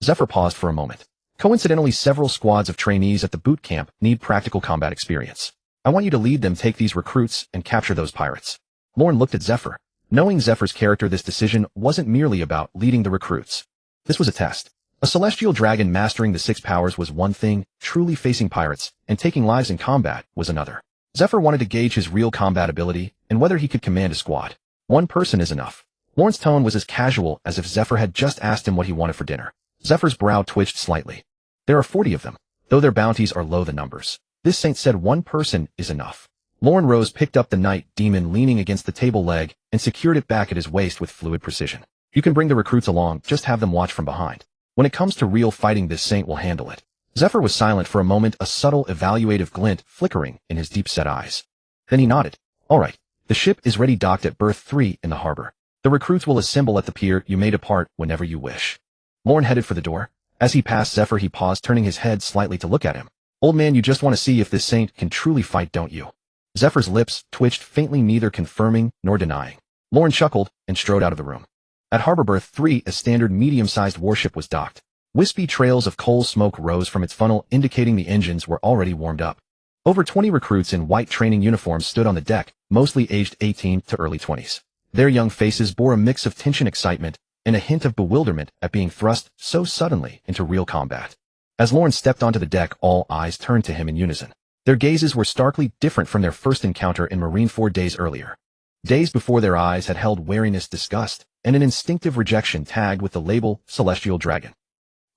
Zephyr paused for a moment. Coincidentally, several squads of trainees at the boot camp need practical combat experience. I want you to lead them, take these recruits, and capture those pirates. Lorne looked at Zephyr. Knowing Zephyr's character, this decision wasn't merely about leading the recruits. This was a test. A celestial dragon mastering the 6 powers was one thing, truly facing pirates and taking lives in combat was another. Zephyr wanted to gauge his real combat ability and whether he could command a squad. One person is enough. Lorne's tone was as casual as if Zephyr had just asked him what he wanted for dinner. Zephyr's brow twitched slightly. There are 40 of them, though their bounties are low, the numbers. This saint said one person is enough. Lorne rose, picked up the night demon leaning against the table leg, and secured it back at his waist with fluid precision. You can bring the recruits along, just have them watch from behind. When it comes to real fighting, this saint will handle it. Zephyr was silent for a moment, a subtle evaluative glint flickering in his deep-set eyes. Then he nodded. All right, the ship is ready, docked at berth 3 in the harbor. The recruits will assemble at the pier. You may depart whenever you wish. Lorne headed for the door. As he passed Zephyr, he paused, turning his head slightly to look at him. Old man, you just want to see if this saint can truly fight, don't you? Zephyr's lips twitched faintly, neither confirming nor denying. Lauren chuckled and strode out of the room. At Harbor Berth 3, a standard medium-sized warship was docked. Wispy trails of coal smoke rose from its funnel, indicating the engines were already warmed up. Over 20 recruits in white training uniforms stood on the deck, mostly aged 18 to early 20s. Their young faces bore a mix of tension, excitement, and a hint of bewilderment at being thrust so suddenly into real combat. As Lauren stepped onto the deck, all eyes turned to him in unison. Their gazes were starkly different from their first encounter in Marineford days earlier. Days before, their eyes had held wariness, disgust, and an instinctive rejection tagged with the label Celestial Dragon.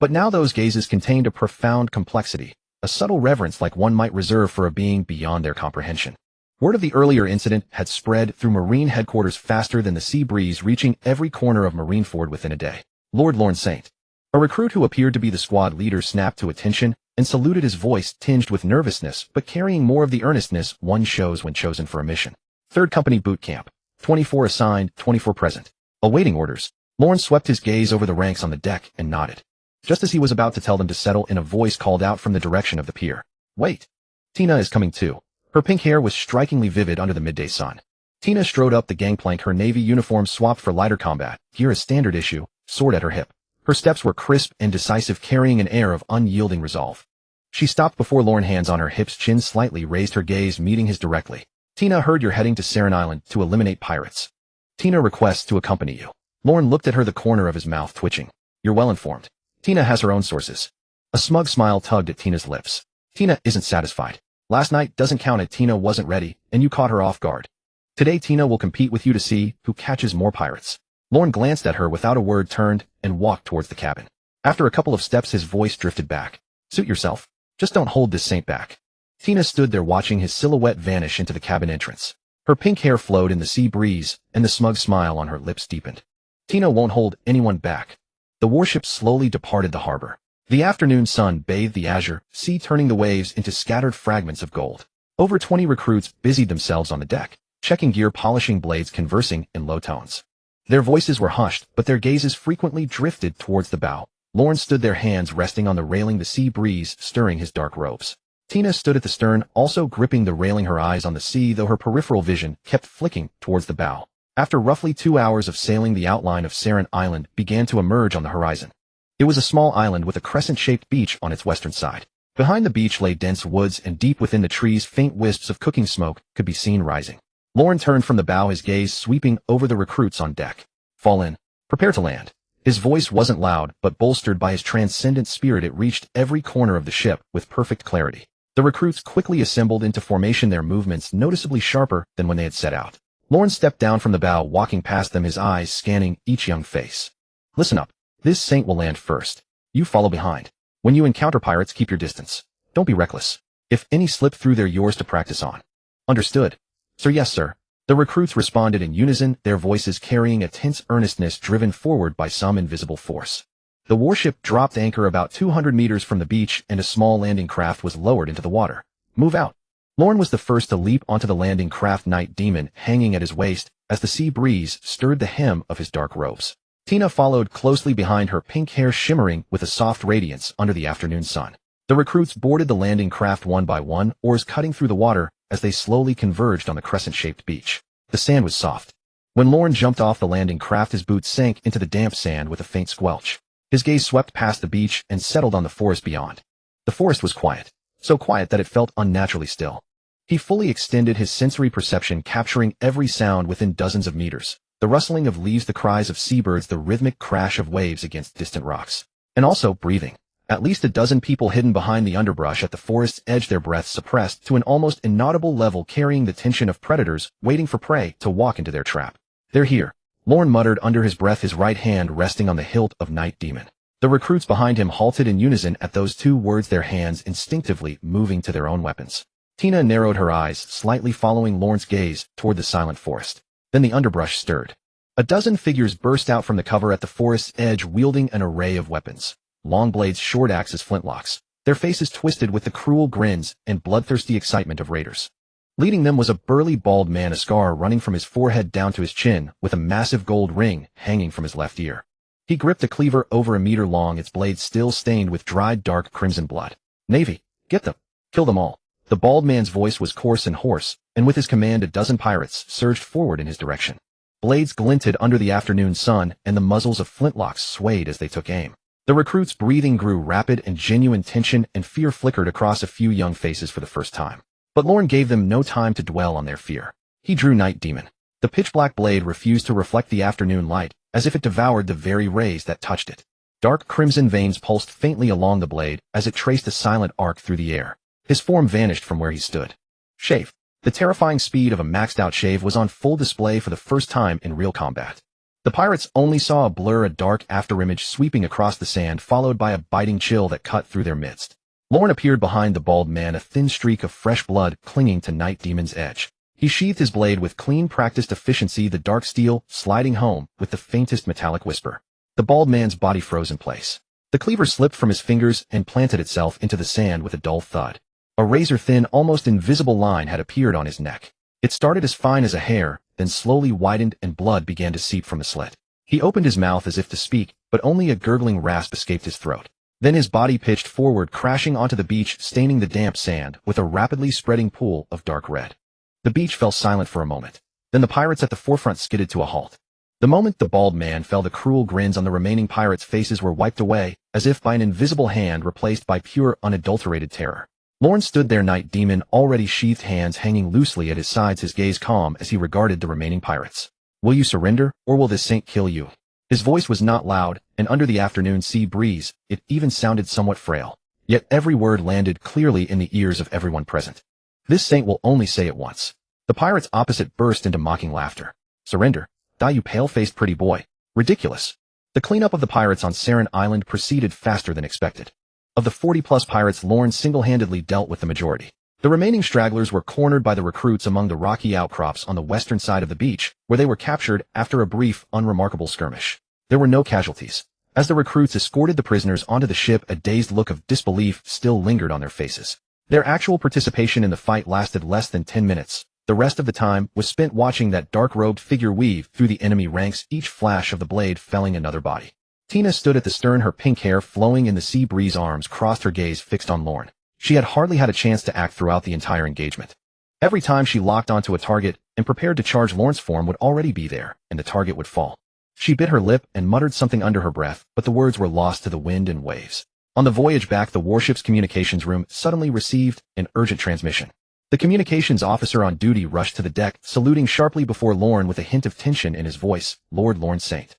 But now those gazes contained a profound complexity, a subtle reverence like one might reserve for a being beyond their comprehension. Word of the earlier incident had spread through Marine headquarters faster than the sea breeze, reaching every corner of Marineford within a day. Lord Lorne Saint. A recruit who appeared to be the squad leader snapped to attention and saluted, his voice tinged with nervousness but carrying more of the earnestness one shows when chosen for a mission. 3rd Company Boot Camp. 24 assigned, 24 present. Awaiting orders. Lorne swept his gaze over the ranks on the deck and nodded. Just as he was about to tell them to settle, in a voice called out from the direction of the pier. Wait. Tina is coming too. Her pink hair was strikingly vivid under the midday sun. Tina strode up the gangplank, her navy uniform swapped for lighter combat gear, a standard issue, sword at her hip. Her steps were crisp and decisive, carrying an air of unyielding resolve. She stopped before Lorne, hands on her hips, chin slightly raised, her gaze meeting his directly. Tina, heard you're heading to Saren Island to eliminate pirates. Tina requests to accompany you. Lorne looked at her, the corner of his mouth twitching. You're well informed. Tina has her own sources. A smug smile tugged at Tina's lips. Tina isn't satisfied. Last night doesn't count it. Tina wasn't ready, and you caught her off guard. Today Tina will compete with you to see who catches more pirates. Lorne glanced at her without a word, turned, and walked towards the cabin. After a couple of steps, his voice drifted back. Suit yourself. Just don't hold this saint back. Tina stood there watching his silhouette vanish into the cabin entrance. Her pink hair flowed in the sea breeze, and the smug smile on her lips deepened. Tina won't hold anyone back. The warship slowly departed the harbor. The afternoon sun bathed the azure sea, turning the waves into scattered fragments of gold. Over 20 recruits busied themselves on the deck, checking gear, polishing blades, conversing in low tones. Their voices were hushed, but their gazes frequently drifted towards the bow. Lorne stood there, hands resting on the railing, the sea breeze stirring his dark robes. Tina stood at the stern, also gripping the railing, her eyes on the sea, though her peripheral vision kept flicking towards the bow. After roughly 2 hours of sailing, the outline of Saren Island began to emerge on the horizon. It was a small island with a crescent-shaped beach on its western side. Behind the beach lay dense woods, and deep within the trees faint wisps of cooking smoke could be seen rising. Lorne turned from the bow, his gaze sweeping over the recruits on deck. Fall in. Prepare to land. His voice wasn't loud, but bolstered by his transcendent spirit, it reached every corner of the ship with perfect clarity. The recruits quickly assembled into formation, their movements noticeably sharper than when they had set out. Lorne stepped down from the bow, walking past them, his eyes scanning each young face. Listen up. This saint will land first. You follow behind. When you encounter pirates, keep your distance. Don't be reckless. If any slip through, they're yours to practice on. Understood. Sir. Yes, sir. The recruits responded in unison, their voices carrying a tense earnestness driven forward by some invisible force. The warship dropped anchor about 200 meters from the beach, and a small landing craft was lowered into the water. Move out. Lorne was the first to leap onto the landing craft, Night Demon hanging at his waist as the sea breeze stirred the hem of his dark robes. Tina followed closely behind, her pink hair shimmering with a soft radiance under the afternoon sun. The recruits boarded the landing craft one by one, oars cutting through the water as they slowly converged on the crescent-shaped beach. The sand was soft. When Lorne jumped off the landing craft, his boots sank into the damp sand with a faint squelch. His gaze swept past the beach and settled on the forest beyond. The forest was quiet, so quiet that it felt unnaturally still. He fully extended his sensory perception, capturing every sound within dozens of meters. The rustling of leaves, the cries of seabirds, the rhythmic crash of waves against distant rocks. And also breathing. At least a dozen people hidden behind the underbrush at the forest's edge, their breaths suppressed to an almost inaudible level, carrying the tension of predators waiting for prey to walk into their trap. They're here. Lorne muttered under his breath, his right hand resting on the hilt of Night Demon. The recruits behind him halted in unison at those two words, their hands instinctively moving to their own weapons. Tina narrowed her eyes, slightly following Lorne's gaze toward the silent forest. Then the underbrush stirred. A dozen figures burst out from the cover at the forest's edge, wielding an array of weapons. Long blades, short axes, flintlocks, their faces twisted with the cruel grins and bloodthirsty excitement of raiders. Leading them was a burly bald man, a scar running from his forehead down to his chin, with a massive gold ring hanging from his left ear. He gripped a cleaver over a meter long, its blade still stained with dried dark crimson blood. Navy, get them. Kill them all. The bald man's voice was coarse and hoarse, and with his command a dozen pirates surged forward in his direction. Blades glinted under the afternoon sun, and the muzzles of flintlocks swayed as they took aim. The recruits' breathing grew rapid, and genuine tension and fear flickered across a few young faces for the first time. But Lorne gave them no time to dwell on their fear. He drew Night Demon. The pitch-black blade refused to reflect the afternoon light, as if it devoured the very rays that touched it. Dark crimson veins pulsed faintly along the blade as it traced a silent arc through the air. His form vanished from where he stood. Shave. The terrifying speed of a maxed-out shave was on full display for the first time in real combat. The pirates only saw a blur, a dark afterimage sweeping across the sand, followed by a biting chill that cut through their midst. Lorne appeared behind the bald man, a thin streak of fresh blood clinging to Night Demon's edge. He sheathed his blade with clean, practiced efficiency, the dark steel sliding home with the faintest metallic whisper. The bald man's body froze in place. The cleaver slipped from his fingers and planted itself into the sand with a dull thud. A razor-thin, almost invisible line had appeared on his neck. It started as fine as a hair, then slowly widened and blood began to seep from the slit. He opened his mouth as if to speak, but only a gurgling rasp escaped his throat. Then his body pitched forward, crashing onto the beach, staining the damp sand with a rapidly spreading pool of dark red. The beach fell silent for a moment. Then the pirates at the forefront skidded to a halt. The moment the bald man fell, the cruel grins on the remaining pirates' faces were wiped away, as if by an invisible hand, replaced by pure, unadulterated terror. Lorne stood there, Night Demon already sheathed, hands hanging loosely at his sides, his gaze calm as he regarded the remaining pirates. Will you surrender, or will this saint kill you? His voice was not loud, and under the afternoon sea breeze, it even sounded somewhat frail. Yet every word landed clearly in the ears of everyone present. This saint will only say it once. The pirates opposite burst into mocking laughter. Surrender? Die, you pale-faced pretty boy. Ridiculous. The cleanup of the pirates on Saren Island proceeded faster than expected. Of the 40-plus pirates, Lorne single-handedly dealt with the majority. The remaining stragglers were cornered by the recruits among the rocky outcrops on the western side of the beach, where they were captured after a brief, unremarkable skirmish. There were no casualties. As the recruits escorted the prisoners onto the ship, a dazed look of disbelief still lingered on their faces. Their actual participation in the fight lasted less than 10 minutes. The rest of the time was spent watching that dark-robed figure weave through the enemy ranks, each flash of the blade felling another body. Tina stood at the stern, her pink hair flowing in the sea breeze, arms crossed, her gaze fixed on Lorne. She had hardly had a chance to act throughout the entire engagement. Every time she locked onto a target and prepared to charge, Lorne's form would already be there, and the target would fall. She bit her lip and muttered something under her breath, but the words were lost to the wind and waves. On the voyage back, the warship's communications room suddenly received an urgent transmission. The communications officer on duty rushed to the deck, saluting sharply before Lorne with a hint of tension in his voice. Lord Lorne Saint.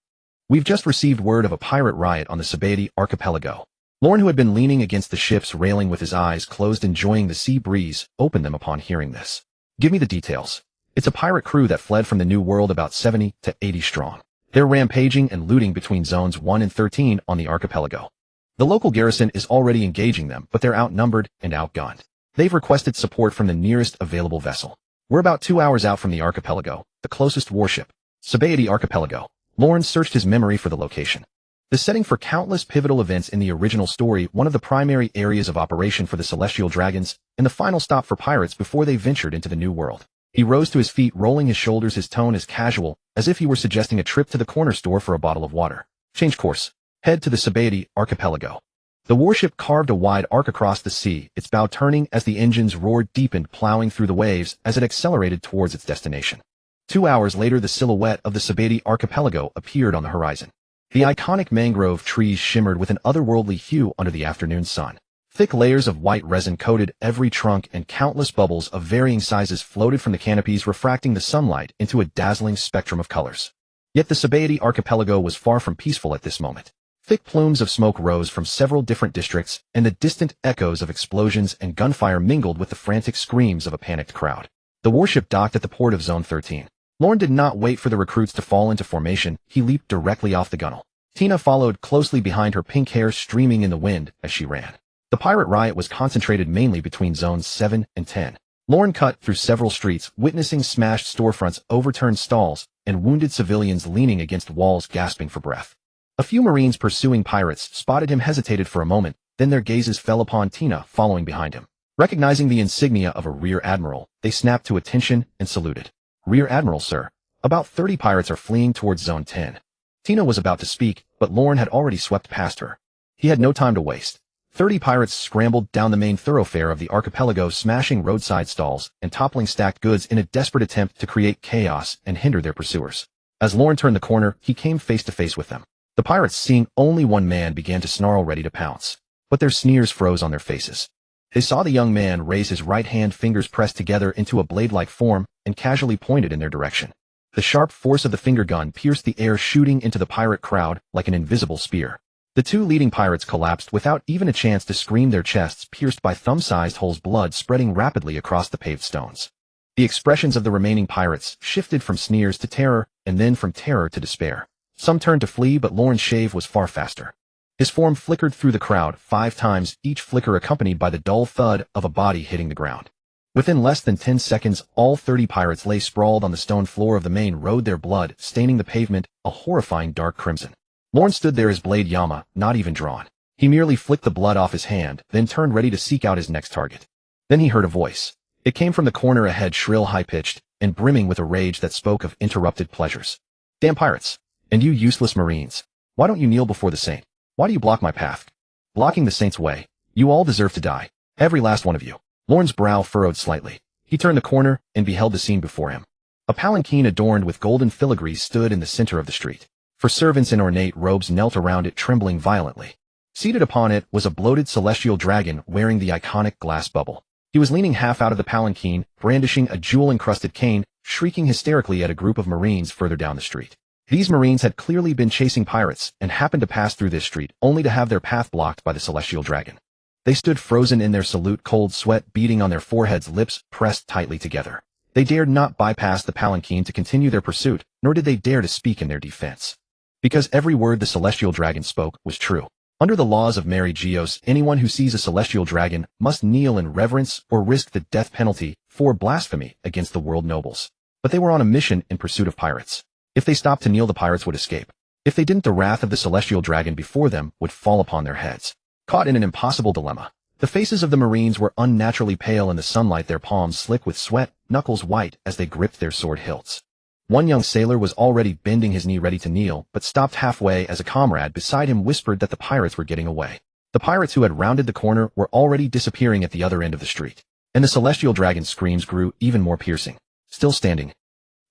We've just received word of a pirate riot on the Sabaody archipelago. Lorne, who had been leaning against the ship's railing with his eyes closed enjoying the sea breeze, opened them upon hearing this. Give me the details. It's a pirate crew that fled from the New World, about 70 to 80 strong. They're rampaging and looting between zones 1 and 13 on the archipelago. The local garrison is already engaging them, but they're outnumbered and outgunned. They've requested support from the nearest available vessel. We're about 2 hours out from the archipelago, the closest warship. Sabaody archipelago. Lorne searched his memory for the location. The setting for countless pivotal events in the original story, one of the primary areas of operation for the Celestial Dragons, and the final stop for pirates before they ventured into the New World. He rose to his feet, rolling his shoulders, his tone as casual, as if he were suggesting a trip to the corner store for a bottle of water. Change course. Head to the Sabaody archipelago. The warship carved a wide arc across the sea, its bow turning as the engine's roar deepened, plowing through the waves as it accelerated towards its destination. 2 hours later, the silhouette of the Sabaody archipelago appeared on the horizon. The iconic mangrove trees shimmered with an otherworldly hue under the afternoon sun. Thick layers of white resin coated every trunk, and countless bubbles of varying sizes floated from the canopies, refracting the sunlight into a dazzling spectrum of colors. Yet the Sabaody archipelago was far from peaceful at this moment. Thick plumes of smoke rose from several different districts, and the distant echoes of explosions and gunfire mingled with the frantic screams of a panicked crowd. The warship docked at the port of Zone 13. Lorne did not wait for the recruits to fall into formation. He leaped directly off the gunwale. Tina followed closely behind, her pink hair streaming in the wind as she ran. The pirate riot was concentrated mainly between zones 7 and 10. Lorne cut through several streets, witnessing smashed storefronts, overturned stalls, and wounded civilians leaning against walls gasping for breath. A few Marines pursuing pirates spotted him, hesitated for a moment, then their gazes fell upon Tina following behind him. Recognizing the insignia of a rear admiral, they snapped to attention and saluted. Rear Admiral, sir. About 30 pirates are fleeing towards Zone 10. Tina was about to speak, but Lorne had already swept past her. He had no time to waste. 30 pirates scrambled down the main thoroughfare of the archipelago, smashing roadside stalls and toppling stacked goods in a desperate attempt to create chaos and hinder their pursuers. As Lorne turned the corner, he came face to face with them. The pirates, seeing only one man, began to snarl, ready to pounce. But their sneers froze on their faces. They saw the young man raise his right hand, fingers pressed together into a blade-like form, and casually pointed in their direction. The sharp force of the finger gun pierced the air, shooting into the pirate crowd like an invisible spear. The two leading pirates collapsed without even a chance to scream, their chests pierced by thumb-sized holes, blood spreading rapidly across the paved stones. The expressions of the remaining pirates shifted from sneers to terror, and then from terror to despair. Some turned to flee, but Lorne's shave was far faster. His form flickered through the crowd 5 times, each flicker accompanied by the dull thud of a body hitting the ground. Within less than 10 seconds, all 30 pirates lay sprawled on the stone floor of the main road, their blood staining the pavement a horrifying dark crimson. Lorne stood there, his blade Yama not even drawn. He merely flicked the blood off his hand, then turned ready to seek out his next target. Then he heard a voice. It came from the corner ahead, shrill, high-pitched, and brimming with a rage that spoke of interrupted pleasures. Damn pirates! And you useless marines! Why don't you kneel before the saint? Why do you block my path? Blocking the saint's way. You all deserve to die. Every last one of you. Lorne's brow furrowed slightly. He turned the corner and beheld the scene before him. A palanquin adorned with golden filigrees stood in the center of the street. 4 servants in ornate robes knelt around it, trembling violently. Seated upon it was a bloated celestial dragon wearing the iconic glass bubble. He was leaning half out of the palanquin, brandishing a jewel-encrusted cane, shrieking hysterically at a group of marines further down the street. These marines had clearly been chasing pirates and happened to pass through this street only to have their path blocked by the celestial dragon. They stood frozen in their salute, cold sweat beading on their foreheads, lips pressed tightly together. They dared not bypass the palanquin to continue their pursuit, nor did they dare to speak in their defense. Because every word the celestial dragon spoke was true. Under the laws of Mary Geos, anyone who sees a celestial dragon must kneel in reverence or risk the death penalty for blasphemy against the world nobles. But they were on a mission in pursuit of pirates. If they stopped to kneel, the pirates would escape. If they didn't, the wrath of the celestial dragon before them would fall upon their heads. Caught in an impossible dilemma, the faces of the marines were unnaturally pale in the sunlight, their palms slick with sweat, knuckles white as they gripped their sword hilts. One young sailor was already bending his knee ready to kneel, but stopped halfway as a comrade beside him whispered that the pirates were getting away. The pirates who had rounded the corner were already disappearing at the other end of the street. And the celestial dragon's screams grew even more piercing. Still standing.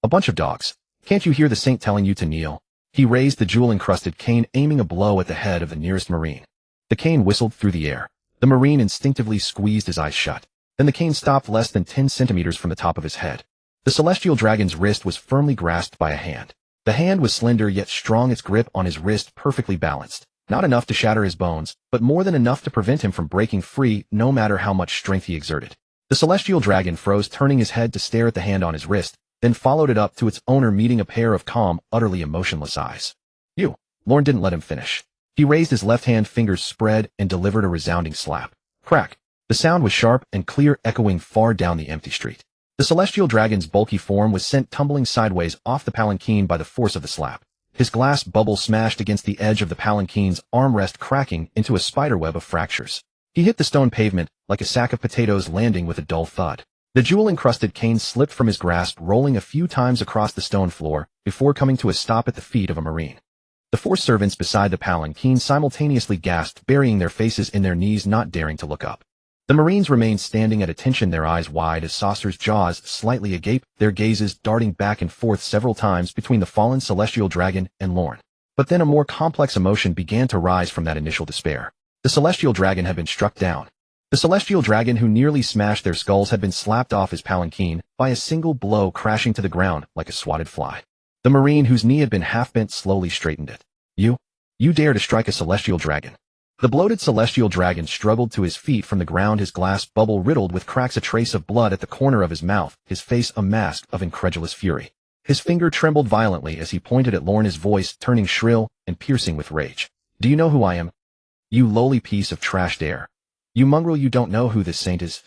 A bunch of dogs. Can't you hear the saint telling you to kneel? He raised the jewel-encrusted cane, aiming a blow at the head of the nearest marine. The cane whistled through the air. The marine instinctively squeezed his eyes shut. Then the cane stopped less than 10 centimeters from the top of his head. The celestial dragon's wrist was firmly grasped by a hand. The hand was slender yet strong, its grip on his wrist perfectly balanced. Not enough to shatter his bones, but more than enough to prevent him from breaking free no matter how much strength he exerted. The celestial dragon froze, turning his head to stare at the hand on his wrist, then followed it up to its owner, meeting a pair of calm, utterly emotionless eyes. You. Lorne didn't let him finish. He raised his left hand, fingers spread, and delivered a resounding slap. Crack. The sound was sharp and clear, echoing far down the empty street. The celestial dragon's bulky form was sent tumbling sideways off the palanquin by the force of the slap. His glass bubble smashed against the edge of the palanquin's armrest, cracking into a spiderweb of fractures. He hit the stone pavement like a sack of potatoes, landing with a dull thud. The jewel-encrusted cane slipped from his grasp, rolling a few times across the stone floor before coming to a stop at the feet of a marine. The 4 servants beside the palanquin simultaneously gasped, burying their faces in their knees, not daring to look up. The marines remained standing at attention, their eyes wide as saucers, jaws slightly agape, their gazes darting back and forth several times between the fallen celestial dragon and Lorne. But then a more complex emotion began to rise from that initial despair. The celestial dragon had been struck down. The celestial dragon who nearly smashed their skulls had been slapped off his palanquin by a single blow, crashing to the ground like a swatted fly. The marine whose knee had been half bent slowly straightened it. You dare to strike a celestial dragon? The bloated celestial dragon struggled to his feet from the ground, his glass bubble riddled with cracks, a trace of blood at the corner of his mouth, his face a mask of incredulous fury. His finger trembled violently as he pointed at Lorne, his voice turning shrill and piercing with rage. Do you know who I am? You lowly piece of trashed air. You mongrel, you don't know who this saint is?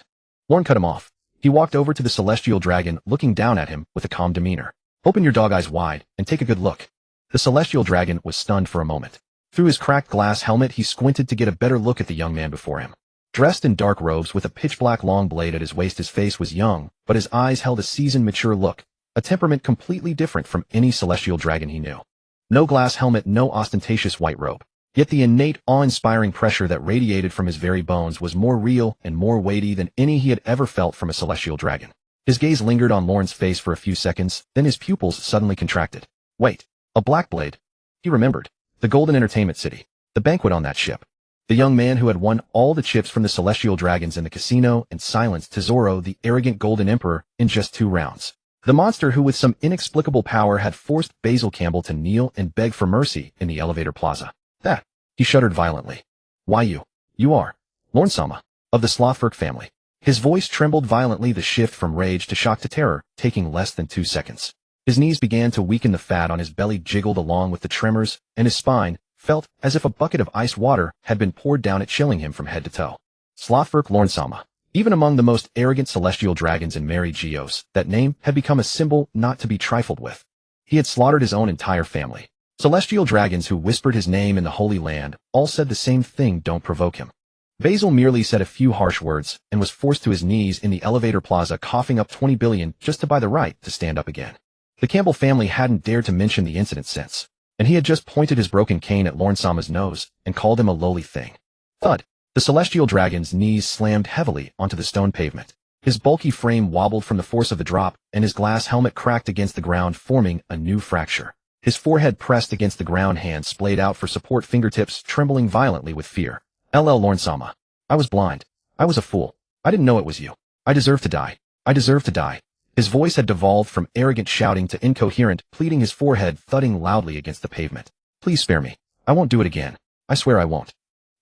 Lorne cut him off. He walked over to the celestial dragon, looking down at him with a calm demeanor. Open your dog eyes wide and take a good look. The celestial dragon was stunned for a moment. Through his cracked glass helmet, he squinted to get a better look at the young man before him. Dressed in dark robes with a pitch-black long blade at his waist, his face was young, but his eyes held a seasoned, mature look, a temperament completely different from any celestial dragon he knew. No glass helmet, no ostentatious white robe. Yet the innate, awe-inspiring pressure that radiated from his very bones was more real and more weighty than any he had ever felt from a celestial dragon. His gaze lingered on Lorne's face for a few seconds, then his pupils suddenly contracted. Wait, a black blade? He remembered. The Golden Entertainment City. The banquet on that ship. The young man who had won all the chips from the celestial dragons in the casino and silenced Tesoro, the arrogant Golden Emperor, in just 2 rounds. The monster who with some inexplicable power had forced Basil Campbell to kneel and beg for mercy in the elevator plaza. That. He shuddered violently. Why you? You are Lorne-sama, of the Slothfurk family. His voice trembled violently, the shift from rage to shock to terror, taking less than 2 seconds. His knees began to weaken, the fat on his belly jiggled along with the tremors, and his spine felt as if a bucket of ice water had been poured down it, chilling him from head to toe. Slothfurk Lorne-sama. Even among the most arrogant celestial dragons in Mary Geos, that name had become a symbol not to be trifled with. He had slaughtered his own entire family. Celestial dragons who whispered his name in the Holy Land all said the same thing: don't provoke him. Basil merely said a few harsh words and was forced to his knees in the elevator plaza, coughing up 20 billion just to buy the right to stand up again. The Campbell family hadn't dared to mention the incident since, and he had just pointed his broken cane at Lorne-sama's nose and called him a lowly thing. Thud! The celestial dragon's knees slammed heavily onto the stone pavement. His bulky frame wobbled from the force of the drop, and his glass helmet cracked against the ground, forming a new fracture. His forehead pressed against the ground, hands splayed out for support, fingertips trembling violently with fear. LL Lorne-sama. I was blind. I was a fool. I didn't know it was you. I deserve to die. I deserve to die. His voice had devolved from arrogant shouting to incoherent pleading, his forehead thudding loudly against the pavement. Please spare me. I won't do it again. I swear I won't.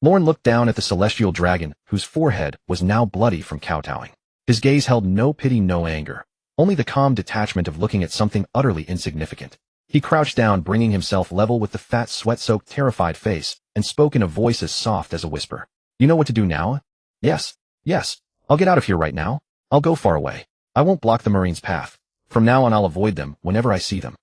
Lorne looked down at the celestial dragon, whose forehead was now bloody from kowtowing. His gaze held no pity, no anger, only the calm detachment of looking at something utterly insignificant. He crouched down, bringing himself level with the fat, sweat-soaked, terrified face, and spoke in a voice as soft as a whisper. You know what to do now? Yes. Yes. I'll get out of here right now. I'll go far away. I won't block the Marines' path. From now on I'll avoid them whenever I see them.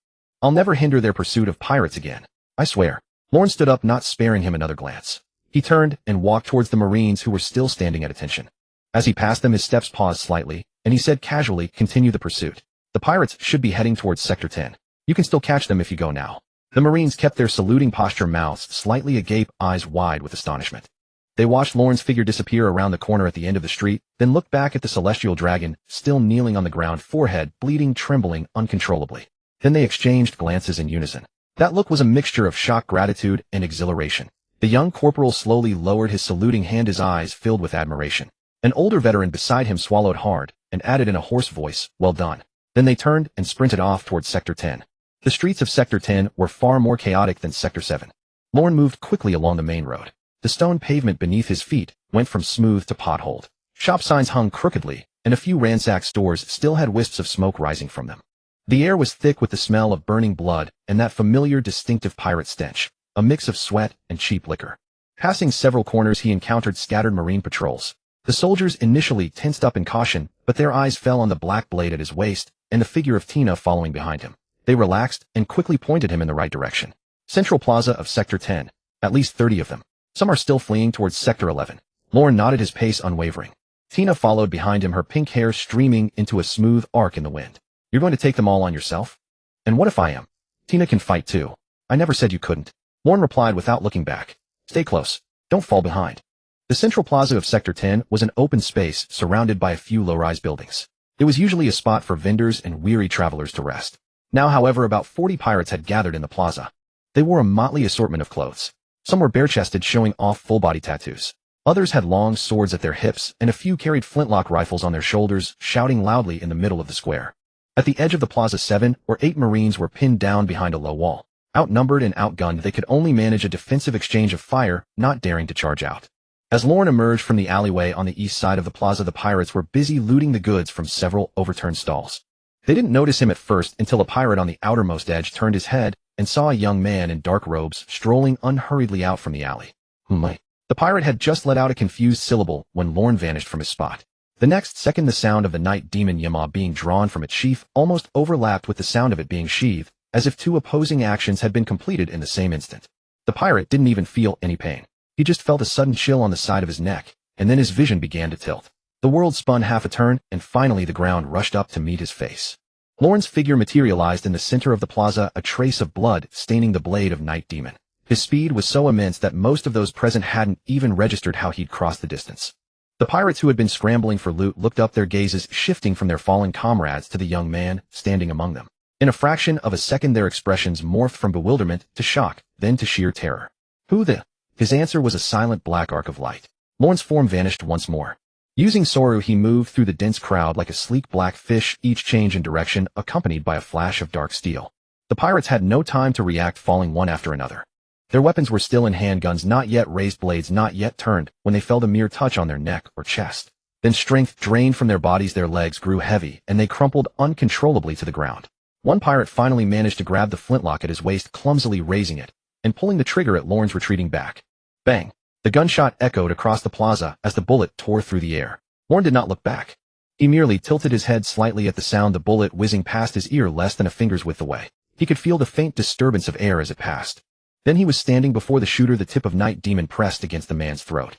I'll never hinder their pursuit of pirates again. I swear. Lorne stood up, not sparing him another glance. He turned and walked towards the Marines, who were still standing at attention. As he passed them, his steps paused slightly, and he said casually, continue the pursuit. The pirates should be heading towards Sector 10. You can still catch them if you go now. The Marines kept their saluting posture, mouths slightly agape, eyes wide with astonishment. They watched Lorne's figure disappear around the corner at the end of the street, then looked back at the celestial dragon, still kneeling on the ground, forehead bleeding, trembling uncontrollably. Then they exchanged glances in unison. That look was a mixture of shock, gratitude, and exhilaration. The young corporal slowly lowered his saluting hand, his eyes filled with admiration. An older veteran beside him swallowed hard and added in a hoarse voice, well done. Then they turned and sprinted off towards Sector 10. The streets of Sector 10 were far more chaotic than Sector 7. Lorne moved quickly along the main road. The stone pavement beneath his feet went from smooth to potholed. Shop signs hung crookedly, and a few ransacked stores still had wisps of smoke rising from them. The air was thick with the smell of burning blood and that familiar, distinctive pirate stench, a mix of sweat and cheap liquor. Passing several corners, he encountered scattered Marine patrols. The soldiers initially tensed up in caution, but their eyes fell on the black blade at his waist and the figure of Tina following behind him. They relaxed and quickly pointed him in the right direction. Central Plaza of Sector 10. At least 30 of them. Some are still fleeing towards Sector 11. Lorne nodded, his pace unwavering. Tina followed behind him, her pink hair streaming into a smooth arc in the wind. You're going to take them all on yourself? And what if I am? Tina can fight too. I never said you couldn't. Lorne replied without looking back. Stay close. Don't fall behind. The Central Plaza of Sector 10 was an open space surrounded by a few low-rise buildings. It was usually a spot for vendors and weary travelers to rest. Now, however, about 40 pirates had gathered in the plaza. They wore a motley assortment of clothes. Some were bare-chested, showing off full-body tattoos. Others had long swords at their hips, and a few carried flintlock rifles on their shoulders, shouting loudly in the middle of the square. At the edge of the plaza, 7 or 8 Marines were pinned down behind a low wall. Outnumbered and outgunned, they could only manage a defensive exchange of fire, not daring to charge out. As Lorne emerged from the alleyway on the east side of the plaza, the pirates were busy looting the goods from several overturned stalls. They didn't notice him at first until a pirate on the outermost edge turned his head and saw a young man in dark robes strolling unhurriedly out from the alley. The pirate had just let out a confused syllable when Lorne vanished from his spot. The next second, the sound of the night demon Yama being drawn from its sheath almost overlapped with the sound of it being sheathed, as if 2 opposing actions had been completed in the same instant. The pirate didn't even feel any pain. He just felt a sudden chill on the side of his neck, and then his vision began to tilt. The world spun half a turn, and finally the ground rushed up to meet his face. Lorne's figure materialized in the center of the plaza, a trace of blood staining the blade of Night Demon. His speed was so immense that most of those present hadn't even registered how he'd crossed the distance. The pirates who had been scrambling for loot looked up, their gazes shifting from their fallen comrades to the young man standing among them. In a fraction of a second, their expressions morphed from bewilderment to shock, then to sheer terror. Who the? His answer was a silent black arc of light. Lorne's form vanished once more. Using Soru, he moved through the dense crowd like a sleek black fish, each change in direction accompanied by a flash of dark steel. The pirates had no time to react, falling one after another. Their weapons were still in handguns, not yet raised, blades not yet turned, when they felt a mere touch on their neck or chest. Then strength drained from their bodies, their legs grew heavy, and they crumpled uncontrollably to the ground. One pirate finally managed to grab the flintlock at his waist, clumsily raising it, and pulling the trigger at Lorne's retreating back. Bang! The gunshot echoed across the plaza as the bullet tore through the air. Lorne did not look back. He merely tilted his head slightly at the sound, the bullet whizzing past his ear less than a finger's width away. He could feel the faint disturbance of air as it passed. Then he was standing before the shooter, the tip of Night Demon pressed against the man's throat.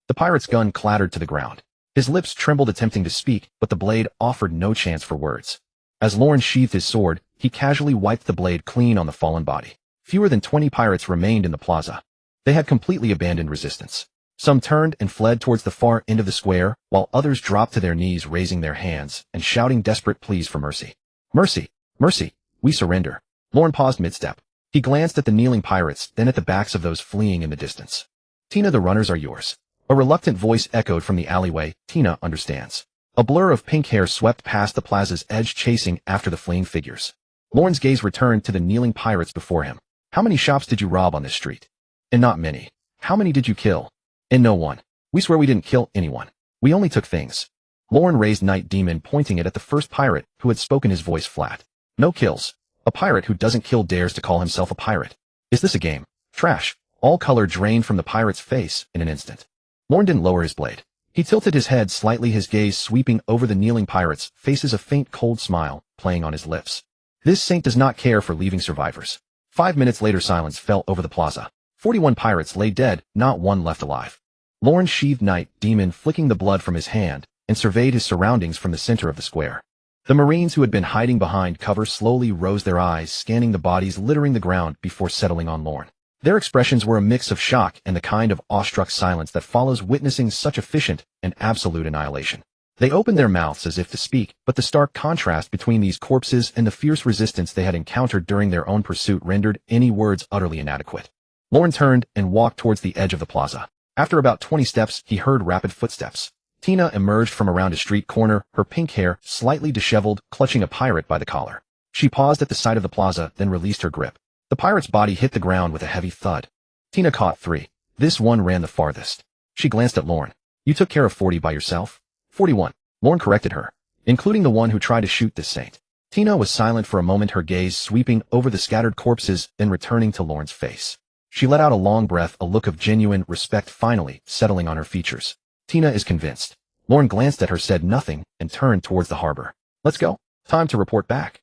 The pirate's gun clattered to the ground. His lips trembled, attempting to speak, but the blade offered no chance for words. As Lorne sheathed his sword, he casually wiped the blade clean on the fallen body. Fewer than 20 pirates remained in the plaza. They had completely abandoned resistance. Some turned and fled towards the far end of the square, while others dropped to their knees, raising their hands and shouting desperate pleas for mercy. Mercy! Mercy! We surrender. Lorne paused mid-step. He glanced at the kneeling pirates, then at the backs of those fleeing in the distance. Tina, the runners are yours. A reluctant voice echoed from the alleyway. Tina understands. A blur of pink hair swept past the plaza's edge, chasing after the fleeing figures. Lorne's gaze returned to the kneeling pirates before him. How many shops did you rob on this street? And not many. How many did you kill? And no one. We swear we didn't kill anyone. We only took things. Lorne raised Night Demon, pointing it at the first pirate, who had spoken, his voice flat. No kills. A pirate who doesn't kill dares to call himself a pirate. Is this a game? Trash. All color drained from the pirate's face in an instant. Lorne didn't lower his blade. He tilted his head slightly, his gaze sweeping over the kneeling pirates' faces, a faint cold smile playing on his lips. This saint does not care for leaving survivors. 5 minutes later, silence fell over the plaza. 41 pirates lay dead, not one left alive. Lorne sheathed Night Demon, flicking the blood from his hand, and surveyed his surroundings from the center of the square. The Marines who had been hiding behind cover slowly rose, their eyes scanning the bodies littering the ground before settling on Lorne. Their expressions were a mix of shock and the kind of awestruck silence that follows witnessing such efficient and absolute annihilation. They opened their mouths as if to speak, but the stark contrast between these corpses and the fierce resistance they had encountered during their own pursuit rendered any words utterly inadequate. Lorne turned and walked towards the edge of the plaza. After about 20 steps, he heard rapid footsteps. Tina emerged from around a street corner, her pink hair slightly disheveled, clutching a pirate by the collar. She paused at the side of the plaza, then released her grip. The pirate's body hit the ground with a heavy thud. Tina caught 3. This one ran the farthest. She glanced at Lorne. You took care of 40 by yourself? 41. Lorne corrected her. Including the one who tried to shoot this saint. Tina was silent for a moment, her gaze sweeping over the scattered corpses, then returning to Lorne's face. She let out a long breath, a look of genuine respect finally settling on her features. Tina is convinced. Lorne glanced at her, said nothing, and turned towards the harbor. Let's go. Time to report back.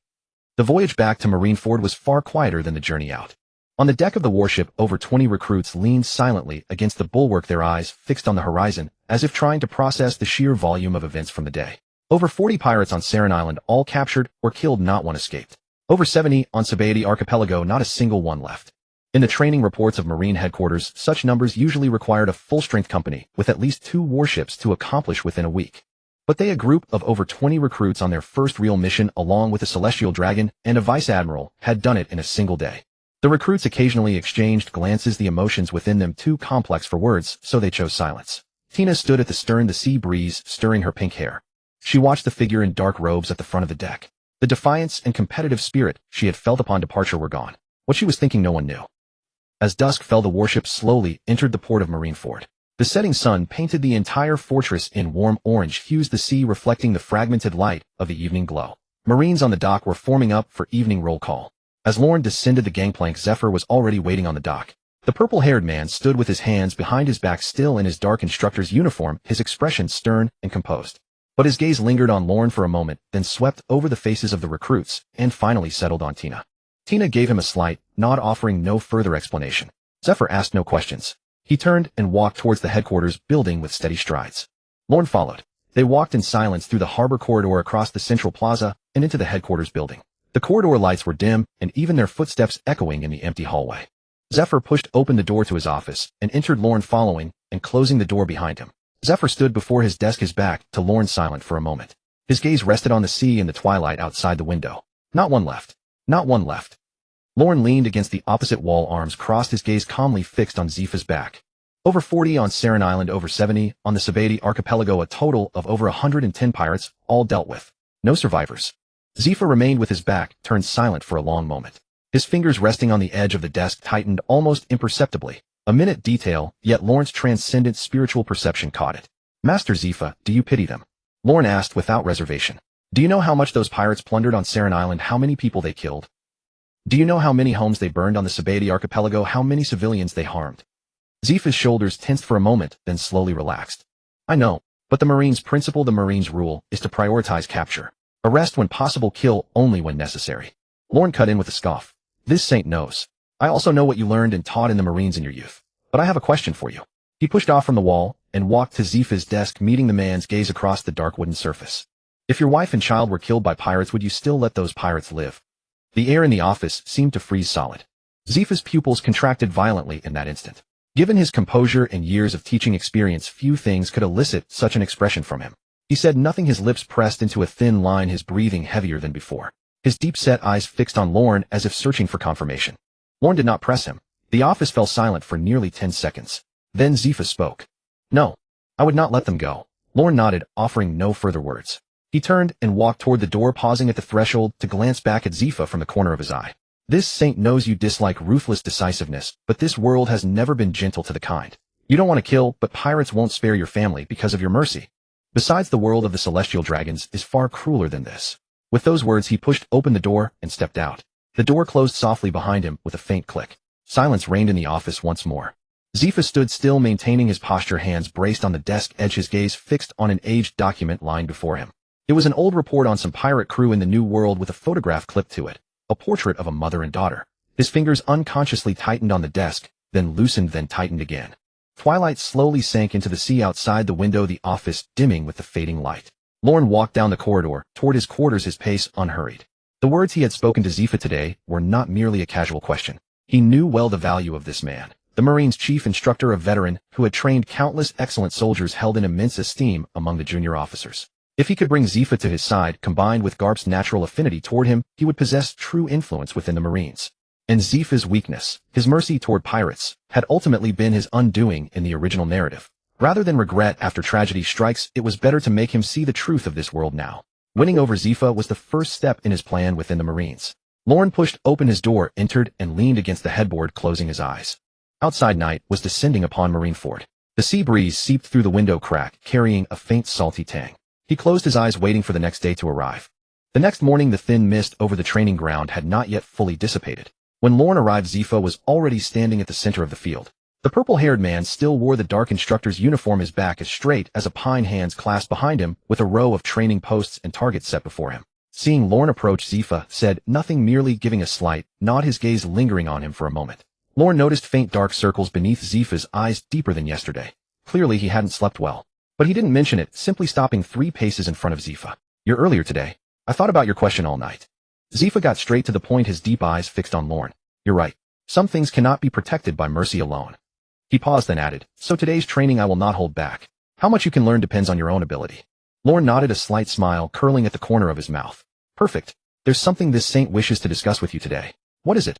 The voyage back to Marineford was far quieter than the journey out. On the deck of the warship, over 20 recruits leaned silently against the bulwark, their eyes fixed on the horizon, as if trying to process the sheer volume of events from the day. Over 40 pirates on Saren Island, all captured or killed, not one escaped. Over 70 on Sabaody Archipelago, not a single one left. In the training reports of Marine headquarters, such numbers usually required a full-strength company with at least 2 warships to accomplish within a week. But they, a group of over 20 recruits on their first real mission, along with a Celestial Dragon and a Vice Admiral, had done it in a single day. The recruits occasionally exchanged glances, the emotions within them too complex for words, so they chose silence. Tina stood at the stern, the sea breeze stirring her pink hair. She watched the figure in dark robes at the front of the deck. The defiance and competitive spirit she had felt upon departure were gone. What she was thinking, no one knew. As dusk fell, the warship slowly entered the port of Marineford. The setting sun painted the entire fortress in warm orange hues, the sea reflecting the fragmented light of the evening glow. Marines on the dock were forming up for evening roll call. As Lorne descended the gangplank, Zephyr was already waiting on the dock. The purple-haired man stood with his hands behind his back, still in his dark instructor's uniform, his expression stern and composed. But his gaze lingered on Lorne for a moment, then swept over the faces of the recruits, and finally settled on Tina. Tina gave him a slight nod, offering no further explanation. Zephyr asked no questions. He turned and walked towards the headquarters building with steady strides. Lorne followed. They walked in silence through the harbor corridor, across the central plaza, and into the headquarters building. The corridor lights were dim, and even their footsteps echoing in the empty hallway. Zephyr pushed open the door to his office and entered Lorne following and closing the door behind him. Zephyr stood before his desk, his back to Lorne, silent for a moment. His gaze rested on the sea and the twilight outside the window. Not one left. Not one left. Lorne leaned against the opposite wall, arms crossed, his gaze calmly fixed on Zifa's back. Over 40 on Saren Island, over 70 on the Sabati archipelago, a total of over 110 pirates, all dealt with. No survivors. Zifa remained with his back turned, silent for a long moment. His fingers resting on the edge of the desk tightened almost imperceptibly. A minute detail, yet Lorne's transcendent spiritual perception caught it. Master Zifa, do you pity them? Lorne asked without reservation. Do you know how much those pirates plundered on Saren Island, how many people they killed? Do you know how many homes they burned on the Sabati archipelago, how many civilians they harmed? Zifa's shoulders tensed for a moment, then slowly relaxed. I know, but the Marines' principle, the Marines' rule, is to prioritize capture. Arrest when possible, kill only when necessary. Lorne cut in with a scoff. This saint knows. I also know what you learned and taught in the Marines in your youth. But I have a question for you. He pushed off from the wall and walked to Zifa's desk, meeting the man's gaze across the dark wooden surface. If your wife and child were killed by pirates, would you still let those pirates live? The air in the office seemed to freeze solid. Zifa's pupils contracted violently in that instant. Given his composure and years of teaching experience, few things could elicit such an expression from him. He said nothing, his lips pressed into a thin line, his breathing heavier than before. His deep-set eyes fixed on Lorne as if searching for confirmation. Lorne did not press him. The office fell silent for nearly 10 seconds. Then Zifa spoke. No, I would not let them go. Lorne nodded, offering no further words. He turned and walked toward the door, pausing at the threshold to glance back at Zifa from the corner of his eye. This saint knows you dislike ruthless decisiveness, but this world has never been gentle to the kind. You don't want to kill, but pirates won't spare your family because of your mercy. Besides, the world of the celestial dragons is far crueler than this. With those words, he pushed open the door and stepped out. The door closed softly behind him with a faint click. Silence reigned in the office once more. Zifa stood still, maintaining his posture, hands braced on the desk edge, his gaze fixed on an aged document lying before him. It was an old report on some pirate crew in the New World with a photograph clipped to it, a portrait of a mother and daughter. His fingers unconsciously tightened on the desk, then loosened, then tightened again. Twilight slowly sank into the sea outside the window, the office dimming with the fading light. Lorne walked down the corridor toward his quarters, his pace unhurried. The words he had spoken to Zifa today were not merely a casual question. He knew well the value of this man, the Marines' chief instructor, a veteran who had trained countless excellent soldiers, held in immense esteem among the junior officers. If he could bring Zifa to his side, combined with Garp's natural affinity toward him, he would possess true influence within the Marines. And Zifa's weakness, his mercy toward pirates, had ultimately been his undoing in the original narrative. Rather than regret after tragedy strikes, it was better to make him see the truth of this world now. Winning over Zifa was the first step in his plan within the Marines. Lorne pushed open his door, entered, and leaned against the headboard, closing his eyes. Outside, night was descending upon Marineford. The sea breeze seeped through the window crack, carrying a faint salty tang. He closed his eyes, waiting for the next day to arrive. The next morning, the thin mist over the training ground had not yet fully dissipated. When Lorne arrived, Zifa was already standing at the center of the field. The purple-haired man still wore the dark instructor's uniform, his back as straight as a pine, hands clasped behind him, with a row of training posts and targets set before him. Seeing Lorne approach, Zifa said nothing, merely giving a slight nod, his gaze lingering on him for a moment. Lorne noticed faint dark circles beneath Zifa's eyes, deeper than yesterday. Clearly he hadn't slept well. But he didn't mention it, simply stopping 3 paces in front of Zifa. You're earlier today. I thought about your question all night. Zifa got straight to the point, his deep eyes fixed on Lorne. You're right. Some things cannot be protected by mercy alone. He paused, then added, so today's training I will not hold back. How much you can learn depends on your own ability. Lorne nodded, a slight smile curling at the corner of his mouth. Perfect. There's something this saint wishes to discuss with you today. What is it?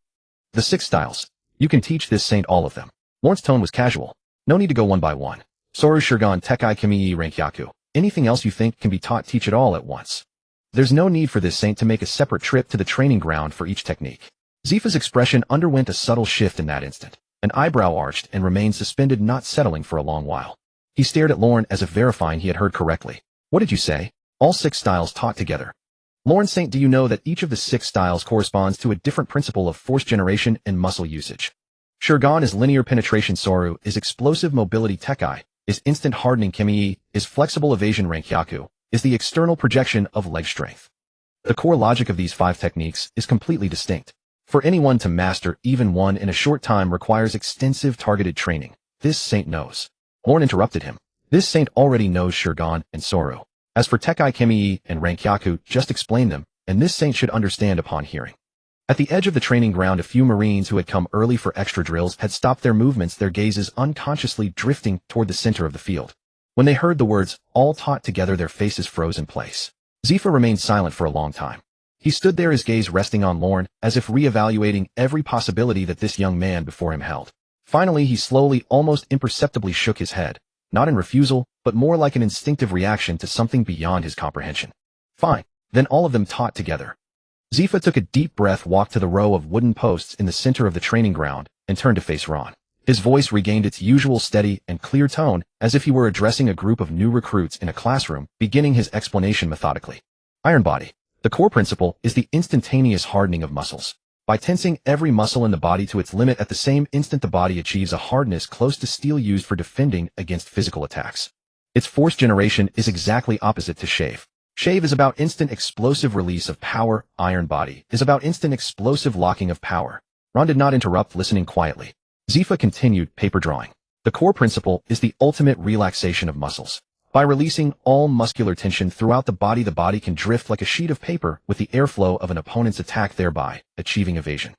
The 6 styles. You can teach this saint all of them. Lorne's tone was casual. No need to go one by one. Soru, Shirgan, Tekai, Kamiii, Rankyaku. Anything else you think can be taught, teach it all at once. There's no need for this saint to make a separate trip to the training ground for each technique. Zifa's expression underwent a subtle shift in that instant. An eyebrow arched and remained suspended, not settling for a long while. He stared at Lorne as if verifying he had heard correctly. What did you say? All 6 styles taught together. Lorne, saint, do you know that each of the 6 styles corresponds to a different principle of force generation and muscle usage? Shirgan is linear penetration, Soru is explosive mobility, Tekai is instant hardening, Kamiii is flexible evasion, Rankyaku is the external projection of leg strength. The core logic of these 5 techniques is completely distinct. For anyone to master even one in a short time requires extensive targeted training. This saint knows. Lorne interrupted him. This saint already knows Shirgan and Soru. As for Tekai, Kamiii, and Rankyaku, just explain them, and this saint should understand upon hearing. At the edge of the training ground, a few Marines who had come early for extra drills had stopped their movements, their gazes unconsciously drifting toward the center of the field. When they heard the words, all taught together, their faces froze in place. Zifa remained silent for a long time. He stood there, his gaze resting on Lorne, as if re-evaluating every possibility that this young man before him held. Finally, he slowly, almost imperceptibly shook his head, not in refusal, but more like an instinctive reaction to something beyond his comprehension. Fine, then all of them taught together. Zifa took a deep breath, walked to the row of wooden posts in the center of the training ground, and turned to face Ron. His voice regained its usual steady and clear tone, as if he were addressing a group of new recruits in a classroom, beginning his explanation methodically. Iron body. The core principle is the instantaneous hardening of muscles. By tensing every muscle in the body to its limit at the same instant, the body achieves a hardness close to steel used for defending against physical attacks. Its force generation is exactly opposite to shave. Shave is about instant explosive release of power. Iron body is about instant explosive locking of power. Ron did not interrupt, listening quietly. Zifa continued, paper drawing. The core principle is the ultimate relaxation of muscles. By releasing all muscular tension throughout the body can drift like a sheet of paper with the airflow of an opponent's attack, thereby achieving evasion.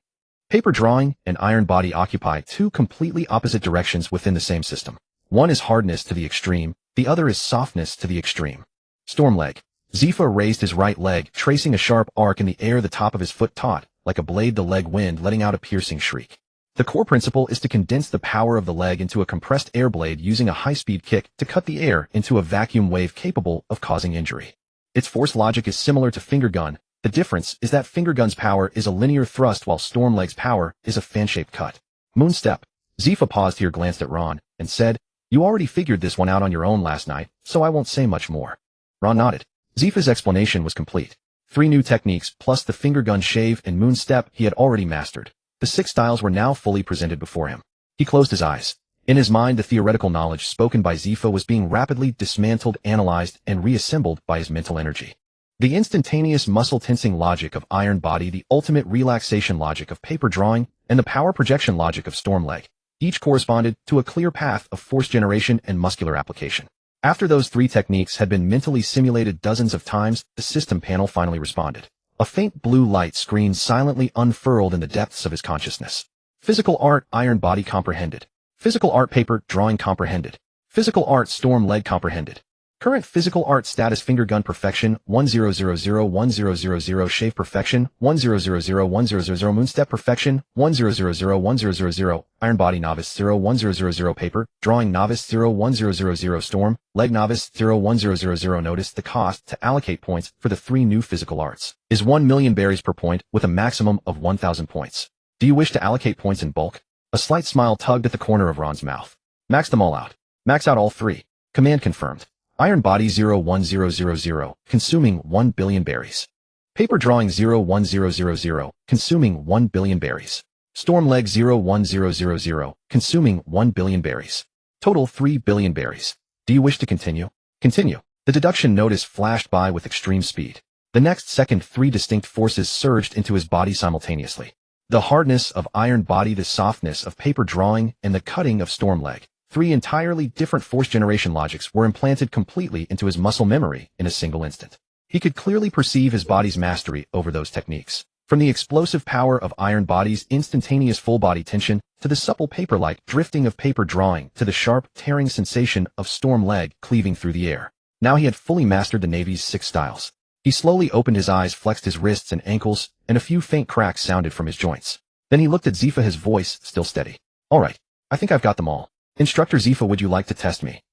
Paper drawing and iron body occupy two completely opposite directions within the same system. One is hardness to the extreme, the other is softness to the extreme. Storm leg. Zifa raised his right leg, tracing a sharp arc in the air, the top of his foot taut, like a blade, the leg wind, letting out a piercing shriek. The core principle is to condense the power of the leg into a compressed air blade using a high-speed kick to cut the air into a vacuum wave capable of causing injury. Its force logic is similar to finger gun. The difference is that finger gun's power is a linear thrust while storm leg's power is a fan-shaped cut. Moon step. Zifa paused here, glanced at Ron, and said, "You already figured this one out on your own last night, so I won't say much more." Ron nodded. Zifa's explanation was complete. 3 new techniques plus the finger gun, shave, and moon step he had already mastered. The 6 styles were now fully presented before him. He closed his eyes. In his mind, the theoretical knowledge spoken by Zifa was being rapidly dismantled, analyzed, and reassembled by his mental energy. The instantaneous muscle tensing logic of iron body, the ultimate relaxation logic of paper drawing, and the power projection logic of storm leg, each corresponded to a clear path of force generation and muscular application. After those 3 techniques had been mentally simulated dozens of times, the system panel finally responded. A faint blue light screen silently unfurled in the depths of his consciousness. Physical art, iron body comprehended. Physical art, paper drawing comprehended. Physical art, storm leg comprehended. Current physical art status: finger gun perfection 10001000, shave perfection 10001000, moon step perfection 10001000, iron body novice 01000, paper drawing novice 01000, storm leg novice 01000. Notice the cost to allocate points for the 3 new physical arts is 1 million berries per point with a maximum of 1,000 points. Do you wish to allocate points in bulk? A slight smile tugged at the corner of Ron's mouth. Max them all out. Max out all 3. Command confirmed. Iron body 01000, consuming 1 billion berries. Paper drawing 01000, consuming 1 billion berries. Storm leg 01000, consuming 1 billion berries. Total 3 billion berries. Do you wish to continue? Continue. The deduction notice flashed by with extreme speed. The next second, 3 distinct forces surged into his body simultaneously. The hardness of iron body, the softness of paper drawing, and the cutting of storm leg. 3 entirely different force generation logics were implanted completely into his muscle memory in a single instant. He could clearly perceive his body's mastery over those techniques. From the explosive power of iron body's instantaneous full body tension, to the supple paper-like drifting of paper drawing, to the sharp, tearing sensation of storm leg cleaving through the air. Now he had fully mastered the Navy's 6 styles. He slowly opened his eyes, flexed his wrists and ankles, and a few faint cracks sounded from his joints. Then he looked at Zifa, his voice still steady. "All right, I think I've got them all. Instructor Zifa, would you like to test me?"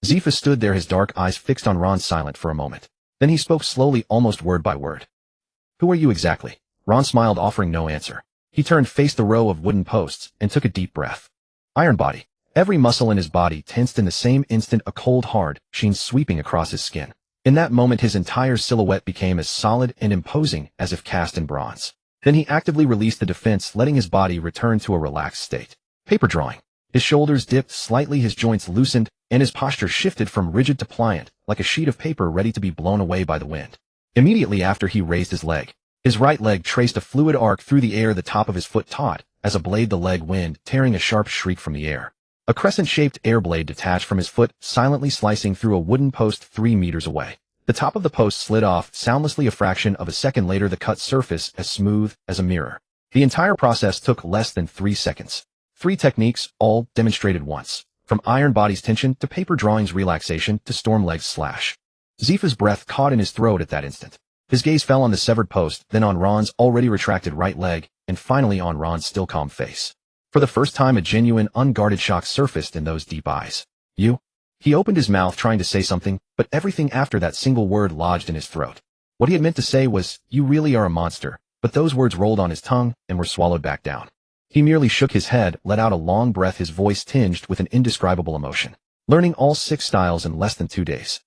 Zifa stood there, his dark eyes fixed on Ron, silent for a moment. Then he spoke slowly, almost word by word. "Who are you exactly?" Ron smiled, offering no answer. He turned, faced the row of wooden posts, and took a deep breath. Iron body. Every muscle in his body tensed in the same instant, a cold, hard sheen sweeping across his skin. In that moment, his entire silhouette became as solid and imposing as if cast in bronze. Then he actively released the defense, letting his body return to a relaxed state. Paper drawing. His shoulders dipped slightly, his joints loosened, and his posture shifted from rigid to pliant, like a sheet of paper ready to be blown away by the wind. Immediately after, he raised his leg. His right leg traced a fluid arc through the air, the top of his foot taut, as a blade, the leg wind, tearing a sharp shriek from the air. A crescent-shaped air blade detached from his foot, silently slicing through a wooden post 3 meters away. The top of the post slid off soundlessly. A fraction of a second later, the cut surface as smooth as a mirror. The entire process took less than 3 seconds. 3 techniques, all demonstrated once. From iron body's tension to paper drawing's relaxation to storm leg's slash. Zifa's breath caught in his throat at that instant. His gaze fell on the severed post, then on Ron's already retracted right leg, and finally on Ron's still calm face. For the first time, a genuine, unguarded shock surfaced in those deep eyes. You? He opened his mouth trying to say something, but everything after that single word lodged in his throat. What he had meant to say was, "You really are a monster," but those words rolled on his tongue and were swallowed back down. He merely shook his head, let out a long breath, his voice tinged with an indescribable emotion. Learning all 6 styles in less than 2 days.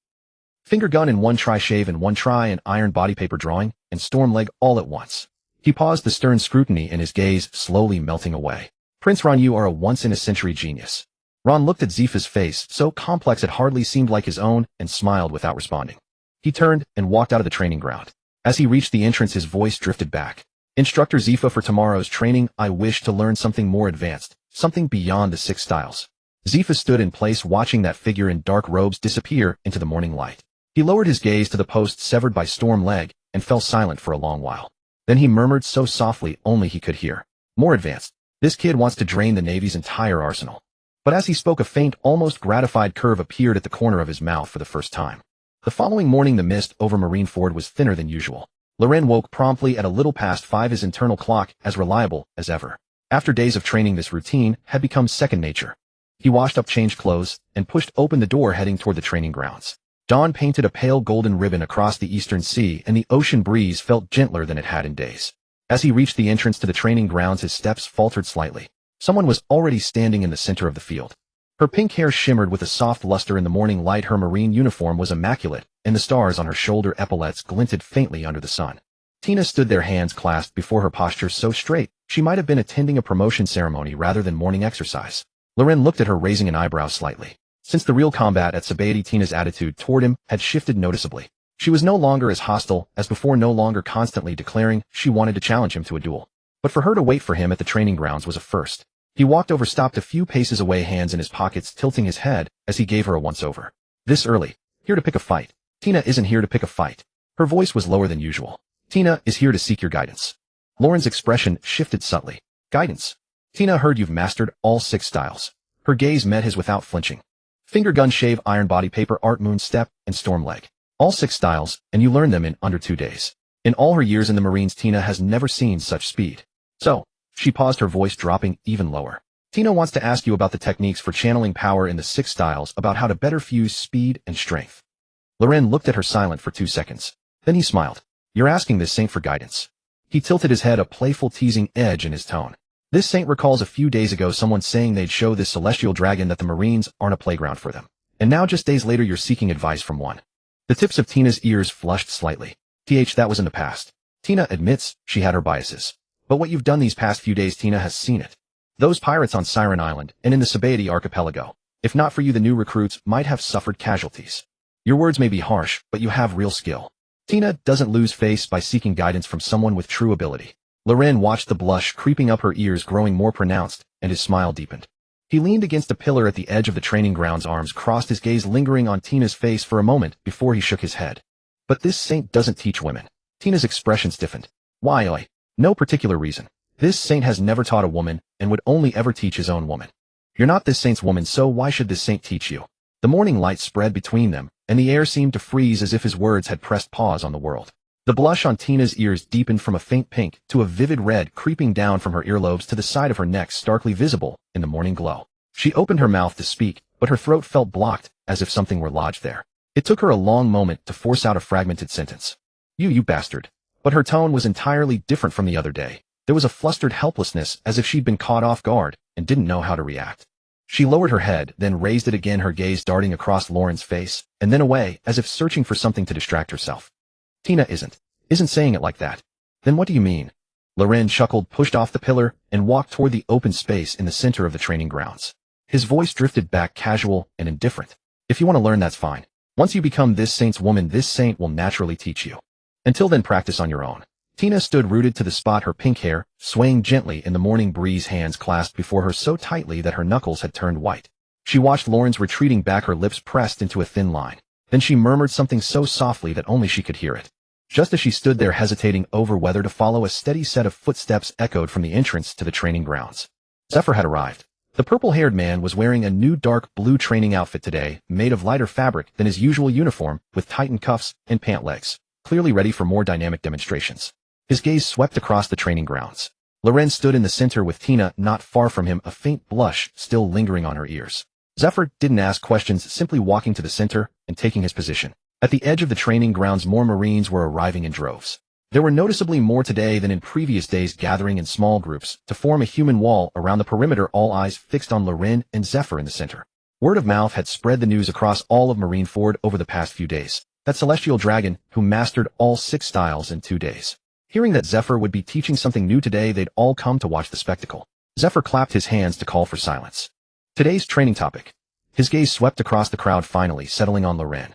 Finger gun in 1 try, shave in 1 try, and iron body paper drawing, and storm leg all at once. He paused, the stern scrutiny in his gaze slowly melting away. Prince Ron, you are a once-in-a-century genius. Ron looked at Zifa's face, so complex it hardly seemed like his own, and smiled without responding. He turned and walked out of the training ground. As he reached the entrance, his voice drifted back. Instructor Zifa, for tomorrow's training, I wish to learn something more advanced, something beyond the 6 styles. Zifa stood in place, watching that figure in dark robes disappear into the morning light. He lowered his gaze to the post severed by storm leg, and fell silent for a long while. Then he murmured so softly only he could hear. More advanced. This kid wants to drain the Navy's entire arsenal. But as he spoke, a faint, almost gratified curve appeared at the corner of his mouth for the first time. The following morning, the mist over Marineford was thinner than usual. Loren woke promptly at a little past 5, his internal clock as reliable as ever. After days of training, this routine had become second nature. He washed up, changed clothes, and pushed open the door heading toward the training grounds. Dawn painted a pale golden ribbon across the eastern sea, and the ocean breeze felt gentler than it had in days. As he reached the entrance to the training grounds, his steps faltered slightly. Someone was already standing in the center of the field. Her pink hair shimmered with a soft luster in the morning light. Her marine uniform was immaculate, and the stars on her shoulder epaulets glinted faintly under the sun. Tina stood there, hands clasped before her, posture so straight she might have been attending a promotion ceremony rather than morning exercise. Loren looked at her, raising an eyebrow slightly. Since the real combat at Sabaody, Tina's attitude toward him had shifted noticeably. She was no longer as hostile as before, no longer constantly declaring she wanted to challenge him to a duel. But for her to wait for him at the training grounds was a first. He walked over, stopped a few paces away, hands in his pockets, tilting his head as he gave her a once-over. This early? Here to pick a fight? Tina isn't here to pick a fight. Her voice was lower than usual. Tina is here to seek your guidance. Lauren's expression shifted subtly. Guidance? Tina heard you've mastered all 6 styles. Her gaze met his without flinching. Finger gun, shave, iron body paper, art, moon step, and storm leg. All 6 styles, and you learned them in under 2 days. In all her years in the Marines, Tina has never seen such speed. So, she paused, her voice dropping even lower. Tina wants to ask you about the techniques for channeling power in the 6 styles, about how to better fuse speed and strength. Loren looked at her, silent for 2 seconds. Then he smiled. You're asking this saint for guidance. He tilted his head, a playful, teasing edge in his tone. This saint recalls a few days ago someone saying they'd show this celestial dragon that the Marines aren't a playground for them. And now, just days later, you're seeking advice from one. The tips of Tina's ears flushed slightly. That was in the past. Tina admits she had her biases. But what you've done these past few days, Tina has seen it. Those pirates on Siren Island and in the Sabaody archipelago, if not for you, the new recruits might have suffered casualties. Your words may be harsh, but you have real skill. Tina doesn't lose face by seeking guidance from someone with true ability. Loren watched the blush creeping up her ears growing more pronounced, and his smile deepened. He leaned against a pillar at the edge of the training grounds, arms crossed, his gaze lingering on Tina's face for a moment before he shook his head. But this saint doesn't teach women. Tina's expression stiffened. Why? No particular reason. This saint has never taught a woman, and would only ever teach his own woman. You're not this saint's woman, so why should this saint teach you? The morning light spread between them, and the air seemed to freeze as if his words had pressed pause on the world. The blush on Tina's ears deepened from a faint pink to a vivid red, creeping down from her earlobes to the side of her neck, starkly visible in the morning glow. She opened her mouth to speak, but her throat felt blocked, as if something were lodged there. It took her a long moment to force out a fragmented sentence. You bastard. But her tone was entirely different from the other day. There was a flustered helplessness, as if she'd been caught off guard and didn't know how to react. She lowered her head, then raised it again, her gaze darting across Lauren's face, and then away, as if searching for something to distract herself. Tina isn't saying it like that. Then what do you mean? Loren chuckled, pushed off the pillar, and walked toward the open space in the center of the training grounds. His voice drifted back, casual and indifferent. If you want to learn, that's fine. Once you become this saint's woman, this saint will naturally teach you. Until then, practice on your own. Tina stood rooted to the spot, her pink hair swaying gently in the morning breeze, hands clasped before her so tightly that her knuckles had turned white. She watched Lauren's retreating back, her lips pressed into a thin line. Then she murmured something so softly that only she could hear it. Just as she stood there hesitating over whether to follow, a steady set of footsteps echoed from the entrance to the training grounds. Zephyr had arrived. The purple-haired man was wearing a new dark blue training outfit today, made of lighter fabric than his usual uniform, with tightened cuffs and pant legs, clearly ready for more dynamic demonstrations. His gaze swept across the training grounds. Loren stood in the center with Tina not far from him, a faint blush still lingering on her ears. Zephyr didn't ask questions, simply walking to the center and taking his position. At the edge of the training grounds, more Marines were arriving in droves. There were noticeably more today than in previous days, gathering in small groups to form a human wall around the perimeter, all eyes fixed on Loren and Zephyr in the center. Word of mouth had spread the news across all of Marineford over the past few days. That celestial dragon, who mastered all 6 styles in 2 days. Hearing that Zephyr would be teaching something new today, they'd all come to watch the spectacle. Zephyr clapped his hands to call for silence. Today's training topic. His gaze swept across the crowd, finally settling on Loren.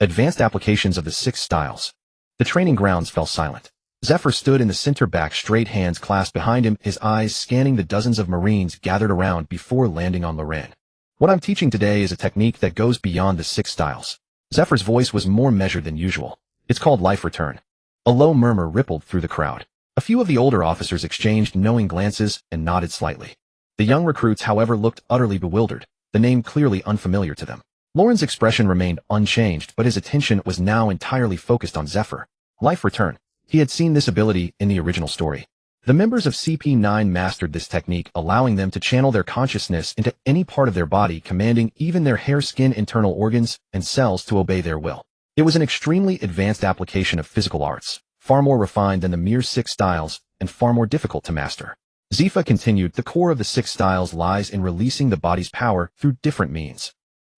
Advanced applications of the 6 styles. The training grounds fell silent. Zephyr stood in the center, back straight, hands clasped behind him, his eyes scanning the dozens of Marines gathered around before landing on Loren. What I'm teaching today is a technique that goes beyond the 6 styles. Zephyr's voice was more measured than usual. It's called life return. A low murmur rippled through the crowd. A few of the older officers exchanged knowing glances and nodded slightly. The young recruits, however, looked utterly bewildered, the name clearly unfamiliar to them. Loren's expression remained unchanged, but his attention was now entirely focused on Zephyr. Life return. He had seen this ability in the original story. The members of CP9 mastered this technique, allowing them to channel their consciousness into any part of their body, commanding even their hair, skin, internal organs, and cells to obey their will. It was an extremely advanced application of physical arts, far more refined than the mere 6 styles, and far more difficult to master. Zephyr continued, the core of the 6 styles lies in releasing the body's power through different means.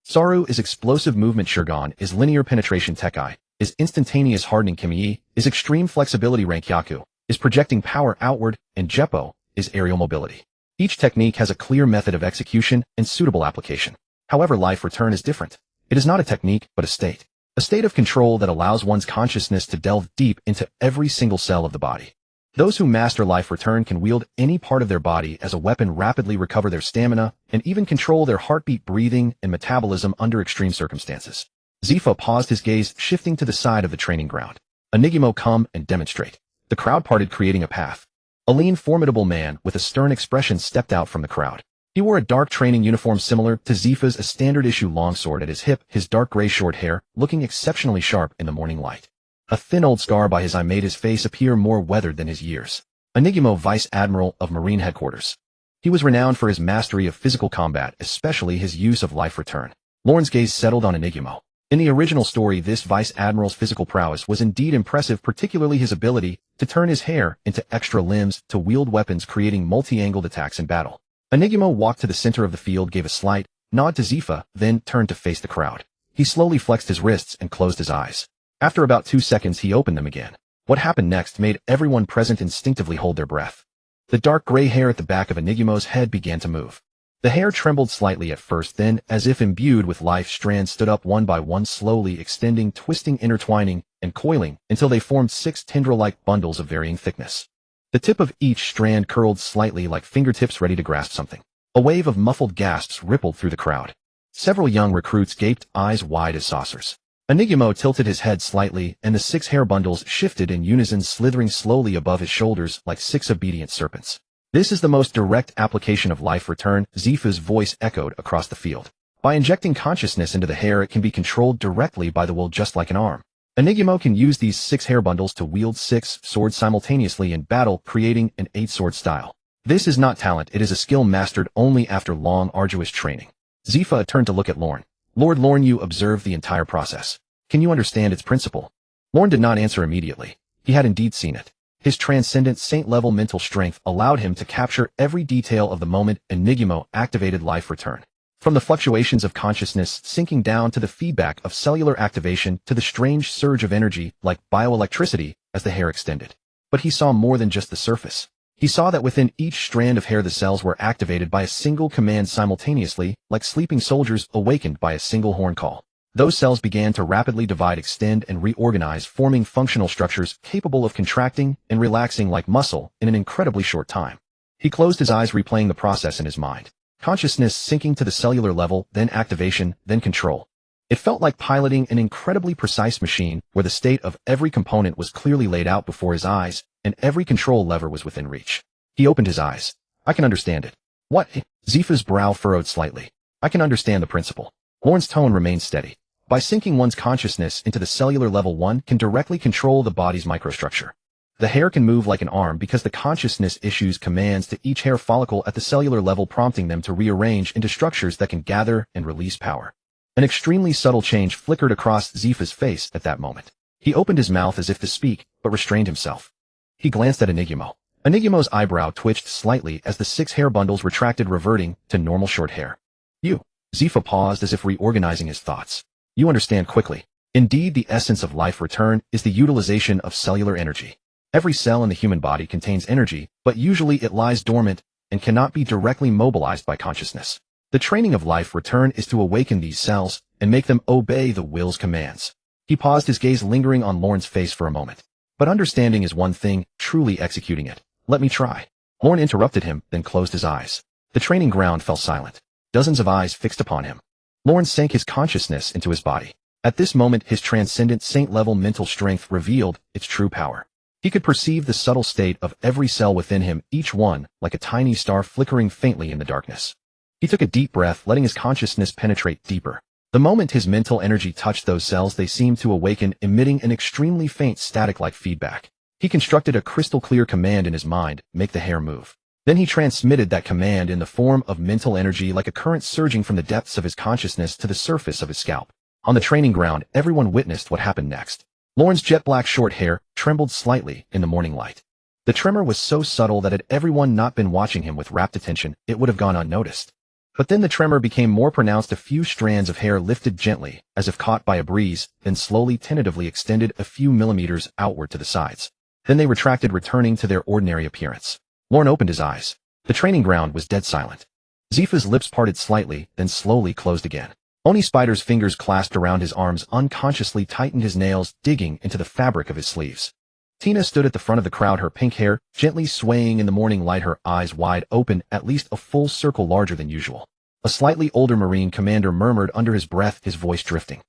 Saru is explosive movement, Shurgon is linear penetration, Tekai is instantaneous hardening, Kimii is extreme flexibility, Rankyaku is projecting power outward, and Jeppo is aerial mobility. Each technique has a clear method of execution and suitable application. However, life return is different. It is not a technique, but a state. A state of control that allows one's consciousness to delve deep into every single cell of the body. Those who master life return can wield any part of their body as a weapon, rapidly recover their stamina, and even control their heartbeat, breathing, and metabolism under extreme circumstances. Zephyr paused, his gaze shifting to the side of the training ground. Enigmo, come and demonstrate. The crowd parted, creating a path. A lean, formidable man with a stern expression stepped out from the crowd. He wore a dark training uniform similar to Zephy's, a standard-issue longsword at his hip, his dark gray short hair looking exceptionally sharp in the morning light. A thin old scar by his eye made his face appear more weathered than his years. Enigmo, Vice Admiral of Marine Headquarters. He was renowned for his mastery of physical combat, especially his use of life return. Loren's gaze settled on Enigmo. In the original story, this Vice Admiral's physical prowess was indeed impressive, particularly his ability to turn his hair into extra limbs to wield weapons, creating multi-angled attacks in battle. Enigmo walked to the center of the field, gave a slight nod to Zephyr, then turned to face the crowd. He slowly flexed his wrists and closed his eyes. After about 2 seconds, he opened them again. What happened next made everyone present instinctively hold their breath. The dark gray hair at the back of Enigmo's head began to move. The hair trembled slightly at first, then, as if imbued with life, strands stood up one by one, slowly extending, twisting, intertwining, and coiling until they formed 6 tendril-like bundles of varying thickness. The tip of each strand curled slightly, like fingertips ready to grasp something. A wave of muffled gasps rippled through the crowd. Several young recruits gaped, eyes wide as saucers. Enigmo tilted his head slightly, and the 6 hair bundles shifted in unison, slithering slowly above his shoulders like 6 obedient serpents. This is the most direct application of life return, Zephy's voice echoed across the field. By injecting consciousness into the hair, it can be controlled directly by the will, just like an arm. Enigmo can use these 6 hair bundles to wield 6 swords simultaneously in battle, creating an 8-sword style. This is not talent, it is a skill mastered only after long, arduous training. Zephyr turned to look at Loren. Lord Loren, you observed the entire process. Can you understand its principle? Loren did not answer immediately. He had indeed seen it. His transcendent saint-level mental strength allowed him to capture every detail of the moment Enigmo activated life return. From the fluctuations of consciousness sinking down to the feedback of cellular activation to the strange surge of energy like bioelectricity as the hair extended. But he saw more than just the surface. He saw that within each strand of hair the cells were activated by a single command simultaneously, like sleeping soldiers awakened by a single horn call. Those cells began to rapidly divide, extend, and reorganize, forming functional structures capable of contracting and relaxing like muscle in an incredibly short time. He closed his eyes, replaying the process in his mind. Consciousness sinking to the cellular level, then activation, then control. It felt like piloting an incredibly precise machine where the state of every component was clearly laid out before his eyes and every control lever was within reach. He opened his eyes. I can understand it. What? Zifa's brow furrowed slightly. I can understand the principle. Lorne's tone remained steady. By sinking one's consciousness into the cellular level, one can directly control the body's microstructure. The hair can move like an arm because the consciousness issues commands to each hair follicle at the cellular level, prompting them to rearrange into structures that can gather and release power. An extremely subtle change flickered across Zifa's face at that moment. He opened his mouth as if to speak, but restrained himself. He glanced at Enigumo. Enigumo's eyebrow twitched slightly as the 6 hair bundles retracted, reverting to normal short hair. You. Zifa paused as if reorganizing his thoughts. You understand quickly. Indeed, the essence of life return is the utilization of cellular energy. Every cell in the human body contains energy, but usually it lies dormant and cannot be directly mobilized by consciousness. The training of life return is to awaken these cells and make them obey the will's commands. He paused, his gaze lingering on Lorne's face for a moment. But understanding is one thing, truly executing it. Let me try. Lorne interrupted him, then closed his eyes. The training ground fell silent. Dozens of eyes fixed upon him. Lorne sank his consciousness into his body. At this moment, his transcendent saint-level mental strength revealed its true power. He could perceive the subtle state of every cell within him, each one like a tiny star flickering faintly in the darkness. He took a deep breath, letting his consciousness penetrate deeper. The moment his mental energy touched those cells, they seemed to awaken, emitting an extremely faint static-like feedback. He constructed a crystal-clear command in his mind, make the hair move. Then he transmitted that command in the form of mental energy like a current surging from the depths of his consciousness to the surface of his scalp. On the training ground, everyone witnessed what happened next. Lorne's jet-black short hair trembled slightly in the morning light. The tremor was so subtle that had everyone not been watching him with rapt attention, it would have gone unnoticed. But then the tremor became more pronounced. A few strands of hair lifted gently, as if caught by a breeze, then slowly, tentatively extended a few millimeters outward to the sides. Then they retracted, returning to their ordinary appearance. Lorne opened his eyes. The training ground was dead silent. Zifa's lips parted slightly, then slowly closed again. Oni Spider's fingers clasped around his arms unconsciously tightened, his nails digging into the fabric of his sleeves. Tina stood at the front of the crowd, her pink hair gently swaying in the morning light, her eyes wide open, at least a full circle larger than usual. A slightly older Marine commander murmured under his breath, his voice drifting.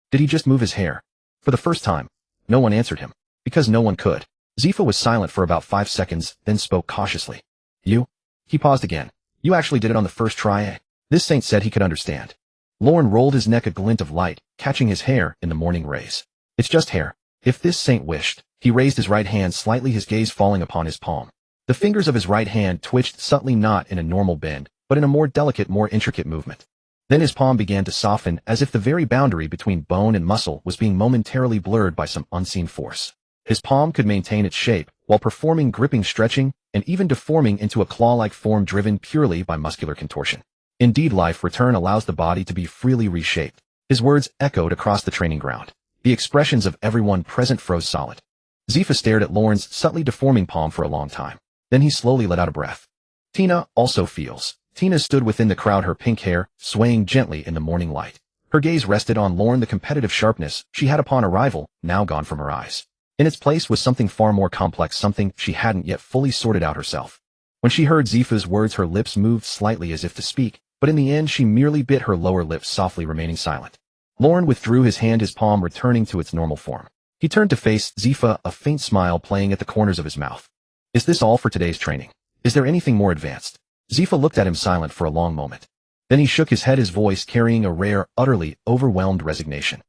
Did he just move his hair? For the first time, no one answered him. Because no one could. Zifa was silent for about 5 seconds, then spoke cautiously. You? He paused again. You actually did it on the first try, eh? This saint said he could understand. Lorne rolled his neck, a glint of light, catching his hair in the morning rays. It's just hair. If this saint wished. He raised his right hand slightly, his gaze falling upon his palm. The fingers of his right hand twitched subtly, not in a normal bend, but in a more delicate, more intricate movement. Then his palm began to soften, as if the very boundary between bone and muscle was being momentarily blurred by some unseen force. His palm could maintain its shape, while performing gripping, stretching, and even deforming into a claw-like form driven purely by muscular contortion. Indeed, life return allows the body to be freely reshaped. His words echoed across the training ground. The expressions of everyone present froze solid. Zifa stared at Lorne's subtly deforming palm for a long time. Then he slowly let out a breath. Tina also feels. Tina stood within the crowd, her pink hair swaying gently in the morning light. Her gaze rested on Lorne, the competitive sharpness she had upon arrival, now gone from her eyes. In its place was something far more complex, something she hadn't yet fully sorted out herself. When she heard Zifa's words, her lips moved slightly as if to speak, but in the end she merely bit her lower lip softly, remaining silent. Lorne withdrew his hand, his palm returning to its normal form. He turned to face Zifa, a faint smile playing at the corners of his mouth. Is this all for today's training? Is there anything more advanced? Zifa looked at him silent for a long moment. Then he shook his head, his voice carrying a rare, utterly overwhelmed resignation.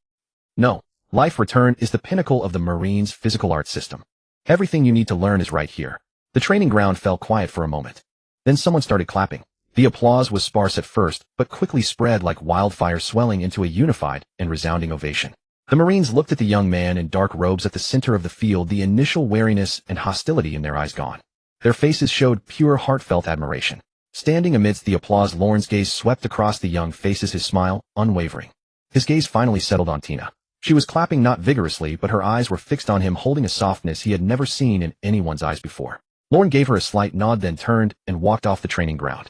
No, life return is the pinnacle of the Marine's physical art system. Everything you need to learn is right here. The training ground fell quiet for a moment. Then someone started clapping. The applause was sparse at first, but quickly spread like wildfire, swelling into a unified and resounding ovation. The Marines looked at the young man in dark robes at the center of the field, the initial wariness and hostility in their eyes gone. Their faces showed pure, heartfelt admiration. Standing amidst the applause, Lorne's gaze swept across the young faces, his smile unwavering. His gaze finally settled on Tina. She was clapping, not vigorously, but her eyes were fixed on him, holding a softness he had never seen in anyone's eyes before. Lorne gave her a slight nod, then turned and walked off the training ground.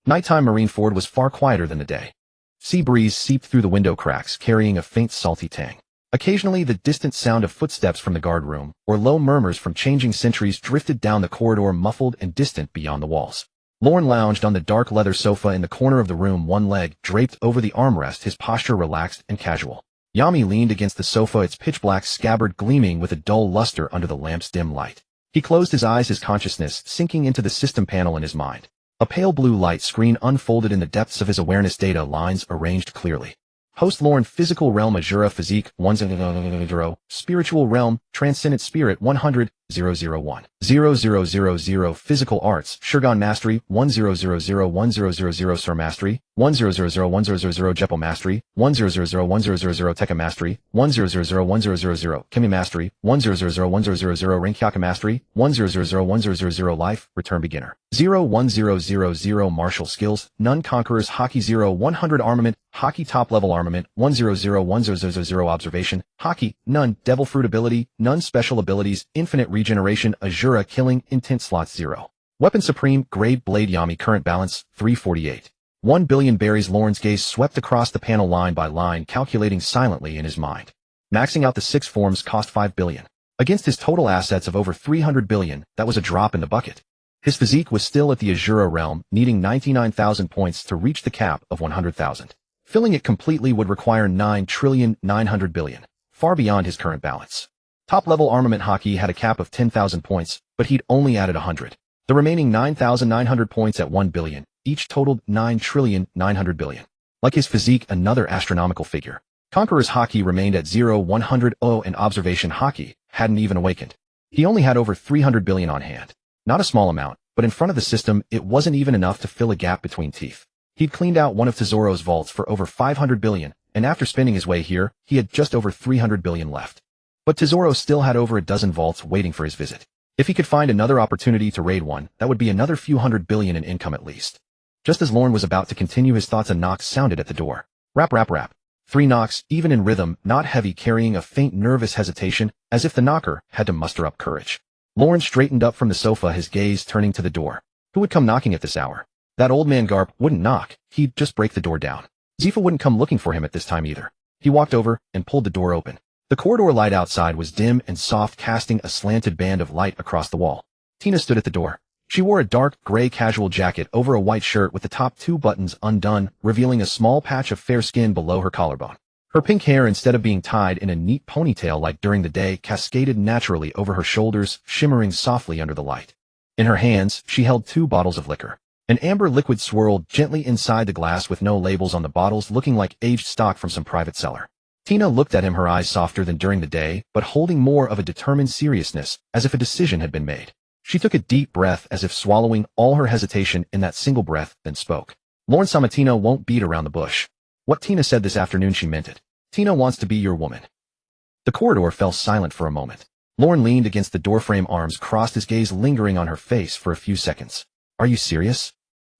Nighttime Marineford was far quieter than the day. Sea breeze seeped through the window cracks, carrying a faint salty tang. Occasionally the distant sound of footsteps from the guard room, or low murmurs from changing sentries drifted down the corridor, muffled and distant beyond the walls. Lorne lounged on the dark leather sofa in the corner of the room, one leg draped over the armrest, his posture relaxed and casual. Yami leaned against the sofa, its pitch-black scabbard gleaming with a dull luster under the lamp's dim light. He closed his eyes, his consciousness sinking into the system panel in his mind. A pale blue light screen unfolded in the depths of his awareness, data lines arranged clearly. Host Lorne, physical realm Azura, physique 100, spiritual realm, transcendent spirit 100, 001, 0000, physical arts, Shurgon mastery 10001000 Sur mastery 10001000 Jeppo mastery 10001000 Tekka mastery 10001000 Kimi mastery 10001000 Renkyaka mastery 10001000 life, return beginner 01000 martial skills, none conquerors Haki 0100 armament, Haki top level armament 100100 observation, Haki, none, devil fruit ability, none special abilities, infinite regeneration, Azura killing, intent slots 0. Weapon supreme, grade blade Yami, current balance, 348. 1 billion berries. Lorne's gaze swept across the panel line by line, calculating silently in his mind. Maxing out the 6 forms cost 5 billion. Against his total assets of over 300 billion, that was a drop in the bucket. His physique was still at the Azura realm, needing 99,000 points to reach the cap of 100,000. Filling it completely would require 9,900 billion, far beyond his current balance. Top-level armament Haki had a cap of 10,000 points, but he'd only added 100. The remaining 9,900 points at 1 billion, each totaled 9,900 billion. Like his physique, another astronomical figure. Conqueror's Haki remained at 0,100, and observation Haki hadn't even awakened. He only had over 300 billion on hand. Not a small amount, but in front of the system, it wasn't even enough to fill a gap between teeth. He'd cleaned out one of Tesoro's vaults for over 500 billion, and after spending his way here, he had just over 300 billion left. But Tesoro still had over a dozen vaults waiting for his visit. If he could find another opportunity to raid one, that would be another few hundred billion in income at least. Just as Lorne was about to continue his thoughts, a knock sounded at the door. Rap, rap, rap. 3 knocks, even in rhythm, not heavy, carrying a faint nervous hesitation, as if the knocker had to muster up courage. Lorne straightened up from the sofa, his gaze turning to the door. Who would come knocking at this hour? That old man Garp wouldn't knock, he'd just break the door down. Zifa wouldn't come looking for him at this time either. He walked over and pulled the door open. The corridor light outside was dim and soft, casting a slanted band of light across the wall. Tina stood at the door. She wore a dark gray casual jacket over a white shirt with the top 2 buttons undone, revealing a small patch of fair skin below her collarbone. Her pink hair, instead of being tied in a neat ponytail like during the day, cascaded naturally over her shoulders, shimmering softly under the light. In her hands, she held 2 bottles of liquor. An amber liquid swirled gently inside the glass with no labels on the bottles, looking like aged stock from some private cellar. Tina looked at him, her eyes softer than during the day, but holding more of a determined seriousness, as if a decision had been made. She took a deep breath, as if swallowing all her hesitation in that single breath, then spoke. Lorne sama, Tina won't beat around the bush. What Tina said this afternoon, she meant it. Tina wants to be your woman. The corridor fell silent for a moment. Lorne leaned against the doorframe, arms crossed, his gaze lingering on her face for a few seconds. Are you serious?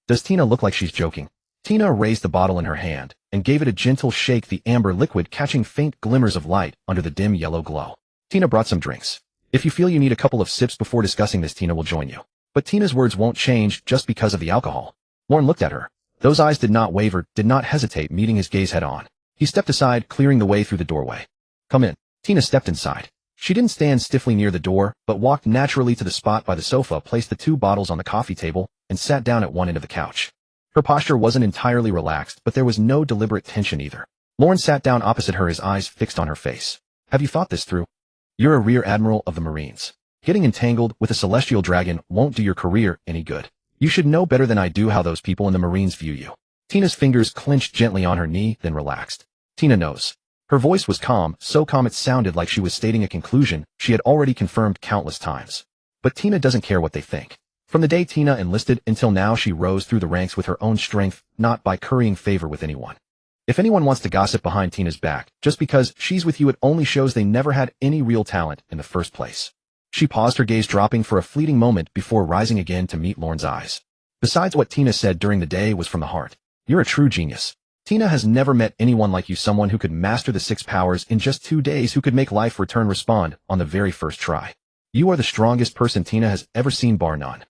Does Tina look like she's joking? Tina raised the bottle in her hand and gave it a gentle shake, the amber liquid catching faint glimmers of light under the dim yellow glow. Tina brought some drinks. If you feel you need a couple of sips before discussing this, Tina will join you. But Tina's words won't change just because of the alcohol. Lorne looked at her. Those eyes did not waver, did not hesitate, meeting his gaze head on. He stepped aside, clearing the way through the doorway. Come in. Tina stepped inside. She didn't stand stiffly near the door, but walked naturally to the spot by the sofa, placed the 2 bottles on the coffee table, and sat down at one end of the couch. Her posture wasn't entirely relaxed, but there was no deliberate tension either. Lorne sat down opposite her, his eyes fixed on her face. Have you thought this through? You're a rear admiral of the Marines. Getting entangled with a celestial dragon won't do your career any good. You should know better than I do how those people in the Marines view you. Tina's fingers clenched gently on her knee, then relaxed. Tina knows. Her voice was calm, so calm it sounded like she was stating a conclusion she had already confirmed countless times. But Tina doesn't care what they think. From the day Tina enlisted until now, she rose through the ranks with her own strength, not by currying favor with anyone. If anyone wants to gossip behind Tina's back, just because she's with you, it only shows they never had any real talent in the first place. She paused, her gaze dropping for a fleeting moment before rising again to meet Lorne's eyes. Besides, what Tina said during the day was from the heart. You're a true genius. Tina has never met anyone like you, someone who could master the 6 powers in just 2 days, who could make life return respond on the very first try. You are the strongest person Tina has ever seen, bar none.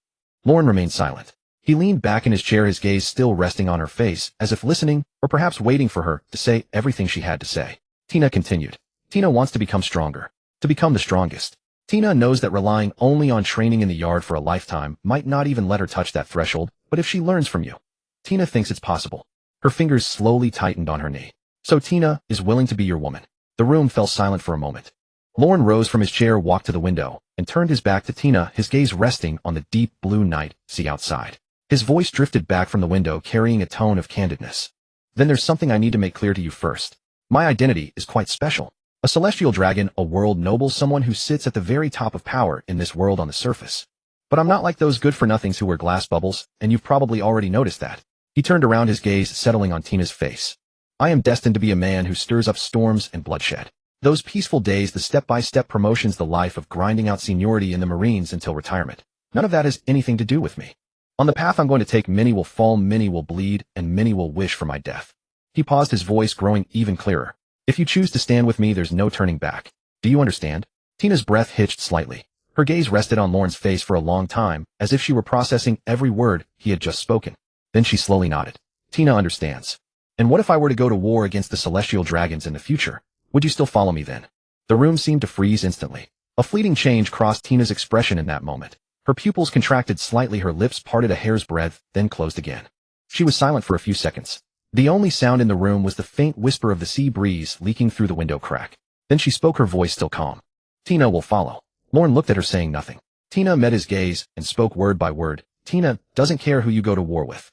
Lorne remained silent. He leaned back in his chair, his gaze still resting on her face, as if listening, or perhaps waiting for her to say everything she had to say. Tina continued. Tina wants to become stronger. To become the strongest. Tina knows that relying only on training in the yard for a lifetime might not even let her touch that threshold, but if she learns from you, Tina thinks it's possible. Her fingers slowly tightened on her knee. So Tina is willing to be your woman. The room fell silent for a moment. Lorne rose from his chair, walked to the window, and turned his back to Tina, his gaze resting on the deep blue night sea outside. His voice drifted back from the window, carrying a tone of candidness. Then there's something I need to make clear to you first. My identity is quite special. A celestial dragon, a world noble, someone who sits at the very top of power in this world on the surface. But I'm not like those good-for-nothings who wear glass bubbles, and you've probably already noticed that. He turned around, his gaze settling on Tina's face. I am destined to be a man who stirs up storms and bloodshed. Those peaceful days, the step-by-step promotions, the life of grinding out seniority in the Marines until retirement. None of that has anything to do with me. On the path I'm going to take, many will fall, many will bleed, and many will wish for my death. He paused, his voice growing even clearer. If you choose to stand with me, there's no turning back. Do you understand? Tina's breath hitched slightly. Her gaze rested on Lorne's face for a long time, as if she were processing every word he had just spoken. Then she slowly nodded. Tina understands. And what if I were to go to war against the celestial dragons in the future? Would you still follow me then? The room seemed to freeze instantly. A fleeting change crossed Tina's expression in that moment. Her pupils contracted slightly, her lips parted a hair's breadth, then closed again. She was silent for a few seconds. The only sound in the room was the faint whisper of the sea breeze leaking through the window crack. Then she spoke, her voice still calm. Tina will follow. Lorne looked at her, saying nothing. Tina met his gaze and spoke word by word. Tina doesn't care who you go to war with.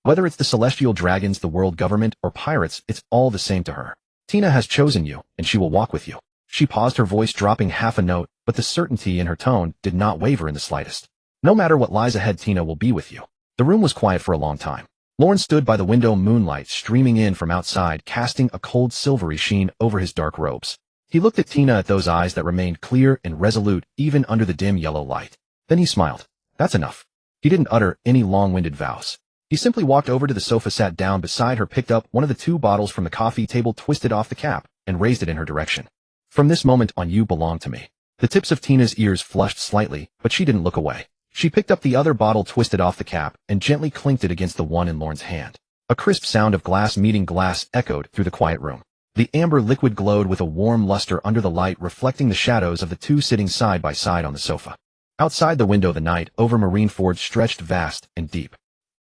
Whether it's the celestial dragons, the world government, or pirates, it's all the same to her. Tina has chosen you, and she will walk with you. She paused, her voice dropping half a note, but the certainty in her tone did not waver in the slightest. No matter what lies ahead, Tina will be with you. The room was quiet for a long time. Lorne stood by the window, moonlight streaming in from outside, casting a cold silvery sheen over his dark robes. He looked at Tina, at those eyes that remained clear and resolute even under the dim yellow light. Then he smiled. That's enough. He didn't utter any long-winded vows. He simply walked over to the sofa, sat down beside her, picked up one of the 2 bottles from the coffee table, twisted off the cap, and raised it in her direction. From this moment on, you belong to me. The tips of Tina's ears flushed slightly, but she didn't look away. She picked up the other bottle, twisted off the cap, and gently clinked it against the one in Lorne's hand. A crisp sound of glass meeting glass echoed through the quiet room. The amber liquid glowed with a warm luster under the light, reflecting the shadows of the 2 sitting side by side on the sofa. Outside the window, the night over Marineford stretched vast and deep.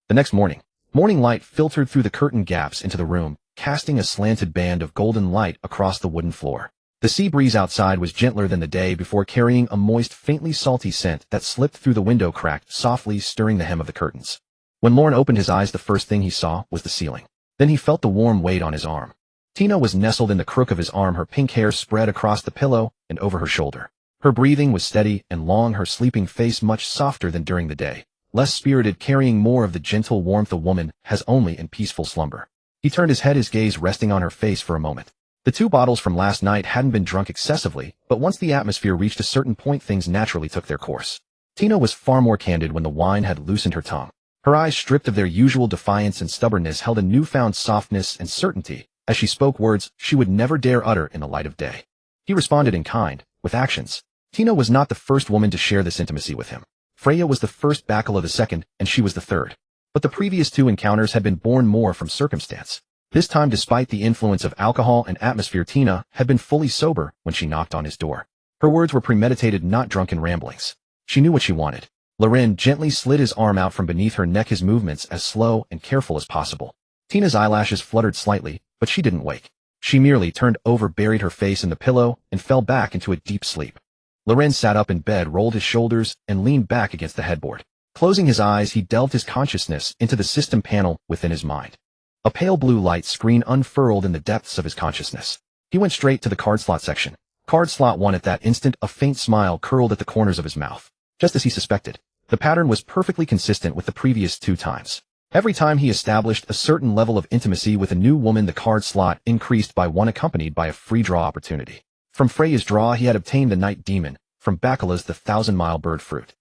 The next morning, morning light filtered through the curtain gaps into the room, casting a slanted band of golden light across the wooden floor. The sea breeze outside was gentler than the day before, carrying a moist, faintly salty scent that slipped through the window crack, softly stirring the hem of the curtains. When Lorne opened his eyes, the first thing he saw was the ceiling. Then he felt the warm weight on his arm. Tina was nestled in the crook of his arm, her pink hair spread across the pillow and over her shoulder. Her breathing was steady and long, her sleeping face much softer than during the day, less spirited, carrying more of the gentle warmth a woman has only in peaceful slumber. He turned his head, his gaze resting on her face for a moment. The 2 bottles from last night hadn't been drunk excessively, but once the atmosphere reached a certain point, things naturally took their course. Tina was far more candid when the wine had loosened her tongue. Her eyes, stripped of their usual defiance and stubbornness, held a newfound softness and certainty as she spoke words she would never dare utter in the light of day. He responded in kind, with actions. Tina was not the first woman to share this intimacy with him. Freya was the first, Bacala the second, and she was the third. But the previous 2 encounters had been born more from circumstance. This time, despite the influence of alcohol and atmosphere, Tina had been fully sober when she knocked on his door. Her words were premeditated, not drunken ramblings. She knew what she wanted. Loren gently slid his arm out from beneath her neck, his movements as slow and careful as possible. Tina's eyelashes fluttered slightly, but she didn't wake. She merely turned over, buried her face in the pillow, and fell back into a deep sleep. Loren sat up in bed, rolled his shoulders, and leaned back against the headboard. Closing his eyes, he delved his consciousness into the system panel within his mind. A pale blue light screen unfurled in the depths of his consciousness. He went straight to the card slot section. Card slot 1. At that instant, a faint smile curled at the corners of his mouth. Just as he suspected, the pattern was perfectly consistent with the previous 2 times. Every time he established a certain level of intimacy with a new woman, the card slot increased by 1, accompanied by a free draw opportunity. From Freya's draw, he had obtained the Night Demon, from Bacala's the 1,000-mile bird fruit.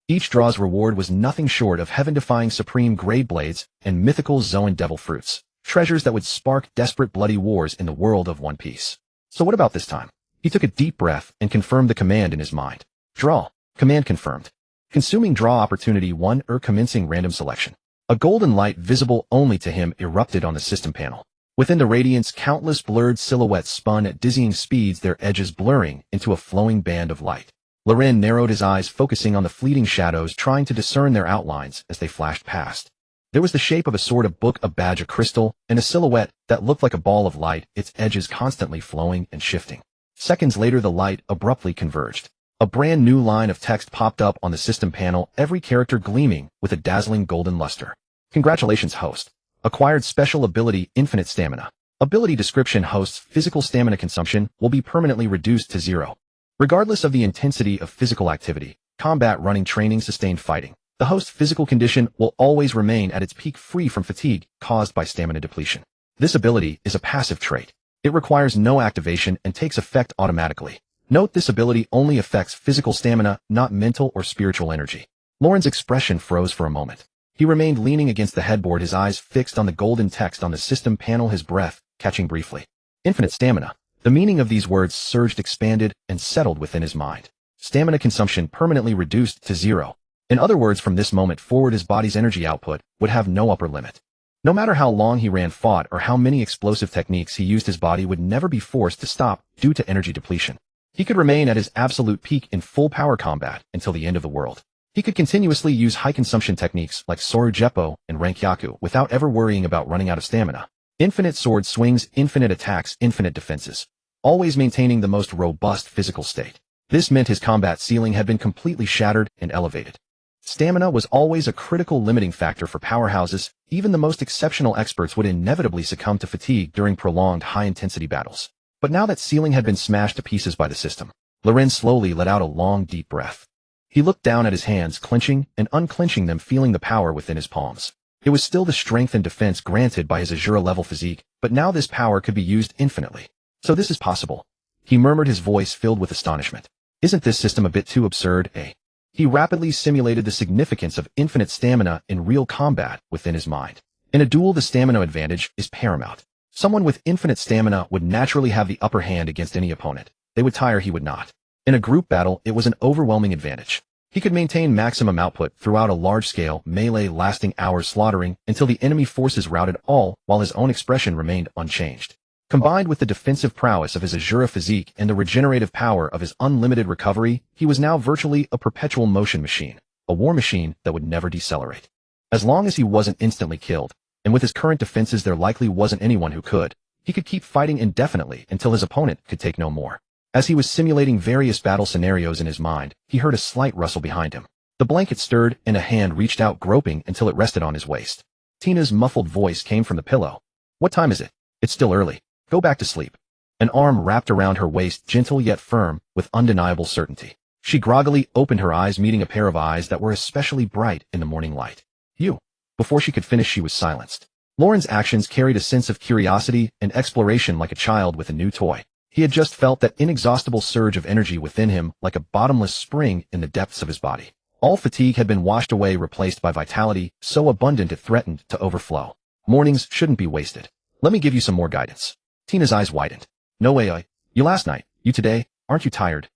Each draw's reward was nothing short of heaven-defying supreme grade blades and mythical Zoan devil fruits, treasures that would spark desperate bloody wars in the world of One Piece. So what about this time? He took a deep breath and confirmed the command in his mind. Draw. Command confirmed. Consuming draw opportunity 1, commencing random selection. A golden light visible only to him erupted on the system panel. Within the radiance, countless blurred silhouettes spun at dizzying speeds, their edges blurring into a flowing band of light. Loren narrowed his eyes, focusing on the fleeting shadows, trying to discern their outlines as they flashed past. There was the shape of a sword, a book, a badge, a crystal, and a silhouette that looked like a ball of light, its edges constantly flowing and shifting. Seconds later, the light abruptly converged. A brand new line of text popped up on the system panel, every character gleaming with a dazzling golden luster. Congratulations, host. Acquired special ability, infinite stamina. Ability description: host's physical stamina consumption will be permanently reduced to 0. Regardless of the intensity of physical activity, combat, running, training, sustained fighting, the host's physical condition will always remain at its peak, free from fatigue caused by stamina depletion. This ability is a passive trait. It requires no activation and takes effect automatically. Note, this ability only affects physical stamina, not mental or spiritual energy. Loren's expression froze for a moment. He remained leaning against the headboard, his eyes fixed on the golden text on the system panel, his breath catching briefly. Infinite stamina. The meaning of these words surged, expanded, and settled within his mind. Stamina consumption permanently reduced to 0. In other words, from this moment forward, his body's energy output would have no upper limit. No matter how long he ran, fought, or how many explosive techniques he used, his body would never be forced to stop due to energy depletion. He could remain at his absolute peak in full power combat until the end of the world. He could continuously use high-consumption techniques like Soru and Rankyaku without ever worrying about running out of stamina. Infinite sword swings, infinite attacks, infinite defenses, always maintaining the most robust physical state. This meant his combat ceiling had been completely shattered and elevated. Stamina was always a critical limiting factor for powerhouses. Even the most exceptional experts would inevitably succumb to fatigue during prolonged high-intensity battles. But now that ceiling had been smashed to pieces by the system, Loren slowly let out a long, deep breath. He looked down at his hands, clenching and unclenching them, feeling the power within his palms. It was still the strength and defense granted by his Azura-level physique, but now this power could be used infinitely. So this is possible, he murmured, his voice filled with astonishment. Isn't this system a bit too absurd, eh? He rapidly simulated the significance of infinite stamina in real combat within his mind. In a duel, the stamina advantage is paramount. Someone with infinite stamina would naturally have the upper hand against any opponent. They would tire, he would not. In a group battle, it was an overwhelming advantage. He could maintain maximum output throughout a large-scale melee lasting hours, slaughtering until the enemy forces routed, all while his own expression remained unchanged. Combined with the defensive prowess of his Azura physique and the regenerative power of his unlimited recovery, he was now virtually a perpetual motion machine, a war machine that would never decelerate. As long as he wasn't instantly killed, and with his current defenses there likely wasn't anyone who could, he could keep fighting indefinitely until his opponent could take no more. As he was simulating various battle scenarios in his mind, he heard a slight rustle behind him. The blanket stirred, and a hand reached out, groping until it rested on his waist. Tina's muffled voice came from the pillow. "What time is it? It's still early. Go back to sleep." An arm wrapped around her waist, gentle yet firm, with undeniable certainty. She groggily opened her eyes, meeting a pair of eyes that were especially bright in the morning light. "You." Before she could finish, she was silenced. Loren's actions carried a sense of curiosity and exploration, like a child with a new toy. He had just felt that inexhaustible surge of energy within him, like a bottomless spring in the depths of his body. All fatigue had been washed away, replaced by vitality, so abundant it threatened to overflow. Mornings shouldn't be wasted. Let me give you some more guidance. Tina's eyes widened. "No way, you last night, you today, aren't you tired?"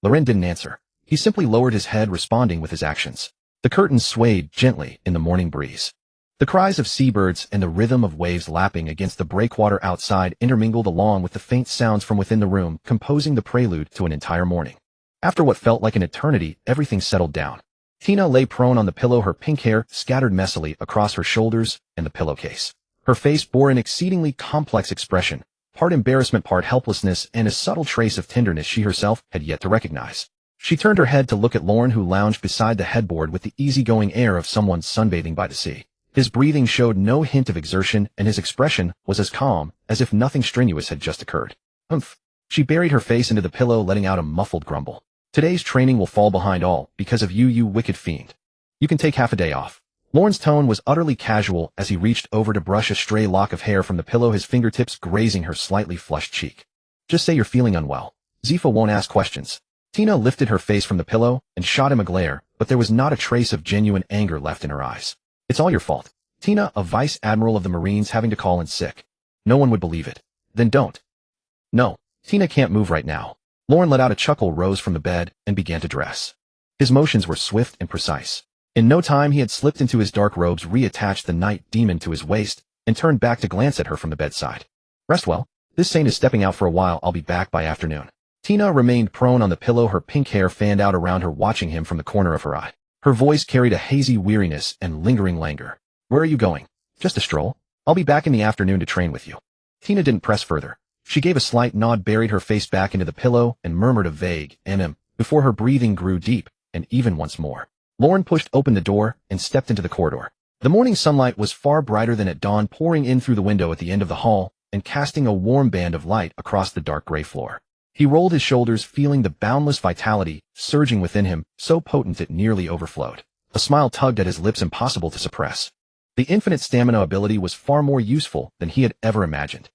Loren didn't answer. He simply lowered his head, responding with his actions. The curtains swayed gently in the morning breeze. The cries of seabirds and the rhythm of waves lapping against the breakwater outside intermingled along with the faint sounds from within the room, composing the prelude to an entire morning. After what felt like an eternity, everything settled down. Tina lay prone on the pillow, her pink hair scattered messily across her shoulders and the pillowcase. Her face bore an exceedingly complex expression, part embarrassment, part helplessness, and a subtle trace of tenderness she herself had yet to recognize. She turned her head to look at Loren, who lounged beside the headboard with the easygoing air of someone sunbathing by the sea. His breathing showed no hint of exertion, and his expression was as calm as if nothing strenuous had just occurred. "Humph." She buried her face into the pillow, letting out a muffled grumble. "Today's training will fall behind, all because of you, you wicked fiend. You can take half a day off." Loren's tone was utterly casual as he reached over to brush a stray lock of hair from the pillow, his fingertips grazing her slightly flushed cheek. "Just say you're feeling unwell. Zifa won't ask questions." Tina lifted her face from the pillow and shot him a glare, but there was not a trace of genuine anger left in her eyes. "It's all your fault. Tina, a vice admiral of the Marines, having to call in sick. No one would believe it." "Then don't." "No, Tina can't move right now." Loren let out a chuckle, rose from the bed, and began to dress. His motions were swift and precise. In no time he had slipped into his dark robes, reattached the night demon to his waist, and turned back to glance at her from the bedside. "Rest well. This saint is stepping out for a while. I'll be back by afternoon." Tina remained prone on the pillow, her pink hair fanned out around her, watching him from the corner of her eye. Her voice carried a hazy weariness and lingering languor. Where are you going? Just a stroll. I'll be back in the afternoon to train with you. Tina didn't press further. She gave a slight nod, buried her face back into the pillow, and murmured a vague before her breathing grew deep and even once more. Lauren pushed open the door and stepped into the corridor. The morning sunlight was far brighter than at dawn, pouring in through the window at the end of the hall and casting a warm band of light across the dark gray floor. He rolled his shoulders, feeling the boundless vitality surging within him, so potent it nearly overflowed. A smile tugged at his lips, impossible to suppress. The infinite stamina ability was far more useful than he had ever imagined.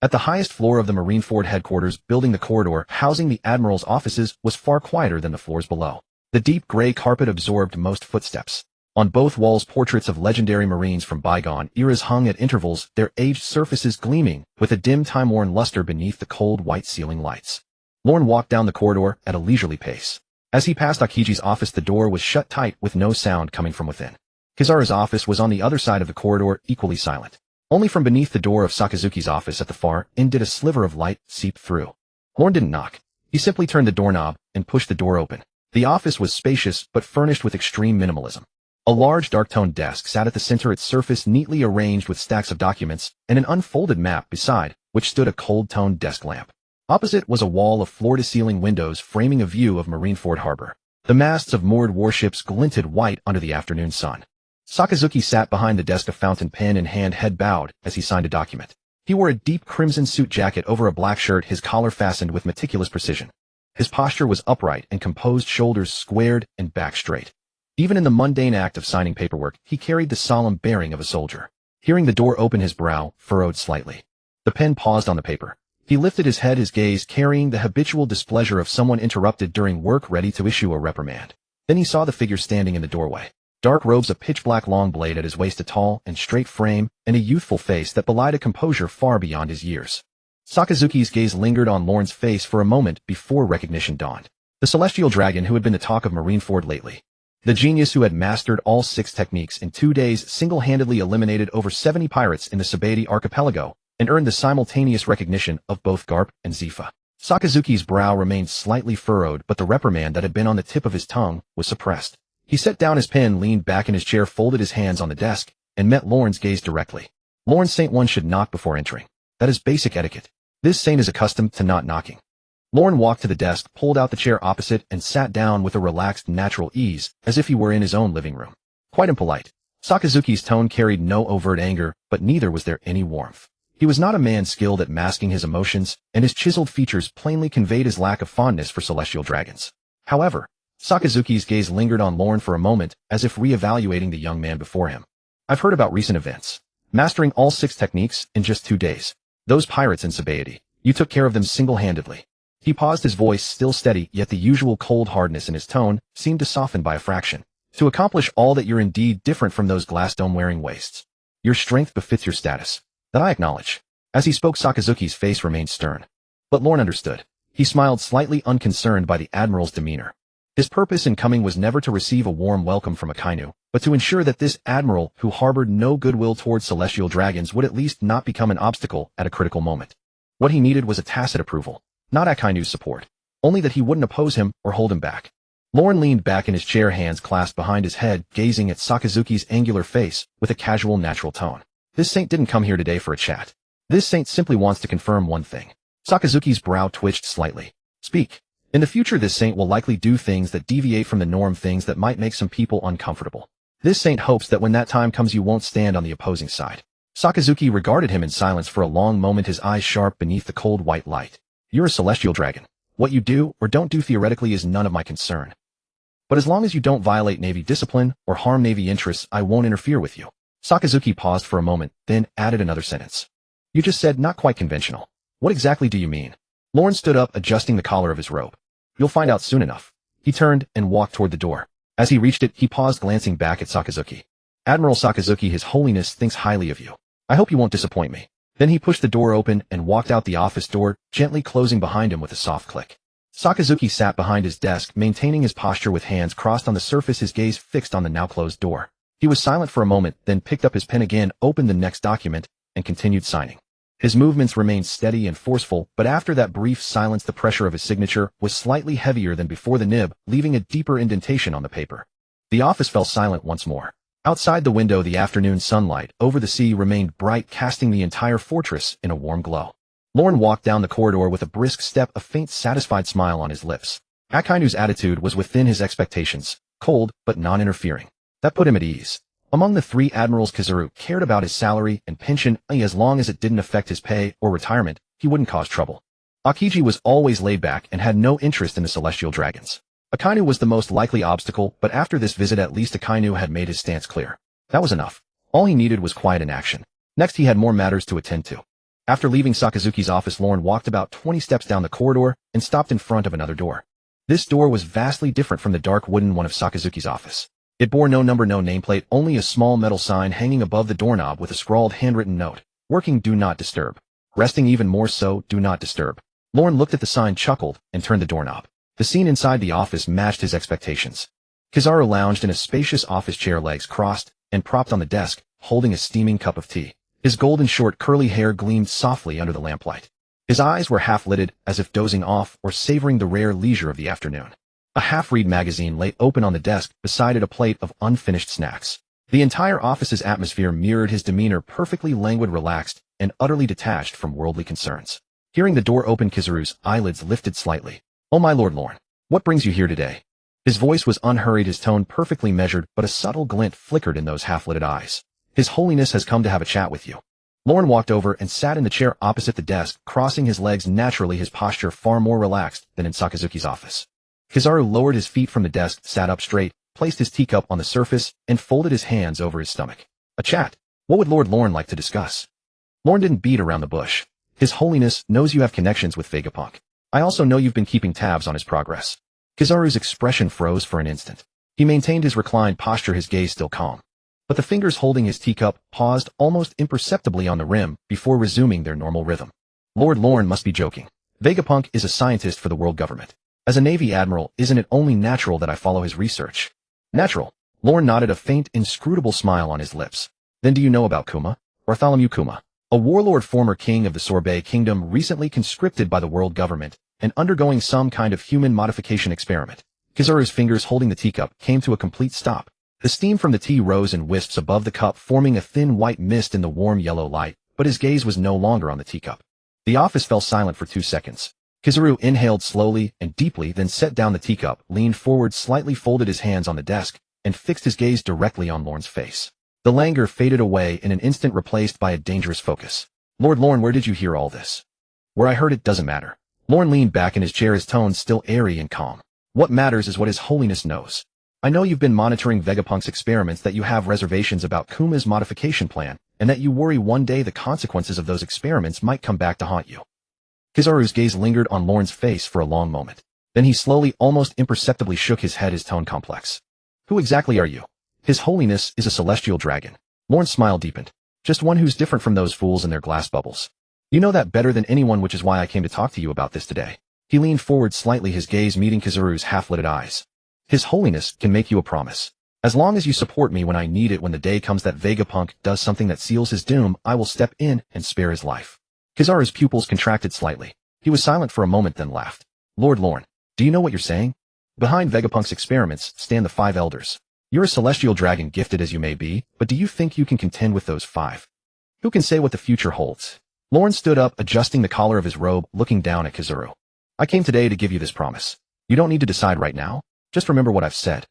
At the highest floor of the Marineford headquarters building, the corridor housing the Admiral's offices was far quieter than the floors below. The deep gray carpet absorbed most footsteps. On both walls, portraits of legendary Marines from bygone eras hung at intervals, their aged surfaces gleaming with a dim, time-worn luster beneath the cold white ceiling lights. Lauren walked down the corridor at a leisurely pace. As he passed Akiji's office, the door was shut tight with no sound coming from within. Kizara's office was on the other side of the corridor, equally silent. Only from beneath the door of Sakazuki's office at the far end did a sliver of light seep through. Lauren didn't knock. He simply turned the doorknob and pushed the door open. The office was spacious but furnished with extreme minimalism. A large dark-toned desk sat at the center, its surface neatly arranged with stacks of documents and an unfolded map beside which stood a cold-toned desk lamp. Opposite was a wall of floor-to-ceiling windows framing a view of Marineford Harbor. The masts of moored warships glinted white under the afternoon sun. Sakazuki sat behind the desk, a fountain pen in hand, head bowed as he signed a document. He wore a deep crimson suit jacket over a black shirt, his collar fastened with meticulous precision. His posture was upright and composed, shoulders squared and back straight. Even in the mundane act of signing paperwork, he carried the solemn bearing of a soldier. Hearing the door open, his brow furrowed slightly. The pen paused on the paper. He lifted his head, his gaze carrying the habitual displeasure of someone interrupted during work, ready to issue a reprimand. Then he saw the figure standing in the doorway. Dark robes, a pitch-black long blade at his waist, a tall and straight frame, and a youthful face that belied a composure far beyond his years. Sakazuki's gaze lingered on Lauren's face for a moment before recognition dawned. The celestial dragon who had been the talk of Marineford lately. The genius who had mastered all 6 techniques in 2 days, single-handedly eliminated over 70 pirates in the Sabaody archipelago, and earned the simultaneous recognition of both Garp and Zifa. Sakazuki's brow remained slightly furrowed, but the reprimand that had been on the tip of his tongue was suppressed. He set down his pen, leaned back in his chair, folded his hands on the desk, and met Lauren's gaze directly. Lauren, Saint One should knock before entering. That is basic etiquette. This saint is accustomed to not knocking. Lauren walked to the desk, pulled out the chair opposite, and sat down with a relaxed, natural ease, as if he were in his own living room. Quite impolite. Sakazuki's tone carried no overt anger, but neither was there any warmth. He was not a man skilled at masking his emotions, and his chiseled features plainly conveyed his lack of fondness for celestial dragons. However, Sakazuki's gaze lingered on Lauren for a moment, as if re-evaluating the young man before him. I've heard about recent events. Mastering all 6 techniques in just 2 days. Those pirates in Sabaody, you took care of them single-handedly. He paused, his voice still steady, yet the usual cold hardness in his tone seemed to soften by a fraction. To accomplish all that, you're indeed different from those glass dome-wearing wastes. Your strength befits your status. That I acknowledge. As he spoke, Sakazuki's face remained stern. But Lauren understood. He smiled, slightly unconcerned by the Admiral's demeanor. His purpose in coming was never to receive a warm welcome from a Kainu, but to ensure that this Admiral, who harbored no goodwill towards celestial dragons, would at least not become an obstacle at a critical moment. What he needed was a tacit approval, not Akainu's support, only that he wouldn't oppose him or hold him back. Lauren leaned back in his chair, hands clasped behind his head, gazing at Sakazuki's angular face with a casual, natural tone. This saint didn't come here today for a chat. This saint simply wants to confirm one thing. Sakazuki's brow twitched slightly. Speak. In the future, this saint will likely do things that deviate from the norm, things that might make some people uncomfortable. This saint hopes that when that time comes, you won't stand on the opposing side. Sakazuki regarded him in silence for a long moment, his eyes sharp beneath the cold white light. You're a celestial dragon. What you do or don't do theoretically is none of my concern. But as long as you don't violate Navy discipline or harm Navy interests, I won't interfere with you. Sakazuki paused for a moment, then added another sentence. You just said not quite conventional. What exactly do you mean? Lauren stood up, adjusting the collar of his robe. You'll find out soon enough. He turned and walked toward the door. As he reached it, he paused, glancing back at Sakazuki. Admiral Sakazuki, His Holiness thinks highly of you. I hope you won't disappoint me. Then he pushed the door open and walked out the office door, gently closing behind him with a soft click. Sakazuki sat behind his desk, maintaining his posture with hands crossed on the surface, his gaze fixed on the now closed door. He was silent for a moment, then picked up his pen again, opened the next document, and continued signing. His movements remained steady and forceful, but after that brief silence the pressure of his signature was slightly heavier than before the nib, leaving a deeper indentation on the paper. The office fell silent once more. Outside the window the afternoon sunlight over the sea remained bright, casting the entire fortress in a warm glow. Lorne walked down the corridor with a brisk step, a faint satisfied smile on his lips. Akainu's attitude was within his expectations, cold but non-interfering. That put him at ease. Among the three admirals, Kizaru cared about his salary and pension, as long as it didn't affect his pay or retirement, he wouldn't cause trouble. Akiji was always laid back and had no interest in the celestial dragons. Akainu was the most likely obstacle, but after this visit at least Akainu had made his stance clear. That was enough. All he needed was quiet inaction. Next he had more matters to attend to. After leaving Sakazuki's office, Lorne walked about 20 steps down the corridor and stopped in front of another door. This door was vastly different from the dark wooden one of Sakazuki's office. It bore no number, no nameplate, only a small metal sign hanging above the doorknob with a scrawled handwritten note. Working, do not disturb. Resting, even more so, do not disturb. Lorne looked at the sign, chuckled, and turned the doorknob. The scene inside the office matched his expectations. Kizaru lounged in a spacious office chair, legs crossed, and propped on the desk, holding a steaming cup of tea. His golden short curly hair gleamed softly under the lamplight. His eyes were half-lidded, as if dozing off or savoring the rare leisure of the afternoon. A half-read magazine lay open on the desk, beside it a plate of unfinished snacks. The entire office's atmosphere mirrored his demeanor, perfectly languid, relaxed, and utterly detached from worldly concerns. Hearing the door open, Kizaru's eyelids lifted slightly. "Oh, my lord Lorne, what brings you here today?" His voice was unhurried, his tone perfectly measured, but a subtle glint flickered in those half-lidded eyes. "His Holiness has come to have a chat with you." Lorne walked over and sat in the chair opposite the desk, crossing his legs naturally, his posture far more relaxed than in Sakazuki's office. Kizaru lowered his feet from the desk, sat up straight, placed his teacup on the surface, and folded his hands over his stomach. A chat? What would Lord Lorne like to discuss? Lorne didn't beat around the bush. His Holiness knows you have connections with Vegapunk. I also know you've been keeping tabs on his progress. Kizaru's expression froze for an instant. He maintained his reclined posture, his gaze still calm. But the fingers holding his teacup paused almost imperceptibly on the rim before resuming their normal rhythm. Lord Lorne must be joking. Vegapunk is a scientist for the world government. As a Navy admiral, isn't it only natural that I follow his research? Natural. Lorne nodded, a faint, inscrutable smile on his lips. Then do you know about Kuma? Bartholomew Kuma, a warlord, former king of the Sorbet Kingdom, recently conscripted by the world government and undergoing some kind of human modification experiment. Kizaru's fingers holding the teacup came to a complete stop. The steam from the tea rose in wisps above the cup, forming a thin white mist in the warm yellow light, but his gaze was no longer on the teacup. The office fell silent for 2 seconds. Kizaru inhaled slowly and deeply, then set down the teacup, leaned forward slightly, folded his hands on the desk, and fixed his gaze directly on Lorne's face. The languor faded away in an instant, replaced by a dangerous focus. "Lord Lorne, where did you hear all this?" "Where I heard it doesn't matter." Lorne leaned back in his chair, his tone still airy and calm. "What matters is what His Holiness knows. I know you've been monitoring Vegapunk's experiments, that you have reservations about Kuma's modification plan, and that you worry one day the consequences of those experiments might come back to haunt you." Kizaru's gaze lingered on Lorne's face for a long moment. Then he slowly, almost imperceptibly shook his head, his tone complex. "Who exactly are you?" "His Holiness is a celestial dragon." Lorne's smile deepened. "Just one who's different from those fools in their glass bubbles. You know that better than anyone, which is why I came to talk to you about this today." He leaned forward slightly, his gaze meeting Kizaru's half-lidded eyes. "His Holiness can make you a promise. As long as you support me when I need it, when the day comes that Vegapunk does something that seals his doom, I will step in and spare his life." Kizaru's pupils contracted slightly. He was silent for a moment, then laughed. "Lord Lorne, do you know what you're saying? Behind Vegapunk's experiments stand the 5 elders. You're a celestial dragon, gifted as you may be, but do you think you can contend with those 5? Who can say what the future holds?" Lorne stood up, adjusting the collar of his robe, looking down at Kizaru. "I came today to give you this promise. You don't need to decide right now. Just remember what I've said.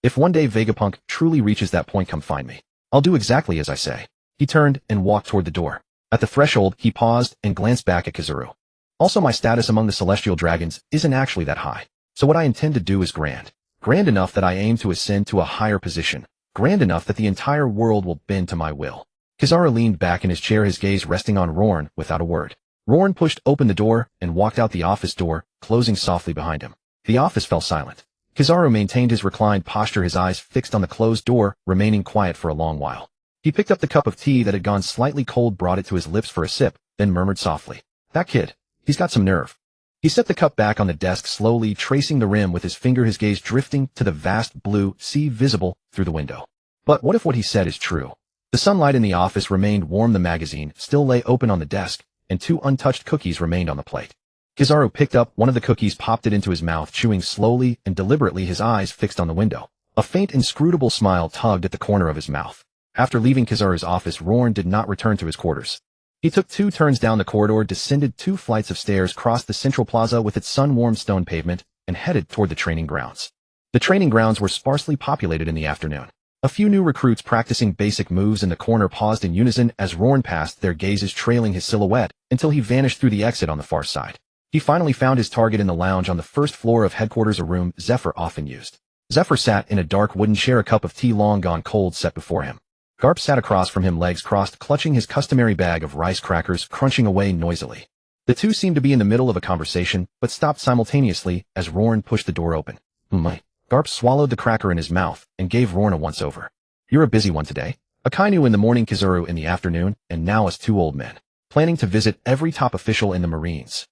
If one day Vegapunk truly reaches that point, come find me. I'll do exactly as I say." He turned and walked toward the door. At the threshold, he paused and glanced back at Kizaru. "Also, my status among the celestial dragons isn't actually that high. So what I intend to do is grand. Grand enough that I aim to ascend to a higher position. Grand enough that the entire world will bend to my will." Kizaru leaned back in his chair, his gaze resting on Lorne without a word. Lorne pushed open the door and walked out the office door, closing softly behind him. The office fell silent. Kizaru maintained his reclined posture, his eyes fixed on the closed door, remaining quiet for a long while. He picked up the cup of tea that had gone slightly cold, brought it to his lips for a sip, then murmured softly, "That kid, he's got some nerve." He set the cup back on the desk, slowly tracing the rim with his finger, his gaze drifting to the vast blue sea visible through the window. But what if what he said is true? The sunlight in the office remained warm, the magazine still lay open on the desk, and 2 untouched cookies remained on the plate. Kizaru picked up one of the cookies, popped it into his mouth, chewing slowly and deliberately, his eyes fixed on the window. A faint, inscrutable smile tugged at the corner of his mouth. After leaving Kizaru's office, Roran did not return to his quarters. He took 2 turns down the corridor, descended 2 flights of stairs, crossed the central plaza with its sun-warmed stone pavement, and headed toward the training grounds. The training grounds were sparsely populated in the afternoon. A few new recruits practicing basic moves in the corner paused in unison as Roran passed, their gazes trailing his silhouette until he vanished through the exit on the far side. He finally found his target in the lounge on the first floor of headquarters, a room Zephyr often used. Zephyr sat in a dark wooden chair, a cup of tea long gone cold set before him. Garp sat across from him, legs crossed, clutching his customary bag of rice crackers, crunching away noisily. The two seemed to be in the middle of a conversation, but stopped simultaneously as Roran pushed the door open. Garp swallowed the cracker in his mouth and gave Roran a once-over. You're a busy one today. Akainu in the morning, Kizaru in the afternoon, and now us 2 old men. Planning to visit every top official in the Marines.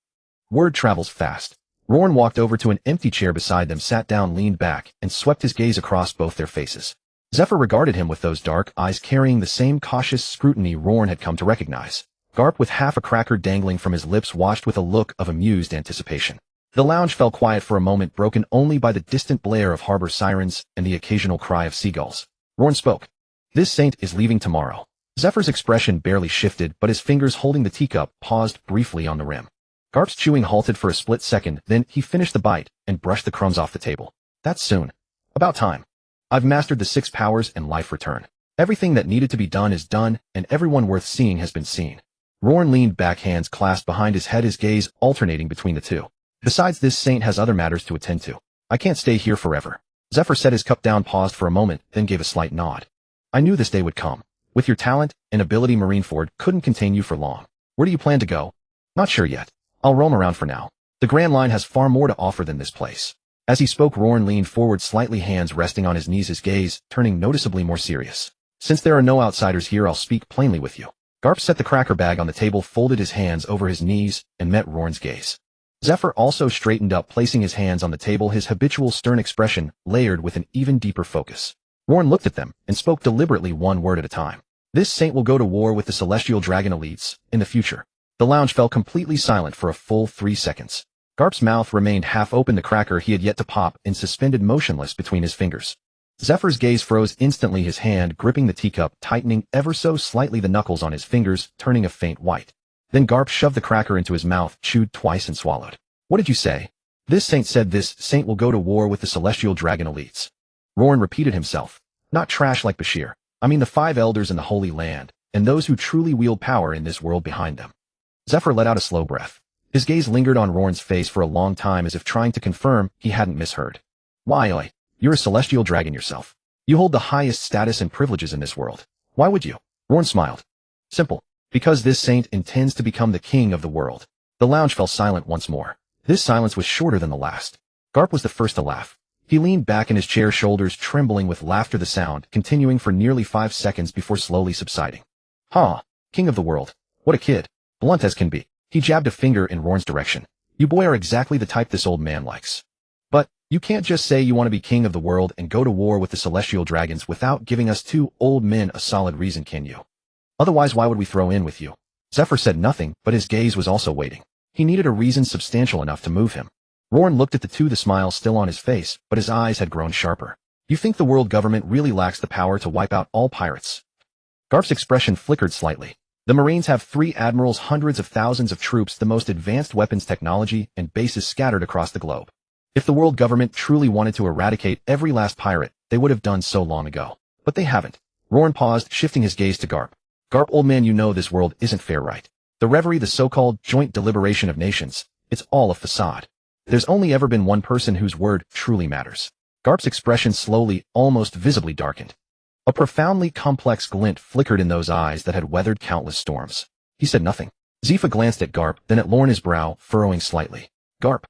Word travels fast. Roran walked over to an empty chair beside them, sat down, leaned back, and swept his gaze across both their faces. Zephyr regarded him with those dark eyes carrying the same cautious scrutiny Roran had come to recognize. Garp, with half a cracker dangling from his lips, watched with a look of amused anticipation. The lounge fell quiet for a moment, broken only by the distant blare of harbor sirens and the occasional cry of seagulls. Roran spoke. This saint is leaving tomorrow. Zephyr's expression barely shifted, but his fingers holding the teacup paused briefly on the rim. Garp's chewing halted for a split second, then he finished the bite and brushed the crumbs off the table. That's soon. About time. I've mastered the 6 powers and life return. Everything that needed to be done is done, and everyone worth seeing has been seen. Roran leaned back, hands clasped behind his head, his gaze alternating between the two. Besides, this saint has other matters to attend to. I can't stay here forever. Zephyr set his cup down, paused for a moment, then gave a slight nod. I knew this day would come. With your talent and ability, Marineford couldn't contain you for long. Where do you plan to go? Not sure yet. I'll roam around for now. The Grand Line has far more to offer than this place. As he spoke, Roran leaned forward slightly, hands resting on his knees, his gaze turning noticeably more serious. Since there are no outsiders here, I'll speak plainly with you. Garp set the cracker bag on the table, folded his hands over his knees, and met Roran's gaze. Zephyr also straightened up, placing his hands on the table, his habitual stern expression layered with an even deeper focus. Roran looked at them and spoke deliberately, 1 word at a time. This saint will go to war with the Celestial Dragon elites in the future. The lounge fell completely silent for a full 3 seconds. Garp's mouth remained half open, the cracker he had yet to pop and suspended motionless between his fingers. Zephyr's gaze froze instantly, his hand gripping the teacup, tightening ever so slightly, the knuckles on his fingers turning a faint white. Then Garp shoved the cracker into his mouth, chewed twice, and swallowed. What did you say? This saint said this saint will go to war with the Celestial Dragon elites. Roran repeated himself. Not trash like Bashir. I mean the 5 elders in the Holy Land, and those who truly wield power in this world behind them. Zephyr let out a slow breath. His gaze lingered on Roran's face for a long time, as if trying to confirm he hadn't misheard. Why, oi, you're a celestial dragon yourself. You hold the highest status and privileges in this world. Why would you? Roran smiled. Simple. Because this saint intends to become the king of the world. The lounge fell silent once more. This silence was shorter than the last. Garp was the first to laugh. He leaned back in his chair, shoulders trembling with laughter, the sound continuing for nearly 5 seconds before slowly subsiding. King of the world. What a kid. Blunt as can be. He jabbed a finger in Roran's direction. You boy are exactly the type this old man likes. But you can't just say you want to be king of the world and go to war with the celestial dragons without giving us 2 old men a solid reason, can you? Otherwise, why would we throw in with you? Zephyr said nothing, but his gaze was also waiting. He needed a reason substantial enough to move him. Roran looked at the two, the smile still on his face, but his eyes had grown sharper. You think the world government really lacks the power to wipe out all pirates? Garp's expression flickered slightly. The Marines have 3 admirals, hundreds of thousands of troops, the most advanced weapons technology, and bases scattered across the globe. If the world government truly wanted to eradicate every last pirate, they would have done so long ago. But they haven't. Roran paused, shifting his gaze to Garp. Garp, old man, you know this world isn't fair, right? The reverie, the so-called joint deliberation of nations, it's all a facade. There's only ever been one person whose word truly matters. Garp's expression slowly, almost visibly darkened. A profoundly complex glint flickered in those eyes that had weathered countless storms. He said nothing. Zifa glanced at Garp, then at Lorne, his brow furrowing slightly. Garp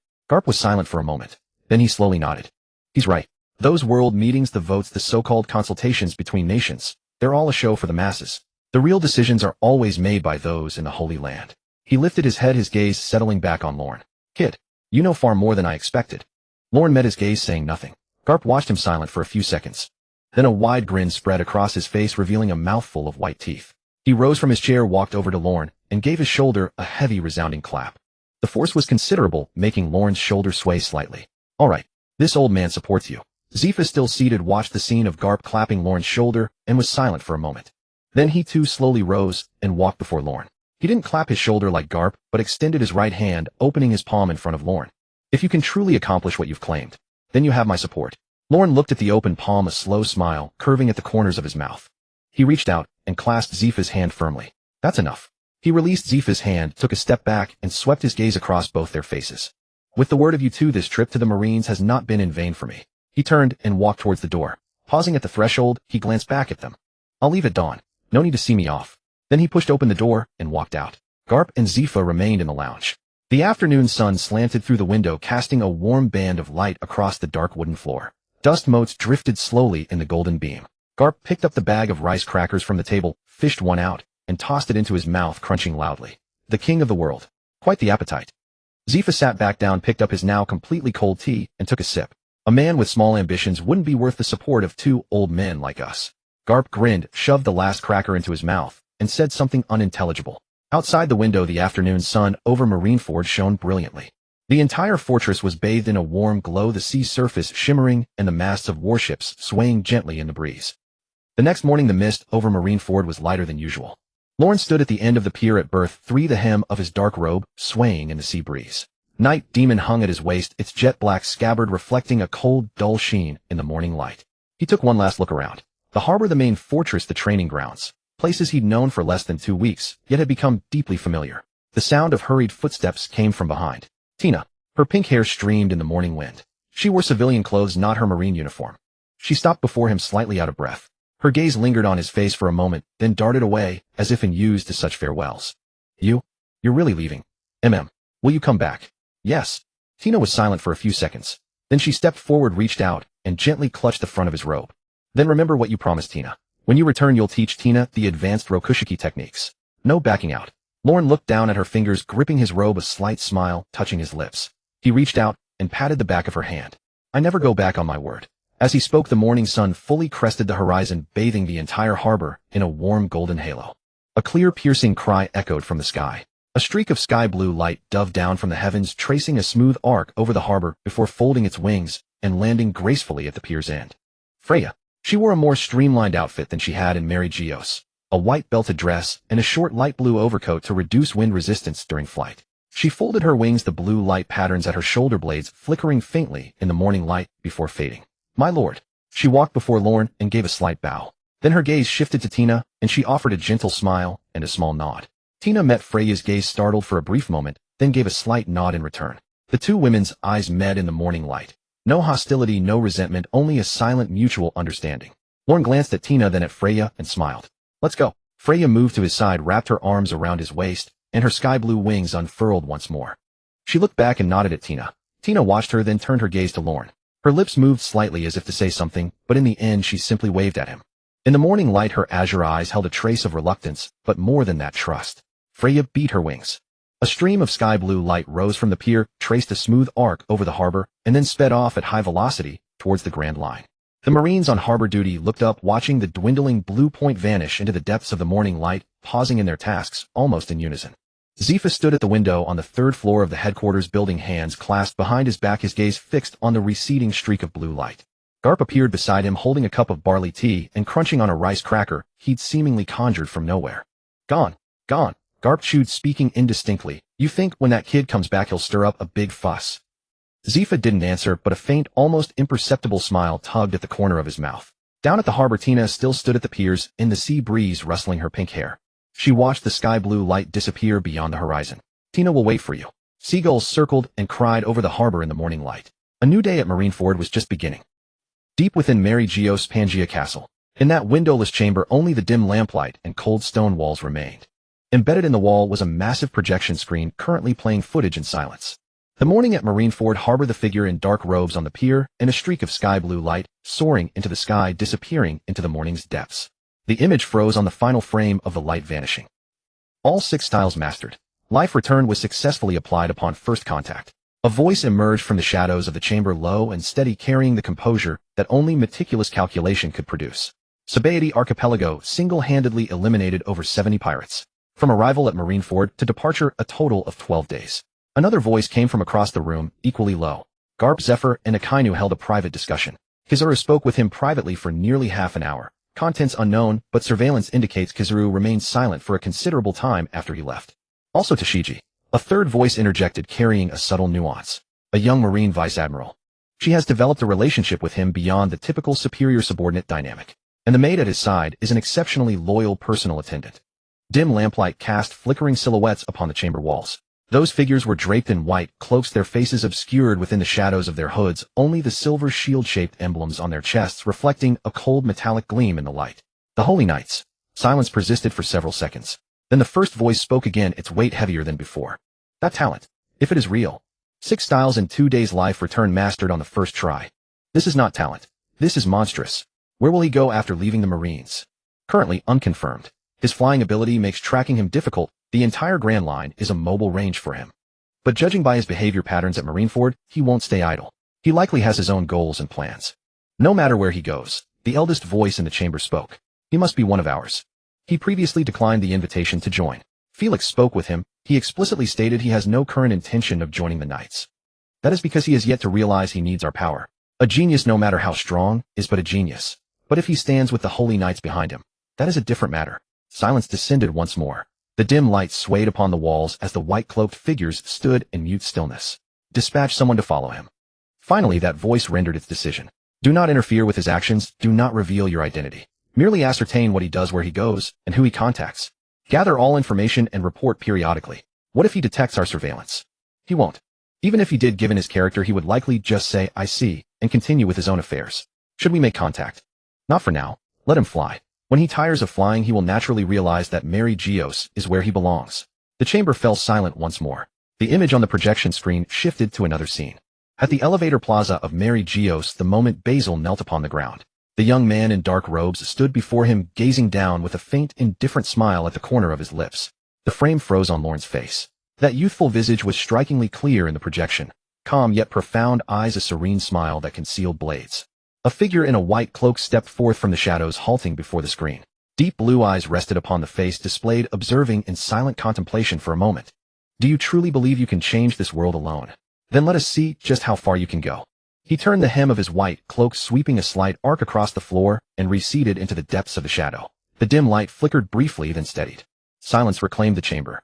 was silent for a moment. Then he slowly nodded. He's right. Those world meetings, the votes, the so-called consultations between nations, they're all a show for the masses. The real decisions are always made by those in the Holy Land. He lifted his head, his gaze settling back on Lorne. Kid, you know far more than I expected. Lorne met his gaze, saying nothing. Garp watched him silent for a few seconds. Then a wide grin spread across his face, revealing a mouthful of white teeth. He rose from his chair, walked over to Lorne, and gave his shoulder a heavy resounding clap. The force was considerable, making Lauren's shoulder sway slightly. All right, this old man supports you. Zifa, still seated, watched the scene of Garp clapping Lauren's shoulder and was silent for a moment. Then he too slowly rose and walked before Lauren. He didn't clap his shoulder like Garp, but extended his right hand, opening his palm in front of Lauren. If you can truly accomplish what you've claimed, then you have my support. Lauren looked at the open palm, a slow smile curving at the corners of his mouth. He reached out and clasped Zifa's hand firmly. That's enough. He released Zifa's hand, took a step back, and swept his gaze across both their faces. With the word of you two, this trip to the Marines has not been in vain for me. He turned and walked towards the door. Pausing at the threshold, he glanced back at them. I'll leave at dawn. No need to see me off. Then he pushed open the door and walked out. Garp and Zifa remained in the lounge. The afternoon sun slanted through the window, casting a warm band of light across the dark wooden floor. Dust motes drifted slowly in the golden beam. Garp picked up the bag of rice crackers from the table, fished one out, and tossed it into his mouth, crunching loudly. The king of the world. Quite the appetite. Zifa sat back down, picked up his now completely cold tea, and took a sip. A man with small ambitions wouldn't be worth the support of two old men like us. Garp grinned, shoved the last cracker into his mouth, and said something unintelligible. Outside the window, the afternoon sun over Marineford shone brilliantly. The entire fortress was bathed in a warm glow, the sea surface shimmering and the masts of warships swaying gently in the breeze. The next morning, the mist over Marineford was lighter than usual. Lauren stood at the end of the pier at berth 3, the hem of his dark robe swaying in the sea breeze. Night Demon hung at his waist, its jet-black scabbard reflecting a cold, dull sheen in the morning light. He took one last look around. The harbor, the main fortress, the training grounds. Places he'd known for less than 2 weeks, yet had become deeply familiar. The sound of hurried footsteps came from behind. Tina. Her pink hair streamed in the morning wind. She wore civilian clothes, not her Marine uniform. She stopped before him, slightly out of breath. Her gaze lingered on his face for a moment, then darted away, as if unused to such farewells. You're really leaving? Will you come back? Yes. Tina was silent for a few seconds. Then she stepped forward, reached out, and gently clutched the front of his robe. Then remember what you promised, Tina. When you return, you'll teach Tina the advanced Rokushiki techniques. No backing out. Lauren looked down at her fingers, gripping his robe, a slight smile touching his lips. He reached out and patted the back of her hand. I never go back on my word. As he spoke, the morning sun fully crested the horizon, bathing the entire harbor in a warm golden halo. A clear, piercing cry echoed from the sky. A streak of sky blue light dove down from the heavens, tracing a smooth arc over the harbor before folding its wings and landing gracefully at the pier's end. Freya. She wore a more streamlined outfit than she had in Mary Geos, a white belted dress and a short light blue overcoat to reduce wind resistance during flight. She folded her wings, the blue light patterns at her shoulder blades flickering faintly in the morning light before fading. My lord. She walked before Lauren and gave a slight bow. Then her gaze shifted to Tina, and she offered a gentle smile and a small nod. Tina met Freya's gaze, startled for a brief moment, then gave a slight nod in return. The two women's eyes met in the morning light. No hostility, no resentment, only a silent mutual understanding. Lauren glanced at Tina, then at Freya, and smiled. Let's go. Freya moved to his side, wrapped her arms around his waist, and her sky blue wings unfurled once more. She looked back and nodded at Tina. Tina watched her, then turned her gaze to Lauren. Her lips moved slightly as if to say something, but in the end she simply waved at him. In the morning light, her azure eyes held a trace of reluctance, but more than that, trust. Freya beat her wings. A stream of sky blue light rose from the pier, traced a smooth arc over the harbor, and then sped off at high velocity towards the Grand Line. The Marines on harbor duty looked up, watching the dwindling blue point vanish into the depths of the morning light, pausing in their tasks, almost in unison. Zifa stood at the window on the 3rd floor of the headquarters building, hands clasped behind his back, his gaze fixed on the receding streak of blue light. Garp appeared beside him, holding a cup of barley tea and crunching on a rice cracker he'd seemingly conjured from nowhere. Gone. Garp chewed, speaking indistinctly. You think when that kid comes back he'll stir up a big fuss? Zifa didn't answer, but a faint, almost imperceptible smile tugged at the corner of his mouth. Down at the harbor, Tina still stood at the piers, in the sea breeze rustling her pink hair. She watched the sky blue light disappear beyond the horizon. Tina will wait for you. Seagulls circled and cried over the harbor in the morning light. A new day at Marineford was just beginning. Deep within Mary Geos' Pangea Castle, in that windowless chamber, only the dim lamplight and cold stone walls remained. Embedded in the wall was a massive projection screen currently playing footage in silence. The morning at Marineford Harbor, the figure in dark robes on the pier, and a streak of sky blue light soaring into the sky, disappearing into the morning's depths. The image froze on the final frame of the light vanishing. All 6 styles mastered. Life return was successfully applied upon first contact. A voice emerged from the shadows of the chamber, low and steady, carrying the composure that only meticulous calculation could produce. Sabaody Archipelago single-handedly eliminated over 70 pirates. From arrival at Marineford to departure a total of 12 days. Another voice came from across the room, equally low. Garp, Zephyr, and Akainu held a private discussion. Kizuru spoke with him privately for nearly half an hour. Contents unknown, but surveillance indicates Kizuru remained silent for a considerable time after he left. Also Tashiji. A third voice interjected, carrying a subtle nuance. A young Marine Vice Admiral. She has developed a relationship with him beyond the typical superior-subordinate dynamic. And the maid at his side is an exceptionally loyal personal attendant. Dim lamplight cast flickering silhouettes upon the chamber walls. Those figures were draped in white cloaks, their faces obscured within the shadows of their hoods, only the silver shield-shaped emblems on their chests reflecting a cold metallic gleam in the light. The Holy Knights. Silence persisted for several seconds. Then the first voice spoke again, its weight heavier than before. That talent, if it is real. 6 styles in 2 days' life return mastered on the first try. This is not talent. This is monstrous. Where will he go after leaving the Marines? Currently unconfirmed. His flying ability makes tracking him difficult. The entire Grand Line is a mobile range for him. But judging by his behavior patterns at Marineford, he won't stay idle. He likely has his own goals and plans. No matter where he goes, the eldest voice in the chamber spoke. He must be one of ours. He previously declined the invitation to join. Felix spoke with him. He explicitly stated he has no current intention of joining the Knights. That is because he has yet to realize he needs our power. A genius, no matter how strong, is but a genius. But if he stands with the Holy Knights behind him, that is a different matter. Silence descended once more. The dim light swayed upon the walls as the white-cloaked figures stood in mute stillness. Dispatch someone to follow him. Finally, that voice rendered its decision. Do not interfere with his actions. Do not reveal your identity. Merely ascertain what he does, where he goes, and who he contacts. Gather all information and report periodically. What if he detects our surveillance? He won't. Even if he did, given his character, he would likely just say, I see, and continue with his own affairs. Should we make contact? Not for now. Let him fly. When he tires of flying, he will naturally realize that Mary Geos is where he belongs. The chamber fell silent once more. The image on the projection screen shifted to another scene. At the elevator plaza of Mary Geos, the moment Basil knelt upon the ground. The young man in dark robes stood before him, gazing down with a faint, indifferent smile at the corner of his lips. The frame froze on Lorne's face. That youthful visage was strikingly clear in the projection. Calm yet profound eyes, a serene smile that concealed blades. A figure in a white cloak stepped forth from the shadows, halting before the screen. Deep blue eyes rested upon the face displayed, observing in silent contemplation for a moment. Do you truly believe you can change this world alone? Then let us see just how far you can go. He turned the hem of his white cloak, sweeping a slight arc across the floor, and receded into the depths of the shadow. The dim light flickered briefly, then steadied. Silence reclaimed the chamber.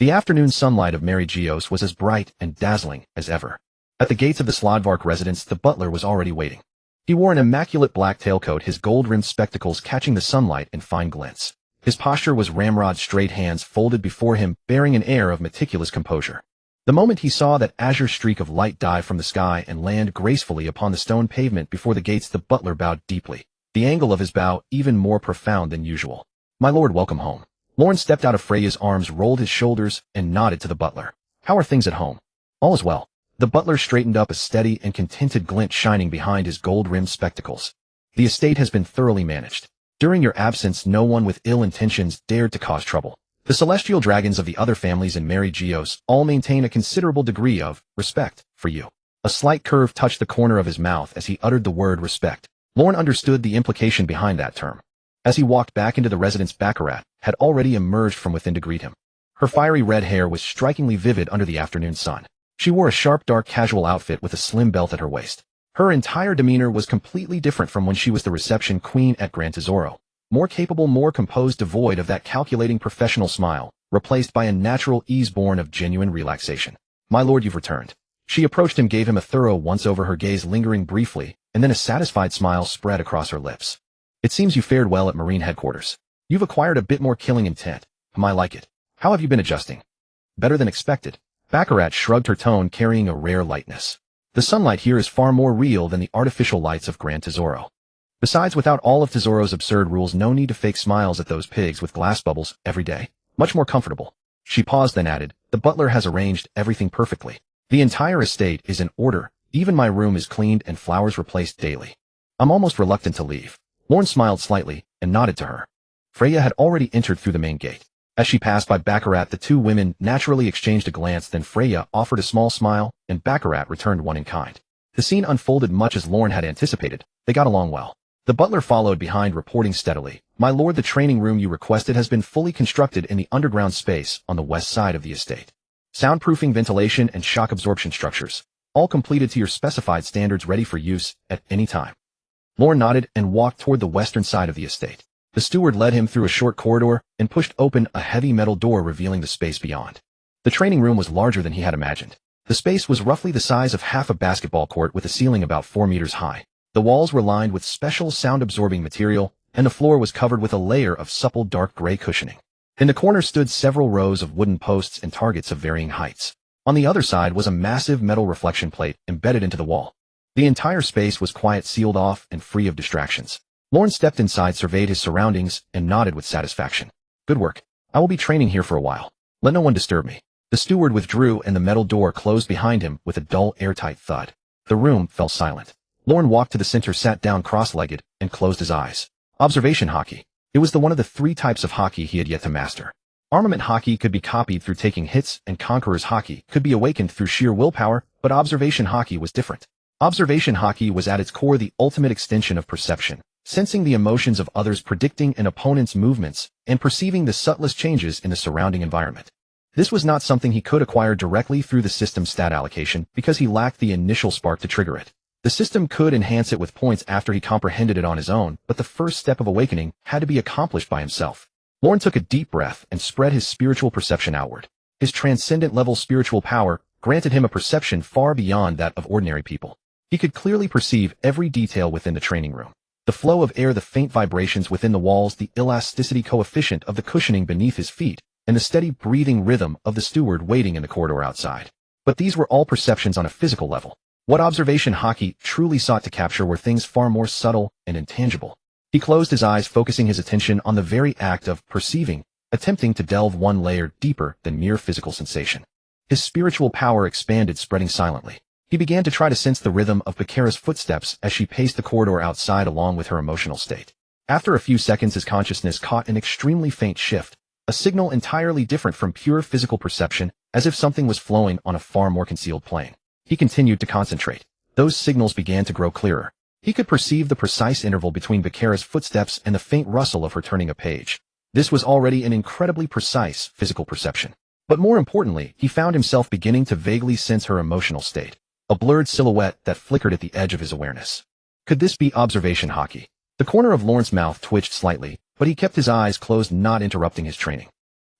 The afternoon sunlight of Mary Geos was as bright and dazzling as ever. At the gates of the Slodvark residence, the butler was already waiting. He wore an immaculate black tailcoat, his gold-rimmed spectacles catching the sunlight in fine glints. His posture was ramrod, straight hands folded before him, bearing an air of meticulous composure. The moment he saw that azure streak of light dive from the sky and land gracefully upon the stone pavement before the gates, the butler bowed deeply, the angle of his bow even more profound than usual. My lord, welcome home. Lorne stepped out of Freya's arms, rolled his shoulders, and nodded to the butler. How are things at home? All is well. The butler straightened up, a steady and contented glint shining behind his gold-rimmed spectacles. The estate has been thoroughly managed. During your absence, no one with ill intentions dared to cause trouble. The celestial dragons of the other families in Mary Geos all maintain a considerable degree of respect for you. A slight curve touched the corner of his mouth as he uttered the word respect. Lorne understood the implication behind that term. As he walked back into the residence, Baccarat had already emerged from within to greet him. Her fiery red hair was strikingly vivid under the afternoon sun. She wore a sharp, dark, casual outfit with a slim belt at her waist. Her entire demeanor was completely different from when she was the reception queen at Gran Tesoro. More capable, more composed, devoid of that calculating professional smile, replaced by a natural ease born of genuine relaxation. My lord, you've returned. She approached him, gave him a thorough once-over, her gaze lingering briefly, and then a satisfied smile spread across her lips. It seems you fared well at Marine headquarters. You've acquired a bit more killing intent. I like it. How have you been adjusting? Better than expected. Baccarat shrugged, her tone carrying a rare lightness. The sunlight here is far more real than the artificial lights of Gran Tesoro. Besides, without all of Tesoro's absurd rules, no need to fake smiles at those pigs with glass bubbles every day. Much more comfortable. She paused, then added, the butler has arranged everything perfectly. The entire estate is in order. Even my room is cleaned and flowers replaced daily. I'm almost reluctant to leave. Lorne smiled slightly and nodded to her. Freya had already entered through the main gate. As she passed by Baccarat, the two women naturally exchanged a glance, then Freya offered a small smile, and Baccarat returned one in kind. The scene unfolded much as Lorne had anticipated. They got along well. The butler followed behind, reporting steadily, "My lord, the training room you requested has been fully constructed in the underground space on the west side of the estate. Soundproofing, ventilation, and shock absorption structures, all completed to your specified standards, ready for use at any time." Lorne nodded and walked toward the western side of the estate. The steward led him through a short corridor and pushed open a heavy metal door, revealing the space beyond. The training room was larger than he had imagined. The space was roughly the size of half a basketball court, with a ceiling about 4 meters high. The walls were lined with special sound-absorbing material, and the floor was covered with a layer of supple dark gray cushioning. In the corner stood several rows of wooden posts and targets of varying heights. On the other side was a massive metal reflection plate embedded into the wall. The entire space was quiet, sealed off, and free of distractions. Lorne stepped inside, surveyed his surroundings, and nodded with satisfaction. "Good work. I will be training here for a while. Let no one disturb me." The steward withdrew, and the metal door closed behind him with a dull, airtight thud. The room fell silent. Lorne walked to the center, sat down cross-legged, and closed his eyes. Observation hockey. It was the one of the 3 types of hockey he had yet to master. Armament hockey could be copied through taking hits, and conqueror's hockey could be awakened through sheer willpower, but observation hockey was different. Observation hockey was at its core the ultimate extension of perception, sensing the emotions of others, predicting an opponent's movements, and perceiving the subtlest changes in the surrounding environment. This was not something he could acquire directly through the system's stat allocation because he lacked the initial spark to trigger it. The system could enhance it with points after he comprehended it on his own, but the first step of awakening had to be accomplished by himself. Lorne took a deep breath and spread his spiritual perception outward. His transcendent-level spiritual power granted him a perception far beyond that of ordinary people. He could clearly perceive every detail within the training room. The flow of air, the faint vibrations within the walls, the elasticity coefficient of the cushioning beneath his feet, and the steady breathing rhythm of the steward waiting in the corridor outside. But these were all perceptions on a physical level. What observation hockey truly sought to capture were things far more subtle and intangible. He closed his eyes, focusing his attention on the very act of perceiving, attempting to delve one layer deeper than mere physical sensation. His spiritual power expanded, spreading silently. He began to try to sense the rhythm of Bakera's footsteps as she paced the corridor outside, along with her emotional state. After a few seconds, his consciousness caught an extremely faint shift, a signal entirely different from pure physical perception, as if something was flowing on a far more concealed plane. He continued to concentrate. Those signals began to grow clearer. He could perceive the precise interval between Bakera's footsteps and the faint rustle of her turning a page. This was already an incredibly precise physical perception. But more importantly, he found himself beginning to vaguely sense her emotional state, a blurred silhouette that flickered at the edge of his awareness. Could this be observation hockey? The corner of Lorne's mouth twitched slightly, but he kept his eyes closed, not interrupting his training.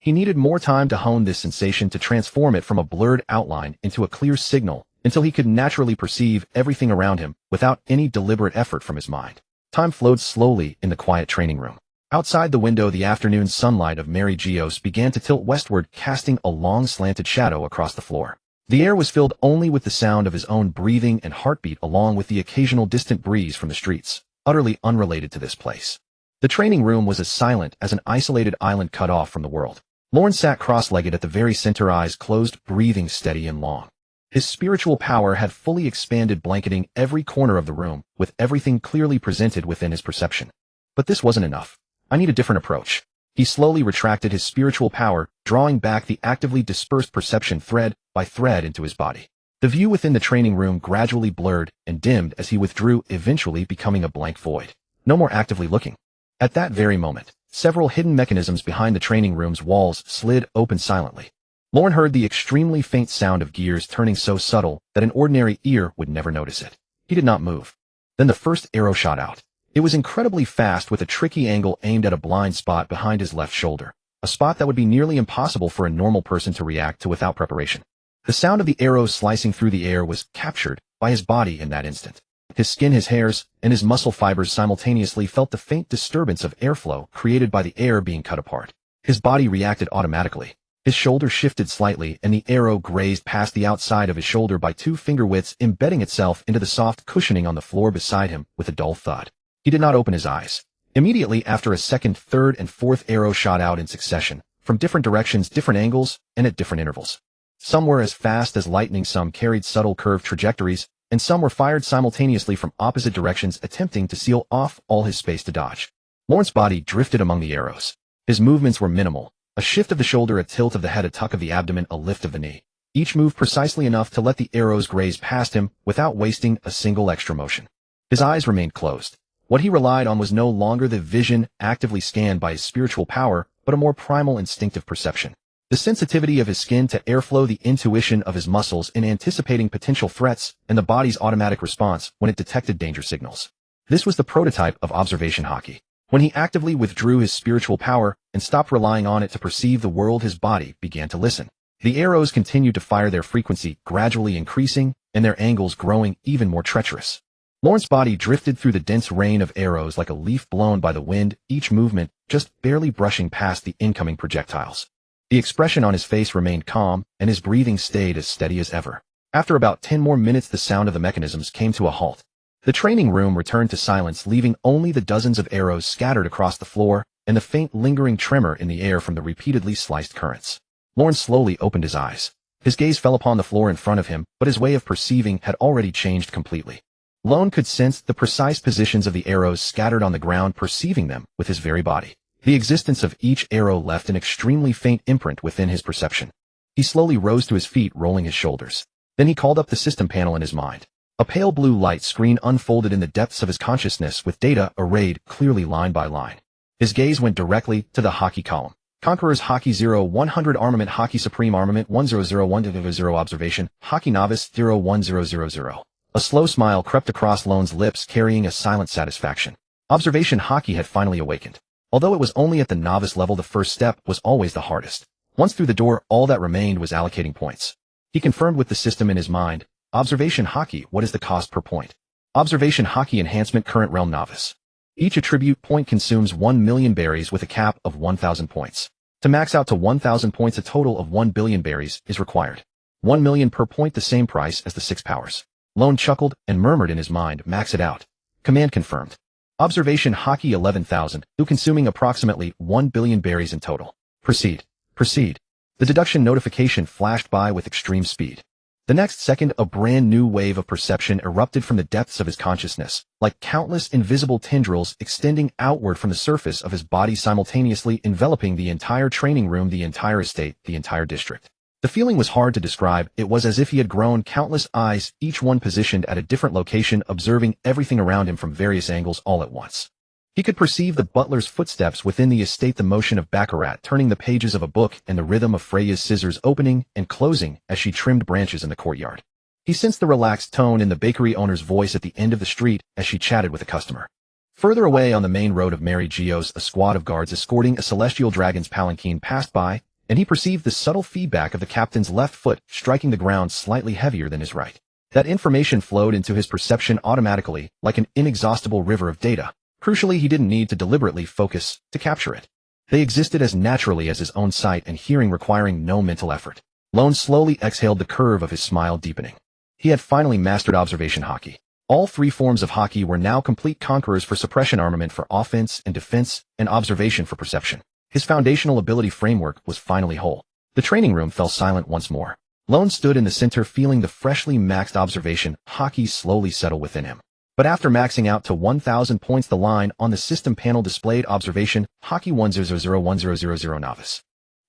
He needed more time to hone this sensation, to transform it from a blurred outline into a clear signal, until he could naturally perceive everything around him without any deliberate effort from his mind. Time flowed slowly in the quiet training room. Outside the window, the afternoon sunlight of Mary Geos began to tilt westward, casting a long slanted shadow across the floor. The air was filled only with the sound of his own breathing and heartbeat, along with the occasional distant breeze from the streets, utterly unrelated to this place. The training room was as silent as an isolated island cut off from the world. Lorne sat cross-legged at the very center, eyes closed, breathing steady and long. His spiritual power had fully expanded, blanketing every corner of the room, with everything clearly presented within his perception. But this wasn't enough. "I need a different approach." He slowly retracted his spiritual power, drawing back the actively dispersed perception thread by thread into his body. The view within the training room gradually blurred and dimmed as he withdrew, eventually becoming a blank void. No more actively looking. At that very moment, several hidden mechanisms behind the training room's walls slid open silently. Lorne heard the extremely faint sound of gears turning, so subtle that an ordinary ear would never notice it. He did not move. Then the first arrow shot out. It was incredibly fast, with a tricky angle aimed at a blind spot behind his left shoulder, a spot that would be nearly impossible for a normal person to react to without preparation. The sound of the arrow slicing through the air was captured by his body in that instant. His skin, his hairs, and his muscle fibers simultaneously felt the faint disturbance of airflow created by the air being cut apart. His body reacted automatically. His shoulder shifted slightly, and the arrow grazed past the outside of his shoulder by 2 finger widths, embedding itself into the soft cushioning on the floor beside him with a dull thud. He did not open his eyes. Immediately after, a second, third, and fourth arrow shot out in succession, from different directions, different angles, and at different intervals. Some were as fast as lightning, some carried subtle curved trajectories, and some were fired simultaneously from opposite directions, attempting to seal off all his space to dodge. Lorne's body drifted among the arrows. His movements were minimal. A shift of the shoulder, a tilt of the head, a tuck of the abdomen, a lift of the knee. Each moved precisely enough to let the arrows graze past him without wasting a single extra motion. His eyes remained closed. What he relied on was no longer the vision actively scanned by his spiritual power, but a more primal instinctive perception. The sensitivity of his skin to airflow, the intuition of his muscles in anticipating potential threats, and the body's automatic response when it detected danger signals. This was the prototype of observation haki. When he actively withdrew his spiritual power and stopped relying on it to perceive the world, his body began to listen. The arrows continued to fire, their frequency gradually increasing and their angles growing even more treacherous. Lorne's body drifted through the dense rain of arrows like a leaf blown by the wind, each movement just barely brushing past the incoming projectiles. The expression on his face remained calm, and his breathing stayed as steady as ever. After about 10 more minutes, the sound of the mechanisms came to a halt. The training room returned to silence, leaving only the dozens of arrows scattered across the floor and the faint lingering tremor in the air from the repeatedly sliced currents. Lorne slowly opened his eyes. His gaze fell upon the floor in front of him, but his way of perceiving had already changed completely. Lorne could sense the precise positions of the arrows scattered on the ground, perceiving them with his very body. The existence of each arrow left an extremely faint imprint within his perception. He slowly rose to his feet, rolling his shoulders. Then he called up the system panel in his mind. A pale blue light screen unfolded in the depths of his consciousness with data arrayed clearly line by line. His gaze went directly to the Haki column. Conquerors Haki 0-100 Armament, Haki Supreme Armament 1001-0 Observation, Haki Novice 0-1000. A slow smile crept across Lone's lips, carrying a silent satisfaction. Observation Haki had finally awakened. Although it was only at the novice level, the first step was always the hardest. Once through the door, all that remained was allocating points. He confirmed with the system in his mind. Observation Haki, what is the cost per point? Observation Haki Enhancement, Current Realm Novice. Each attribute point consumes 1 million berries with a cap of 1,000 points. To max out to 1,000 points, a total of 1 billion berries is required. 1 million per point, the same price as the 6 powers. Lone chuckled and murmured in his mind, max it out. Command confirmed. Observation Haki 11,000, consuming approximately 1 billion berries in total. Proceed. Proceed. The deduction notification flashed by with extreme speed. The next second, a brand new wave of perception erupted from the depths of his consciousness, like countless invisible tendrils extending outward from the surface of his body, simultaneously enveloping the entire training room, the entire estate, the entire district. The feeling was hard to describe. It was as if he had grown countless eyes, each one positioned at a different location, observing everything around him from various angles all at once. He could perceive the butler's footsteps within the estate, the motion of Baccarat turning the pages of a book, and the rhythm of Freya's scissors opening and closing as she trimmed branches in the courtyard. He sensed the relaxed tone in the bakery owner's voice at the end of the street as she chatted with a customer. Further away on the main road of Mary Geos, a squad of guards escorting a celestial dragon's palanquin passed by, and he perceived the subtle feedback of the captain's left foot striking the ground slightly heavier than his right. That information flowed into his perception automatically, like an inexhaustible river of data. Crucially, he didn't need to deliberately focus to capture it. They existed as naturally as his own sight and hearing, requiring no mental effort. Lone slowly exhaled, the curve of his smile deepening. He had finally mastered observation Haki. All 3 forms of Haki were now complete: conquerors for suppression, armament for offense and defense, and observation for perception. His foundational ability framework was finally whole. The training room fell silent once more. Lone stood in the center, feeling the freshly maxed observation Haki slowly settle within him. But after maxing out to 1,000 points, the line on the system panel displayed observation Haki 1000-1000 Novice.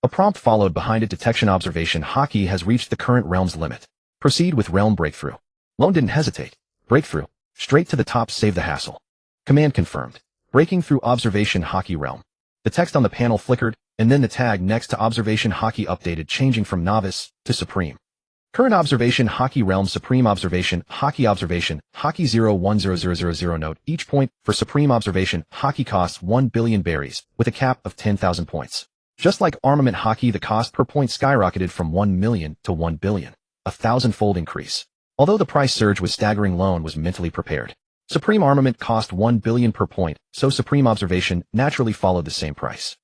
A prompt followed behind it: detection observation Haki has reached the current realm's limit. Proceed with realm breakthrough. Lone didn't hesitate. Breakthrough. Straight to the top, save the hassle. Command confirmed. Breaking through observation Haki realm. The text on the panel flickered, and then the tag next to observation Haki updated, changing from novice to supreme. Current observation Haki realm, supreme observation Haki 0-1000 note. Each point for supreme observation Haki costs 1 billion berries, with a cap of 10,000 points. Just like armament Haki, the cost per point skyrocketed from 1 million to 1 billion, a 1,000-fold increase. Although the price surge was staggering, Lone was mentally prepared. Supreme armament cost 1 billion per point, so supreme observation naturally followed the same price.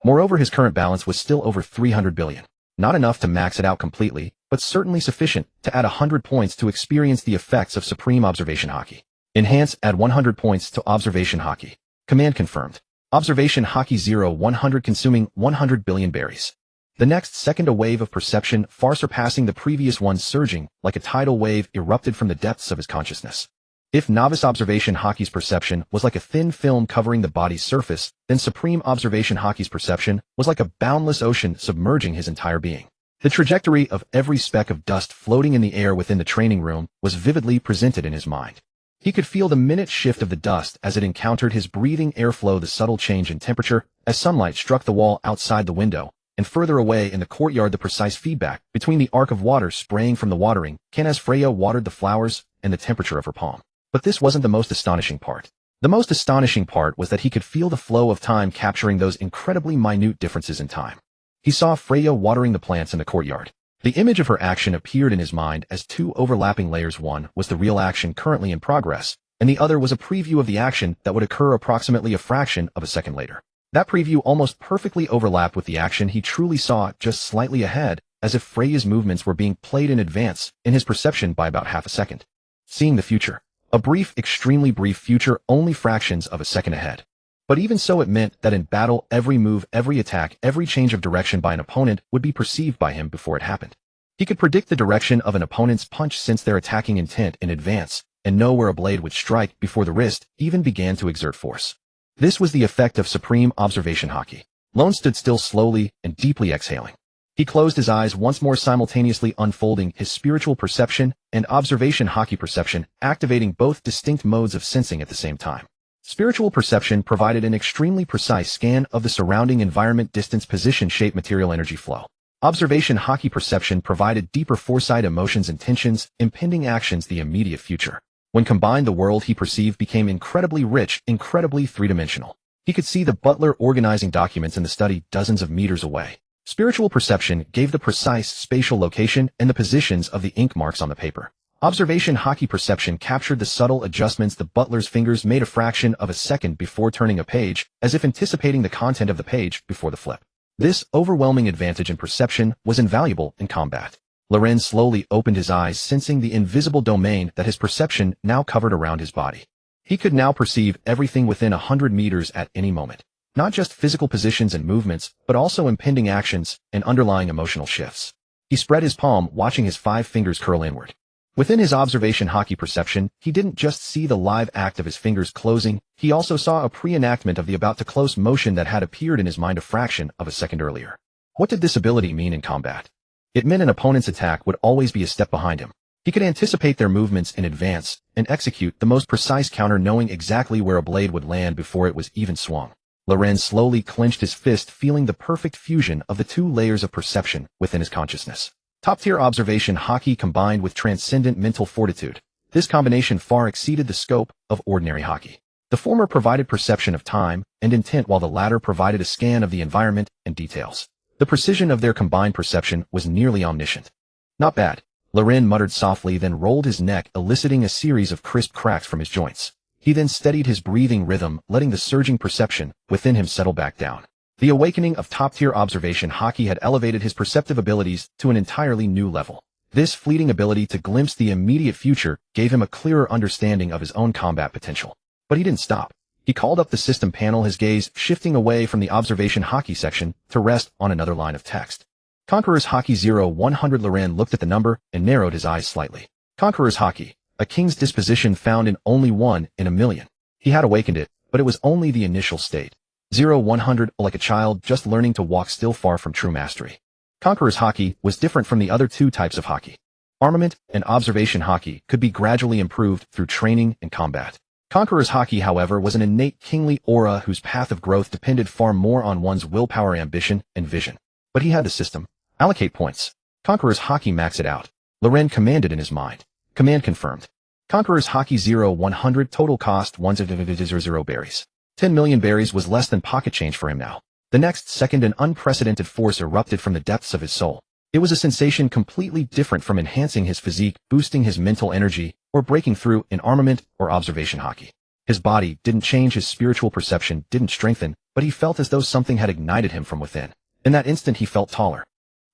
Moreover, his current balance was still over 300 billion. Not enough to max it out completely, but certainly sufficient to add 100 points to experience the effects of supreme observation Haki. Enhance, add 100 points to observation Haki. Command confirmed. Observation Haki 0-100 consuming 100 billion berries. The next second, a wave of perception far surpassing the previous one, surging like a tidal wave, erupted from the depths of his consciousness. If novice observation Haki's perception was like a thin film covering the body's surface, then supreme observation Haki's perception was like a boundless ocean submerging his entire being. The trajectory of every speck of dust floating in the air within the training room was vividly presented in his mind. He could feel the minute shift of the dust as it encountered his breathing airflow, the subtle change in temperature as sunlight struck the wall outside the window, and further away in the courtyard the precise feedback between the arc of water spraying from the watering can as Freya watered the flowers and the temperature of her palm. But this wasn't the most astonishing part. The most astonishing part was that he could feel the flow of time capturing those incredibly minute differences in time. He saw Freya watering the plants in the courtyard. The image of her action appeared in his mind as two overlapping layers. One was the real action currently in progress, and the other was a preview of the action that would occur approximately a fraction of a second later. That preview almost perfectly overlapped with the action he truly saw just slightly ahead, as if Freya's movements were being played in advance in his perception by about half a second. Seeing the future. A brief, extremely brief future, only fractions of a second ahead. But even so, it meant that in battle, every move, every attack, every change of direction by an opponent would be perceived by him before it happened. He could predict the direction of an opponent's punch sense their attacking intent in advance, and know where a blade would strike before the wrist even began to exert force. This was the effect of supreme observation haki. Lone stood still, slowly and deeply exhaling. He closed his eyes once more, simultaneously unfolding his spiritual perception and observation haki perception, activating both distinct modes of sensing at the same time. Spiritual perception provided an extremely precise scan of the surrounding environment, distance, position, shape, material, energy flow. Observation haki perception provided deeper foresight, emotions, intentions, impending actions, the immediate future. When combined, the world he perceived became incredibly rich, incredibly three-dimensional. He could see the butler organizing documents in the study dozens of meters away. Spiritual perception gave the precise spatial location and the positions of the ink marks on the paper. Observation haki perception captured the subtle adjustments the butler's fingers made a fraction of a second before turning a page, as if anticipating the content of the page before the flip. This overwhelming advantage in perception was invaluable in combat. Loren slowly opened his eyes, sensing the invisible domain that his perception now covered around his body. He could now perceive everything within 100 meters at any moment. Not just physical positions and movements, but also impending actions and underlying emotional shifts. He spread his palm, watching his 5 fingers curl inward. Within his observation haki perception, he didn't just see the live act of his fingers closing, he also saw a pre-enactment of the about-to-close motion that had appeared in his mind a fraction of a second earlier. What did this ability mean in combat? It meant an opponent's attack would always be a step behind him. He could anticipate their movements in advance and execute the most precise counter, knowing exactly where a blade would land before it was even swung. Loren slowly clenched his fist, feeling the perfect fusion of the 2 layers of perception within his consciousness. Top-tier observation haki combined with transcendent mental fortitude. This combination far exceeded the scope of ordinary haki. The former provided perception of time and intent, while the latter provided a scan of the environment and details. The precision of their combined perception was nearly omniscient. Not bad, Loren muttered softly, then rolled his neck, eliciting a series of crisp cracks from his joints. He then steadied his breathing rhythm, letting the surging perception within him settle back down. The awakening of top-tier observation haki had elevated his perceptive abilities to an entirely new level. This fleeting ability to glimpse the immediate future gave him a clearer understanding of his own combat potential. But he didn't stop. He called up the system panel, his gaze shifting away from the observation haki section to rest on another line of text. Conqueror's Haki 0100. Loren looked at the number and narrowed his eyes slightly. Conqueror's Haki, a king's disposition found in only 1 in a million. He had awakened it, but it was only the initial state. 0100, like a child just learning to walk, still far from true mastery. Conqueror's Haki was different from the other 2 types of haki. Armament and observation haki could be gradually improved through training and combat. Conqueror's Haki, however, was an innate kingly aura whose path of growth depended far more on one's willpower, ambition, and vision. But he had the system. Allocate points. Conqueror's Haki, max it out. Loren commanded in his mind. Command confirmed. Conqueror's Haki 0100, total cost 100 berries. 10 million berries was less than pocket change for him now. The next second, an unprecedented force erupted from the depths of his soul. It was a sensation completely different from enhancing his physique, boosting his mental energy, or breaking through in armament or observation haki. His body didn't change, his spiritual perception didn't strengthen, but he felt as though something had ignited him from within. In that instant, he felt taller.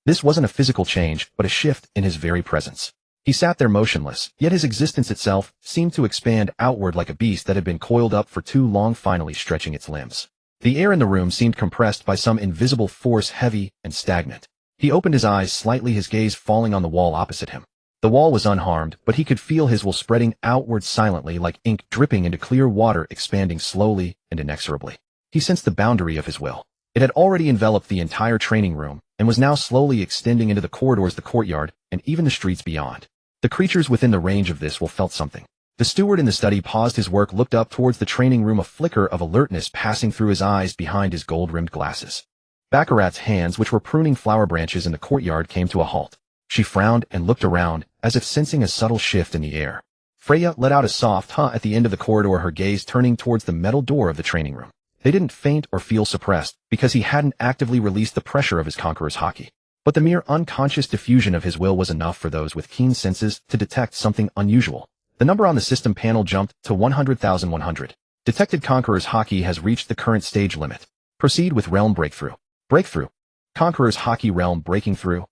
This wasn't a physical change, but a shift in his very presence. He sat there motionless, yet his existence itself seemed to expand outward like a beast that had been coiled up for too long, finally stretching its limbs. The air in the room seemed compressed by some invisible force, heavy and stagnant. He opened his eyes slightly, his gaze falling on the wall opposite him. The wall was unharmed, but he could feel his will spreading outward silently, like ink dripping into clear water, expanding slowly and inexorably. He sensed the boundary of his will. It had already enveloped the entire training room, and was now slowly extending into the corridors, the courtyard, and even the streets beyond. The creatures within the range of this will felt something. The steward in the study paused his work, looked up towards the training room, a flicker of alertness passing through his eyes behind his gold-rimmed glasses. Baccarat's hands, which were pruning flower branches in the courtyard, came to a halt. She frowned and looked around, as if sensing a subtle shift in the air. Freya let out a soft huh at the end of the corridor, her gaze turning towards the metal door of the training room. They didn't faint or feel suppressed, because he hadn't actively released the pressure of his conqueror's haki. But the mere unconscious diffusion of his will was enough for those with keen senses to detect something unusual. The number on the system panel jumped to 100,100. Detected Conqueror's haki has reached the current stage limit. Proceed with realm breakthrough. Breakthrough. Conqueror's haki realm breaking through.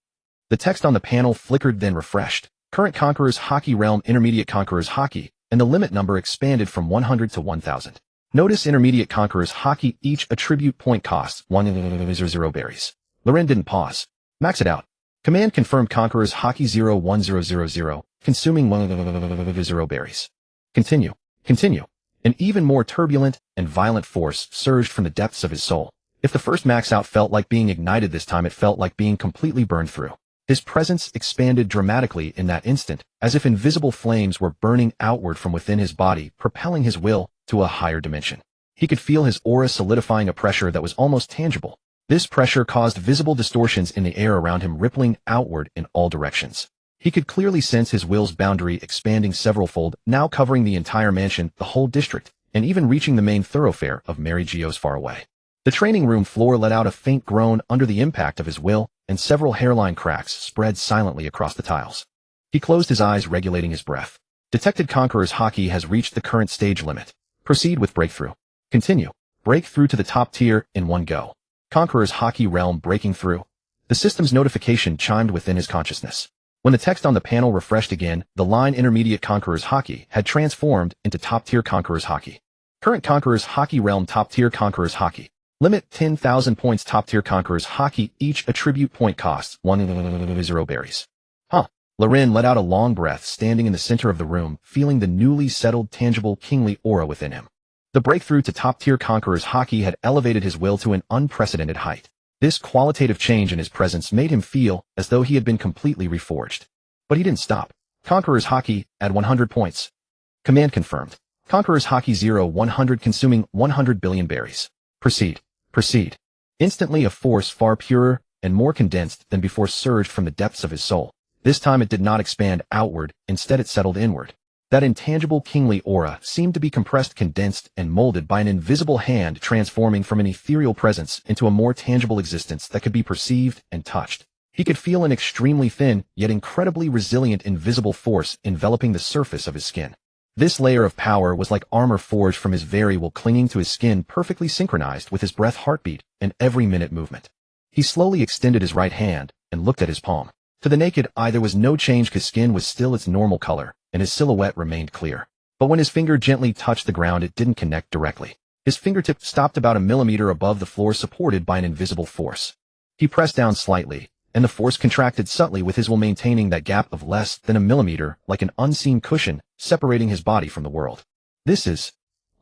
The text on the panel flickered, then refreshed. Current Conqueror's haki realm, intermediate Conqueror's haki, and the limit number expanded from 100 to 1,000. Notice intermediate Conqueror's haki, each attribute point costs 1,000 berries. Loren didn't pause. Max it out. Command confirmed. Conqueror's haki 0,1000, consuming 1,000 berries. Continue. Continue. An even more turbulent and violent force surged from the depths of his soul. If the first max out felt like being ignited, this time it felt like being completely burned through. His presence expanded dramatically in that instant, as if invisible flames were burning outward from within his body, propelling his will to a higher dimension. He could feel his aura solidifying, a pressure that was almost tangible. This pressure caused visible distortions in the air around him, rippling outward in all directions. He could clearly sense his will's boundary expanding several-fold, now covering the entire mansion, the whole district, and even reaching the main thoroughfare of Mary Geo's far away. The training room floor let out a faint groan under the impact of his will, and several hairline cracks spread silently across the tiles. He closed his eyes, regulating his breath. Detected Conqueror's haki has reached the current stage limit. Proceed with breakthrough. Continue. Break through to the top tier in one go. Conqueror's haki realm breaking through. The system's notification chimed within his consciousness. When the text on the panel refreshed again, the line intermediate Conqueror's haki had transformed into top tier Conqueror's haki. Current Conqueror's haki realm, top tier Conqueror's haki. Limit 10,000 points. Top tier Conqueror's haki, each attribute point costs 1,000 berries. Huh. Loren let out a long breath, standing in the center of the room, feeling the newly settled, tangible, kingly aura within him. The breakthrough to top tier Conqueror's haki had elevated his will to an unprecedented height. This qualitative change in his presence made him feel as though he had been completely reforged. But he didn't stop. Conqueror's haki at 100 points. Command confirmed. Conqueror's haki 0,100, consuming 100 billion berries. Proceed. Proceed. Instantly, a force far purer and more condensed than before surged from the depths of his soul. This time it did not expand outward, instead it settled inward. That intangible kingly aura seemed to be compressed, condensed, and molded by an invisible hand, transforming from an ethereal presence into a more tangible existence that could be perceived and touched. He could feel an extremely thin, yet incredibly resilient invisible force enveloping the surface of his skin. This layer of power was like armor forged from his very will, clinging to his skin, perfectly synchronized with his breath, heartbeat, and every minute movement. He slowly extended his right hand and looked at his palm. To the naked eye there was no change. His skin was still its normal color, and his silhouette remained clear. But when his finger gently touched the ground, it didn't connect directly. His fingertip stopped about a millimeter above the floor, supported by an invisible force. He pressed down slightly, and the force contracted subtly, with his will maintaining that gap of less than a millimeter, like an unseen cushion, separating his body from the world. This is...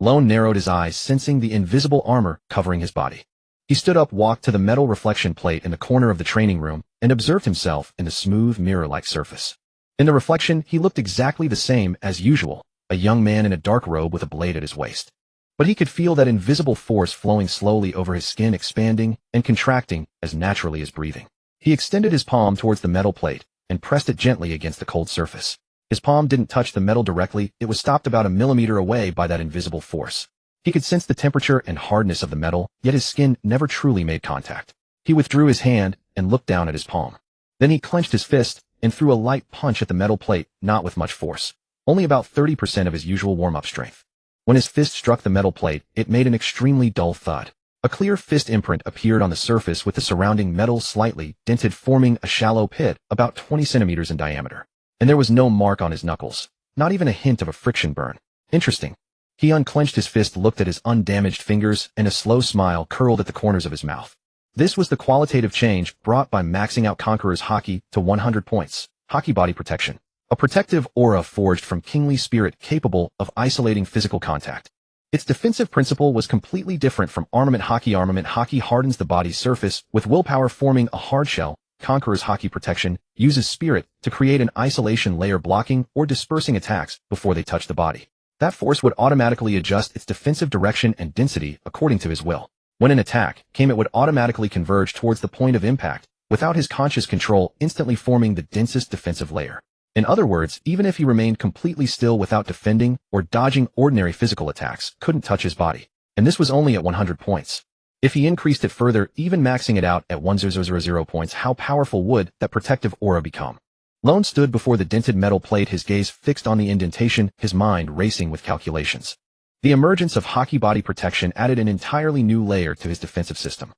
Lone narrowed his eyes, sensing the invisible armor covering his body. He stood up, walked to the metal reflection plate in the corner of the training room, and observed himself in the smooth, mirror-like surface. In the reflection, he looked exactly the same as usual, a young man in a dark robe with a blade at his waist. But he could feel that invisible force flowing slowly over his skin, expanding and contracting as naturally as breathing. He extended his palm towards the metal plate and pressed it gently against the cold surface. His palm didn't touch the metal directly, it was stopped about a millimeter away by that invisible force. He could sense the temperature and hardness of the metal, yet his skin never truly made contact. He withdrew his hand and looked down at his palm. Then he clenched his fist and threw a light punch at the metal plate, not with much force, only about 30% of his usual warm-up strength. When his fist struck the metal plate, it made an extremely dull thud. A clear fist imprint appeared on the surface, with the surrounding metal slightly dented, forming a shallow pit about 20 centimeters in diameter. And there was no mark on his knuckles, not even a hint of a friction burn. Interesting. He unclenched his fist, looked at his undamaged fingers, and a slow smile curled at the corners of his mouth. This was the qualitative change brought by maxing out Conqueror's haki to 100 points. Haki body protection. A protective aura forged from kingly spirit capable of isolating physical contact. Its defensive principle was completely different from armament haki. Armament haki hardens the body's surface, with willpower forming a hard shell, Conqueror's Haki Protection uses spirit to create an isolation layer blocking or dispersing attacks before they touch the body. That force would automatically adjust its defensive direction and density according to his will. When an attack came, it would automatically converge towards the point of impact, without his conscious control, instantly forming the densest defensive layer. In other words, even if he remained completely still without defending or dodging, ordinary physical attacks couldn't touch his body. And this was only at 100 points. If he increased it further, even maxing it out at 1000 points, how powerful would that protective aura become? Lone stood before the dented metal plate, his gaze fixed on the indentation, his mind racing with calculations. The emergence of Haki Body Protection added an entirely new layer to his defensive system.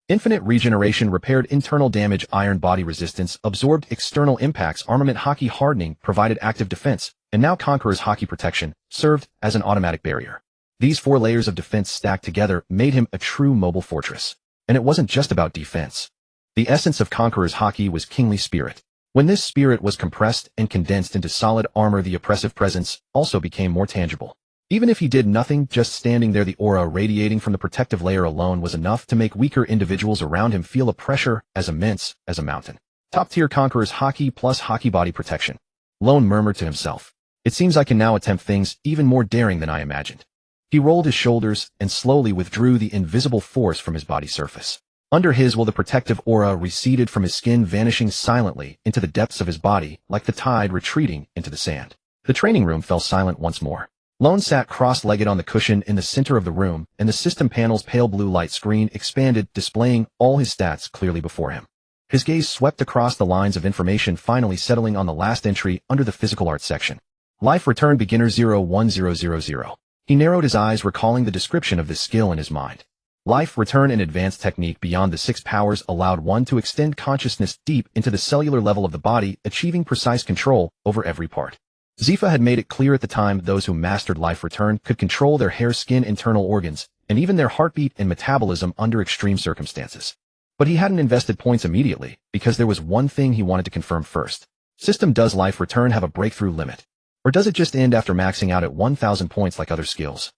Infinite regeneration repaired internal damage, iron body resistance, absorbed external impacts, armament Haki hardening provided active defense, and now Conqueror's Haki Protection served as an automatic barrier. These 4 layers of defense stacked together made him a true mobile fortress. And it wasn't just about defense. The essence of Conqueror's Haki was kingly spirit. When this spirit was compressed and condensed into solid armor, the oppressive presence also became more tangible. Even if he did nothing, just standing there, the aura radiating from the protective layer alone was enough to make weaker individuals around him feel a pressure as immense as a mountain. Top-tier Conqueror's Haki plus Haki Body Protection. Lone murmured to himself. It seems I can now attempt things even more daring than I imagined. He rolled his shoulders and slowly withdrew the invisible force from his body surface. Under his will, the protective aura receded from his skin, vanishing silently into the depths of his body, like the tide retreating into the sand. The training room fell silent once more. Lone sat cross-legged on the cushion in the center of the room, and the system panel's pale blue light screen expanded, displaying all his stats clearly before him. His gaze swept across the lines of information, finally settling on the last entry under the physical arts section. Life Return Beginner 01000. He narrowed his eyes, recalling the description of this skill in his mind. Life Return, an advanced technique beyond the 6 powers, allowed one to extend consciousness deep into the cellular level of the body, achieving precise control over every part. Zifa had made it clear at the time those who mastered Life Return could control their hair, skin, internal organs, and even their heartbeat and metabolism under extreme circumstances. But he hadn't invested points immediately, because there was one thing he wanted to confirm first. System, does Life Return have a breakthrough limit? Or does it just end after maxing out at 1,000 points like other skills?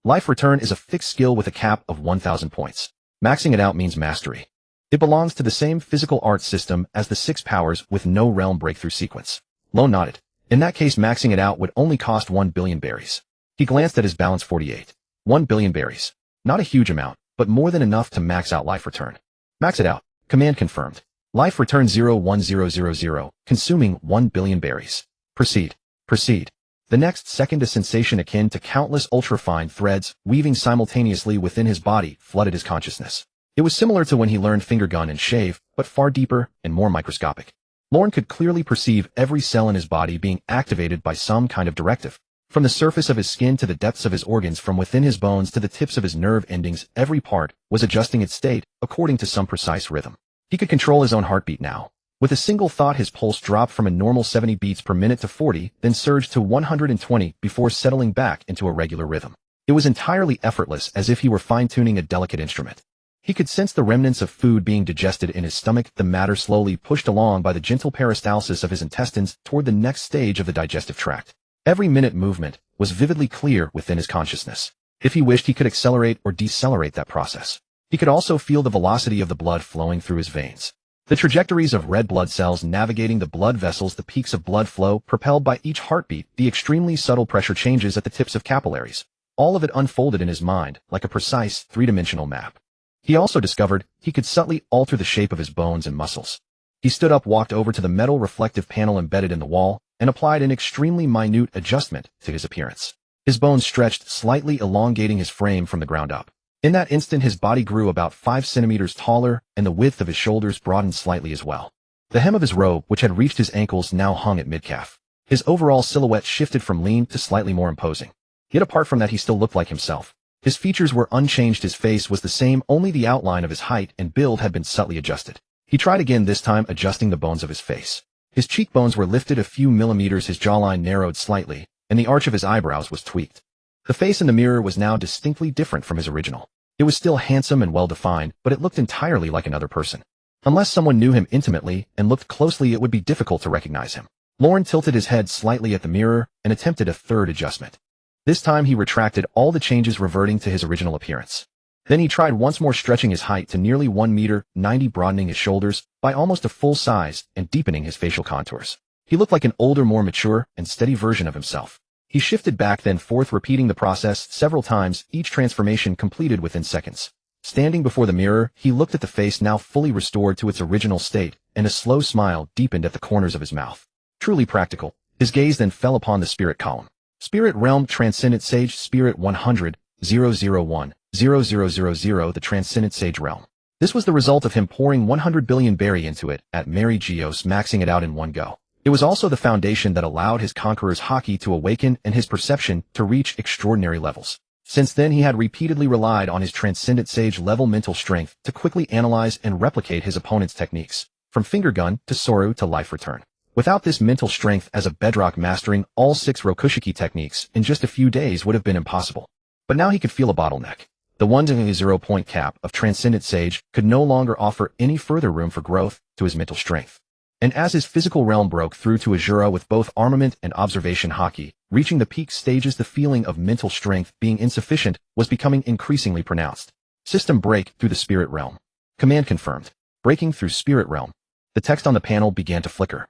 Life Return is a fixed skill with a cap of 1,000 points. Maxing it out means mastery. It belongs to the same physical arts system as the 6 powers with no realm breakthrough sequence. Lone nodded. In that case, maxing it out would only cost 1 billion berries. He glanced at his balance, 48. 1 billion berries. Not a huge amount, but more than enough to max out Life Return. Max it out. Command confirmed. Life Return 01000, consuming 1 billion berries. Proceed. Proceed. The next second, a sensation akin to countless ultrafine threads weaving simultaneously within his body flooded his consciousness. It was similar to when he learned finger gun and shave, but far deeper and more microscopic. Lorne could clearly perceive every cell in his body being activated by some kind of directive. From the surface of his skin to the depths of his organs, from within his bones to the tips of his nerve endings, every part was adjusting its state according to some precise rhythm. He could control his own heartbeat now. With a single thought, his pulse dropped from a normal 70 beats per minute to 40, then surged to 120 before settling back into a regular rhythm. It was entirely effortless, as if he were fine-tuning a delicate instrument. He could sense the remnants of food being digested in his stomach, the matter slowly pushed along by the gentle peristalsis of his intestines toward the next stage of the digestive tract. Every minute movement was vividly clear within his consciousness. If he wished, he could accelerate or decelerate that process. He could also feel the velocity of the blood flowing through his veins. The trajectories of red blood cells navigating the blood vessels, the peaks of blood flow propelled by each heartbeat, the extremely subtle pressure changes at the tips of capillaries. All of it unfolded in his mind like a precise three-dimensional map. He also discovered he could subtly alter the shape of his bones and muscles. He stood up, walked over to the metal reflective panel embedded in the wall, and applied an extremely minute adjustment to his appearance. His bones stretched, slightly elongating his frame from the ground up. In that instant, his body grew about 5 centimeters taller, and the width of his shoulders broadened slightly as well. The hem of his robe, which had reached his ankles, now hung at mid-calf. His overall silhouette shifted from lean to slightly more imposing. Yet apart from that, he still looked like himself. His features were unchanged, his face was the same, only the outline of his height and build had been subtly adjusted. He tried again, this time adjusting the bones of his face. His cheekbones were lifted a few millimeters, his jawline narrowed slightly, and the arch of his eyebrows was tweaked. The face in the mirror was now distinctly different from his original. It was still handsome and well-defined, but it looked entirely like another person. Unless someone knew him intimately and looked closely, it would be difficult to recognize him. Lorne tilted his head slightly at the mirror and attempted a third adjustment. This time he retracted all the changes, reverting to his original appearance. Then he tried once more, stretching his height to nearly 1 meter, 90, broadening his shoulders by almost a full size and deepening his facial contours. He looked like an older, more mature and steady version of himself. He shifted back and forth, repeating the process several times, each transformation completed within seconds. Standing before the mirror, he looked at the face now fully restored to its original state, and a slow smile deepened at the corners of his mouth. Truly practical. His gaze then fell upon the spirit column. Spirit Realm, Transcendent Sage, Spirit 100, 001, 0000, the Transcendent Sage Realm. This was the result of him pouring 100 billion berry into it at Mary Geos, maxing it out in one go. It was also the foundation that allowed his conqueror's haki to awaken and his perception to reach extraordinary levels. Since then, he had repeatedly relied on his Transcendent Sage level mental strength to quickly analyze and replicate his opponent's techniques, from finger gun to Soru to life return. Without this mental strength as a bedrock, mastering all 6 Rokushiki techniques in just a few days would have been impossible. But now he could feel a bottleneck. The 1-0 cap of Transcendent Sage could no longer offer any further room for growth to his mental strength. And as his physical realm broke through to Azura with both armament and observation haki, reaching the peak stages, the feeling of mental strength being insufficient was becoming increasingly pronounced. System break through the spirit realm. Command confirmed. Breaking through spirit realm. The text on the panel began to flicker.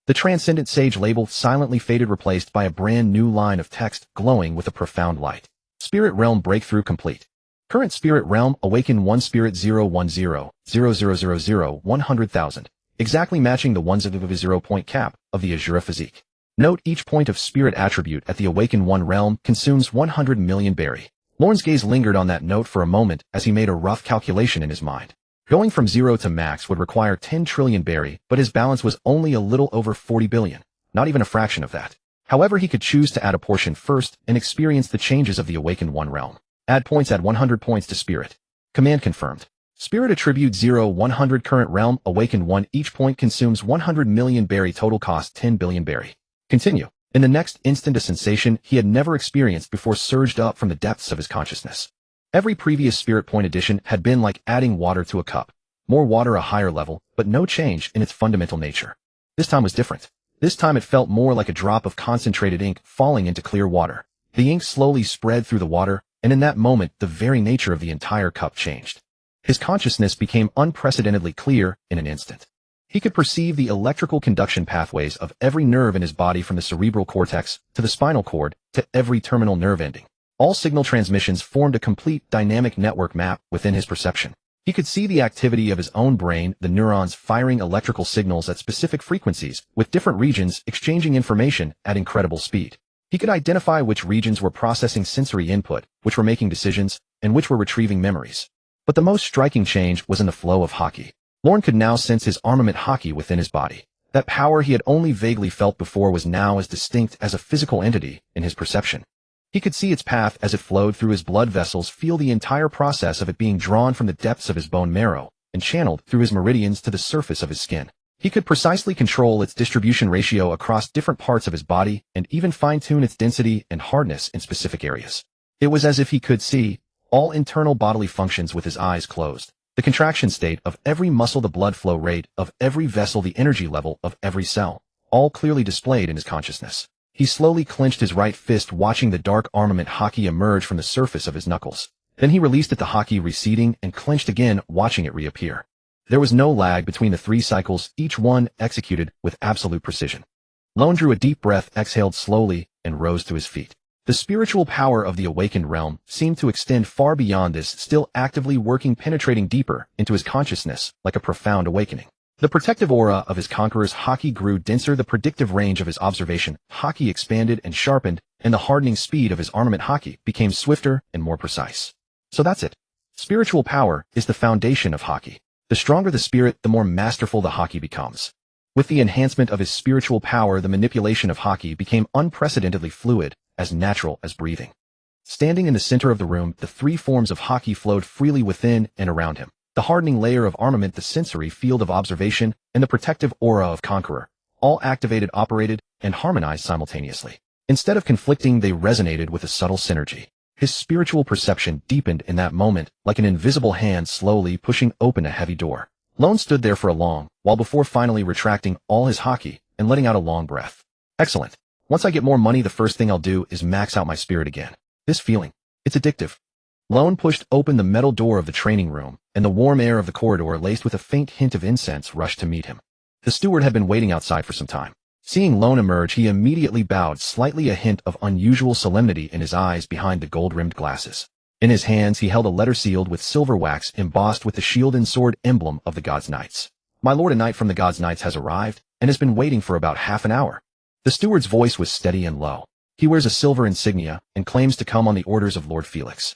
The Transcendent Sage label silently faded, replaced by a brand new line of text glowing with a profound light. Spirit realm breakthrough complete. Current spirit realm, awaken 1 spirit 010,0000,100,000. Exactly matching the 1-0 cap of the Azura physique. Note, each point of spirit attribute at the Awaken 1 realm consumes 100 million berry. Lorne's gaze lingered on that note for a moment as he made a rough calculation in his mind. Going from 0 to max would require 10 trillion berry, but his balance was only a little over 40 billion, not even a fraction of that. However, he could choose to add a portion first and experience the changes of the Awaken 1 realm. Add points, add 100 points to spirit. Command confirmed. Spirit attribute 0-100, current realm, Awaken 1, each point consumes 100 million berry, total cost 10 billion berry. Continue. In the next instant, a sensation he had never experienced before surged up from the depths of his consciousness. Every previous spirit point addition had been like adding water to a cup. More water, a higher level, but no change in its fundamental nature. This time was different. This time it felt more like a drop of concentrated ink falling into clear water. The ink slowly spread through the water, and in that moment, the very nature of the entire cup changed. His consciousness became unprecedentedly clear in an instant. He could perceive the electrical conduction pathways of every nerve in his body, from the cerebral cortex to the spinal cord to every terminal nerve ending. All signal transmissions formed a complete dynamic network map within his perception. He could see the activity of his own brain, the neurons firing electrical signals at specific frequencies, with different regions exchanging information at incredible speed. He could identify which regions were processing sensory input, which were making decisions, and which were retrieving memories. But the most striking change was in the flow of haki. Lorne could now sense his armament haki within his body. That power he had only vaguely felt before was now as distinct as a physical entity in his perception. He could see its path as it flowed through his blood vessels, feel the entire process of it being drawn from the depths of his bone marrow and channeled through his meridians to the surface of his skin. He could precisely control its distribution ratio across different parts of his body and even fine-tune its density and hardness in specific areas. It was as if he could see all internal bodily functions with his eyes closed. The contraction state of every muscle, the blood flow rate of every vessel, the energy level of every cell, all clearly displayed in his consciousness. He slowly clenched his right fist, watching the dark armament haki emerge from the surface of his knuckles. Then he released it, the haki receding, and clenched again, watching it reappear. There was no lag between the 3 cycles, each one executed with absolute precision. Lone drew a deep breath, exhaled slowly, and rose to his feet. The spiritual power of the awakened realm seemed to extend far beyond this, still actively working, penetrating deeper into his consciousness like a profound awakening. The protective aura of his conqueror's haki grew denser, the predictive range of his observation haki expanded and sharpened, and the hardening speed of his armament haki became swifter and more precise. So that's it. Spiritual power is the foundation of haki. The stronger the spirit, the more masterful the haki becomes. With the enhancement of his spiritual power, the manipulation of haki became unprecedentedly fluid, as natural as breathing. Standing in the center of the room, the 3 forms of haki flowed freely within and around him. The hardening layer of armament, the sensory field of observation, and the protective aura of conqueror, all activated, operated, and harmonized simultaneously. Instead of conflicting, they resonated with a subtle synergy. His spiritual perception deepened in that moment, like an invisible hand slowly pushing open a heavy door. Lone stood there for a long while before finally retracting all his haki and letting out a long breath. Excellent. Once I get more money, the first thing I'll do is max out my spirit again. This feeling, it's addictive. Lone pushed open the metal door of the training room, and the warm air of the corridor laced with a faint hint of incense rushed to meet him. The steward had been waiting outside for some time. Seeing Lone emerge, he immediately bowed, slightly a hint of unusual solemnity in his eyes behind the gold-rimmed glasses. In his hands he held a letter sealed with silver wax embossed with the shield and sword emblem of the God's Knights. "My lord, a knight from the God's Knights has arrived, and has been waiting for about half an hour." The steward's voice was steady and low. "He wears a silver insignia, and claims to come on the orders of Lord Felix.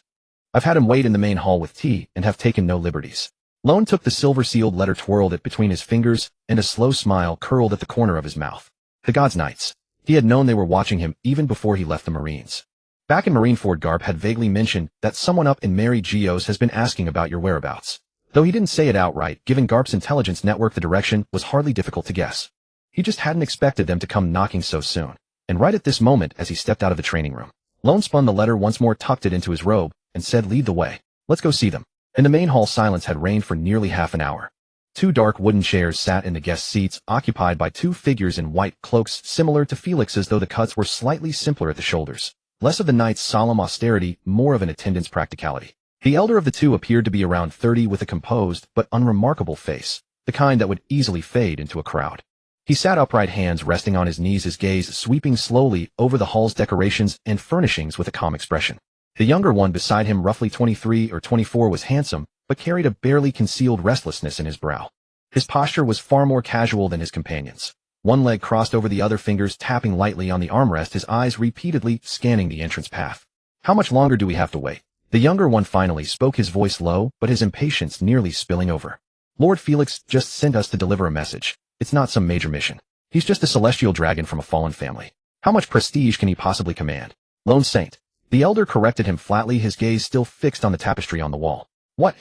I've had him wait in the main hall with tea, and have taken no liberties." Lone took the silver-sealed letter, twirled it between his fingers, and a slow smile curled at the corner of his mouth. The God's Knights. He had known they were watching him even before he left the Marines. Back in Marineford, Garp had vaguely mentioned that someone up in Mary Geo's has been asking about your whereabouts. Though he didn't say it outright, given Garp's intelligence network, the direction was hardly difficult to guess. He just hadn't expected them to come knocking so soon. And right at this moment, as he stepped out of the training room, Lone spun the letter once more, tucked it into his robe, and said, "Lead the way. Let's go see them." In the main hall, silence had reigned for nearly half an hour. Two dark wooden chairs sat in the guest seats, occupied by two figures in white cloaks similar to Felix's, though the cuts were slightly simpler at the shoulders. Less of the knight's solemn austerity, more of an attendant's practicality. The elder of the two appeared to be around 30, with a composed but unremarkable face, the kind that would easily fade into a crowd. He sat upright, hands resting on his knees, his gaze sweeping slowly over the hall's decorations and furnishings with a calm expression. The younger one beside him, roughly 23 or 24, was handsome, but carried a barely concealed restlessness in his brow. His posture was far more casual than his companion's. One leg crossed over the other, fingers tapping lightly on the armrest, his eyes repeatedly scanning the entrance path. "How much longer do we have to wait?" The younger one finally spoke, his voice low, but his impatience nearly spilling over. "Lord Felix just sent us to deliver a message. It's not some major mission. He's just a celestial dragon from a fallen family. How much prestige can he possibly command?" "Lone Saint." The elder corrected him flatly, his gaze still fixed on the tapestry on the wall. "What?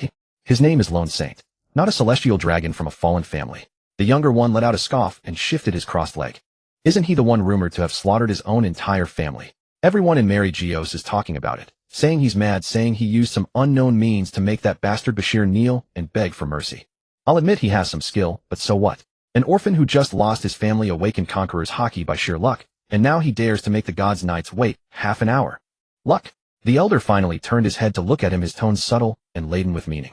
His name is Lone Saint, not a celestial dragon from a fallen family." The younger one let out a scoff and shifted his crossed leg. "Isn't he the one rumored to have slaughtered his own entire family? Everyone in Mary Geo's is talking about it, saying he's mad, saying he used some unknown means to make that bastard Bashir kneel and beg for mercy. I'll admit he has some skill, but so what? An orphan who just lost his family awakened conqueror's hockey by sheer luck, and now he dares to make the God's Knights wait half an hour. Luck?" The elder finally turned his head to look at him, his tone subtle and laden with meaning.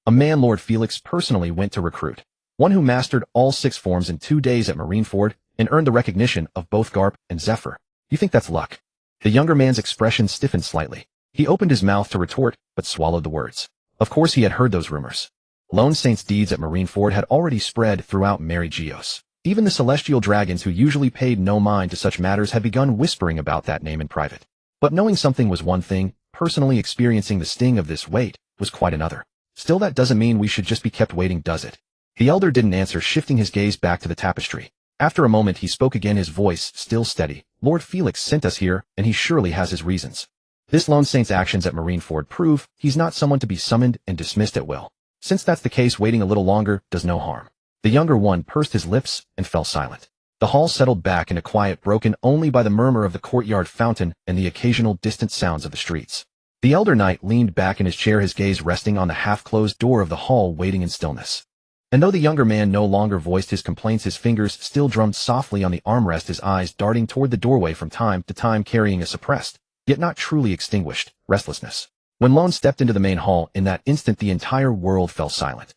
"A man Lord Felix personally went to recruit. One who mastered all 6 forms in 2 days at Marineford and earned the recognition of both Garp and Zephyr. You think that's luck?" The younger man's expression stiffened slightly. He opened his mouth to retort, but swallowed the words. Of course he had heard those rumors. Lone Saint's deeds at Marineford had already spread throughout Mary Geo's. Even the celestial dragons, who usually paid no mind to such matters, had begun whispering about that name in private. But knowing something was one thing, personally experiencing the sting of this wait was quite another. "Still, that doesn't mean we should just be kept waiting, does it?" The elder didn't answer, shifting his gaze back to the tapestry. After a moment he spoke again, his voice still steady. "Lord Felix sent us here, and he surely has his reasons. This Lone Saint's actions at Marineford prove he's not someone to be summoned and dismissed at will. Since that's the case, waiting a little longer does no harm." The younger one pursed his lips and fell silent. The hall settled back into quiet, broken only by the murmur of the courtyard fountain and the occasional distant sounds of the streets. The elder knight leaned back in his chair, his gaze resting on the half-closed door of the hall, waiting in stillness. And though the younger man no longer voiced his complaints, his fingers still drummed softly on the armrest, his eyes darting toward the doorway from time to time, carrying a suppressed, yet not truly extinguished, restlessness. When Lone stepped into the main hall, in that instant the entire world fell silent.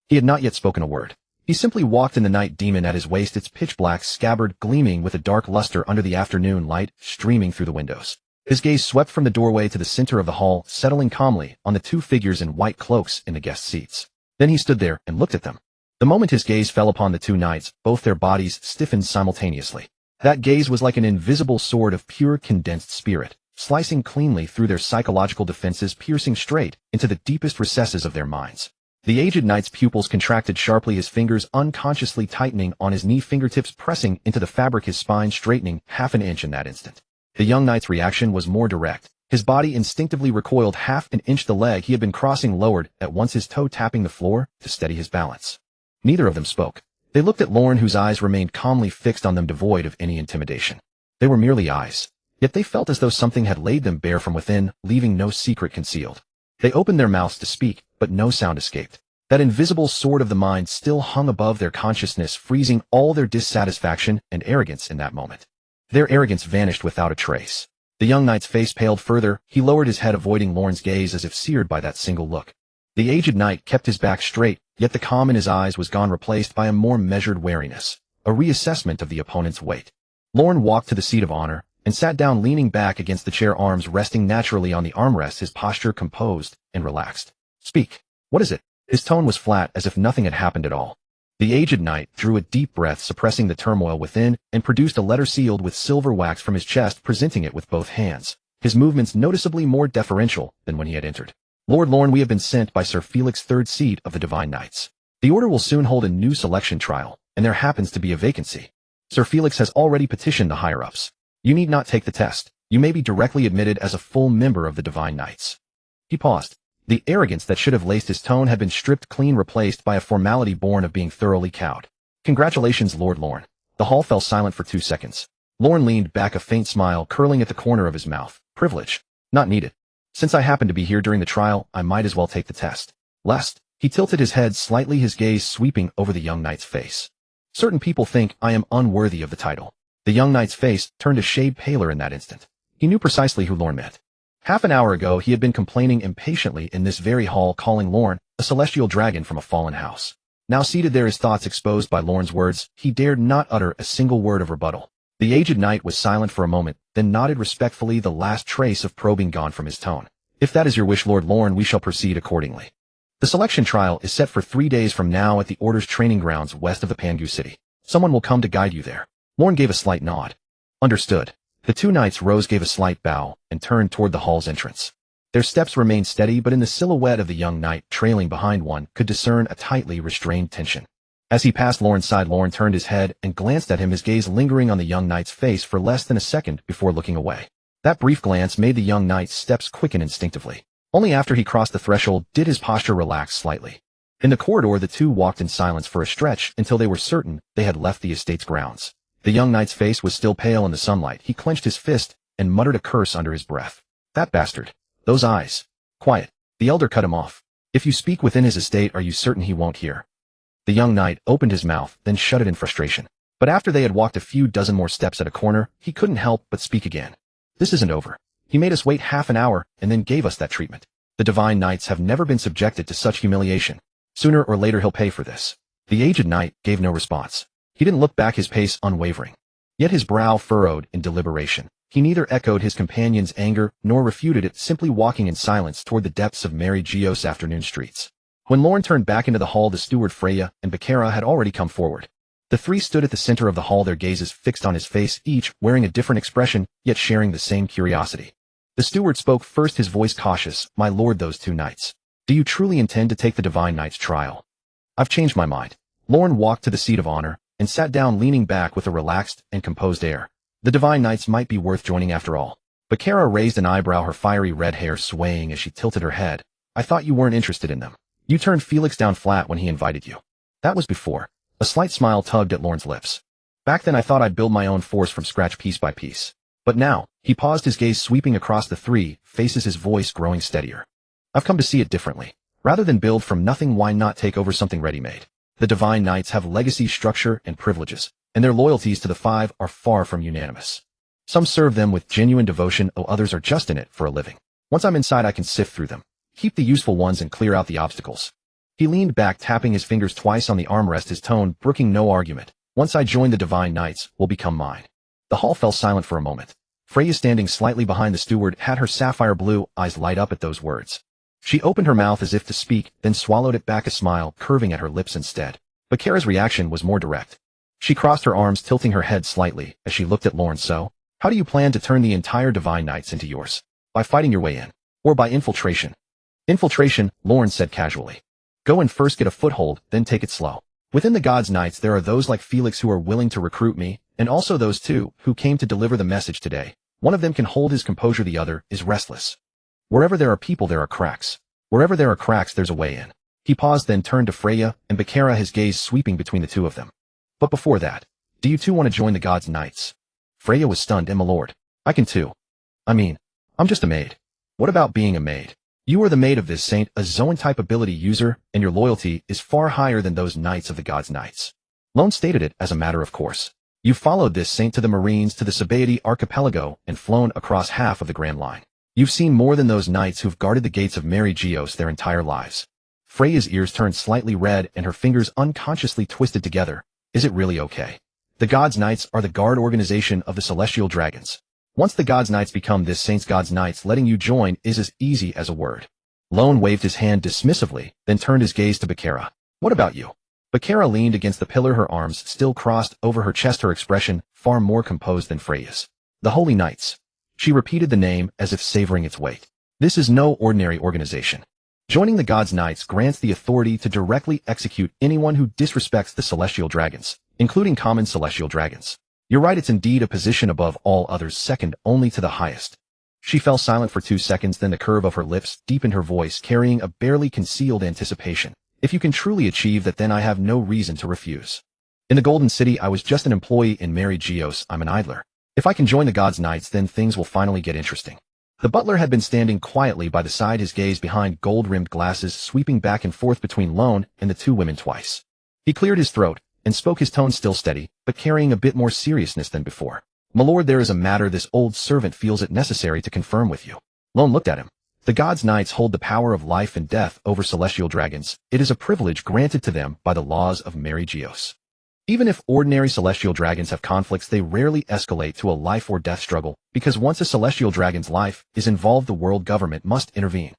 He had not yet spoken a word. He simply walked in the night demon at his waist, its pitch-black scabbard gleaming with a dark luster under the afternoon light streaming through the windows. His gaze swept from the doorway to the center of the hall, settling calmly on the 2 figures in white cloaks in the guest seats. Then he stood there and looked at them. The moment his gaze fell upon the 2 knights, both their bodies stiffened simultaneously. That gaze was like an invisible sword of pure condensed spirit, slicing cleanly through their psychological defenses, piercing straight into the deepest recesses of their minds. The aged knight's pupils contracted sharply, his fingers unconsciously tightening on his knee, fingertips pressing into the fabric, his spine straightening half an inch in that instant. The young knight's reaction was more direct. His body instinctively recoiled half an inch, the leg he had been crossing lowered, at once his toe tapping the floor to steady his balance. Neither of them spoke. They looked at Lorne, whose eyes remained calmly fixed on them, devoid of any intimidation. They were merely eyes, yet they felt as though something had laid them bare from within, leaving no secret concealed. They opened their mouths to speak, but no sound escaped. That invisible sword of the mind still hung above their consciousness, freezing all their dissatisfaction and arrogance in that moment. Their arrogance vanished without a trace. The young knight's face paled further. He lowered his head, avoiding Lorne's gaze as if seared by that single look. The aged knight kept his back straight, yet the calm in his eyes was gone, replaced by a more measured wariness, a reassessment of the opponent's weight. Lorne walked to the seat of honor and sat down, leaning back against the chair, arms resting naturally on the armrest, his posture composed and relaxed. Speak. What is it? His tone was flat, as if nothing had happened at all. The aged knight drew a deep breath, suppressing the turmoil within, and produced a letter sealed with silver wax from his chest, presenting it with both hands, his movements noticeably more deferential than when he had entered. Lord Lorne, we have been sent by Sir Felix, third seat of the Divine Knights. The order will soon hold a new selection trial, and there happens to be a vacancy. Sir Felix has already petitioned the higher-ups. You need not take the test. You may be directly admitted as a full member of the Divine Knights. He paused. The arrogance that should have laced his tone had been stripped clean, replaced by a formality born of being thoroughly cowed. Congratulations, Lord Lorne. The hall fell silent for 2 seconds. Lorne leaned back, a faint smile curling at the corner of his mouth. Privilege. Not needed. Since I happen to be here during the trial, I might as well take the test. Lest. He tilted his head slightly, his gaze sweeping over the young knight's face. Certain people think I am unworthy of the title. The young knight's face turned a shade paler in that instant. He knew precisely who Lorne meant. Half an hour ago, he had been complaining impatiently in this very hall, calling Lorne a celestial dragon from a fallen house. Now seated there, his thoughts exposed by Lorne's words, he dared not utter a single word of rebuttal. The aged knight was silent for a moment, then nodded respectfully, the last trace of probing gone from his tone. If that is your wish, Lord Lorne, we shall proceed accordingly. The selection trial is set for 3 days from now at the Order's training grounds west of the Pangu City. Someone will come to guide you there. Lorne gave a slight nod. Understood. The 2 knights rose, gave a slight bow, and turned toward the hall's entrance. Their steps remained steady, but in the silhouette of the young knight trailing behind, one could discern a tightly restrained tension. As he passed Lorne's side, Lorne turned his head and glanced at him, his gaze lingering on the young knight's face for less than a second before looking away. That brief glance made the young knight's steps quicken instinctively. Only after he crossed the threshold did his posture relax slightly. In the corridor, the two walked in silence for a stretch until they were certain they had left the estate's grounds. The young knight's face was still pale in the sunlight. He clenched his fist and muttered a curse under his breath. That bastard. Those eyes. Quiet. The elder cut him off. If you speak within his estate, are you certain he won't hear? The young knight opened his mouth, then shut it in frustration. But after they had walked a few dozen more steps at a corner, he couldn't help but speak again. This isn't over. He made us wait half an hour and then gave us that treatment. The Divine Knights have never been subjected to such humiliation. Sooner or later he'll pay for this. The aged knight gave no response. He didn't look back, his pace unwavering. Yet his brow furrowed in deliberation. He neither echoed his companion's anger nor refuted it, simply walking in silence toward the depths of Mary Geos' afternoon streets. When Lorne turned back into the hall, the steward Freya and Bakara had already come forward. The three stood at the center of the hall, their gazes fixed on his face, each wearing a different expression, yet sharing the same curiosity. The steward spoke first, his voice cautious. My lord, those 2 knights. Do you truly intend to take the Divine Knight's trial? I've changed my mind. Lorne walked to the seat of honor and sat down, leaning back with a relaxed and composed air. The Divine Knights might be worth joining after all. Bakara raised an eyebrow, her fiery red hair swaying as she tilted her head. I thought you weren't interested in them. You turned Felix down flat when he invited you. That was before. A slight smile tugged at Lorne's lips. Back then I thought I'd build my own force from scratch, piece by piece. But now, he paused, his gaze sweeping across the 3 faces, his voice growing steadier. I've come to see it differently. Rather than build from nothing, why not take over something ready-made? The Divine Knights have legacy, structure, and privileges, and their loyalties to the 5 are far from unanimous. Some serve them with genuine devotion, while others are just in it for a living. Once I'm inside, I can sift through them, keep the useful ones, and clear out the obstacles. He leaned back, tapping his fingers twice on the armrest, his tone brooking no argument. Once I join the Divine Knights, will become mine. The hall fell silent for a moment. Freya, standing slightly behind the steward, had her sapphire blue eyes light up at those words. She opened her mouth as if to speak, then swallowed it back, a smile curving at her lips instead. Bakara's reaction was more direct. She crossed her arms, tilting her head slightly as she looked at Lorne. So, how do you plan to turn the entire Divine Knights into yours? By fighting your way in? Or by infiltration? Infiltration, Lorne said casually. Go and first get a foothold, then take it slow. Within the God's Knights there are those like Felix who are willing to recruit me, and also those 2 who came to deliver the message today. One of them can hold his composure, the other is restless. Wherever there are people, there are cracks. Wherever there are cracks, there's a way in. He paused, then turned to Freya and Bakara, his gaze sweeping between the 2 of them. But before that, do you 2 want to join the God's Knights? Freya was stunned. My lord, I can too. I mean, I'm just a maid. What about being a maid? You are the maid of this saint, a Zoan-type ability user, and your loyalty is far higher than those knights of the God's Knights. Lone stated it as a matter of course. You followed this saint to the Marines to the Sabaody archipelago and flown across half of the Grand Line. You've seen more than those knights who've guarded the gates of Mary Geos their entire lives. Freya's ears turned slightly red and her fingers unconsciously twisted together. Is it really okay? The God's Knights are the guard organization of the Celestial Dragons. Once the God's Knights become this saint's God's Knights, letting you join is as easy as a word. Lone waved his hand dismissively, then turned his gaze to Bakara. What about you? Bakara leaned against the pillar, her arms still crossed over her chest, her expression far more composed than Freya's. The Holy Knights. She repeated the name as if savoring its weight. This is no ordinary organization. Joining the God's Knights grants the authority to directly execute anyone who disrespects the Celestial Dragons, including common Celestial Dragons. You're right, it's indeed a position above all others, second only to the highest. She fell silent for 2 seconds, then the curve of her lips deepened, her voice carrying a barely concealed anticipation. If you can truly achieve that, then I have no reason to refuse. In the Golden City, I was just an employee. In Mary Geos, I'm an idler. If I can join the God's Knights, then things will finally get interesting. The butler had been standing quietly by the side, his gaze behind gold-rimmed glasses sweeping back and forth between Lone and the 2 women twice. He cleared his throat and spoke, his tone still steady, but carrying a bit more seriousness than before. My lord, there is a matter this old servant feels it necessary to confirm with you. Lone looked at him. The God's Knights hold the power of life and death over Celestial Dragons. It is a privilege granted to them by the laws of Mary Geos. Even if ordinary Celestial Dragons have conflicts, they rarely escalate to a life or death struggle, because once a Celestial Dragon's life is involved, the world government must intervene.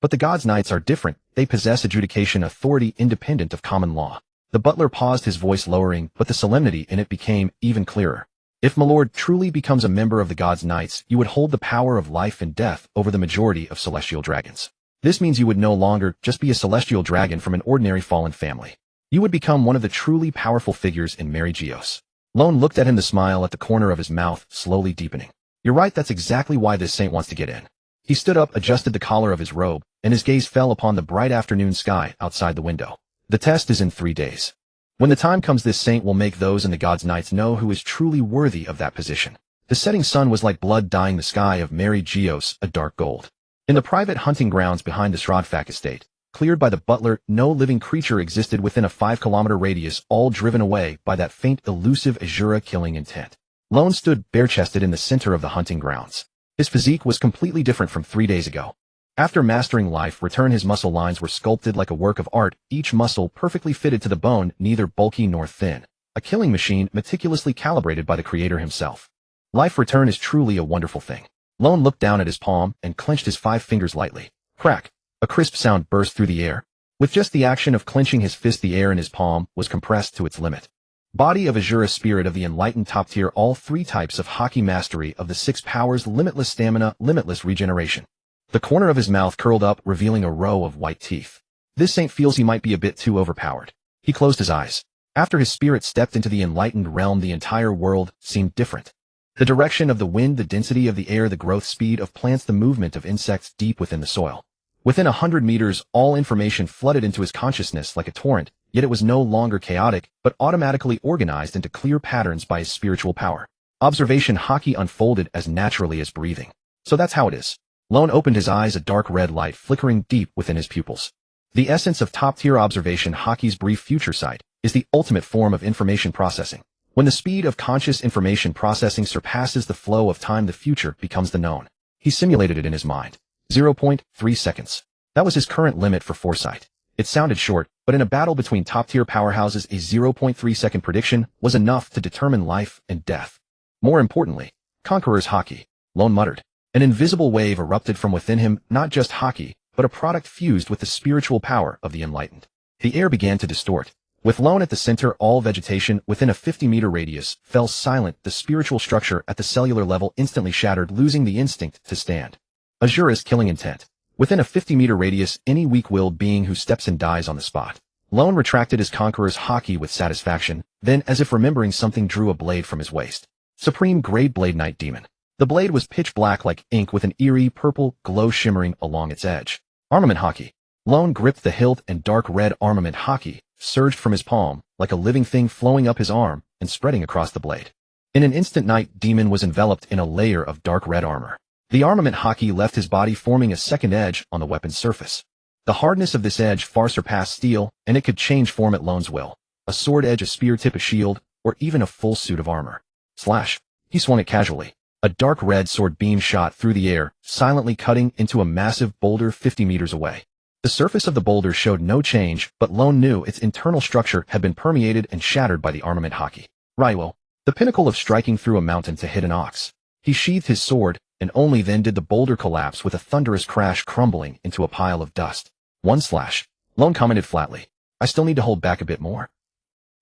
But the God's Knights are different. They possess adjudication authority independent of common law. The butler paused, his voice lowering, but the solemnity in it became even clearer. If my lord truly becomes a member of the God's Knights, you would hold the power of life and death over the majority of Celestial Dragons. This means you would no longer just be a Celestial Dragon from an ordinary fallen family. You would become one of the truly powerful figures in Mary Geos. Lone looked at him, the smile at the corner of his mouth slowly deepening. You're right, that's exactly why this saint wants to get in. He stood up, adjusted the collar of his robe, and his gaze fell upon the bright afternoon sky outside the window. The test is in 3 days. When the time comes, this saint will make those in the God's Knights know who is truly worthy of that position. The setting sun was like blood dyeing the sky of Mary Geos a dark gold. In the private hunting grounds behind the Shrodfak estate, cleared by the butler, no living creature existed within a 5-kilometer radius, all driven away by that faint, elusive Azura killing intent. Lone stood bare-chested in the center of the hunting grounds. His physique was completely different from 3 days ago. After mastering life return, his muscle lines were sculpted like a work of art, each muscle perfectly fitted to the bone, neither bulky nor thin. A killing machine meticulously calibrated by the creator himself. Life return is truly a wonderful thing. Lone looked down at his palm and clenched his 5 fingers lightly. Crack! A crisp sound burst through the air. With just the action of clenching his fist, the air in his palm was compressed to its limit. Body of Azura, spirit of the enlightened top tier, all 3 types of hockey mastery of the 6 powers, limitless stamina, limitless regeneration. The corner of his mouth curled up, revealing a row of white teeth. This saint feels he might be a bit too overpowered. He closed his eyes. After his spirit stepped into the enlightened realm, the entire world seemed different. The direction of the wind, the density of the air, the growth speed of plants, the movement of insects deep within the soil. Within 100 meters, all information flooded into his consciousness like a torrent, yet it was no longer chaotic, but automatically organized into clear patterns by his spiritual power. Observation hockey unfolded as naturally as breathing. So that's how it is. Lone opened his eyes, a dark red light flickering deep within his pupils. The essence of top-tier observation hockey's brief future sight is the ultimate form of information processing. When the speed of conscious information processing surpasses the flow of time, the future becomes the known. He simulated it in his mind. 0.3 seconds. That was his current limit for foresight. It sounded short, but in a battle between top-tier powerhouses, a 0.3-second prediction was enough to determine life and death. More importantly, Conqueror's hockey, Lone muttered. An invisible wave erupted from within him, not just hockey, but a product fused with the spiritual power of the enlightened. The air began to distort. With Lone at the center, all vegetation within a 50-meter radius fell silent. The spiritual structure at the cellular level instantly shattered, losing the instinct to stand. Azura's killing intent. Within a 50-meter radius, any weak-willed being who steps in dies on the spot. Lone retracted his Conqueror's hockey with satisfaction, then, as if remembering something, drew a blade from his waist. Supreme Grade Blade Night Demon. The blade was pitch black like ink with an eerie purple glow shimmering along its edge. Armament hockey. Lone gripped the hilt, and dark red armament hockey surged from his palm, like a living thing flowing up his arm and spreading across the blade. In an instant, Night Demon was enveloped in a layer of dark red armor. The armament hockey left his body, forming a second edge on the weapon's surface. The hardness of this edge far surpassed steel, and it could change form at Lone's will. A sword edge, a spear tip, a shield, or even a full suit of armor. Slash. He swung it casually. A dark red sword beam shot through the air, silently cutting into a massive boulder 50 meters away. The surface of the boulder showed no change, but Lone knew its internal structure had been permeated and shattered by the armament haki. Raiwo, the pinnacle of striking through a mountain to hit an ox. He sheathed his sword, and only then did the boulder collapse with a thunderous crash, crumbling into a pile of dust. One slash. Lone commented flatly. I still need to hold back a bit more.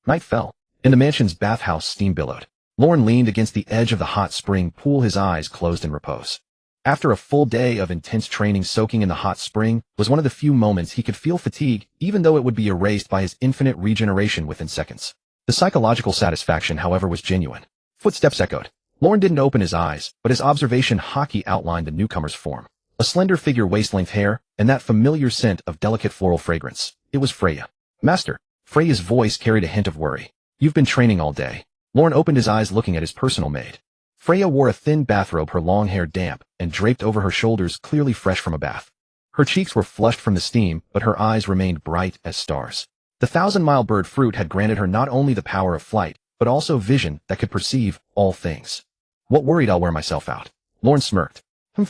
Night fell. In the mansion's bathhouse, steam billowed. Lorne leaned against the edge of the hot spring pool, his eyes closed in repose. After a full day of intense training, soaking in the hot spring was one of the few moments he could feel fatigue, even though it would be erased by his infinite regeneration within seconds. The psychological satisfaction, however, was genuine. Footsteps echoed. Lorne didn't open his eyes, but his observation haki outlined the newcomer's form. A slender figure, waist-length hair, and that familiar scent of delicate floral fragrance. It was Freya. Master. Freya's voice carried a hint of worry. You've been training all day. Lorne opened his eyes, looking at his personal maid. Freya wore a thin bathrobe, her long hair damp and draped over her shoulders, clearly fresh from a bath. Her cheeks were flushed from the steam, but her eyes remained bright as stars. The 1,000-mile bird fruit had granted her not only the power of flight, but also vision that could perceive all things. What worried? I'll wear myself out. Lorne smirked.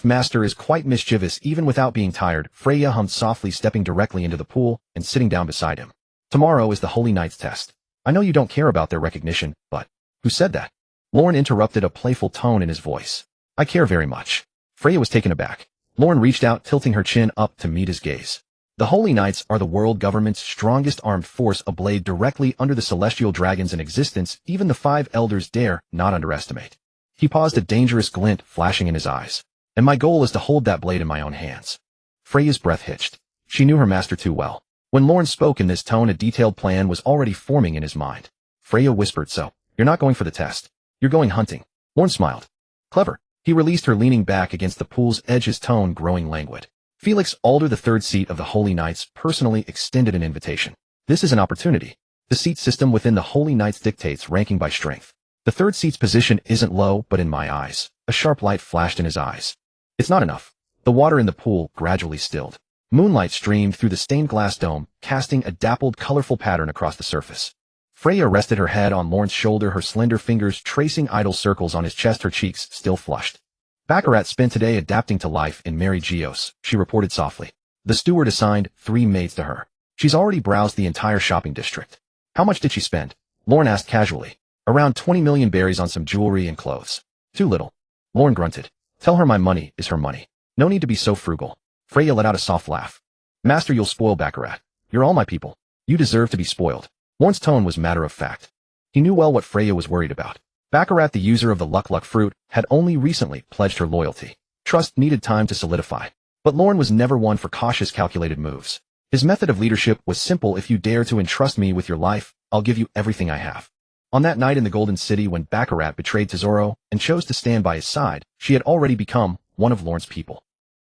Master is quite mischievous even without being tired. Freya hummed softly, stepping directly into the pool and sitting down beside him. Tomorrow is the Holy Knight's test. I know you don't care about their recognition, but... Who said that? Lorne interrupted, a playful tone in his voice. I care very much. Freya was taken aback. Lorne reached out, tilting her chin up to meet his gaze. The Holy Knights are the world government's strongest armed force, a blade directly under the celestial dragons in existence. Even the 5 elders dare not underestimate. He paused, a dangerous glint flashing in his eyes. And my goal is to hold that blade in my own hands. Freya's breath hitched. She knew her master too well. When Lorne spoke in this tone, a detailed plan was already forming in his mind. Freya whispered, so, you're not going for the test. You're going hunting. Lorne smiled. Clever. He released her, leaning back against the pool's edge, his tone growing languid. Felix Alder, the 3rd seat of the Holy Knights, personally extended an invitation. This is an opportunity. The seat system within the Holy Knights dictates ranking by strength. The 3rd seat's position isn't low, but in my eyes. A sharp light flashed in his eyes. It's not enough. The water in the pool gradually stilled. Moonlight streamed through the stained glass dome, casting a dappled, colorful pattern across the surface. Freya rested her head on Lorne's shoulder, her slender fingers tracing idle circles on his chest, her cheeks still flushed. Baccarat spent today adapting to life in Mary Geos, she reported softly. The steward assigned 3 maids to her. She's already browsed the entire shopping district. How much did she spend? Lorne asked casually. Around 20 million berries on some jewelry and clothes. Too little. Lorne grunted. Tell her my money is her money. No need to be so frugal. Freya let out a soft laugh. Master, you'll spoil Baccarat. You're all my people. You deserve to be spoiled. Lorne's tone was matter of fact. He knew well what Freya was worried about. Baccarat, the user of the Luck fruit, had only recently pledged her loyalty. Trust needed time to solidify. But Lorne was never one for cautious, calculated moves. His method of leadership was simple. If you dare to entrust me with your life, I'll give you everything I have. On that night in the Golden City, when Baccarat betrayed Tesoro and chose to stand by his side, she had already become one of Lorne's people.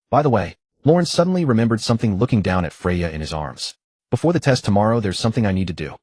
By the way, Lorne suddenly remembered something, looking down at Freya in his arms. Before the test tomorrow, there's something I need to do.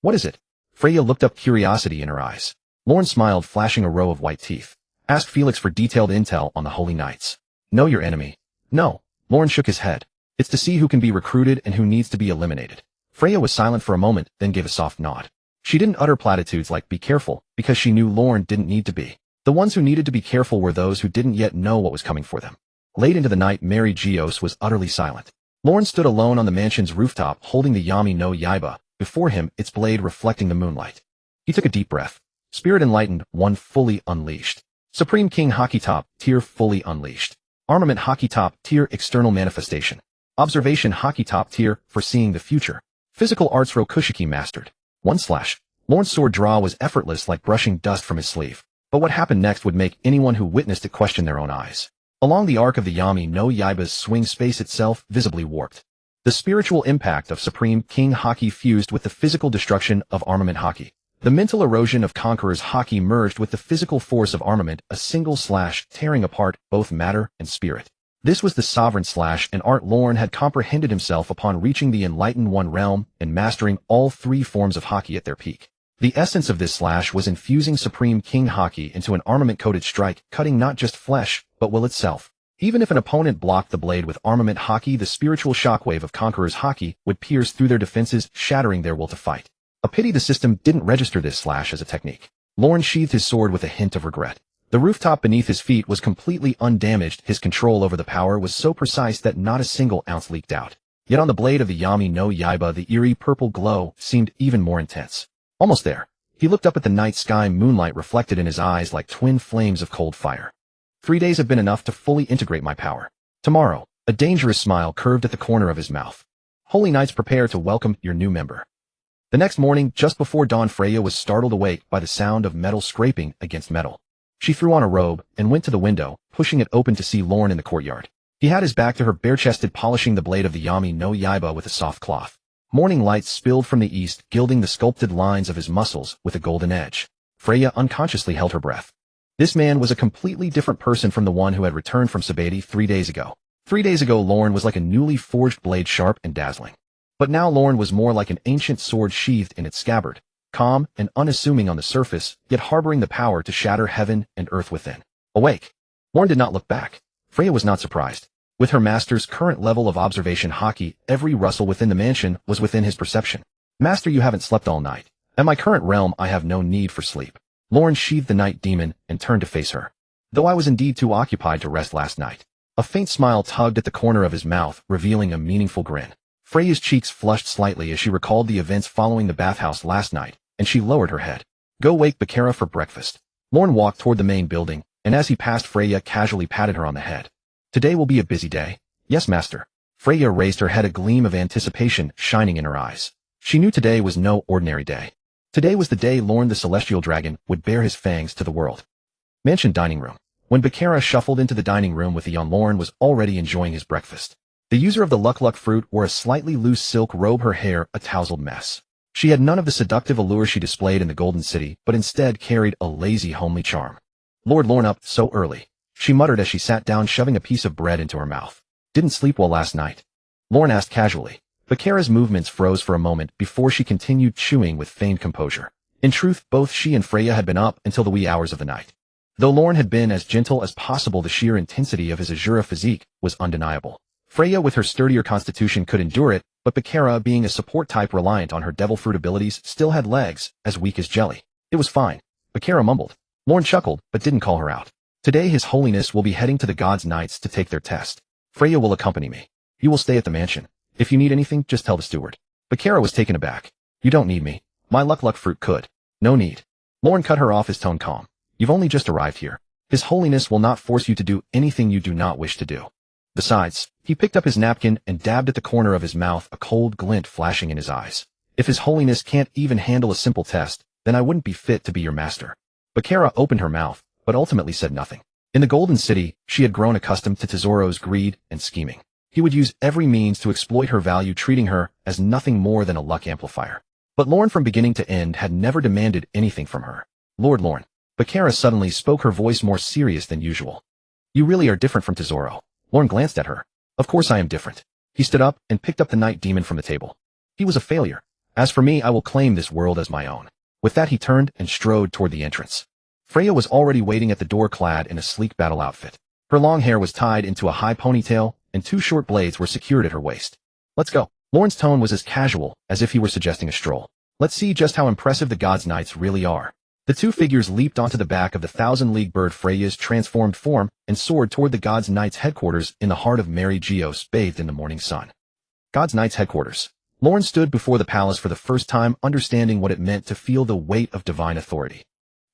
What is it? Freya looked up, curiosity in her eyes. Lorne smiled, flashing a row of white teeth. Ask Felix for detailed intel on the Holy Knights. Know your enemy. No. Lorne shook his head. It's to see who can be recruited and who needs to be eliminated. Freya was silent for a moment, then gave a soft nod. She didn't utter platitudes like be careful, because she knew Lorne didn't need to be. The ones who needed to be careful were those who didn't yet know what was coming for them. Late into the night, Mary Geos was utterly silent. Lorne stood alone on the mansion's rooftop, holding the Yami no Yaiba before him, its blade reflecting the moonlight. He took a deep breath. Spirit enlightened, one fully unleashed. Supreme King Haki Top, tier fully unleashed. Armament Haki Top, tier external manifestation. Observation Haki Top, tier foreseeing the future. Physical arts Rokushiki mastered. 1 slash. Lorne's sword draw was effortless, like brushing dust from his sleeve. But what happened next would make anyone who witnessed it question their own eyes. Along the arc of the Yami no Yaiba's swing, space itself visibly warped. The spiritual impact of Supreme King Haki fused with the physical destruction of Armament Haki. The mental erosion of Conqueror's Haki merged with the physical force of Armament, a single slash tearing apart both matter and spirit. This was the sovereign slash, and art Lorne had comprehended himself upon reaching the Enlightened One realm and mastering all 3 forms of Haki at their peak. The essence of this slash was infusing Supreme King Haki into an armament-coated strike, cutting not just flesh, but will itself. Even if an opponent blocked the blade with Armament Haki, the spiritual shockwave of Conqueror's Haki would pierce through their defenses, shattering their will to fight. A pity the system didn't register this slash as a technique. Lorne sheathed his sword with a hint of regret. The rooftop beneath his feet was completely undamaged. His control over the power was so precise that not a single ounce leaked out. Yet on the blade of the Yami no Yaiba, the eerie purple glow seemed even more intense. Almost there. He looked up at the night sky, moonlight reflected in his eyes like twin flames of cold fire. 3 days have been enough to fully integrate my power. Tomorrow, a dangerous smile curved at the corner of his mouth. Holy Knights, prepare to welcome your new member. The next morning, just before dawn, Freya was startled awake by the sound of metal scraping against metal. She threw on a robe and went to the window, pushing it open to see Lorne in the courtyard. He had his back to her, bare-chested, polishing the blade of the Yami no Yaiba with a soft cloth. Morning light spilled from the east, gilding the sculpted lines of his muscles with a golden edge. Freya unconsciously held her breath. This man was a completely different person from the one who had returned from Sabati 3 days ago. 3 days ago, Lorne was like a newly forged blade, sharp and dazzling. But now Lorne was more like an ancient sword sheathed in its scabbard, calm and unassuming on the surface, yet harboring the power to shatter heaven and earth within. Awake. Lorne did not look back. Freya was not surprised. With her master's current level of observation haki, every rustle within the mansion was within his perception. Master, you haven't slept all night. At my current realm, I have no need for sleep. Lorne sheathed the night demon and turned to face her. Though I was indeed too occupied to rest last night. A faint smile tugged at the corner of his mouth, revealing a meaningful grin. Freya's cheeks flushed slightly as she recalled the events following the bathhouse last night, and she lowered her head. Go wake Bakara for breakfast. Lorne walked toward the main building, and as he passed, Freya casually patted her on the head. Today will be a busy day. Yes, master. Freya raised her head, a gleam of anticipation shining in her eyes. She knew today was no ordinary day. Today was the day Lorne the Celestial Dragon would bare his fangs to the world. Mansion dining room. When Bakara shuffled into the dining room with the young Lorne was already enjoying his breakfast. The user of the Luck fruit wore a slightly loose silk robe, her hair a tousled mess. She had none of the seductive allure she displayed in the Golden City, but instead carried a lazy, homely charm. Lord Lorne, up so early, she muttered as she sat down, shoving a piece of bread into her mouth. Didn't sleep well last night? Lorne asked casually. Bakara's movements froze for a moment before she continued chewing with feigned composure. In truth, both she and Freya had been up until the wee hours of the night. Though Lorne had been as gentle as possible, the sheer intensity of his Azura physique was undeniable. Freya, with her sturdier constitution, could endure it, but Bakara, being a support type reliant on her devil fruit abilities, still had legs as weak as jelly. It was fine. Bakara mumbled. Lorne chuckled, but didn't call her out. Today His Holiness will be heading to the God's Knights to take their test. Freya will accompany me. You will stay at the mansion. If you need anything, just tell the steward. Bakara was taken aback. You don't need me. My luck fruit could. No need. Lorne cut her off, his tone calm. You've only just arrived here. His Holiness will not force you to do anything you do not wish to do. Besides, he picked up his napkin and dabbed at the corner of his mouth, a cold glint flashing in his eyes. If His Holiness can't even handle a simple test, then I wouldn't be fit to be your master. Bakara opened her mouth, but ultimately said nothing. In the Golden City, she had grown accustomed to Tesoro's greed and scheming. He would use every means to exploit her value, treating her as nothing more than a luck amplifier. But Lorne, from beginning to end, had never demanded anything from her. Lord Lorne. Bakara suddenly spoke, her voice more serious than usual. You really are different from Tesoro. Lorne glanced at her. Of course I am different. He stood up and picked up the night demon from the table. He was a failure. As for me, I will claim this world as my own. With that, he turned and strode toward the entrance. Freya was already waiting at the door, clad in a sleek battle outfit. Her long hair was tied into a high ponytail, and 2 short blades were secured at her waist. Let's go. Lorne's tone was as casual as if he were suggesting a stroll. Let's see just how impressive the God's Knights really are. The 2 figures leaped onto the back of the thousand-league bird, Freya's transformed form, and soared toward the God's Knights headquarters in the heart of Mary Geos, bathed in the morning sun. God's Knights headquarters. Lorne stood before the palace for the first time, understanding what it meant to feel the weight of divine authority.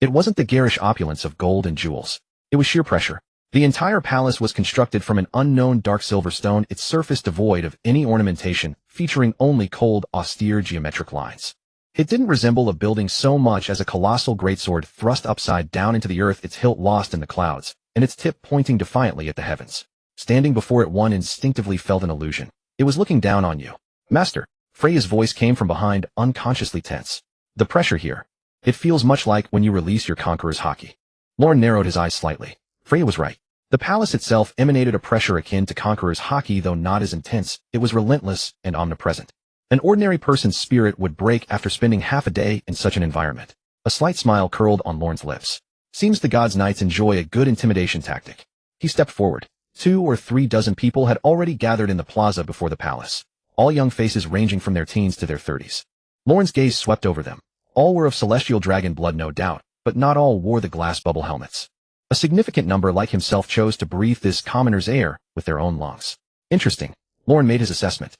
It wasn't the garish opulence of gold and jewels. It was sheer pressure. The entire palace was constructed from an unknown dark silver stone, its surface devoid of any ornamentation, featuring only cold, austere geometric lines. It didn't resemble a building so much as a colossal greatsword thrust upside down into the earth, its hilt lost in the clouds, and its tip pointing defiantly at the heavens. Standing before it, one instinctively felt an illusion. It was looking down on you. Master. Freya's voice came from behind, unconsciously tense. The pressure here. It feels much like when you release your conqueror's haki. Lorne narrowed his eyes slightly. Freya was right. The palace itself emanated a pressure akin to conqueror's haki, though not as intense. It was relentless and omnipresent. An ordinary person's spirit would break after spending half a day in such an environment. A slight smile curled on Lorne's lips. Seems the God's Knights enjoy a good intimidation tactic. He stepped forward. 2 or 3 dozen people had already gathered in the plaza before the palace. All young faces ranging from their teens to their 30s. Lorne's gaze swept over them. All were of celestial dragon blood, no doubt, but not all wore the glass bubble helmets. A significant number like himself chose to breathe this commoner's air with their own lungs. Interesting. Lorne made his assessment.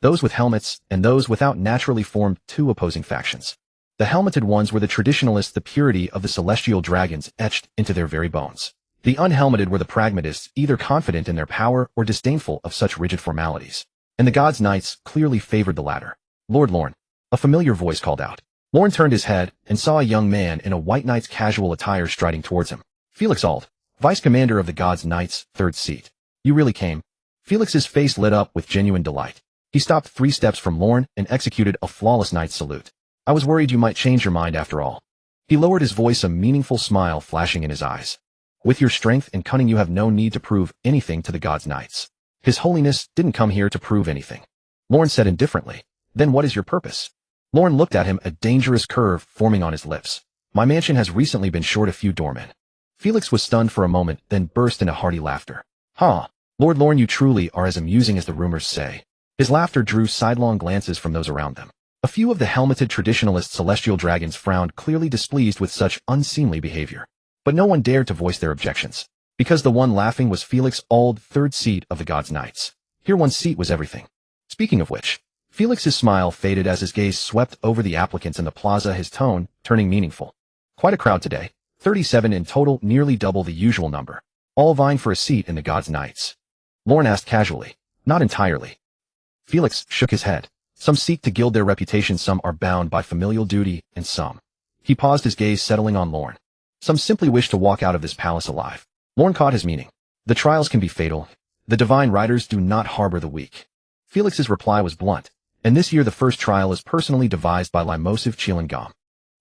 Those with helmets and those without naturally formed two opposing factions. The helmeted ones were the traditionalists, the purity of the celestial dragons etched into their very bones. The unhelmeted were the pragmatists, either confident in their power or disdainful of such rigid formalities. And the gods' knights clearly favored the latter. Lord Lorne. A familiar voice called out. Lorne turned his head and saw a young man in a white knight's casual attire striding towards him. Felix Ald, vice commander of the gods' knights, third seat. You really came? Felix's face lit up with genuine delight. He stopped 3 steps from Lorne and executed a flawless knight's salute. I was worried you might change your mind after all. He lowered his voice, a meaningful smile flashing in his eyes. With your strength and cunning you have no need to prove anything to the gods' knights. His Holiness didn't come here to prove anything. Lorne said indifferently. Then what is your purpose? Lorne looked at him, a dangerous curve forming on his lips. My mansion has recently been short a few doormen. Felix was stunned for a moment, then burst into hearty laughter. Huh. Lord Lorne, you truly are as amusing as the rumors say. His laughter drew sidelong glances from those around them. A few of the helmeted traditionalist celestial dragons frowned, clearly displeased with such unseemly behavior. But no one dared to voice their objections. Because the one laughing was Felix Ald, third seat of the gods' knights. Here one seat was everything. Speaking of which, Felix's smile faded as his gaze swept over the applicants in the plaza, his tone turning meaningful. Quite a crowd today. 37 in total, nearly double the usual number. All vying for a seat in the gods' knights. Lorne asked casually. Not entirely. Felix shook his head. Some seek to gild their reputation, some are bound by familial duty, and some. He paused, his gaze settling on Lorne. Some simply wish to walk out of this palace alive. Lorne caught his meaning. The trials can be fatal. The divine riders do not harbor the weak. Felix's reply was blunt. And this year the first trial is personally devised by Limosive Chilingam.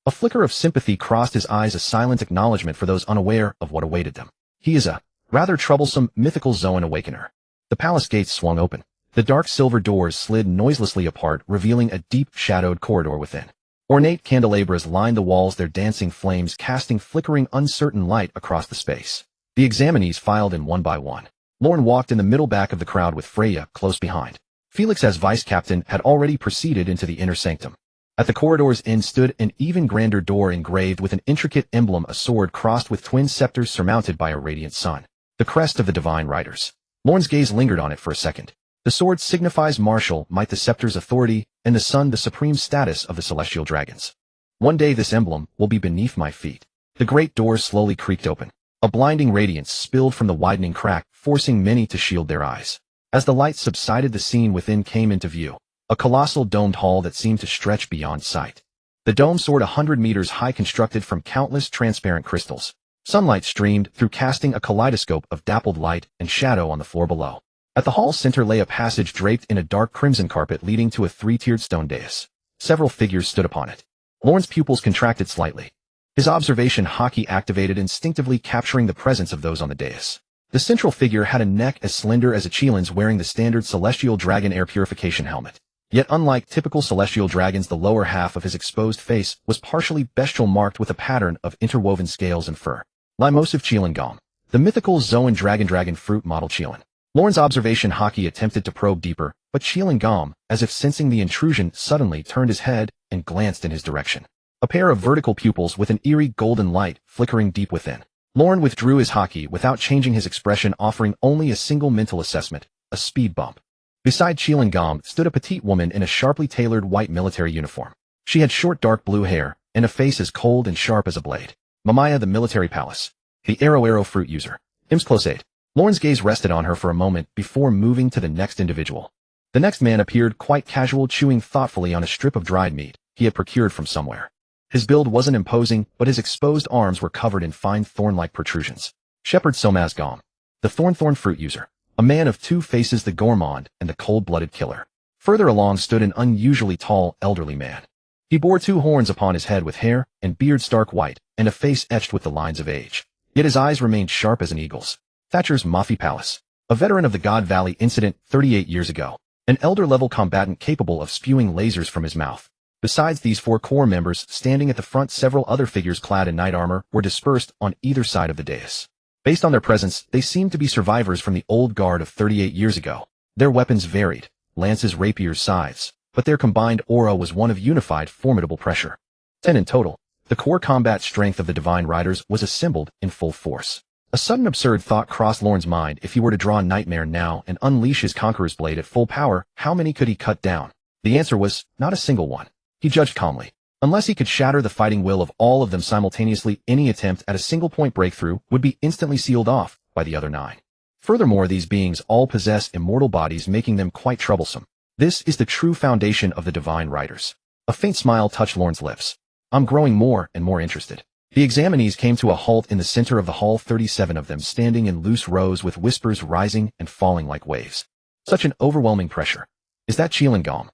A flicker of sympathy crossed his eyes, a silent acknowledgement for those unaware of what awaited them. He is a rather troublesome, mythical Zoan awakener. The palace gates swung open. The dark silver doors slid noiselessly apart, revealing a deep, shadowed corridor within. Ornate candelabras lined the walls, their dancing flames casting flickering, uncertain light across the space. The examinees filed in one by one. Lorne walked in the middle back of the crowd with Freya close behind. Felix, as vice captain, had already proceeded into the inner sanctum. At the corridor's end stood an even grander door engraved with an intricate emblem, a sword crossed with twin scepters surmounted by a radiant sun. The crest of the divine riders. Lorne's gaze lingered on it for a second. The sword signifies martial might, the scepter's authority, and the sun the supreme status of the celestial dragons. One day this emblem will be beneath my feet. The great doors slowly creaked open. A blinding radiance spilled from the widening crack, forcing many to shield their eyes. As the light subsided, the scene within came into view. A colossal domed hall that seemed to stretch beyond sight. The dome soared 100 meters high, constructed from countless transparent crystals. Sunlight streamed through, casting a kaleidoscope of dappled light and shadow on the floor below. At the hall's center lay a passage draped in a dark crimson carpet leading to a 3-tiered stone dais. Several figures stood upon it. Lorne's pupils contracted slightly. His observation hockey activated, instinctively capturing the presence of those on the dais. The central figure had a neck as slender as a Chilin's, wearing the standard celestial dragon air purification helmet. Yet unlike typical celestial dragons, the lower half of his exposed face was partially bestial, marked with a pattern of interwoven scales and fur. Limosive Chilingam, the mythical Zoan dragon fruit model Chilin. Lorne's observation hockey attempted to probe deeper, but Chilingam, as if sensing the intrusion, suddenly turned his head and glanced in his direction. A pair of vertical pupils with an eerie golden light flickering deep within. Lorne withdrew his hockey without changing his expression, offering only a single mental assessment, a speed bump. Beside Chilingam stood a petite woman in a sharply tailored white military uniform. She had short dark blue hair and a face as cold and sharp as a blade. Mamaya, the military palace. The arrow fruit user. Im's close aide. Lorne's gaze rested on her for a moment before moving to the next individual. The next man appeared quite casual, chewing thoughtfully on a strip of dried meat he had procured from somewhere. His build wasn't imposing, but his exposed arms were covered in fine thorn-like protrusions. Shepherd Somaz Gom, the thorn fruit user, a man of 2 faces, the gourmand and the cold-blooded killer. Further along stood an unusually tall, elderly man. He bore 2 horns upon his head, with hair and beard stark white, and a face etched with the lines of age. Yet his eyes remained sharp as an eagle's. Thatcher's Mafi Palace, a veteran of the God Valley incident 38 years ago, an elder-level combatant capable of spewing lasers from his mouth. Besides these 4 core members standing at the front, several other figures clad in knight armor were dispersed on either side of the dais. Based on their presence, they seemed to be survivors from the old guard of 38 years ago. Their weapons varied: lances, rapiers, scythes. but their combined aura was one of unified, formidable pressure. 10 in total. The core combat strength of the Divine Riders was assembled in full force. A sudden absurd thought crossed Lorne's mind. If he were to draw Nightmare now and unleash his Conqueror's Blade at full power, how many could he cut down? The answer was, not a single one. He judged calmly. Unless he could shatter the fighting will of all of them simultaneously, any attempt at a single-point breakthrough would be instantly sealed off by the other 9. Furthermore, these beings all possess immortal bodies, making them quite troublesome. This is the true foundation of the Divine Riders. A faint smile touched Lorne's lips. I'm growing more and more interested. The examinees came to a halt in the center of the hall, 37 of them standing in loose rows with whispers rising and falling like waves. Such an overwhelming pressure. Is that Chilingam?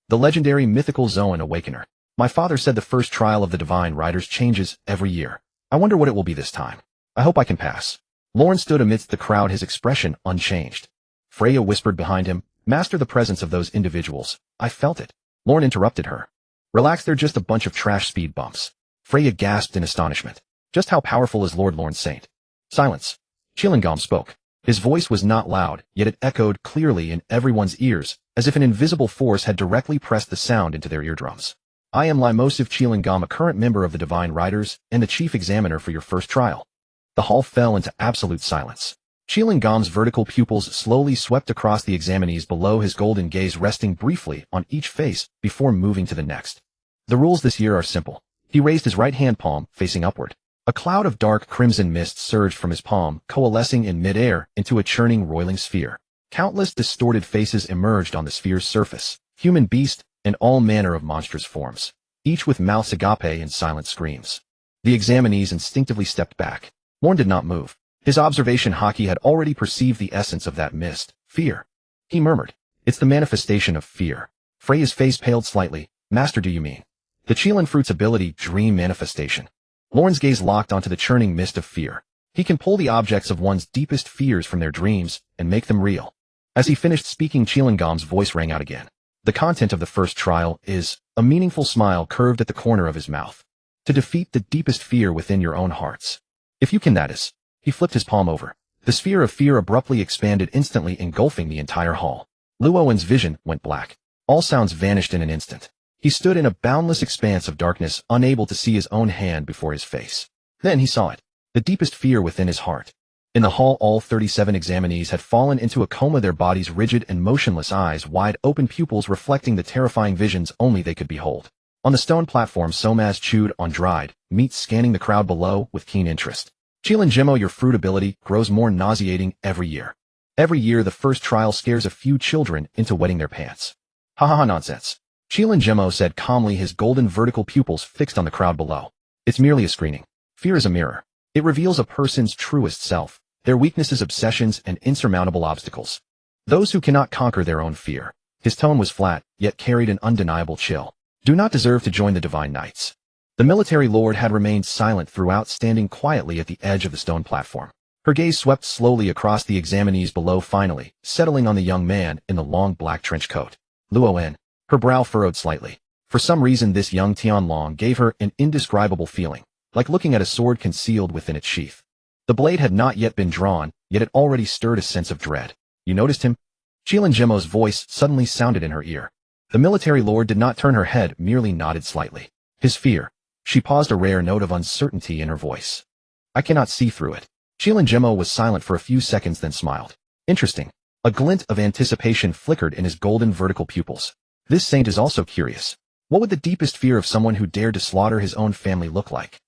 The legendary mythical Zoan Awakener. My father said the first trial of the Divine Riders changes every year. I wonder what it will be this time. I hope I can pass. Lorne stood amidst the crowd, his expression unchanged. Freya whispered behind him, master the presence of those individuals. I felt it. Lorne interrupted her. Relax, they're just a bunch of trash speed bumps. Freya gasped in astonishment. Just how powerful is Lord Lorne Saint? Silence. Chilingam spoke. His voice was not loud, yet it echoed clearly in everyone's ears, as if an invisible force had directly pressed the sound into their eardrums. I am Limosive Chilingam, a current member of the Divine Riders, and the chief examiner for your first trial. The hall fell into absolute silence. Chilingam's vertical pupils slowly swept across the examinees below, his golden gaze resting briefly on each face before moving to the next. The rules this year are simple. He raised his right hand palm, facing upward. A cloud of dark crimson mist surged from his palm, coalescing in midair into a churning, roiling sphere. Countless distorted faces emerged on the sphere's surface, human, beast, and all manner of monstrous forms, each with mouths agape and silent screams. The examinees instinctively stepped back. Lorne did not move. His observation haki had already perceived the essence of that mist, fear. He murmured, it's the manifestation of fear. Freya's face paled slightly. Master, do you mean the Chilin fruit's ability, dream manifestation? Lorne's gaze locked onto the churning mist of fear. He can pull the objects of one's deepest fears from their dreams and make them real. As he finished speaking, Chilingam's voice rang out again. The content of the first trial is, a meaningful smile curved at the corner of his mouth. To defeat the deepest fear within your own hearts. If you can, that is. He flipped his palm over. The sphere of fear abruptly expanded, instantly engulfing the entire hall. Luowen's vision went black. All sounds vanished in an instant. He stood in a boundless expanse of darkness, unable to see his own hand before his face. Then he saw it. The deepest fear within his heart. In the hall, all 37 examinees had fallen into a coma, their bodies rigid and motionless, eyes wide open, pupils reflecting the terrifying visions only they could behold. On the stone platform, Somaz chewed on dried meat, scanning the crowd below with keen interest. Chilingamo, your fruit ability grows more nauseating every year. Every year, the first trial scares a few children into wetting their pants. Ha ha ha, nonsense. Chilingamo said calmly, his golden vertical pupils fixed on the crowd below. It's merely a screening. Fear is a mirror. It reveals a person's truest self, their weaknesses, obsessions, and insurmountable obstacles. Those who cannot conquer their own fear. His tone was flat, yet carried an undeniable chill. Do not deserve to join the Divine Knights. The military lord had remained silent throughout, standing quietly at the edge of the stone platform. Her gaze swept slowly across the examinees below, finally settling on the young man in the long black trench coat. Luowen. Her brow furrowed slightly. For some reason, this young Tianlong gave her an indescribable feeling, like looking at a sword concealed within its sheath. The blade had not yet been drawn, yet it already stirred a sense of dread. You noticed him? Chilingemo's voice suddenly sounded in her ear. The military lord did not turn her head, merely nodded slightly. His fear. She paused, a rare note of uncertainty in her voice. I cannot see through it. Chilingemo was silent for a few seconds, then smiled. Interesting. A glint of anticipation flickered in his golden vertical pupils. This saint is also curious. What would the deepest fear of someone who dared to slaughter his own family look like?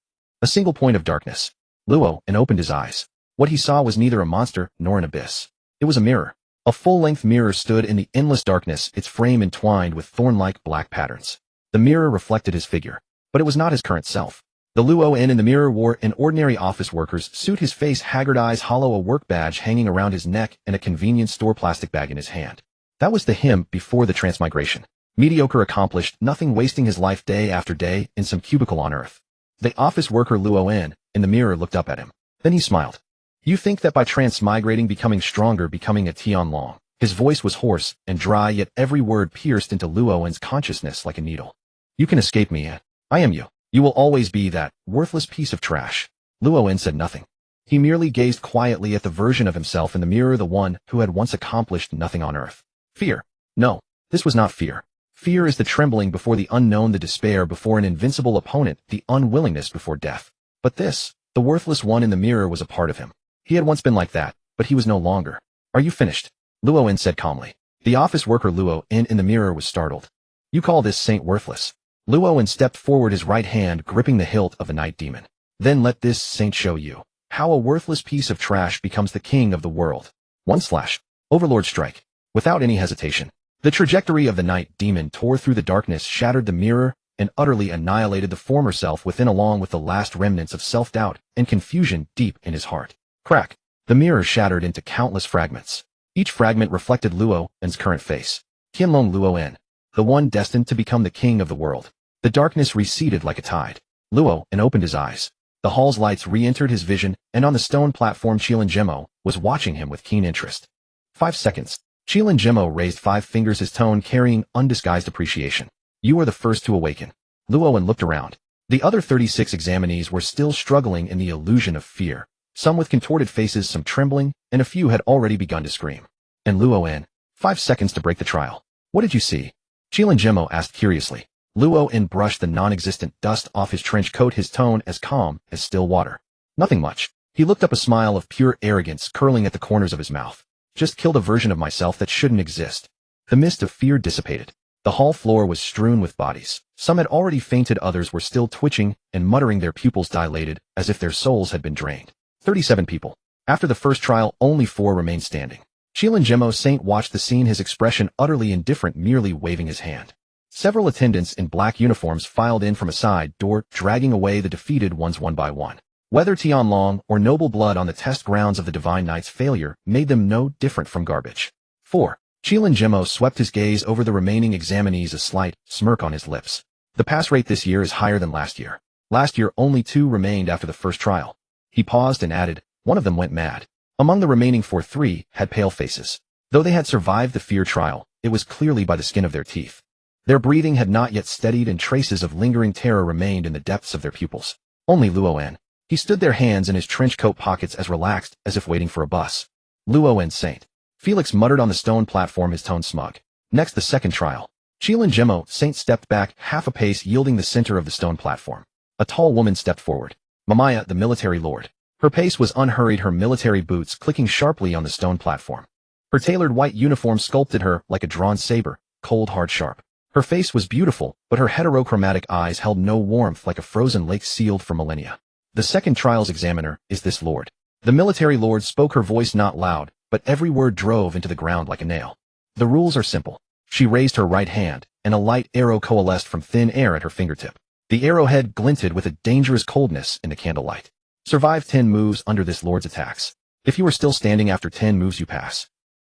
A single point of darkness. Luo opened his eyes. What he saw was neither a monster nor an abyss. It was a mirror. A full-length mirror stood in the endless darkness, its frame entwined with thorn-like black patterns. The mirror reflected his figure, but it was not his current self. The Luo in the mirror wore an ordinary office worker's suit, his face haggard, eyes hollow, a work badge hanging around his neck, and a convenience store plastic bag in his hand. That was the him before the transmigration. Mediocre, accomplished, nothing, wasting his life day after day in some cubicle on Earth. The office worker Luo in the mirror looked up at him. Then he smiled. You think that by transmigrating, becoming stronger, becoming a Tianlong. His voice was hoarse and dry, yet every word pierced into Luowen's consciousness like a needle. You can escape me, yet. I am you. You will always be that worthless piece of trash. Luowen said nothing. He merely gazed quietly at the version of himself in the mirror, the one who had once accomplished nothing on Earth. Fear. No, this was not fear. Fear is the trembling before the unknown, the despair before an invincible opponent, the unwillingness before death. But this, the worthless one in the mirror, was a part of him. He had once been like that, but he was no longer. Are you finished? Luo-en said calmly. The office worker Luo-en in the mirror was startled. You call this saint worthless? Luo-en stepped forward, his right hand gripping the hilt of the night demon. Then let this saint show you how a worthless piece of trash becomes the king of the world. 1/ Overlord strike. Without any hesitation, the trajectory of the night demon tore through the darkness, shattered the mirror, and utterly annihilated the former self within, along with the last remnants of self-doubt and confusion deep in his heart. Crack. The mirror shattered into countless fragments. Each fragment reflected Luo-en's current face. Qianlong Luo-en, the one destined to become the king of the world. The darkness receded like a tide. Luo-en opened his eyes. The hall's lights re-entered his vision, and on the stone platform Qianlong was watching him with keen interest. 5 seconds. Qianlong raised 5 fingers, his tone carrying undisguised appreciation. You are the first to awaken. Luo-en looked around. The other 36 examinees were still struggling in the illusion of fear, some with contorted faces, some trembling, and a few had already begun to scream. And Luo-en, 5 seconds to break the trial. What did you see? Qianlong asked curiously. Luo-en brushed the non-existent dust off his trench coat, his tone as calm as still water. Nothing much. He looked up, a smile of pure arrogance curling at the corners of his mouth. Just killed a version of myself that shouldn't exist. The mist of fear dissipated. The hall floor was strewn with bodies. Some had already fainted, others were still twitching and muttering, their pupils dilated as if their souls had been drained. 37 people. After the first trial, only 4 remained standing. Qianlong Saint watched the scene, his expression utterly indifferent, merely waving his hand. Several attendants in black uniforms filed in from a side door, dragging away the defeated ones one by one. Whether Tianlong or noble blood on the test grounds of the Divine Knight's failure made them no different from garbage. 4. Qianlong swept his gaze over the remaining examinees, a slight smirk on his lips. The pass rate this year is higher than last year. Last year only 2 remained after the first trial. He paused and added, one of them went mad. Among the remaining 4, 3 had pale faces. Though they had survived the fear trial, it was clearly by the skin of their teeth. Their breathing had not yet steadied, and traces of lingering terror remained in the depths of their pupils. Only Luo-en. He stood there, hands in his trench coat pockets, as relaxed as if waiting for a bus. Luo-en Saint. Felix muttered on the stone platform, his tone smug. Next, the second trial. Qianlong Saint stepped back half a pace, yielding the center of the stone platform. A tall woman stepped forward. Mamaya, the military lord. Her pace was unhurried, her military boots clicking sharply on the stone platform. Her tailored white uniform sculpted her like a drawn saber, cold, hard, sharp. Her face was beautiful, but her heterochromatic eyes held no warmth, like a frozen lake sealed for millennia. The second trial's examiner is this lord. The military lord spoke, her voice not loud, but every word drove into the ground like a nail. The rules are simple. She raised her right hand, and a light arrow coalesced from thin air at her fingertip. The arrowhead glinted with a dangerous coldness in the candlelight. Survive 10 moves under this lord's attacks. If you are still standing after 10 moves, you pass.